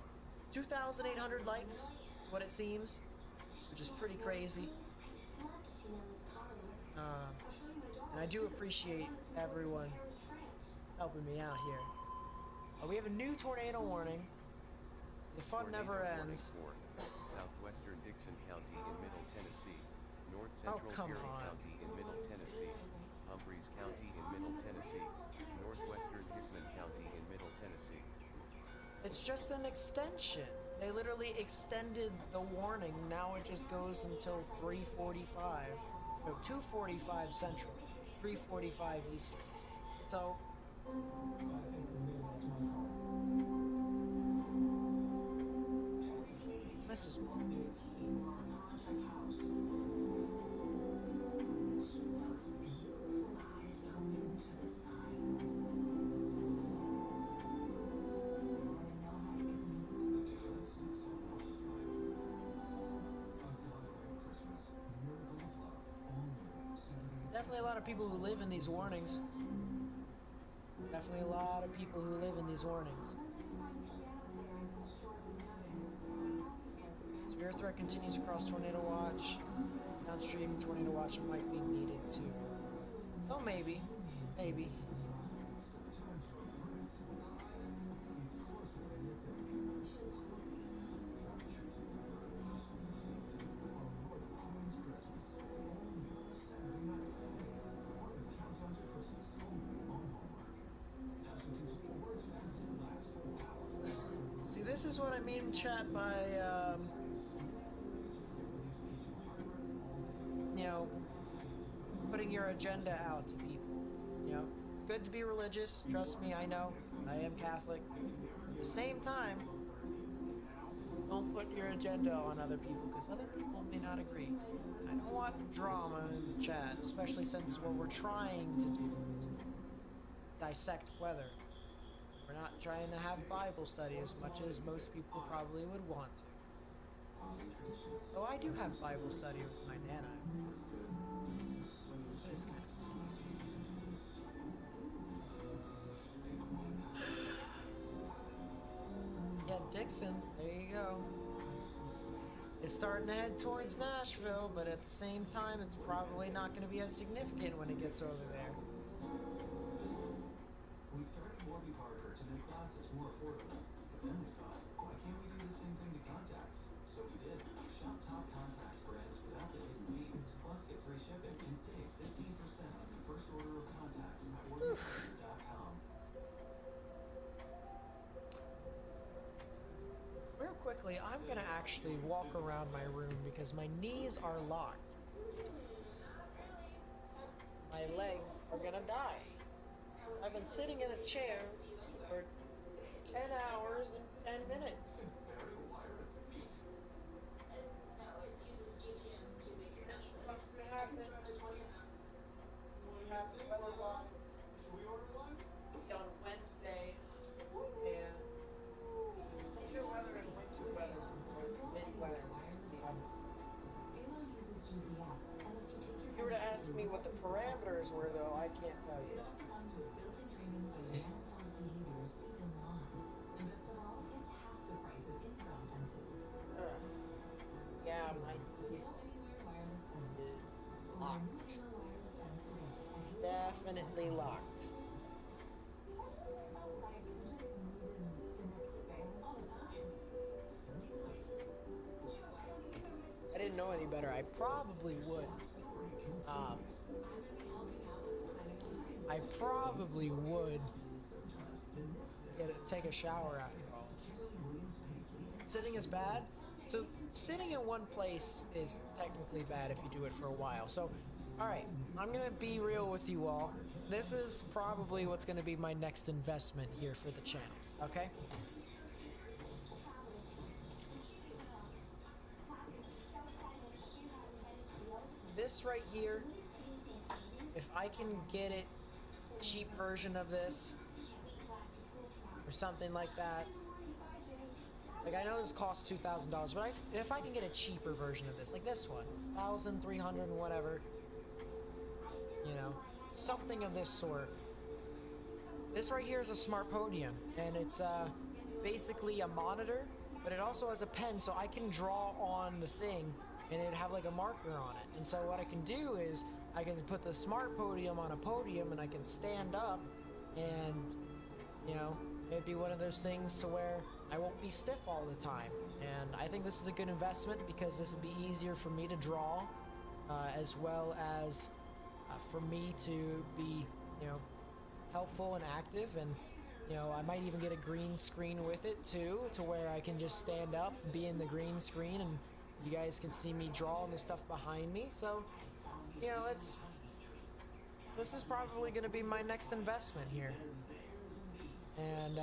2,800 likes, is what it seems, which is pretty crazy. And I do appreciate everyone helping me out here. We have a new tornado warning. The fun never ends. Southwestern Dixon County in Middle Tennessee, North Central Perry County in Middle Tennessee, Humphreys County in Middle Tennessee, Northwestern Hickman County in Middle Tennessee. It's just an extension. They literally extended the warning. Now it just goes until 3:45. No, 2:45 Central, 3:45 Eastern. So this is definitely a lot of people who live in these warnings. Definitely a lot of people who live in these warnings. Severe threat continues across Tornado Watch. Downstream Tornado Watch might be needed too. So maybe. See, this is what I mean, chat, by, you know, putting your agenda out to people. You know, it's good to be religious, trust me, I know. I am Catholic. At the same time, don't put your agenda on other people, because other people may not agree. I don't want drama in the chat, especially since what we're trying to do is dissect weather. We're not trying to have Bible study as much as most people probably would want to. Though I do have Bible study with my Nana. It is kind of fun. Yeah, Dixon, there you go. it's starting to head towards Nashville, but at the same time, it's probably not going to be as significant when it gets over there. We started working harder to make classes more affordable, but then we thought, why can't we do the same thing to contacts? So we did. Shop top contacts brands without the hidden fees, plus get free shipping and save 15% on your first order of contacts at workingharder.com. Real quickly, I'm going to actually walk around my room because my knees are locked. My legs are going to die. I've been sitting in a chair for 10 hours and 10 minutes. Weather-wise on Wednesday, and severe weather and winter weather for the Midwest. If you were to ask me what the parameters were, though, I can't tell you. Yeah, my knee is locked. Definitely locked. I didn't know any better. I probably would. I probably would take a shower after all. Sitting is bad. So sitting in one place is technically bad if you do it for a while. So, all right, I'm gonna be real with you all. This is probably what's gonna be my next investment here for the channel. Okay. This right here, if I can get it, cheap version of this or something like that. Like, I know this costs $2,000, but if I can get a cheaper version of this, like this one, 1,300 and whatever, you know, something of this sort. This right here is a smart podium, and it's basically a monitor, but it also has a pen, so I can draw on the thing, and it'd have like a marker on it. And so what I can do is I can put the smart podium on a podium, and I can stand up, and you know, it'd be one of those things to where I won't be stiff all the time. And I think this is a good investment because this would be easier for me to draw, as well as for me to be, you know, helpful and active. And you know, I might even get a green screen with it too, to where I can just stand up, be in the green screen, and you guys can see me drawing the stuff behind me. So, you know, this is probably going to be my next investment here. And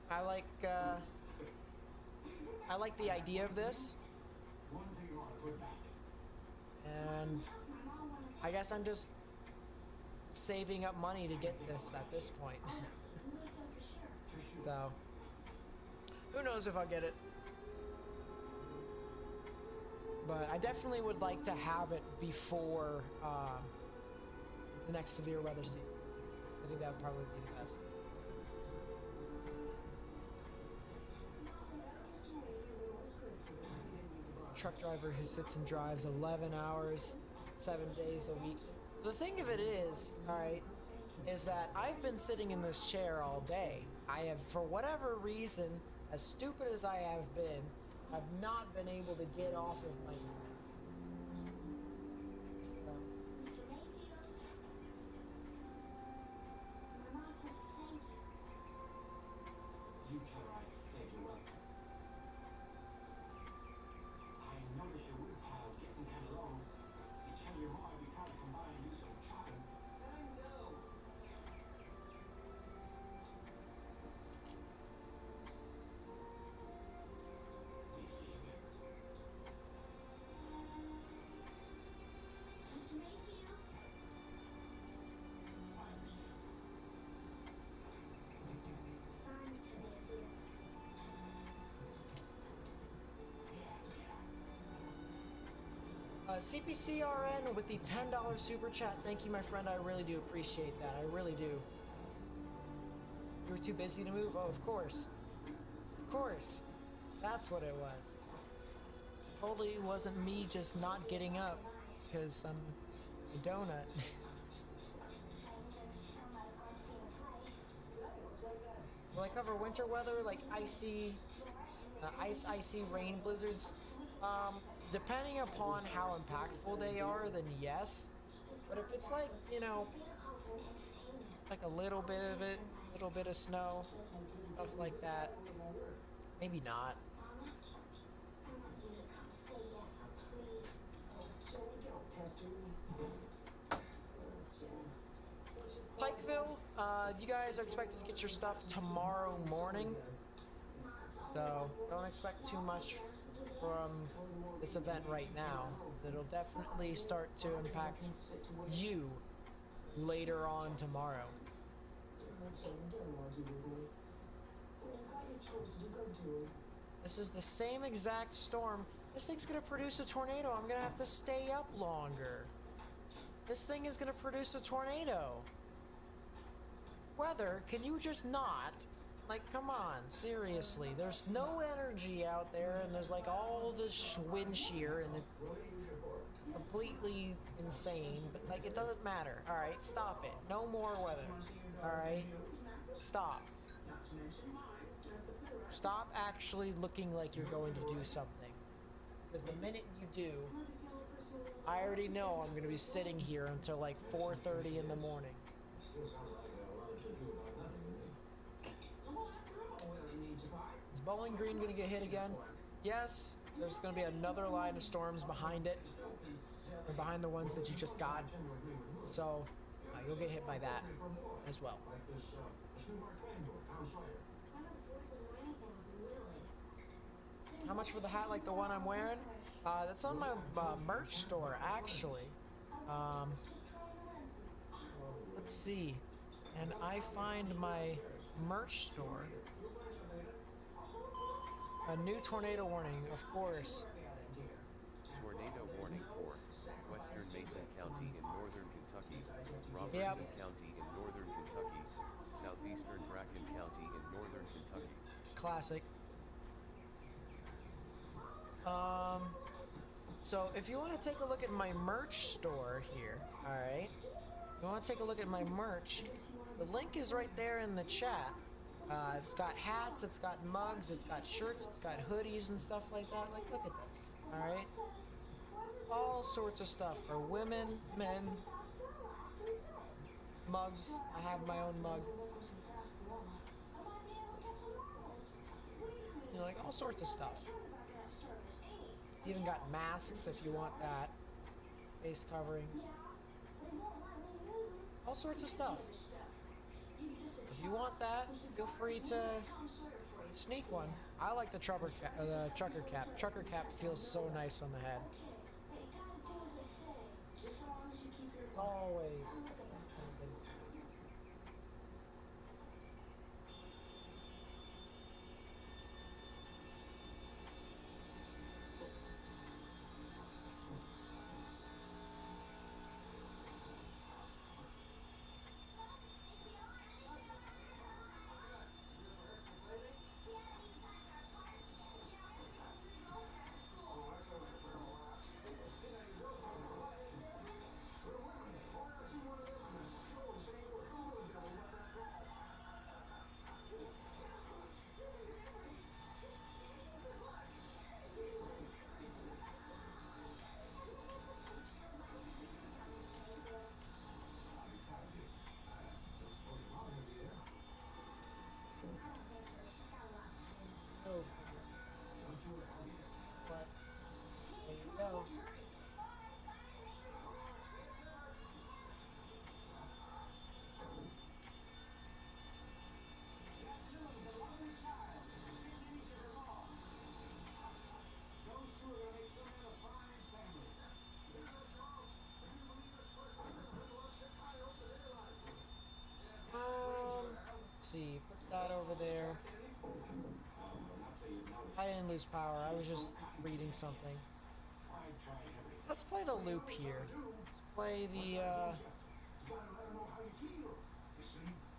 I like the idea of this, and I guess I'm just saving up money to get this at this point. So who knows if I'll get it, but I definitely would like to have it before the next severe weather season. I think that would probably be the best. Truck driver who sits and drives 11 hours, 7 days a week. The thing of it is, alright, is that I've been sitting in this chair all day. I have, for whatever reason, as stupid as I have been, I've not been able to get off of my seat. CPCRN with the $10 super chat. Thank you, my friend. I really do appreciate that. I really do. You were too busy to move? Oh, of course. Of course. That's what it was. Totally wasn't me just not getting up because I'm a donut. Will I cover winter weather like icy, icy rain blizzards? Depending upon how impactful they are, then yes. But if it's like, you know, like a little bit of it, a little bit of snow, stuff like that, maybe not. Pikeville, you guys are expected to get your stuff tomorrow morning. So don't expect too much from this event right now. It'll definitely start to impact you later on tomorrow. This is the same exact storm. This thing's gonna produce a tornado. I'm gonna have to stay up longer. This thing is gonna produce a tornado. Weather, can you just not? Like, come on, seriously. There's no energy out there, and there's like all this wind shear, and it's completely insane. But like, it doesn't matter. All right, stop it. No more weather. All right, stop. Stop actually looking like you're going to do something. Because the minute you do, I already know I'm going to be sitting here until like 4:30 in the morning. Is Bowling Green going to get hit again? Yes, there's going to be another line of storms behind it. Or behind the ones that you just got. So, you'll get hit by that as well. How much for the hat like the one I'm wearing? That's on my merch store, actually. Let's see. And I find my merch store. A new tornado warning, of course. Tornado warning for Western Mason County in northern Kentucky, Robertson County in northern Kentucky, southeastern Bracken County in northern Kentucky. Classic. So if you want to take a look at my merch store here, alright? You want to take a look at my merch, the link is right there in the chat. It's got hats, it's got mugs, it's got shirts, it's got hoodies and stuff like that. Like, look at this, alright? All sorts of stuff for women, men, mugs. I have my own mug. You know, like all sorts of stuff. It's even got masks if you want that. Face coverings. All sorts of stuff. If you want that, feel free to sneak one. I like the trucker cap. Trucker cap feels so nice on the head. It's always. Oh. But there you go. Let's see, put that over there. I didn't lose power, I was just reading something. Let's play the loop here. Let's play the,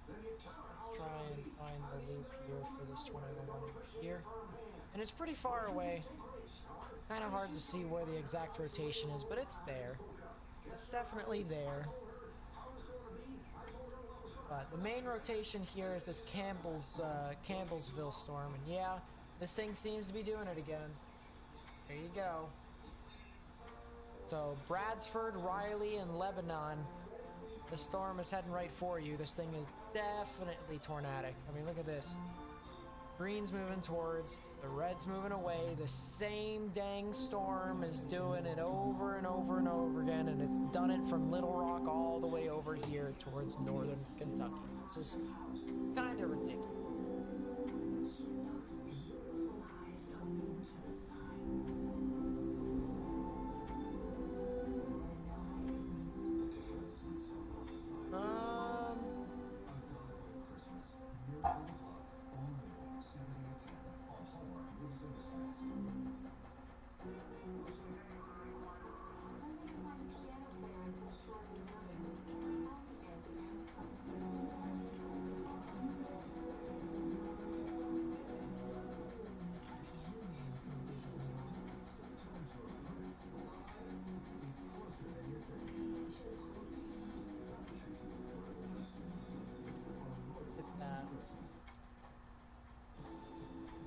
Let's try and find the loop here for this tornado warning here. And it's pretty far away. It's kind of hard to see where the exact rotation is, but it's there. It's definitely there. But the main rotation here is this Campbellsville storm, and yeah, this thing seems to be doing it again. There you go. So Bradsford, Riley, and Lebanon. The storm is heading right for you. This thing is definitely tornadic. I mean, look at this. Green's moving towards, the red's moving away. The same dang storm is doing it over and over and over again, and it's done it from Little Rock all the way over here towards northern Kentucky. This is kind of ridiculous.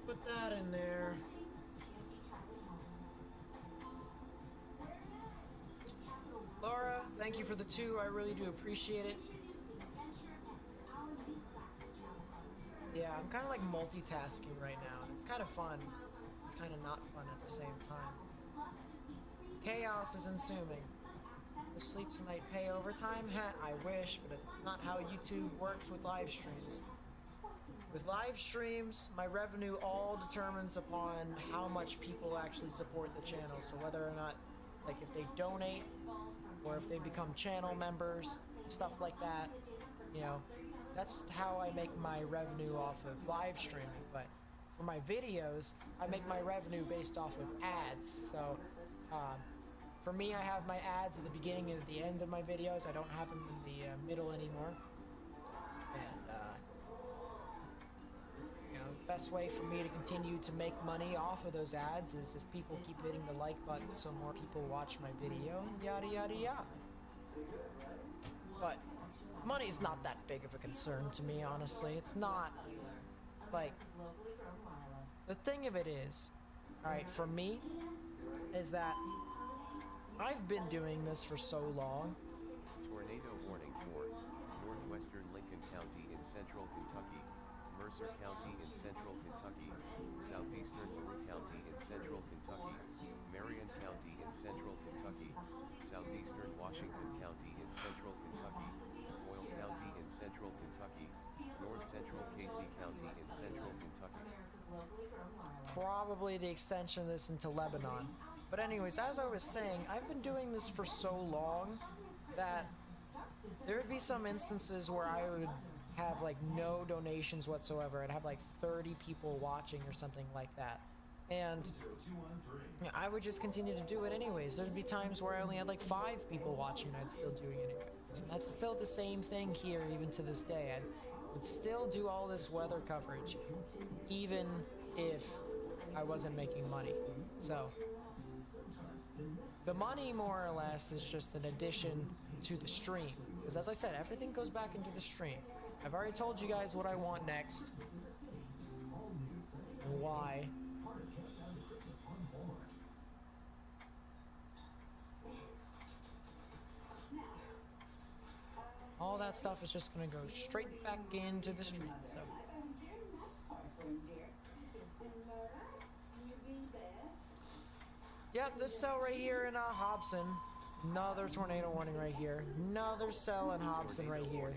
Put that in there. Laura, thank you for the 2. I really do appreciate it. Yeah, I'm kind of like multitasking right now, and it's kind of fun. It's kind of not fun at the same time. Chaos is ensuing. The sleep tonight pay overtime? I wish, but it's not how YouTube works with live streams. With live streams, my revenue all determines upon how much people actually support the channel. So whether or not, like if they donate, or if they become channel members, stuff like that, you know, that's how I make my revenue off of live streaming. But for my videos, I make my revenue based off of ads. So for me, I have my ads at the beginning and at the end of my videos. I don't have them in the middle anymore. And you know, the best way for me to continue to make money off of those ads is if people keep hitting the like button so more people watch my video, yada yada yada. But money's not that big of a concern to me, honestly. It's not, like, the thing of it is, alright, for me, is that I've been doing this for so long. Tornado warning for northwestern Lincoln County in central Kentucky, Mercer County in central Kentucky, southeastern LaRue County in central Kentucky, Marion County in central Kentucky, southeastern Washington County in central Kentucky, Boyle County in central Kentucky, north central Casey County in central Kentucky. Probably the extension of this into Lebanon. But anyways, as I was saying, I've been doing this for so long that there would be some instances where I would have like no donations whatsoever. I'd have like 30 people watching or something like that. And I would just continue to do it anyways. There'd be times where I only had like 5 people watching and I'd still do it anyways. And that's still the same thing here even to this day. I would still do all this weather coverage even if I wasn't making money. So the money more or less is just an addition to the stream. Because as I said, everything goes back into the stream. I've already told you guys what I want next. And why. All that stuff is just gonna go straight back into the stream, so. Yep, this cell right here in Hobson. Another tornado warning right here. Another cell in Hobson right here.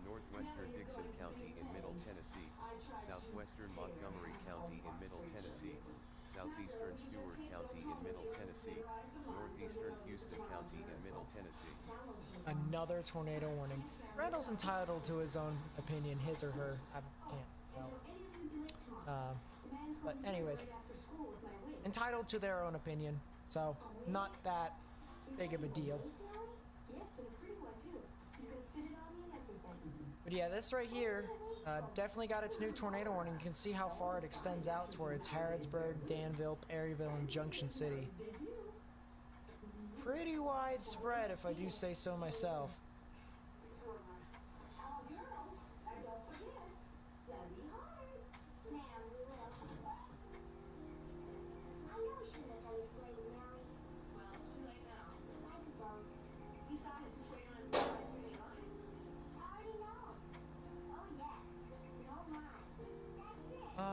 Northwestern Dixon County in Middle Tennessee, southwestern Montgomery County in Middle Tennessee, southeastern Stewart County in Middle Tennessee, northeastern Houston County in Middle Tennessee. Another tornado warning. Randall's entitled to his own opinion, his or her. I can't tell. But anyways, entitled to their own opinion, so not that big of a deal. But yeah, this right here definitely got its new tornado warning. You can see how far it extends out towards Harrodsburg, Danville, Perryville, and Junction City. Pretty widespread, if I do say so myself.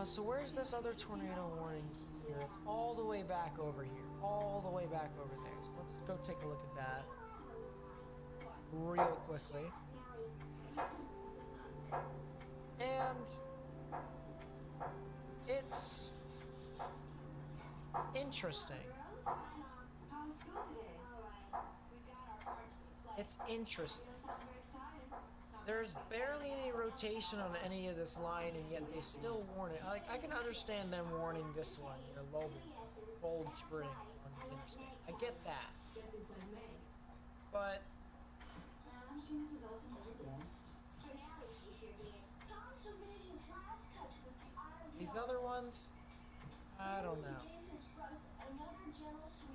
So where's this other tornado warning here? It's all the way back over here. All the way back over there. So let's go take a look at that real quickly. And it's interesting. It's interesting. There's barely any rotation on any of this line, and yet they still warn it. Like, I can understand them warning this one, you know, Bold Spring on the interstate. I get that. But these other ones, I don't know.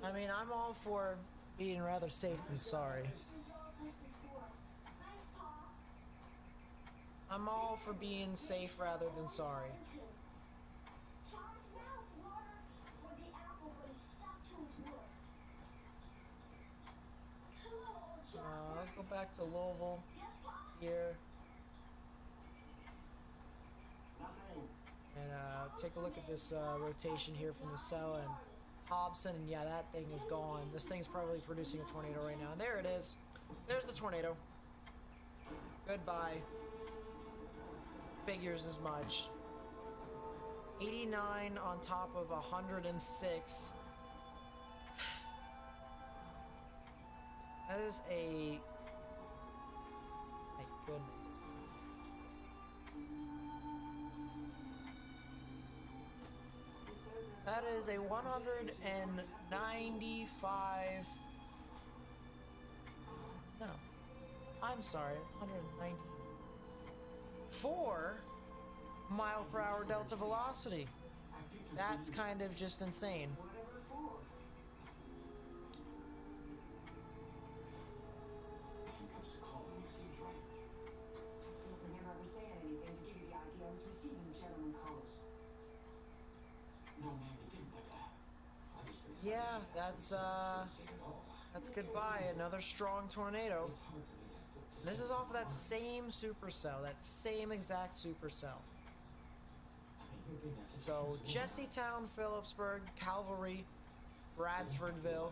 I mean, I'm all for being rather safe than sorry. I'm all for being safe rather than sorry. I'll go back to Louisville here. And take a look at this rotation here from the cell and Hobson. And yeah, that thing is gone. This thing's probably producing a tornado right now. And there it is. There's the tornado. Goodbye. Figures as much. 89 on top of 106. That is a... My goodness. That is a 195... No. I'm sorry, it's 194 mile per hour delta velocity. That's kind of just insane. Yeah, that's goodbye. Another strong tornado. This is off of that same supercell, that same exact supercell. So Jessetown, Phillipsburg, Calvary, Bradfordsville.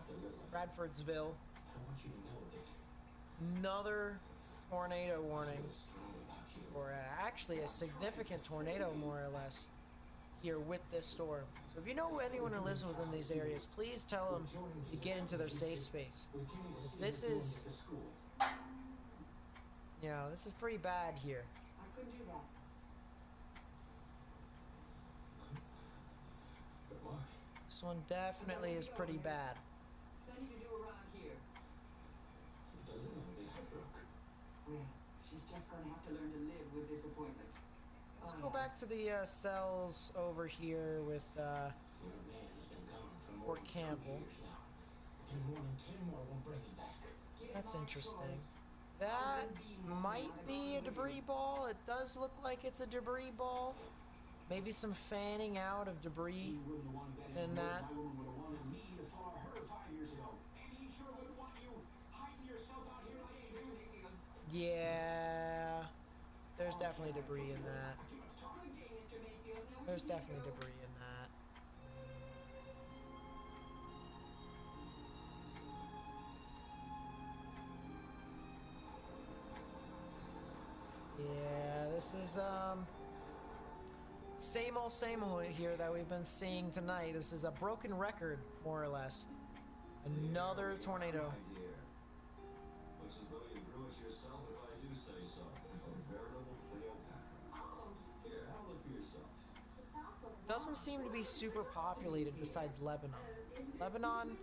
Another tornado warning, or actually a significant tornado, more or less, here with this storm. So if you know anyone who lives within these areas, please tell them to get into their safe space. Because this is, you know, this is pretty bad here. This one definitely is pretty bad. Let's go back to the cells over here with Fort Campbell. That's interesting. That might be a debris ball. It does look like it's a debris ball. Maybe some fanning out of debris within that. Yeah, there's definitely debris in that. There's definitely debris in that. Yeah, this is same old here that we've been seeing tonight. This is a broken record, more or less. Another tornado. Doesn't seem to be super populated besides Lebanon. Lebanon,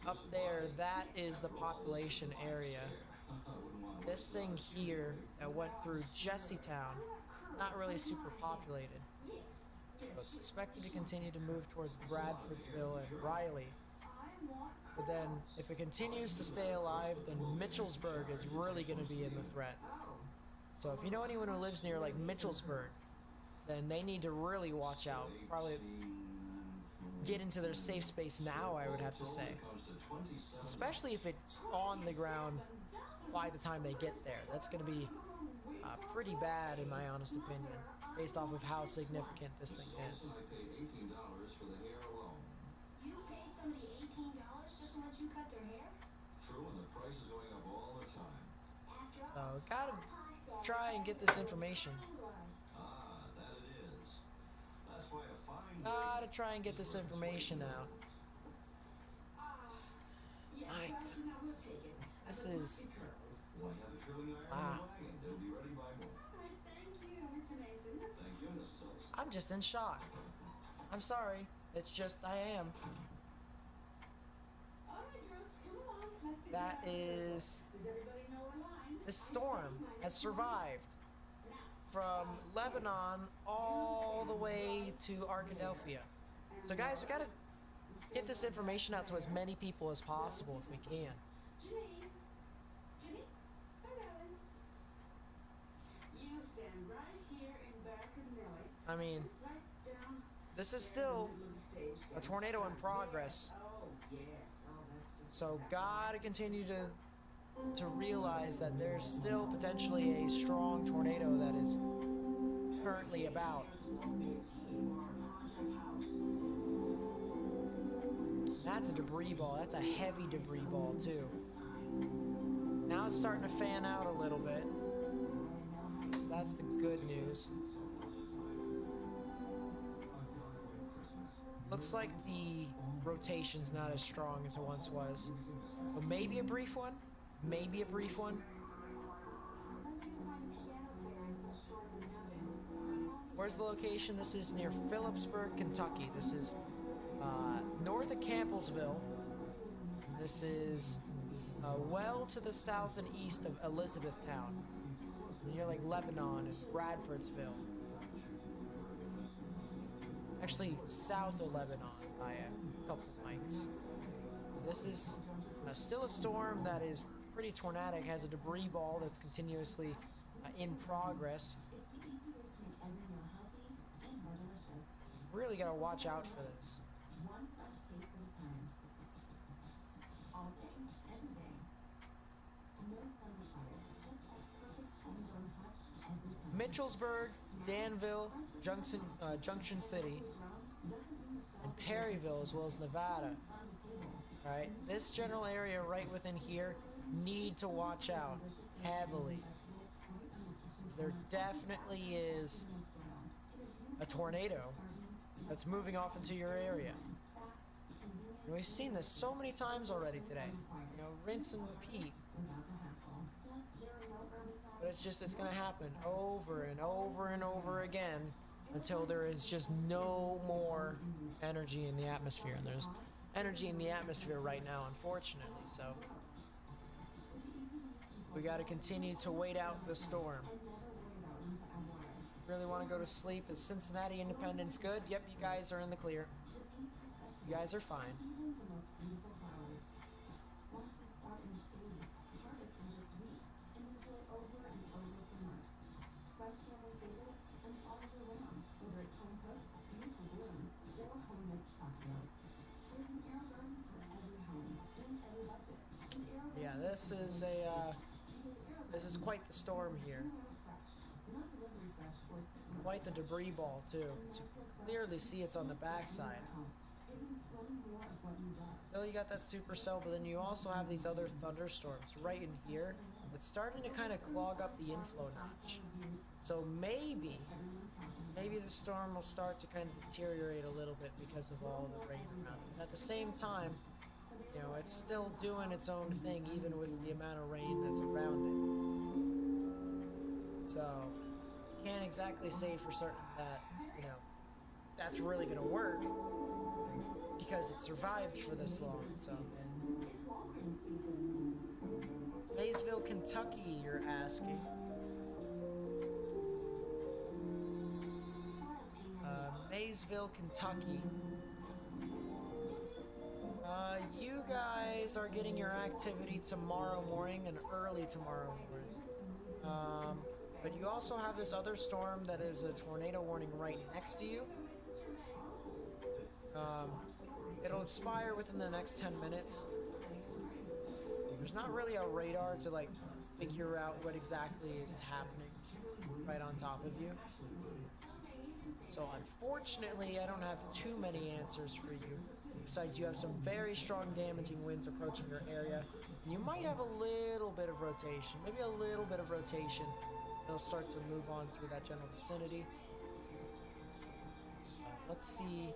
up there, that is the population area. this thing here that went through Jessetown, not really super populated. So it's expected to continue to move towards Bradfordsville and Riley. But then, if it continues to stay alive, then Mitchellsburg is really going to be in the threat. So if you know anyone who lives near, like, Mitchellsburg, then they need to really watch out. Probably get into their safe space now, I would have to say. Especially if it's on the ground by the time they get there. That's going to be pretty bad, in my honest opinion, based off of how significant this thing is. You paid somebody $18 just to let you cut their hair? True, and the price is going up all the time. So, gotta try and get this information. Ah, that it is. That's why a fine Gotta try and get this information out. My goodness. This is... Why have a curling iron Wow. wagon? They'll be ready by morning. Thank you, Mr. Mason. Thank you, Mrs. Olson. I'm just in shock. I'm sorry. It's just, I am. All right, girls, come along. Let's get That started. is... Does everybody know our line? This storm has survived from Lebanon all the way to Arkadelphia. So guys, we gotta get this information out to as many people as possible if we can. Janine. Jimmy? Hi, darling. You stand right here in back of Millie. I mean, Right down this is still a tornado in progress. Oh, yes. Oh, that's just So gotta continue to realize that there's still potentially a strong tornado that is currently about. That's a debris ball. That's a heavy debris ball too. Now it's starting to fan out a little bit. So that's the good news. Looks like the rotation's not as strong as it once was. So maybe a brief one? Maybe a brief one? Where's the location? This is near Phillipsburg, Kentucky. This is north of Campbellsville. This is well to the south and east of Elizabethtown. Near like Lebanon and Bradfordsville. Actually, south of Lebanon by a couple mics. This is still a storm that is pretty tornadic, has a debris ball that's continuously in progress. Really gotta watch out for this. Mitchellsburg, Danville, Junction City, and Perryville, as well as Nevada. Alright, this general area right within here need to watch out heavily. There definitely is a tornado that's moving off into your area. And we've seen this so many times already today. You know, rinse and repeat. But it's gonna happen over and over and over again until there is just no more energy in the atmosphere. And there's energy in the atmosphere right now, unfortunately, so we gotta continue to wait out the storm. Really want to go to sleep. Is Cincinnati Independence good? Yep, you guys are in the clear. You guys are fine. Yeah, this is quite the storm here. Quite the debris ball too, because you can clearly see it's on the backside. Still, you got that supercell, but then you also have these other thunderstorms right in here. It's starting to kind of clog up the inflow notch. So maybe the storm will start to kind of deteriorate a little bit because of all the rain around it. At the same time, you know, it's still doing its own thing even with the amount of rain that's around it. So, can't exactly say for certain that, you know, that's really going to work because it survived for this long. So, Maysville, Kentucky. Kentucky, you're asking? Maysville, Kentucky. You guys are getting your activity tomorrow morning and early tomorrow morning. But you also have this other storm that is a tornado warning right next to you. It'll expire within the next 10 minutes. There's not really a radar to like figure out what exactly is happening right on top of you. So unfortunately, I don't have too many answers for you. Besides, you have some very strong damaging winds approaching your area. And you might have a little bit of rotation, maybe a little bit of rotation. It'll start to move on through that general vicinity. Let's see.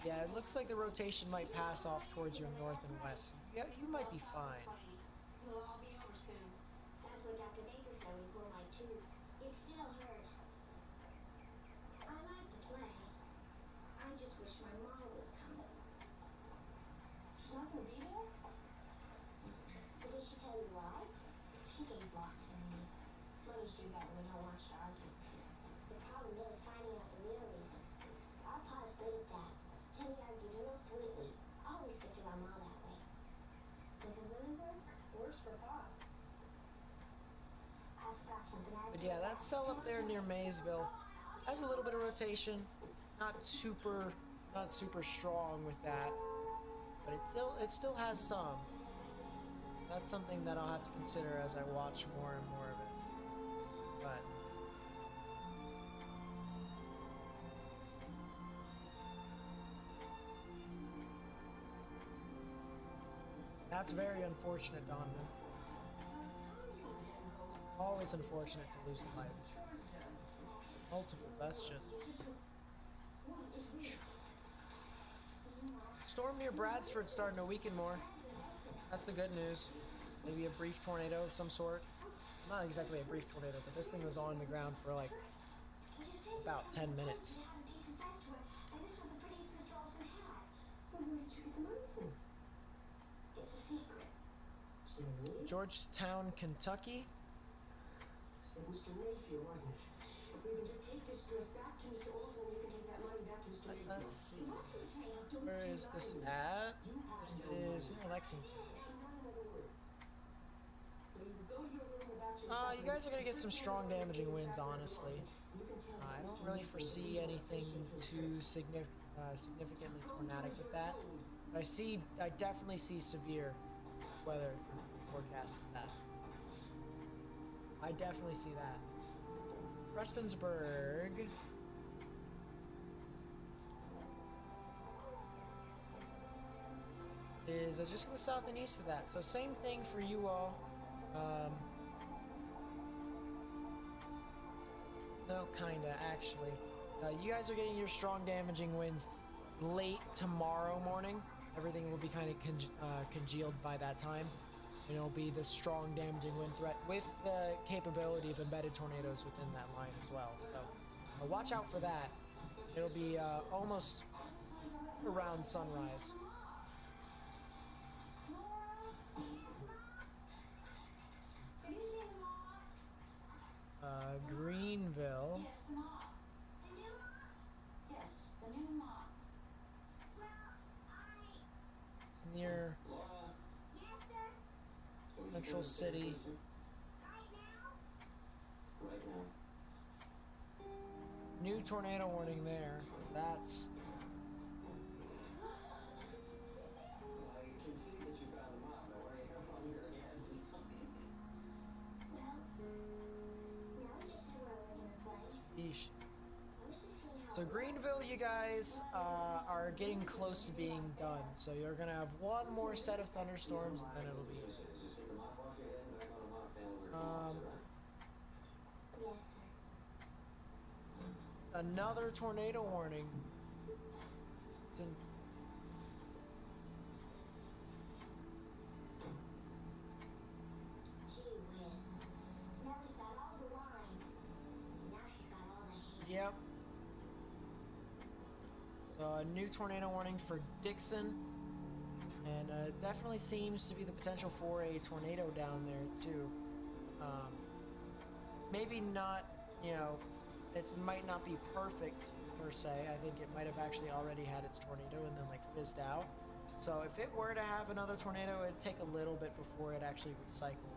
Yeah, it looks like the rotation might pass off towards your north and west. Yeah, you might be fine. It'll all be over soon. That's what Dr. Baker said when he pulled my tooth. It still hurts. I like to play. I just wish my mom would come. She's not gonna be there? But did she tell you why? She gave block to me. Mothers do that when they don't want you to argue. The problem is finding out the real reason. Our pa's good at that. Till he argued real sweetly. Always gets around Ma that way. Does it really work? Works for Pa. I forgot something. But yeah, that cell up there near Maysville has a little bit of rotation. Not super strong with that, but it still has some. So that's something that I'll have to consider as I watch more and more of it. But that's very unfortunate, Donovan. It's always unfortunate to lose a life. Multiple, that's just... Storm near Bradford starting to weaken more. That's the good news. Maybe a brief tornado of some sort. Not exactly a brief tornado, but this thing was on the ground for like about 10 minutes. Georgetown, Kentucky. It was to Mayfield, wasn't it? If we can just take this dress back to Mr. Olson, and you can take that money back to Mr. Mayfield. Let's see. Where is this at? This is near Lexington. You guys are gonna get some strong damaging winds, honestly. I don't really foresee anything too significantly tornadic with that. But I definitely see severe weather forecast with that. I definitely see that. Prestonsburg. Is just to the south and east of that. So same thing for you all. No, kinda, actually. You guys are getting your strong damaging winds late tomorrow morning. Everything will be kind of congealed by that time. And it'll be the strong damaging wind threat with the capability of embedded tornadoes within that line as well. So watch out for that. It'll be almost around sunrise. Greenville. It's near Central City. New tornado warning there. That's... Yeesh. So Greenville, you guys are getting close to being done. So you're gonna have one more set of thunderstorms, and then it'll be. Another tornado warning. It's in. Yep. So a new tornado warning for Dixon And it definitely seems to be the potential for a tornado down there too. Maybe not, you know, it might not be perfect per se. I think it might have actually already had its tornado and then like fizzed out. So if it were to have another tornado, it'd take a little bit before it actually recycled.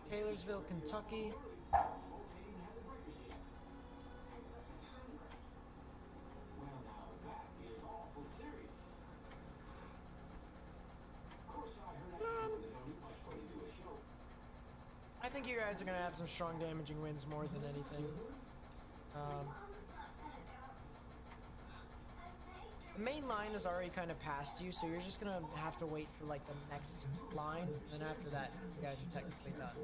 Taylorsville, Kentucky. I think you guys are gonna have some strong damaging winds more than anything. The main line is already kind of past you, so you're just gonna have to wait for like the next line, and then after that, you guys are technically done.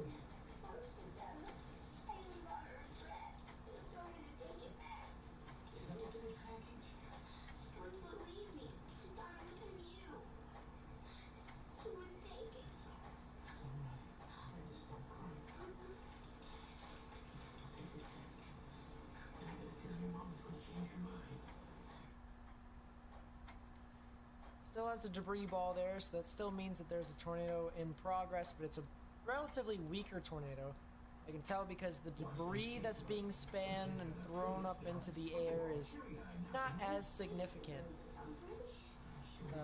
Still has a debris ball there, so that still means that there's a tornado in progress, but it's a relatively weaker tornado. I can tell because the debris that's being spanned and thrown up into the air is not as significant. So.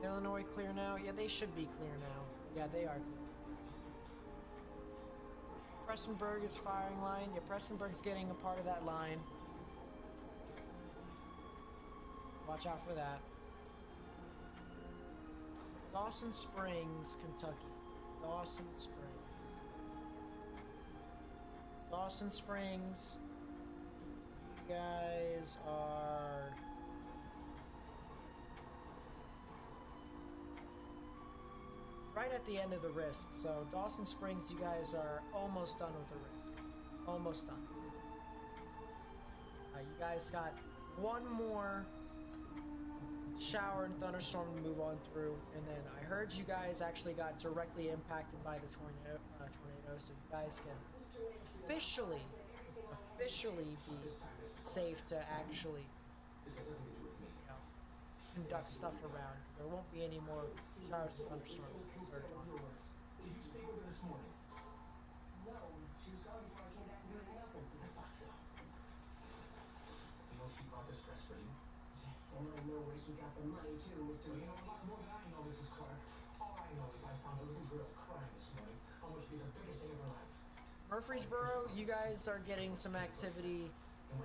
Illinois clear now? Yeah, they should be clear now. Yeah, they are clear. Prestonburg is firing line. Yeah, Prestonburg's getting a part of that line. Watch out for that. Dawson Springs, Kentucky. Dawson Springs. Dawson Springs. You guys are... right at the end of the risk. So Dawson Springs, you guys are almost done with the risk. Almost done. You guys got one more shower and thunderstorm to move on through, and then I heard you guys actually got directly impacted by the tornado, so you guys can officially be safe to actually, you know, conduct stuff around. There won't be any more showers and thunderstorms to surge on. Did you speak with her this morning? No, she was gone before I came back and doing nothing. I thought so. You know she brought the stress for you? And I know where she got the money too, Mr. You know a lot more than I know, Mrs. Clark. All I know is I found a little girl crying this morning on what should be the biggest day of her life. Murfreesboro, you guys are getting some activity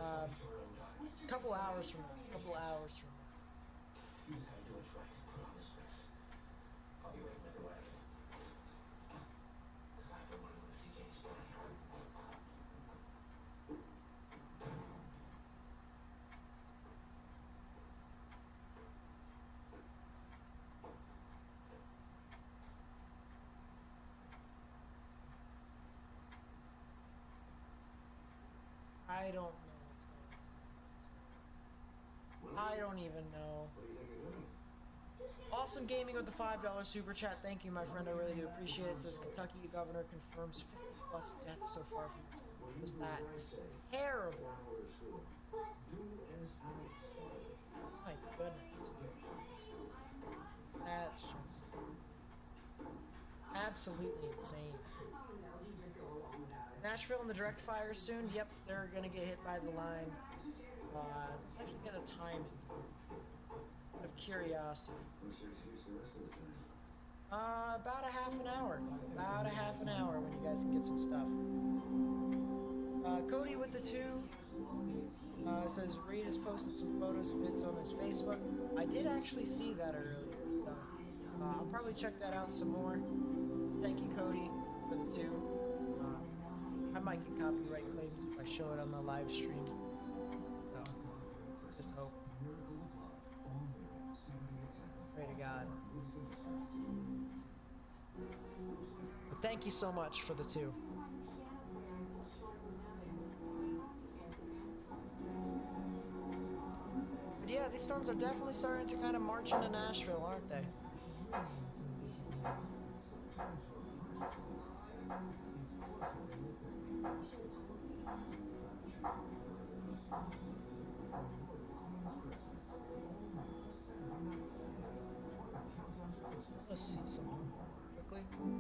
a couple hours from now. You just gotta do what's right. Put on this stress. I'll be waiting at the wagon. Because I for one want to see James play. I don't know what's going on. I don't even know. What do you think you're doing? Awesome Gaming with the $5 super chat. Thank you, my friend. I really do appreciate it. It says Kentucky governor confirms 50 plus deaths so far from was that. It's terrible. My goodness. That's just absolutely insane. Nashville in the direct fire soon. Yep, they're gonna get hit by the line. Let's actually get a timing out of curiosity. About a half an hour. About a half an hour when you guys can get some stuff. Cody with the 2 says Reed has posted some photos of vids on his Facebook. I did actually see that earlier, so I'll probably check that out some more. Thank you, Cody, for the 2. I might get copyright claims if I show it on the live stream. So, just hope. Pray to God. But thank you so much for the 2. But yeah, these storms are definitely starting to kind of march into Nashville, aren't they? Let's see something quickly.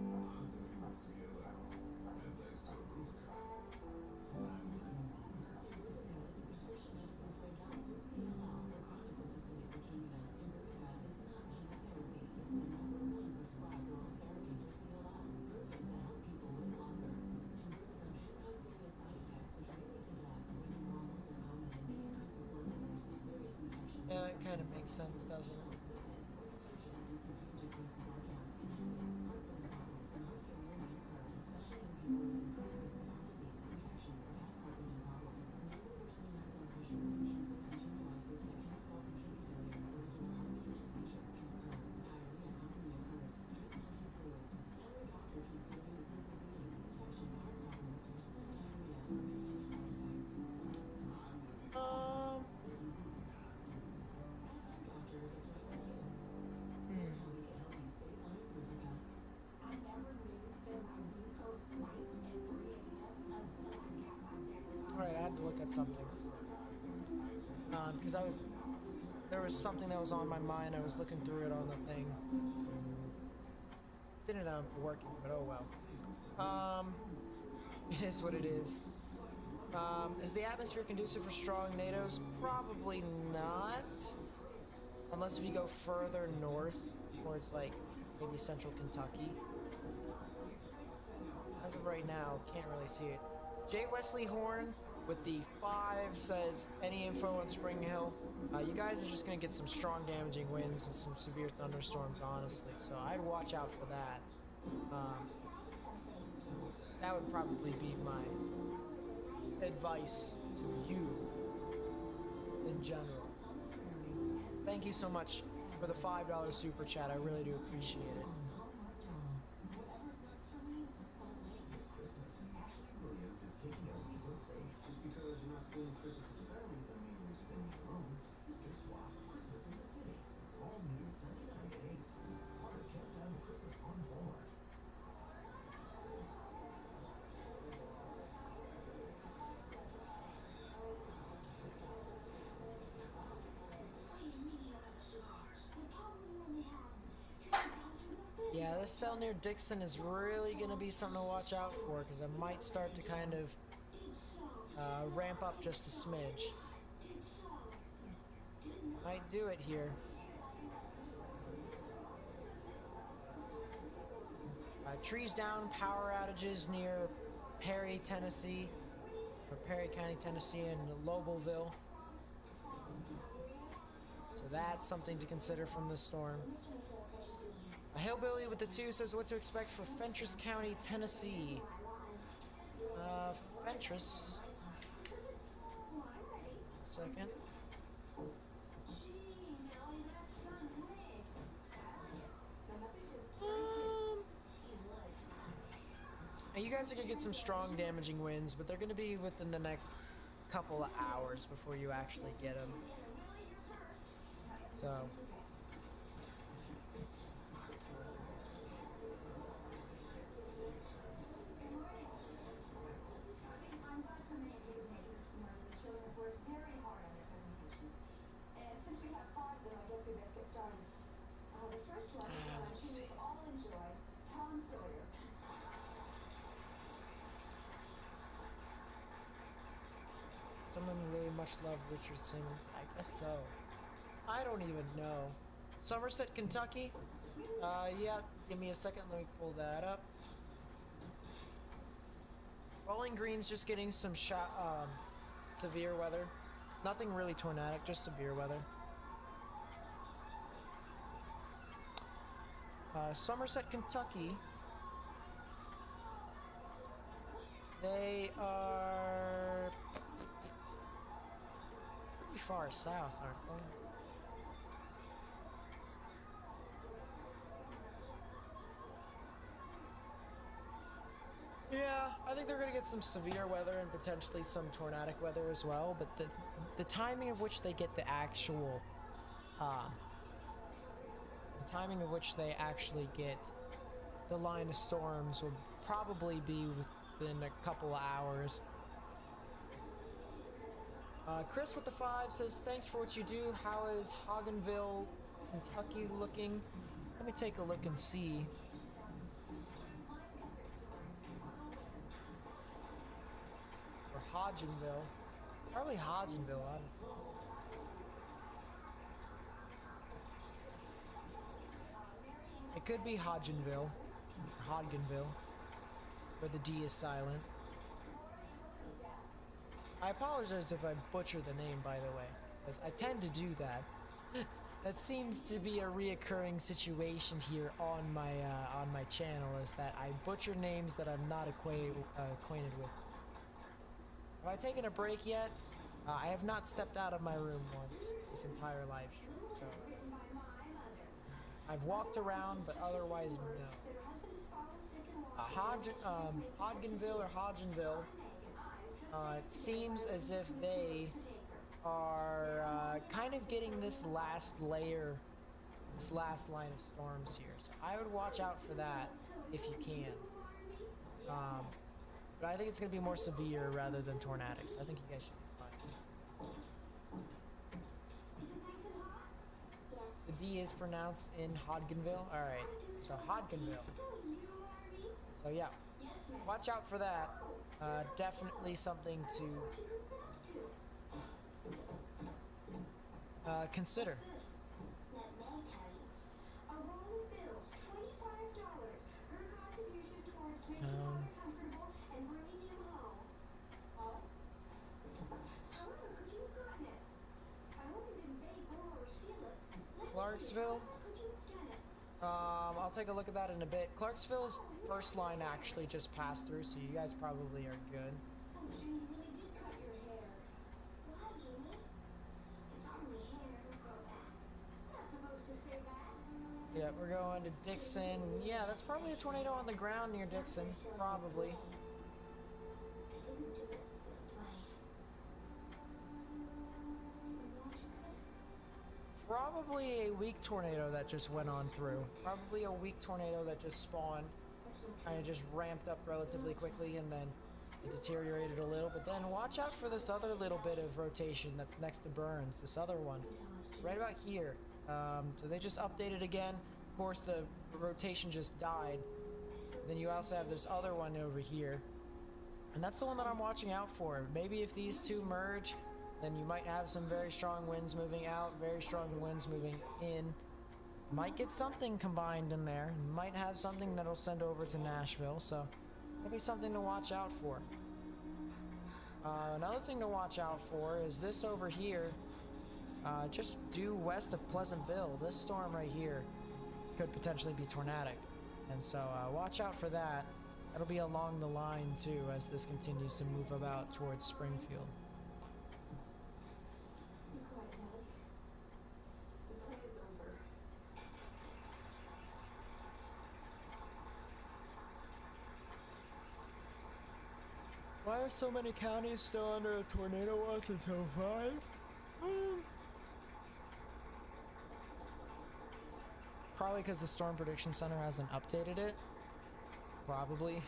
Yeah, that kind of makes sense, doesn't it? Alright, I had to look at something. Because there was something that was on my mind. I was looking through it on the thing. Didn't end up working, but oh well. It is what it is. Is the atmosphere conducive for strong NATOs? Probably not. Unless if you go further north, towards like maybe central Kentucky. As of right now, can't really see it. J. Wesley Horn with the 5 says, any info on Spring Hill? You guys are just going to get some strong damaging winds and some severe thunderstorms, honestly. So I'd watch out for that. That would probably be my advice to you in general. Thank you so much for the $5 super chat. I really do appreciate it. Yeah, this cell near Dixon is really going to be something to watch out for, because I might start to kind of ramp up just a smidge. Might do it here. Trees down, power outages near Perry, Tennessee, or Perry County, Tennessee, and Lobelville. So that's something to consider from this storm. A Hillbilly with the 2 says what to expect for Fentress County, Tennessee. Fentress. Second. You guys are gonna get some strong damaging winds, but they're gonna be within the next couple of hours before you actually get them. So. Let's see. Someone really much love Richard Simmons. I guess so. I don't even know. Somerset, Kentucky? Yeah, Give me a second, let me pull that up. Bowling Green's just getting some severe weather. Nothing really tornadic, just severe weather. Somerset, Kentucky. They are pretty far south, aren't they? Yeah, I think they're gonna get some severe weather and potentially some tornadic weather as well, but the timing of which they get the actual the timing of which they actually get the line of storms will probably be within a couple of hours. Chris with the 5 says, thanks for what you do. How is Hogganville, Kentucky looking? Let me take a look and see. Or Hodgenville. Probably Hodgenville, honestly. It could be Hodgenville, or Hodgenville, where the D is silent. I apologize if I butcher the name, by the way, because I tend to do that. That seems to be a reoccurring situation here on my channel, is that I butcher names that I'm not acquainted with. Have I taken a break yet? I have not stepped out of my room once this entire live stream, so I've walked around, but otherwise no. Hodgenville or Hodgenville, it seems as if they are kind of getting this last layer, this last line of storms here. So I would watch out for that if you can. But I think it's going to be more severe rather than tornadic, so I think you guys should be fine. The D is pronounced in Hodgenville. Alright, so Hodgenville. So yeah, watch out for that. Definitely something to consider. Clarksville. I'll take a look at that in a bit. Clarksville's first line actually just passed through, so you guys probably are good. Yeah, we're going to Dixon. Yeah, that's probably a tornado on the ground near Dixon. Probably. Probably a weak tornado that just went on through. Probably a weak tornado that just spawned. Kind of just ramped up relatively quickly and then it deteriorated a little. But then watch out for this other little bit of rotation that's next to Burns. This other one. Right about here. So they just updated again. Of course, the rotation just died. Then you also have this other one over here. And that's the one that I'm watching out for. Maybe if these two merge, then you might have some very strong winds moving out, very strong winds moving in. Might get something combined in there. Might have something that'll send over to Nashville, so that'll be something to watch out for. Another thing to watch out for is this over here, just due west of Pleasantville. This storm right here could potentially be tornadic, and so watch out for that. That'll be along the line too as this continues to move about towards Springfield. Why are so many counties still under a tornado watch until 5? Probably because the Storm Prediction Center hasn't updated it. Probably.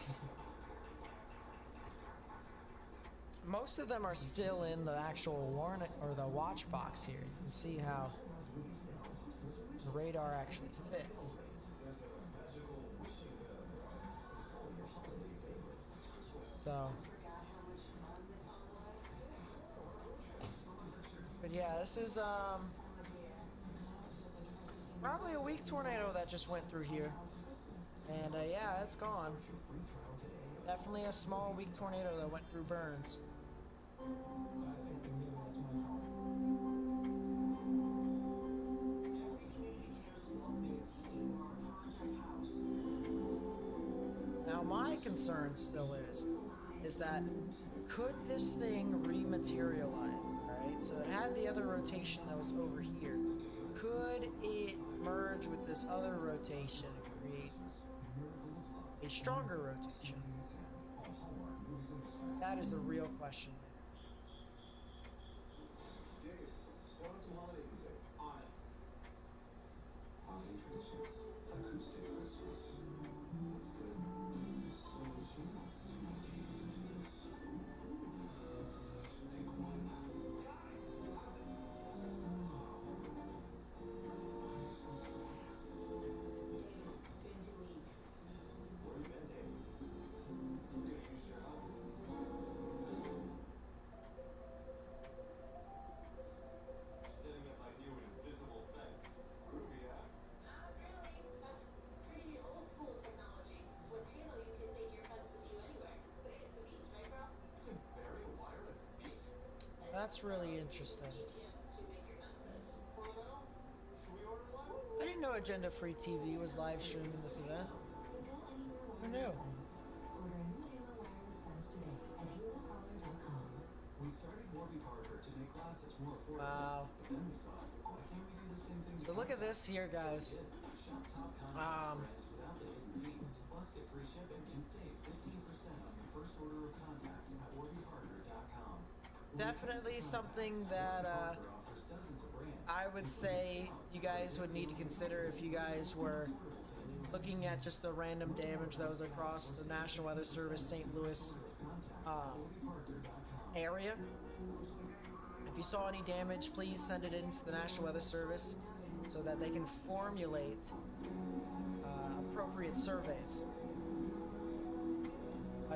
Most of them are still in the actual warning or the watch box here. You can see how the radar actually fits. So. But yeah, this is probably a weak tornado that just went through here. And yeah, it's gone. Definitely a small, weak tornado that went through Burns. Now my concern still is that could this thing rematerialize? Alright, so it had the other rotation that was over here. Could it merge with this other rotation and create a stronger rotation? That is the real question there. Dave, want some holiday music? On it. Holiday traditions. Acoustic Christmas. That's good. So she wants to deep into this. Pick one. Got it. How's it? Why are you so fast? David, it's been 2 weeks. Where have you been, Dave? We're gonna use your help. Setting up my new invisible fence. Groovy, huh? Not really. That's pretty old school technology. With Halo, you can take your fence with you anywhere. Say it's the beach, right, bro? You can bury a wire at the beach? That's really interesting. GPS to make your fences. For now? Should we order one? I didn't know Agenda Free TV was live streaming this event. Who knew? Order a new Halo wireless fence today at halocolor.com. We started Warby Parker to make glasses more affordable. Wow. But then we thought, why can't we do the same thing? So look at this here, guys. Shop top contact brands without the hidden fees. Plus get free shipping and save 15% on your first order of contacts at warbyparker.com. Definitely something that I would say you guys would need to consider if you guys were looking at just the random damage that was across the National Weather Service St. Louis area. If you saw any damage, please send it in to the National Weather Service so that they can formulate appropriate surveys.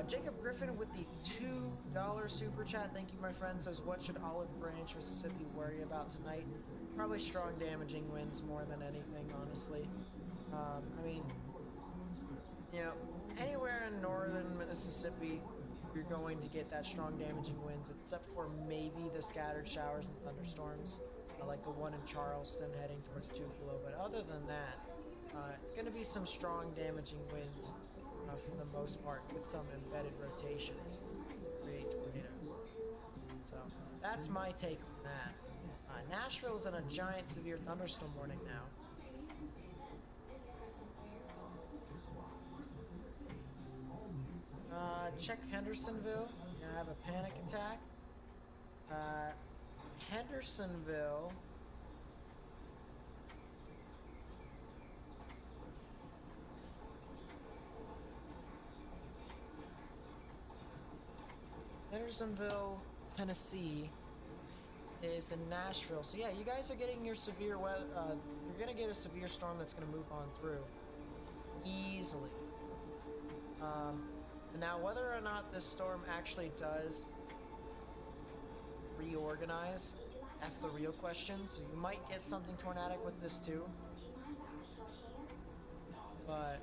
Jacob Griffin with the $2 super chat. Thank you, my friend. Says, what should Olive Branch, Mississippi worry about tonight? Probably strong damaging winds more than anything, honestly. I mean, you know, anywhere in northern Mississippi, you're going to get that strong damaging winds, except for maybe the scattered showers and thunderstorms, like the one in Charleston heading towards Tupelo. But other than that, it's going to be some strong damaging winds for the most part, with some embedded rotations to create tornadoes. So that's my take on that. Nashville's in a giant severe thunderstorm warning now. Check Hendersonville. Gonna have a panic attack. Hendersonville. Hendersonville, Tennessee is in Nashville. So yeah, you guys are getting your severe weather. You're gonna get a severe storm that's gonna move on through easily. Now, whether or not this storm actually does reorganize, that's the real question. So you might get something tornadic with this too. But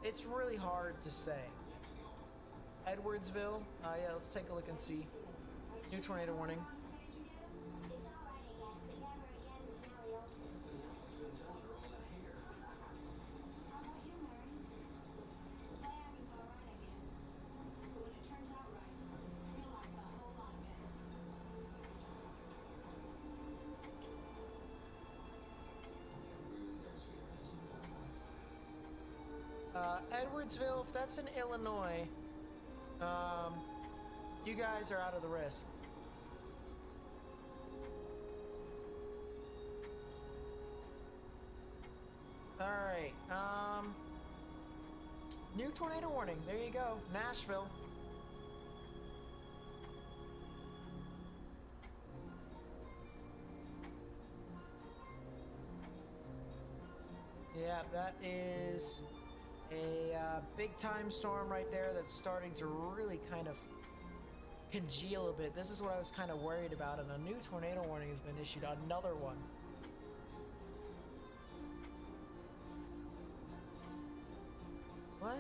it's really hard to say. Edwardsville, yeah, let's take a look and see. New tornado warning. Edwardsville, if that's in Illinois, you guys are out of the risk. Alright, new tornado warning, there you go, Nashville. Yeah, that is a big time storm right there that's starting to really kind of congeal a bit. This is what I was kind of worried about, and a new tornado warning has been issued, another one. What?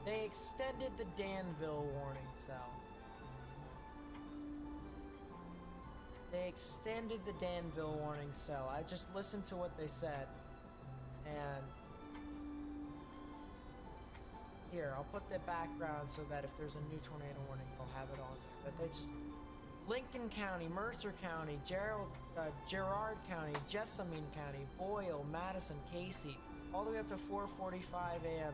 They extended the Danville warning cell. They extended the Danville warning cell. I just listened to what they said. And here, I'll put the background so that if there's a new tornado warning, I'll have it on there. But they just... Lincoln County, Mercer County, Girard County, Jessamine County, Boyle, Madison, Casey, all the way up to 4:45 a.m.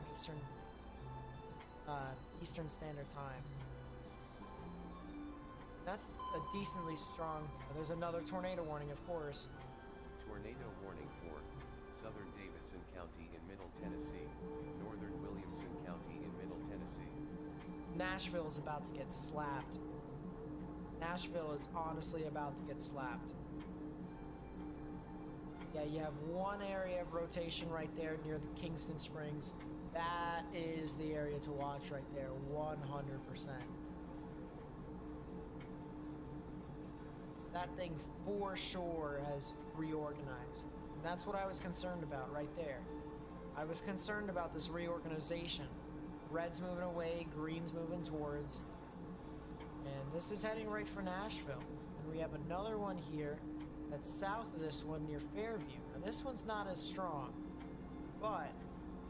Eastern Standard Time. That's a decently strong... There's another tornado warning, of course. Tornado warning for Southern Davidson County in Middle Tennessee, Northern Williamson County in Middle Tennessee. Nashville is about to get slapped. Nashville is honestly about to get slapped. Yeah, you have one area of rotation right there near the Kingston Springs. That is the area to watch right there, 100%. That thing for sure has reorganized. And that's what I was concerned about right there. I was concerned about this reorganization. Red's moving away, green's moving towards. And this is heading right for Nashville. And we have another one here that's south of this one near Fairview. Now this one's not as strong, but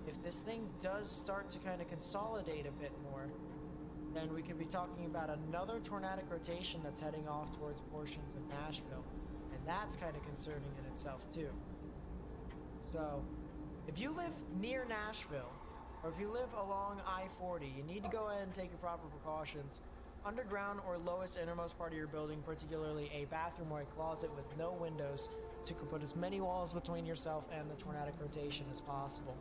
if this thing does start to kind of consolidate a bit more, then we could be talking about another tornadic rotation that's heading off towards portions of Nashville. And that's kind of concerning in itself too. So, if you live near Nashville, or if you live along I-40, you need to go ahead and take your proper precautions. Underground or lowest innermost part of your building, particularly a bathroom or a closet with no windows, so you can put as many walls between yourself and the tornadic rotation as possible.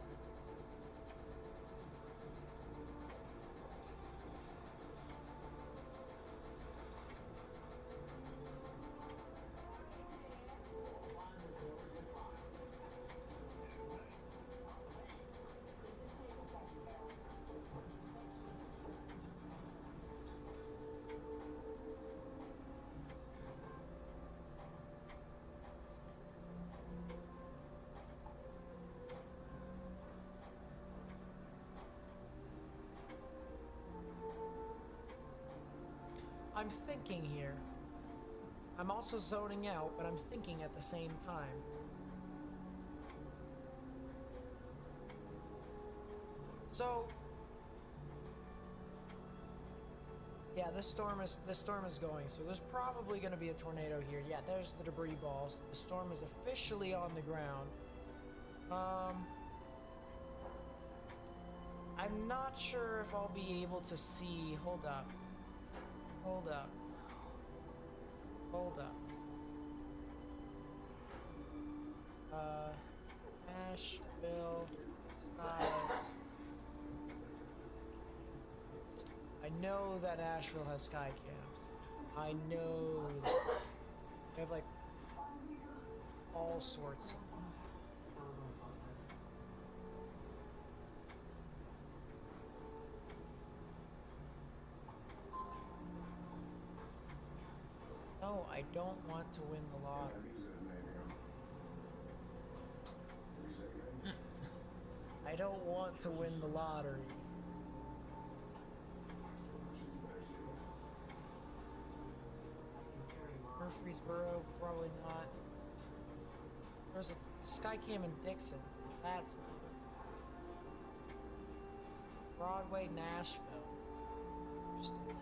I'm thinking here. I'm also zoning out, but I'm thinking at the same time. So, yeah, this storm is going. So there's probably going to be a tornado here. Yeah, there's the debris balls. The storm is officially on the ground. I'm not sure if I'll be able to see. Hold up. Hold up. Hold up. Asheville sky. I know that Asheville has sky cams. I know that. They have like all sorts of... No, I don't want to win the lottery. I don't want to win the lottery. Murfreesboro, probably not. There's a Skycam in Dixon. That's nice. Broadway, Nashville. Just cookies.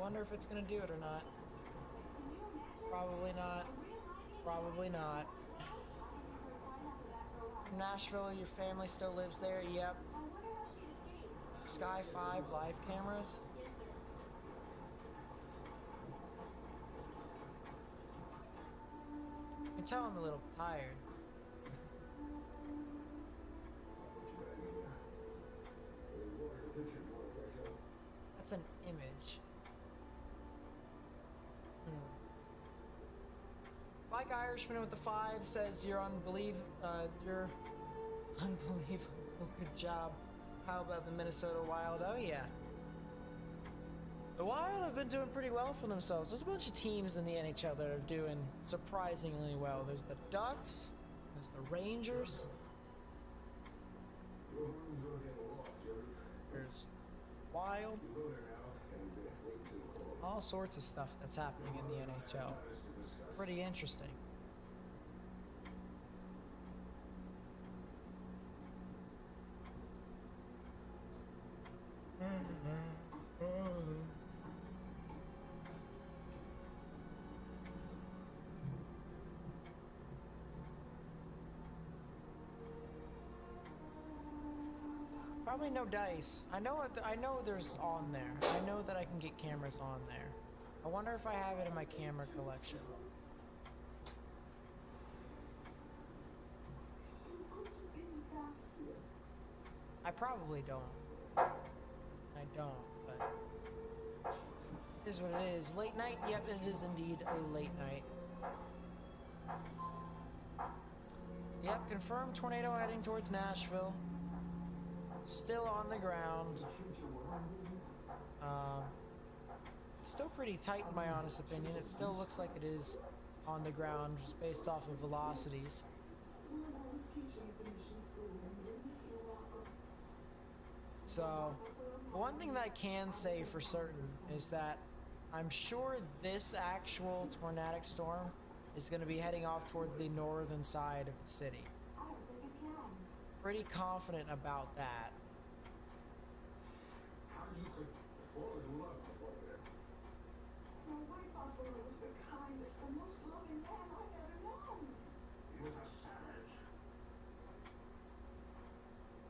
wonder if it's gonna do it or not. Probably not. Probably not. Nashville, your family still lives there? Yep. Sky 5 live cameras? You can tell I'm a little tired. That's an image. Like Irishman with the 5 says, you're unbelievable. Good job. How about the Minnesota Wild? Oh yeah. The Wild have been doing pretty well for themselves. There's a bunch of teams in the NHL that are doing surprisingly well. There's the Ducks, there's the Rangers, there's Wild, all sorts of stuff that's happening in the NHL. Pretty interesting. Probably no dice. I know there's on there. I know that I can get cameras on there. I wonder if I have it in my camera collection. I probably don't. I don't, but it is what it is. Late night? Yep, it is indeed a late night. Yep, confirmed tornado heading towards Nashville. Still on the ground. Still pretty tight in my honest opinion. It still looks like it is on the ground just based off of velocities. So, one thing that I can say for certain is that I'm sure this actual tornadic storm is going to be heading off towards the northern side of the city. Pretty confident about that.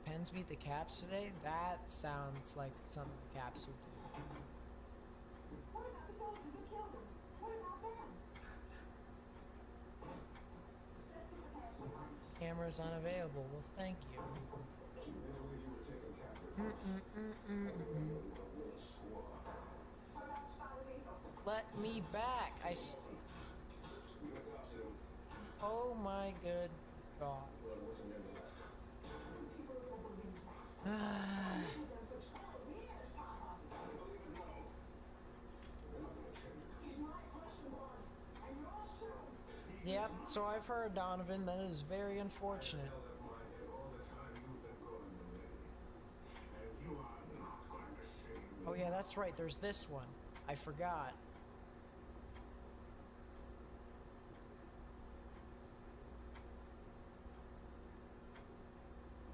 Pens beat the Caps today? That sounds like something the Caps would do. Camera's unavailable. Well, thank you. Let me back. Oh my good God. Yep, so I've heard, Donovan. That is very unfortunate. Oh yeah, that's right. There's this one. I forgot.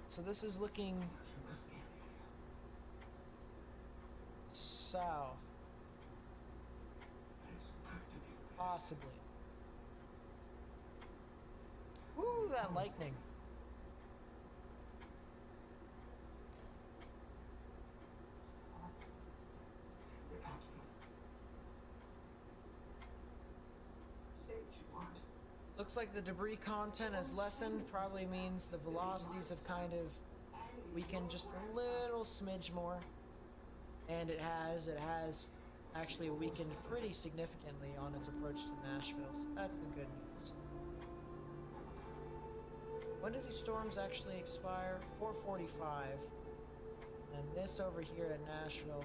So this is looking south. Possibly. Ooh, that lightning. Looks like the debris content has lessened. Probably means the velocities have kind of weakened just a little smidge more. And it has actually weakened pretty significantly on its approach to Nashville. So that's the good news. When do these storms actually expire? 4:45. And this over here in Nashville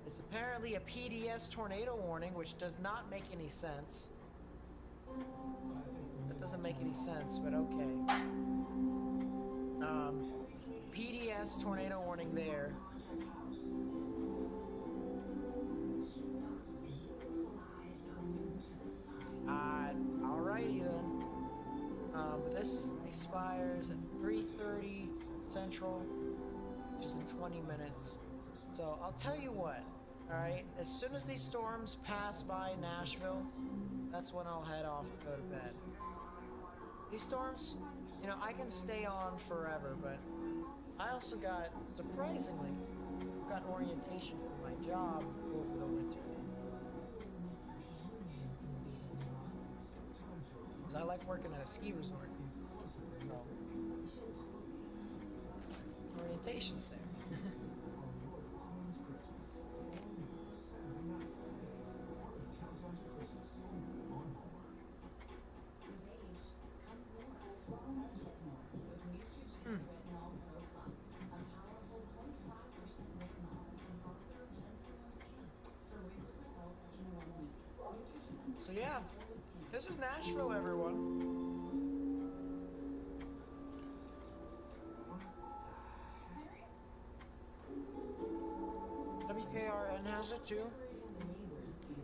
is apparently a PDS tornado warning, which does not make any sense. That doesn't make any sense, but okay. PDS tornado warning there. Alrighty then. But this expires at 3:30 Central, which is in 20 minutes. So I'll tell you what. Alright, as soon as these storms pass by Nashville, that's when I'll head off to go to bed. These storms, you know, I can stay on forever, but I also got, surprisingly, got orientation for my job over the winter. Because I like working at a ski resort. So, orientation's there. So yeah, this is Nashville, everyone. WKRN has it too.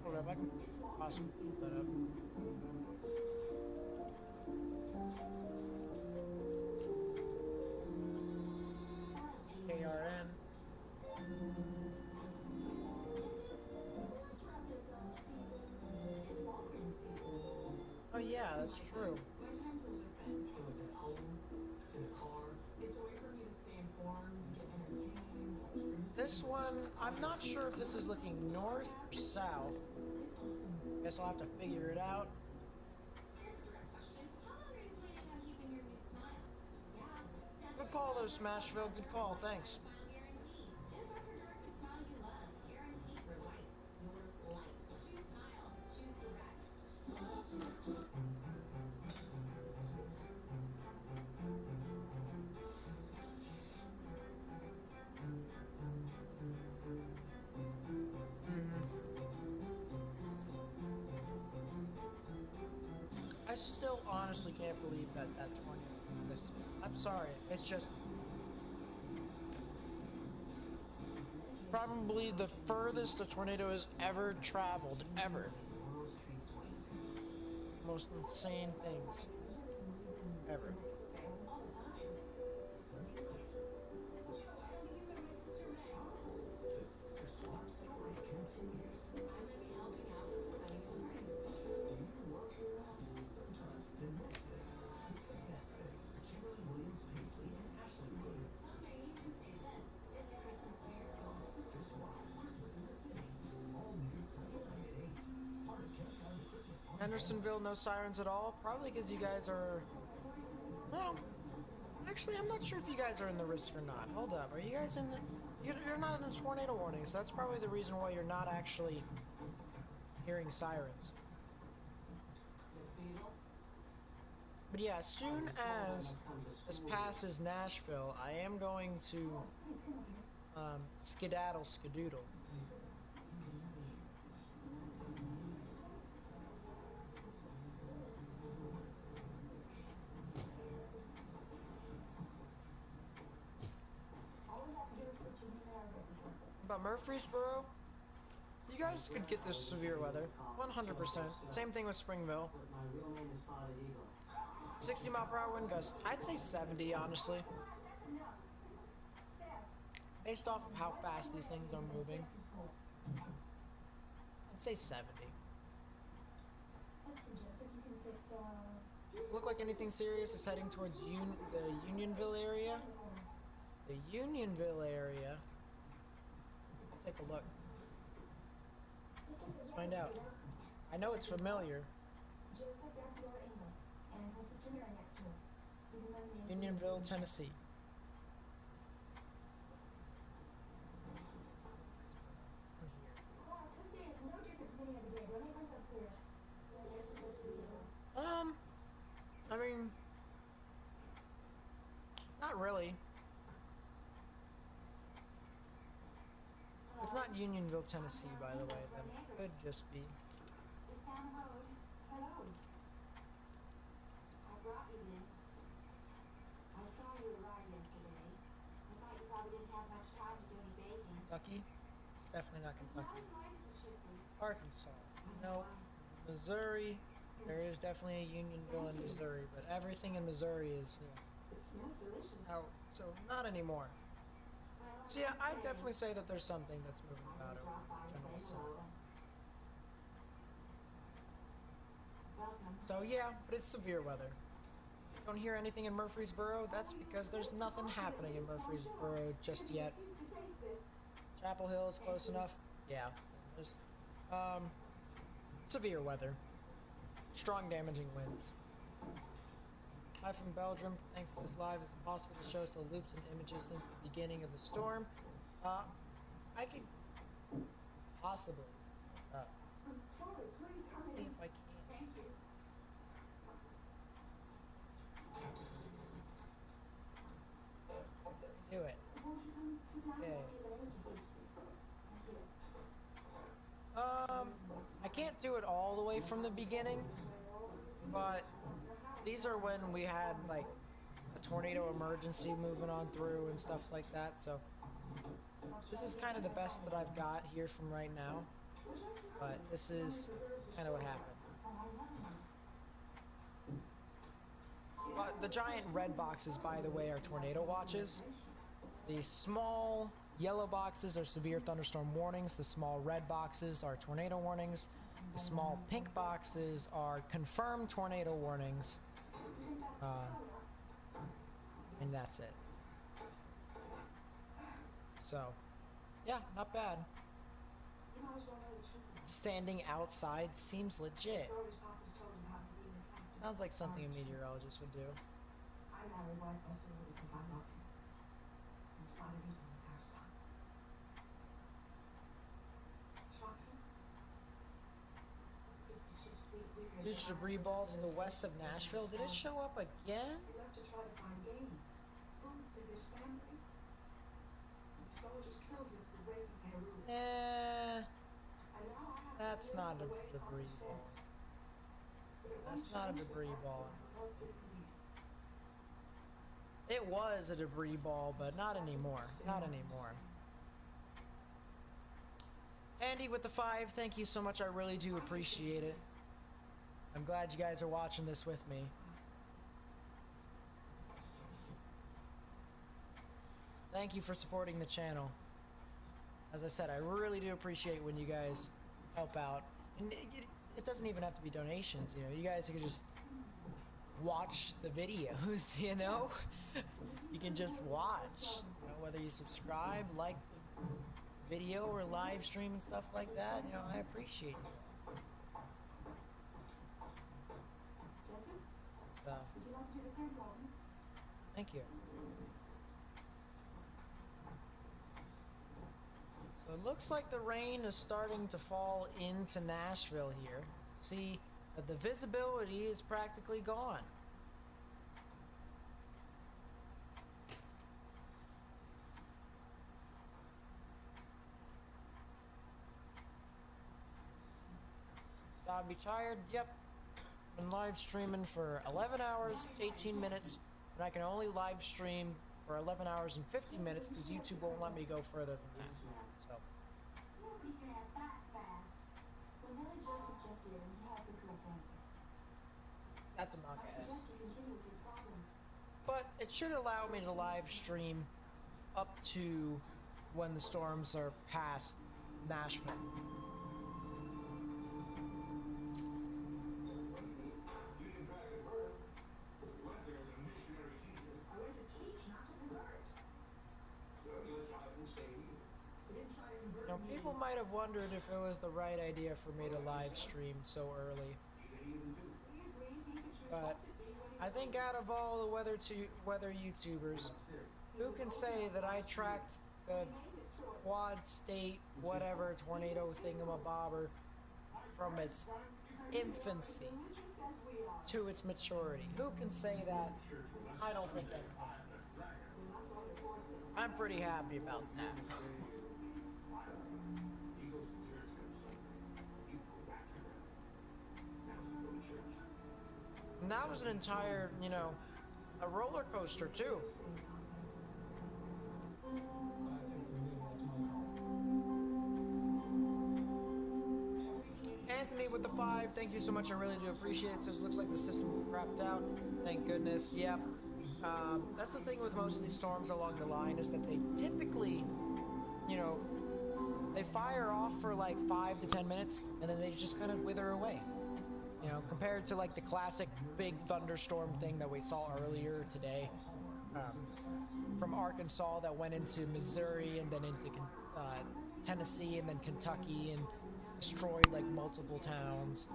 Hold up, I can possibly pull that up. KRN. Oh yeah, that's true. This one, I'm not sure if this is looking north or south. Guess I'll have to figure it out. Good call though, Smashville. Good call, thanks. I still honestly can't believe that tornado existed. I'm sorry, it's just probably the furthest the tornado has ever traveled, ever. Most insane things ever. Hendersonville, no sirens at all. Probably because you guys are... Well, actually, I'm not sure if you guys are in the risk or not. Hold up. Are you guys in the... You're not in the tornado warning, so that's probably the reason why you're not actually hearing sirens. But yeah, as soon as this passes Nashville, I am going to skedaddle skadoodle. About Murfreesboro, you guys could get this severe weather, 100%. Same thing with Springville. 60-mile-per-hour wind gust. I'd say 70, honestly. Based off of how fast these things are moving. I'd say 70. Look like anything serious is heading towards the Unionville area. The Unionville area. Take a look. Let's find out. I know it's familiar. Unionville, Tennessee. I mean, not really. If it's not Unionville, Tennessee, by the way, then it could just be. Kentucky? It's definitely not Kentucky. Arkansas. No. Missouri. There is definitely a Unionville in Missouri, but everything in Missouri is out. So not anymore. So yeah, I'd definitely say that there's something that's moving about over Awesome. So yeah, but it's severe weather. Don't hear anything in Murfreesboro? That's because there's nothing happening in Murfreesboro just yet. Chapel Hill is close enough. Yeah. There's severe weather. Strong damaging winds. Live from Belgium. Thanks to this live, it's impossible to show still loops and images since the beginning of the storm. I could possibly see if I can. Do it. Okay. I can't do it all the way from the beginning, but these are when we had like a tornado emergency moving on through and stuff like that, so this is kind of the best that I've got here from right now, but this is kind of what happened. The giant red boxes, by the way, are tornado watches. The small yellow boxes are severe thunderstorm warnings. The small red boxes are tornado warnings. The small pink boxes are confirmed tornado warnings. And that's it. So, yeah, not bad. Standing outside seems legit. Sounds like something a meteorologist would do. Huge debris ball to the west of Nashville. Did it show up again? That's not a debris ball. That's not a debris ball. It was a debris ball, but not anymore. Not anymore. Andy with the 5, thank you so much. I really do appreciate it. I'm glad you guys are watching this with me. Thank you for supporting the channel. As I said, I really do appreciate when you guys help out. And it doesn't even have to be donations, you know. You guys can just watch the videos, you know? You can just watch. You know, whether you subscribe, like the video, or live stream and stuff like that, you know, I appreciate it. So, thank you. So it looks like the rain is starting to fall into Nashville here. See that the visibility is practically gone. I'll be tired. Yep. Been live streaming for 11 hours, 18 minutes, and I can only live stream for 11 hours and 50 minutes because YouTube won't let me go further than that. So. That's a mock-ass. But it should allow me to live stream up to when the storms are past Nashville. Now, people might have wondered if it was the right idea for me to live stream so early. But I think out of all the weather YouTubers, who can say that I tracked the quad state whatever tornado thingamabobber from its infancy to its maturity? Who can say that? I don't think anyone. I'm pretty happy about that. And that was an entire, you know, a roller coaster too. Anthony with the 5, thank you so much. I really do appreciate it. So it looks like the system crapped out. Thank goodness. Yep. That's the thing with most of these storms along the line is that they typically, you know, they fire off for like 5 to 10 minutes, and then they just kind of wither away. You know, compared to like the classic big thunderstorm thing that we saw earlier today, from Arkansas that went into Missouri and then into Tennessee and then Kentucky and destroyed like multiple towns.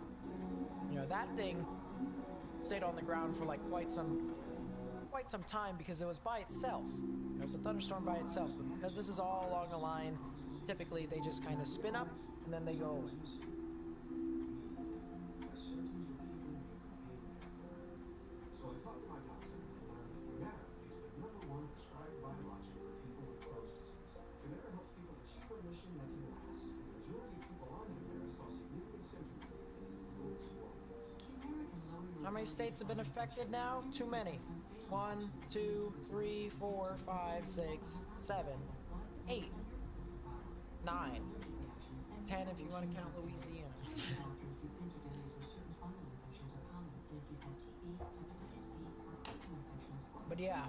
You know, that thing stayed on the ground for like quite some time because it was by itself. It was a thunderstorm by itself, but because this is all along the line, typically they just kind of spin up and then they go away. So I talked to my doctor and learned that Humira is the #1 prescribed biologic for people with Crohn's disease. Humira helps people achieve remission that can last, and the majority of people on Humira saw significant symptom relief in as little as 4 weeks. How many states have been affected now? Too many. 1, 2, 3, 4, 5, 6, 7, 8, 9, 10 if you want to count Louisiana. But yeah,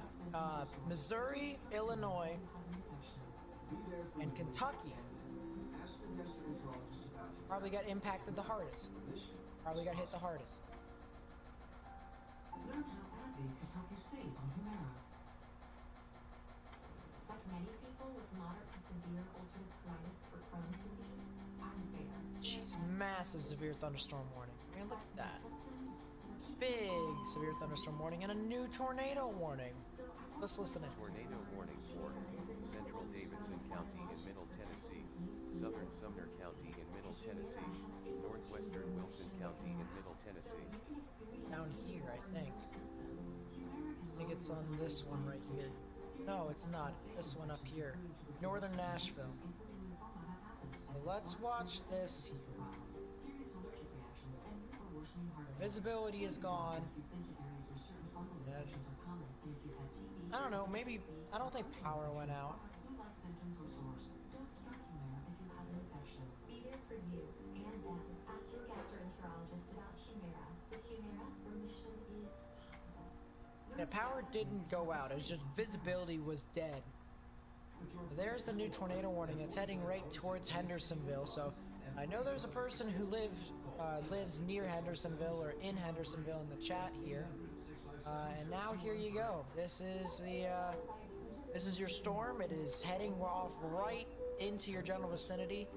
Missouri, Illinois, and Kentucky probably got impacted the hardest. Probably got hit the hardest. Learn how Outbreak could help you save on Humira. Like many people with moderate to severe ulcerative colitis or Crohn's disease, I'm scared. Jeez, massive severe thunderstorm warning. I mean, look at that. Big severe thunderstorm warning and a new tornado warning. Let's listen in. Tornado warning for Central Davidson County in Middle Tennessee, Southern Sumner County in Middle Tennessee, Northwestern Wilson County in Middle Tennessee. Down here, I think. I think it's on this one right here. No, it's not. It's this one up here. Northern Nashville. So let's watch this here. Visibility is gone. I don't know, maybe, I don't think power went out. Be there for you and them. Ask your gastroenterologist about Humira. With Humira, remission is possible. Yeah, power didn't go out, it was just visibility was dead. There's the new tornado warning. It's heading right towards Hendersonville, so I know there's a person who lives near Hendersonville or in Hendersonville in the chat here. And now here you go. This is your storm. It is heading off right into your general vicinity.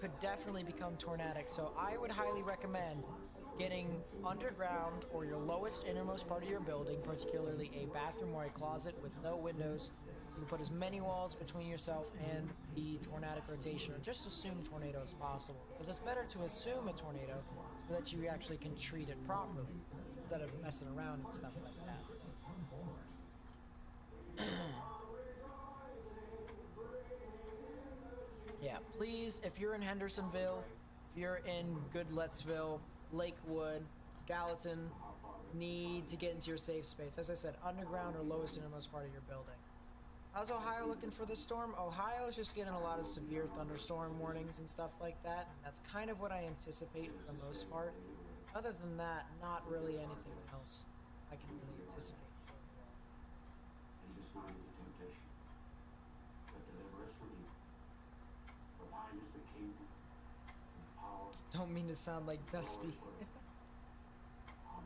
Could definitely become tornadic. So I would highly recommend getting underground or your lowest innermost part of your building, particularly a bathroom or a closet with no windows. So you can put as many walls between yourself and the tornadic rotation, or just assume tornado as possible. Because it's better to assume a tornado so that you actually can treat it properly instead of messing around and stuff like that. Yeah, please, if you're in Hendersonville, if you're in Goodlettsville, Lakewood, Gallatin, need to get into your safe space. As I said, underground or lowest innermost part of your building. How's Ohio looking for this storm? Ohio is just getting a lot of severe thunderstorm warnings and stuff like that. And that's kind of what I anticipate for the most part. Other than that, not really anything else I can really anticipate. Jesus mind the temptation, but deliver us from evil. For thine is the kingdom, and the power. Don't mean to sound like Dusty.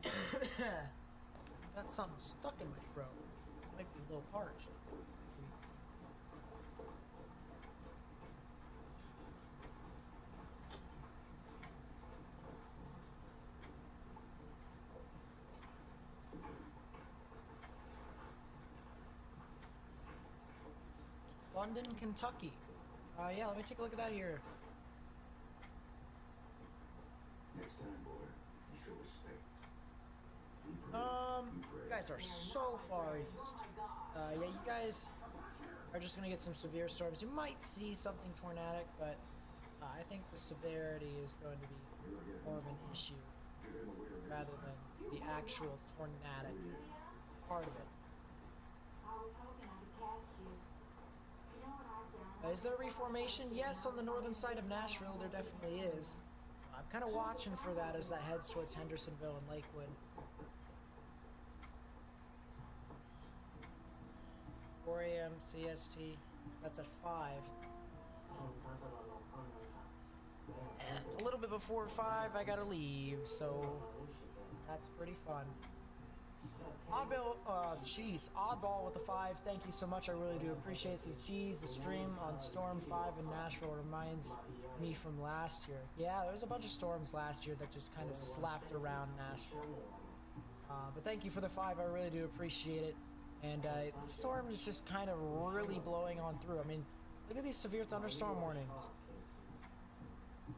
Got something stuck in my throat. Might be a little parched. London, Kentucky. Yeah, let me take a look at that here. Next time, boy, you show respect. You guys are so far east. Yeah, you guys are just gonna get some severe storms. You might see something tornadic, but I think the severity is going to be more of an issue rather than the actual tornadic part of it. Is there a reformation? Yes, on the northern side of Nashville, there definitely is. So I'm kind of watching for that as that heads towards Hendersonville and Lakewood. 4 a.m. CST. That's at 5. a little bit before 5, I gotta leave, so that's pretty fun. Oddball with the 5. Thank you so much. I really do appreciate it. Says, geez, the stream on Storm 5 in Nashville reminds me from last year. Yeah, there was a bunch of storms last year that just kind of slapped around Nashville. But thank you for the 5. I really do appreciate it. And the storm is just kind of really blowing on through. I mean, look at these severe thunderstorm warnings.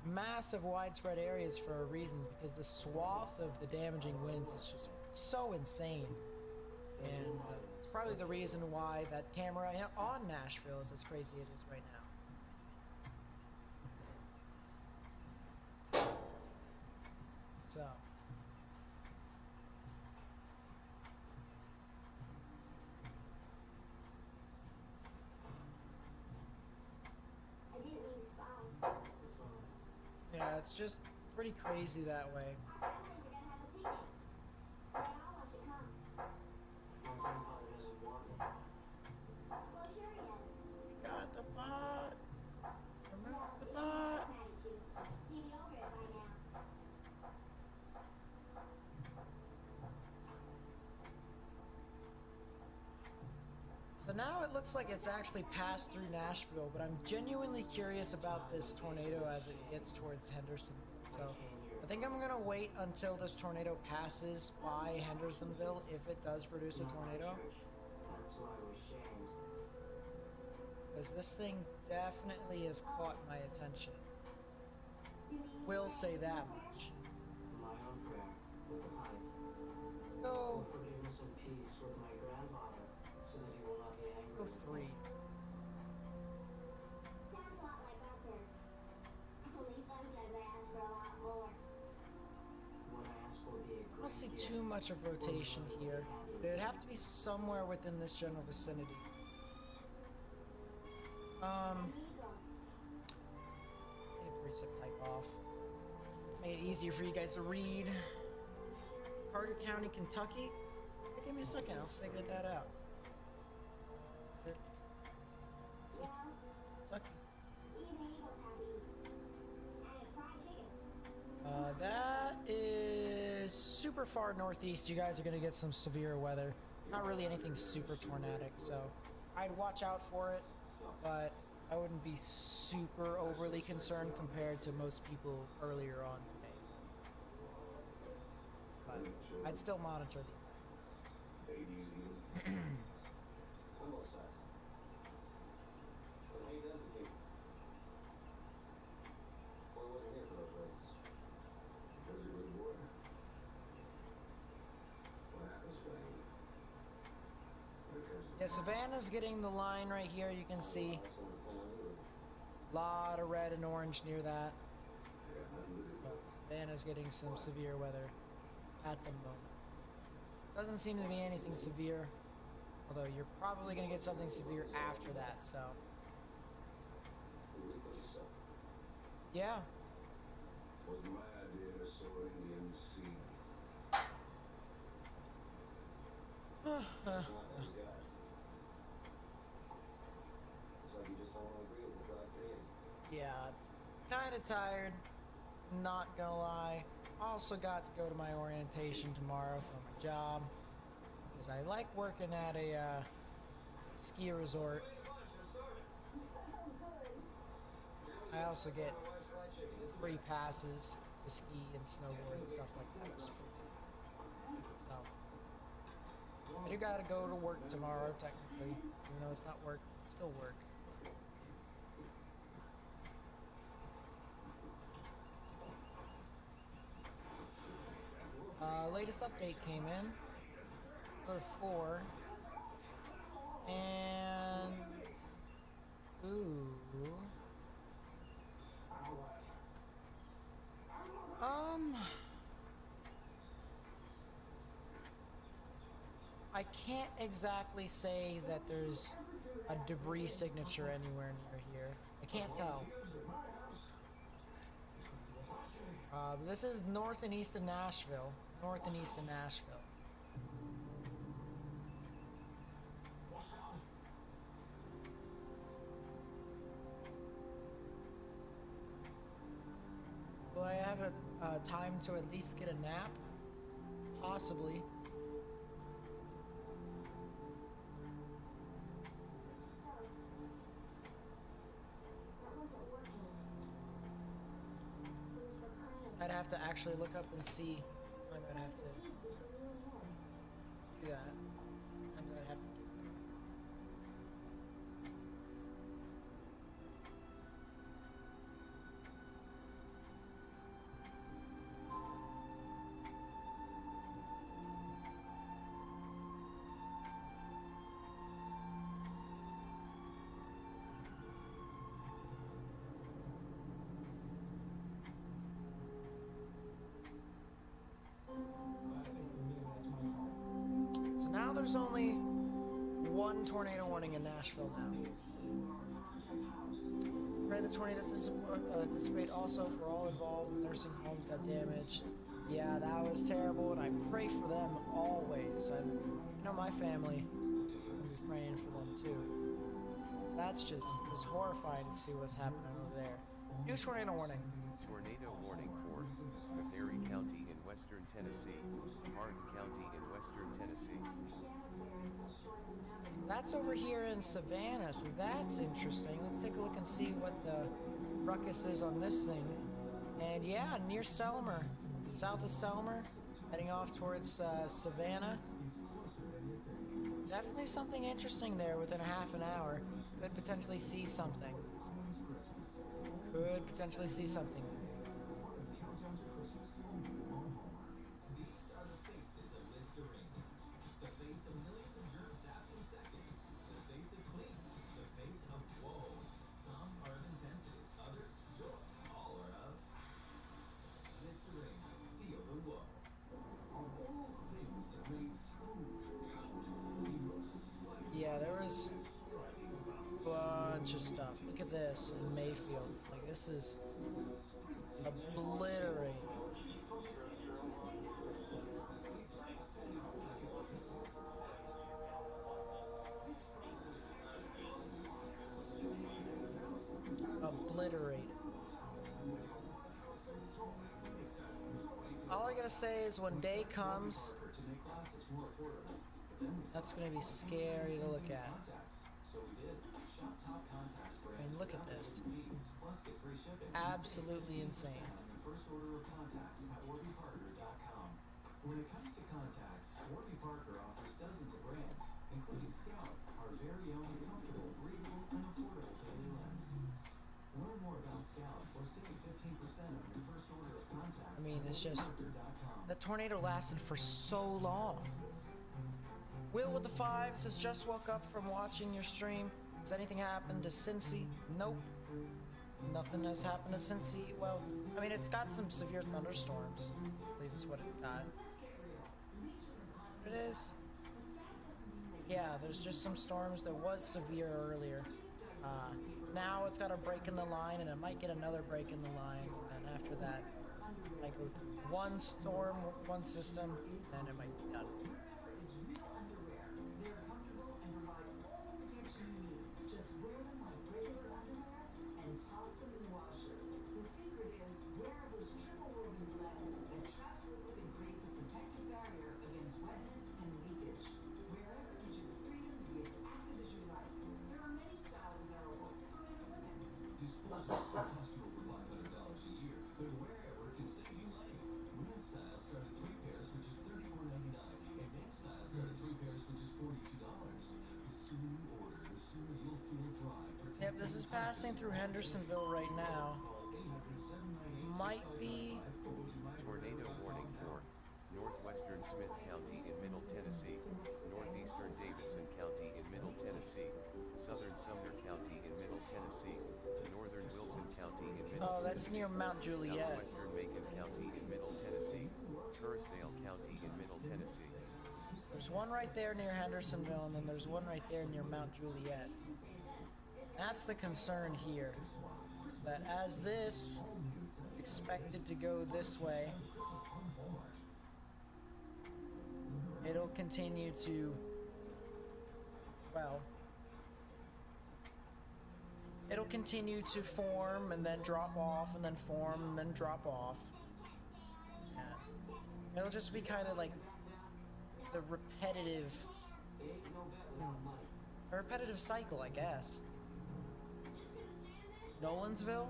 Massive widespread areas for a reason, because the swath of the damaging winds is just so insane. And it's probably the reason why that camera on Nashville is as crazy it is right now. So. Yeah, it's just pretty crazy that way. Got the bot. Remove the bot. So now it looks like it's actually passed through Nashville, but I'm genuinely curious about this tornado as it gets towards Hendersonville. So I think I'm gonna wait until this tornado passes by Hendersonville if it does produce a tornado. Because this thing definitely has caught my attention. Will say that much. Let's go. Let's go 3. I don't see too much of rotation here, but it'd have to be somewhere within this general vicinity. Precept type off. Make it easier for you guys to read. Carter County, Kentucky. Hey, give me a second, I'll figure that out. Kentucky. That is super far northeast. You guys are gonna get some severe weather. Not really anything super tornadic, so I'd watch out for it, but I wouldn't be super overly concerned compared to most people earlier on today. But I'd still monitor the Yeah, Savannah's getting the line right here, you can see. Lot of red and orange near that. So Savannah's getting some severe weather at the moment. Doesn't seem to be anything severe, although you're probably going to get something severe after that, so. Yeah. Yeah, kind of tired, not gonna lie. Also got to go to my orientation tomorrow for my job, because I like working at a ski resort. I also get free passes to ski and snowboard and stuff like that, which is pretty nice. So, I do gotta go to work tomorrow, technically, even though it's not work, it's still work. Latest update came in. Let's go to 4. And... Ooh. I can't exactly say that there's a debris signature anywhere near here. I can't tell. This is north and east of Nashville. North and east of Nashville. time to at least get a nap, possibly. I'd have to actually look up and see what time I'd have to do that. Time I'd have to give. So now there's only one tornado warning in Nashville now. Pray the tornadoes dissipate also for all involved. Nursing homes got damaged. Yeah, that was terrible, and I pray for them always. I know my family will be praying for them too. So that's just, it was horrifying to see what's happening over there. New tornado warning. Tornado warning for McNairy County in western Tennessee, Hardin County in western Tennessee. So that's over here in Savannah, so that's interesting. Let's take a look and see what the ruckus is on this thing. And yeah, near Selmer, south of Selmer, heading off towards Savannah. Definitely something interesting there within a half an hour. Could potentially see something. Could potentially see something. Yeah, there was a bunch of stuff. Look at this in Mayfield. Like, this is obliterated. Obliterated. All I gotta say is when day comes, that's gonna be scary to look at. I mean, look at this. Absolutely insane. When it comes to contacts, Warby Parker offers dozens of brands, including Scout, our very own comfortable, breathable, and affordable daily lens. Learn more about Scout or save 15% on your first order of contacts. I mean, it's just, the tornado lasted for so long. Will with the five says, just woke up from watching your stream. Has anything happened to Cincy? Nope. Nothing has happened to Cincy. Well, I mean, it's got some severe thunderstorms. I believe is what it's got. It is. Yeah, there's just some storms. There was severe earlier. Now it's got a break in the line, and it might get another break in the line. And then after that, it might go through one storm, one system, then it might be done. Cost you over $500 a year, but wherever can save you money. Women's style start at 3 pairs for just $34.99, and men's style start at 3 pairs for just $42. The sooner you order, the sooner you'll feel dry. Yep, this is passing through Hendersonville right now. Might be. Tornado warning for northwestern Smith County in Middle Tennessee, northeastern Davidson County in Middle Tennessee, southern Sumner County in Middle Tennessee, northern Wilson County in Middle Tennessee. That's near Mount Juliet. Southwestern Macon County in Middle Tennessee, Turrisvale County in Middle Tennessee. There's one right there near Hendersonville, and then there's one right there near Mount Juliet. That's the concern here. That as this is expected to go this way, it'll continue to, well, it'll continue to form and then drop off and then form and then drop off. It'll just be kind of like the repetitive, a repetitive cycle, I guess. Nolansville?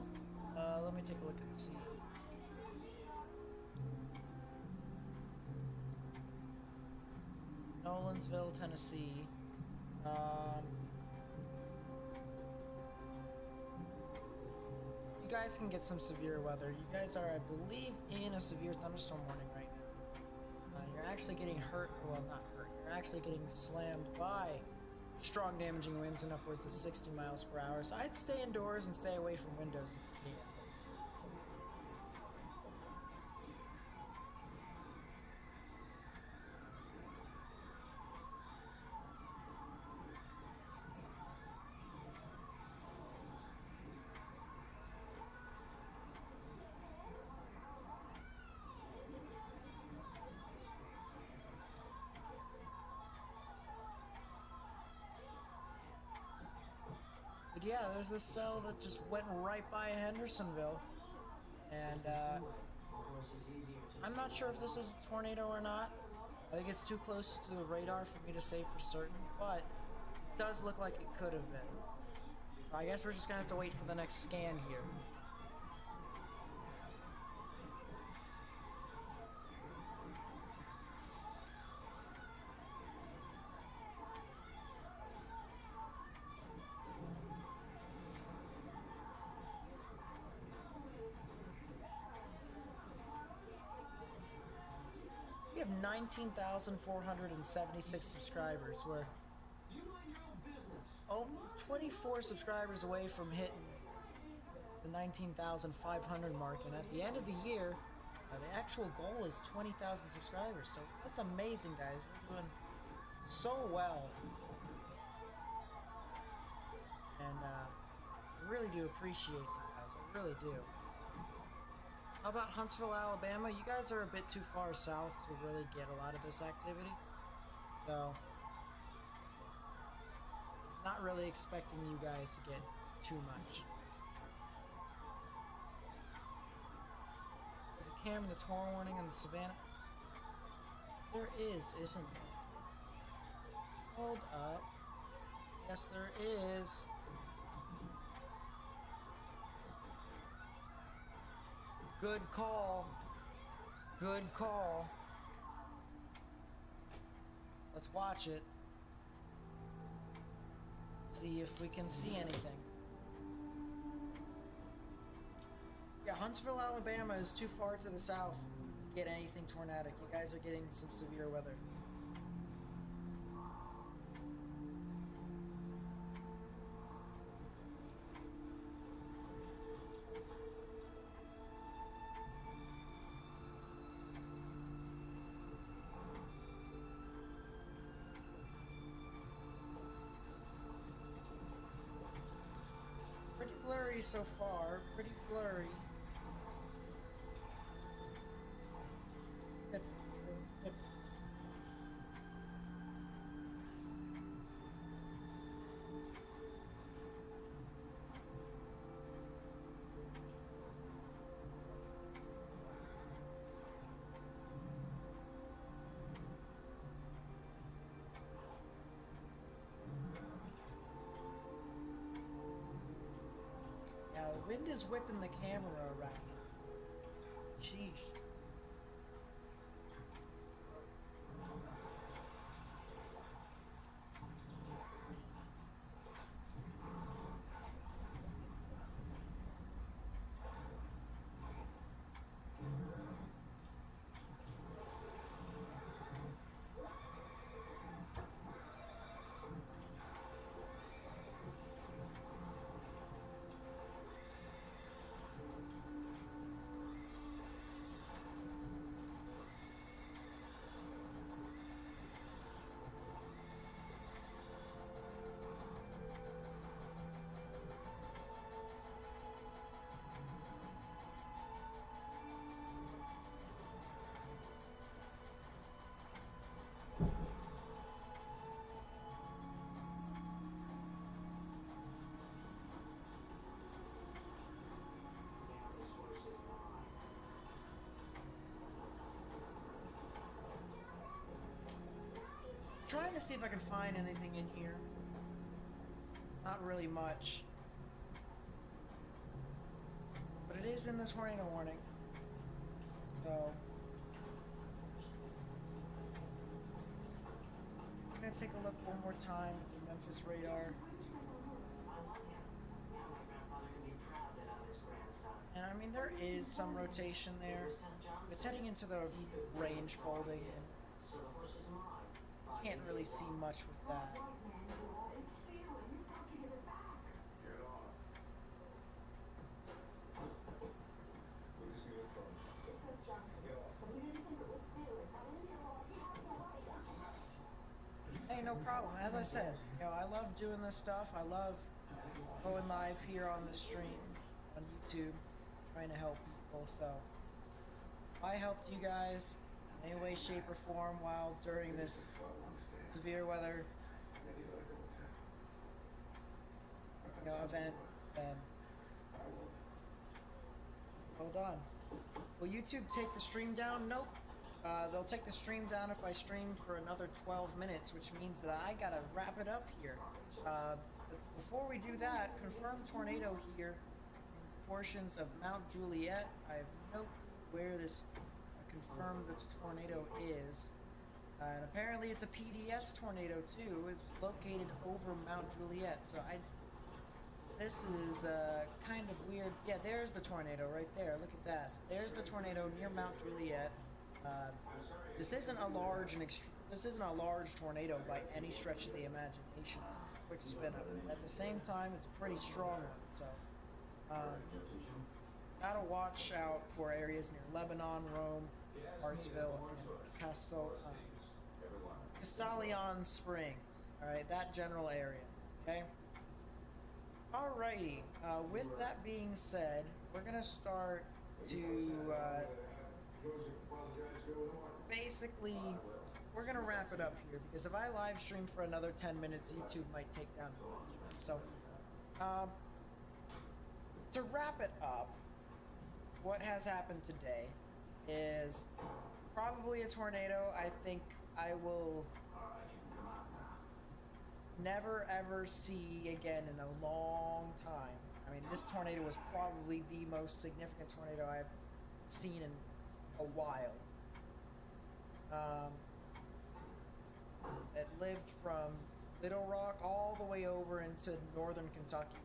Let me take a look and see. Nolansville, Tennessee. You guys can get some severe weather. You guys are, I believe, in a severe thunderstorm warning right now. You're actually getting hurt, well, not hurt, you're actually getting slammed by strong damaging winds in upwards of 60 miles per hour. So I'd stay indoors and stay away from windows if you can. But yeah, there's this cell that just went right by Hendersonville. And I'm not sure if this is a tornado or not. I think it's too close to the radar for me to say for certain, but it does look like it could have been. So I guess we're just gonna have to wait for the next scan here. We have 19,476 subscribers. We're 24 subscribers away from hitting the 19,500 mark, and at the end of the year, the actual goal is 20,000 subscribers. So that's amazing, guys. We're doing so well, and I really do appreciate you guys. I really do. How about Huntsville, Alabama? You guys are a bit too far south to really get a lot of this activity. So, not really expecting you guys to get too much. There's a cam in the tornado warning in the Savannah. There is, isn't there? Hold up. Yes, there is. Good call. Good call. Let's watch it. See if we can see anything. Yeah, Huntsville, Alabama is too far to the south to get anything tornadic. You guys are getting some severe weather. Pretty blurry so far, pretty blurry. Let's tip. Yeah, the wind is whipping the camera around. Sheesh. trying to see if I can find anything in here. Not really much. But it is in the tornado warning. So I'm gonna take a look one more time at the Memphis radar. And I mean, there is some rotation there. It's heading into the range folding, and can't really see much with that. Hey, no problem. As I said, you know, I love doing this stuff. I love going live here on the stream on YouTube, trying to help people. So if I helped you guys in any way, shape, or form while during this severe weather, you know, event, then well done. Will YouTube take the stream down? Nope. They'll take the stream down if I stream for another 12 minutes, which means that I gotta wrap it up here. Before we do that, confirmed tornado here in portions of Mount Juliet. I have no clue where this confirmed that tornado is. And apparently it's a PDS tornado too. It's located over Mount Juliet. So this is kind of weird. Yeah, there's the tornado right there. Look at that. So there's the tornado near Mount Juliet. This isn't a large tornado by any stretch of the imagination. It's a quick spin up. At the same time, it's a pretty strong one. So gotta watch out for areas near Lebanon, Rome, Hartsville, and Castellion Springs. All right, that general area. Okay. Alrighty. With that being said, we're gonna start to basically, we're gonna wrap it up here, because if I live stream for another 10 minutes, YouTube might take down the live stream. So, to wrap it up, what has happened today is probably a tornado. I think I will never ever see again in a long time. I mean, this tornado was probably the most significant tornado I've seen in a while. It lived from Little Rock all the way over into northern Kentucky.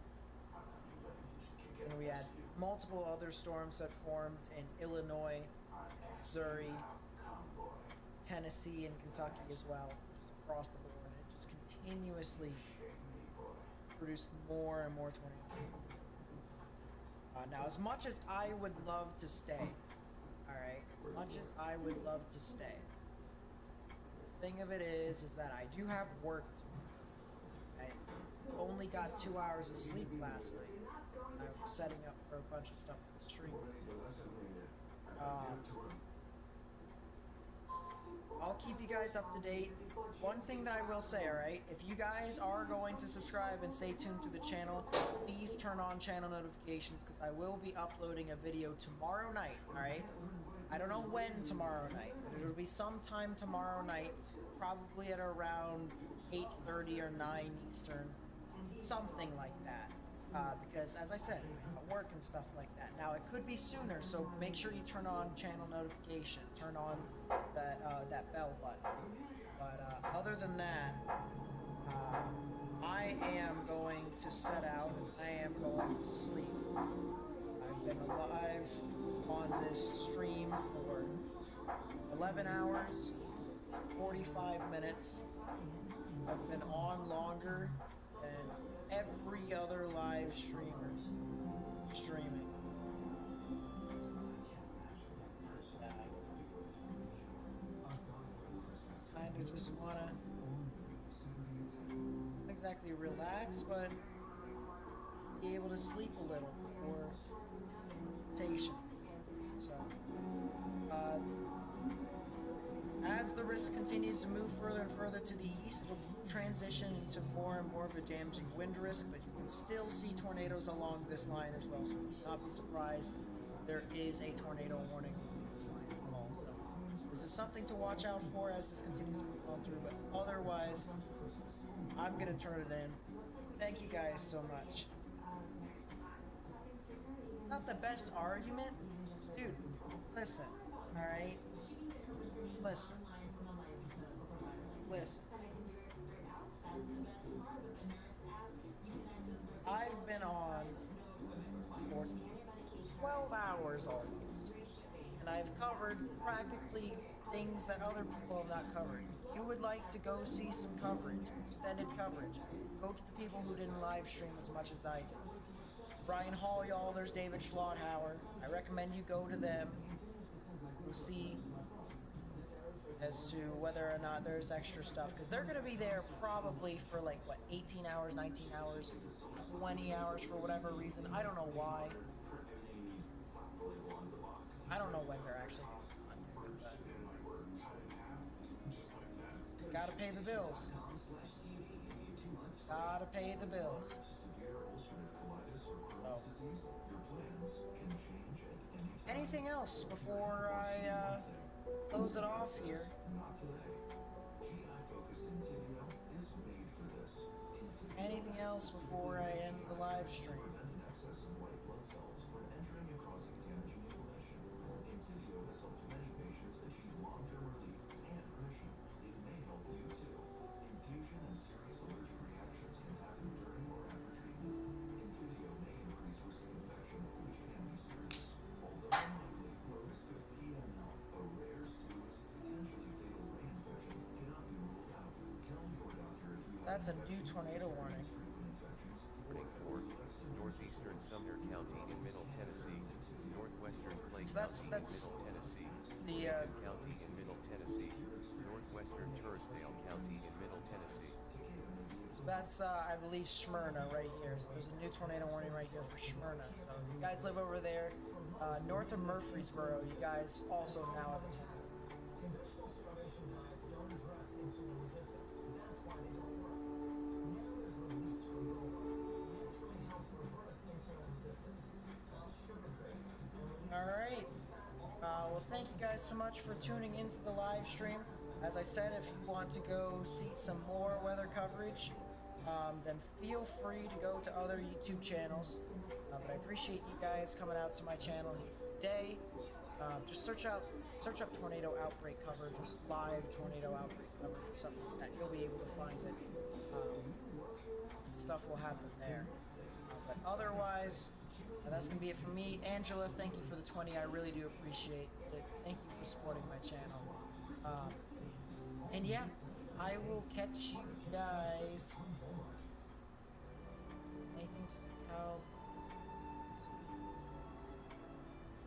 And we had multiple other storms that formed in Illinois, Missouri, Tennessee, and Kentucky as well, just across the board. And it just continuously produced more and more tornadoes. Now, as much as I would love to stay, alright, as much as I would love to stay, the thing of it is that I do have work to do. I only got 2 hours of sleep last night. I was setting up for a bunch of stuff for the stream. I'll keep you guys up to date. One thing that I will say, alright, if you guys are going to subscribe and stay tuned to the channel, please turn on channel notifications, because I will be uploading a video tomorrow night, alright? I don't know when tomorrow night, but it'll be sometime tomorrow night, probably at around 8:30 or 9 Eastern, something like that. Because, as I said, I work and stuff like that. Now, it could be sooner, so make sure you turn on channel notification. Turn on that bell button. But other than that, I am going to set out and I am going to sleep. I've been alive on this stream for 11 hours, 45 minutes. I've been on longer than every other live streamer streaming. Kind of just wanna not exactly relax, but be able to sleep a little before meditation. So, as the risk continues to move further and further to the east, it'll transition into more and more of a damaging wind risk, but you can still see tornadoes along this line as well, so do not be surprised if there is a tornado warning along this line at all. So This is something to watch out for as this continues to move on through, but otherwise, I'm gonna turn it in. Thank you guys so much. Not the best argument? Dude, listen, alright? Listen. Listen. I've been on for 12 hours almost, and I've covered practically things that other people have not covered. If you would like to go see some coverage, extended coverage, go to the people who didn't live stream as much as I did. Brian Hall, y'all, there's David Schlotthauer. I recommend you go to them. You'll see as to whether or not there's extra stuff, because they're going to be there probably for like, what, 18 hours, 19 hours, 20 hours for whatever reason. I don't know why. I don't know when they're actually on there, but gotta pay the bills. Gotta pay the bills. So, anything else before I close it off here? Anything else before I end the live stream? That's a new tornado warning. Warning for northeastern Sumner County in Middle Tennessee, northwestern Clay So County in that's Middle Tennessee, the Macon County in Middle Tennessee, northwestern Turrisdale County in Middle Tennessee. that's I believe Smyrna right here. So there's a new tornado warning right here for Smyrna. So if you guys live over there, north of Murfreesboro, you guys also now have a tornado. Alright, well thank you guys so much for tuning into the live stream. As I said, if you want to go see some more weather coverage, then feel free to go to other YouTube channels. But I appreciate you guys coming out to my channel today. Just search up tornado outbreak coverage, just live tornado outbreak coverage or something like that. You'll be able to find it. Stuff will happen there. But otherwise, that's going to be it for me. Angela, thank you for the 20. I really do appreciate it. Thank you for supporting my channel. And yeah, I will catch you guys. Anything to tell?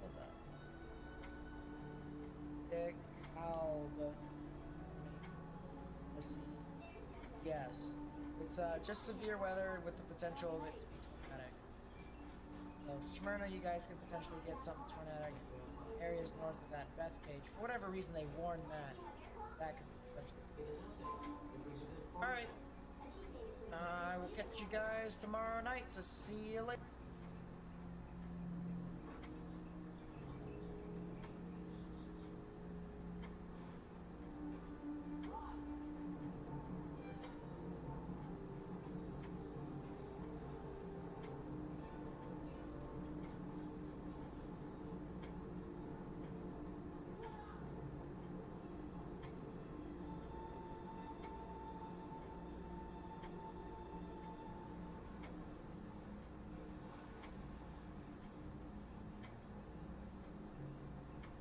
Hold on. Dick Alba. Let's see. Yes. It's just severe weather with the potential of it to be tornadic. So Smyrna, you guys could potentially get something tornadic. Areas north of that Bethpage, for whatever reason they warned that could potentially. Alright. I will catch you guys tomorrow night, so see you later.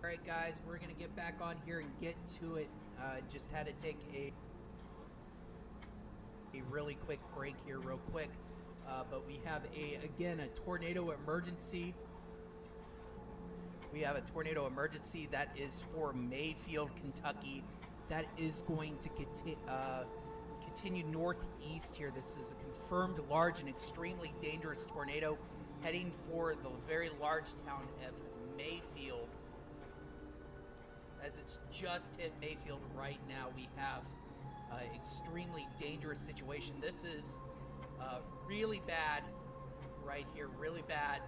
Alright guys, we're going to get back on here and get to it. Just had to take a really quick break here real quick. But we have again a tornado emergency. We have a tornado emergency that is for Mayfield, Kentucky. That is going to continue northeast here. This is a confirmed large and extremely dangerous tornado heading for the very large town of Mayfield. As it's just hit Mayfield right now, we have extremely dangerous situation. This is really bad right here, really bad.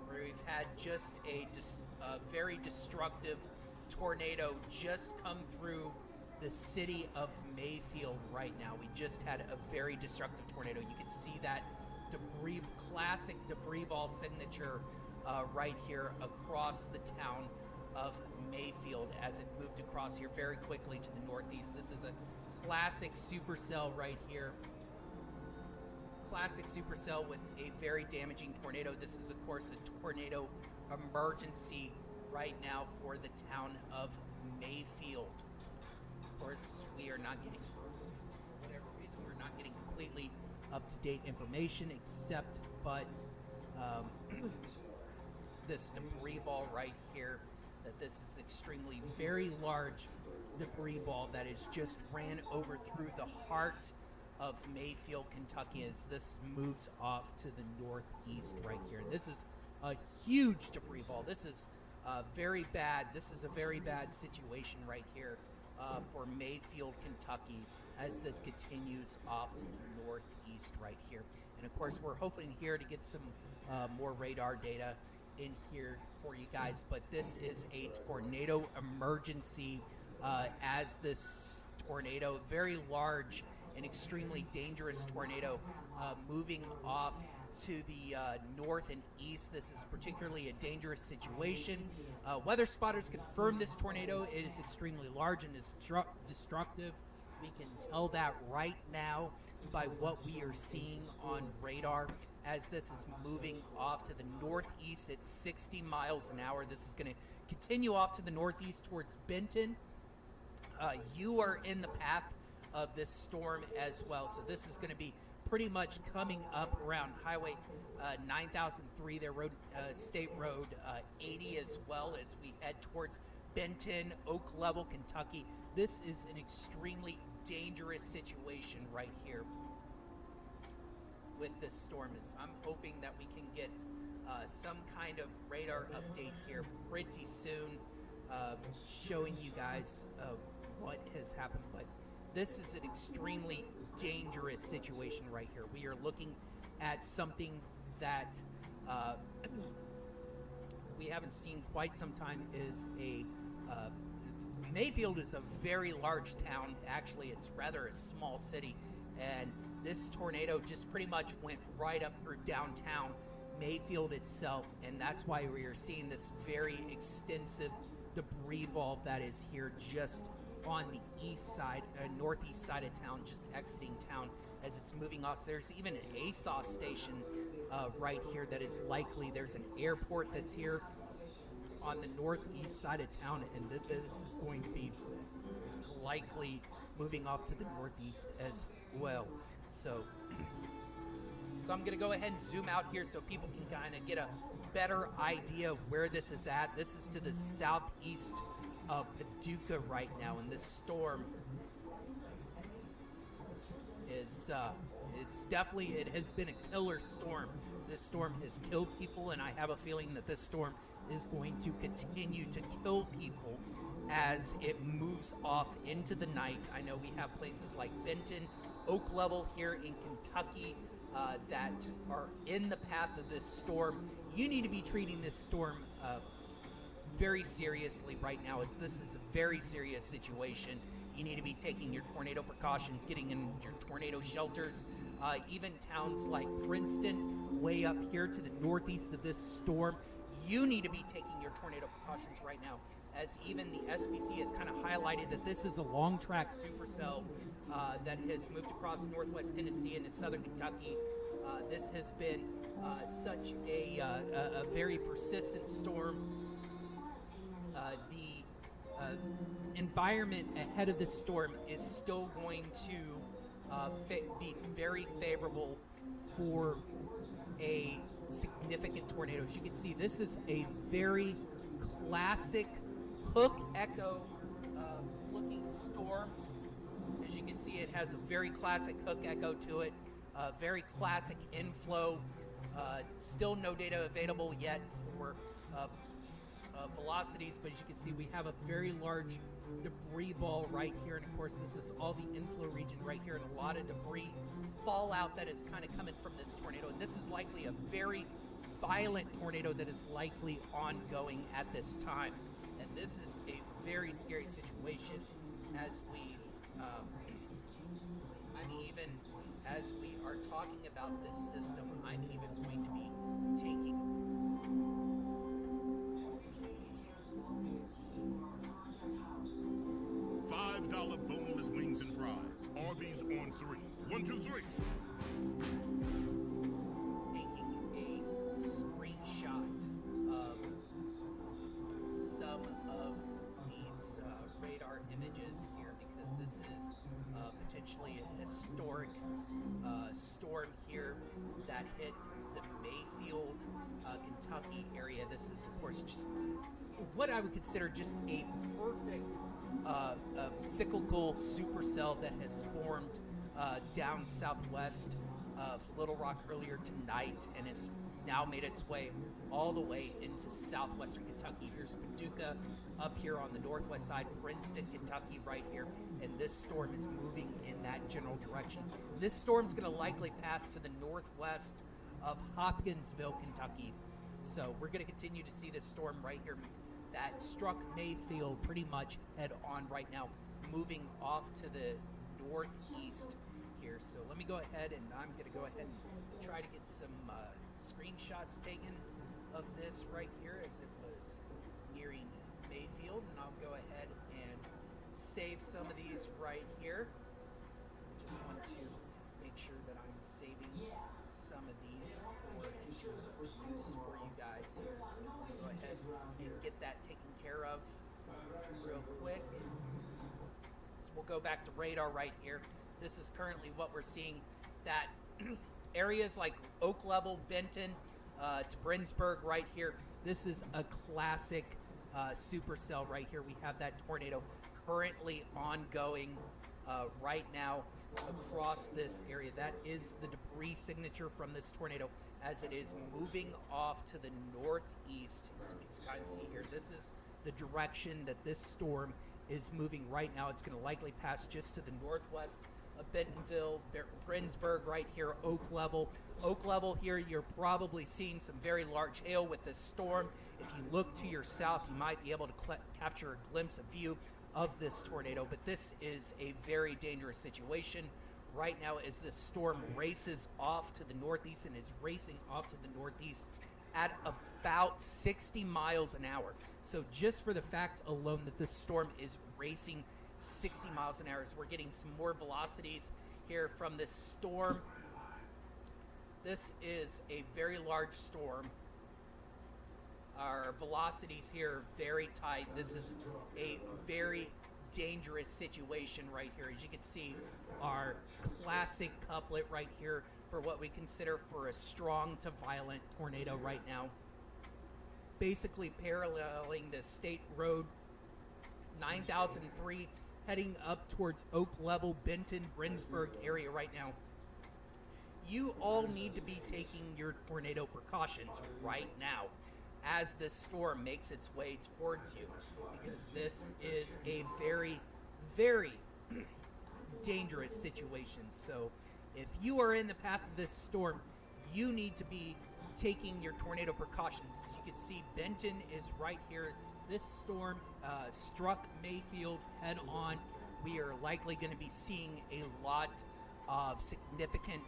Where we've had just a very destructive tornado just come through the city of Mayfield right now. We just had a very destructive tornado. You can see that debris, classic debris ball signature right here across the town of Mayfield as it moved across here very quickly to the northeast. This is a classic supercell right here. Classic supercell with a very damaging tornado. This is, of course, a tornado emergency right now for the town of Mayfield. Of course, we are not getting, for whatever reason, we're not getting completely up-to-date information, except but this debris ball right here, that this is extremely very large debris ball that is just ran over through the heart of Mayfield, Kentucky, as this moves off to the northeast right here. This is a huge debris ball. This is very bad. This is a very bad situation right here for Mayfield, Kentucky, as this continues off to the northeast right here. And of course, we're hoping here to get some more radar data in here for you guys, but this is a tornado emergency as this tornado, very large and extremely dangerous tornado, moving off to the north and east. This is particularly a dangerous situation. Weather spotters confirm this tornado is extremely large and is destructive. We can tell that right now by what we are seeing on radar as this is moving off to the northeast at 60 miles an hour. This is going to continue off to the northeast towards Benton. You are in the path of this storm as well, so this is going to be pretty much coming up around Highway 9003, their road, State Road 80, as well as we head towards Benton, Oak Level, Kentucky. This is an extremely dangerous situation right here with this storm. I'm hoping that we can get some kind of radar update here pretty soon, showing you guys what has happened. But this is an extremely dangerous situation right here. We are looking at something that we haven't seen quite some time. Is a Mayfield is a very large town. Actually, it's rather a small city, and this tornado just pretty much went right up through downtown Mayfield itself, and that's why we are seeing this very extensive debris ball that is here just on the east side, northeast side of town, just exiting town as it's moving off. There's even an ASOS station right here that is likely. There's an airport that's here on the northeast side of town, and this is going to be likely moving off to the northeast as well. So I'm going to go ahead and zoom out here so people can kind of get a better idea of where this is at. This is to the southeast of Paducah right now, and this storm is it has been a killer storm. This storm has killed people, and I have a feeling that this storm is going to continue to kill people as it moves off into the night. I know we have places like Benton, Oak Level here in Kentucky that are in the path of this storm. You need to be treating this storm very seriously right now, as this is a very serious situation. You need to be taking your tornado precautions, getting in your tornado shelters. Even towns like Princeton, way up here to the northeast of this storm, you need to be taking your tornado precautions right now, as even the SPC has kind of highlighted that this is a long track supercell that has moved across northwest Tennessee and in southern Kentucky. This has been such a very persistent storm. The environment ahead of this storm is still going to be very favorable for a significant tornado. As you can see, this is a very classic hook echo looking storm. As you can see, it has a very classic hook echo to it, very classic inflow. Still no data available yet for velocities, but as you can see, we have a very large debris ball right here, and of course this is all the inflow region right here, and a lot of debris fallout that is kind of coming from this tornado, and this is likely a very violent tornado that is likely ongoing at this time. And this is a very scary situation as we, as we are talking about this system, I'm even going to be taking $5 boneless wings and fries. Arby's on 3. 1, 2, 3. taking a screenshot of some of these radar images here because this is potentially a historic storm here that hit the Mayfield, Kentucky area. This is, of course, just what I would consider just a perfect cyclical supercell that has formed down southwest of Little Rock earlier tonight and has now made its way all the way into southwestern Kentucky. Here's Paducah up here on the northwest side, Princeton, Kentucky right here, and this storm is moving in that general direction. This storm's going to likely pass to the northwest of Hopkinsville, Kentucky. So we're going to continue to see this storm right here that struck Mayfield pretty much head on right now, moving off to the northeast here. So let me go ahead and I'm going to go ahead and try to get some screenshots taken of this right here as it was nearing Mayfield, and I'll go ahead and save some of these right here. I just want to make sure that I'm saving some of these for future use for you guys here. So I'm going to go ahead and get that taken care of real quick. So we'll go back to radar right here. This is currently what we're seeing, that areas like Oak Level, Benton, to Brinsburg right here. This is a classic supercell right here. We have that tornado currently ongoing right now across this area. That is the debris signature from this tornado as it is moving off to the northeast. As you can kind of see here, this is the direction that this storm is moving right now. It's going to likely pass just to the northwest of Bentonville, Brinsburg right here, Oak Level. Oak Level here, you're probably seeing some very large hail with this storm. If you look to your south, you might be able to capture a glimpse, a view of this tornado, but this is a very dangerous situation right now as this storm races off to the northeast and is racing off to the northeast at about 60 miles an hour. So just for the fact alone that this storm is racing 60 miles an hour, as we're getting some more velocities here from this storm. This is a very large storm. Our velocities here are very tight. This is a very dangerous situation right here. As you can see, our classic couplet right here for what we consider for a strong to violent tornado right now. Basically paralleling the State Road 9003, heading up towards Oak Level, Benton, Brinsburg area right now. You all need to be taking your tornado precautions right now as this storm makes its way towards you, because this is a very, very dangerous situation. So if you are in the path of this storm, you need to be taking your tornado precautions. As you can see, Benton is right here. This storm struck Mayfield head on. We are likely going to be seeing a lot of significant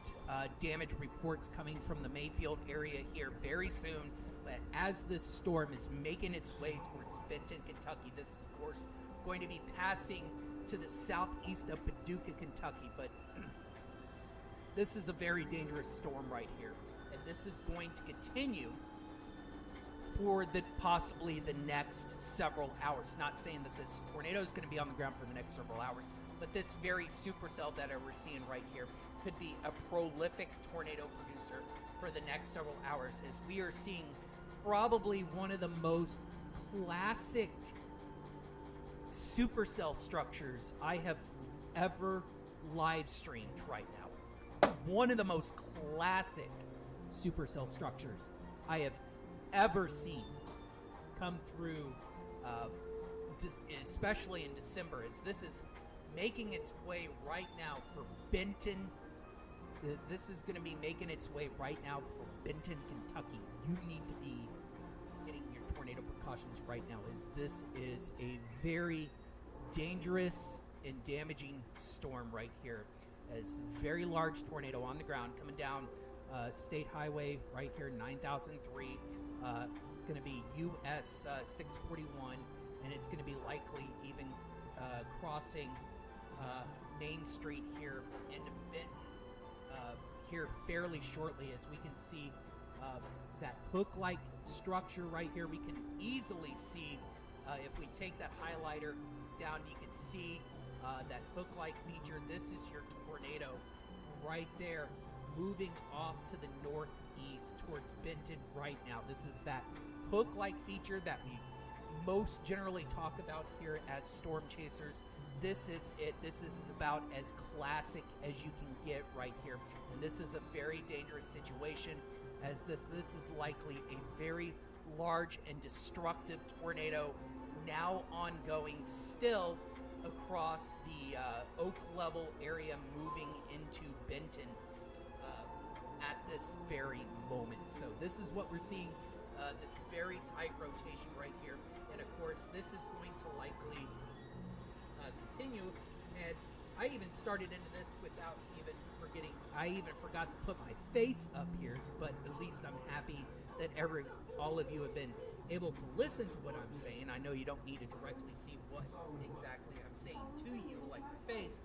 damage reports coming from the Mayfield area here very soon. But as this storm is making its way towards Benton, Kentucky, this is, of course, going to be passing to the southeast of Paducah, Kentucky. But this is a very dangerous storm right here. And this is going to continue for possibly the next several hours. Not saying that this tornado is going to be on the ground for the next several hours, but this very supercell that we're seeing right here could be a prolific tornado producer for the next several hours, as we are seeing probably one of the most classic supercell structures I have ever live streamed right now. One of the most classic supercell structures I have ever seen come through, especially in December, as this is making its way right now for Benton. This is going to be making its way right now for Benton, Kentucky. You need to be getting your tornado precautions precautions right now is this is a very dangerous and damaging storm right here. As very large tornado on the ground coming down State Highway right here, 9003, going to be US 641, and it's going to be likely even crossing Main Street here into Benton here fairly shortly. As we can see that hook-like structure right here, we can easily see if we take that highlighter down, you can see that hook-like feature. This is your tornado right there, moving off to the northeast towards Benton right now. This is that hook-like feature that we most generally talk about here as storm chasers. This is it. This is about as classic as you can get right here. And this is a very dangerous situation, as this is likely a very large and destructive tornado now ongoing still across the Oak Level area, moving into Benton at this very moment. So this is what we're seeing, this very tight rotation right here. And of course, this is going to likely continue. And I even started into this without even forgetting, I even forgot to put my face up here, but at least I'm happy that all of you have been able to listen to what I'm saying. I know you don't need to directly see what exactly I'm saying to you, like my face,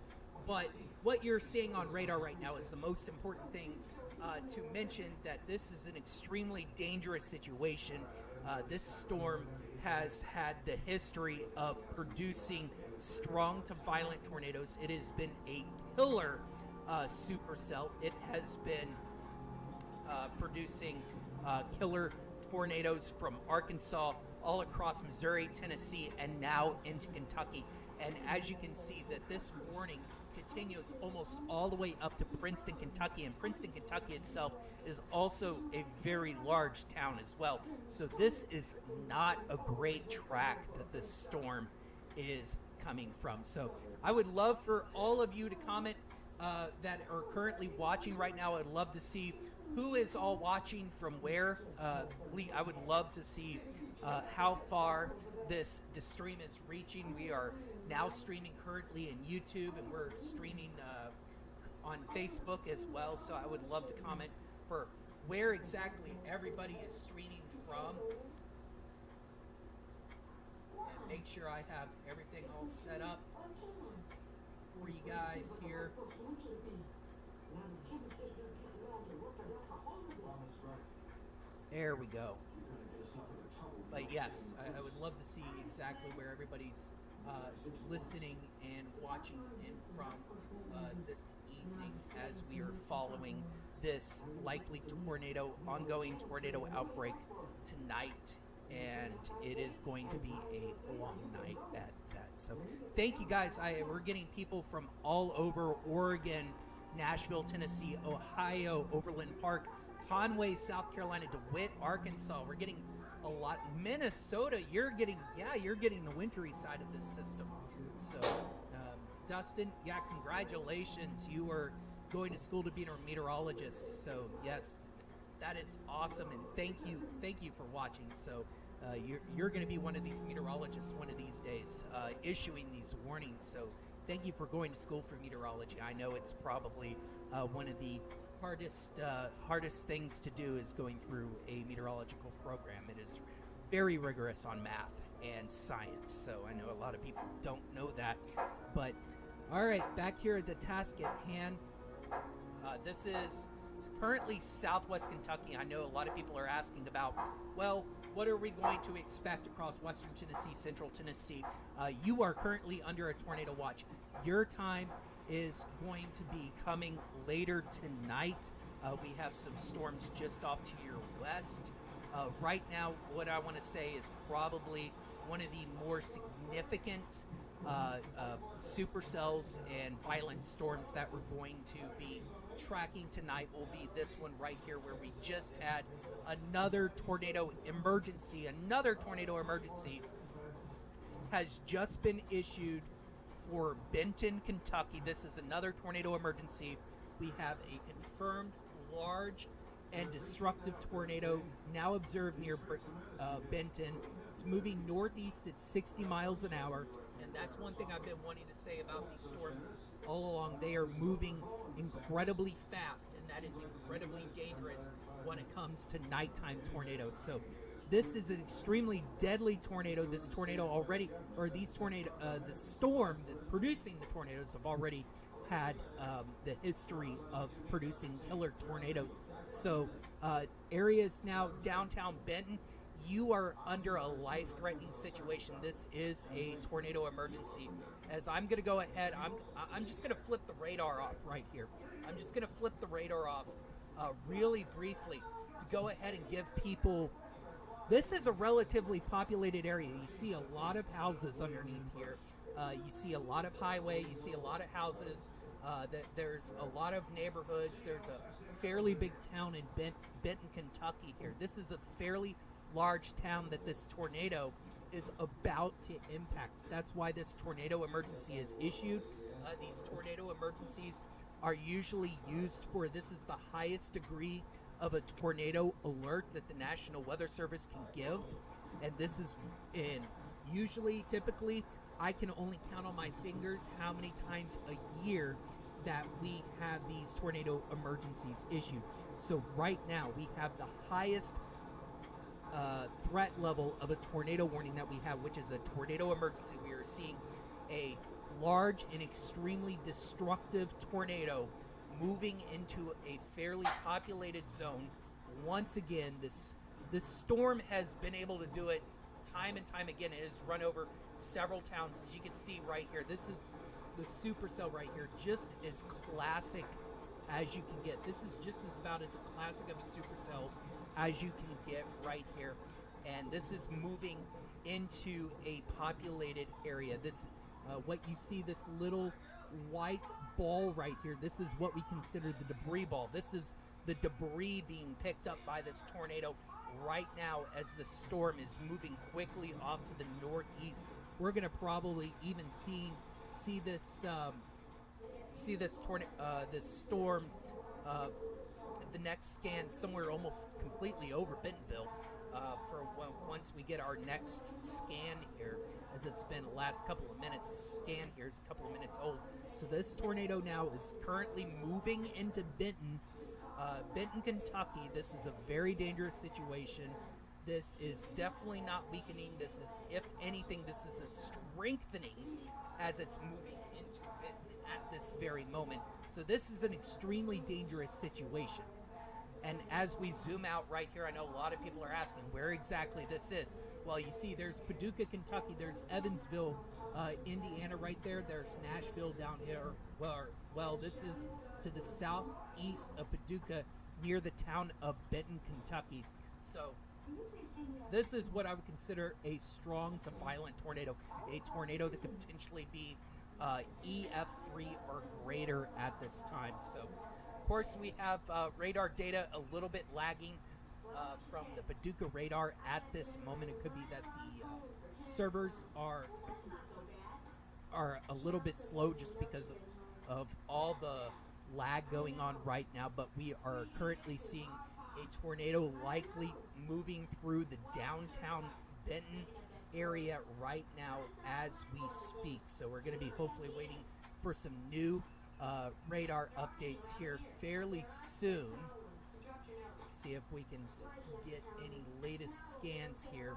but what you're seeing on radar right now is the most important thing to mention, that this is an extremely dangerous situation. This storm has had the history of producing strong to violent tornadoes. It has been a killer supercell. It has been producing killer tornadoes from Arkansas all across Missouri, Tennessee, and now into Kentucky. And as you can see, that this warning continues almost all the way up to Princeton, Kentucky, and Princeton, Kentucky itself is also a very large town as well. So this is not a great track that this storm is coming from. So I would love for all of you to comment that are currently watching right now. I'd love to see who is all watching from where. I would love to see how far this stream is reaching. We are now streaming currently in YouTube, and we're streaming on Facebook as well. So I would love to comment for where exactly everybody is streaming from. And make sure I have everything all set up for you guys here. There we go. But yes, I would love to see exactly where everybody's listening and watching in from this evening, as we are following this likely ongoing tornado outbreak tonight. And it is going to be a long night at that. So thank you guys. We're getting people from all over Oregon, Nashville, Tennessee, Ohio, Overland Park, Conway, South Carolina, DeWitt, Arkansas. We're getting a lot. Minnesota, you're getting the wintry side of this system. So Dustin, yeah, congratulations. You are going to school to be a meteorologist. So yes, that is awesome, and thank you for watching. So you're going to be one of these meteorologists one of these days, issuing these warnings. So thank you for going to school for meteorology. I know it's probably one of the hardest things to do is going through a meteorological program. It is very rigorous on math and science. So I know a lot of people don't know that. But all right, back here at the task at hand. This is currently Southwest Kentucky. I know a lot of people are asking about, well, what are we going to expect across Western Tennessee, Central Tennessee? You are currently under a tornado watch. Your time is going to be coming later tonight. We have some storms just off to your west. Right now, what I want to say is probably one of the more significant supercells and violent storms that we're going to be tracking tonight will be this one right here, where we just had another tornado emergency. Another tornado emergency has just been issued for Benton, Kentucky. This is another tornado emergency. We have a confirmed large and destructive tornado now observed near Benton. It's It's moving northeast at 60 miles an hour, and that's one thing I've been wanting to say about these storms all along. They are moving incredibly fast, and that is incredibly dangerous when it comes to nighttime tornadoes. So this is an extremely deadly tornado. This tornado already, or these tornado, the storm that producing the tornadoes have already had the history of producing killer tornadoes. So areas now downtown Benton, you are under a life-threatening situation. This is a tornado emergency. As I'm going to go ahead, I'm just going to flip the radar off right here. I'm just going to flip the radar off really briefly to go ahead and give people. This is a relatively populated area. You see a lot of houses underneath here. You see a lot of highway. You see a lot of houses. There's a lot of neighborhoods. There's a fairly big town in Benton, Kentucky here. This is a fairly large town that this tornado is about to impact. That's why this tornado emergency is issued. These tornado emergencies are usually used for, this is the highest degree of a tornado alert that the National Weather Service can give. And this is typically, I can only count on my fingers how many times a year that we have these tornado emergencies issued. So right now we have the highest threat level of a tornado warning that we have, which is a tornado emergency. We are seeing a large and extremely destructive tornado moving into a fairly populated zone. Once again, this storm has been able to do it time and time again. It has run over several towns. As you can see right here, this is the supercell right here, just as classic as you can get. This is just as about as a classic of a supercell as you can get right here. And this is moving into a populated area. This what you see, this little white ball right here, this is what we consider the debris ball. This is the debris being picked up by this tornado right now as the storm is moving quickly off to the northeast. We're going to probably even see this storm the next scan somewhere almost completely over Bentonville once we get our next scan here, as it's been the last couple of minutes. The scan here is a couple of minutes old. So this tornado now is currently moving into Benton, Kentucky. This is a very dangerous situation. This is definitely not weakening. This is, if anything, this is a strengthening as it's moving into Benton at this very moment. So this is an extremely dangerous situation. And as we zoom out right here, I know a lot of people are asking where exactly this is. Well, you see there's Paducah, Kentucky. There's Evansville, Indiana right there. There's Nashville down here. Well, this is to the southeast of Paducah near the town of Benton, Kentucky. So this is what I would consider a strong to violent tornado. A tornado that could potentially be EF3 or greater at this time. So, of course, we have radar data a little bit lagging from the Paducah radar at this moment. It could be that the servers are a little bit slow just because of all the lag going on right now, but we are currently seeing a tornado likely moving through the downtown Benton area right now as we speak. So we're going to be hopefully waiting for some new radar updates here fairly soon. See if we can get any latest scans here.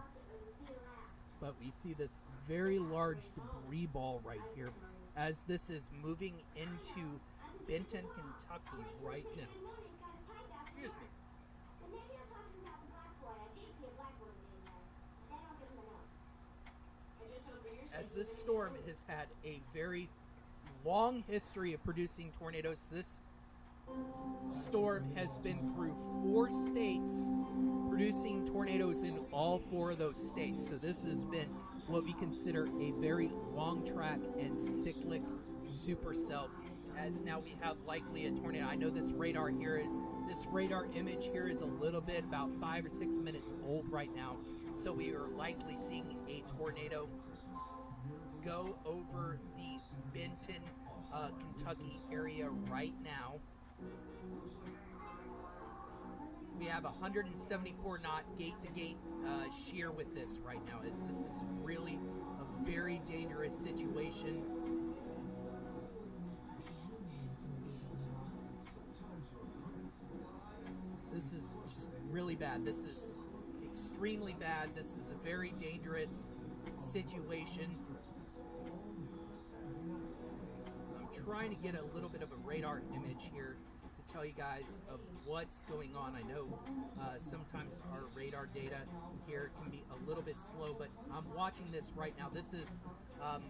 But we see this very large debris ball right here as this is moving into Benton, Kentucky right now. Excuse me. As this storm has had a very long history of producing tornadoes, this storm has been through 4 states, producing tornadoes in all 4 of those states. So this has been what we consider a very long track and cyclic supercell, as now we have likely a tornado. I know this radar here, this radar image here is a little bit about 5 or 6 minutes old right now. So we are likely seeing a tornado go over the Benton, Kentucky area right now. We have 174 knot gate-to-gate shear with this right now. This is really a very dangerous situation. This is just really bad. This is extremely bad. This is a very dangerous situation. I'm trying to get a little bit of a radar image here to tell you guys of what's going on. I know sometimes our radar data here can be a little bit slow, but I'm watching this right now. This is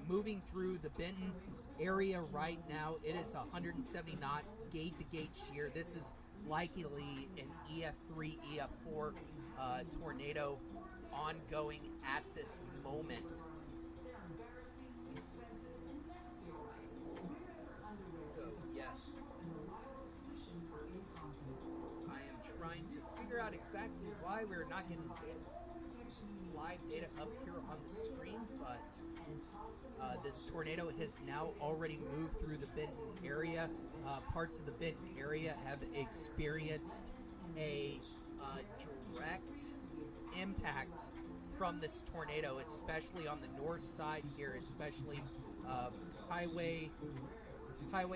moving through the Benton area right now. It is 170 knot gate-to-gate shear. This is likely an EF3, EF4 tornado ongoing at this moment. So yes, so I am trying to figure out exactly why we're not getting live data up here on the screen, but this tornado has now already moved through the Benton area. Parts of the Benton area have experienced a direct impact from this tornado, especially on the north side here, especially Highway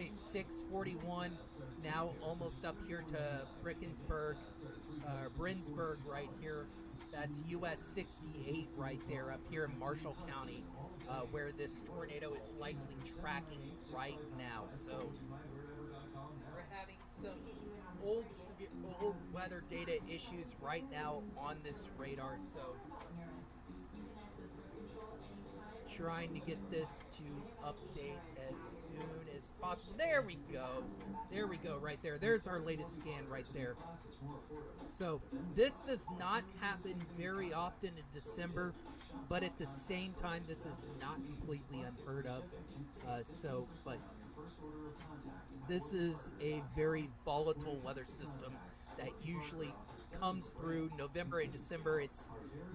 641, now almost up here to Brinsburg right here. That's US 68 right there up here in Marshall County, where this tornado is likely tracking right now. So we're having some old weather data issues right now on this radar. So trying to get this to update as soon as possible. There we go. There we go right there. There's our latest scan right there. So this does not happen very often in December, but at the same time, this is not completely unheard of. But this is a very volatile weather system that usually comes through November and December. It's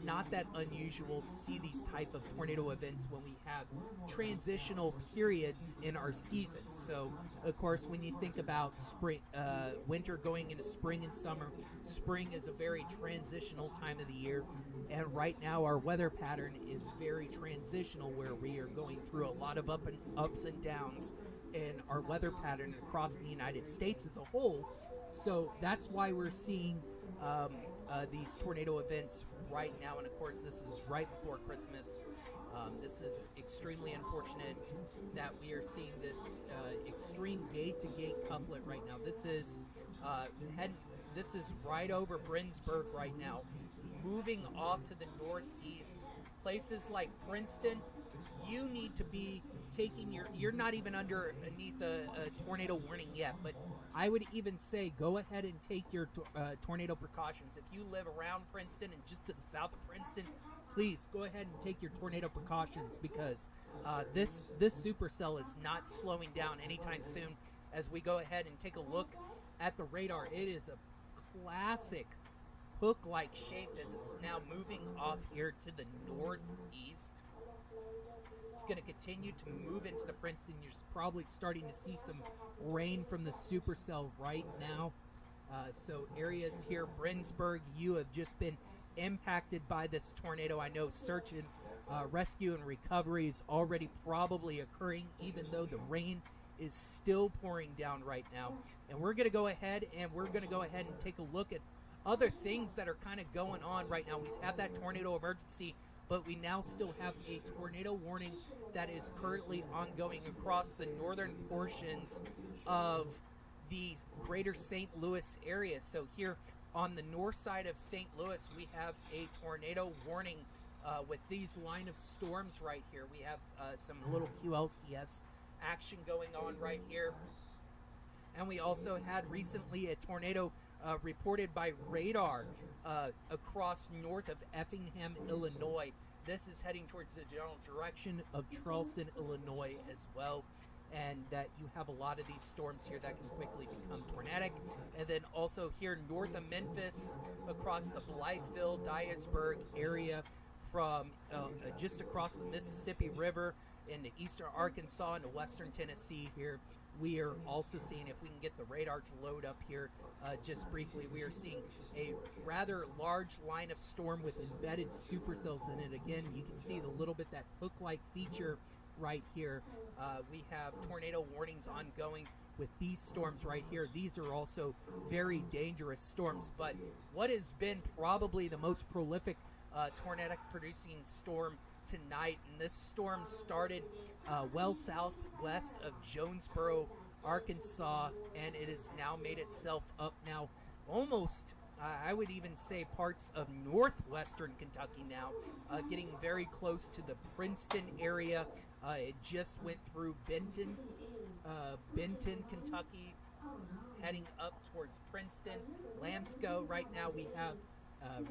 not that unusual to see these type of tornado events when we have transitional periods in our season. So of course, when you think about spring, winter going into spring and summer, spring is a very transitional time of the year, and right now our weather pattern is very transitional, where we are going through a lot of ups and downs in our weather pattern across the United States as a whole. So that's why we're seeing these tornado events right now, and of course this is right before Christmas. This is extremely unfortunate that we are seeing this extreme gate-to-gate couplet right now. This is right over Brinsburg right now, moving off to the northeast. Places like Princeton, you need to be taking you're not even underneath a tornado warning yet, but I would even say go ahead and take your tornado precautions. If you live around Princeton and just to the south of Princeton, please go ahead and take your tornado precautions, because this supercell is not slowing down anytime soon. As we go ahead and take a look at the radar, it is a classic hook-like shape as it's now moving off here to the northeast. It's going to continue to move into the Princeton. You're probably starting to see some rain from the supercell right now. So areas here, Brinsburg, you have just been impacted by this tornado. I know search and rescue and recovery is already probably occurring, even though the rain is still pouring down right now. And we're going to go ahead and take a look at other things that are kind of going on right now. We have that tornado emergency, but we now still have a tornado warning that is currently ongoing across the northern portions of the greater St. Louis area. So here on the north side of St. Louis, we have a tornado warning with these line of storms right here. We have some little QLCS action going on right here. And we also had recently a tornado reported by radar across north of Effingham, Illinois. This is heading towards the general direction of Charleston, Illinois as well. And that you have a lot of these storms here that can quickly become tornadic. And then also here north of Memphis, across the Blytheville, Dyersburg area, from just across the Mississippi River into eastern Arkansas into western Tennessee here. We are also seeing, if we can get the radar to load up here just briefly, we are seeing a rather large line of storm with embedded supercells in it. Again, you can see the little bit that hook-like feature right here. We have tornado warnings ongoing with these storms right here. These are also very dangerous storms, but what has been probably the most prolific tornadic producing storm tonight, and this storm started well southwest of Jonesboro, Arkansas, and it has now made itself up now almost, I would even say, parts of northwestern Kentucky now, getting very close to the Princeton area. It just went through Benton, Kentucky, heading up towards Princeton. Lambsco, right now we have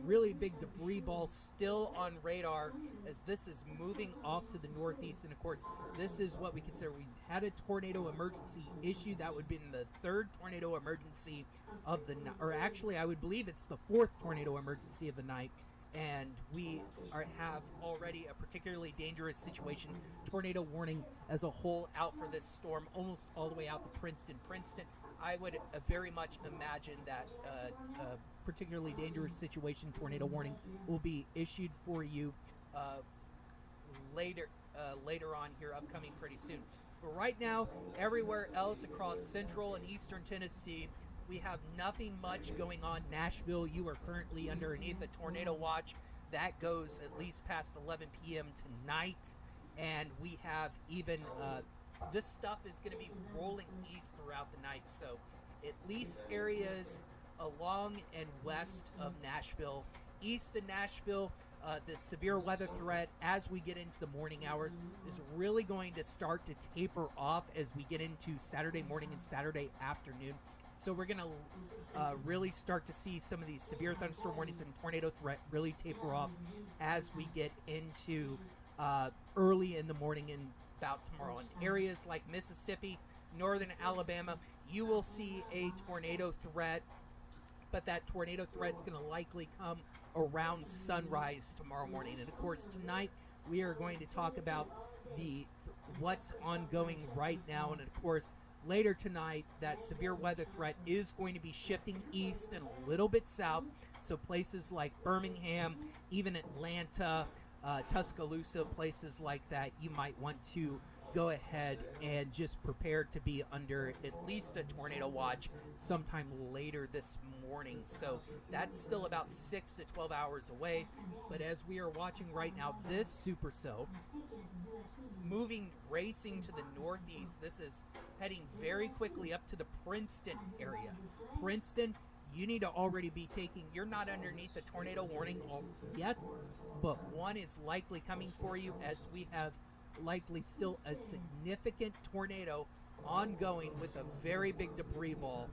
really big debris ball still on radar as this is moving off to the northeast. And of course, this is what we consider, we had a tornado emergency issue. That would have been the third tornado emergency of the night, or actually I would believe it's the fourth tornado emergency of the night. And we have already a particularly dangerous situation. Tornado warning as a whole out for this storm, almost all the way out to Princeton. I would very much imagine that a particularly dangerous situation tornado warning will be issued for you later on here, upcoming pretty soon. But right now, everywhere else across central and eastern Tennessee, we have nothing much going on. Nashville, you are currently underneath a tornado watch. That goes at least past 11 p.m. tonight. And we have even, this stuff is going to be rolling east throughout the night. So at least areas along and west of Nashville, east of Nashville, the severe weather threat as we get into the morning hours is really going to start to taper off as we get into Saturday morning and Saturday afternoon. So we're going to really start to see some of these severe thunderstorm warnings and tornado threat really taper off as we get into early in the morning and about tomorrow. In areas like Mississippi, northern Alabama, you will see a tornado threat, but that tornado threat is going to likely come around sunrise tomorrow morning. And of course, tonight we are going to talk about what's ongoing right now. And of course, later tonight, that severe weather threat is going to be shifting east and a little bit south. So places like Birmingham, even Atlanta, Tuscaloosa, places like that, you might want to go ahead and just prepare to be under at least a tornado watch sometime later this morning. So that's still about 6 to 12 hours away. But as we are watching right now, this supercell racing to the northeast. This is heading very quickly up to the Princeton area. Princeton, you need to already be you're not underneath the tornado warning yet, but one is likely coming for you as we have likely still a significant tornado ongoing with a very big debris ball.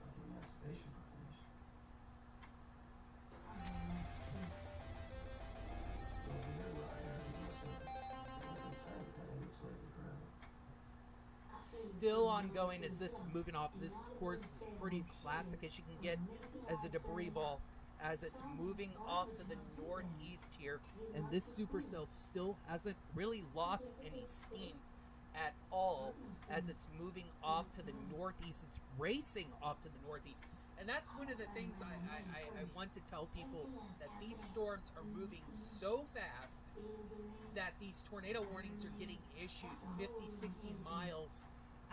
Still ongoing as this is moving off. This course is pretty classic as you can get as a debris ball as it's moving off to the northeast here, and this supercell still hasn't really lost any steam at all as it's moving off to the northeast. It's racing off to the northeast, and that's one of the things I want to tell people, that these storms are moving so fast that these tornado warnings are getting issued 50, 60 miles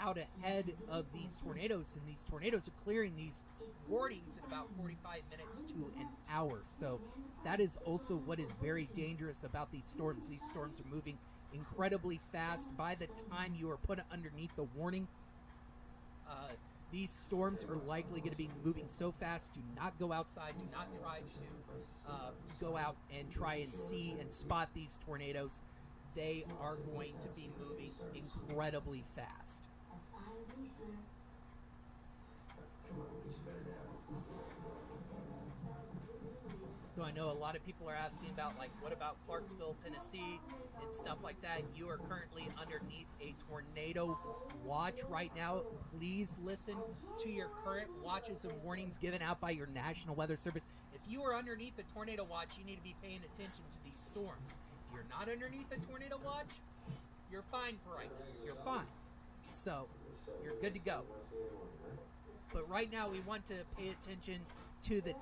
out ahead of these tornadoes, and these tornadoes are clearing these warnings in about 45 minutes to an hour. So that is also what is very dangerous about these storms. These storms are moving incredibly fast. By the time you are put underneath the warning, these storms are likely going to be moving so fast. Do not go outside. Do not try to go out and try and see and spot these tornadoes. They are going to be moving incredibly fast. So I know a lot of people are asking about, like, what about Clarksville, Tennessee, and stuff like that. You are currently underneath a tornado watch right now. Please listen to your current watches and warnings given out by your National Weather Service. If you are underneath a tornado watch, you need to be paying attention to these storms. If you're not underneath a tornado watch, you're fine for right now. You're fine. So you're good to go. But right now, we want to pay attention to the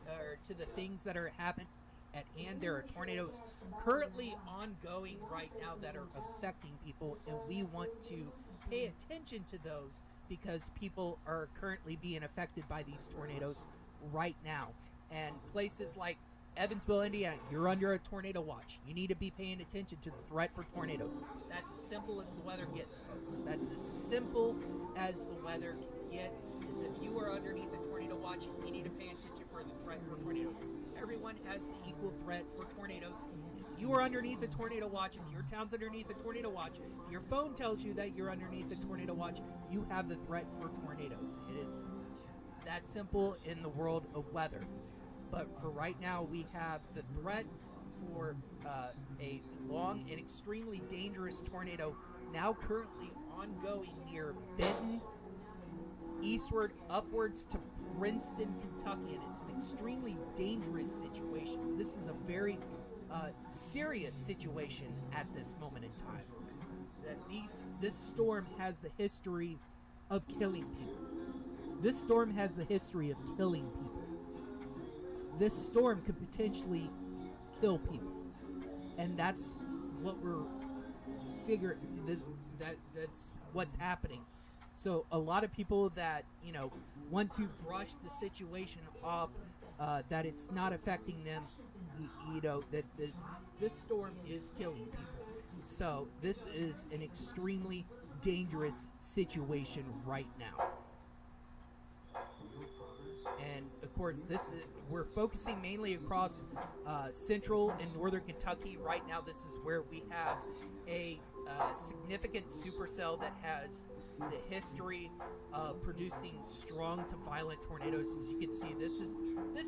or to the things that are happening at hand. There are tornadoes currently ongoing right now that are affecting people, and we want to pay attention to those because people are currently being affected by these tornadoes right now. And places like Evansville, Indiana, you're under a tornado watch. You need to be paying attention to the threat for tornadoes. That's as simple as the weather gets, folks. That's as simple as the weather can get. Is if you are underneath a tornado watch, you need to pay attention for the threat for tornadoes. Everyone has the equal threat for tornadoes. If you are underneath a tornado watch, if your town's underneath a tornado watch, if your phone tells you that you're underneath a tornado watch, you have the threat for tornadoes. It is that simple in the world of weather. But for right now, we have the threat for a long and extremely dangerous tornado now currently ongoing near Benton, eastward, upwards to Princeton, Kentucky, and it's an extremely dangerous situation. This is a very serious situation at this moment in time. That this storm has the history of killing people. This storm has the history of killing people. This storm could potentially kill people, and that's what we're figuring. That's what's happening. So a lot of people that want to brush the situation off, that it's not affecting them, that this storm is killing people. So this is an extremely dangerous situation right now. And of course, we're focusing mainly across central and northern Kentucky right now. This is where we have a significant supercell that has the history of producing strong to violent tornadoes. As you can see, this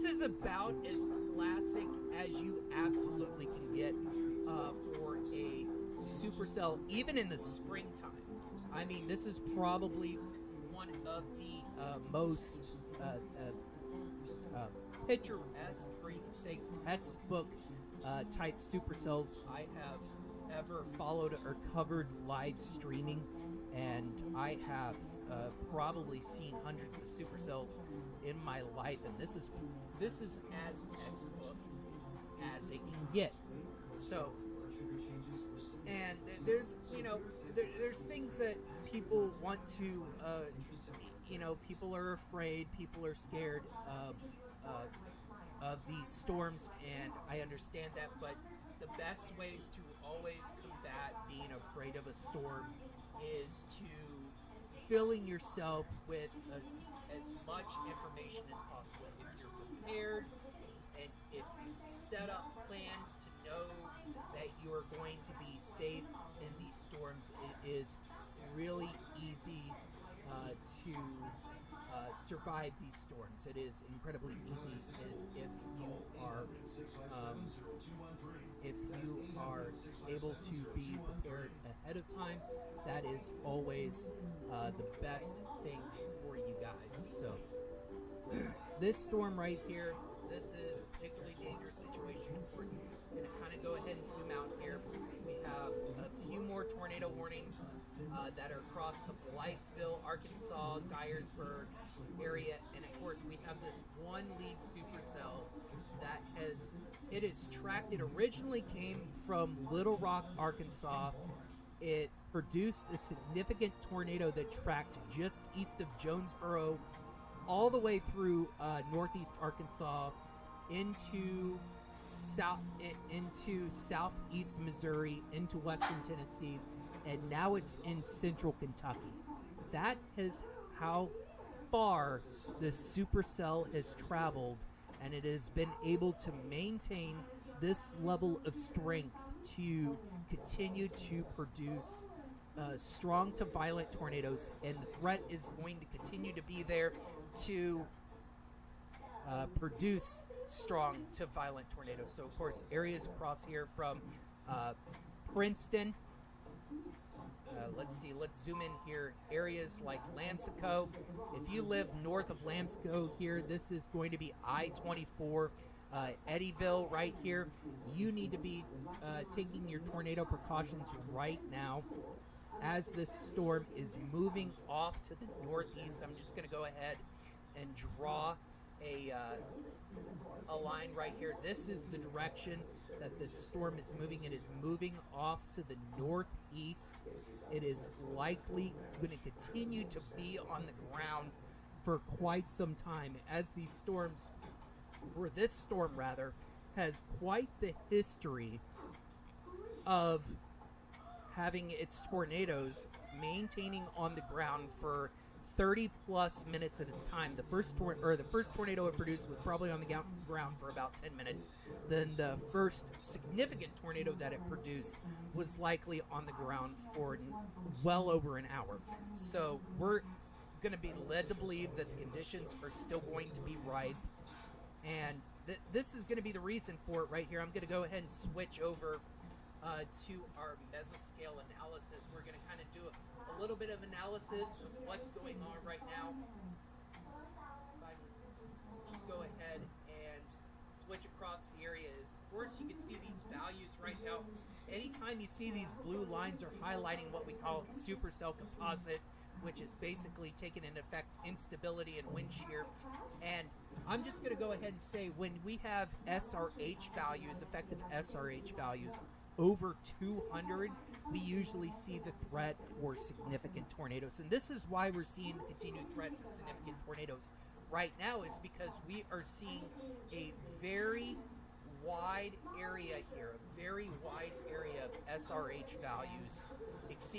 is about as classic as you absolutely can get for a supercell, even in the springtime. I mean, this is probably one of the most picturesque, or you could say textbook type supercells I have ever followed or covered live streaming, and I have probably seen hundreds of supercells in my life, and this is as textbook as it can get. So, and there's there's things that people want to people are afraid, people are scared of these storms, and I understand that, but the best ways to always combat being afraid of a storm is to filling yourself with as much information as possible. If you're prepared and if you set up plans to know that you are going to be safe in these storms, it is really easy to survive these storms. It is incredibly easy as if you are able to be prepared ahead of time. That is always the best thing for you guys. So this storm right here, this is a particularly dangerous situation. Of course, I'm going to kind of go ahead and zoom out here. We have a few more tornado warnings that are across the Blytheville, Arkansas, Dyersburg area, and of course we have this one lead supercell that is tracked. It originally came from Little Rock, Arkansas. It produced a significant tornado that tracked just east of Jonesboro, all the way through northeast Arkansas into southeast Missouri, into western Tennessee, and now it's in central Kentucky. That is how far the supercell has traveled, and it has been able to maintain this level of strength to continue to produce strong to violent tornadoes, and the threat is going to continue to be there to produce strong to violent tornadoes. So of course, areas across here from Princeton, let's zoom in here, areas like Lamsaco. If you live north of Lamsaco here, this is going to be I-24, Eddyville right here. You need to be taking your tornado precautions right now. as this storm is moving off to the northeast. I'm just going to go ahead and draw a line right here. This is the direction that this storm is moving. It is moving off to the northeast. It is likely going to continue to be on the ground for quite some time, as these storms, or this storm rather, has quite the history of having its tornadoes maintaining on the ground for 30 plus minutes at a time. The first tornado it produced was probably on the ground for about 10 minutes. Then the first significant tornado that it produced was likely on the ground for well over an hour. So we're going to be led to believe that the conditions are still going to be ripe, and this is going to be the reason for it right here. I'm going to go ahead and switch over to our mesoscale analysis. We're going to kind of do a little bit of analysis of what's going on right now. If I can just go ahead and switch across the areas, of course you can see these values right now. Anytime you see these blue lines are highlighting what we call supercell composite, which is basically taking into effect instability and wind shear. And I'm just going to go ahead and say, when we have SRH values, effective SRH values, over 200, we usually see the threat for significant tornadoes. And this is why we're seeing the continued threat for significant tornadoes right now, is because we are seeing a very wide area here, a very wide area of SRH values exceeding